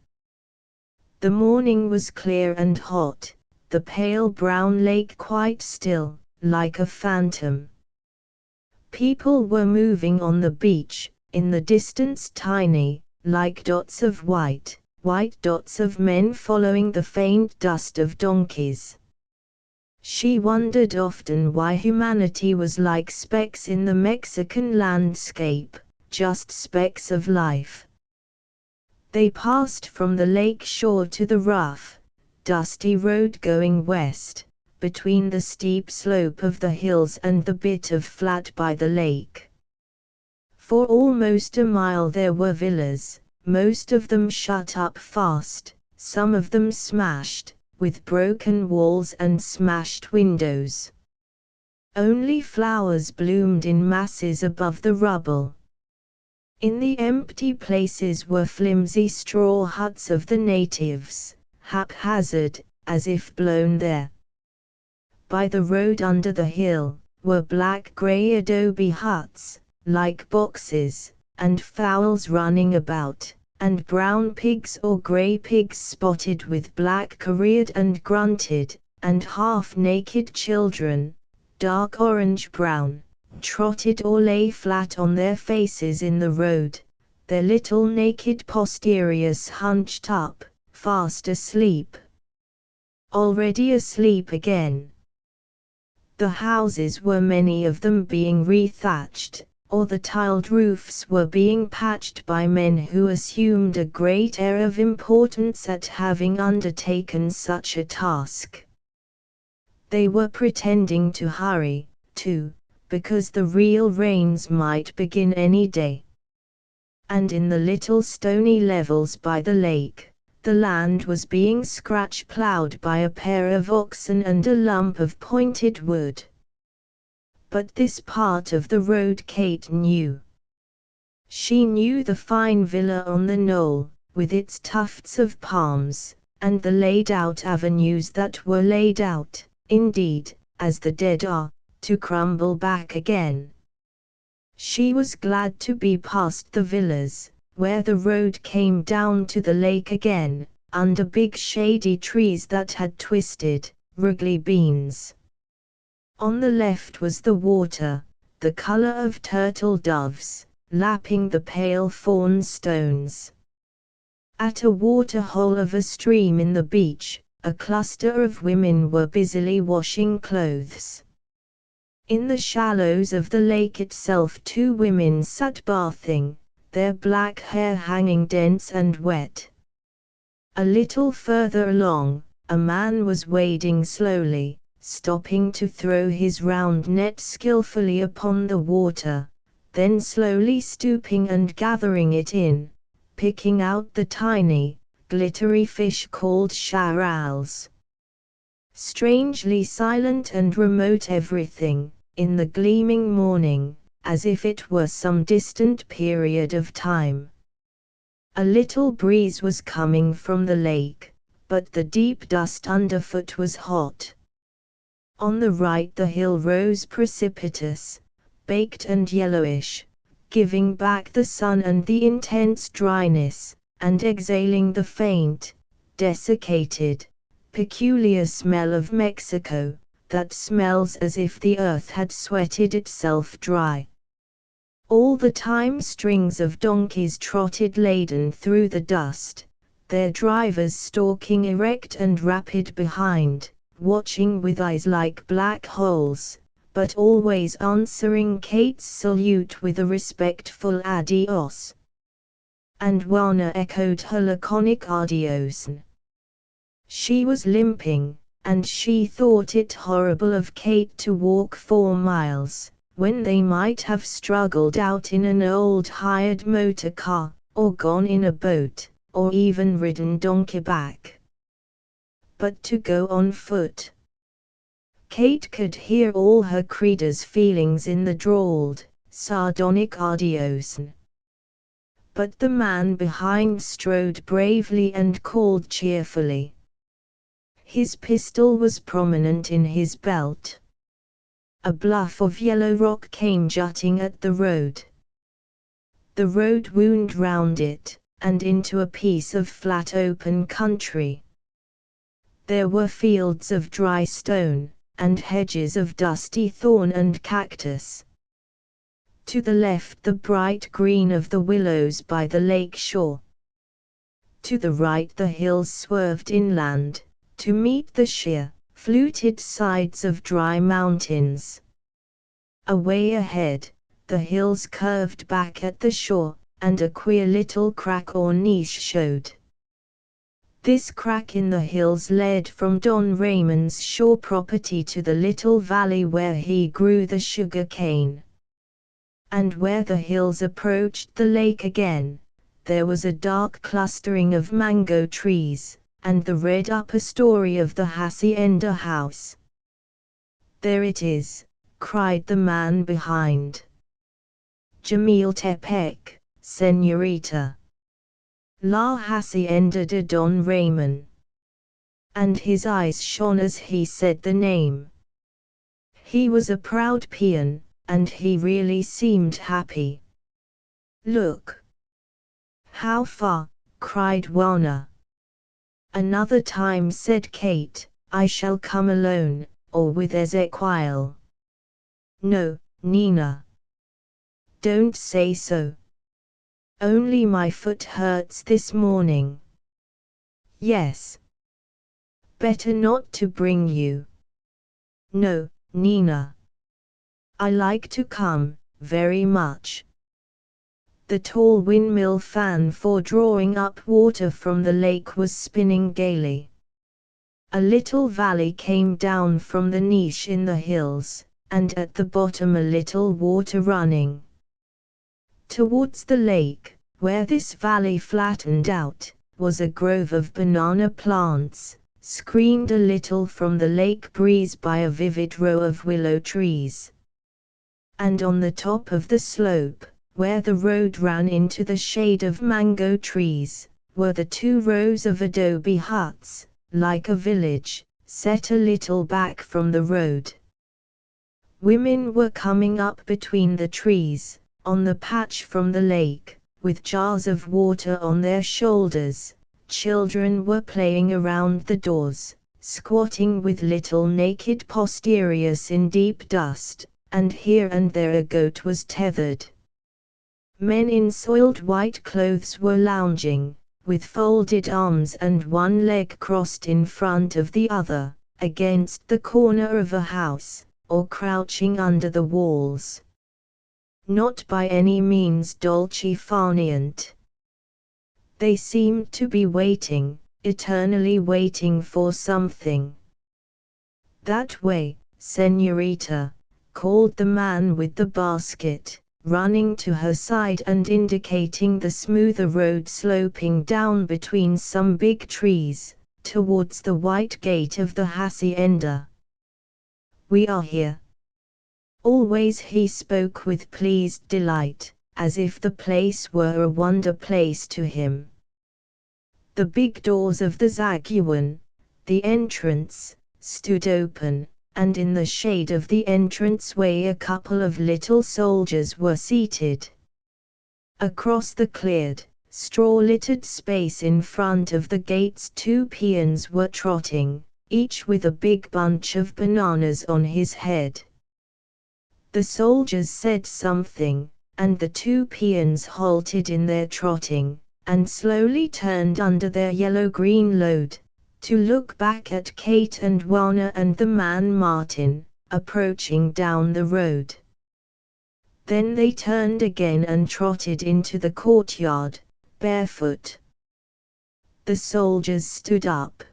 The morning was clear and hot, the pale brown lake quite still, like a phantom. People were moving on the beach, in the distance tiny, like dots of white dots of men following the faint dust of donkeys. She wondered often why humanity was like specks in the Mexican landscape, just specks of life. They passed from the lake shore to the rough, dusty road going west, between the steep slope of the hills and the bit of flat by the lake. For almost a mile there were villas, most of them shut up fast, some of them smashed, with broken walls and smashed windows. Only flowers bloomed in masses above the rubble. In the empty places were flimsy straw huts of the natives, haphazard, as if blown there. By the road under the hill, were black-grey adobe huts, like boxes, and fowls running about, and brown pigs or grey pigs spotted with black careered and grunted, and half-naked children, dark orange-brown, trotted or lay flat on their faces in the road, their little naked posteriors hunched up, fast asleep. already asleep again. The houses were many of them being rethatched, or the tiled roofs were being patched by men who assumed a great air of importance at having undertaken such a task. They were pretending to hurry, too, because the real rains might begin any day. And in the little stony levels by the lake, the land was being scratch-plowed by a pair of oxen and a lump of pointed wood. But this part of the road Kate knew. She knew the fine villa on the knoll, with its tufts of palms, and the laid-out avenues that were laid out, indeed, as the dead are, to crumble back again. She was glad to be past the villas, where the road came down to the lake again, under big shady trees that had twisted, wriggly beans. On the left was the water, the color of turtle doves, lapping the pale fawn stones. At a water-hole of a stream in the beach, a cluster of women were busily washing clothes. In the shallows of the lake itself 2 women sat bathing, their black hair hanging dense and wet. A little further along, a man was wading slowly, stopping to throw his round net skillfully upon the water, then slowly stooping and gathering it in, picking out the tiny, glittery fish called charals. Strangely silent and remote everything, in the gleaming morning, as if it were some distant period of time. A little breeze was coming from the lake, but the deep dust underfoot was hot. On the right the hill rose precipitous, baked and yellowish, giving back the sun and the intense dryness, and exhaling the faint, desiccated, peculiar smell of Mexico, that smells as if the earth had sweated itself dry. All the time strings of donkeys trotted laden through the dust, their drivers stalking erect and rapid behind, watching with eyes like black holes, but always answering Kate's salute with a respectful adios. And Juana echoed her laconic adios. She was limping, and she thought it horrible of Kate to walk 4 miles, when they might have struggled out in an old hired motor car, or gone in a boat, or even ridden donkeyback. But to go on foot. Kate could hear all her reader's feelings in the drawled, sardonic adios. But the man behind strode bravely and called cheerfully. His pistol was prominent in his belt. A bluff of yellow rock came jutting at the road. The road wound round it, and into a piece of flat open country. There were fields of dry stone, and hedges of dusty thorn and cactus. To the left the bright green of the willows by the lake shore. To the right the hills swerved inland, to meet the sheer, fluted sides of dry mountains. Away ahead, the hills curved back at the shore, and a queer little crack or niche showed. This crack in the hills led from Don Raymond's shore property to the little valley where he grew the sugar cane. And where the hills approached the lake again, there was a dark clustering of mango trees, and the red upper story of the hacienda house. "There it is," cried the man behind. "Jamiltepec, señorita. La hacienda de Don Ramon." And his eyes shone as he said the name. He was a proud peon, and he really seemed happy. "Look." "How far?" cried Juana. "Another time," said Kate, "I shall come alone, or with Ezequiel." "No, Nina. Don't say so. Only my foot hurts this morning." "Yes. better not to bring you." "No, Nina. I like to come, very much." The tall windmill fan for drawing up water from the lake was spinning gaily. A little valley came down from the niche in the hills, and at the bottom a little water running. Towards the lake, where this valley flattened out, was a grove of banana plants, screened a little from the lake breeze by a vivid row of willow trees. And on the top of the slope, where the road ran into the shade of mango trees, were the 2 rows of adobe huts, like a village, set a little back from the road. Women were coming up between the trees, on the patch from the lake, with jars of water on their shoulders. Children were playing around the doors, squatting with little naked posteriors in deep dust, and here and there a goat was tethered. Men in soiled white clothes were lounging, with folded arms and one leg crossed in front of the other, against the corner of a house, or crouching under the walls. Not by any means dolce far niente. They seemed to be waiting, eternally waiting for something. "That way, señorita," called the man with the basket, running to her side and indicating the smoother road sloping down between some big trees, towards the white gate of the hacienda. "We are here." Always he spoke with pleased delight, as if the place were a wonder place to him. The big doors of the zaguan, the entrance, stood open, and in the shade of the entranceway a couple of little soldiers were seated. Across the cleared, straw-littered space in front of the gates 2 peons were trotting, each with a big bunch of bananas on his head. The soldiers said something, and the 2 peons halted in their trotting, and slowly turned under their yellow-green load, to look back at Kate and Juana and the man Martin, approaching down the road. Then they turned again and trotted into the courtyard, barefoot. The soldiers stood up.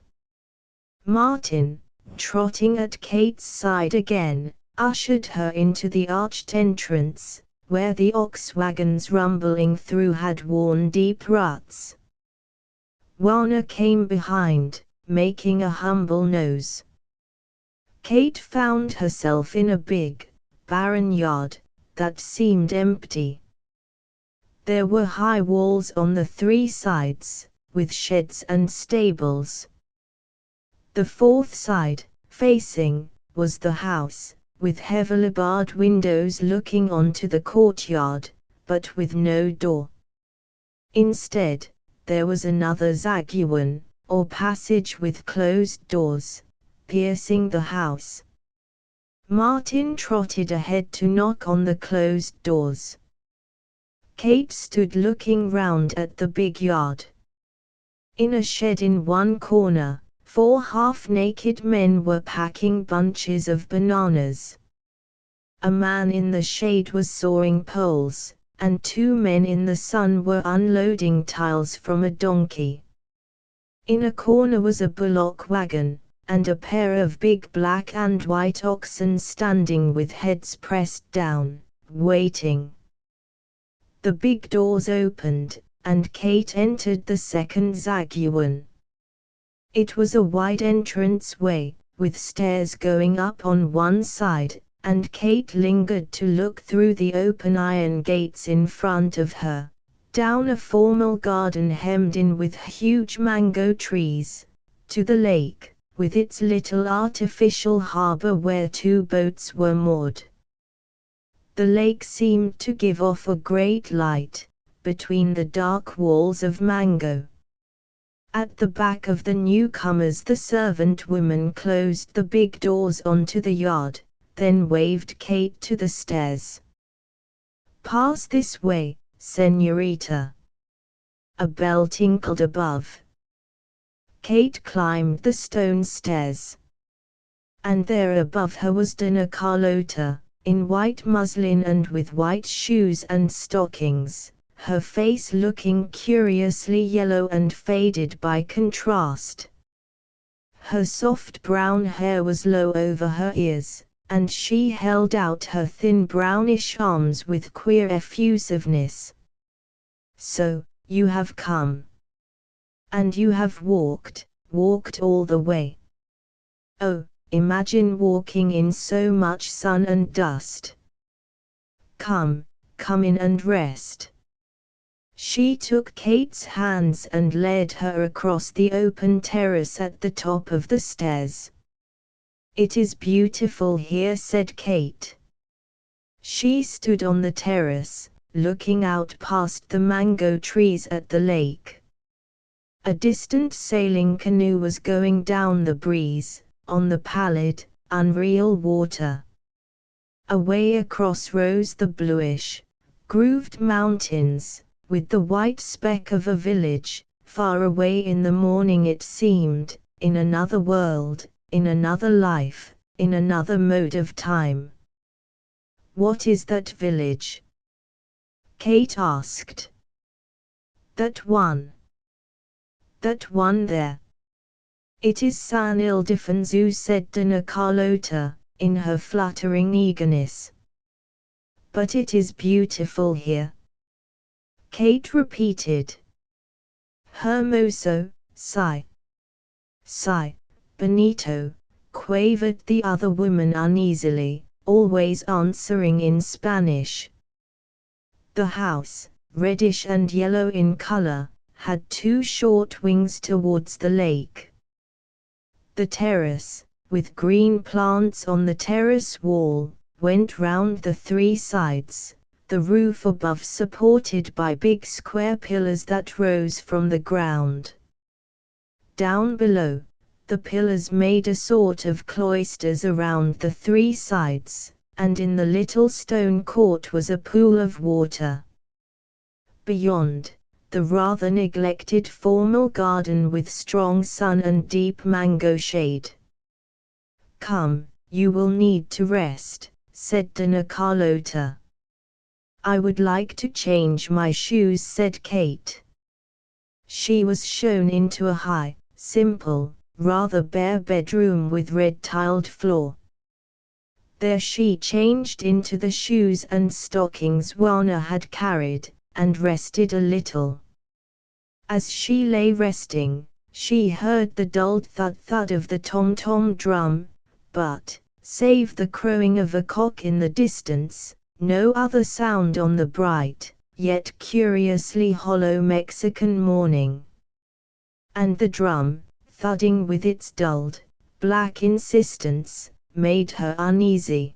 Martin, trotting at Kate's side again, ushered her into the arched entrance, where the ox wagons rumbling through had worn deep ruts. Juana came behind, making a humble nose. Kate found herself in a big, barren yard, that seemed empty. There were high walls on the 3 sides, with sheds and stables. The 4th side, facing, was the house, with heavily barred windows looking onto the courtyard, but with no door. Instead, there was another zaguan, or passage with closed doors, piercing the house. Martin trotted ahead to knock on the closed doors. Kate stood looking round at the big yard. In a shed in one corner, 4 half-naked men were packing bunches of bananas. A man in the shade was sawing poles, and 2 men in the sun were unloading tiles from a donkey. In a corner was a bullock wagon, and a pair of big black and white oxen standing with heads pressed down, waiting. The big doors opened, and Kate entered the second zaguan. It was a wide entrance-way, with stairs going up on one side, and Kate lingered to look through the open iron gates in front of her, down a formal garden hemmed in with huge mango trees, to the lake, with its little artificial harbor where 2 boats were moored. The lake seemed to give off a great light, between the dark walls of mango. At the back of the newcomers the servant woman closed the big doors onto the yard, then waved Kate to the stairs. "Pass this way, señorita." A bell tinkled above. Kate climbed the stone stairs. And there above her was Dona Carlota, in white muslin and with white shoes and stockings, her face looking curiously yellow and faded by contrast. Her soft brown hair was low over her ears, and she held out her thin brownish arms with queer effusiveness. "So, you have come. And you have walked all the way. Oh, imagine walking in so much sun and dust. Come in and rest." She took Kate's hands and led her across the open terrace at the top of the stairs. "It is beautiful here," said Kate. She stood on the terrace, looking out past the mango trees at the lake. A distant sailing canoe was going down the breeze, on the pallid, unreal water. Away across rose the bluish, grooved mountains, with the white speck of a village, far away in the morning it seemed, in another world, in another life, in another mode of time. "What is that village?" Kate asked. That one there. "It is San Ildefonso," said Dona Carlota, in her fluttering eagerness. "But it is beautiful here," Kate repeated. "Hermoso, sí. Bonito," quavered the other woman uneasily, always answering in Spanish. The house, reddish and yellow in color, had two short wings towards the lake. The terrace, with green plants on the terrace wall, went round the three sides, the roof above supported by big square pillars that rose from the ground. Down below, the pillars made a sort of cloisters around the three sides, and in the little stone court was a pool of water. Beyond, the rather neglected formal garden with strong sun and deep mango shade. "Come, you will need to rest," said Dona Carlota. "I would like to change my shoes," said Kate. She was shown into a high, simple, rather bare bedroom with red-tiled floor. There she changed into the shoes and stockings Juana had carried, and rested a little. As she lay resting, she heard the dull thud-thud of the tom-tom drum, but, save the crowing of a cock in the distance, no other sound on the bright, yet curiously hollow Mexican morning. And the drum, thudding with its dulled, black insistence, made her uneasy.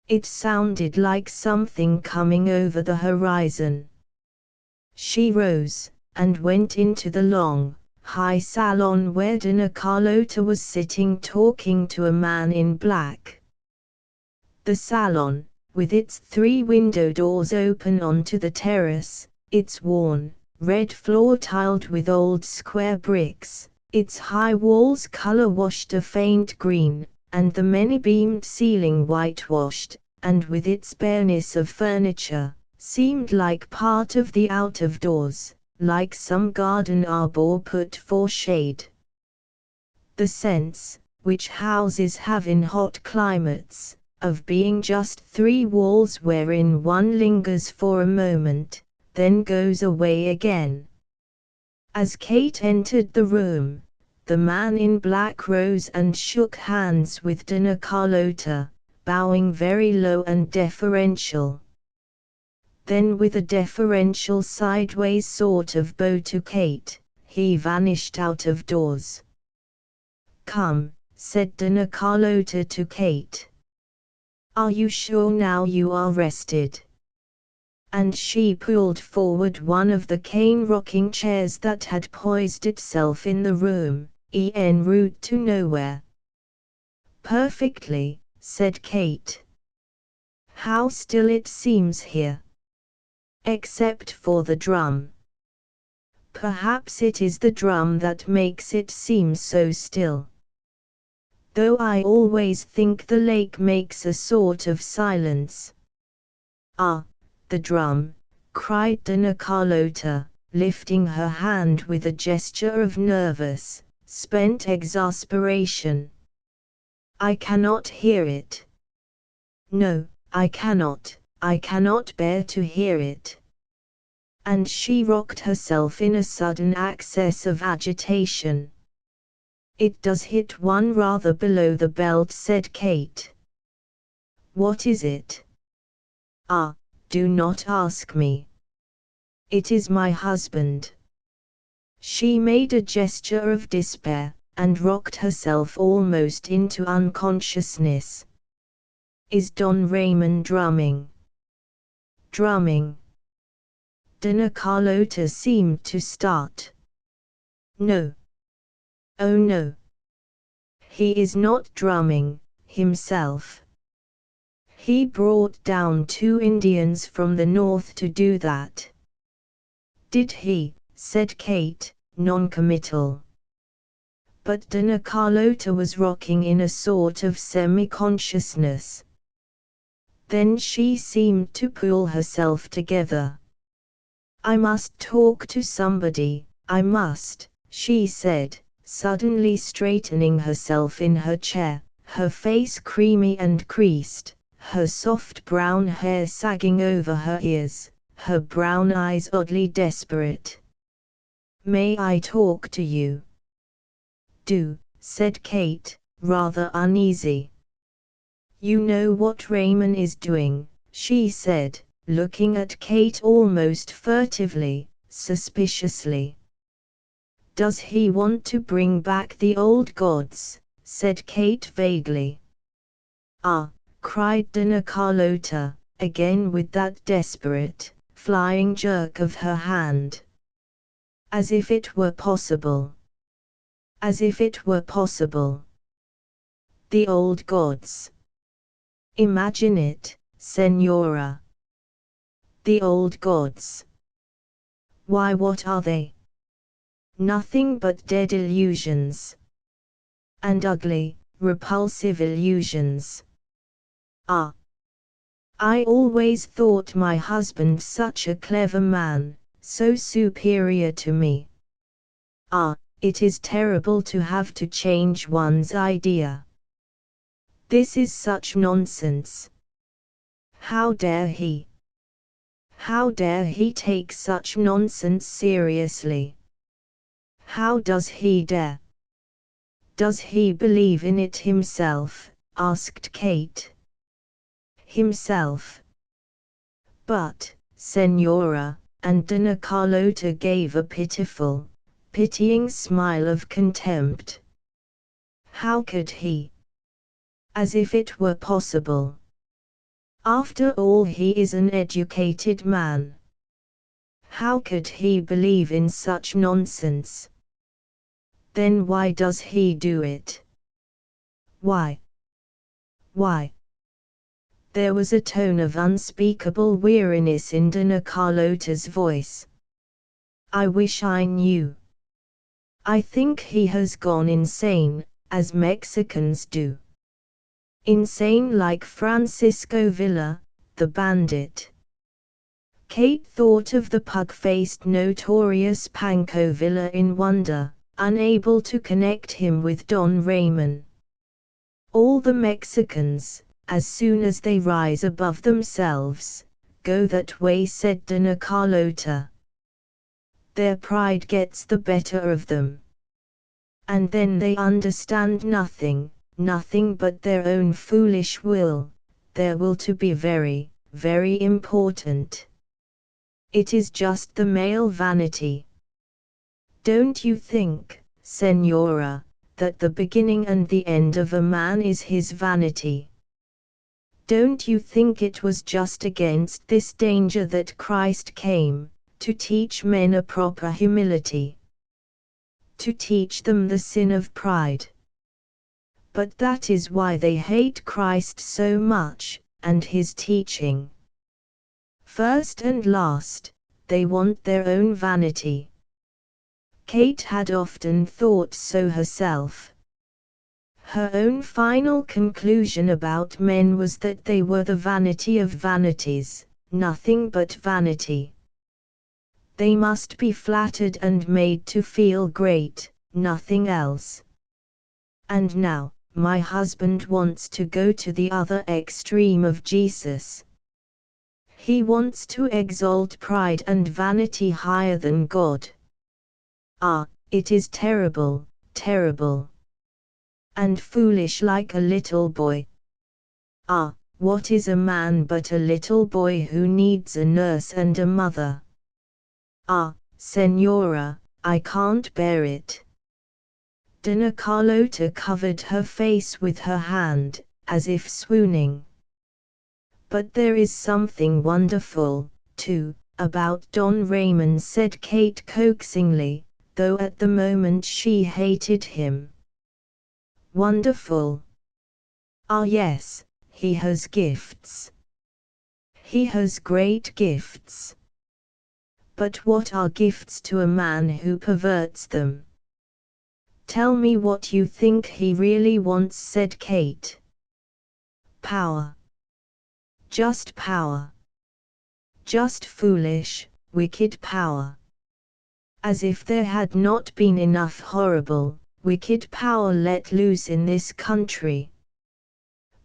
It sounded like something coming over the horizon. She rose, and went into the long, high salon where Dona Carlota was sitting talking to a man in black. The salon, with its three window doors open onto the terrace, its worn, red floor tiled with old square bricks, its high walls color-washed a faint green, and the many-beamed ceiling whitewashed, and with its bareness of furniture, seemed like part of the out-of-doors, like some garden arbor put for shade. The sense, which houses have in hot climates, of being just three walls wherein one lingers for a moment, then goes away again. As Kate entered the room, the man in black rose and shook hands with Dona Carlota, bowing very low and deferential. Then with a deferential sideways sort of bow to Kate, he vanished out of doors. "Come," said Dona Carlota to Kate. "Are you sure now you are rested?" And she pulled forward one of the cane-rocking chairs that had poised itself in the room, en route to nowhere. "Perfectly," said Kate. "How still it seems here. Except for the drum." Perhaps it is the drum that makes it seem so still. Though I always think the lake makes a sort of silence. Ah, the drum, cried Dona Carlota, lifting her hand with a gesture of nervous, spent exasperation. I cannot hear it. No, I cannot bear to hear it. And she rocked herself in a sudden access of agitation. It does hit one rather below the belt, said Kate. What is it? Ah, do not ask me. It is my husband. She made a gesture of despair, and rocked herself almost into unconsciousness. Is Don Raymond drumming? Drumming. Dona Carlota seemed to start. No. Oh no. He is not drumming, himself. He brought down 2 Indians from the north to do that. Did he? Said Kate, non-committal. But Dona Carlota was rocking in a sort of semi-consciousness. Then she seemed to pull herself together. I must talk to somebody, I must, she said, suddenly straightening herself in her chair, her face creamy and creased, her soft brown hair sagging over her ears, her brown eyes oddly desperate. May I talk to you? Do, said Kate, rather uneasy. You know what Raymond is doing, she said, looking at Kate almost furtively, suspiciously. Does he want to bring back the old gods? Said Kate vaguely. Ah, cried Dona Carlota, again with that desperate, flying jerk of her hand. As if it were possible. As if it were possible. The old gods. Imagine it, Senora. The old gods. Why, what are they? Nothing but dead illusions. And ugly, repulsive illusions. Ah! I always thought my husband such a clever man, so superior to me. Ah, it is terrible to have to change one's idea. This is such nonsense. How dare he? How dare he take such nonsense seriously? How does he dare? Does he believe in it himself? Asked Kate. Himself. But, Senora, and Dona Carlota gave a pitiful, pitying smile of contempt. How could he? As if it were possible. After all, he is an educated man. How could he believe in such nonsense? Then why does he do it? Why? Why? There was a tone of unspeakable weariness in Dona Carlota's voice. I wish I knew. I think he has gone insane, as Mexicans do. Insane like Francisco Villa, the bandit. Kate thought of the pug-faced notorious Pancho Villa in wonder, unable to connect him with Don Raymond. All the Mexicans, as soon as they rise above themselves, go that way, said Dona Carlota. Their pride gets the better of them. And then they understand nothing, nothing but their own foolish will, their will to be very, very important. It is just the male vanity. Don't you think, Senora, that the beginning and the end of a man is his vanity? Don't you think it was just against this danger that Christ came, to teach men a proper humility? To teach them the sin of pride. But that is why they hate Christ so much, and his teaching. First and last, they want their own vanity. Kate had often thought so herself. Her own final conclusion about men was that they were the vanity of vanities, nothing but vanity. They must be flattered and made to feel great, nothing else. And now, my husband wants to go to the other extreme of Jesus. He wants to exalt pride and vanity higher than God. Ah, it is terrible, terrible. And foolish like a little boy. Ah, what is a man but a little boy who needs a nurse and a mother? Ah, Senora, I can't bear it. Dona Carlota covered her face with her hand, as if swooning. But there is something wonderful, too, about Don Ramon, said Kate coaxingly, though at the moment she hated him. Wonderful? Ah yes, he has gifts. He has great gifts. But what are gifts to a man who perverts them? Tell me what you think he really wants, said Kate. Power. Just power. Just foolish, wicked power. As if there had not been enough horrible, wicked power let loose in this country.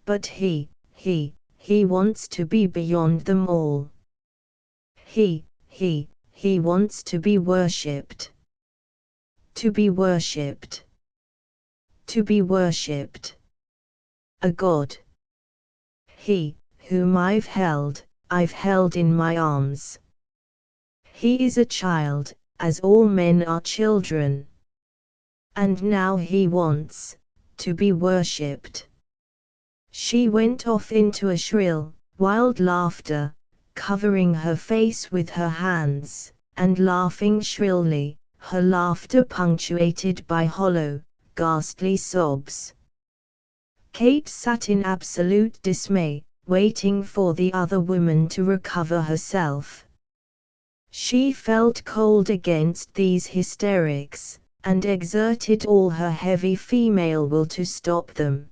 But he wants to be beyond them all. He wants to be worshipped. To be worshipped. To be worshipped. A god. He, whom I've held in my arms. He is a child, as all men are children. And now he wants to be worshipped. She went off into a shrill, wild laughter, covering her face with her hands, and laughing shrilly, her laughter punctuated by hollow, ghastly sobs. Kate sat in absolute dismay, waiting for the other woman to recover herself. She felt cold against these hysterics, and exerted all her heavy female will to stop them.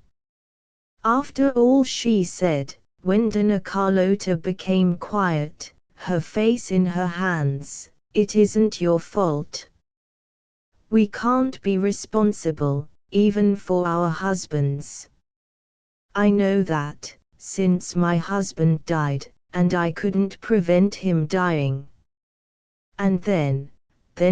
After all, she said, when Dona Carlota became quiet, her face in her hands, it isn't your fault. We can't be responsible, even for our husbands. I know that, since my husband died, and I couldn't prevent him dying. And then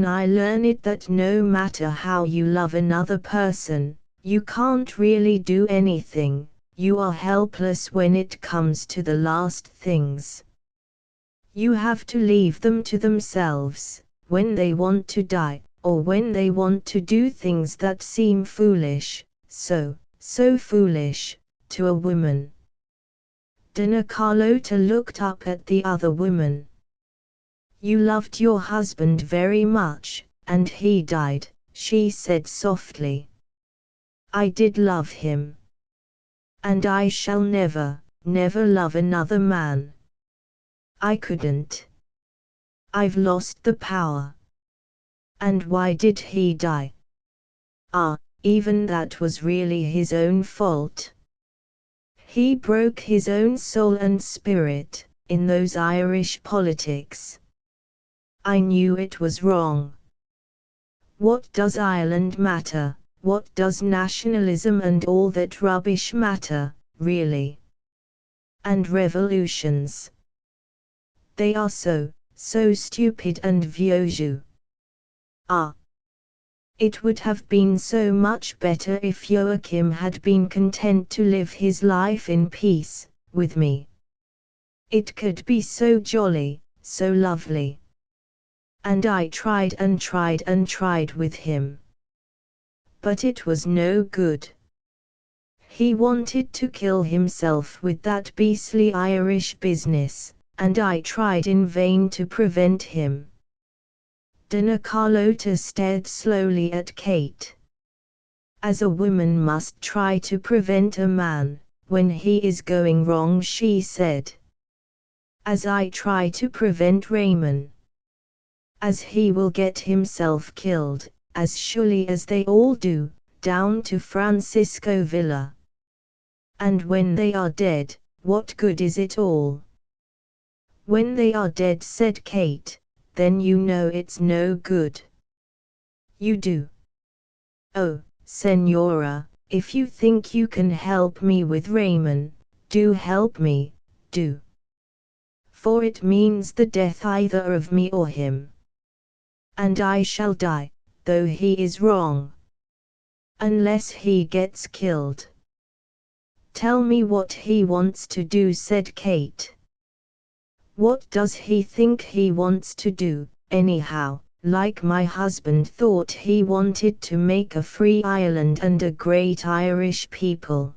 I learned that no matter how you love another person, you can't really do anything, you are helpless when it comes to the last things. You have to leave them to themselves, when they want to die, or when they want to do things that seem foolish, so foolish, to a woman. Dona Carlota looked up at the other woman. You loved your husband very much, and he died, she said softly. I did love him. And I shall never love another man. I couldn't. I've lost the power. And why did he die? Ah, even that was really his own fault. He broke his own soul and spirit, in those Irish politics. I knew it was wrong. What does Ireland matter, what does nationalism and all that rubbish matter, really? And revolutions. They are so stupid and vieux. Ah! It would have been so much better if Joachim had been content to live his life in peace, with me. It could be so jolly, so lovely. And I tried and tried and tried with him. But it was no good. He wanted to kill himself with that beastly Irish business, and I tried in vain to prevent him. Dona Carlota stared slowly at Kate. As a woman must try to prevent a man, when he is going wrong, she said. As I try to prevent Raymond. as he will get himself killed, as surely as they all do, down to Francisco Villa. And when they are dead, what good is it all? When they are dead, said Kate, then you know it's no good. You do. Oh, Senora, if you think you can help me with Raymond, do help me, do. For it means the death either of me or him. And I shall die, though he is wrong. Unless he gets killed. Tell me what he wants to do, said Kate. What does he think he wants to do, anyhow? Like my husband thought he wanted to make a free Ireland and a great Irish people.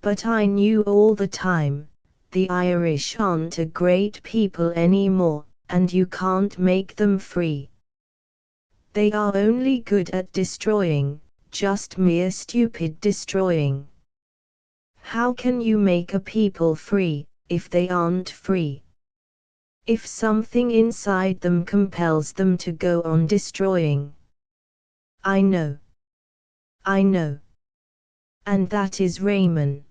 But I knew all the time, the Irish aren't a great people anymore, and you can't make them free. They are only good at destroying, just mere stupid destroying. How can you make a people free, if they aren't free? If something inside them compels them to go on destroying. I know. I know. And that is Raymond.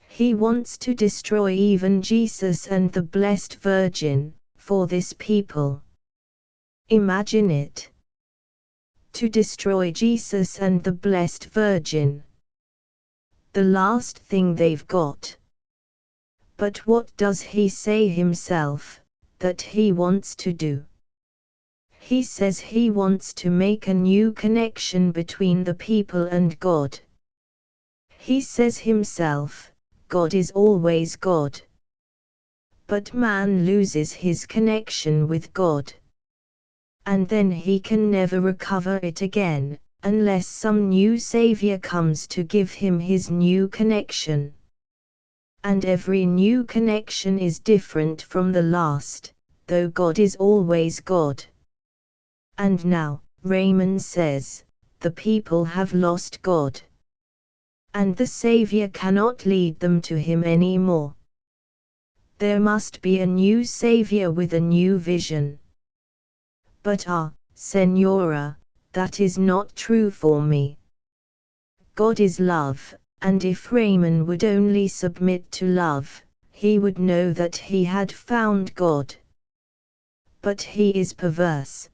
He wants to destroy even Jesus and the Blessed Virgin, for this people. Imagine it. To destroy Jesus and the Blessed Virgin. The last thing they've got. But what does he say himself, that he wants to do? He says he wants to make a new connection between the people and God. He says himself, God is always God. But man loses his connection with God. And then he can never recover it again, unless some new Savior comes to give him his new connection. And every new connection is different from the last, though God is always God. And now, Raymond says, the people have lost God. And the Savior cannot lead them to him anymore. There must be a new Savior with a new vision. But Senora, that is not true for me. God is love, and if Raymond would only submit to love, he would know that he had found God. But he is perverse.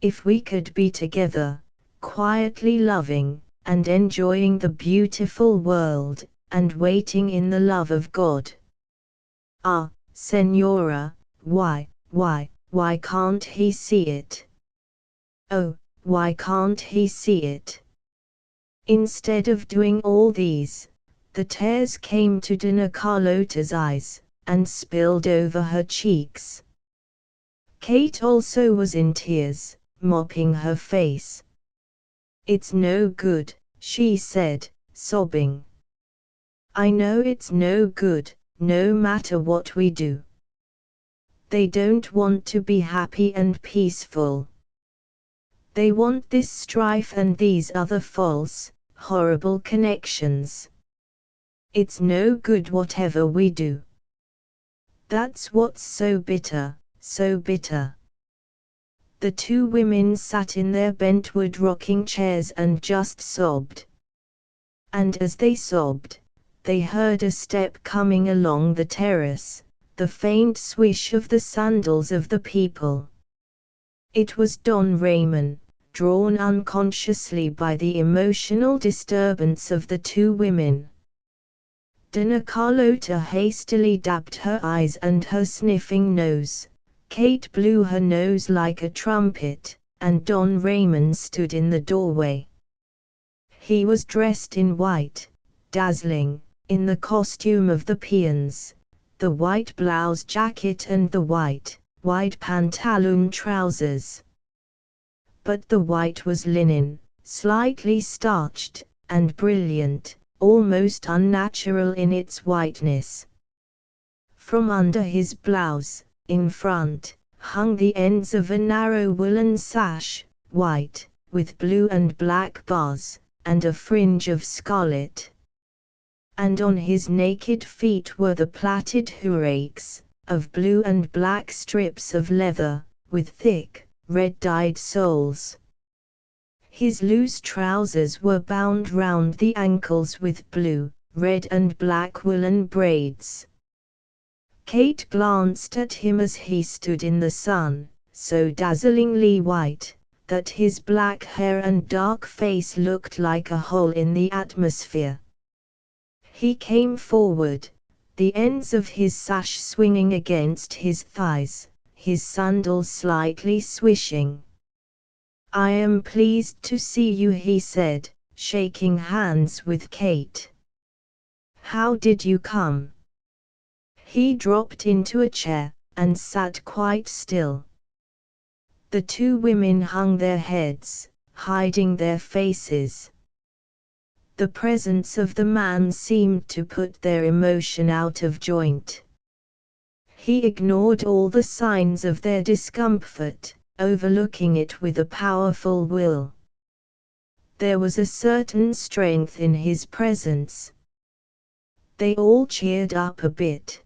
If we could be together, quietly loving, and enjoying the beautiful world, and waiting in the love of God. Senora, why can't he see it? Oh, why can't he see it? Instead of doing all these, the tears came to Dona Carlota's eyes, and spilled over her cheeks. Kate also was in tears, mopping her face. It's no good, she said, sobbing. I know it's no good, no matter what we do. They don't want to be happy and peaceful. They want this strife and these other false, horrible connections. It's no good whatever we do. That's what's so bitter, so bitter. The two women sat in their bentwood rocking chairs and just sobbed. And as they sobbed, they heard a step coming along the terrace, the faint swish of the sandals of the people. It was Don Raymond, drawn unconsciously by the emotional disturbance of the two women. Dona Carlota hastily dabbed her eyes and her sniffing nose. Kate blew her nose like a trumpet, and Don Raymond stood in the doorway. He was dressed in white, dazzling, in the costume of the peons, the white blouse jacket and the white, wide pantaloon trousers. But the white was linen, slightly starched, and brilliant, almost unnatural in its whiteness. From under his blouse, in front, hung the ends of a narrow woolen sash, white, with blue and black bars, and a fringe of scarlet. And on his naked feet were the plaited hoorakes, of blue and black strips of leather, with thick, red-dyed soles. His loose trousers were bound round the ankles with blue, red and black woolen braids. Kate glanced at him as he stood in the sun, so dazzlingly white, that his black hair and dark face looked like a hole in the atmosphere. He came forward, the ends of his sash swinging against his thighs, his sandals slightly swishing. "I am pleased to see you," he said, shaking hands with Kate. "How did you come?" He dropped into a chair, and sat quite still. The two women hung their heads, hiding their faces. The presence of the man seemed to put their emotion out of joint. He ignored all the signs of their discomfort, overlooking it with a powerful will. There was a certain strength in his presence. They all cheered up a bit.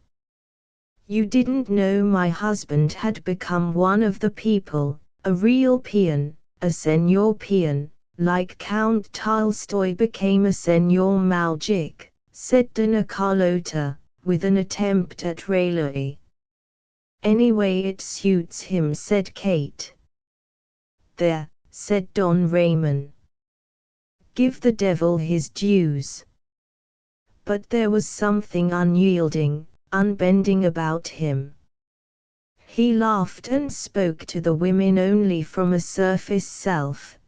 "You didn't know my husband had become one of the people, a real peon, a senior peon, like Count Tolstoy became a senior Maljik," said Dona Carlota, with an attempt at raillery. "Anyway, it suits him," said Kate. "There," said Don Ramon. "Give the devil his dues." But there was something unyielding, unbending about him. He laughed and spoke to the women only from a surface self.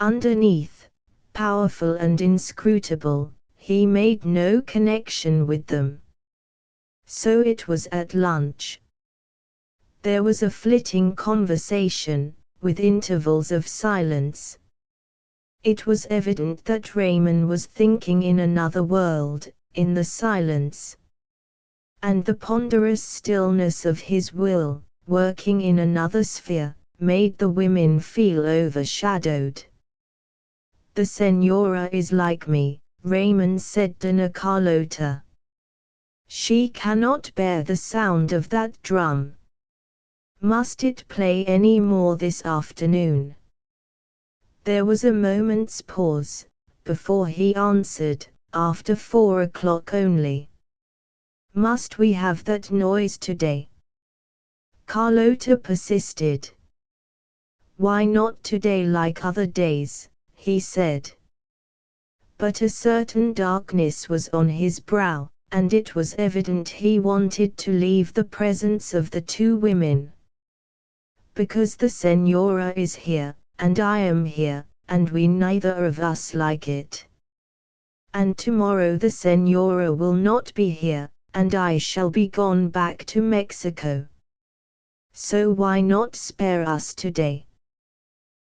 Underneath, powerful and inscrutable, he made no connection with them. So it was at lunch. There was a flitting conversation, with intervals of silence. It was evident that Raymond was thinking in another world, in the silence. And the ponderous stillness of his will, working in another sphere, made the women feel overshadowed. "The Senora is like me," Raymond said to Dona Carlota. "She cannot bear the sound of that drum. Must it play any more this afternoon?" There was a moment's pause, before he answered, "After 4 o'clock only." "Must we have that noise today?" Carlota persisted. "Why not today like other days?" he said. But a certain darkness was on his brow, and it was evident he wanted to leave the presence of the two women. "Because the Senora is here, and I am here, and we neither of us like it. And tomorrow the Senora will not be here, and I shall be gone back to Mexico. So why not spare us today?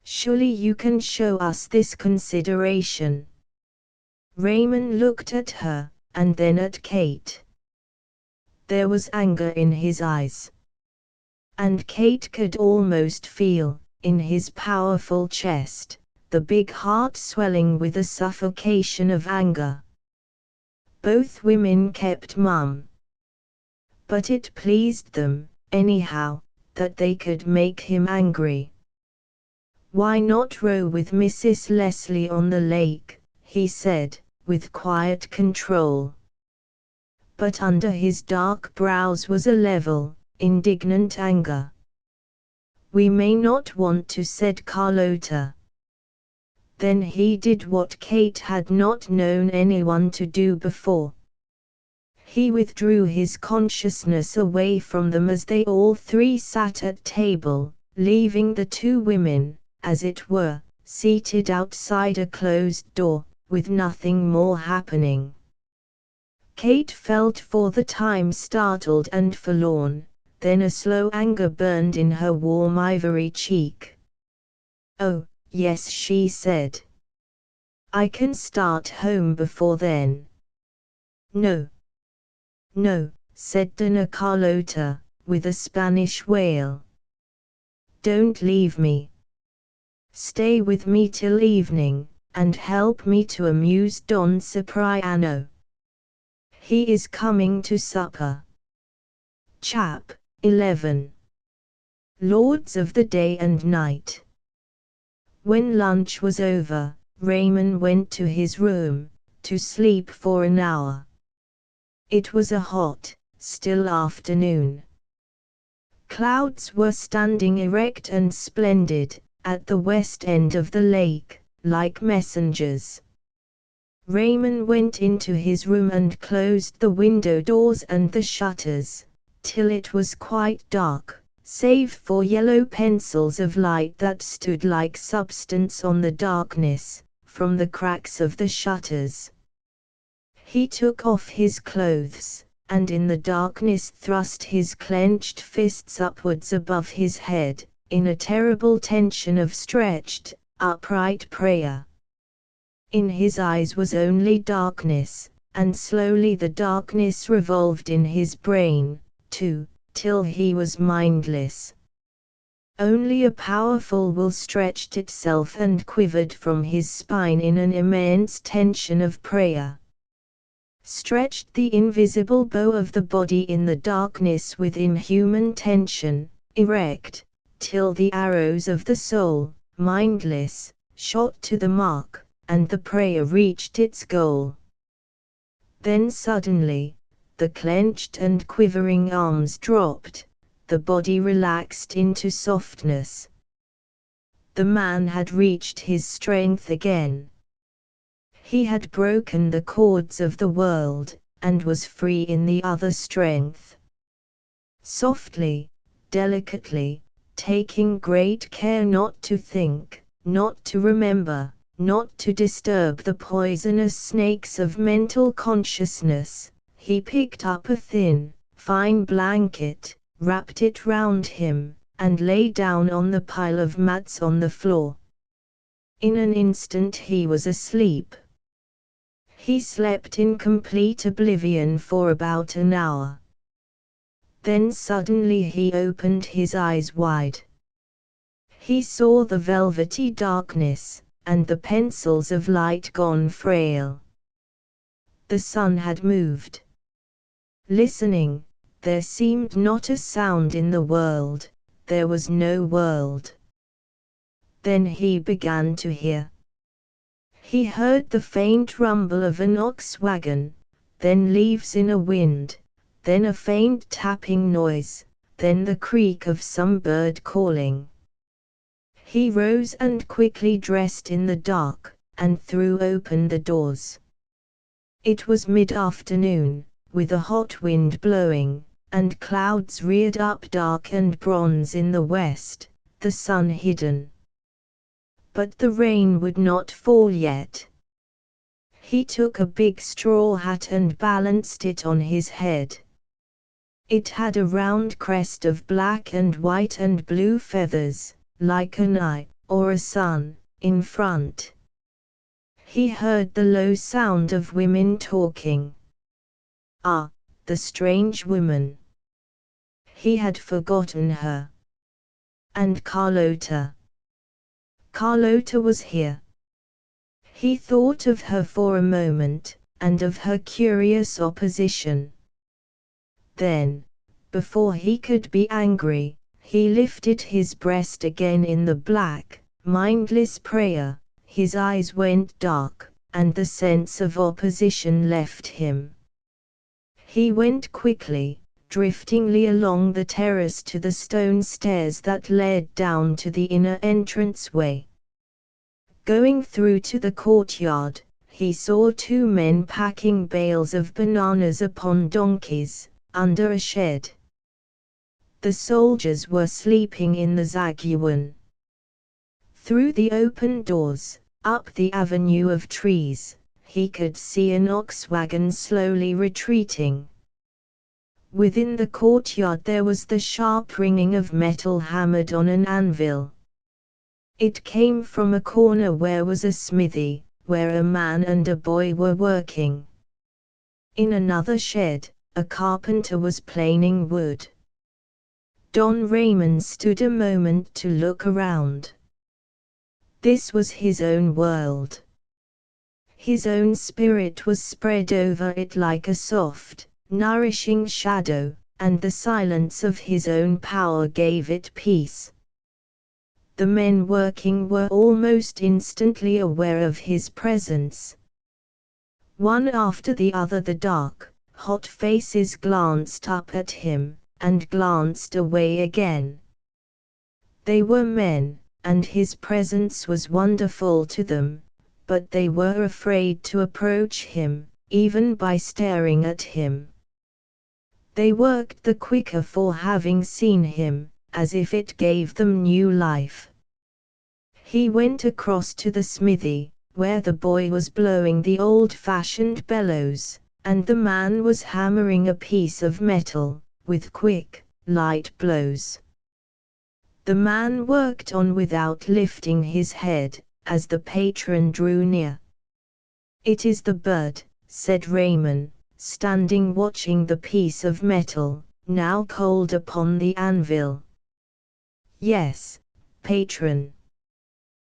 Surely you can show us this consideration." Raymond looked at her, and then at Kate. There was anger in his eyes. And Kate could almost feel, in his powerful chest, the big heart swelling with a suffocation of anger. Both women kept mum. But it pleased them, anyhow, that they could make him angry. "Why not row with Mrs. Leslie on the lake?" he said, with quiet control. But under his dark brows was a level, indignant anger. "We may not want to," said Carlota. Then he did what Kate had not known anyone to do before. He withdrew his consciousness away from them as they all three sat at table, leaving the two women, as it were, seated outside a closed door, with nothing more happening. Kate felt for the time startled and forlorn, then a slow anger burned in her warm ivory cheek. "Oh, yes," she said. "I can start home before then." "No. No," said Dona Carlota, with a Spanish wail. "Don't leave me. Stay with me till evening, and help me to amuse Don Cipriano. He is coming to supper." Chap. 11. Lords of the Day and Night. When lunch was over, Raymond went to his room, to sleep for an hour. It was a hot, still afternoon. Clouds were standing erect and splendid, at the west end of the lake, like messengers. Raymond went into his room and closed the window doors and the shutters, till it was quite dark, save for yellow pencils of light that stood like substance on the darkness, from the cracks of the shutters. He took off his clothes, and in the darkness thrust his clenched fists upwards above his head, in a terrible tension of stretched, upright prayer. In his eyes was only darkness, and slowly the darkness revolved in his brain, too, till he was mindless. Only a powerful will stretched itself and quivered from his spine in an immense tension of prayer. Stretched the invisible bow of the body in the darkness with inhuman tension, erect, till the arrows of the soul, mindless, shot to the mark, and the prayer reached its goal. Then suddenly, the clenched and quivering arms dropped, the body relaxed into softness. The man had reached his strength again. He had broken the cords of the world, and was free in the other strength. Softly, delicately, taking great care not to think, not to remember, not to disturb the poisonous snakes of mental consciousness, he picked up a thin, fine blanket, wrapped it round him, and lay down on the pile of mats on the floor. In an instant he was asleep. He slept in complete oblivion for about an hour. Then suddenly he opened his eyes wide. He saw the velvety darkness, and the pencils of light gone frail. The sun had moved. Listening, there seemed not a sound in the world, there was no world. Then he began to hear. He heard the faint rumble of an ox wagon, then leaves in a wind, then a faint tapping noise, then the creak of some bird calling. He rose and quickly dressed in the dark, and threw open the doors. It was mid-afternoon, with a hot wind blowing, and clouds reared up dark and bronze in the west, the sun hidden. But the rain would not fall yet. He took a big straw hat and balanced it on his head. It had a round crest of black and white and blue feathers, like an eye, or a sun, in front. He heard the low sound of women talking. Ah, the strange woman! He had forgotten her. And Carlota. Carlota was here. He thought of her for a moment, and of her curious opposition. Then, before he could be angry, he lifted his breast again in the black, mindless prayer, his eyes went dark, and the sense of opposition left him. He went quickly, driftingly along the terrace to the stone stairs that led down to the inner entranceway. Going through to the courtyard, he saw two men packing bales of bananas upon donkeys, under a shed. The soldiers were sleeping in the zaguan. Through the open doors, up the avenue of trees, he could see an ox wagon slowly retreating. Within the courtyard there was the sharp ringing of metal hammered on an anvil. It came from a corner where was a smithy, where a man and a boy were working. In another shed, a carpenter was planing wood. Don Raymond stood a moment to look around. This was his own world. His own spirit was spread over it like a soft, nourishing shadow, and the silence of his own power gave it peace. The men working were almost instantly aware of his presence. One after the other the dark, hot faces glanced up at him, and glanced away again. They were men, and his presence was wonderful to them, but they were afraid to approach him, even by staring at him. They worked the quicker for having seen him, as if it gave them new life. He went across to the smithy, where the boy was blowing the old-fashioned bellows, and the man was hammering a piece of metal, with quick, light blows. The man worked on without lifting his head, as the patron drew near. "It is the bird," said Raymond, standing watching the piece of metal, now cold upon the anvil. "Yes, patron.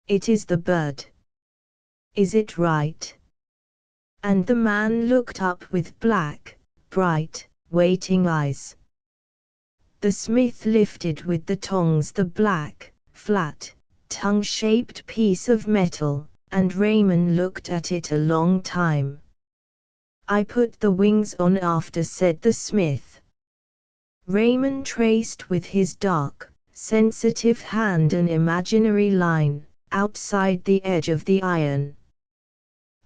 It is the bird. Is it right?" And the man looked up with black, bright, waiting eyes. The smith lifted with the tongs the black, flat, tongue-shaped piece of metal, and Raymond looked at it a long time. "I put the wings on after," said the smith. Raymond traced with his dark, sensitive hand an imaginary line, outside the edge of the iron.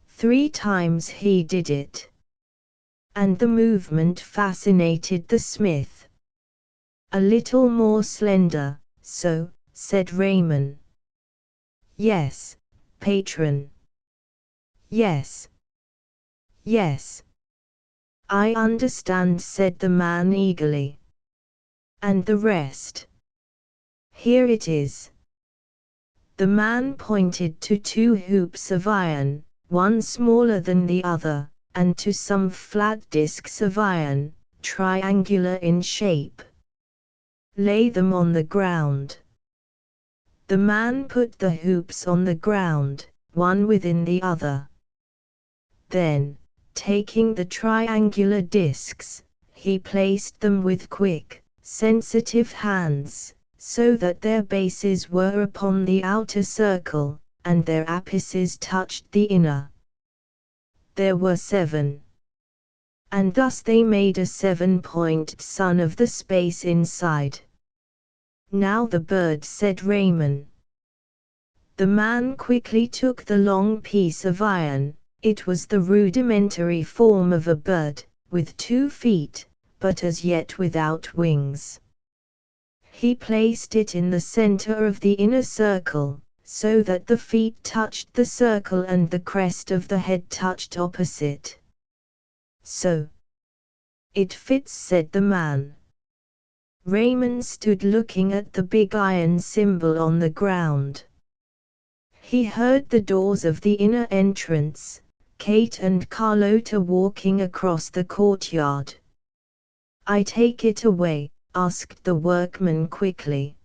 3 times he did it. And the movement fascinated the smith. "A little more slender, so," said Raymond. "Yes, patron. Yes. Yes. I understand," said the man eagerly. "And the rest?" "Here it is." The man pointed to 2 hoops of iron, one smaller than the other, and to some flat discs of iron, triangular in shape. "Lay them on the ground." The man put the hoops on the ground, one within the other. Then, taking the triangular discs, he placed them with quick, sensitive hands, so that their bases were upon the outer circle, and their apices touched the inner. There were 7. And thus they made a 7-pointed sun of the space inside. "Now the bird," said Raymond. The man quickly took the long piece of iron. It was the rudimentary form of a bird, with 2 feet, but as yet without wings. He placed it in the center of the inner circle, so that the feet touched the circle and the crest of the head touched opposite. "So. It fits," said the man. Raymond stood looking at the big iron symbol on the ground. He heard the doors of the inner entrance, Kate and Carlota walking across the courtyard. "I take it away?" asked the workman quickly.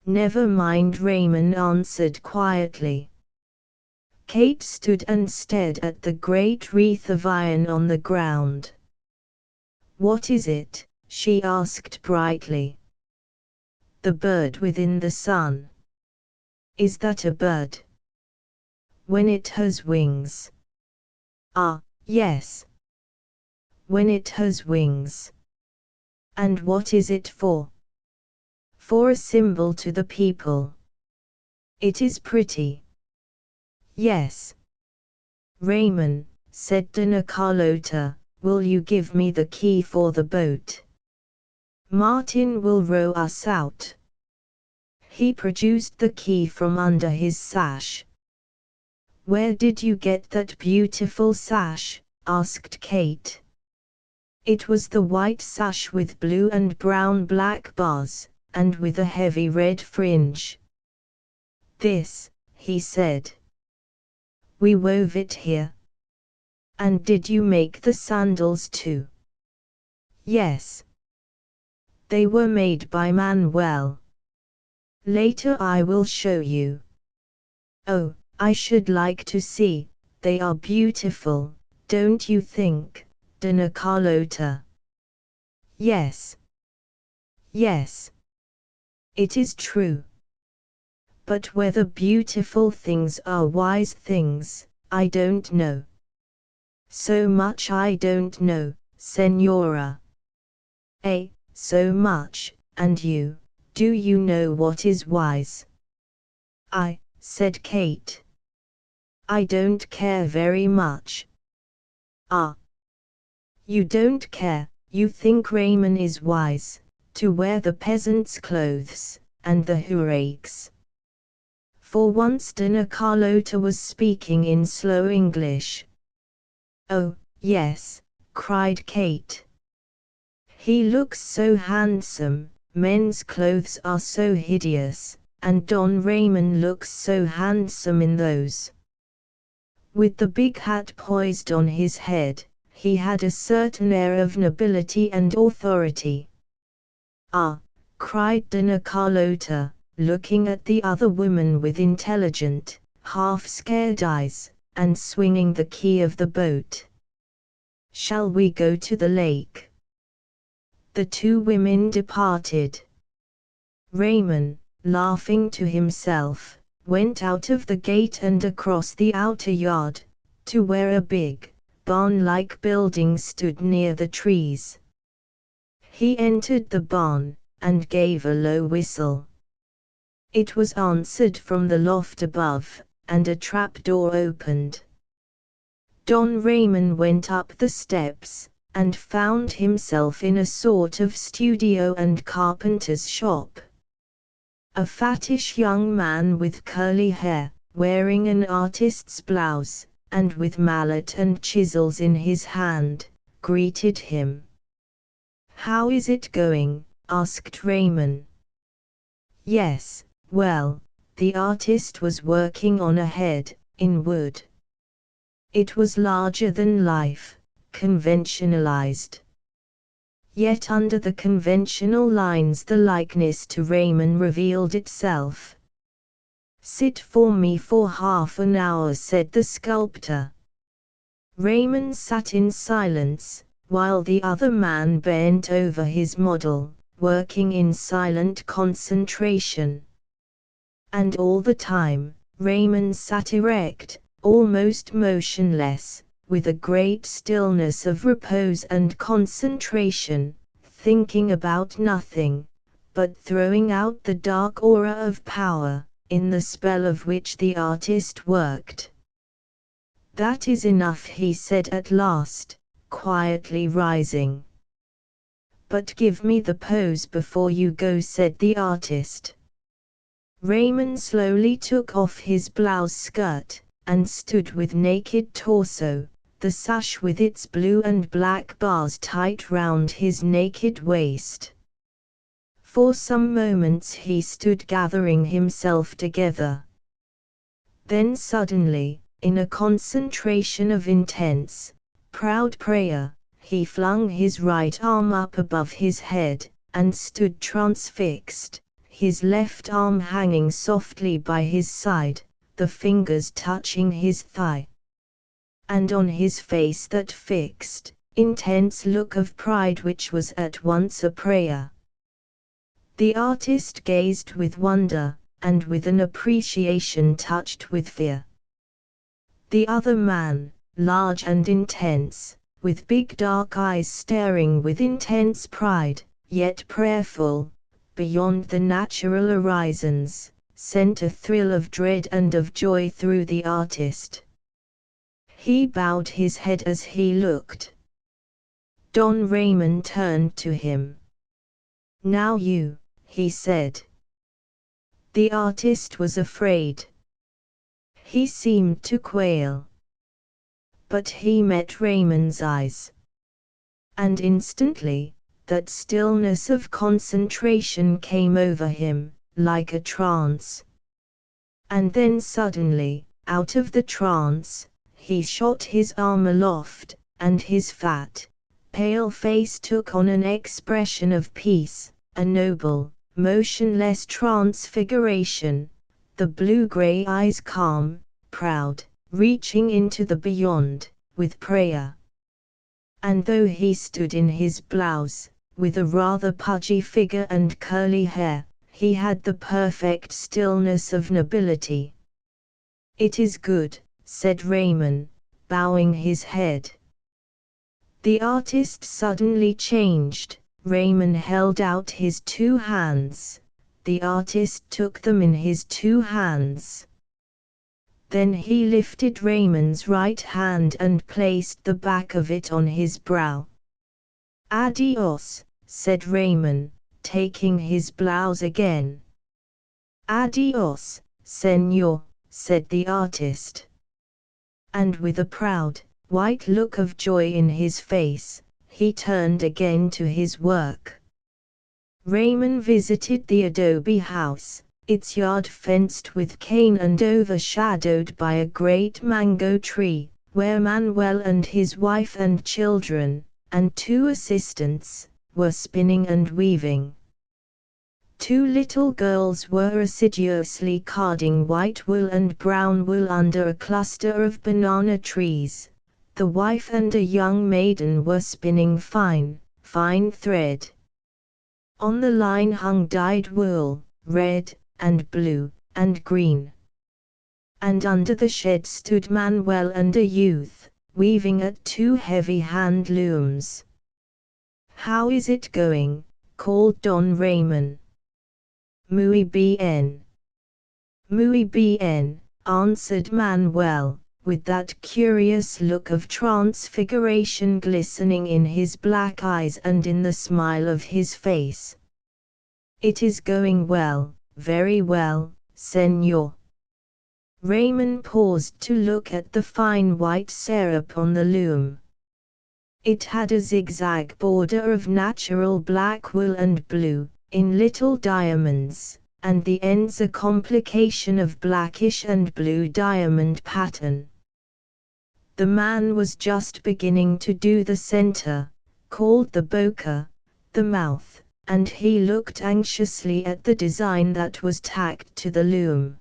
"Never mind," Raymond answered quietly. Kate stood and stared at the great wreath of iron on the ground. "What is it?" she asked brightly. "The bird within the sun." "Is that a bird?" "When it has wings." "Ah, yes. When it has wings." "And what is it for?" "For a symbol to the people." "It is pretty." "Yes." "Raymond," said Dona Carlota, "will you give me the key for the boat? Martin will row us out." He produced the key from under his sash. "Where did you get that beautiful sash?" asked Kate. It was the white sash with blue and brown black bars, and with a heavy red fringe. "This," he said. "We wove it here." "And did you make the sandals too?" "Yes. They were made by Manuel. Later I will show you." "Oh, I should like to see, they are beautiful, don't you think, Dona Carlota?" Yes. Yes. It is true. But whether beautiful things are wise things, I don't know. So much I don't know, Senora. So much, and you, do you know what is wise? Said Kate. I don't care very much. Ah. You don't care, you think Raymond is wise, to wear the peasant's clothes, and the hurricks. For once Dona Carlota was speaking in slow English. Oh, yes, cried Kate. He looks so handsome, men's clothes are so hideous, and Don Raymond looks so handsome in those. With the big hat poised on his head, he had a certain air of nobility and authority. Ah, cried Dona Carlota, looking at the other woman with intelligent, half-scared eyes, and swinging the key of the boat. Shall we go to the lake? The two women departed. Raymond, laughing to himself, went out of the gate and across the outer yard, to where a big, barn-like building stood near the trees. He entered the barn, and gave a low whistle. It was answered from the loft above, and a trap-door opened. Don Raymond went up the steps, and found himself in a sort of studio and carpenter's shop. A fattish young man with curly hair, wearing an artist's blouse, and with mallet and chisels in his hand, greeted him. How is it going? Asked Raymond. Yes, well, the artist was working on a head, in wood. It was larger than life, conventionalized. Yet under the conventional lines the likeness to Raymond revealed itself. Sit for me for half an hour, said the sculptor. Raymond sat in silence, while the other man bent over his model, working in silent concentration. And all the time, Raymond sat erect, almost motionless, with a great stillness of repose and concentration, thinking about nothing, but throwing out the dark aura of power, in the spell of which the artist worked. That is enough, he said at last, quietly rising. But give me the pose before you go, said the artist. Raymond slowly took off his blouse skirt, and stood with naked torso, the sash with its blue and black bars tight round his naked waist. For some moments he stood gathering himself together. Then suddenly, in a concentration of intense, proud prayer, he flung his right arm up above his head, and stood transfixed, his left arm hanging softly by his side, the fingers touching his thigh. And on his face that fixed, intense look of pride which was at once a prayer. The artist gazed with wonder, and with an appreciation touched with fear. The other man, large and intense, with big dark eyes staring with intense pride, yet prayerful, beyond the natural horizons, sent a thrill of dread and of joy through the artist. He bowed his head as he looked. Don Raymond turned to him. Now you, he said. The artist was afraid. He seemed to quail. But he met Raymond's eyes. And instantly, that stillness of concentration came over him, like a trance. And then suddenly, out of the trance, he shot his arm aloft, and his fat, pale face took on an expression of peace, a noble, motionless transfiguration, the blue-gray eyes calm, proud, reaching into the beyond, with prayer. And though he stood in his blouse, with a rather pudgy figure and curly hair. He had the perfect stillness of nobility. "It is good," said Raymond, bowing his head. The artist suddenly changed. Raymond held out his 2 hands. The artist took them in his 2 hands. Then he lifted Raymond's right hand and placed the back of it on his brow. "Adios," said Raymond, taking his blouse again. "Adios, Señor," said the artist. And with a proud, white look of joy in his face, he turned again to his work. Raymond visited the adobe house, its yard fenced with cane and overshadowed by a great mango tree, where Manuel and his wife and children, and 2 assistants, were spinning and weaving. 2 little girls were assiduously carding white wool and brown wool under a cluster of banana trees. The wife and a young maiden were spinning fine thread. On the line hung dyed wool, red, and blue, and green. And under the shed stood Manuel and a youth, weaving at 2 heavy hand looms. "How is it going?" called Don Raymond. "Muy bien. Muy bien," answered Manuel, with that curious look of transfiguration glistening in his black eyes and in the smile of his face. "It is going well, very well, Señor." Raymond paused to look at the fine white syrup on the loom. It had a zigzag border of natural black wool and blue, in little diamonds, and the ends a complication of blackish and blue diamond pattern. The man was just beginning to do the center, called the boca, the mouth, and he looked anxiously at the design that was tacked to the loom.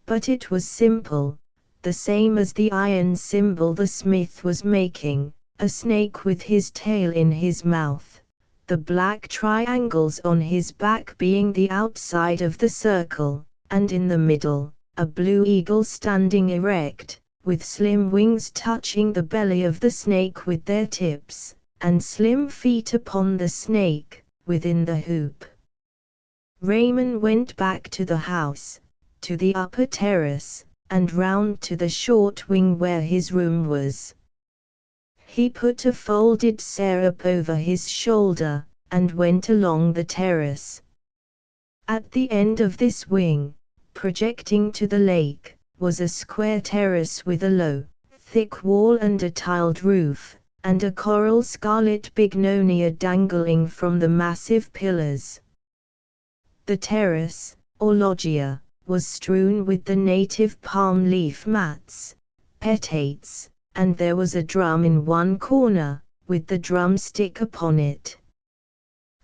But it was simple, the same as the iron symbol the smith was making, a snake with his tail in his mouth, the black triangles on his back being the outside of the circle, and in the middle, a blue eagle standing erect, with slim wings touching the belly of the snake with their tips, and slim feet upon the snake, within the hoop. Raymond went back to the house, to the upper terrace, and round to the short wing where his room was. He put a folded syrup over his shoulder, and went along the terrace. At the end of this wing, projecting to the lake, was a square terrace with a low, thick wall and a tiled roof, and a coral scarlet bignonia dangling from the massive pillars. The terrace, or loggia, was strewn with the native palm leaf mats, petates, and there was a drum in one corner, with the drumstick upon it.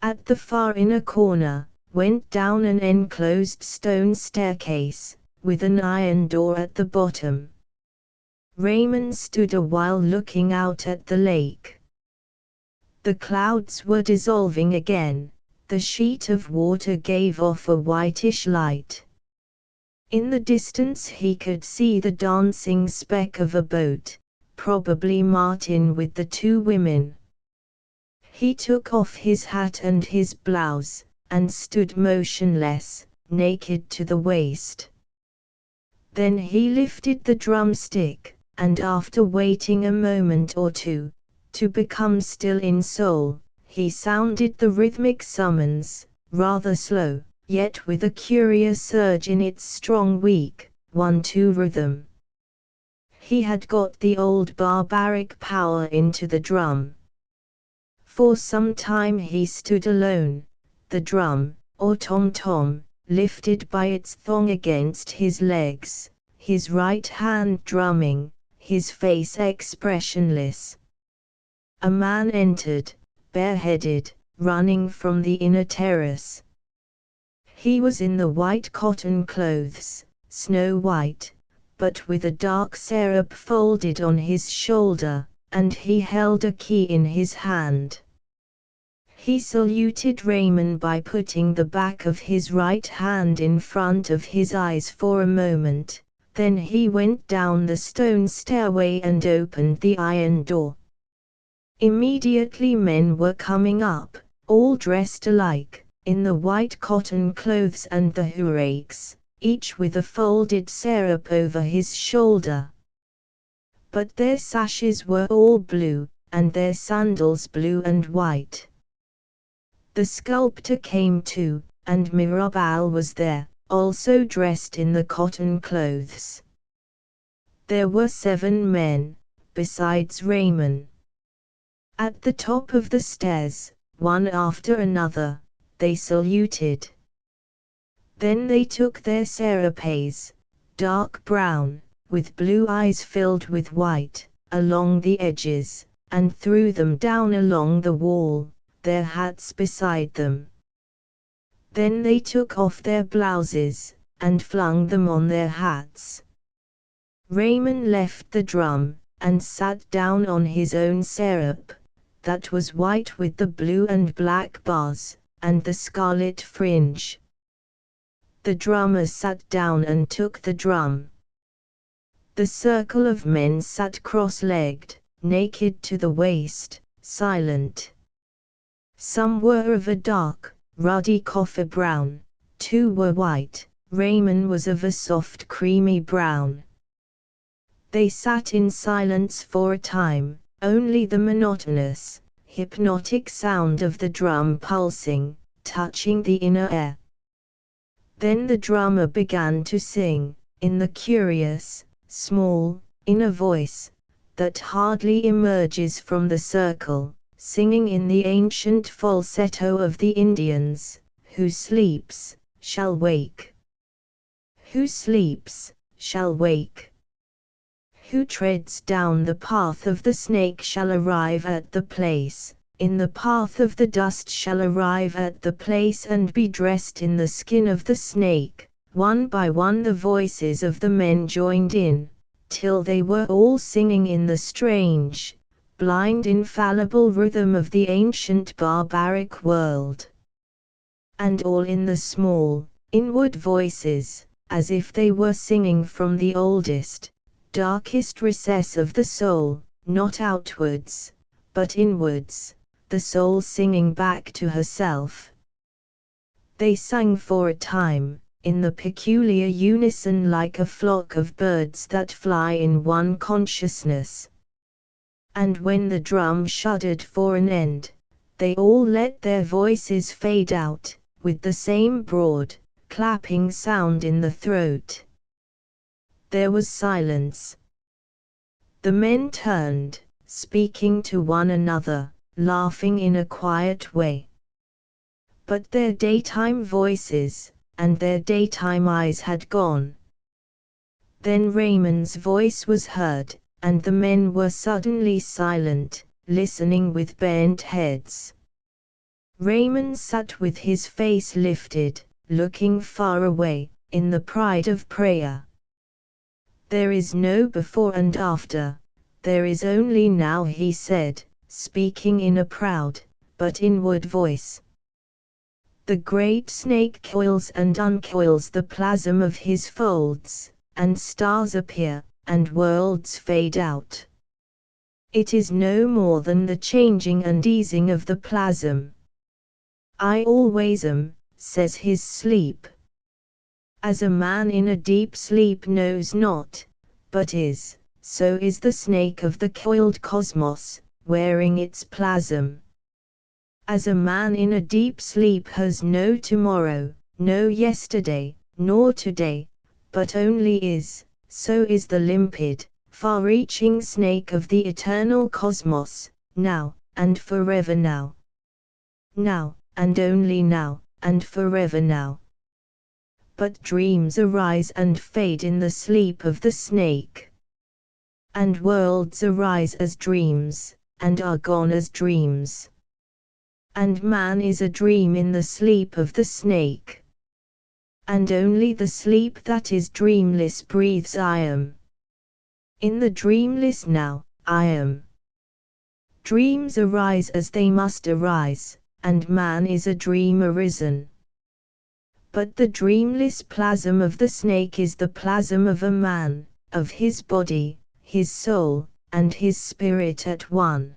At the far inner corner, went down an enclosed stone staircase, with an iron door at the bottom. Raymond stood a while looking out at the lake. The clouds were dissolving again, the sheet of water gave off a whitish light. In the distance he could see the dancing speck of a boat, probably Martin with the 2 women. He took off his hat and his blouse, and stood motionless, naked to the waist. Then he lifted the drumstick, and after waiting a moment or 2, to become still in soul, he sounded the rhythmic summons, rather slow, yet with a curious surge in its strong weak, 1-2 rhythm. He had got the old barbaric power into the drum. For some time he stood alone, the drum, or tom-tom, lifted by its thong against his legs, his right hand drumming, his face expressionless. A man entered, bareheaded, running from the inner terrace. He was in the white cotton clothes, snow white, but with a dark syrup folded on his shoulder, and he held a key in his hand. He saluted Raymond by putting the back of his right hand in front of his eyes for a moment, then he went down the stone stairway and opened the iron door. Immediately men were coming up, all dressed alike, in the white cotton clothes and the hurraks, each with a folded syrup over his shoulder. But their sashes were all blue, and their sandals blue and white. The sculptor came too, and Mirabal was there, also dressed in the cotton clothes. There were 7 men, besides Raymond. At the top of the stairs, one after another, they saluted. Then they took their sérapes, dark brown, with blue eyes filled with white, along the edges, and threw them down along the wall, their hats beside them. Then they took off their blouses, and flung them on their hats. Raymond left the drum, and sat down on his own syrup, that was white with the blue and black bars, and the scarlet fringe. The drummer sat down and took the drum. The circle of men sat cross-legged, naked to the waist, silent. Some were of a dark, ruddy coffee brown, 2 were white, Raymond was of a soft creamy brown. They sat in silence for a time, only the monotonous, hypnotic sound of the drum pulsing, touching the inner air. Then the drummer began to sing, in the curious, small, inner voice, that hardly emerges from the circle, singing in the ancient falsetto of the Indians, who sleeps, shall wake. Who sleeps, shall wake. Who treads down the path of the snake shall arrive at the place, in the path of the dust shall arrive at the place and be dressed in the skin of the snake. One by one the voices of the men joined in, till they were all singing in the strange, blind infallible rhythm of the ancient barbaric world. And all in the small, inward voices, as if they were singing from the oldest, darkest recess of the soul, not outwards, but inwards, the soul singing back to herself. They sang for a time, in the peculiar unison like a flock of birds that fly in one consciousness. And when the drum shuddered for an end, they all let their voices fade out, with the same broad, clapping sound in the throat. There was silence. The men turned, speaking to one another, laughing in a quiet way. But their daytime voices, and their daytime eyes had gone. Then Raymond's voice was heard, and the men were suddenly silent, listening with bent heads. Raymond sat with his face lifted, looking far away, in the pride of prayer. There is no before and after, there is only now, he said, speaking in a proud, but inward voice. The great snake coils and uncoils the plasm of his folds, and stars appear, and worlds fade out. It is no more than the changing and easing of the plasm. I always am, says his sleep. As a man in a deep sleep knows not, but is, so is the snake of the coiled cosmos, wearing its plasm. As a man in a deep sleep has no tomorrow, no yesterday, nor today, but only is, so is the limpid, far-reaching snake of the eternal cosmos, now, and forever now. Now, and only now, and forever now. But dreams arise and fade in the sleep of the snake. And worlds arise as dreams, and are gone as dreams. And man is a dream in the sleep of the snake. And only the sleep that is dreamless breathes I am. In the dreamless now, I am. Dreams arise as they must arise, and man is a dream arisen. But the dreamless plasm of the snake is the plasm of a man, of his body, his soul, and his spirit at one.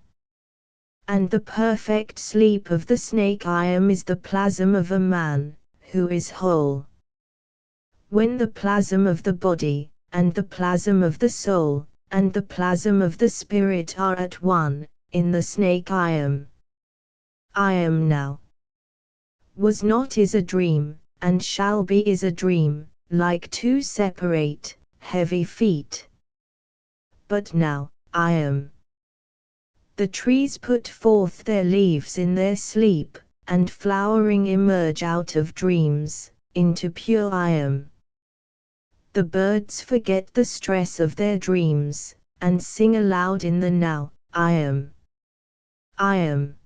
And the perfect sleep of the snake I am is the plasm of a man, who is whole. When the plasm of the body, and the plasm of the soul, and the plasm of the spirit are at one, in the snake I am now. Was not is a dream, and shall be is a dream, like two separate, heavy feet. But now, I am. The trees put forth their leaves in their sleep, and flowering emerge out of dreams, into pure I am. The birds forget the stress of their dreams, and sing aloud in the now, I am. I am.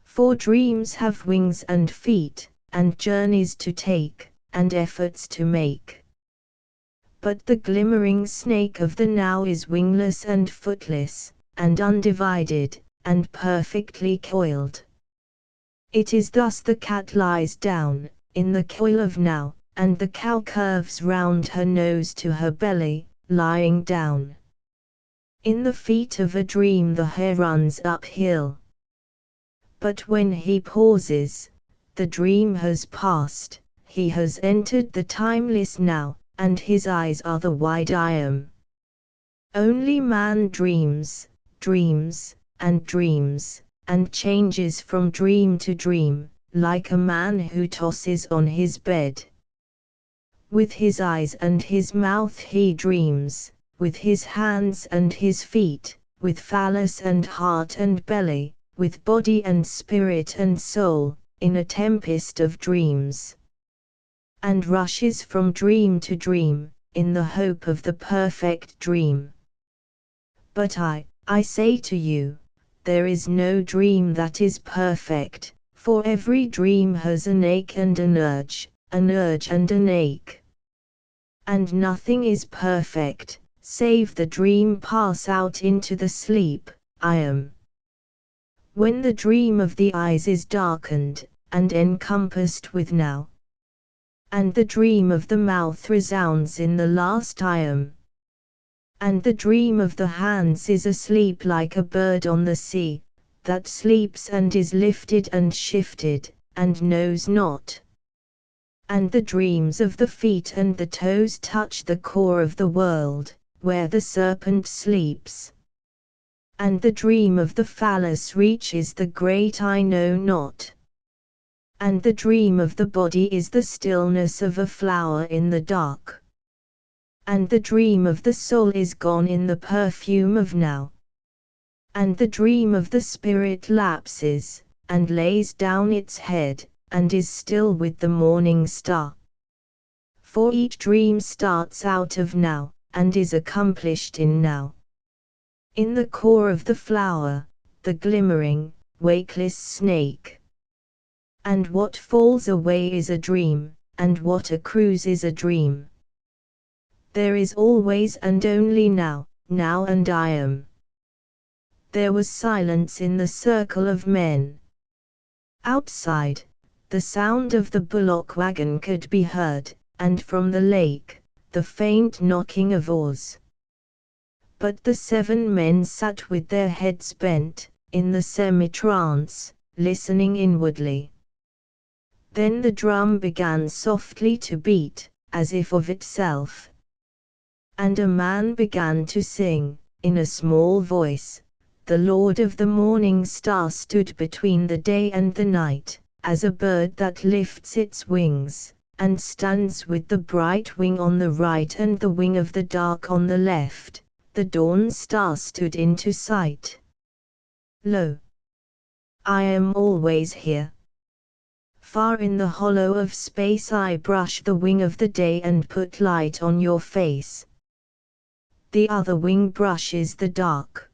For dreams have wings and feet, and journeys to take, and efforts to make. But the glimmering snake of the now is wingless and footless, and undivided, and perfectly coiled. It is thus the cat lies down, in the coil of now, and the cow curves round her nose to her belly, lying down. In the feet of a dream the hare runs uphill. But when he pauses, the dream has passed, he has entered the timeless now, and his eyes are the wide I am. Only man dreams, dreams, and dreams, and changes from dream to dream, like a man who tosses on his bed. With his eyes and his mouth he dreams, with his hands and his feet, with phallus and heart and belly, with body and spirit and soul, in a tempest of dreams. And rushes from dream to dream, in the hope of the perfect dream. But I say to you, there is no dream that is perfect, for every dream has an ache and an urge and an ache. And nothing is perfect, save the dream pass out into the sleep, I am. When the dream of the eyes is darkened, and encompassed with now, and the dream of the mouth resounds in the last I am, and the dream of the hands is asleep like a bird on the sea, that sleeps and is lifted and shifted, and knows not. And the dreams of the feet and the toes touch the core of the world, where the serpent sleeps. And the dream of the phallus reaches the great I know not. And the dream of the body is the stillness of a flower in the dark. And the dream of the soul is gone in the perfume of now. And the dream of the spirit lapses, and lays down its head, and is still with the morning star. For each dream starts out of now, and is accomplished in now. In the core of the flower, the glimmering, wakeless snake. And what falls away is a dream, and what accrues is a dream. There is always and only now, now and I am. There was silence in the circle of men. Outside, the sound of the bullock wagon could be heard, and from the lake, the faint knocking of oars. But the 7 men sat with their heads bent, in the semi-trance, listening inwardly. Then the drum began softly to beat, as if of itself. And a man began to sing, in a small voice, "The Lord of the morning star stood between the day and the night, as a bird that lifts its wings, and stands with the bright wing on the right and the wing of the dark on the left, the dawn star stood into sight. Lo! I am always here. Far in the hollow of space I brush the wing of the day and put light on your face. The other wing brushes the dark.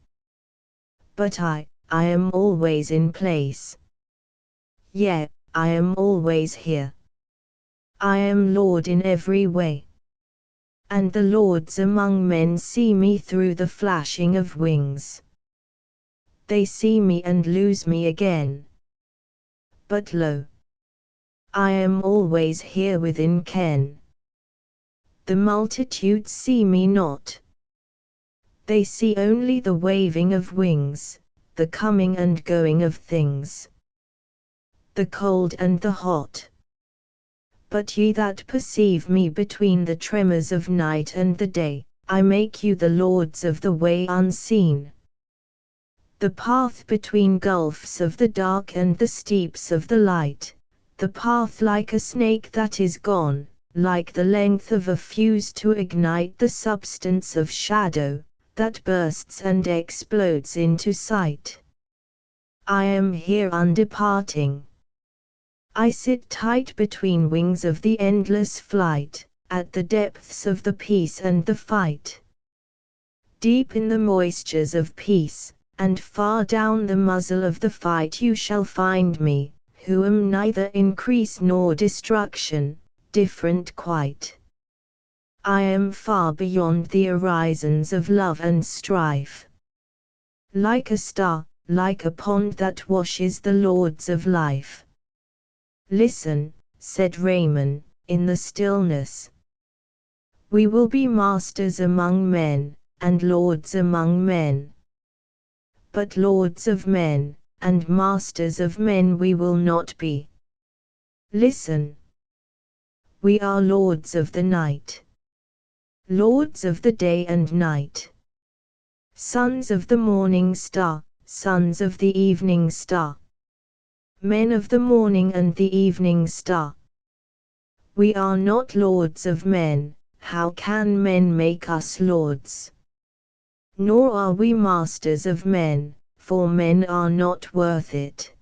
But I am always in place. Yeah, I am always here. I am Lord in every way. And the lords among men see me through the flashing of wings. They see me and lose me again. but lo, I am always here within ken. The multitudes see me not. They see only the waving of wings, the coming and going of things, the cold and the hot. But ye that perceive me between the tremors of night and the day, I make you the lords of the way unseen. The path between gulfs of the dark and the steeps of the light, the path like a snake that is gone, like the length of a fuse to ignite the substance of shadow, that bursts and explodes into sight. I am here undeparting. I sit tight between wings of the endless flight, at the depths of the peace and the fight. Deep in the moistures of peace, and far down the muzzle of the fight you shall find me, who am neither increase nor destruction, different quite. I am far beyond the horizons of love and strife. Like a star, like a pond that washes the lords of life. Listen, said Raymond, in the stillness. We will be masters among men, and lords among men. But lords of men, and masters of men we will not be. Listen. We are lords of the night. Lords of the day and night. Sons of the morning star, sons of the evening star. Men of the morning and the evening star. We are not lords of men, how can men make us lords? Nor are we masters of men, for men are not worth it.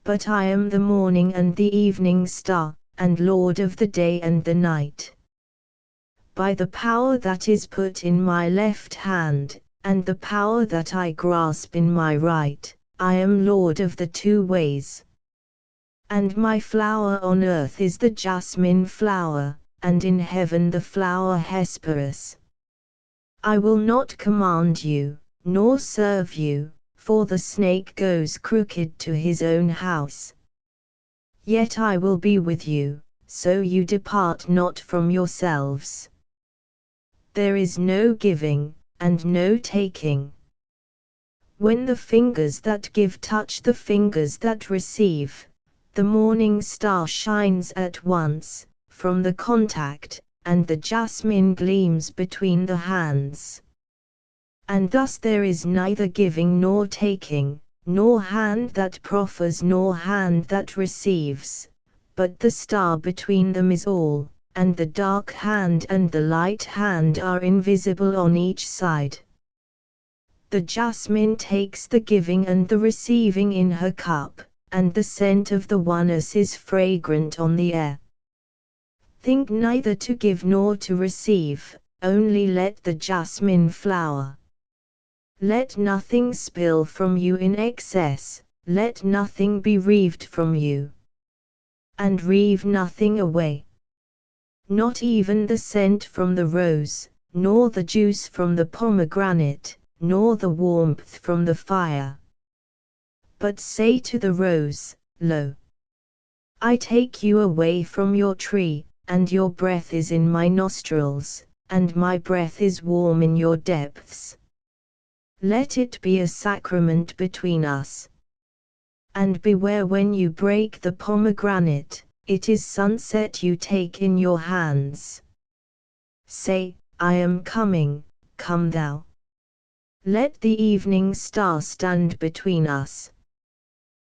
But I am the morning and the evening star, and Lord of the day and the night. By the power that is put in my left hand, and the power that I grasp in my right, I am Lord of the two ways. And my flower on earth is the jasmine flower, and in heaven the flower Hesperus. I will not command you, nor serve you, for the snake goes crooked to his own house. Yet I will be with you, so you depart not from yourselves. There is no giving, and no taking. When the fingers that give touch the fingers that receive, the morning star shines at once, from the contact, and the jasmine gleams between the hands. And thus there is neither giving nor taking, nor hand that proffers nor hand that receives, but the star between them is all, and the dark hand and the light hand are invisible on each side. The jasmine takes the giving and the receiving in her cup, and the scent of the oneness is fragrant on the air. Think neither to give nor to receive, only let the jasmine flower. Let nothing spill from you in excess, let nothing be reaved from you. And reave nothing away. Not even the scent from the rose, nor the juice from the pomegranate, nor the warmth from the fire. But say to the rose, Lo, I take you away from your tree, and your breath is in my nostrils, and my breath is warm in your depths. Let it be a sacrament between us. And beware when you break the pomegranate, it is sunset you take in your hands. Say, I am coming, come thou. Let the evening star stand between us.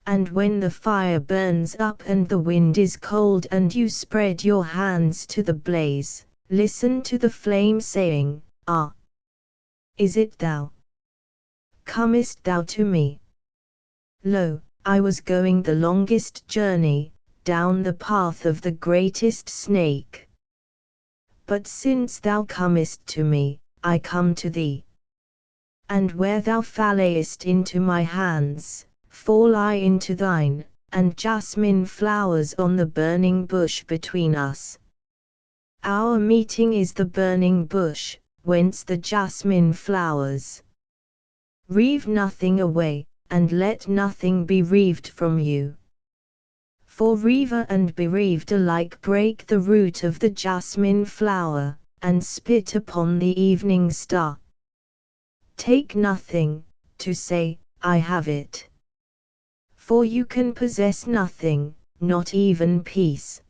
And when the fire burns up and the wind is cold and you spread your hands to the blaze, listen to the flame saying, Ah! Is it thou? Comest thou to me? Lo, I was going the longest journey, down the path of the greatest snake. But since thou comest to me, I come to thee. And where thou fallayest into my hands, fall I into thine, and jasmine flowers on the burning bush between us. Our meeting is the burning bush, whence the jasmine flowers. Reave nothing away, and let nothing be reaved from you. For reaver and bereaved alike break the root of the jasmine flower, and spit upon the evening star. Take nothing, to say, I have it. For you can possess nothing, not even peace.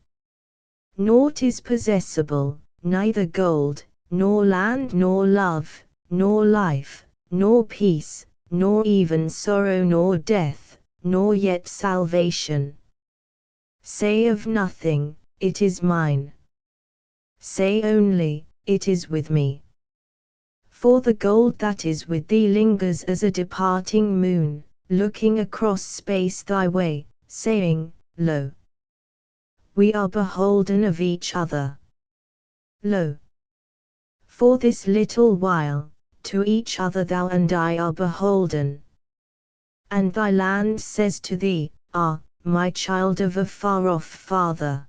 Naught is possessible, neither gold, nor land, nor love, nor life, nor peace, nor even sorrow, nor death, nor yet salvation. Say of nothing, it is mine. Say only, it is with me. For the gold that is with thee lingers as a departing moon, looking across space thy way, saying, Lo! We are beholden of each other. Lo! For this little while, to each other thou and I are beholden. And thy land says to thee, Ah, my child of a far-off father.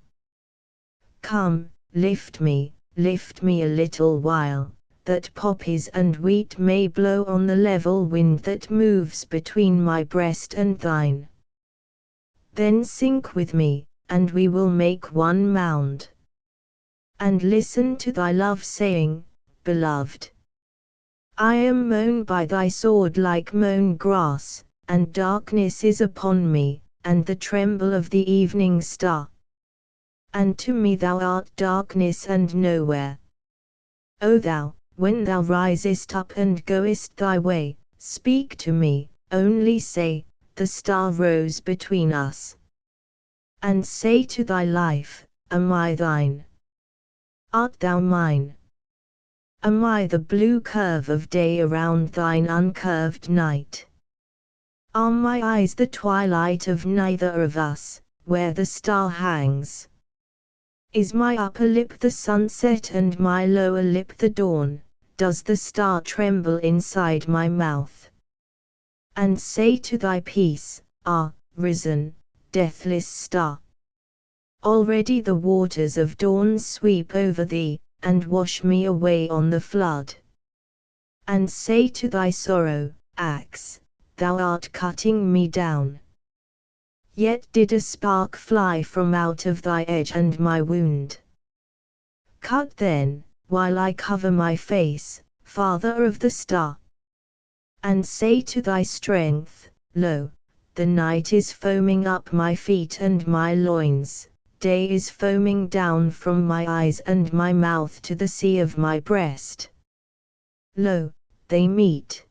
Come, lift me a little while, that poppies and wheat may blow on the level wind that moves between my breast and thine. Then sink with me, and we will make one mound. And listen to thy love saying, Beloved, I am mown by thy sword like mown grass, and darkness is upon me, and the tremble of the evening star. And to me thou art darkness and nowhere. O thou, when thou risest up and goest thy way, speak to me, only say, the star rose between us. And say to thy life, Am I thine? Art thou mine? Am I the blue curve of day around thine uncurved night? Are my eyes the twilight of neither of us, where the star hangs? Is my upper lip the sunset and my lower lip the dawn? Does the star tremble inside my mouth? And say to thy peace, Ah, risen, deathless star. Already the waters of dawn sweep over thee, and wash me away on the flood. And say to thy sorrow, Axe, thou art cutting me down. Yet did a spark fly from out of thy edge and my wound. Cut then, while I cover my face, Father of the star. And say to thy strength, Lo, the night is foaming up my feet and my loins, day is foaming down from my eyes and my mouth to the sea of my breast. Lo, they meet.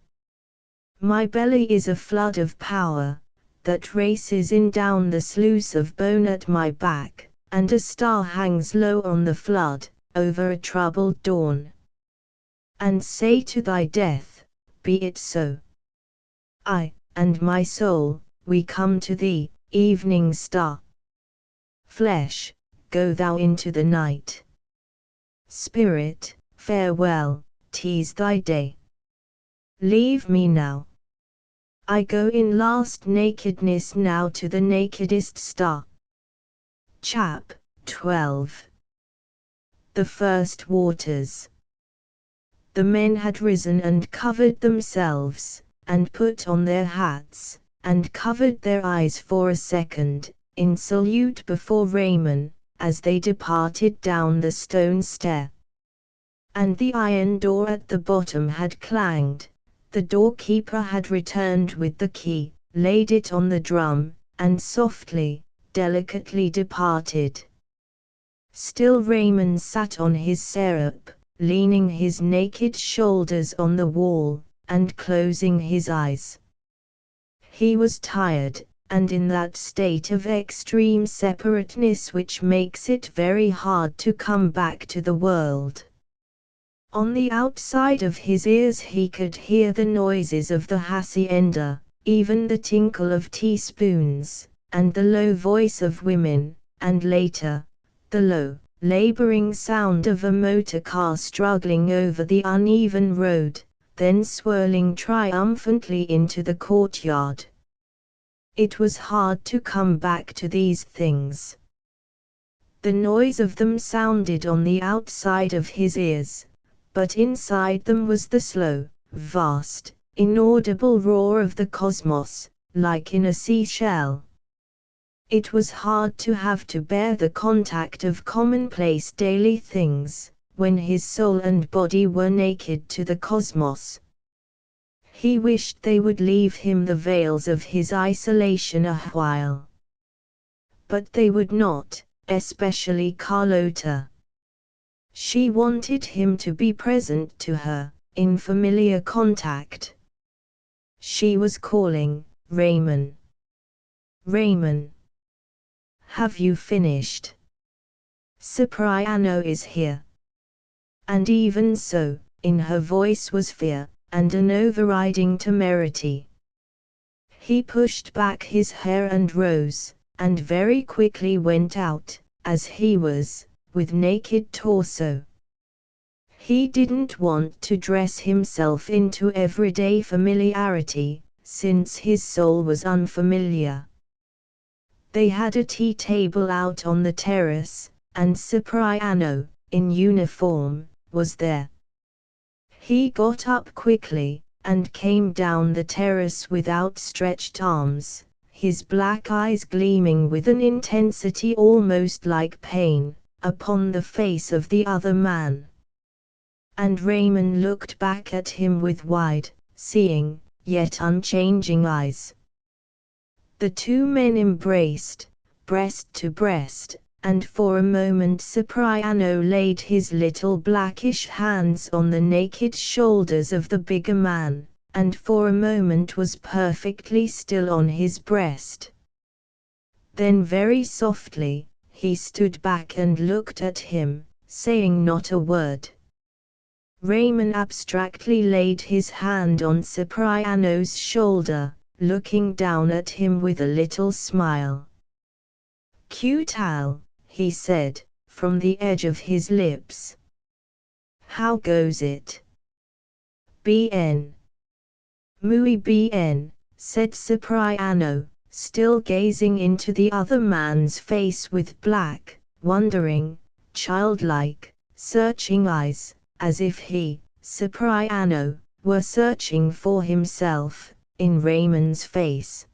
My belly is a flood of power, that races in down the sluice of bone at my back, and a star hangs low on the flood, over a troubled dawn. And say to thy death, Be it so. I, and my soul, we come to thee, evening star. Flesh, go thou into the night. Spirit, farewell, 'tis thy day. Leave me now. I go in last nakedness now to the nakedest star. Chap. 12. The first waters. The men had risen and covered themselves, and put on their hats, and covered their eyes for a second, in salute before Raymond, as they departed down the stone stair. And the iron door at the bottom had clanged. The doorkeeper had returned with the key, laid it on the drum, and softly, delicately departed. Still Raymond sat on his syrup, leaning his naked shoulders on the wall, and closing his eyes. He was tired, and in that state of extreme separateness which makes it very hard to come back to the world. On the outside of his ears he could hear the noises of the hacienda, even the tinkle of teaspoons, and the low voice of women, and later, the low, laboring sound of a motor car struggling over the uneven road, then swirling triumphantly into the courtyard. It was hard to come back to these things. The noise of them sounded on the outside of his ears, but inside them was the slow, vast, inaudible roar of the cosmos, like in a seashell. It was hard to have to bear the contact of commonplace daily things, when his soul and body were naked to the cosmos. He wished they would leave him the veils of his isolation a while. But they would not, especially Carlota. She wanted him to be present to her, in familiar contact. She was calling, Raymond. Raymond. Have you finished? Cipriano is here. And even so, in her voice was fear, and an overriding temerity. He pushed back his hair and rose, and very quickly went out, as he was, with naked torso. He didn't want to dress himself into everyday familiarity, since his soul was unfamiliar. They had a tea table out on the terrace, and Cipriano, in uniform, was there. He got up quickly, and came down the terrace with outstretched arms, his black eyes gleaming with an intensity almost like pain, upon the face of the other man. And Raymond looked back at him with wide, seeing, yet unchanging eyes. The two men embraced, breast to breast, and for a moment Cipriano laid his little blackish hands on the naked shoulders of the bigger man, and for a moment was perfectly still on his breast. Then very softly, he stood back and looked at him, saying not a word. Raymond abstractly laid his hand on Cipriano's shoulder, looking down at him with a little smile. "Que tal?" he said, from the edge of his lips. "How goes it?" "Bien. Muy bien," said Cipriano, still gazing into the other man's face with black, wondering, childlike, searching eyes, as if he, Cipriano, were searching for himself, in Raymond's face.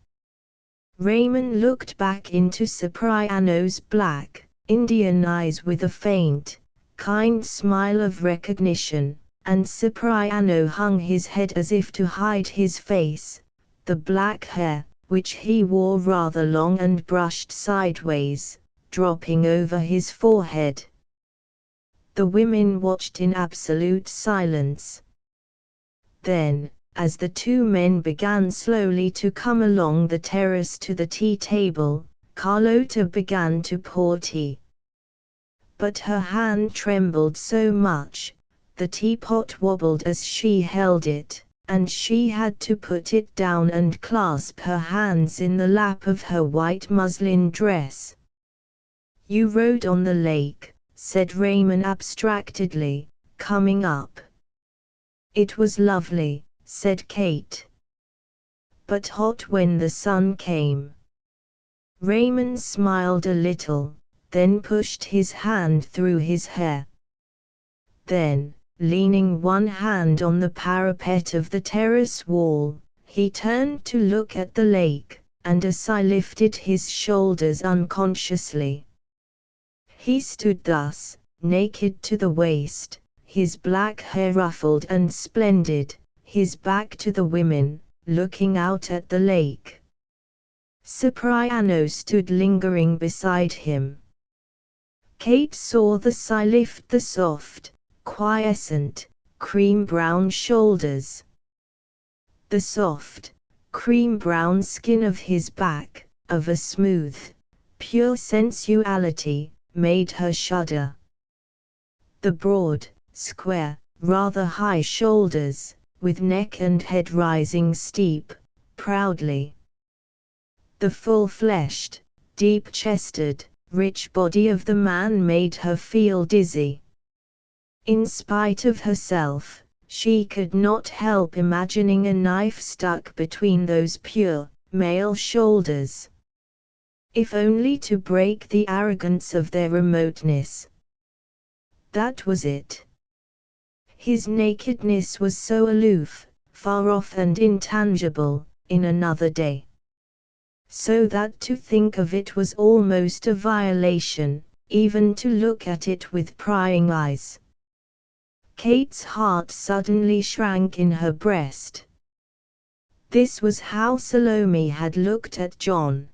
Raymond looked back into Cipriano's black, Indian eyes with a faint, kind smile of recognition, and Cipriano hung his head as if to hide his face, the black hair, which he wore rather long and brushed sideways, dropping over his forehead. The women watched in absolute silence. Then, as the two men began slowly to come along the terrace to the tea table, Carlota began to pour tea. But her hand trembled so much, the teapot wobbled as she held it, and she had to put it down and clasp her hands in the lap of her white muslin dress. "You rode on the lake," said Raymond abstractedly, coming up. "It was lovely," said Kate. "But hot when the sun came." Raymond smiled a little, then pushed his hand through his hair. Then, leaning one hand on the parapet of the terrace wall, he turned to look at the lake, and a sigh lifted his shoulders unconsciously. He stood thus, naked to the waist, his black hair ruffled and splendid, his back to the women, looking out at the lake. Cipriano stood lingering beside him. Kate saw the sigh lift the soft, quiescent, cream-brown shoulders. The soft, cream-brown skin of his back, of a smooth, pure sensuality, made her shudder. The broad, square, rather high shoulders, with neck and head rising steep, proudly. The full-fleshed, deep-chested, rich body of the man made her feel dizzy. In spite of herself, she could not help imagining a knife stuck between those pure, male shoulders. If only to break the arrogance of their remoteness. That was it. His nakedness was so aloof, far off and intangible, in another day. so that to think of it was almost a violation, even to look at it with prying eyes. Kate's heart suddenly shrank in her breast. This was how Salome had looked at John.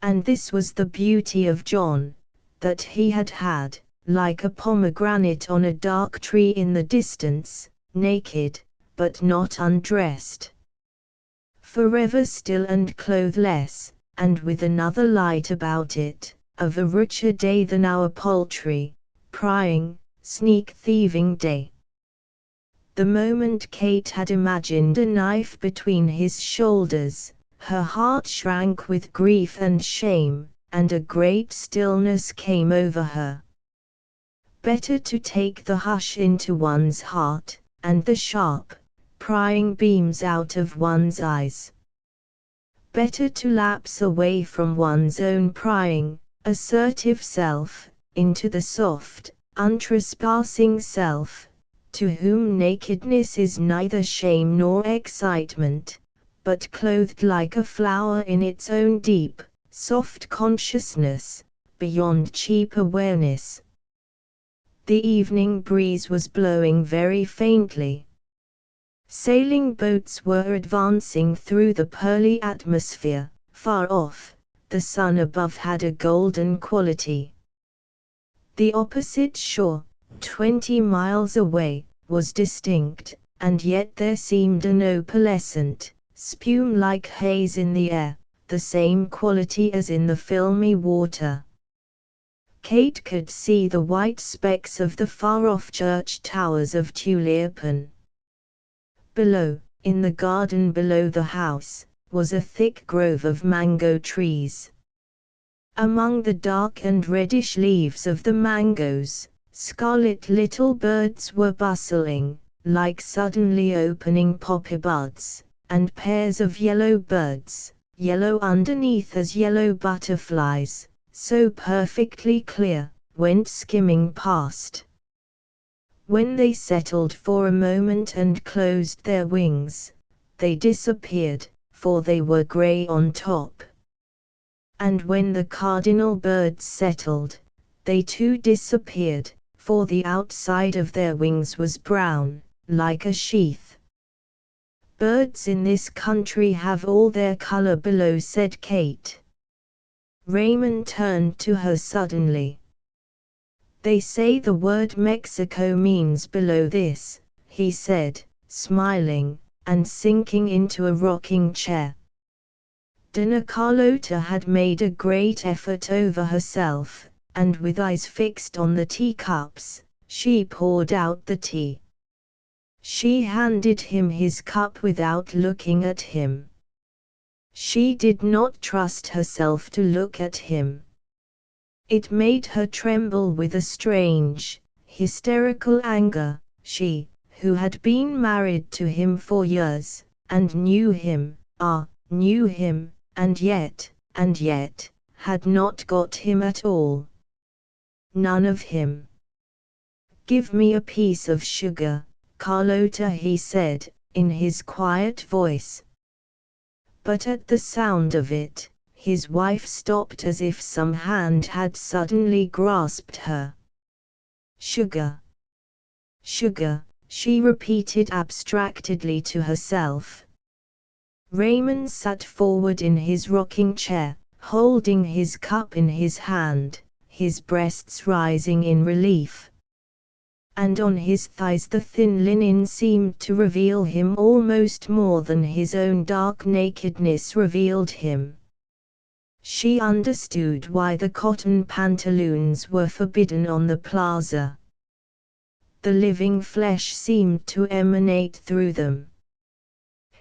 And this was the beauty of John, that he had, like a pomegranate on a dark tree in the distance, naked, but not undressed. Forever still and clothless, and with another light about it, of a richer day than our paltry, prying, sneak-thieving day. The moment Kate had imagined a knife between his shoulders, her heart shrank with grief and shame, and a great stillness came over her. Better to take the hush into one's heart, and the sharp, prying beams out of one's eyes. Better to lapse away from one's own prying, assertive self, into the soft, untrespassing self, to whom nakedness is neither shame nor excitement, but clothed like a flower in its own deep, soft consciousness, beyond cheap awareness. The evening breeze was blowing very faintly. Sailing boats were advancing through the pearly atmosphere. Far off, the sun above had a golden quality. The opposite shore, 20 miles away, was distinct, and yet there seemed an opalescent, spume-like haze in the air, the same quality as in the filmy water. Kate could see the white specks of the far-off church towers of Tulierpen. Below, in the garden below the house, was a thick grove of mango trees. Among the dark and reddish leaves of the mangoes, scarlet little birds were bustling, like suddenly opening poppy buds, and pairs of yellow birds, yellow underneath as yellow butterflies, so perfectly clear, went skimming past. When they settled for a moment and closed their wings, they disappeared, for they were grey on top. And when the cardinal birds settled, they too disappeared, for the outside of their wings was brown, like a sheath. Birds in this country have all their color below, said Kate. Raymond turned to her suddenly. They say the word Mexico means below this, he said, smiling, and sinking into a rocking chair. Dona Carlota had made a great effort over herself, and with eyes fixed on the teacups, she poured out the tea. She handed him his cup without looking at him. She did not trust herself to look at him. It made her tremble with a strange, hysterical anger. She, who had been married to him for years, and knew him, knew him, and yet, had not got him at all. None of him. Give me a piece of sugar, Carlota, he said, in his quiet voice. But at the sound of it, his wife stopped as if some hand had suddenly grasped her. Sugar. Sugar, she repeated abstractedly to herself. Raymond sat forward in his rocking chair, holding his cup in his hand, his breasts rising in relief. And on his thighs the thin linen seemed to reveal him almost more than his own dark nakedness revealed him. She understood why the cotton pantaloons were forbidden on the plaza. The living flesh seemed to emanate through them.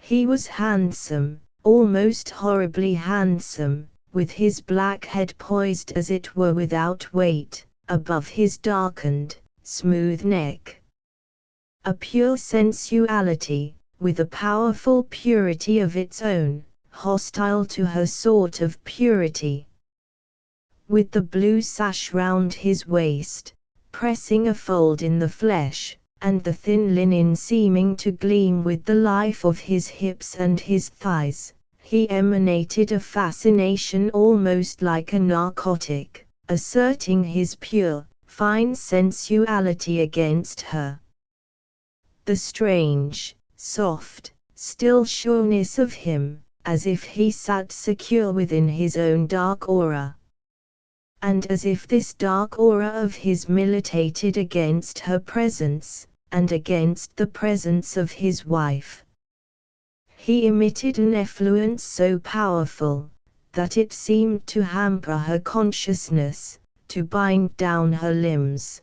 He was handsome, almost horribly handsome, with his black head poised as it were without weight, above his darkened, smooth neck. A pure sensuality, with a powerful purity of its own, hostile to her sort of purity. With the blue sash round his waist, pressing a fold in the flesh, and the thin linen seeming to gleam with the life of his hips and his thighs, He emanated a fascination almost like a narcotic, asserting his pure, fine sensuality against her. The strange, soft, still sureness of him, as if he sat secure within his own dark aura. And as if this dark aura of his militated against her presence, and against the presence of his wife. He emitted an effluence so powerful, that it seemed to hamper her consciousness, to bind down her limbs.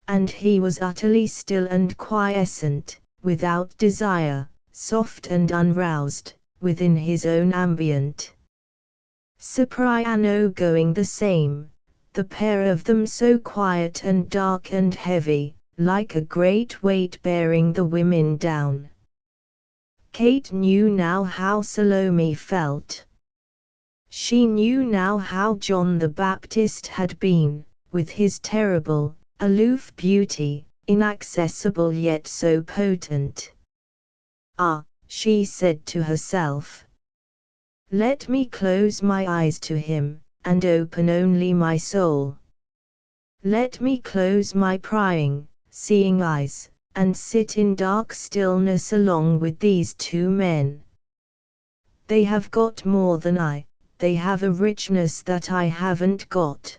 And he was utterly still and quiescent, without desire, soft and unroused, within his own ambient. Cipriano going the same, the pair of them so quiet and dark and heavy, like a great weight bearing the women down. Kate knew now how Salome felt. She knew now how John the Baptist had been, with his terrible, aloof beauty, inaccessible yet so potent. Ah, she said to herself. Let me close my eyes to him, and open only my soul. Let me close my prying, seeing eyes, and sit in dark stillness along with these two men. They have got more than I, they have a richness that I haven't got.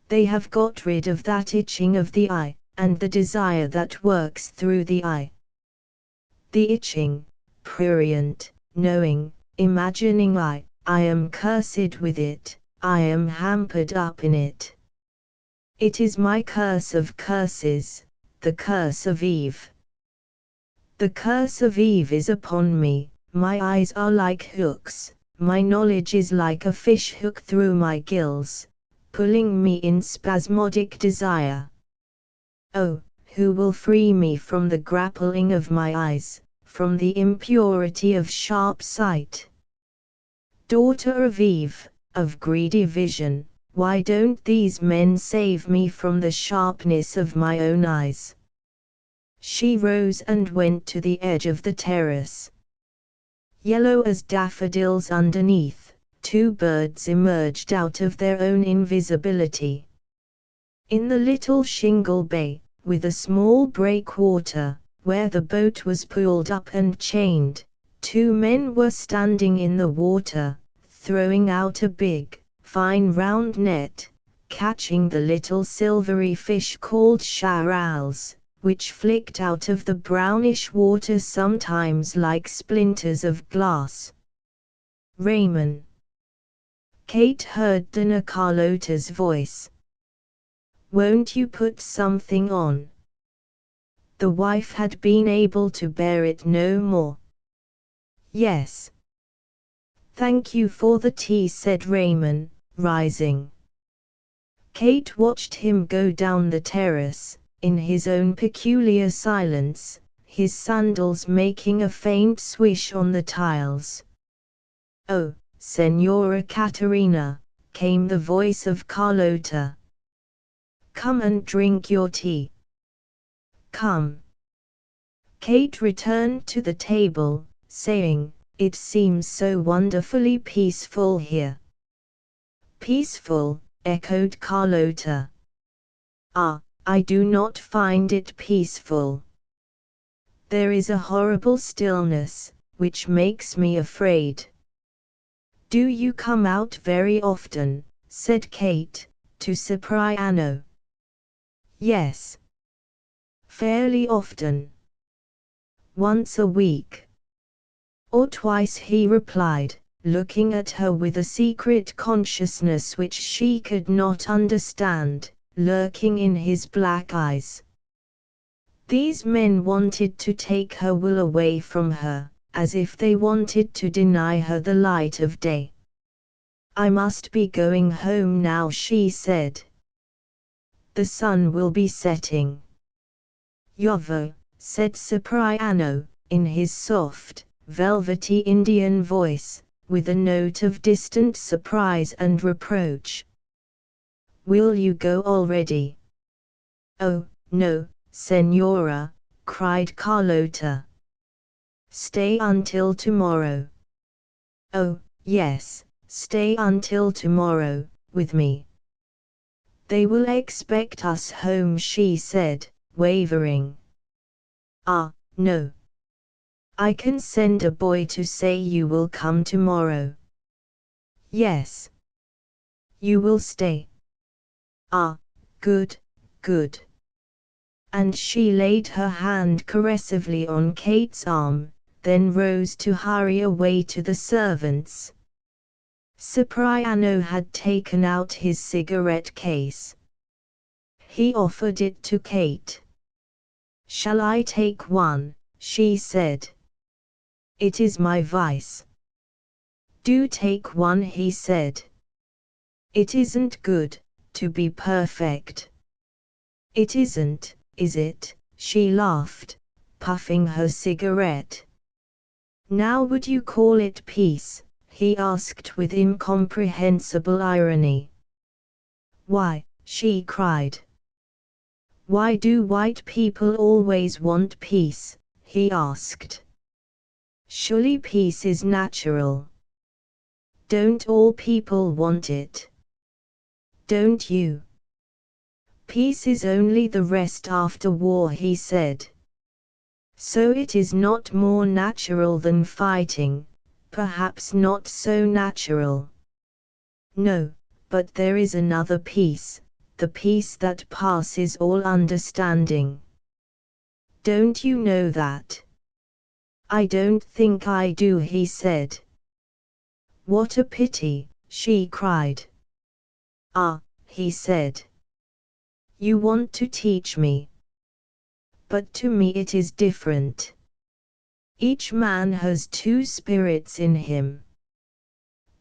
They have got rid of that itching of the eye, and the desire that works through the eye. The itching, prurient, knowing, imagining I am cursed with it, I am hampered up in it. It is my curse of curses, the curse of Eve. The curse of Eve is upon me, my eyes are like hooks, my knowledge is like a fish hook through my gills, pulling me in spasmodic desire. Oh, who will free me from the grappling of my eyes, from the impurity of sharp sight? Daughter of Eve, of greedy vision, why don't these men save me from the sharpness of my own eyes? She rose and went to the edge of the terrace. Yellow as daffodils underneath, two birds emerged out of their own invisibility. In the little shingle bay, with a small breakwater, where the boat was pulled up and chained, two men were standing in the water, throwing out a big, fine round net, catching the little silvery fish called charals, which flicked out of the brownish water sometimes like splinters of glass. Raymond. Kate heard Dona Carlota's voice. Won't you put something on? The wife had been able to bear it no more. Yes. Thank you for the tea, said Raymond, rising. Kate watched him go down the terrace, in his own peculiar silence, his sandals making a faint swish on the tiles. Oh, Senora Caterina, came the voice of Carlota. Come and drink your tea. Come. Kate returned to the table, saying, It seems so wonderfully peaceful here. Peaceful, echoed Carlota. Ah, I do not find it peaceful. There is a horrible stillness, which makes me afraid. Do you come out very often? Said Kate, to Cipriano. Yes. Fairly often. Once a week. Or twice, he replied, looking at her with a secret consciousness which she could not understand, lurking in his black eyes. These men wanted to take her will away from her, as if they wanted to deny her the light of day. I must be going home now, she said. The sun will be setting. Yovo, said Cipriano, in his soft, velvety Indian voice, with a note of distant surprise and reproach. Will you go already? Oh, no, Senora, cried Carlota. Stay until tomorrow. Oh, yes, stay until tomorrow, with me. They will expect us home, she said, wavering. Ah, no. I can send a boy to say you will come tomorrow. Yes. You will stay. Ah, good, good. And she laid her hand caressively on Kate's arm, then rose to hurry away to the servants. Cipriano had taken out his cigarette case. He offered it to Kate. Shall I take one? She said. It is my vice. Do take one, he said. It isn't good to be perfect. It isn't, is it? She laughed, puffing her cigarette. Now would you call it peace? He asked with incomprehensible irony. Why? She cried. Why do white people always want peace? He asked. Surely peace is natural. Don't all people want it? Don't you? Peace is only the rest after war, he said. So it is not more natural than fighting, perhaps not so natural. No, but there is another peace, the peace that passes all understanding. Don't you know that? I don't think I do, he said. What a pity, she cried. Ah, he said. You want to teach me. But to me it is different. Each man has two spirits in him.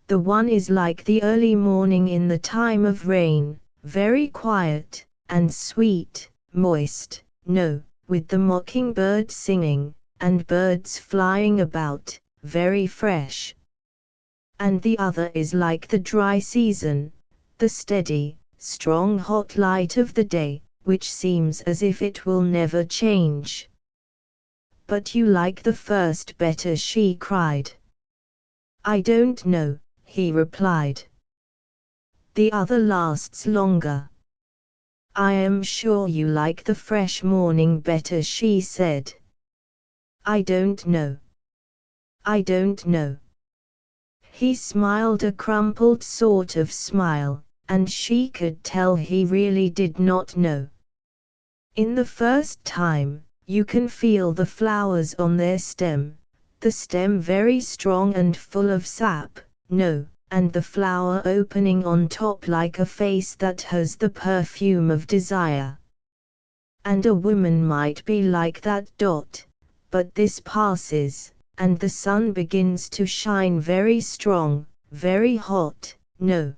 The one is like the early morning in the time of rain, very quiet, and sweet, moist, no, with the mockingbird singing, and birds flying about, very fresh. And the other is like the dry season, the steady, strong hot light of the day, which seems as if it will never change. But you like the first better, she cried. I don't know, he replied. The other lasts longer. I am sure you like the fresh morning better, she said. I don't know. I don't know. He smiled a crumpled sort of smile, and she could tell he really did not know. In the first time, you can feel the flowers on their stem, the stem very strong and full of sap, no, and the flower opening on top like a face that has the perfume of desire. And a woman might be like that. But this passes, and the sun begins to shine very strong, very hot, no.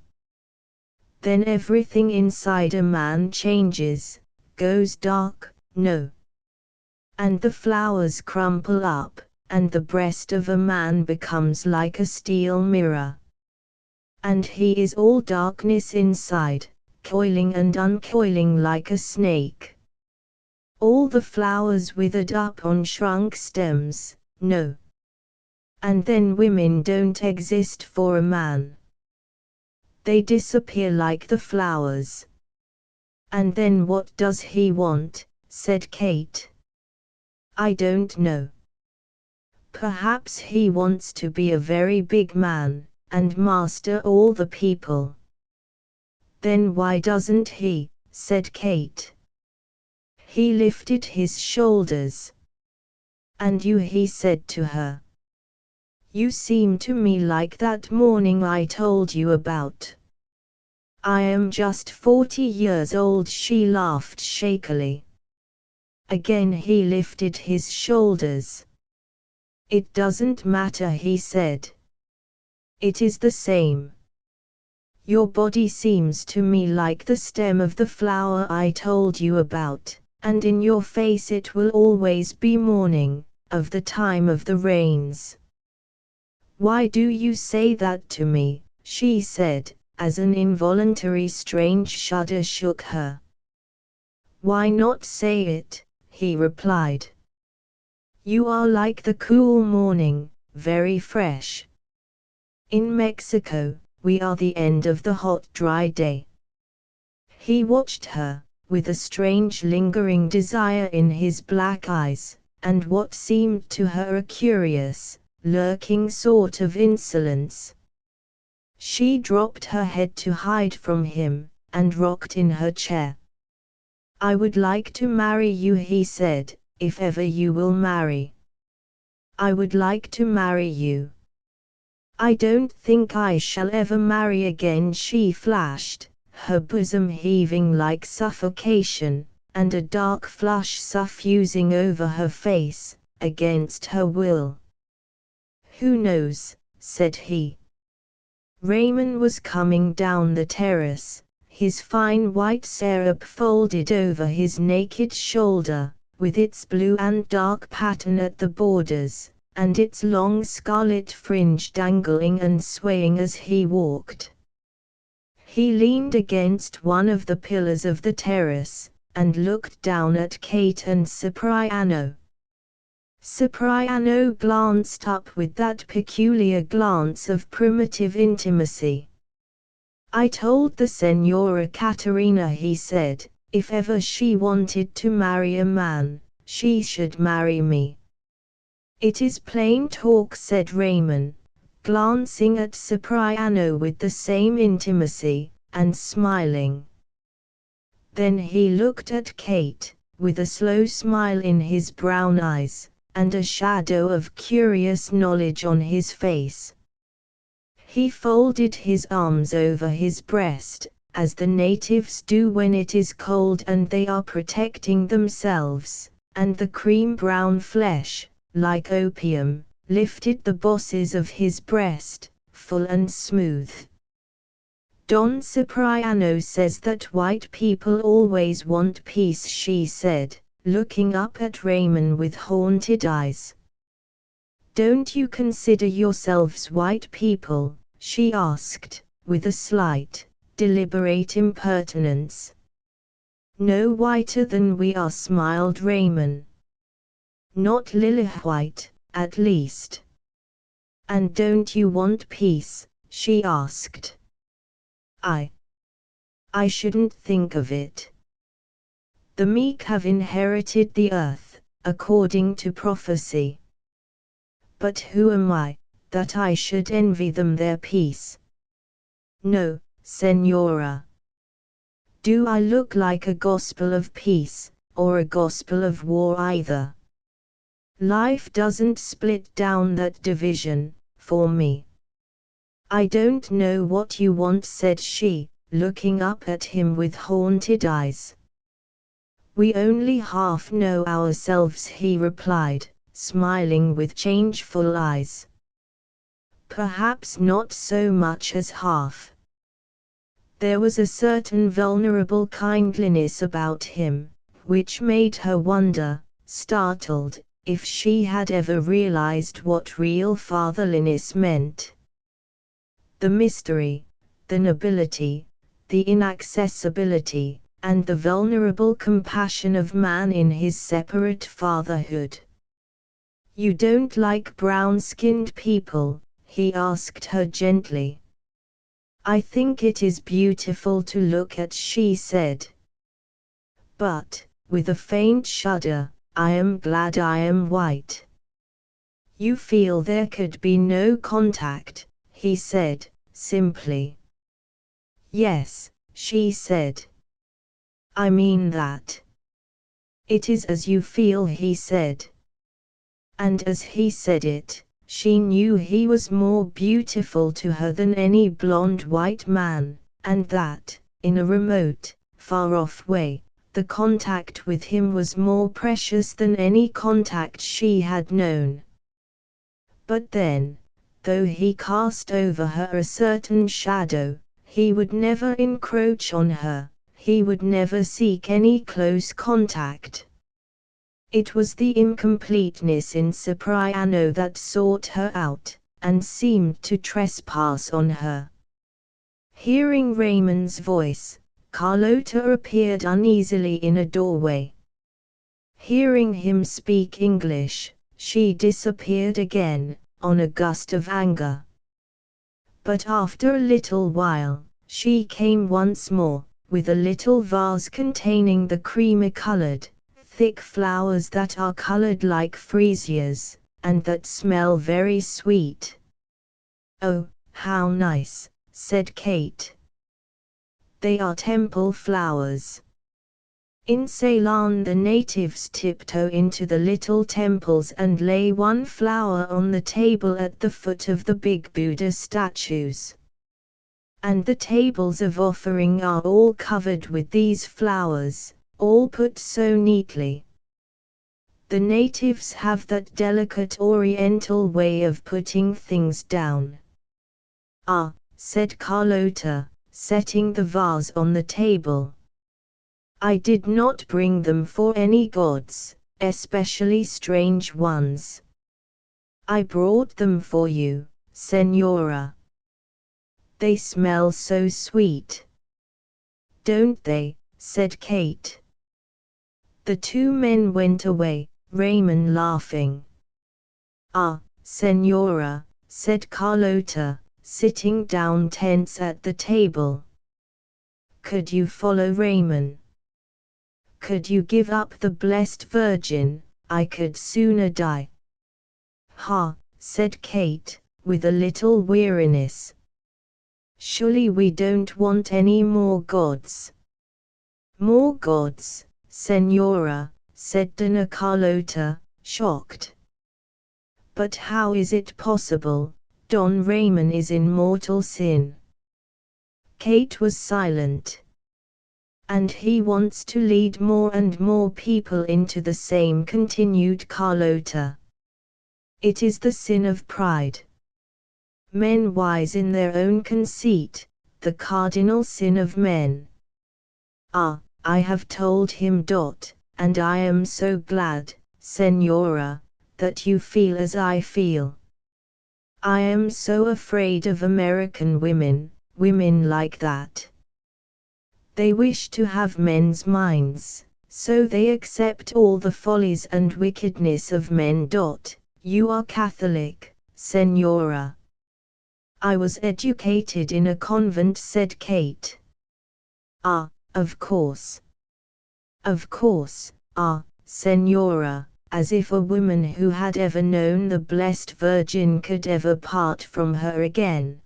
Then everything inside a man changes, goes dark, no. And the flowers crumple up, and the breast of a man becomes like a steel mirror. And he is all darkness inside, coiling and uncoiling like a snake. All the flowers withered up on shrunk stems, no. And then women don't exist for a man. They disappear like the flowers. And then what does he want? Said Kate. I don't know. Perhaps he wants to be a very big man, and master all the people. Then why doesn't he? Said Kate. He lifted his shoulders. And you, he said to her. You seem to me like that morning I told you about. I am just 40 years old, she laughed shakily. Again he lifted his shoulders. It doesn't matter, he said. It is the same. Your body seems to me like the stem of the flower I told you about, and in your face it will always be morning, of the time of the rains. Why do you say that to me? She said, as an involuntary strange shudder shook her. Why not say it? He replied. You are like the cool morning, very fresh. In Mexico, we are the end of the hot dry day. He watched her, with a strange lingering desire in his black eyes, and what seemed to her a curious, lurking sort of insolence. She dropped her head to hide from him, and rocked in her chair. "I would like to marry you," he said, "if ever you will marry. I would like to marry you." "I don't think I shall ever marry again," she flashed, her bosom heaving like suffocation, and a dark flush suffusing over her face, against her will. "Who knows?" said he. Raymond was coming down the terrace, his fine white scarab folded over his naked shoulder, with its blue and dark pattern at the borders, and its long scarlet fringe dangling and swaying as he walked. He leaned against one of the pillars of the terrace, and looked down at Kate and Cipriano. Cipriano glanced up with that peculiar glance of primitive intimacy. "I told the Senora Caterina," he said, "if ever she wanted to marry a man, she should marry me." "It is plain talk," said Raymond, glancing at Cipriano with the same intimacy, and smiling. Then he looked at Kate, with a slow smile in his brown eyes, and a shadow of curious knowledge on his face. He folded his arms over his breast, as the natives do when it is cold and they are protecting themselves, and the cream-brown flesh, like opium, lifted the bosses of his breast, full and smooth. "Don Cipriano says that white people always want peace," she said, looking up at Raymond with haunted eyes. "Don't you consider yourselves white people?" she asked, with a slight, deliberate impertinence. "No whiter than we are," smiled Raymond. "Not lily white, at least." "And don't you want peace?" she asked. I shouldn't think of it. The meek have inherited the earth, according to prophecy. But who am I, that I should envy them their peace? No, Senora. Do I look like a gospel of peace, or a gospel of war either? Life doesn't split down that division, for me. "I don't know what you want," said she, looking up at him with haunted eyes. "We only half know ourselves," he replied, smiling with changeful eyes. "Perhaps not so much as half." There was a certain vulnerable kindliness about him, which made her wonder, startled, if she had ever realized what real fatherliness meant. The mystery, the nobility, the inaccessibility, and the vulnerable compassion of man in his separate fatherhood. "You don't like brown-skinned people?" he asked her gently. "I think it is beautiful to look at," she said. "But," with a faint shudder, "I am glad I am white." "You feel there could be no contact," he said, simply. "Yes," she said. "I mean that." "It is as you feel," he said. And as he said it, she knew he was more beautiful to her than any blonde white man, and that, in a remote, far-off way, the contact with him was more precious than any contact she had known. But then, though he cast over her a certain shadow, he would never encroach on her, he would never seek any close contact. It was the incompleteness in Cipriano that sought her out, and seemed to trespass on her. Hearing Raymond's voice, Carlota appeared uneasily in a doorway. Hearing him speak English, she disappeared again, on a gust of anger. But after a little while, she came once more, with a little vase containing the creamy-colored, thick flowers that are colored like freesias, and that smell very sweet. "Oh, how nice," said Kate. "They are temple flowers." In Ceylon the natives tiptoe into the little temples and lay one flower on the table at the foot of the big Buddha statues. And the tables of offering are all covered with these flowers, all put so neatly. The natives have that delicate oriental way of putting things down. "Ah," said Carlota, setting the vase on the table. "I did not bring them for any gods, especially strange ones. I brought them for you, Senora. They smell so sweet." "Don't they?" said Kate. The two men went away, Raymond laughing. "Ah, Senora," said Carlota, sitting down tense at the table. "Could you follow Raymond? Could you give up the Blessed Virgin? I could sooner die." "Ha," said Kate, with a little weariness. "Surely we don't want any more gods." "More gods, Senora," said Dona Carlota, shocked. "But how is it possible? Don Raymond is in mortal sin." Kate was silent. "And he wants to lead more and more people into the same," continued Carlota. "It is the sin of pride. Men wise in their own conceit, the cardinal sin of men. Ah, I have told him. And I am so glad, Senora, that you feel as I feel. I am so afraid of American women, women like that. They wish to have men's minds, so they accept all the follies and wickedness of men. You are Catholic, Senora." "I was educated in a convent," said Kate. "Ah, of course. Of course, ah, Senora, as if a woman who had ever known the Blessed Virgin could ever part from her again.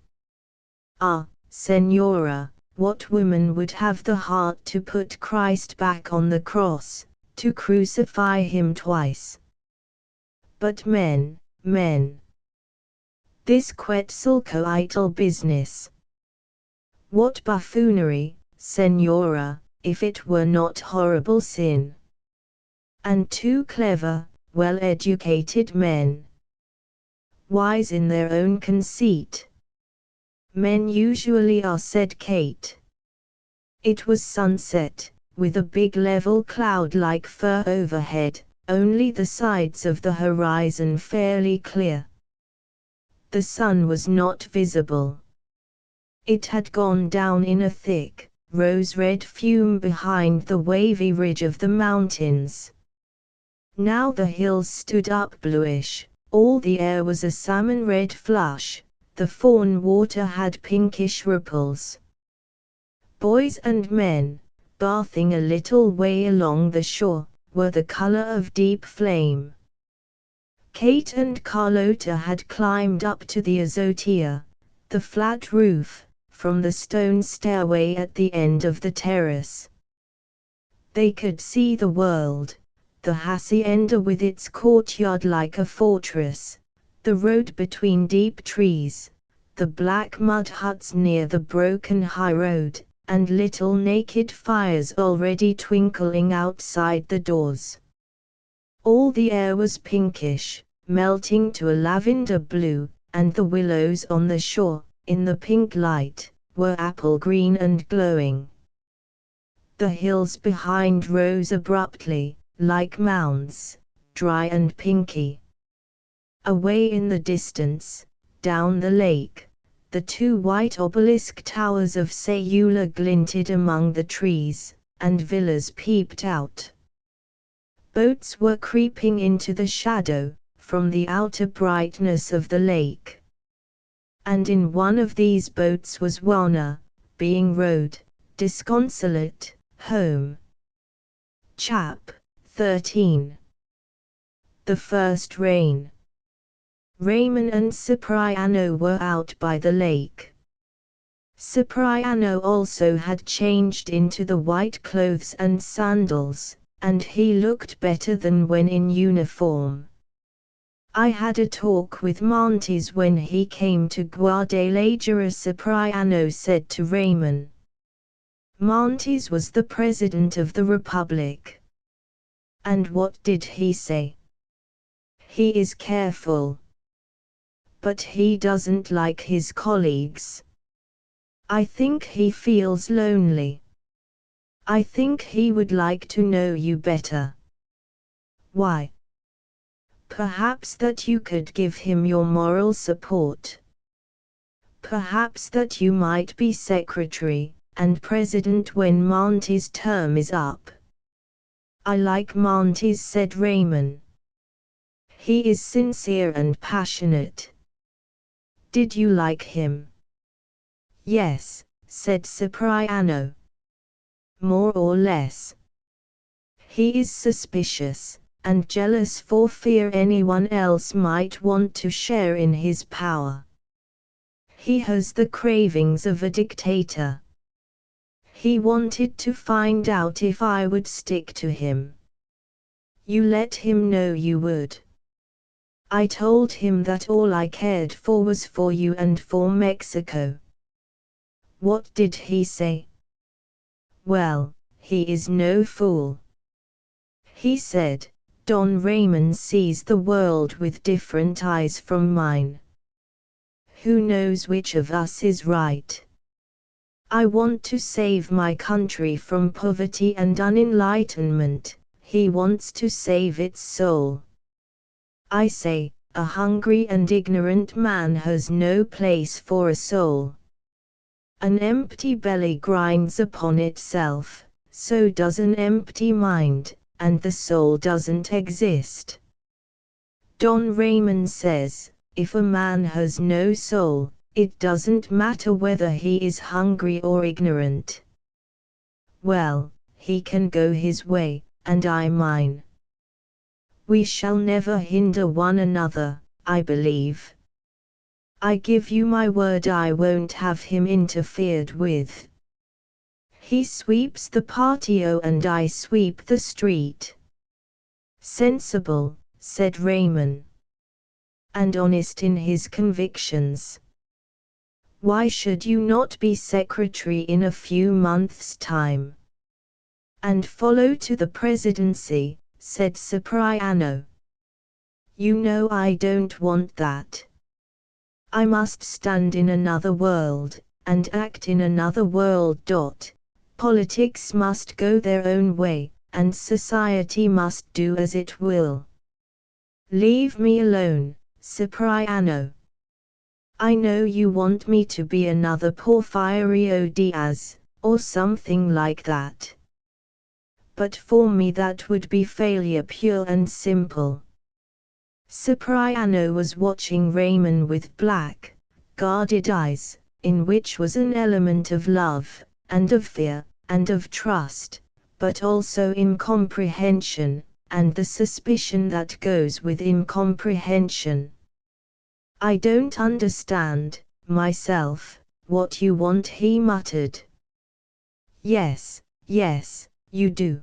Ah, Senora, what woman would have the heart to put Christ back on the cross, to crucify him twice? But men. This Quetzalcoatl business. What buffoonery, Senora, if it were not horrible sin. And two clever, well-educated men. Wise in their own conceit. Men usually are," said Kate. It was sunset, with a big level cloud like fur overhead, only the sides of the horizon fairly clear. The sun was not visible. It had gone down in a thick, rose-red fume behind the wavy ridge of the mountains. Now the hills stood up bluish, all the air was a salmon-red flush, the fawn water had pinkish ripples. Boys and men, bathing a little way along the shore, were the color of deep flame. Kate and Carlota had climbed up to the azotea, the flat roof, from the stone stairway at the end of the terrace. They could see the world, the hacienda with its courtyard like a fortress, the road between deep trees, the black mud huts near the broken high road, and little naked fires already twinkling outside the doors. All the air was pinkish, melting to a lavender blue, and the willows on the shore, in the pink light, were apple green and glowing. The hills behind rose abruptly, like mounds, dry and pinky. Away in the distance, down the lake, the two white obelisk towers of Sayula glinted among the trees, and villas peeped out. Boats were creeping into the shadow, from the outer brightness of the lake. and in one of these boats was Juana, being rowed, disconsolate, home. Chap. 13. The first rain. Raymond and Cipriano were out by the lake. Cipriano also had changed into the white clothes and sandals, and he looked better than when in uniform. I had a talk with Montes when he came to Guadalajara, Cipriano said to Raymond. Montes was the President of the Republic. And what did he say? He is careful. But he doesn't like his colleagues. I think he feels lonely. I think he would like to know you better. Why? Perhaps that you could give him your moral support. Perhaps that you might be secretary and president when Montes' term is up. I like Montes, said Raymond. He is sincere and passionate. Did you like him? Yes, said Cipriano. More or less. He is suspicious, and jealous for fear anyone else might want to share in his power. He has the cravings of a dictator. He wanted to find out if I would stick to him. You let him know you would. I told him that all I cared for was for you and for Mexico. What did he say? Well, he is no fool. He said, Don Raymond sees the world with different eyes from mine. Who knows which of us is right? I want to save my country from poverty and unenlightenment. He wants to save its soul. I say, a hungry and ignorant man has no place for a soul. An empty belly grinds upon itself, so does an empty mind, and the soul doesn't exist. Don Raymond says, if a man has no soul, it doesn't matter whether he is hungry or ignorant. Well, he can go his way, and I mine. We shall never hinder one another, I believe. I give you my word I won't have him interfered with. He sweeps the patio and I sweep the street. Sensible, said Raymond. And honest in his convictions. Why should you not be secretary in a few months' time? And follow to the presidency, said Cipriano. You know I don't want that. I must stand in another world, and act in another world. Politics must go their own way, and society must do as it will. Leave me alone, Cipriano. I know you want me to be another Porfirio Diaz, or something like that. But for me that would be failure pure and simple. Cipriano was watching Raymond with black, guarded eyes, in which was an element of love, and of fear, and of trust, but also incomprehension, and the suspicion that goes with incomprehension. I don't understand, myself, what you want, he muttered. Yes, yes, you do.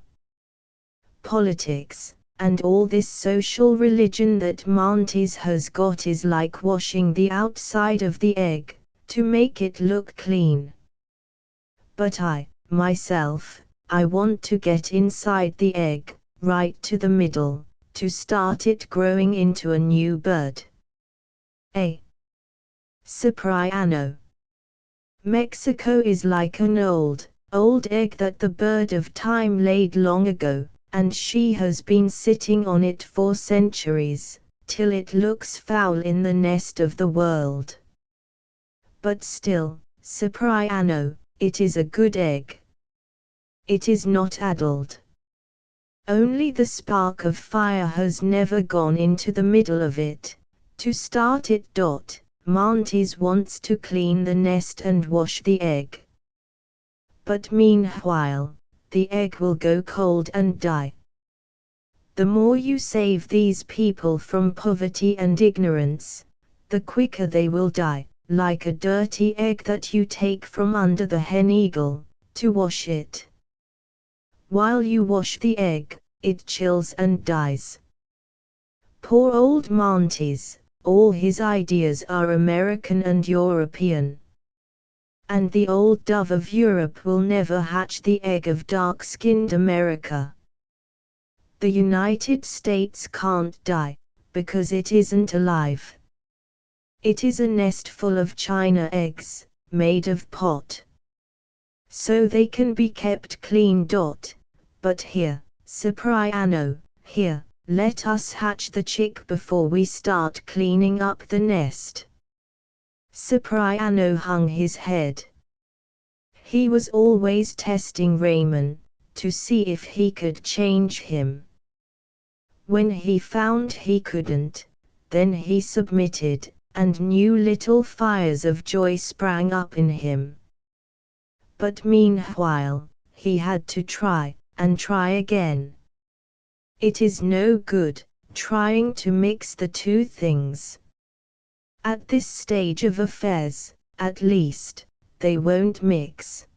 Politics, and all this social religion that Montes has got is like washing the outside of the egg, to make it look clean. But myself, I want to get inside the egg, right to the middle, to start it growing into a new bud. Cipriano. Mexico is like an old egg that the bird of time laid long ago, and she has been sitting on it for centuries, till it looks foul in the nest of the world. But still, Cipriano, it is a good egg. It is not addled. Only the spark of fire has never gone into the middle of it, to start it. Mantis wants to clean the nest and wash the egg. But meanwhile, the egg will go cold and die. The more you save these people from poverty and ignorance, the quicker they will die, like a dirty egg that you take from under the hen eagle, to wash it. While you wash the egg, it chills and dies. Poor old Mantis, all his ideas are American and European. And the old dove of Europe will never hatch the egg of dark-skinned America. The United States can't die, because it isn't alive. It is a nest full of China eggs, made of pot. So they can be kept clean. But here, Cipriano, here, let us hatch the chick before we start cleaning up the nest. Cipriano hung his head. He was always testing Raymond, to see if he could change him. When he found he couldn't, then he submitted, and new little fires of joy sprang up in him. But meanwhile, he had to try, and try again. It is no good, trying to mix the two things. At this stage of affairs, at least, they won't mix.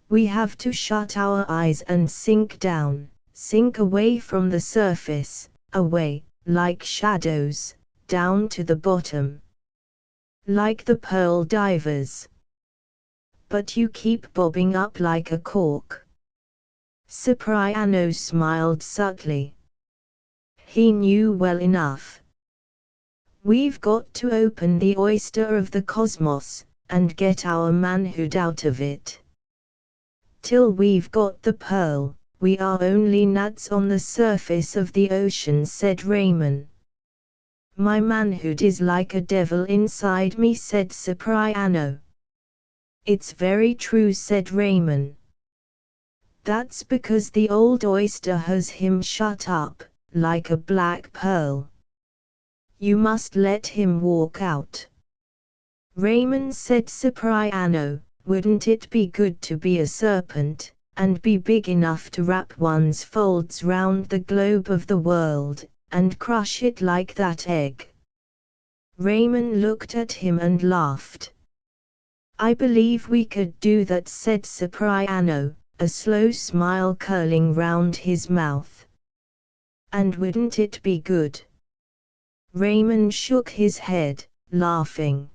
We have to shut our eyes and sink down, sink away from the surface, away, like shadows, down to the bottom. Like the pearl divers. But you keep bobbing up like a cork. Cipriano smiled subtly. He knew well enough. We've got to open the oyster of the cosmos, and get our manhood out of it. Till we've got the pearl, we are only gnats on the surface of the ocean, said Raymond. My manhood is like a devil inside me, said Cipriano. It's very true, said Raymond. That's because the old oyster has him shut up, like a black pearl. You must let him walk out. Raymond, said Cipriano, wouldn't it be good to be a serpent, and be big enough to wrap one's folds round the globe of the world, and crush it like that egg? Raymond looked at him and laughed. I believe we could do that, said Cipriano, a slow smile curling round his mouth. And wouldn't it be good? Raymond shook his head, laughing.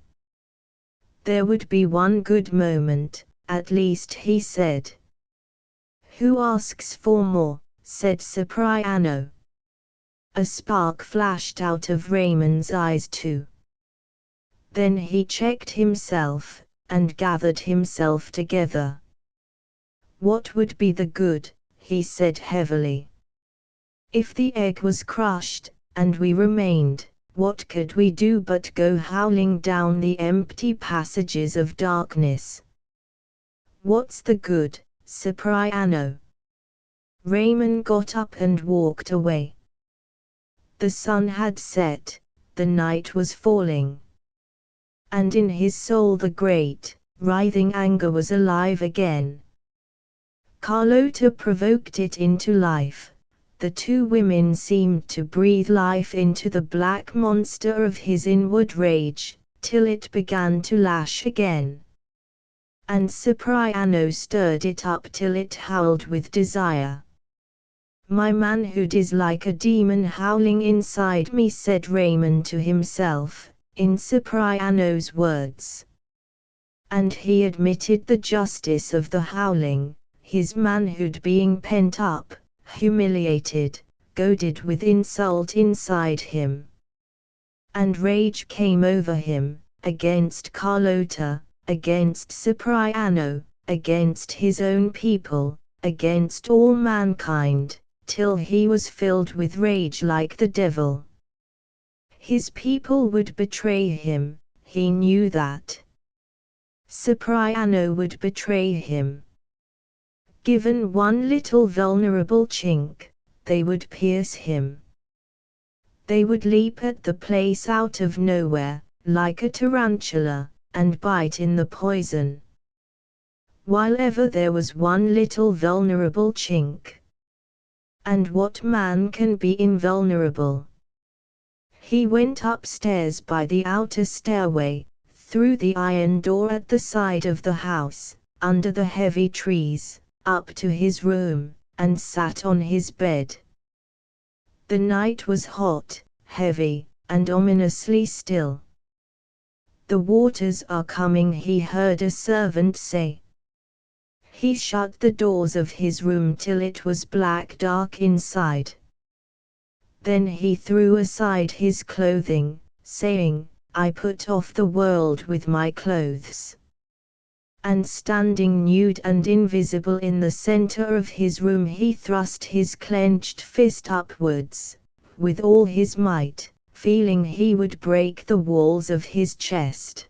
There would be one good moment, at least, he said. Who asks for more, said Cipriano. A spark flashed out of Raymond's eyes too. Then he checked himself, and gathered himself together. What would be the good, he said heavily. If the egg was crushed, and we remained, what could we do but go howling down the empty passages of darkness? What's the good, Cipriano? Raymond got up and walked away. The sun had set, the night was falling. And in his soul the great, writhing anger was alive again. Carlota provoked it into life. The two women seemed to breathe life into the black monster of his inward rage, till it began to lash again. And Cipriano stirred it up till it howled with desire. My manhood is like a demon howling inside me, said Raymond to himself, in Cipriano's words. And he admitted the justice of the howling, his manhood being pent up, humiliated, goaded with insult inside him. And rage came over him, against Carlota, against Cipriano, against his own people, against all mankind, till he was filled with rage like the devil. His people would betray him, he knew that. Cipriano would betray him. Given one little vulnerable chink, they would pierce him. They would leap at the place out of nowhere, like a tarantula, and bite in the poison. While ever there was one little vulnerable chink. And what man can be invulnerable? He went upstairs by the outer stairway, through the iron door at the side of the house, under the heavy trees, up to his room, and sat on his bed. The night was hot, heavy, and ominously still. "The waters are coming," he heard a servant say. He shut the doors of his room till it was black dark inside. Then he threw aside his clothing, saying, "I put off the world with my clothes." And standing nude and invisible in the center of his room, he thrust his clenched fist upwards, with all his might, feeling he would break the walls of his chest.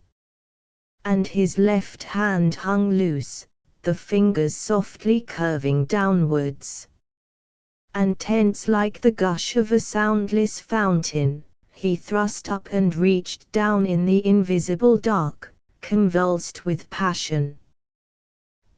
And his left hand hung loose, the fingers softly curving downwards. And tense like the gush of a soundless fountain, he thrust up and reached down in the invisible dark, convulsed with passion.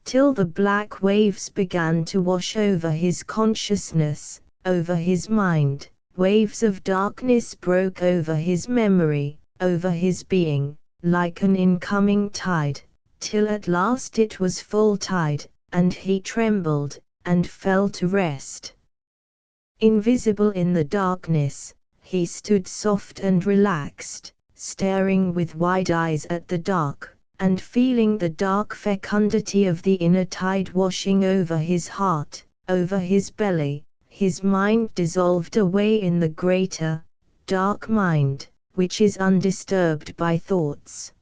Till the black waves began to wash over his consciousness, over his mind, waves of darkness broke over his memory, over his being, like an incoming tide, till at last it was full tide, and he trembled, and fell to rest. Invisible in the darkness, he stood soft and relaxed, staring with wide eyes at the dark, and feeling the dark fecundity of the inner tide washing over his heart, over his belly. His mind dissolved away in the greater, dark mind, which is undisturbed by thoughts.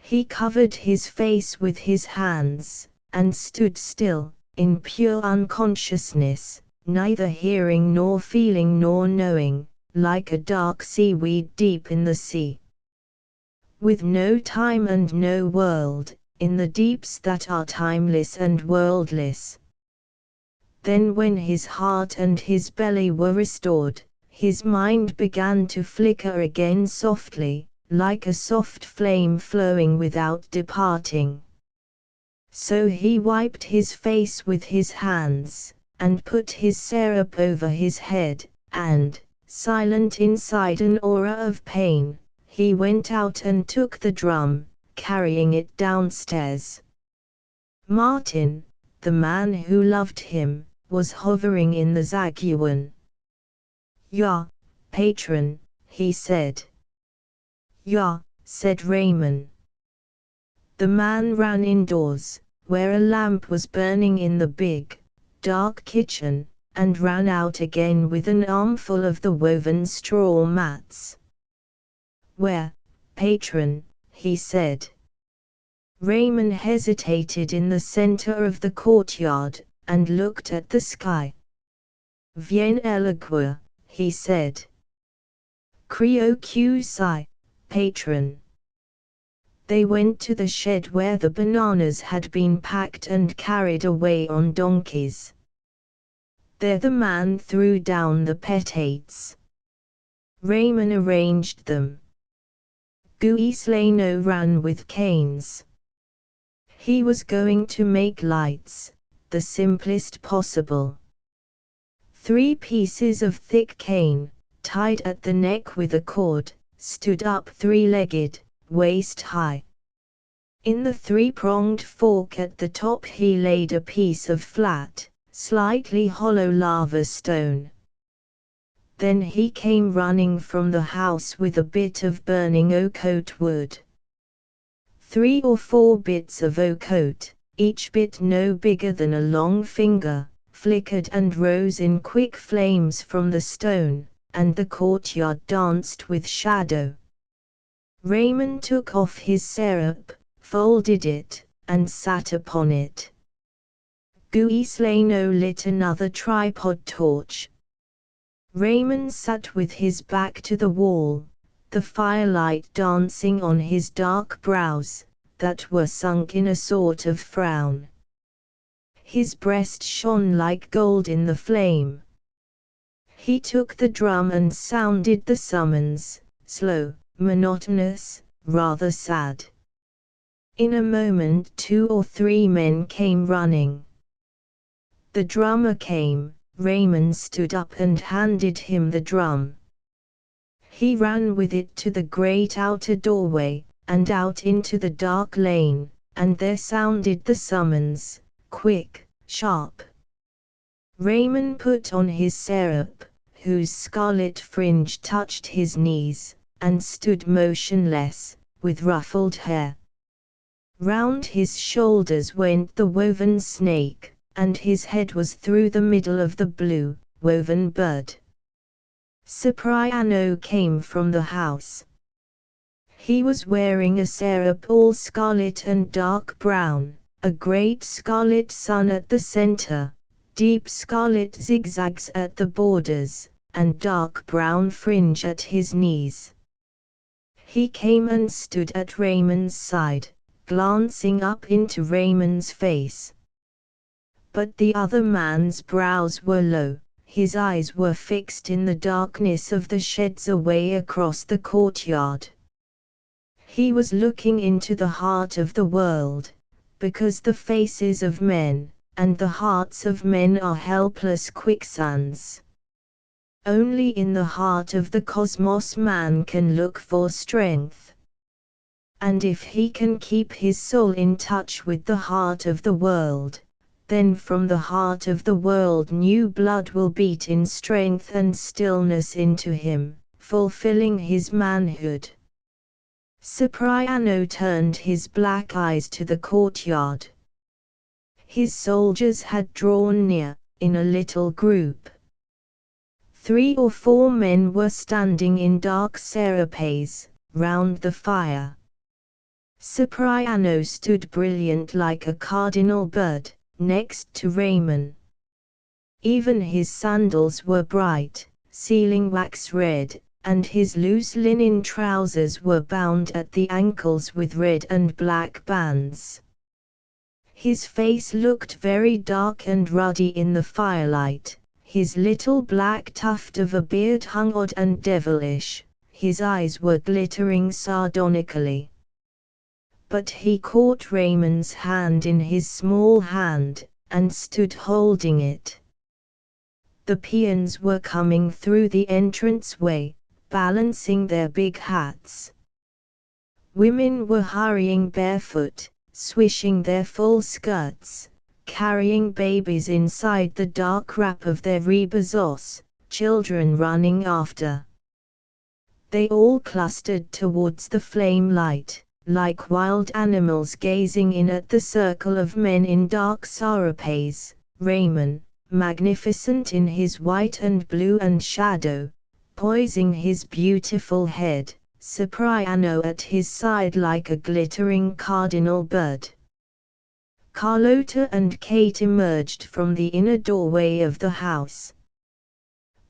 He covered his face with his hands, and stood still, in pure unconsciousness, neither hearing nor feeling nor knowing, like a dark seaweed deep in the sea. With no time and no world, in the deeps that are timeless and worldless. Then when his heart and his belly were restored, his mind began to flicker again softly, like a soft flame flowing without departing. So he wiped his face with his hands, and put his syrup over his head, and, silent inside an aura of pain, he went out and took the drum, carrying it downstairs. Martin, the man who loved him, was hovering in the zaguan. "Ja, patron," he said. "Ja," said Raymond. The man ran indoors, where a lamp was burning in the big, dark kitchen, and ran out again with an armful of the woven straw mats. "Where, patron?" he said. Raymond hesitated in the center of the courtyard, and looked at the sky. "Viens eloquer," he said. "Creo que si, patron." They went to the shed where the bananas had been packed and carried away on donkeys. There the man threw down the petates. Raymond arranged them. Guislano ran with canes. He was going to make lights, the simplest possible. 3 pieces of thick cane, tied at the neck with a cord, stood up 3-legged, waist-high. In the 3-pronged fork at the top he laid a piece of flat, slightly hollow lava stone. Then he came running from the house with a bit of burning oak wood. 3 or 4 bits of oak, each bit no bigger than a long finger, flickered and rose in quick flames from the stone, and the courtyard danced with shadow. Raymond took off his syrup, folded it, and sat upon it. Guislano lit another tripod torch. Raymond sat with his back to the wall, the firelight dancing on his dark brows, that were sunk in a sort of frown. His breast shone like gold in the flame. He took the drum and sounded the summons, slow, monotonous, rather sad. In a moment 2 or 3 men came running. The drummer came. Raymond stood up and handed him the drum. He ran with it to the great outer doorway, and out into the dark lane, and there sounded the summons, quick, sharp. Raymond put on his syrup, whose scarlet fringe touched his knees, and stood motionless, with ruffled hair. Round his shoulders went the woven snake, and his head was through the middle of the blue, woven bud. Cipriano came from the house. He was wearing a syrup all scarlet and dark brown, a great scarlet sun at the center, deep scarlet zigzags at the borders, and dark brown fringe at his knees. He came and stood at Raymond's side, glancing up into Raymond's face. But the other man's brows were low, his eyes were fixed in the darkness of the sheds away across the courtyard. He was looking into the heart of the world, because the faces of men, and the hearts of men are helpless quicksands. Only in the heart of the cosmos man can look for strength. And if he can keep his soul in touch with the heart of the world, then from the heart of the world new blood will beat in strength and stillness into him, fulfilling his manhood. Cipriano turned his black eyes to the courtyard. His soldiers had drawn near, in a little group. 3 or 4 men were standing in dark serapes, round the fire. Cipriano stood brilliant like a cardinal bird, next to Raymond. Even his sandals were bright, sealing wax red, and his loose linen trousers were bound at the ankles with red and black bands. His face looked very dark and ruddy in the firelight, his little black tuft of a beard hung odd and devilish, his eyes were glittering sardonically. But he caught Raymond's hand in his small hand, and stood holding it. The peons were coming through the entranceway, balancing their big hats. Women were hurrying barefoot, swishing their full skirts, carrying babies inside the dark wrap of their rebazos, children running after. They all clustered towards the flame light, like wild animals gazing in at the circle of men in dark sarapes. Raymond, magnificent in his white and blue and shadow, poising his beautiful head, Cipriano at his side like a glittering cardinal bird. Carlota and Kate emerged from the inner doorway of the house.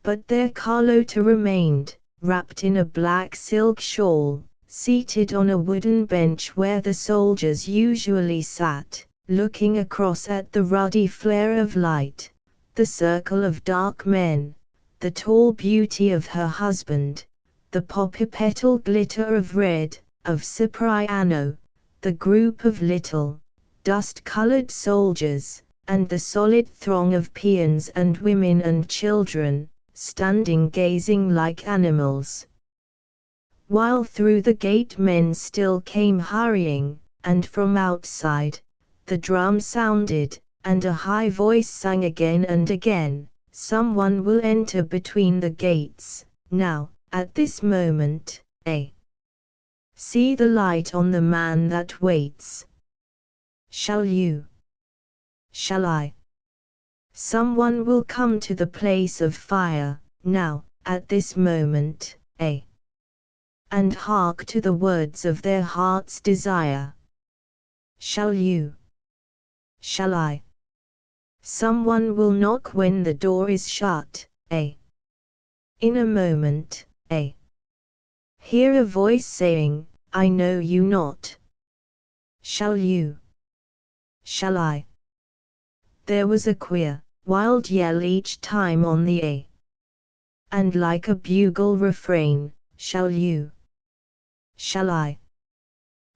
But there Carlota remained, wrapped in a black silk shawl, seated on a wooden bench where the soldiers usually sat, looking across at the ruddy flare of light, the circle of dark men, the tall beauty of her husband, the poppy petal glitter of red, of Cipriano, the group of little, dust-colored soldiers, and the solid throng of peons and women and children, standing gazing like animals. While through the gate men still came hurrying, and from outside, the drum sounded, and a high voice sang again and again, "Someone will enter between the gates, now, at this moment, see the light on the man that waits. Shall you? Shall I? Someone will come to the place of fire, now, at this moment, and hark to the words of their heart's desire. Shall you? Shall I? Someone will knock when the door is shut, in a moment, hear a voice saying, I know you not. Shall you? Shall I?" There was a queer, wild yell each time on the and like a bugle refrain, "Shall you? shall I?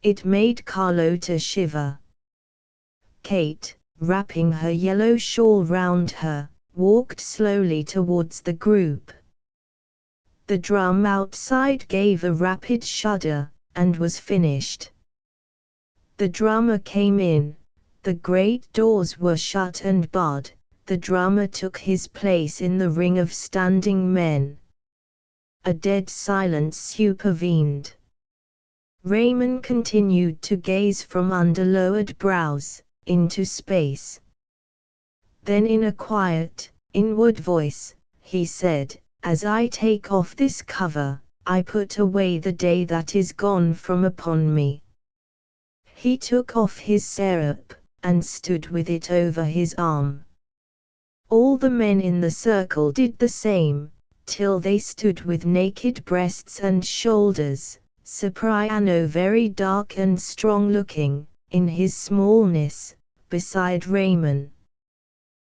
It made Carlota shiver. Kate, wrapping her yellow shawl round her, walked slowly towards the group. The drum outside gave a rapid shudder, and was finished. The drummer came in, the great doors were shut and barred, the drummer took his place in the ring of standing men. A dead silence supervened. Raymond continued to gaze from under lowered brows, into space. Then in a quiet, inward voice, he said, "As I take off this cover, I put away the day that is gone from upon me." He took off his syrup, and stood with it over his arm. All the men in the circle did the same, till they stood with naked breasts and shoulders, Cipriano very dark and strong-looking, in his smallness, beside Raymond.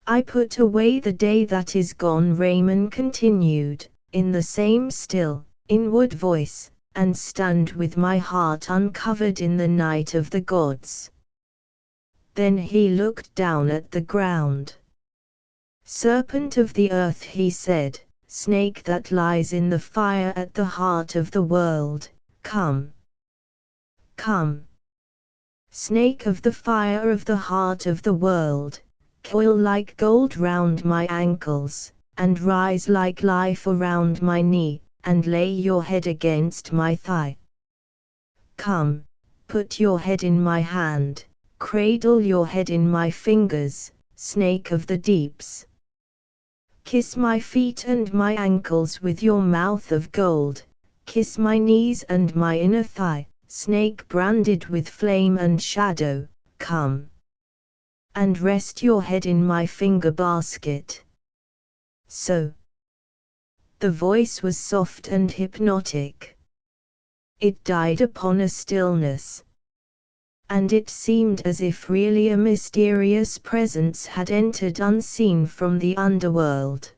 "I put away the day that is gone," Raymond continued, in the same still, inward voice, "and stand with my heart uncovered in the night of the gods." Then he looked down at the ground. "Serpent of the earth," he said, "snake that lies in the fire at the heart of the world, come. Come. Snake of the fire of the heart of the world, coil like gold round my ankles, and rise like life around my knee, and lay your head against my thigh. Come, put your head in my hand, cradle your head in my fingers, snake of the deeps. Kiss my feet and my ankles with your mouth of gold, kiss my knees and my inner thigh, snake branded with flame and shadow, come. And rest your head in my finger basket." So. The voice was soft and hypnotic. It died upon a stillness. And it seemed as if really a mysterious presence had entered unseen from the underworld.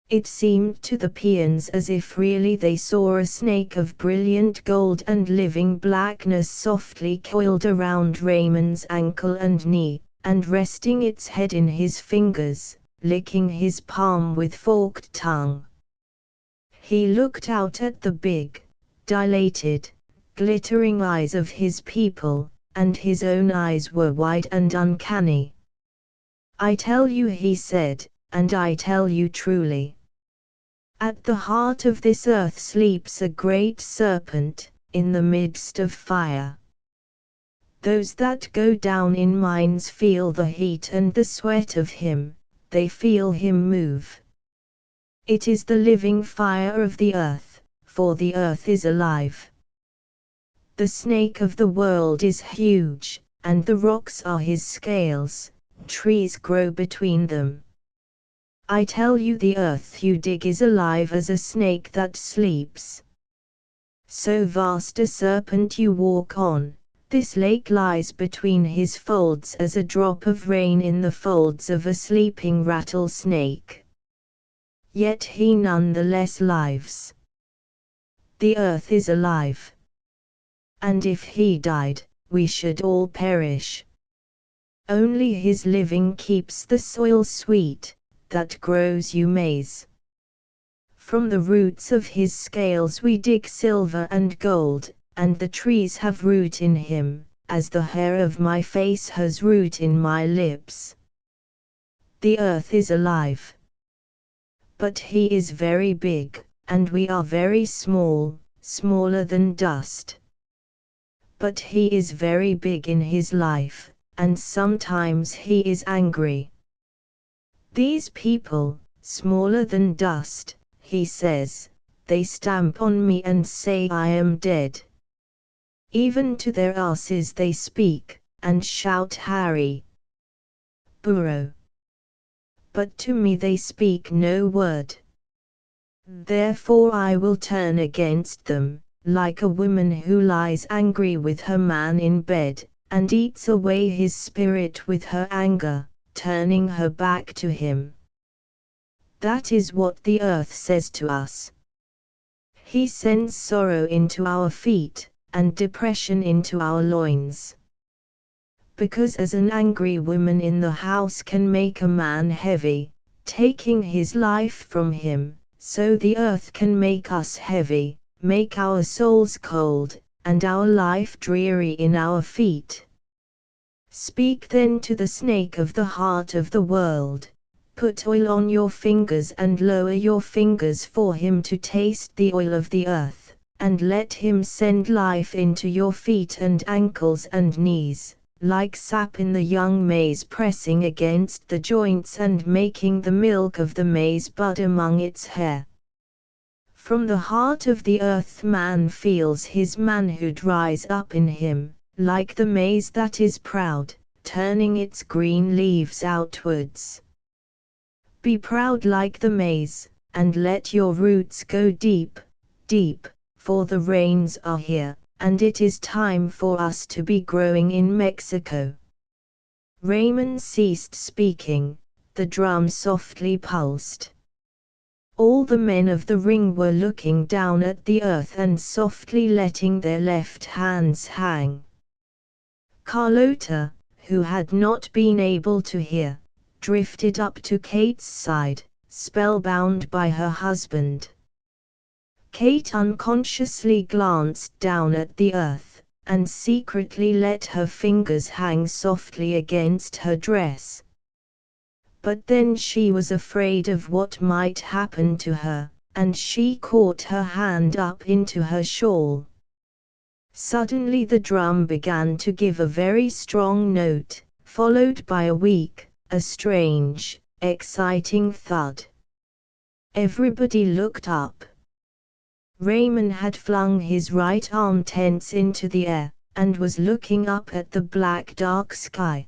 It seemed to the peons as if really they saw a snake of brilliant gold and living blackness softly coiled around Raymond's ankle and knee, and resting its head in his fingers, licking his palm with forked tongue. He looked out at the big, dilated, glittering eyes of his people, and his own eyes were wide and uncanny. "I tell you," he said, "and I tell you truly. At the heart of this earth sleeps a great serpent, in the midst of fire. Those that go down in mines feel the heat and the sweat of him, they feel him move. It is the living fire of the earth, for the earth is alive. The snake of the world is huge, and the rocks are his scales, trees grow between them. I tell you, the earth you dig is alive as a snake that sleeps. So vast a serpent you walk on, this lake lies between his folds as a drop of rain in the folds of a sleeping rattlesnake. Yet he none the less lives. The earth is alive. And if he died, we should all perish. Only his living keeps the soil sweet, that grows you maize. From the roots of his scales we dig silver and gold, and the trees have root in him, as the hair of my face has root in my lips. The earth is alive. But he is very big, and we are very small, smaller than dust. But he is very big in his life, and sometimes he is angry. These people, smaller than dust, he says, they stamp on me and say I am dead. Even to their asses they speak, and shout Harry. Burro. But to me they speak no word. Therefore I will turn against them, like a woman who lies angry with her man in bed, and eats away his spirit with her anger, turning her back to him. That is what the earth says to us. He sends sorrow into our feet, and depression into our loins. Because as an angry woman in the house can make a man heavy, taking his life from him, so the earth can make us heavy, make our souls cold, and our life dreary in our feet. Speak then to the snake of the heart of the world. Put oil on your fingers and lower your fingers for him to taste the oil of the earth, and let him send life into your feet and ankles and knees, like sap in the young maize pressing against the joints and making the milk of the maize bud among its hair. From the heart of the earth man feels his manhood rise up in him, like the maize that is proud, turning its green leaves outwards. Be proud like the maize, and let your roots go deep, deep, for the rains are here, and it is time for us to be growing in Mexico. Raymond ceased speaking, the drum softly pulsed. All the men of the ring were looking down at the earth and softly letting their left hands hang. Carlota, who had not been able to hear, drifted up to Kate's side, spellbound by her husband. Kate unconsciously glanced down at the earth, and secretly let her fingers hang softly against her dress. But then she was afraid of what might happen to her, and she caught her hand up into her shawl. Suddenly the drum began to give a very strong note, followed by a weak, a strange, exciting thud. Everybody looked up. Raymond had flung his right arm tense into the air, and was looking up at the black dark sky.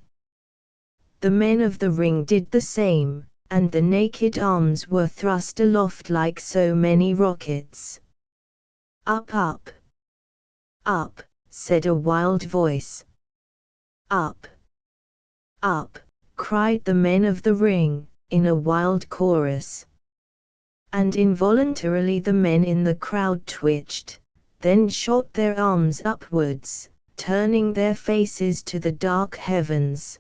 The men of the ring did the same, and the naked arms were thrust aloft like so many rockets. Up, up. Up, said a wild voice. Up. Up, cried the men of the ring, in a wild chorus. And involuntarily the men in the crowd twitched, then shot their arms upwards, turning their faces to the dark heavens.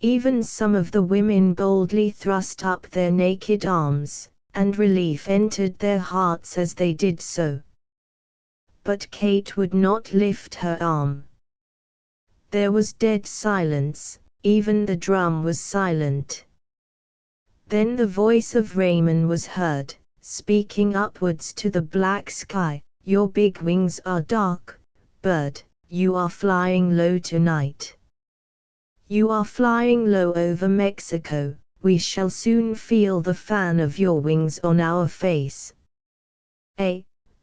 Even some of the women boldly thrust up their naked arms, and relief entered their hearts as they did so. But Kate would not lift her arm. There was dead silence, even the drum was silent. Then the voice of Raymond was heard, speaking upwards to the black sky. Your big wings are dark, bird, you are flying low tonight. You are flying low over Mexico, we shall soon feel the fan of your wings on our face.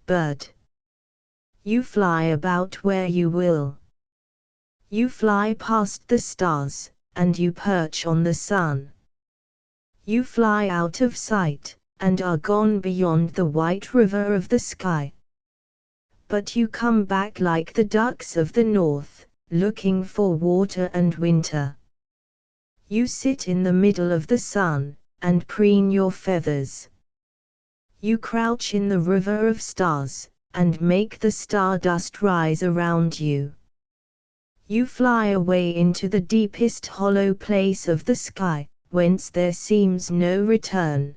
Bird. You fly about where you will. You fly past the stars, and you perch on the sun. You fly out of sight, and are gone beyond the white river of the sky. But you come back like the ducks of the north, looking for water and winter. You sit in the middle of the sun, and preen your feathers. You crouch in the river of stars, and make the stardust rise around you. You fly away into the deepest hollow place of the sky, whence there seems no return.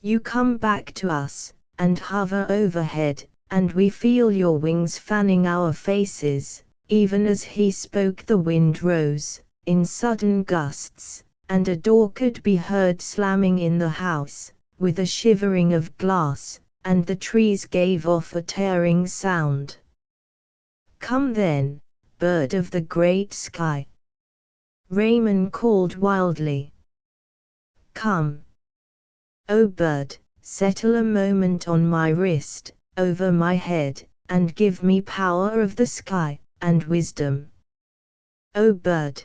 You come back to us, and hover overhead, and we feel your wings fanning our faces. Even as he spoke the wind rose, in sudden gusts, and a door could be heard slamming in the house, with a shivering of glass, and the trees gave off a tearing sound. Come then, bird of the great sky. Raymond called wildly. Come. O bird, settle a moment on my wrist, over my head, and give me power of the sky, and wisdom. O bird.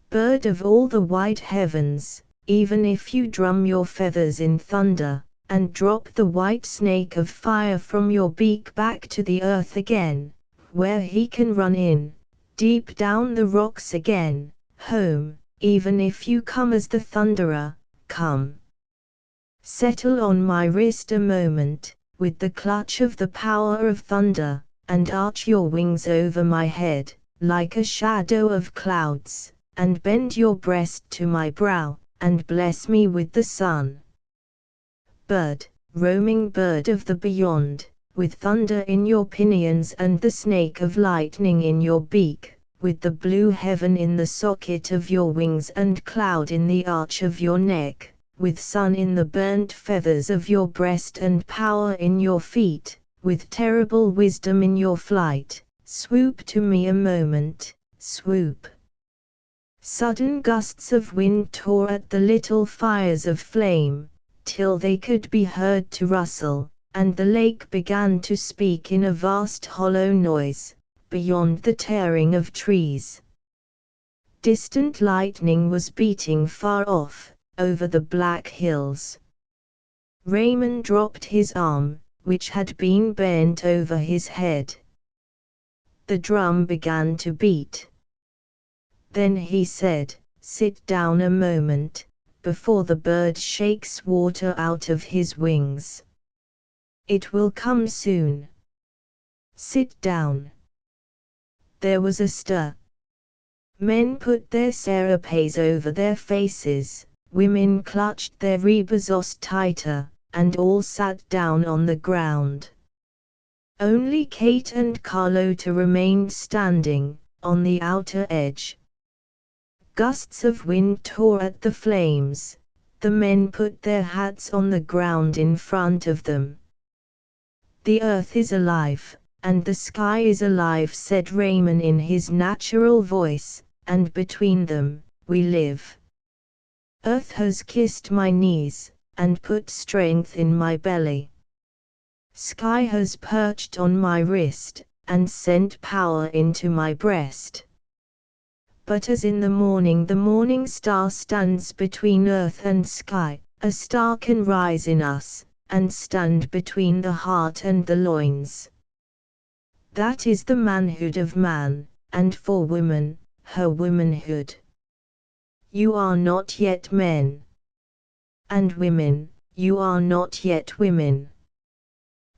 Bird of all the wide heavens, even if you drum your feathers in thunder, and drop the white snake of fire from your beak back to the earth again, where he can run in, deep down the rocks again, home, even if you come as the thunderer, come. Settle on my wrist a moment, with the clutch of the power of thunder, and arch your wings over my head, like a shadow of clouds, and bend your breast to my brow, and bless me with the sun. Bird, roaming bird of the beyond, with thunder in your pinions and the snake of lightning in your beak, with the blue heaven in the socket of your wings and cloud in the arch of your neck, with sun in the burnt feathers of your breast and power in your feet, with terrible wisdom in your flight, swoop to me a moment, swoop. Sudden gusts of wind tore at the little fires of flame, till they could be heard to rustle, and the lake began to speak in a vast hollow noise, beyond the tearing of trees. Distant lightning was beating far off, over the black hills. Raymond dropped his arm, which had been bent over his head. The drum began to beat. Then he said, "Sit down a moment, before the bird shakes water out of his wings. It will come soon. Sit down." There was a stir. Men put their serape over their faces, women clutched their rebazos tighter, and all sat down on the ground. Only Kate and Carlotta remained standing, on the outer edge. Gusts of wind tore at the flames. The men put their hats on the ground in front of them. "The earth is alive, and the sky is alive," said Raymond in his natural voice, "and between them, we live. Earth has kissed my knees, and put strength in my belly. Sky has perched on my wrist, and sent power into my breast. But as in the morning star stands between earth and sky, a star can rise in us, and stand between the heart and the loins. That is the manhood of man, and for woman, her womanhood. You are not yet men. And women, you are not yet women.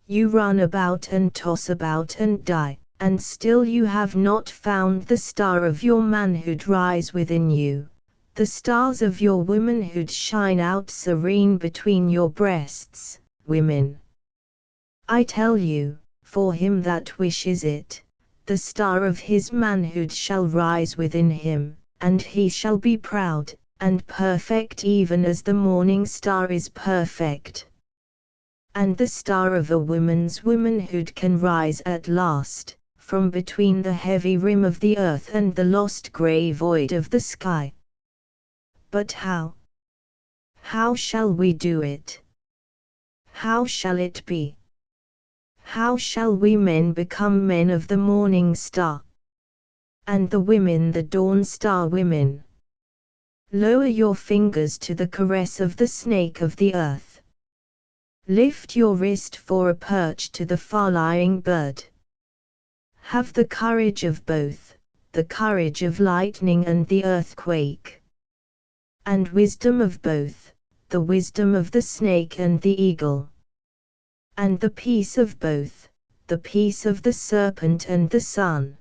You run about and toss about and die, and still you have not found the star of your manhood rise within you. The stars of your womanhood shine out serene between your breasts, women. I tell you, for him that wishes it, the star of his manhood shall rise within him, and he shall be proud, and perfect even as the morning star is perfect. And the star of a woman's womanhood can rise at last, from between the heavy rim of the earth and the lost grey void of the sky. But how? How shall we do it? How shall it be? How shall we men become men of the morning star? And the women the dawn star women? Lower your fingers to the caress of the snake of the earth. Lift your wrist for a perch to the far-lying bird. Have the courage of both, the courage of lightning and the earthquake. And wisdom of both, the wisdom of the snake and the eagle. And the peace of both, the peace of the serpent and the sun.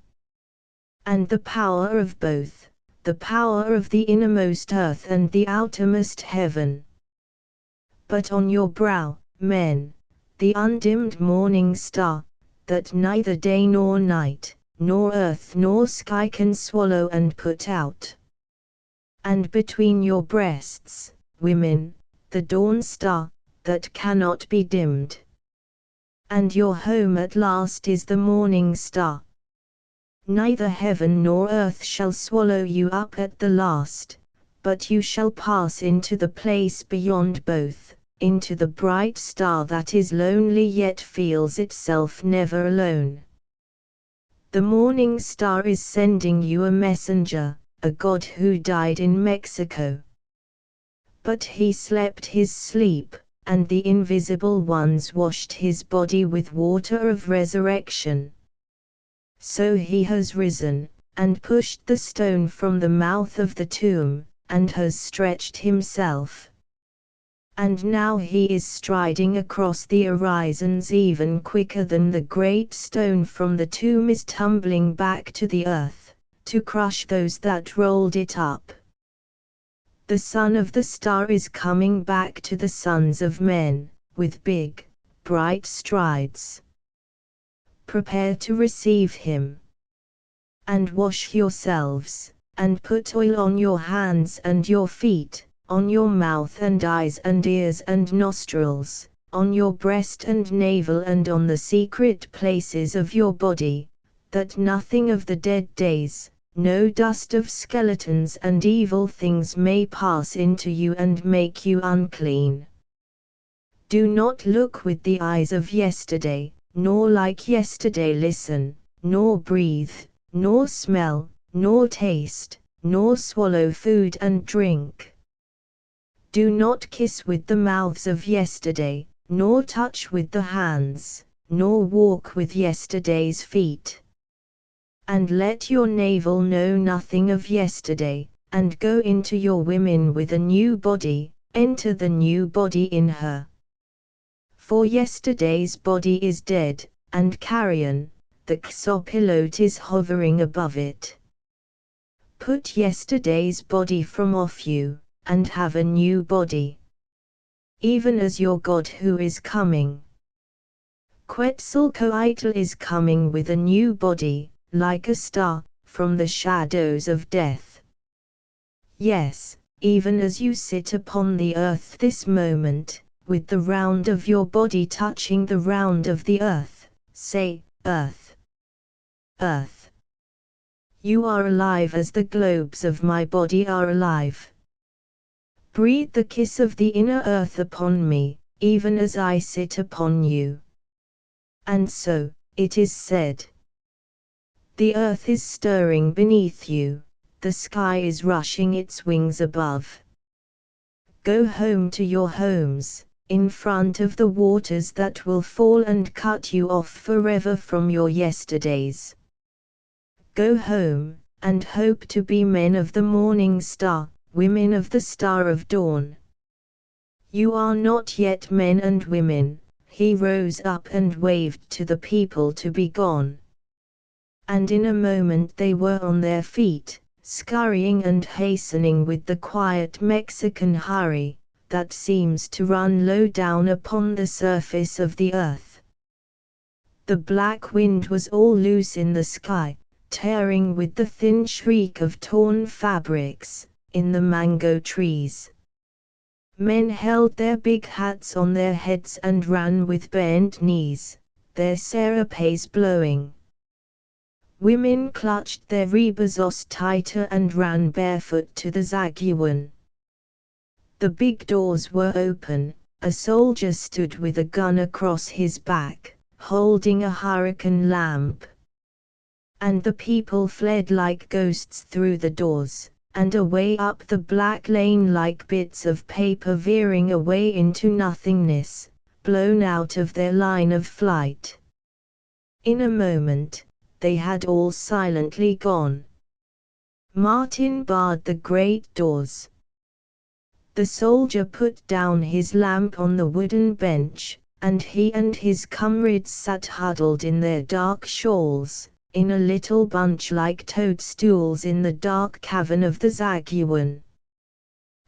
And the power of both, the power of the innermost earth and the outermost heaven. But on your brow, men, the undimmed morning star, that neither day nor night, nor earth nor sky can swallow and put out. And between your breasts, women, the dawn star, that cannot be dimmed. And your home at last is the morning star. Neither heaven nor earth shall swallow you up at the last, but you shall pass into the place beyond both, into the bright star that is lonely yet feels itself never alone. The morning star is sending you a messenger, a god who died in Mexico. But he slept his sleep, and the invisible ones washed his body with water of resurrection. So he has risen, and pushed the stone from the mouth of the tomb, and has stretched himself. and now he is striding across the horizons even quicker than the great stone from the tomb is tumbling back to the earth, to crush those that rolled it up. The son of the star is coming back to the sons of men, with big, bright strides. Prepare to receive him. And wash yourselves, and put oil on your hands and your feet, on your mouth and eyes and ears and nostrils, on your breast and navel and on the secret places of your body, that nothing of the dead days, no dust of skeletons and evil things may pass into you and make you unclean. Do not look with the eyes of yesterday, nor like yesterday listen, nor breathe, nor smell, nor taste, nor swallow food and drink. Do not kiss with the mouths of yesterday, nor touch with the hands, nor walk with yesterday's feet. And let your navel know nothing of yesterday, and go into your women with a new body, enter the new body in her. For yesterday's body is dead, and carrion, the Xopilot is hovering above it. Put yesterday's body from off you, and have a new body. Even as your God who is coming. Quetzalcoatl is coming with a new body, like a star, from the shadows of death. Yes, even as you sit upon the earth this moment, with the round of your body touching the round of the earth, say, Earth. Earth. You are alive as the globes of my body are alive. Breathe the kiss of the inner earth upon me, even as I sit upon you. And so, it is said. The earth is stirring beneath you, the sky is rushing its wings above. Go home to your homes, in front of the waters that will fall and cut you off forever from your yesterdays. Go home, and hope to be men of the morning star, women of the star of dawn. You are not yet men and women. He rose up and waved to the people to be gone. And in a moment they were on their feet, scurrying and hastening with the quiet Mexican hurry, that seems to run low down upon the surface of the earth. The black wind was all loose in the sky, tearing with the thin shriek of torn fabrics, in the mango trees. Men held their big hats on their heads and ran with bent knees, their serapes blowing. Women clutched their rebazos tighter and ran barefoot to the zaguan. The big doors were open, a soldier stood with a gun across his back, holding a hurricane lamp. And the people fled like ghosts through the doors, and away up the black lane like bits of paper veering away into nothingness, blown out of their line of flight. In a moment, they had all silently gone. Martin barred the great doors. The soldier put down his lamp on the wooden bench, and he and his comrades sat huddled in their dark shawls, in a little bunch like toadstools in the dark cavern of the zaguan.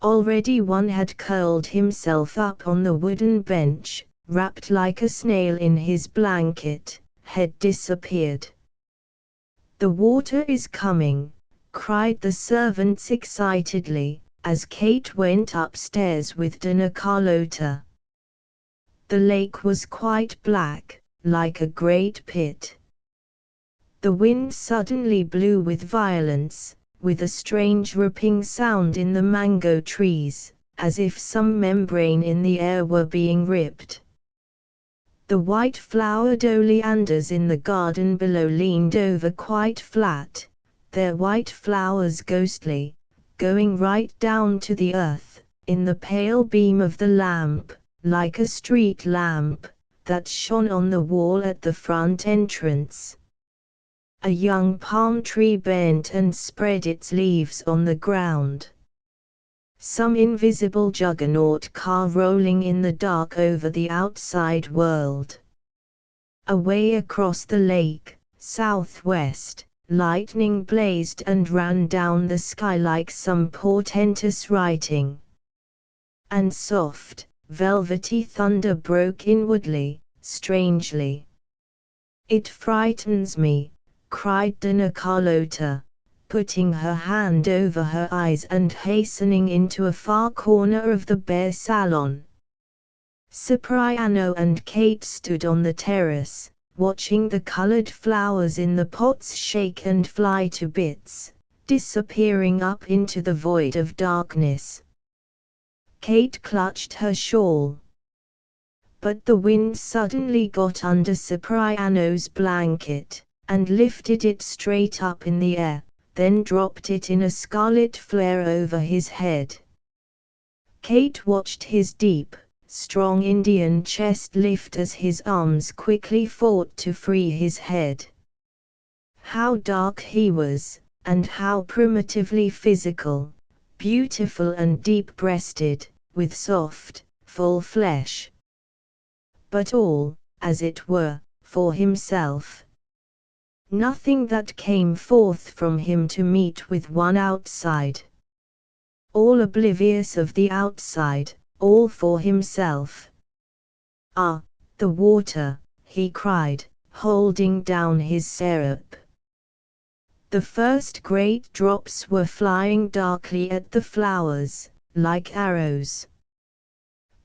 Already one had curled himself up on the wooden bench, wrapped like a snail in his blanket, had disappeared. "The water is coming," cried the servants excitedly, as Kate went upstairs with Dona Carlota. The lake was quite black, like a great pit. The wind suddenly blew with violence, with a strange ripping sound in the mango trees, as if some membrane in the air were being ripped. The white-flowered oleanders in the garden below leaned over quite flat, their white flowers ghostly, going right down to the earth, in the pale beam of the lamp, like a street lamp, that shone on the wall at the front entrance. A young palm tree bent and spread its leaves on the ground. Some invisible juggernaut car rolling in the dark over the outside world. Away across the lake, southwest, lightning blazed and ran down the sky like some portentous writing. And soft, velvety thunder broke inwardly, strangely. "It frightens me," cried Dona Carlota, putting her hand over her eyes and hastening into a far corner of the bare salon. Cipriano and Kate stood on the terrace, watching the colored flowers in the pots shake and fly to bits, disappearing up into the void of darkness. Kate clutched her shawl. But the wind suddenly got under Cipriano's blanket, and lifted it straight up in the air, then dropped it in a scarlet flare over his head. Kate watched his deep, strong Indian chest lift as his arms quickly fought to free his head. How dark he was, and how primitively physical, beautiful and deep-breasted, with soft, full flesh. But all, as it were, for himself. Nothing that came forth from him to meet with one outside. All oblivious of the outside, all for himself. "Ah, the water," he cried, holding down his syrup. The first great drops were flying darkly at the flowers, like arrows.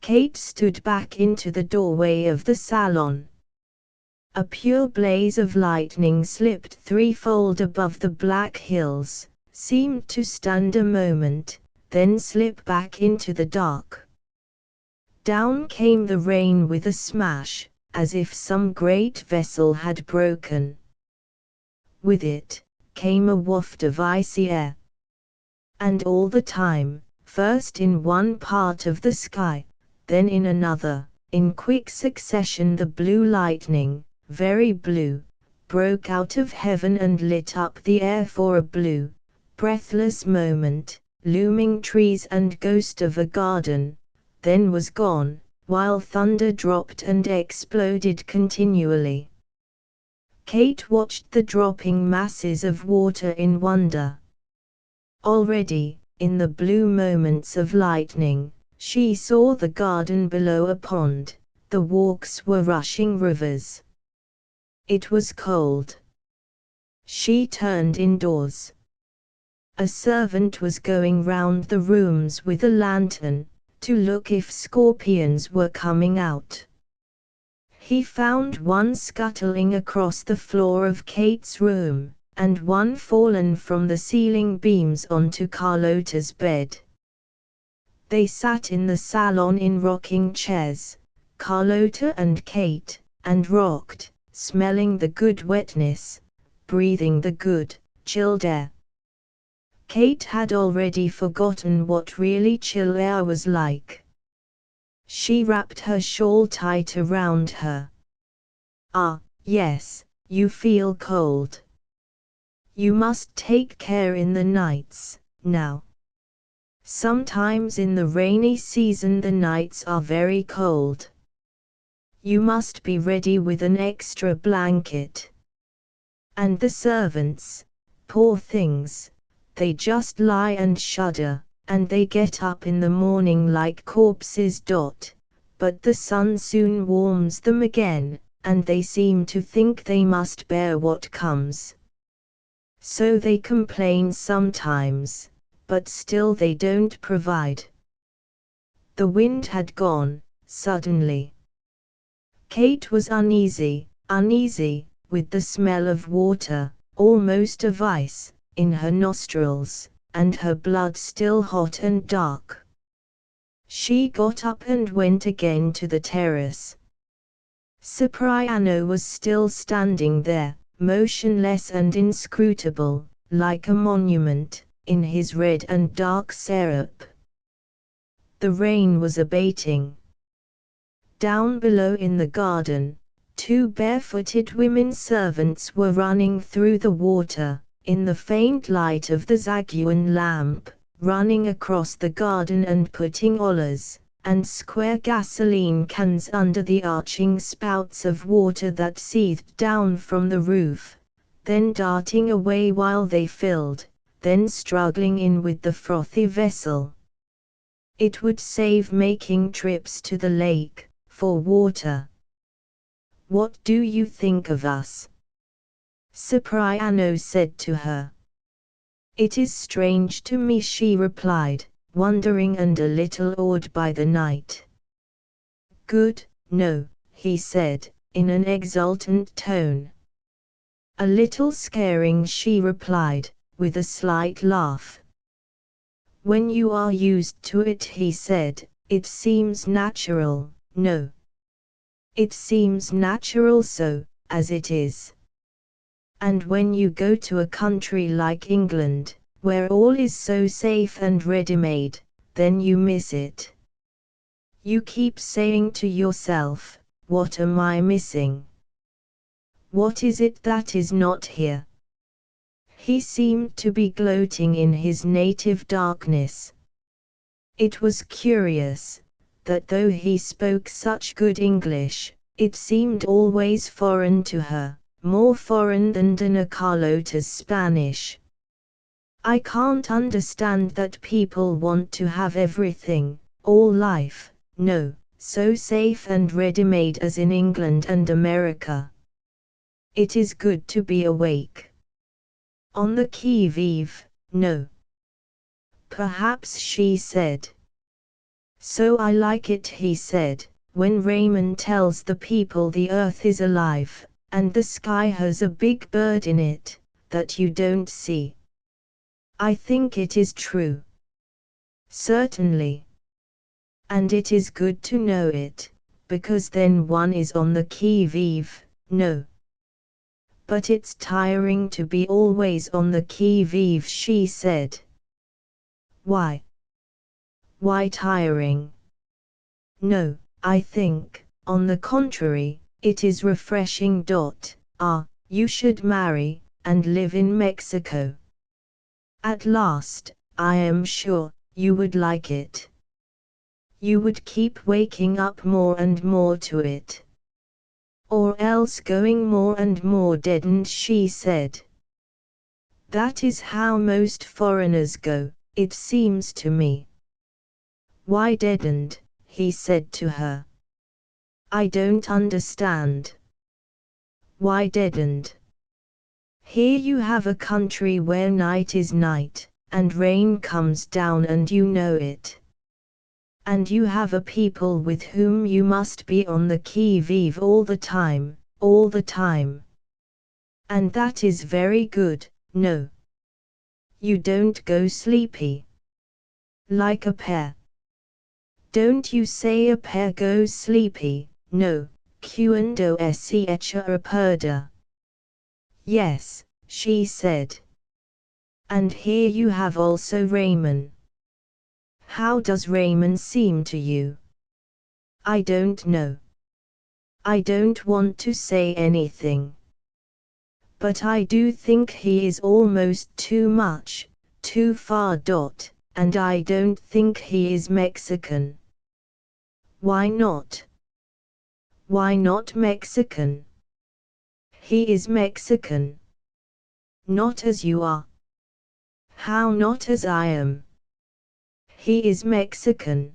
Kate stood back into the doorway of the salon. A pure blaze of lightning slipped threefold above the black hills, seemed to stand a moment, then slip back into the dark. Down came the rain with a smash, as if some great vessel had broken. With it, came a waft of icy air. And all the time, first in one part of the sky, then in another, in quick succession the blue lightning, very blue, broke out of heaven and lit up the air for a blue, breathless moment, looming trees and ghost of a garden, then was gone, while thunder dropped and exploded continually. Kate watched the dropping masses of water in wonder. Already, in the blue moments of lightning, she saw the garden below a pond, the walks were rushing rivers. It was cold. She turned indoors. A servant was going round the rooms with a lantern, to look if scorpions were coming out. He found one scuttling across the floor of Kate's room, and one fallen from the ceiling beams onto Carlota's bed. They sat in the salon in rocking chairs, Carlota and Kate, and rocked, smelling the good wetness, breathing the good, chilled air. Kate had already forgotten what really chill air was like. She wrapped her shawl tight around her. "Ah, yes, you feel cold. You must take care in the nights, now. Sometimes in the rainy season the nights are very cold. You must be ready with an extra blanket." And the servants, poor things, they just lie and shudder, and they get up in the morning like corpses. But the sun soon warms them again, and they seem to think they must bear what comes. So they complain sometimes, but still they don't provide. The wind had gone, suddenly. Kate was uneasy, with the smell of water, almost of ice, in her nostrils, and her blood still hot and dark. She got up and went again to the terrace. Cipriano was still standing there, motionless and inscrutable, like a monument, in his red and dark syrup. The rain was abating. Down below in the garden, two barefooted women servants were running through the water, in the faint light of the Zaguan lamp, running across the garden and putting olives and square gasoline cans under the arching spouts of water that seethed down from the roof, then darting away while they filled, then struggling in with the frothy vessel. It would save making trips to the lake for water. "What do you think of us?" Cipriano said to her. "It is strange to me," she replied, wondering and a little awed by the night. "Good, no," he said, in an exultant tone. "A little scaring," she replied, with a slight laugh. "When you are used to it," he said, "it seems natural." "No. It seems natural so, as it is. And when you go to a country like England, where all is so safe and ready-made, then you miss it. You keep saying to yourself, 'What am I missing? What is it that is not here?'" He seemed to be gloating in his native darkness. It was curious, that though he spoke such good English, it seemed always foreign to her, more foreign than Dona Carlota's Spanish. "I can't understand that people want to have everything, all life, so safe and ready-made as in England and America. It is good to be awake. On the qui-vive, no." "Perhaps," she said. "So I like it," he said, "when Raymond tells the people the earth is alive, and the sky has a big bird in it, that you don't see. I think it is true." "Certainly. And it is good to know it, because then one is on the qui-vive, no." "But it's tiring to be always on the qui-vive," she said. "Why? Why tiring?" "No, I think, on the contrary, it is refreshing. You should marry, and live in Mexico. At last, I am sure, you would like it. You would keep waking up more and more to it. Or else going more and more deadened," she said. "That is how most foreigners go, it seems to me." "Why deadened?" he said to her. "I don't understand." "Why deadened? Here you have a country where night is night, and rain comes down and you know it. And you have a people with whom you must be on the qui-vive all the time, all the time. And that is very good, no. You don't go sleepy. Like a pair. Don't you say a pair goes sleepy, no, cuando se echa a perder." "Yes," she said. "And here you have also Raymond. How does Raymond seem to you?" "I don't know. I don't want to say anything. But I do think he is almost too much, too far. And I don't think he is Mexican." "Why not?" "Why not Mexican?" "He is Mexican. Not as you are." "How not as I am?" "He is Mexican.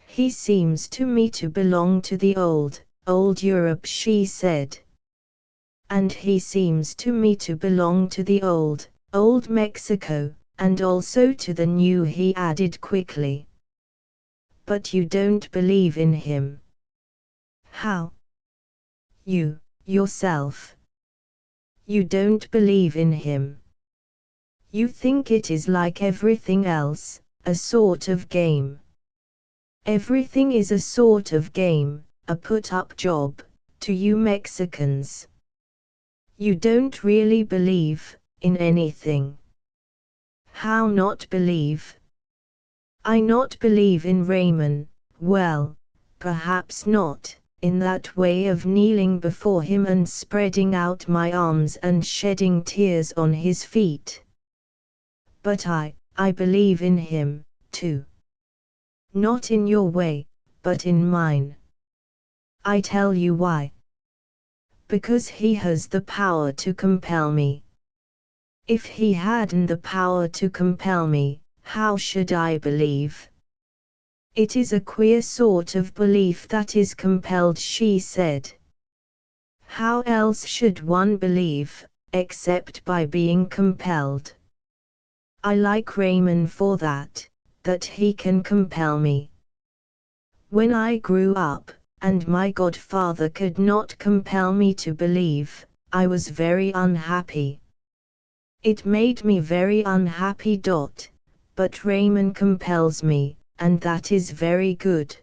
He seems to me to belong to the old Europe," she said. "And he seems to me to belong to the old Mexico, and also to the new," he added quickly. "But you don't believe in him." "How? You, yourself? You don't believe in him? You think it is like everything else, a sort of game?" "Everything is a sort of game, a put-up job, to you Mexicans. You don't really believe in anything." "How not believe?" "I not believe in Raymond, well, perhaps not, in that way of kneeling before him and spreading out my arms and shedding tears on his feet. But I I believe in him, too. Not in your way, but in mine. I tell you why. Because he has the power to compel me. If he hadn't the power to compel me, how should I believe? It is a queer sort of belief that is compelled, she said. How else should one believe, except by being compelled? I like Raymond for that he can compel me. When I grew up, and my godfather could not compel me to believe, I was very unhappy. It made me very unhappy. But Raymond compels me, and that is very good.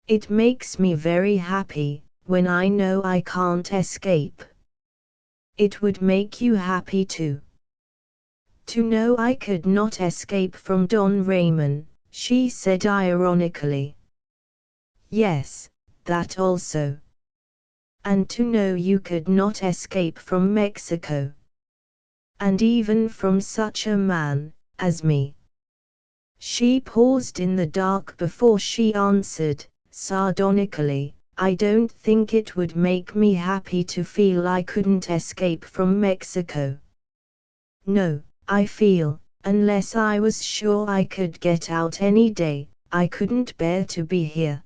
It makes me very happy, when I know I can't escape. It would make you happy too. To know I could not escape from Don Raymond, she said ironically. Yes, that also. And to know you could not escape from Mexico. And even from such a man as me. She paused in the dark before she answered, sardonically, I don't think it would make me happy to feel I couldn't escape from Mexico. No, I feel, unless I was sure I could get out any day, I couldn't bear to be here.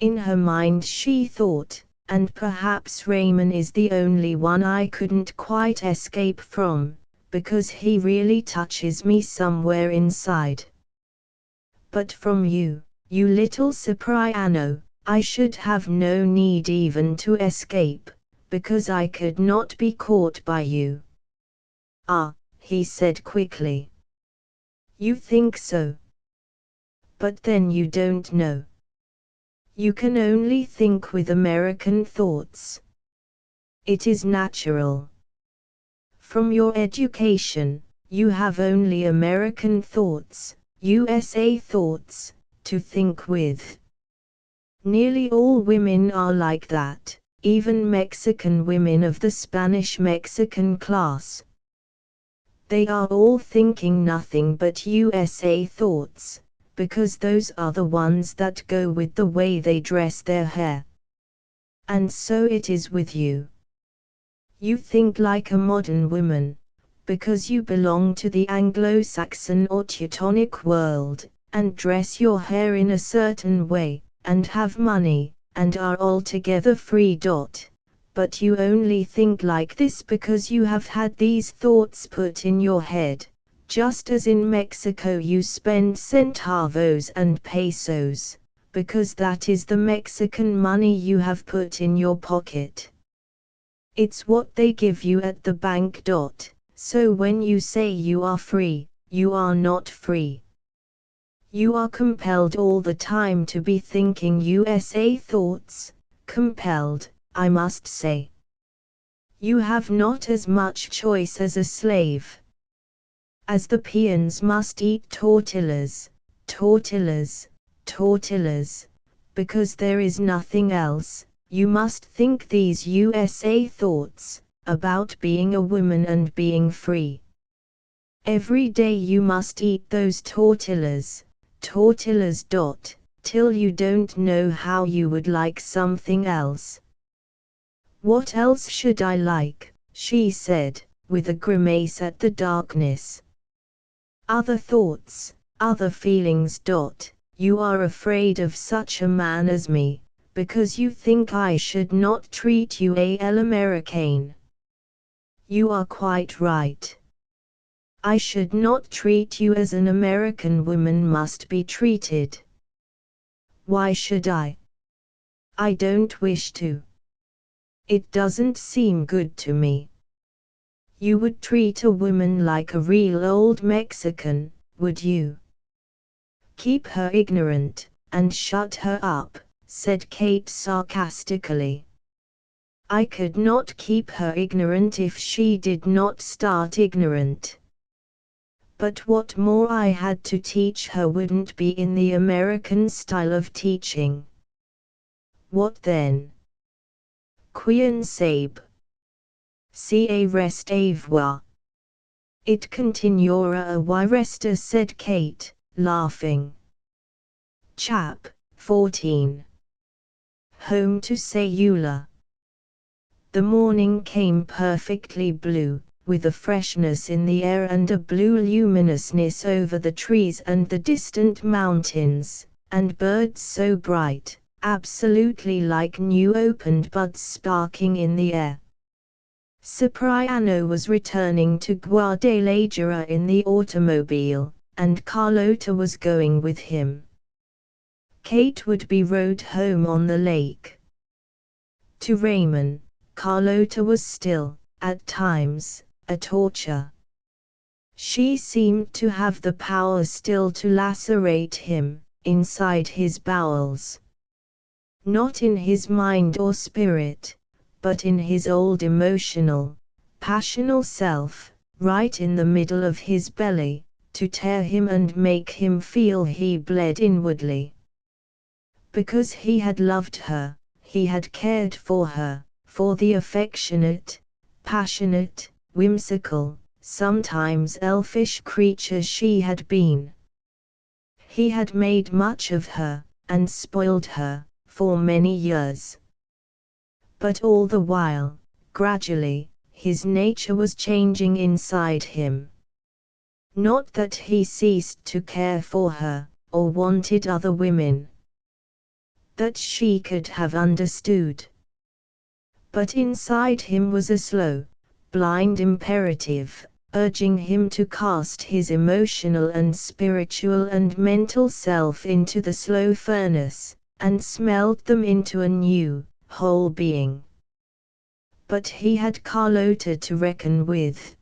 In her mind she thought, and perhaps Raymond is the only one I couldn't quite escape from, because he really touches me somewhere inside. But from you, you little Cipriano, I should have no need even to escape, because I could not be caught by you. Ah, he said quickly. You think so? But then you don't know. You can only think with American thoughts. It is natural. From your education, you have only American thoughts, USA thoughts, to think with. Nearly all women are like that, even Mexican women of the Spanish-Mexican class. They are all thinking nothing but USA thoughts, because those are the ones that go with the way they dress their hair. And so it is with you. You think like a modern woman, because you belong to the Anglo-Saxon or Teutonic world, and dress your hair in a certain way, and have money, and are altogether free. But you only think like this because you have had these thoughts put in your head, just as in Mexico you spend centavos and pesos, because that is the Mexican money you have put in your pocket. It's what they give you at the bank. So when you say you are free, you are not free. You are compelled all the time to be thinking USA thoughts, compelled, I must say. You have not as much choice as a slave. As the peons must eat tortillas, tortillas, tortillas, because there is nothing else, you must think these USA thoughts, about being a woman and being free. Every day you must eat those tortillas, tortillas. Till you don't know how you would like something else. What else should I like? She said, with a grimace at the darkness. Other thoughts, other feelings. You are afraid of such a man as me, because you think I should not treat you l'américaine. You are quite right. I should not treat you as an American woman must be treated. Why should I? I don't wish to. It doesn't seem good to me. You would treat a woman like a real old Mexican, would you? Keep her ignorant, and shut her up, said Kate sarcastically. I could not keep her ignorant if she did not start ignorant. But what more I had to teach her wouldn't be in the American style of teaching. What then? Quien sabe? C'est reste à voir. It continua a why resta, said Kate, laughing. Chap. 14. Home to Sayula. The morning came perfectly blue, with a freshness in the air and a blue luminousness over the trees and the distant mountains, and birds so bright, absolutely like new opened buds sparking in the air. Cipriano was returning to Guadalajara in the automobile, and Carlota was going with him. Kate would be rowed home on the lake. To Raymond, Carlota was still, at times, a torture. She seemed to have the power still to lacerate him, inside his bowels. Not in his mind or spirit, but in his old emotional, passional self, right in the middle of his belly, to tear him and make him feel he bled inwardly. Because he had loved her, he had cared for her, for the affectionate, passionate, whimsical, sometimes elfish creature she had been. He had made much of her, and spoiled her, for many years. But all the while, gradually, his nature was changing inside him. Not that he ceased to care for her, or wanted other women. That she could have understood. But inside him was a slow, blind imperative, urging him to cast his emotional and spiritual and mental self into the slow furnace, and smelt them into a new, whole being. But he had Carlota to reckon with.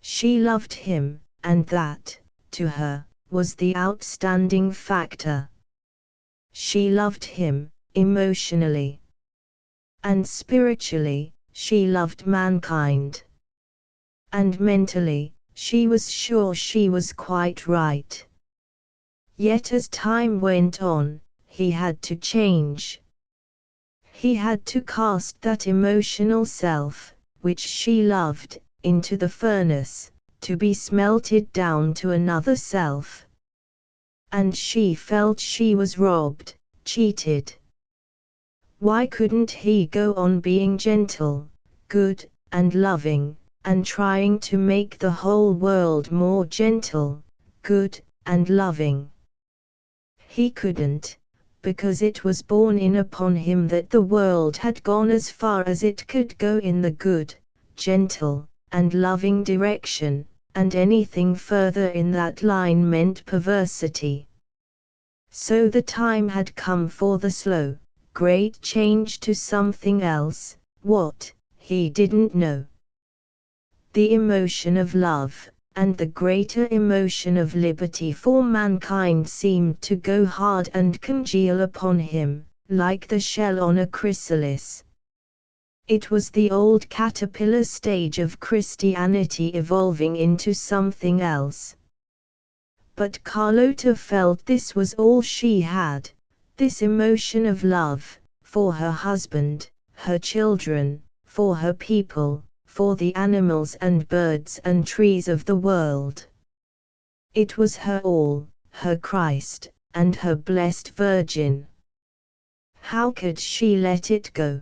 She loved him, and that, to her, was the outstanding factor. She loved him, emotionally. And spiritually, she loved mankind. And mentally, she was sure she was quite right. Yet as time went on, he had to change. He had to cast that emotional self, which she loved, into the furnace, to be smelted down to another self. And she felt she was robbed, cheated. Why couldn't he go on being gentle, good, and loving, and trying to make the whole world more gentle, good, and loving? He couldn't, because it was borne in upon him that the world had gone as far as it could go in the good, gentle, and loving direction, and anything further in that line meant perversity. So the time had come for the slow, great change to something else. What, he didn't know. The emotion of love, and the greater emotion of liberty for mankind seemed to go hard and congeal upon him, like the shell on a chrysalis. It was the old caterpillar stage of Christianity evolving into something else. But Carlota felt this was all she had, this emotion of love, for her husband, her children, for her people, for the animals and birds and trees of the world. It was her all, her Christ, and her blessed Virgin. How could she let it go?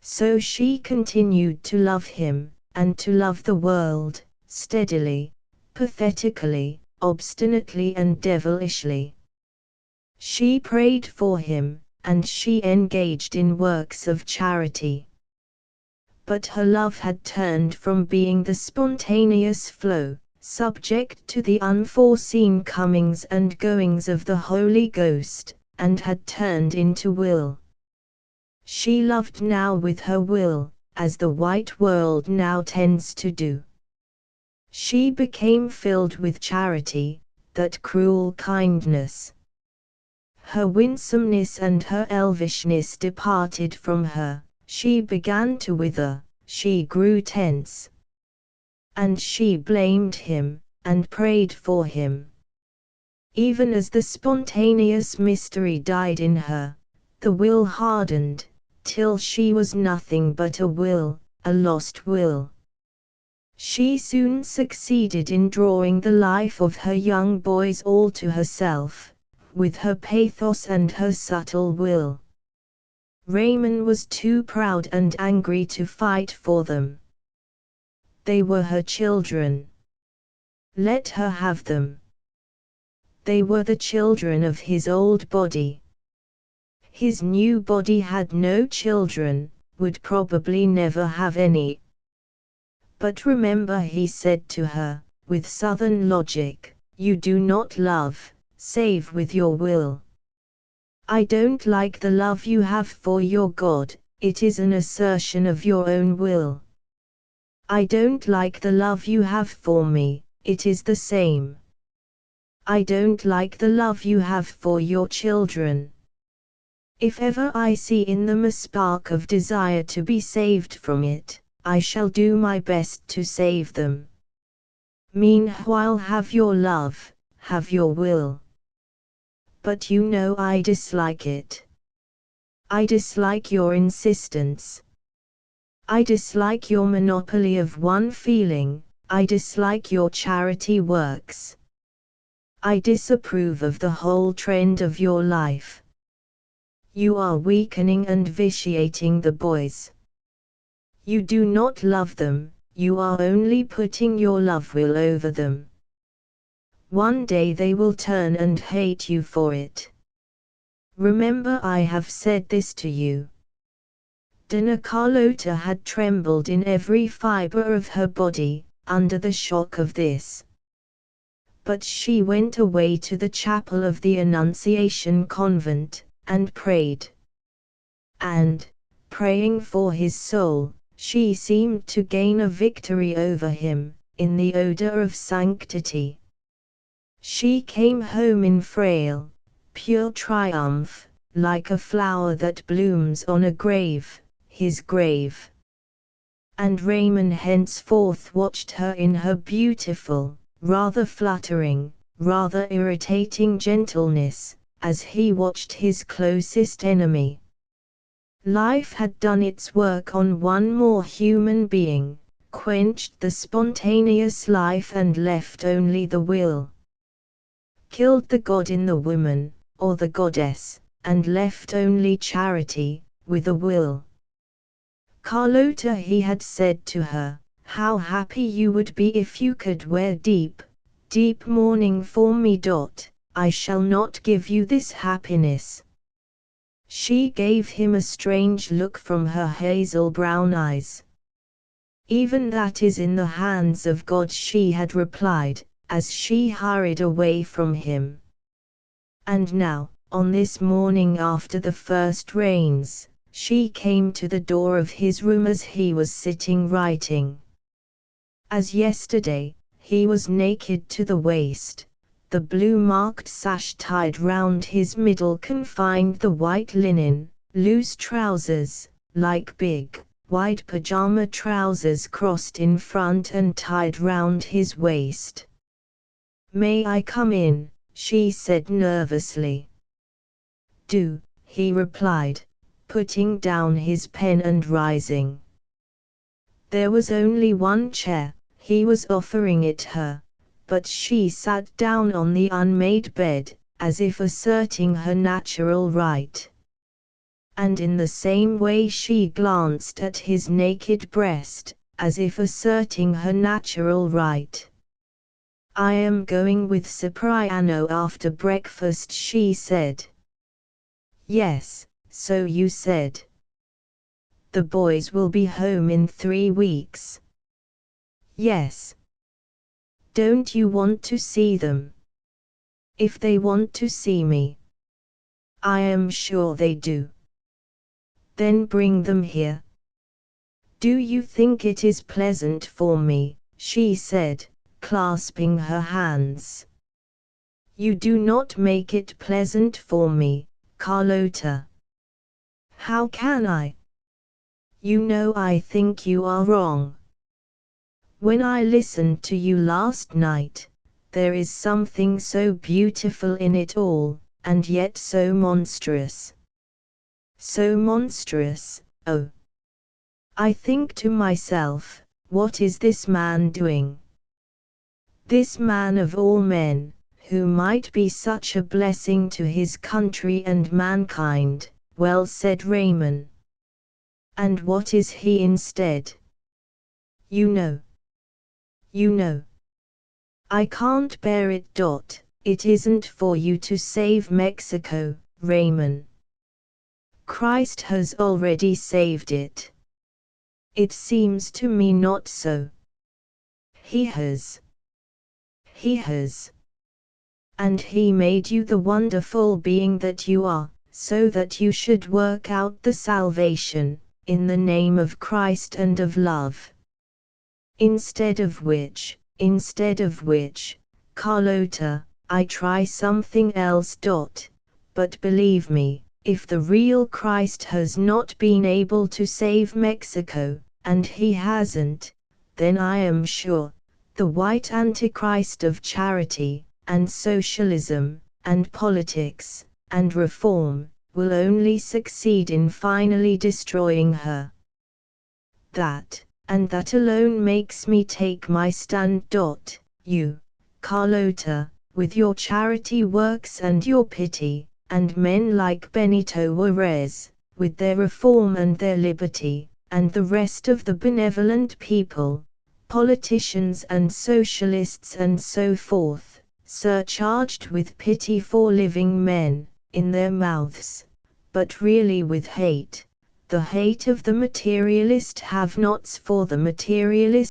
So she continued to love him, and to love the world, steadily, pathetically, obstinately and devilishly. She prayed for him, and she engaged in works of charity. But her love had turned from being the spontaneous flow, subject to the unforeseen comings and goings of the Holy Ghost, and had turned into will. She loved now with her will, as the white world now tends to do. She became filled with charity, that cruel kindness. Her winsomeness and her elvishness departed from her. She began to wither, she grew tense. And she blamed him, and prayed for him. Even as the spontaneous mystery died in her, the will hardened, till she was nothing but a will, a lost will. She soon succeeded in drawing the life of her young boys all to herself, with her pathos and her subtle will. Raymond was too proud and angry to fight for them. They were her children. Let her have them. They were the children of his old body. His new body had no children, would probably never have any. But remember, he said to her, with southern logic, you do not love, save with your will. I don't like the love you have for your God, it is an assertion of your own will. I don't like the love you have for me, it is the same. I don't like the love you have for your children. If ever I see in them a spark of desire to be saved from it, I shall do my best to save them. Meanwhile have your love, have your will. But you know I dislike it. I dislike your insistence. I dislike your monopoly of one feeling, I dislike your charity works. I disapprove of the whole trend of your life. You are weakening and vitiating the boys. You do not love them, you are only putting your love will over them. One day they will turn and hate you for it. Remember, I have said this to you. Dona Carlota had trembled in every fiber of her body, under the shock of this. But she went away to the chapel of the Annunciation convent, and prayed. And, praying for his soul, she seemed to gain a victory over him, in the odor of sanctity. She came home in frail, pure triumph, like a flower that blooms on a grave, his grave. And Raymond henceforth watched her in her beautiful, rather fluttering, rather irritating gentleness, as he watched his closest enemy. Life had done its work on one more human being, quenched the spontaneous life and left only the will. Killed the god in the woman, or the goddess, and left only charity, with a will. Carlota, he had said to her, how happy you would be if you could wear deep, deep mourning for me. I shall not give you this happiness. She gave him a strange look from her hazel brown eyes. Even that is in the hands of God, she had replied, as she hurried away from him. And now, on this morning after the first rains, she came to the door of his room as he was sitting writing. As yesterday, he was naked to the waist. The blue-marked sash tied round his middle confined the white linen, loose trousers, like big, wide pajama trousers, crossed in front and tied round his waist. "May I come in?" she said nervously. "Do," he replied, putting down his pen and rising. There was only one chair, he was offering it her, but she sat down on the unmade bed, as if asserting her natural right. And in the same way she glanced at his naked breast, as if asserting her natural right. "I am going with Cipriano after breakfast," she said. "Yes, so you said. The boys will be home in 3 weeks. Yes. Don't you want to see them? If they want to see me. I am sure they do. Then bring them here. Do you think it is pleasant for me?" she said, clasping her hands. "You do not make it pleasant for me, Carlota." "How can I? You know I think you are wrong. When I listened to you last night, there is something so beautiful in it all, and yet so monstrous. So monstrous, oh! I think to myself, what is this man doing? This man of all men, who might be such a blessing to his country and mankind, well said Raymond. And what is he instead? You know. You know. I can't bear it. It isn't for you to save Mexico, Raymond. Christ has already saved it. It seems to me not so. He has. He has. And He made you the wonderful being that you are, so that you should work out the salvation, in the name of Christ and of love. Instead of which, Carlota, I try something else. But believe me, if the real Christ has not been able to save Mexico, and He hasn't, then I am sure, the white Antichrist of charity, and socialism, and politics, and reform, will only succeed in finally destroying her. That, and that alone makes me take my stand. You, Carlota, with your charity works and your pity, and men like Benito Juarez, with their reform and their liberty, and the rest of the benevolent people, politicians and socialists and so forth, surcharged with pity for living men, in their mouths, but really with hate, the hate of the materialist have-nots for the materialist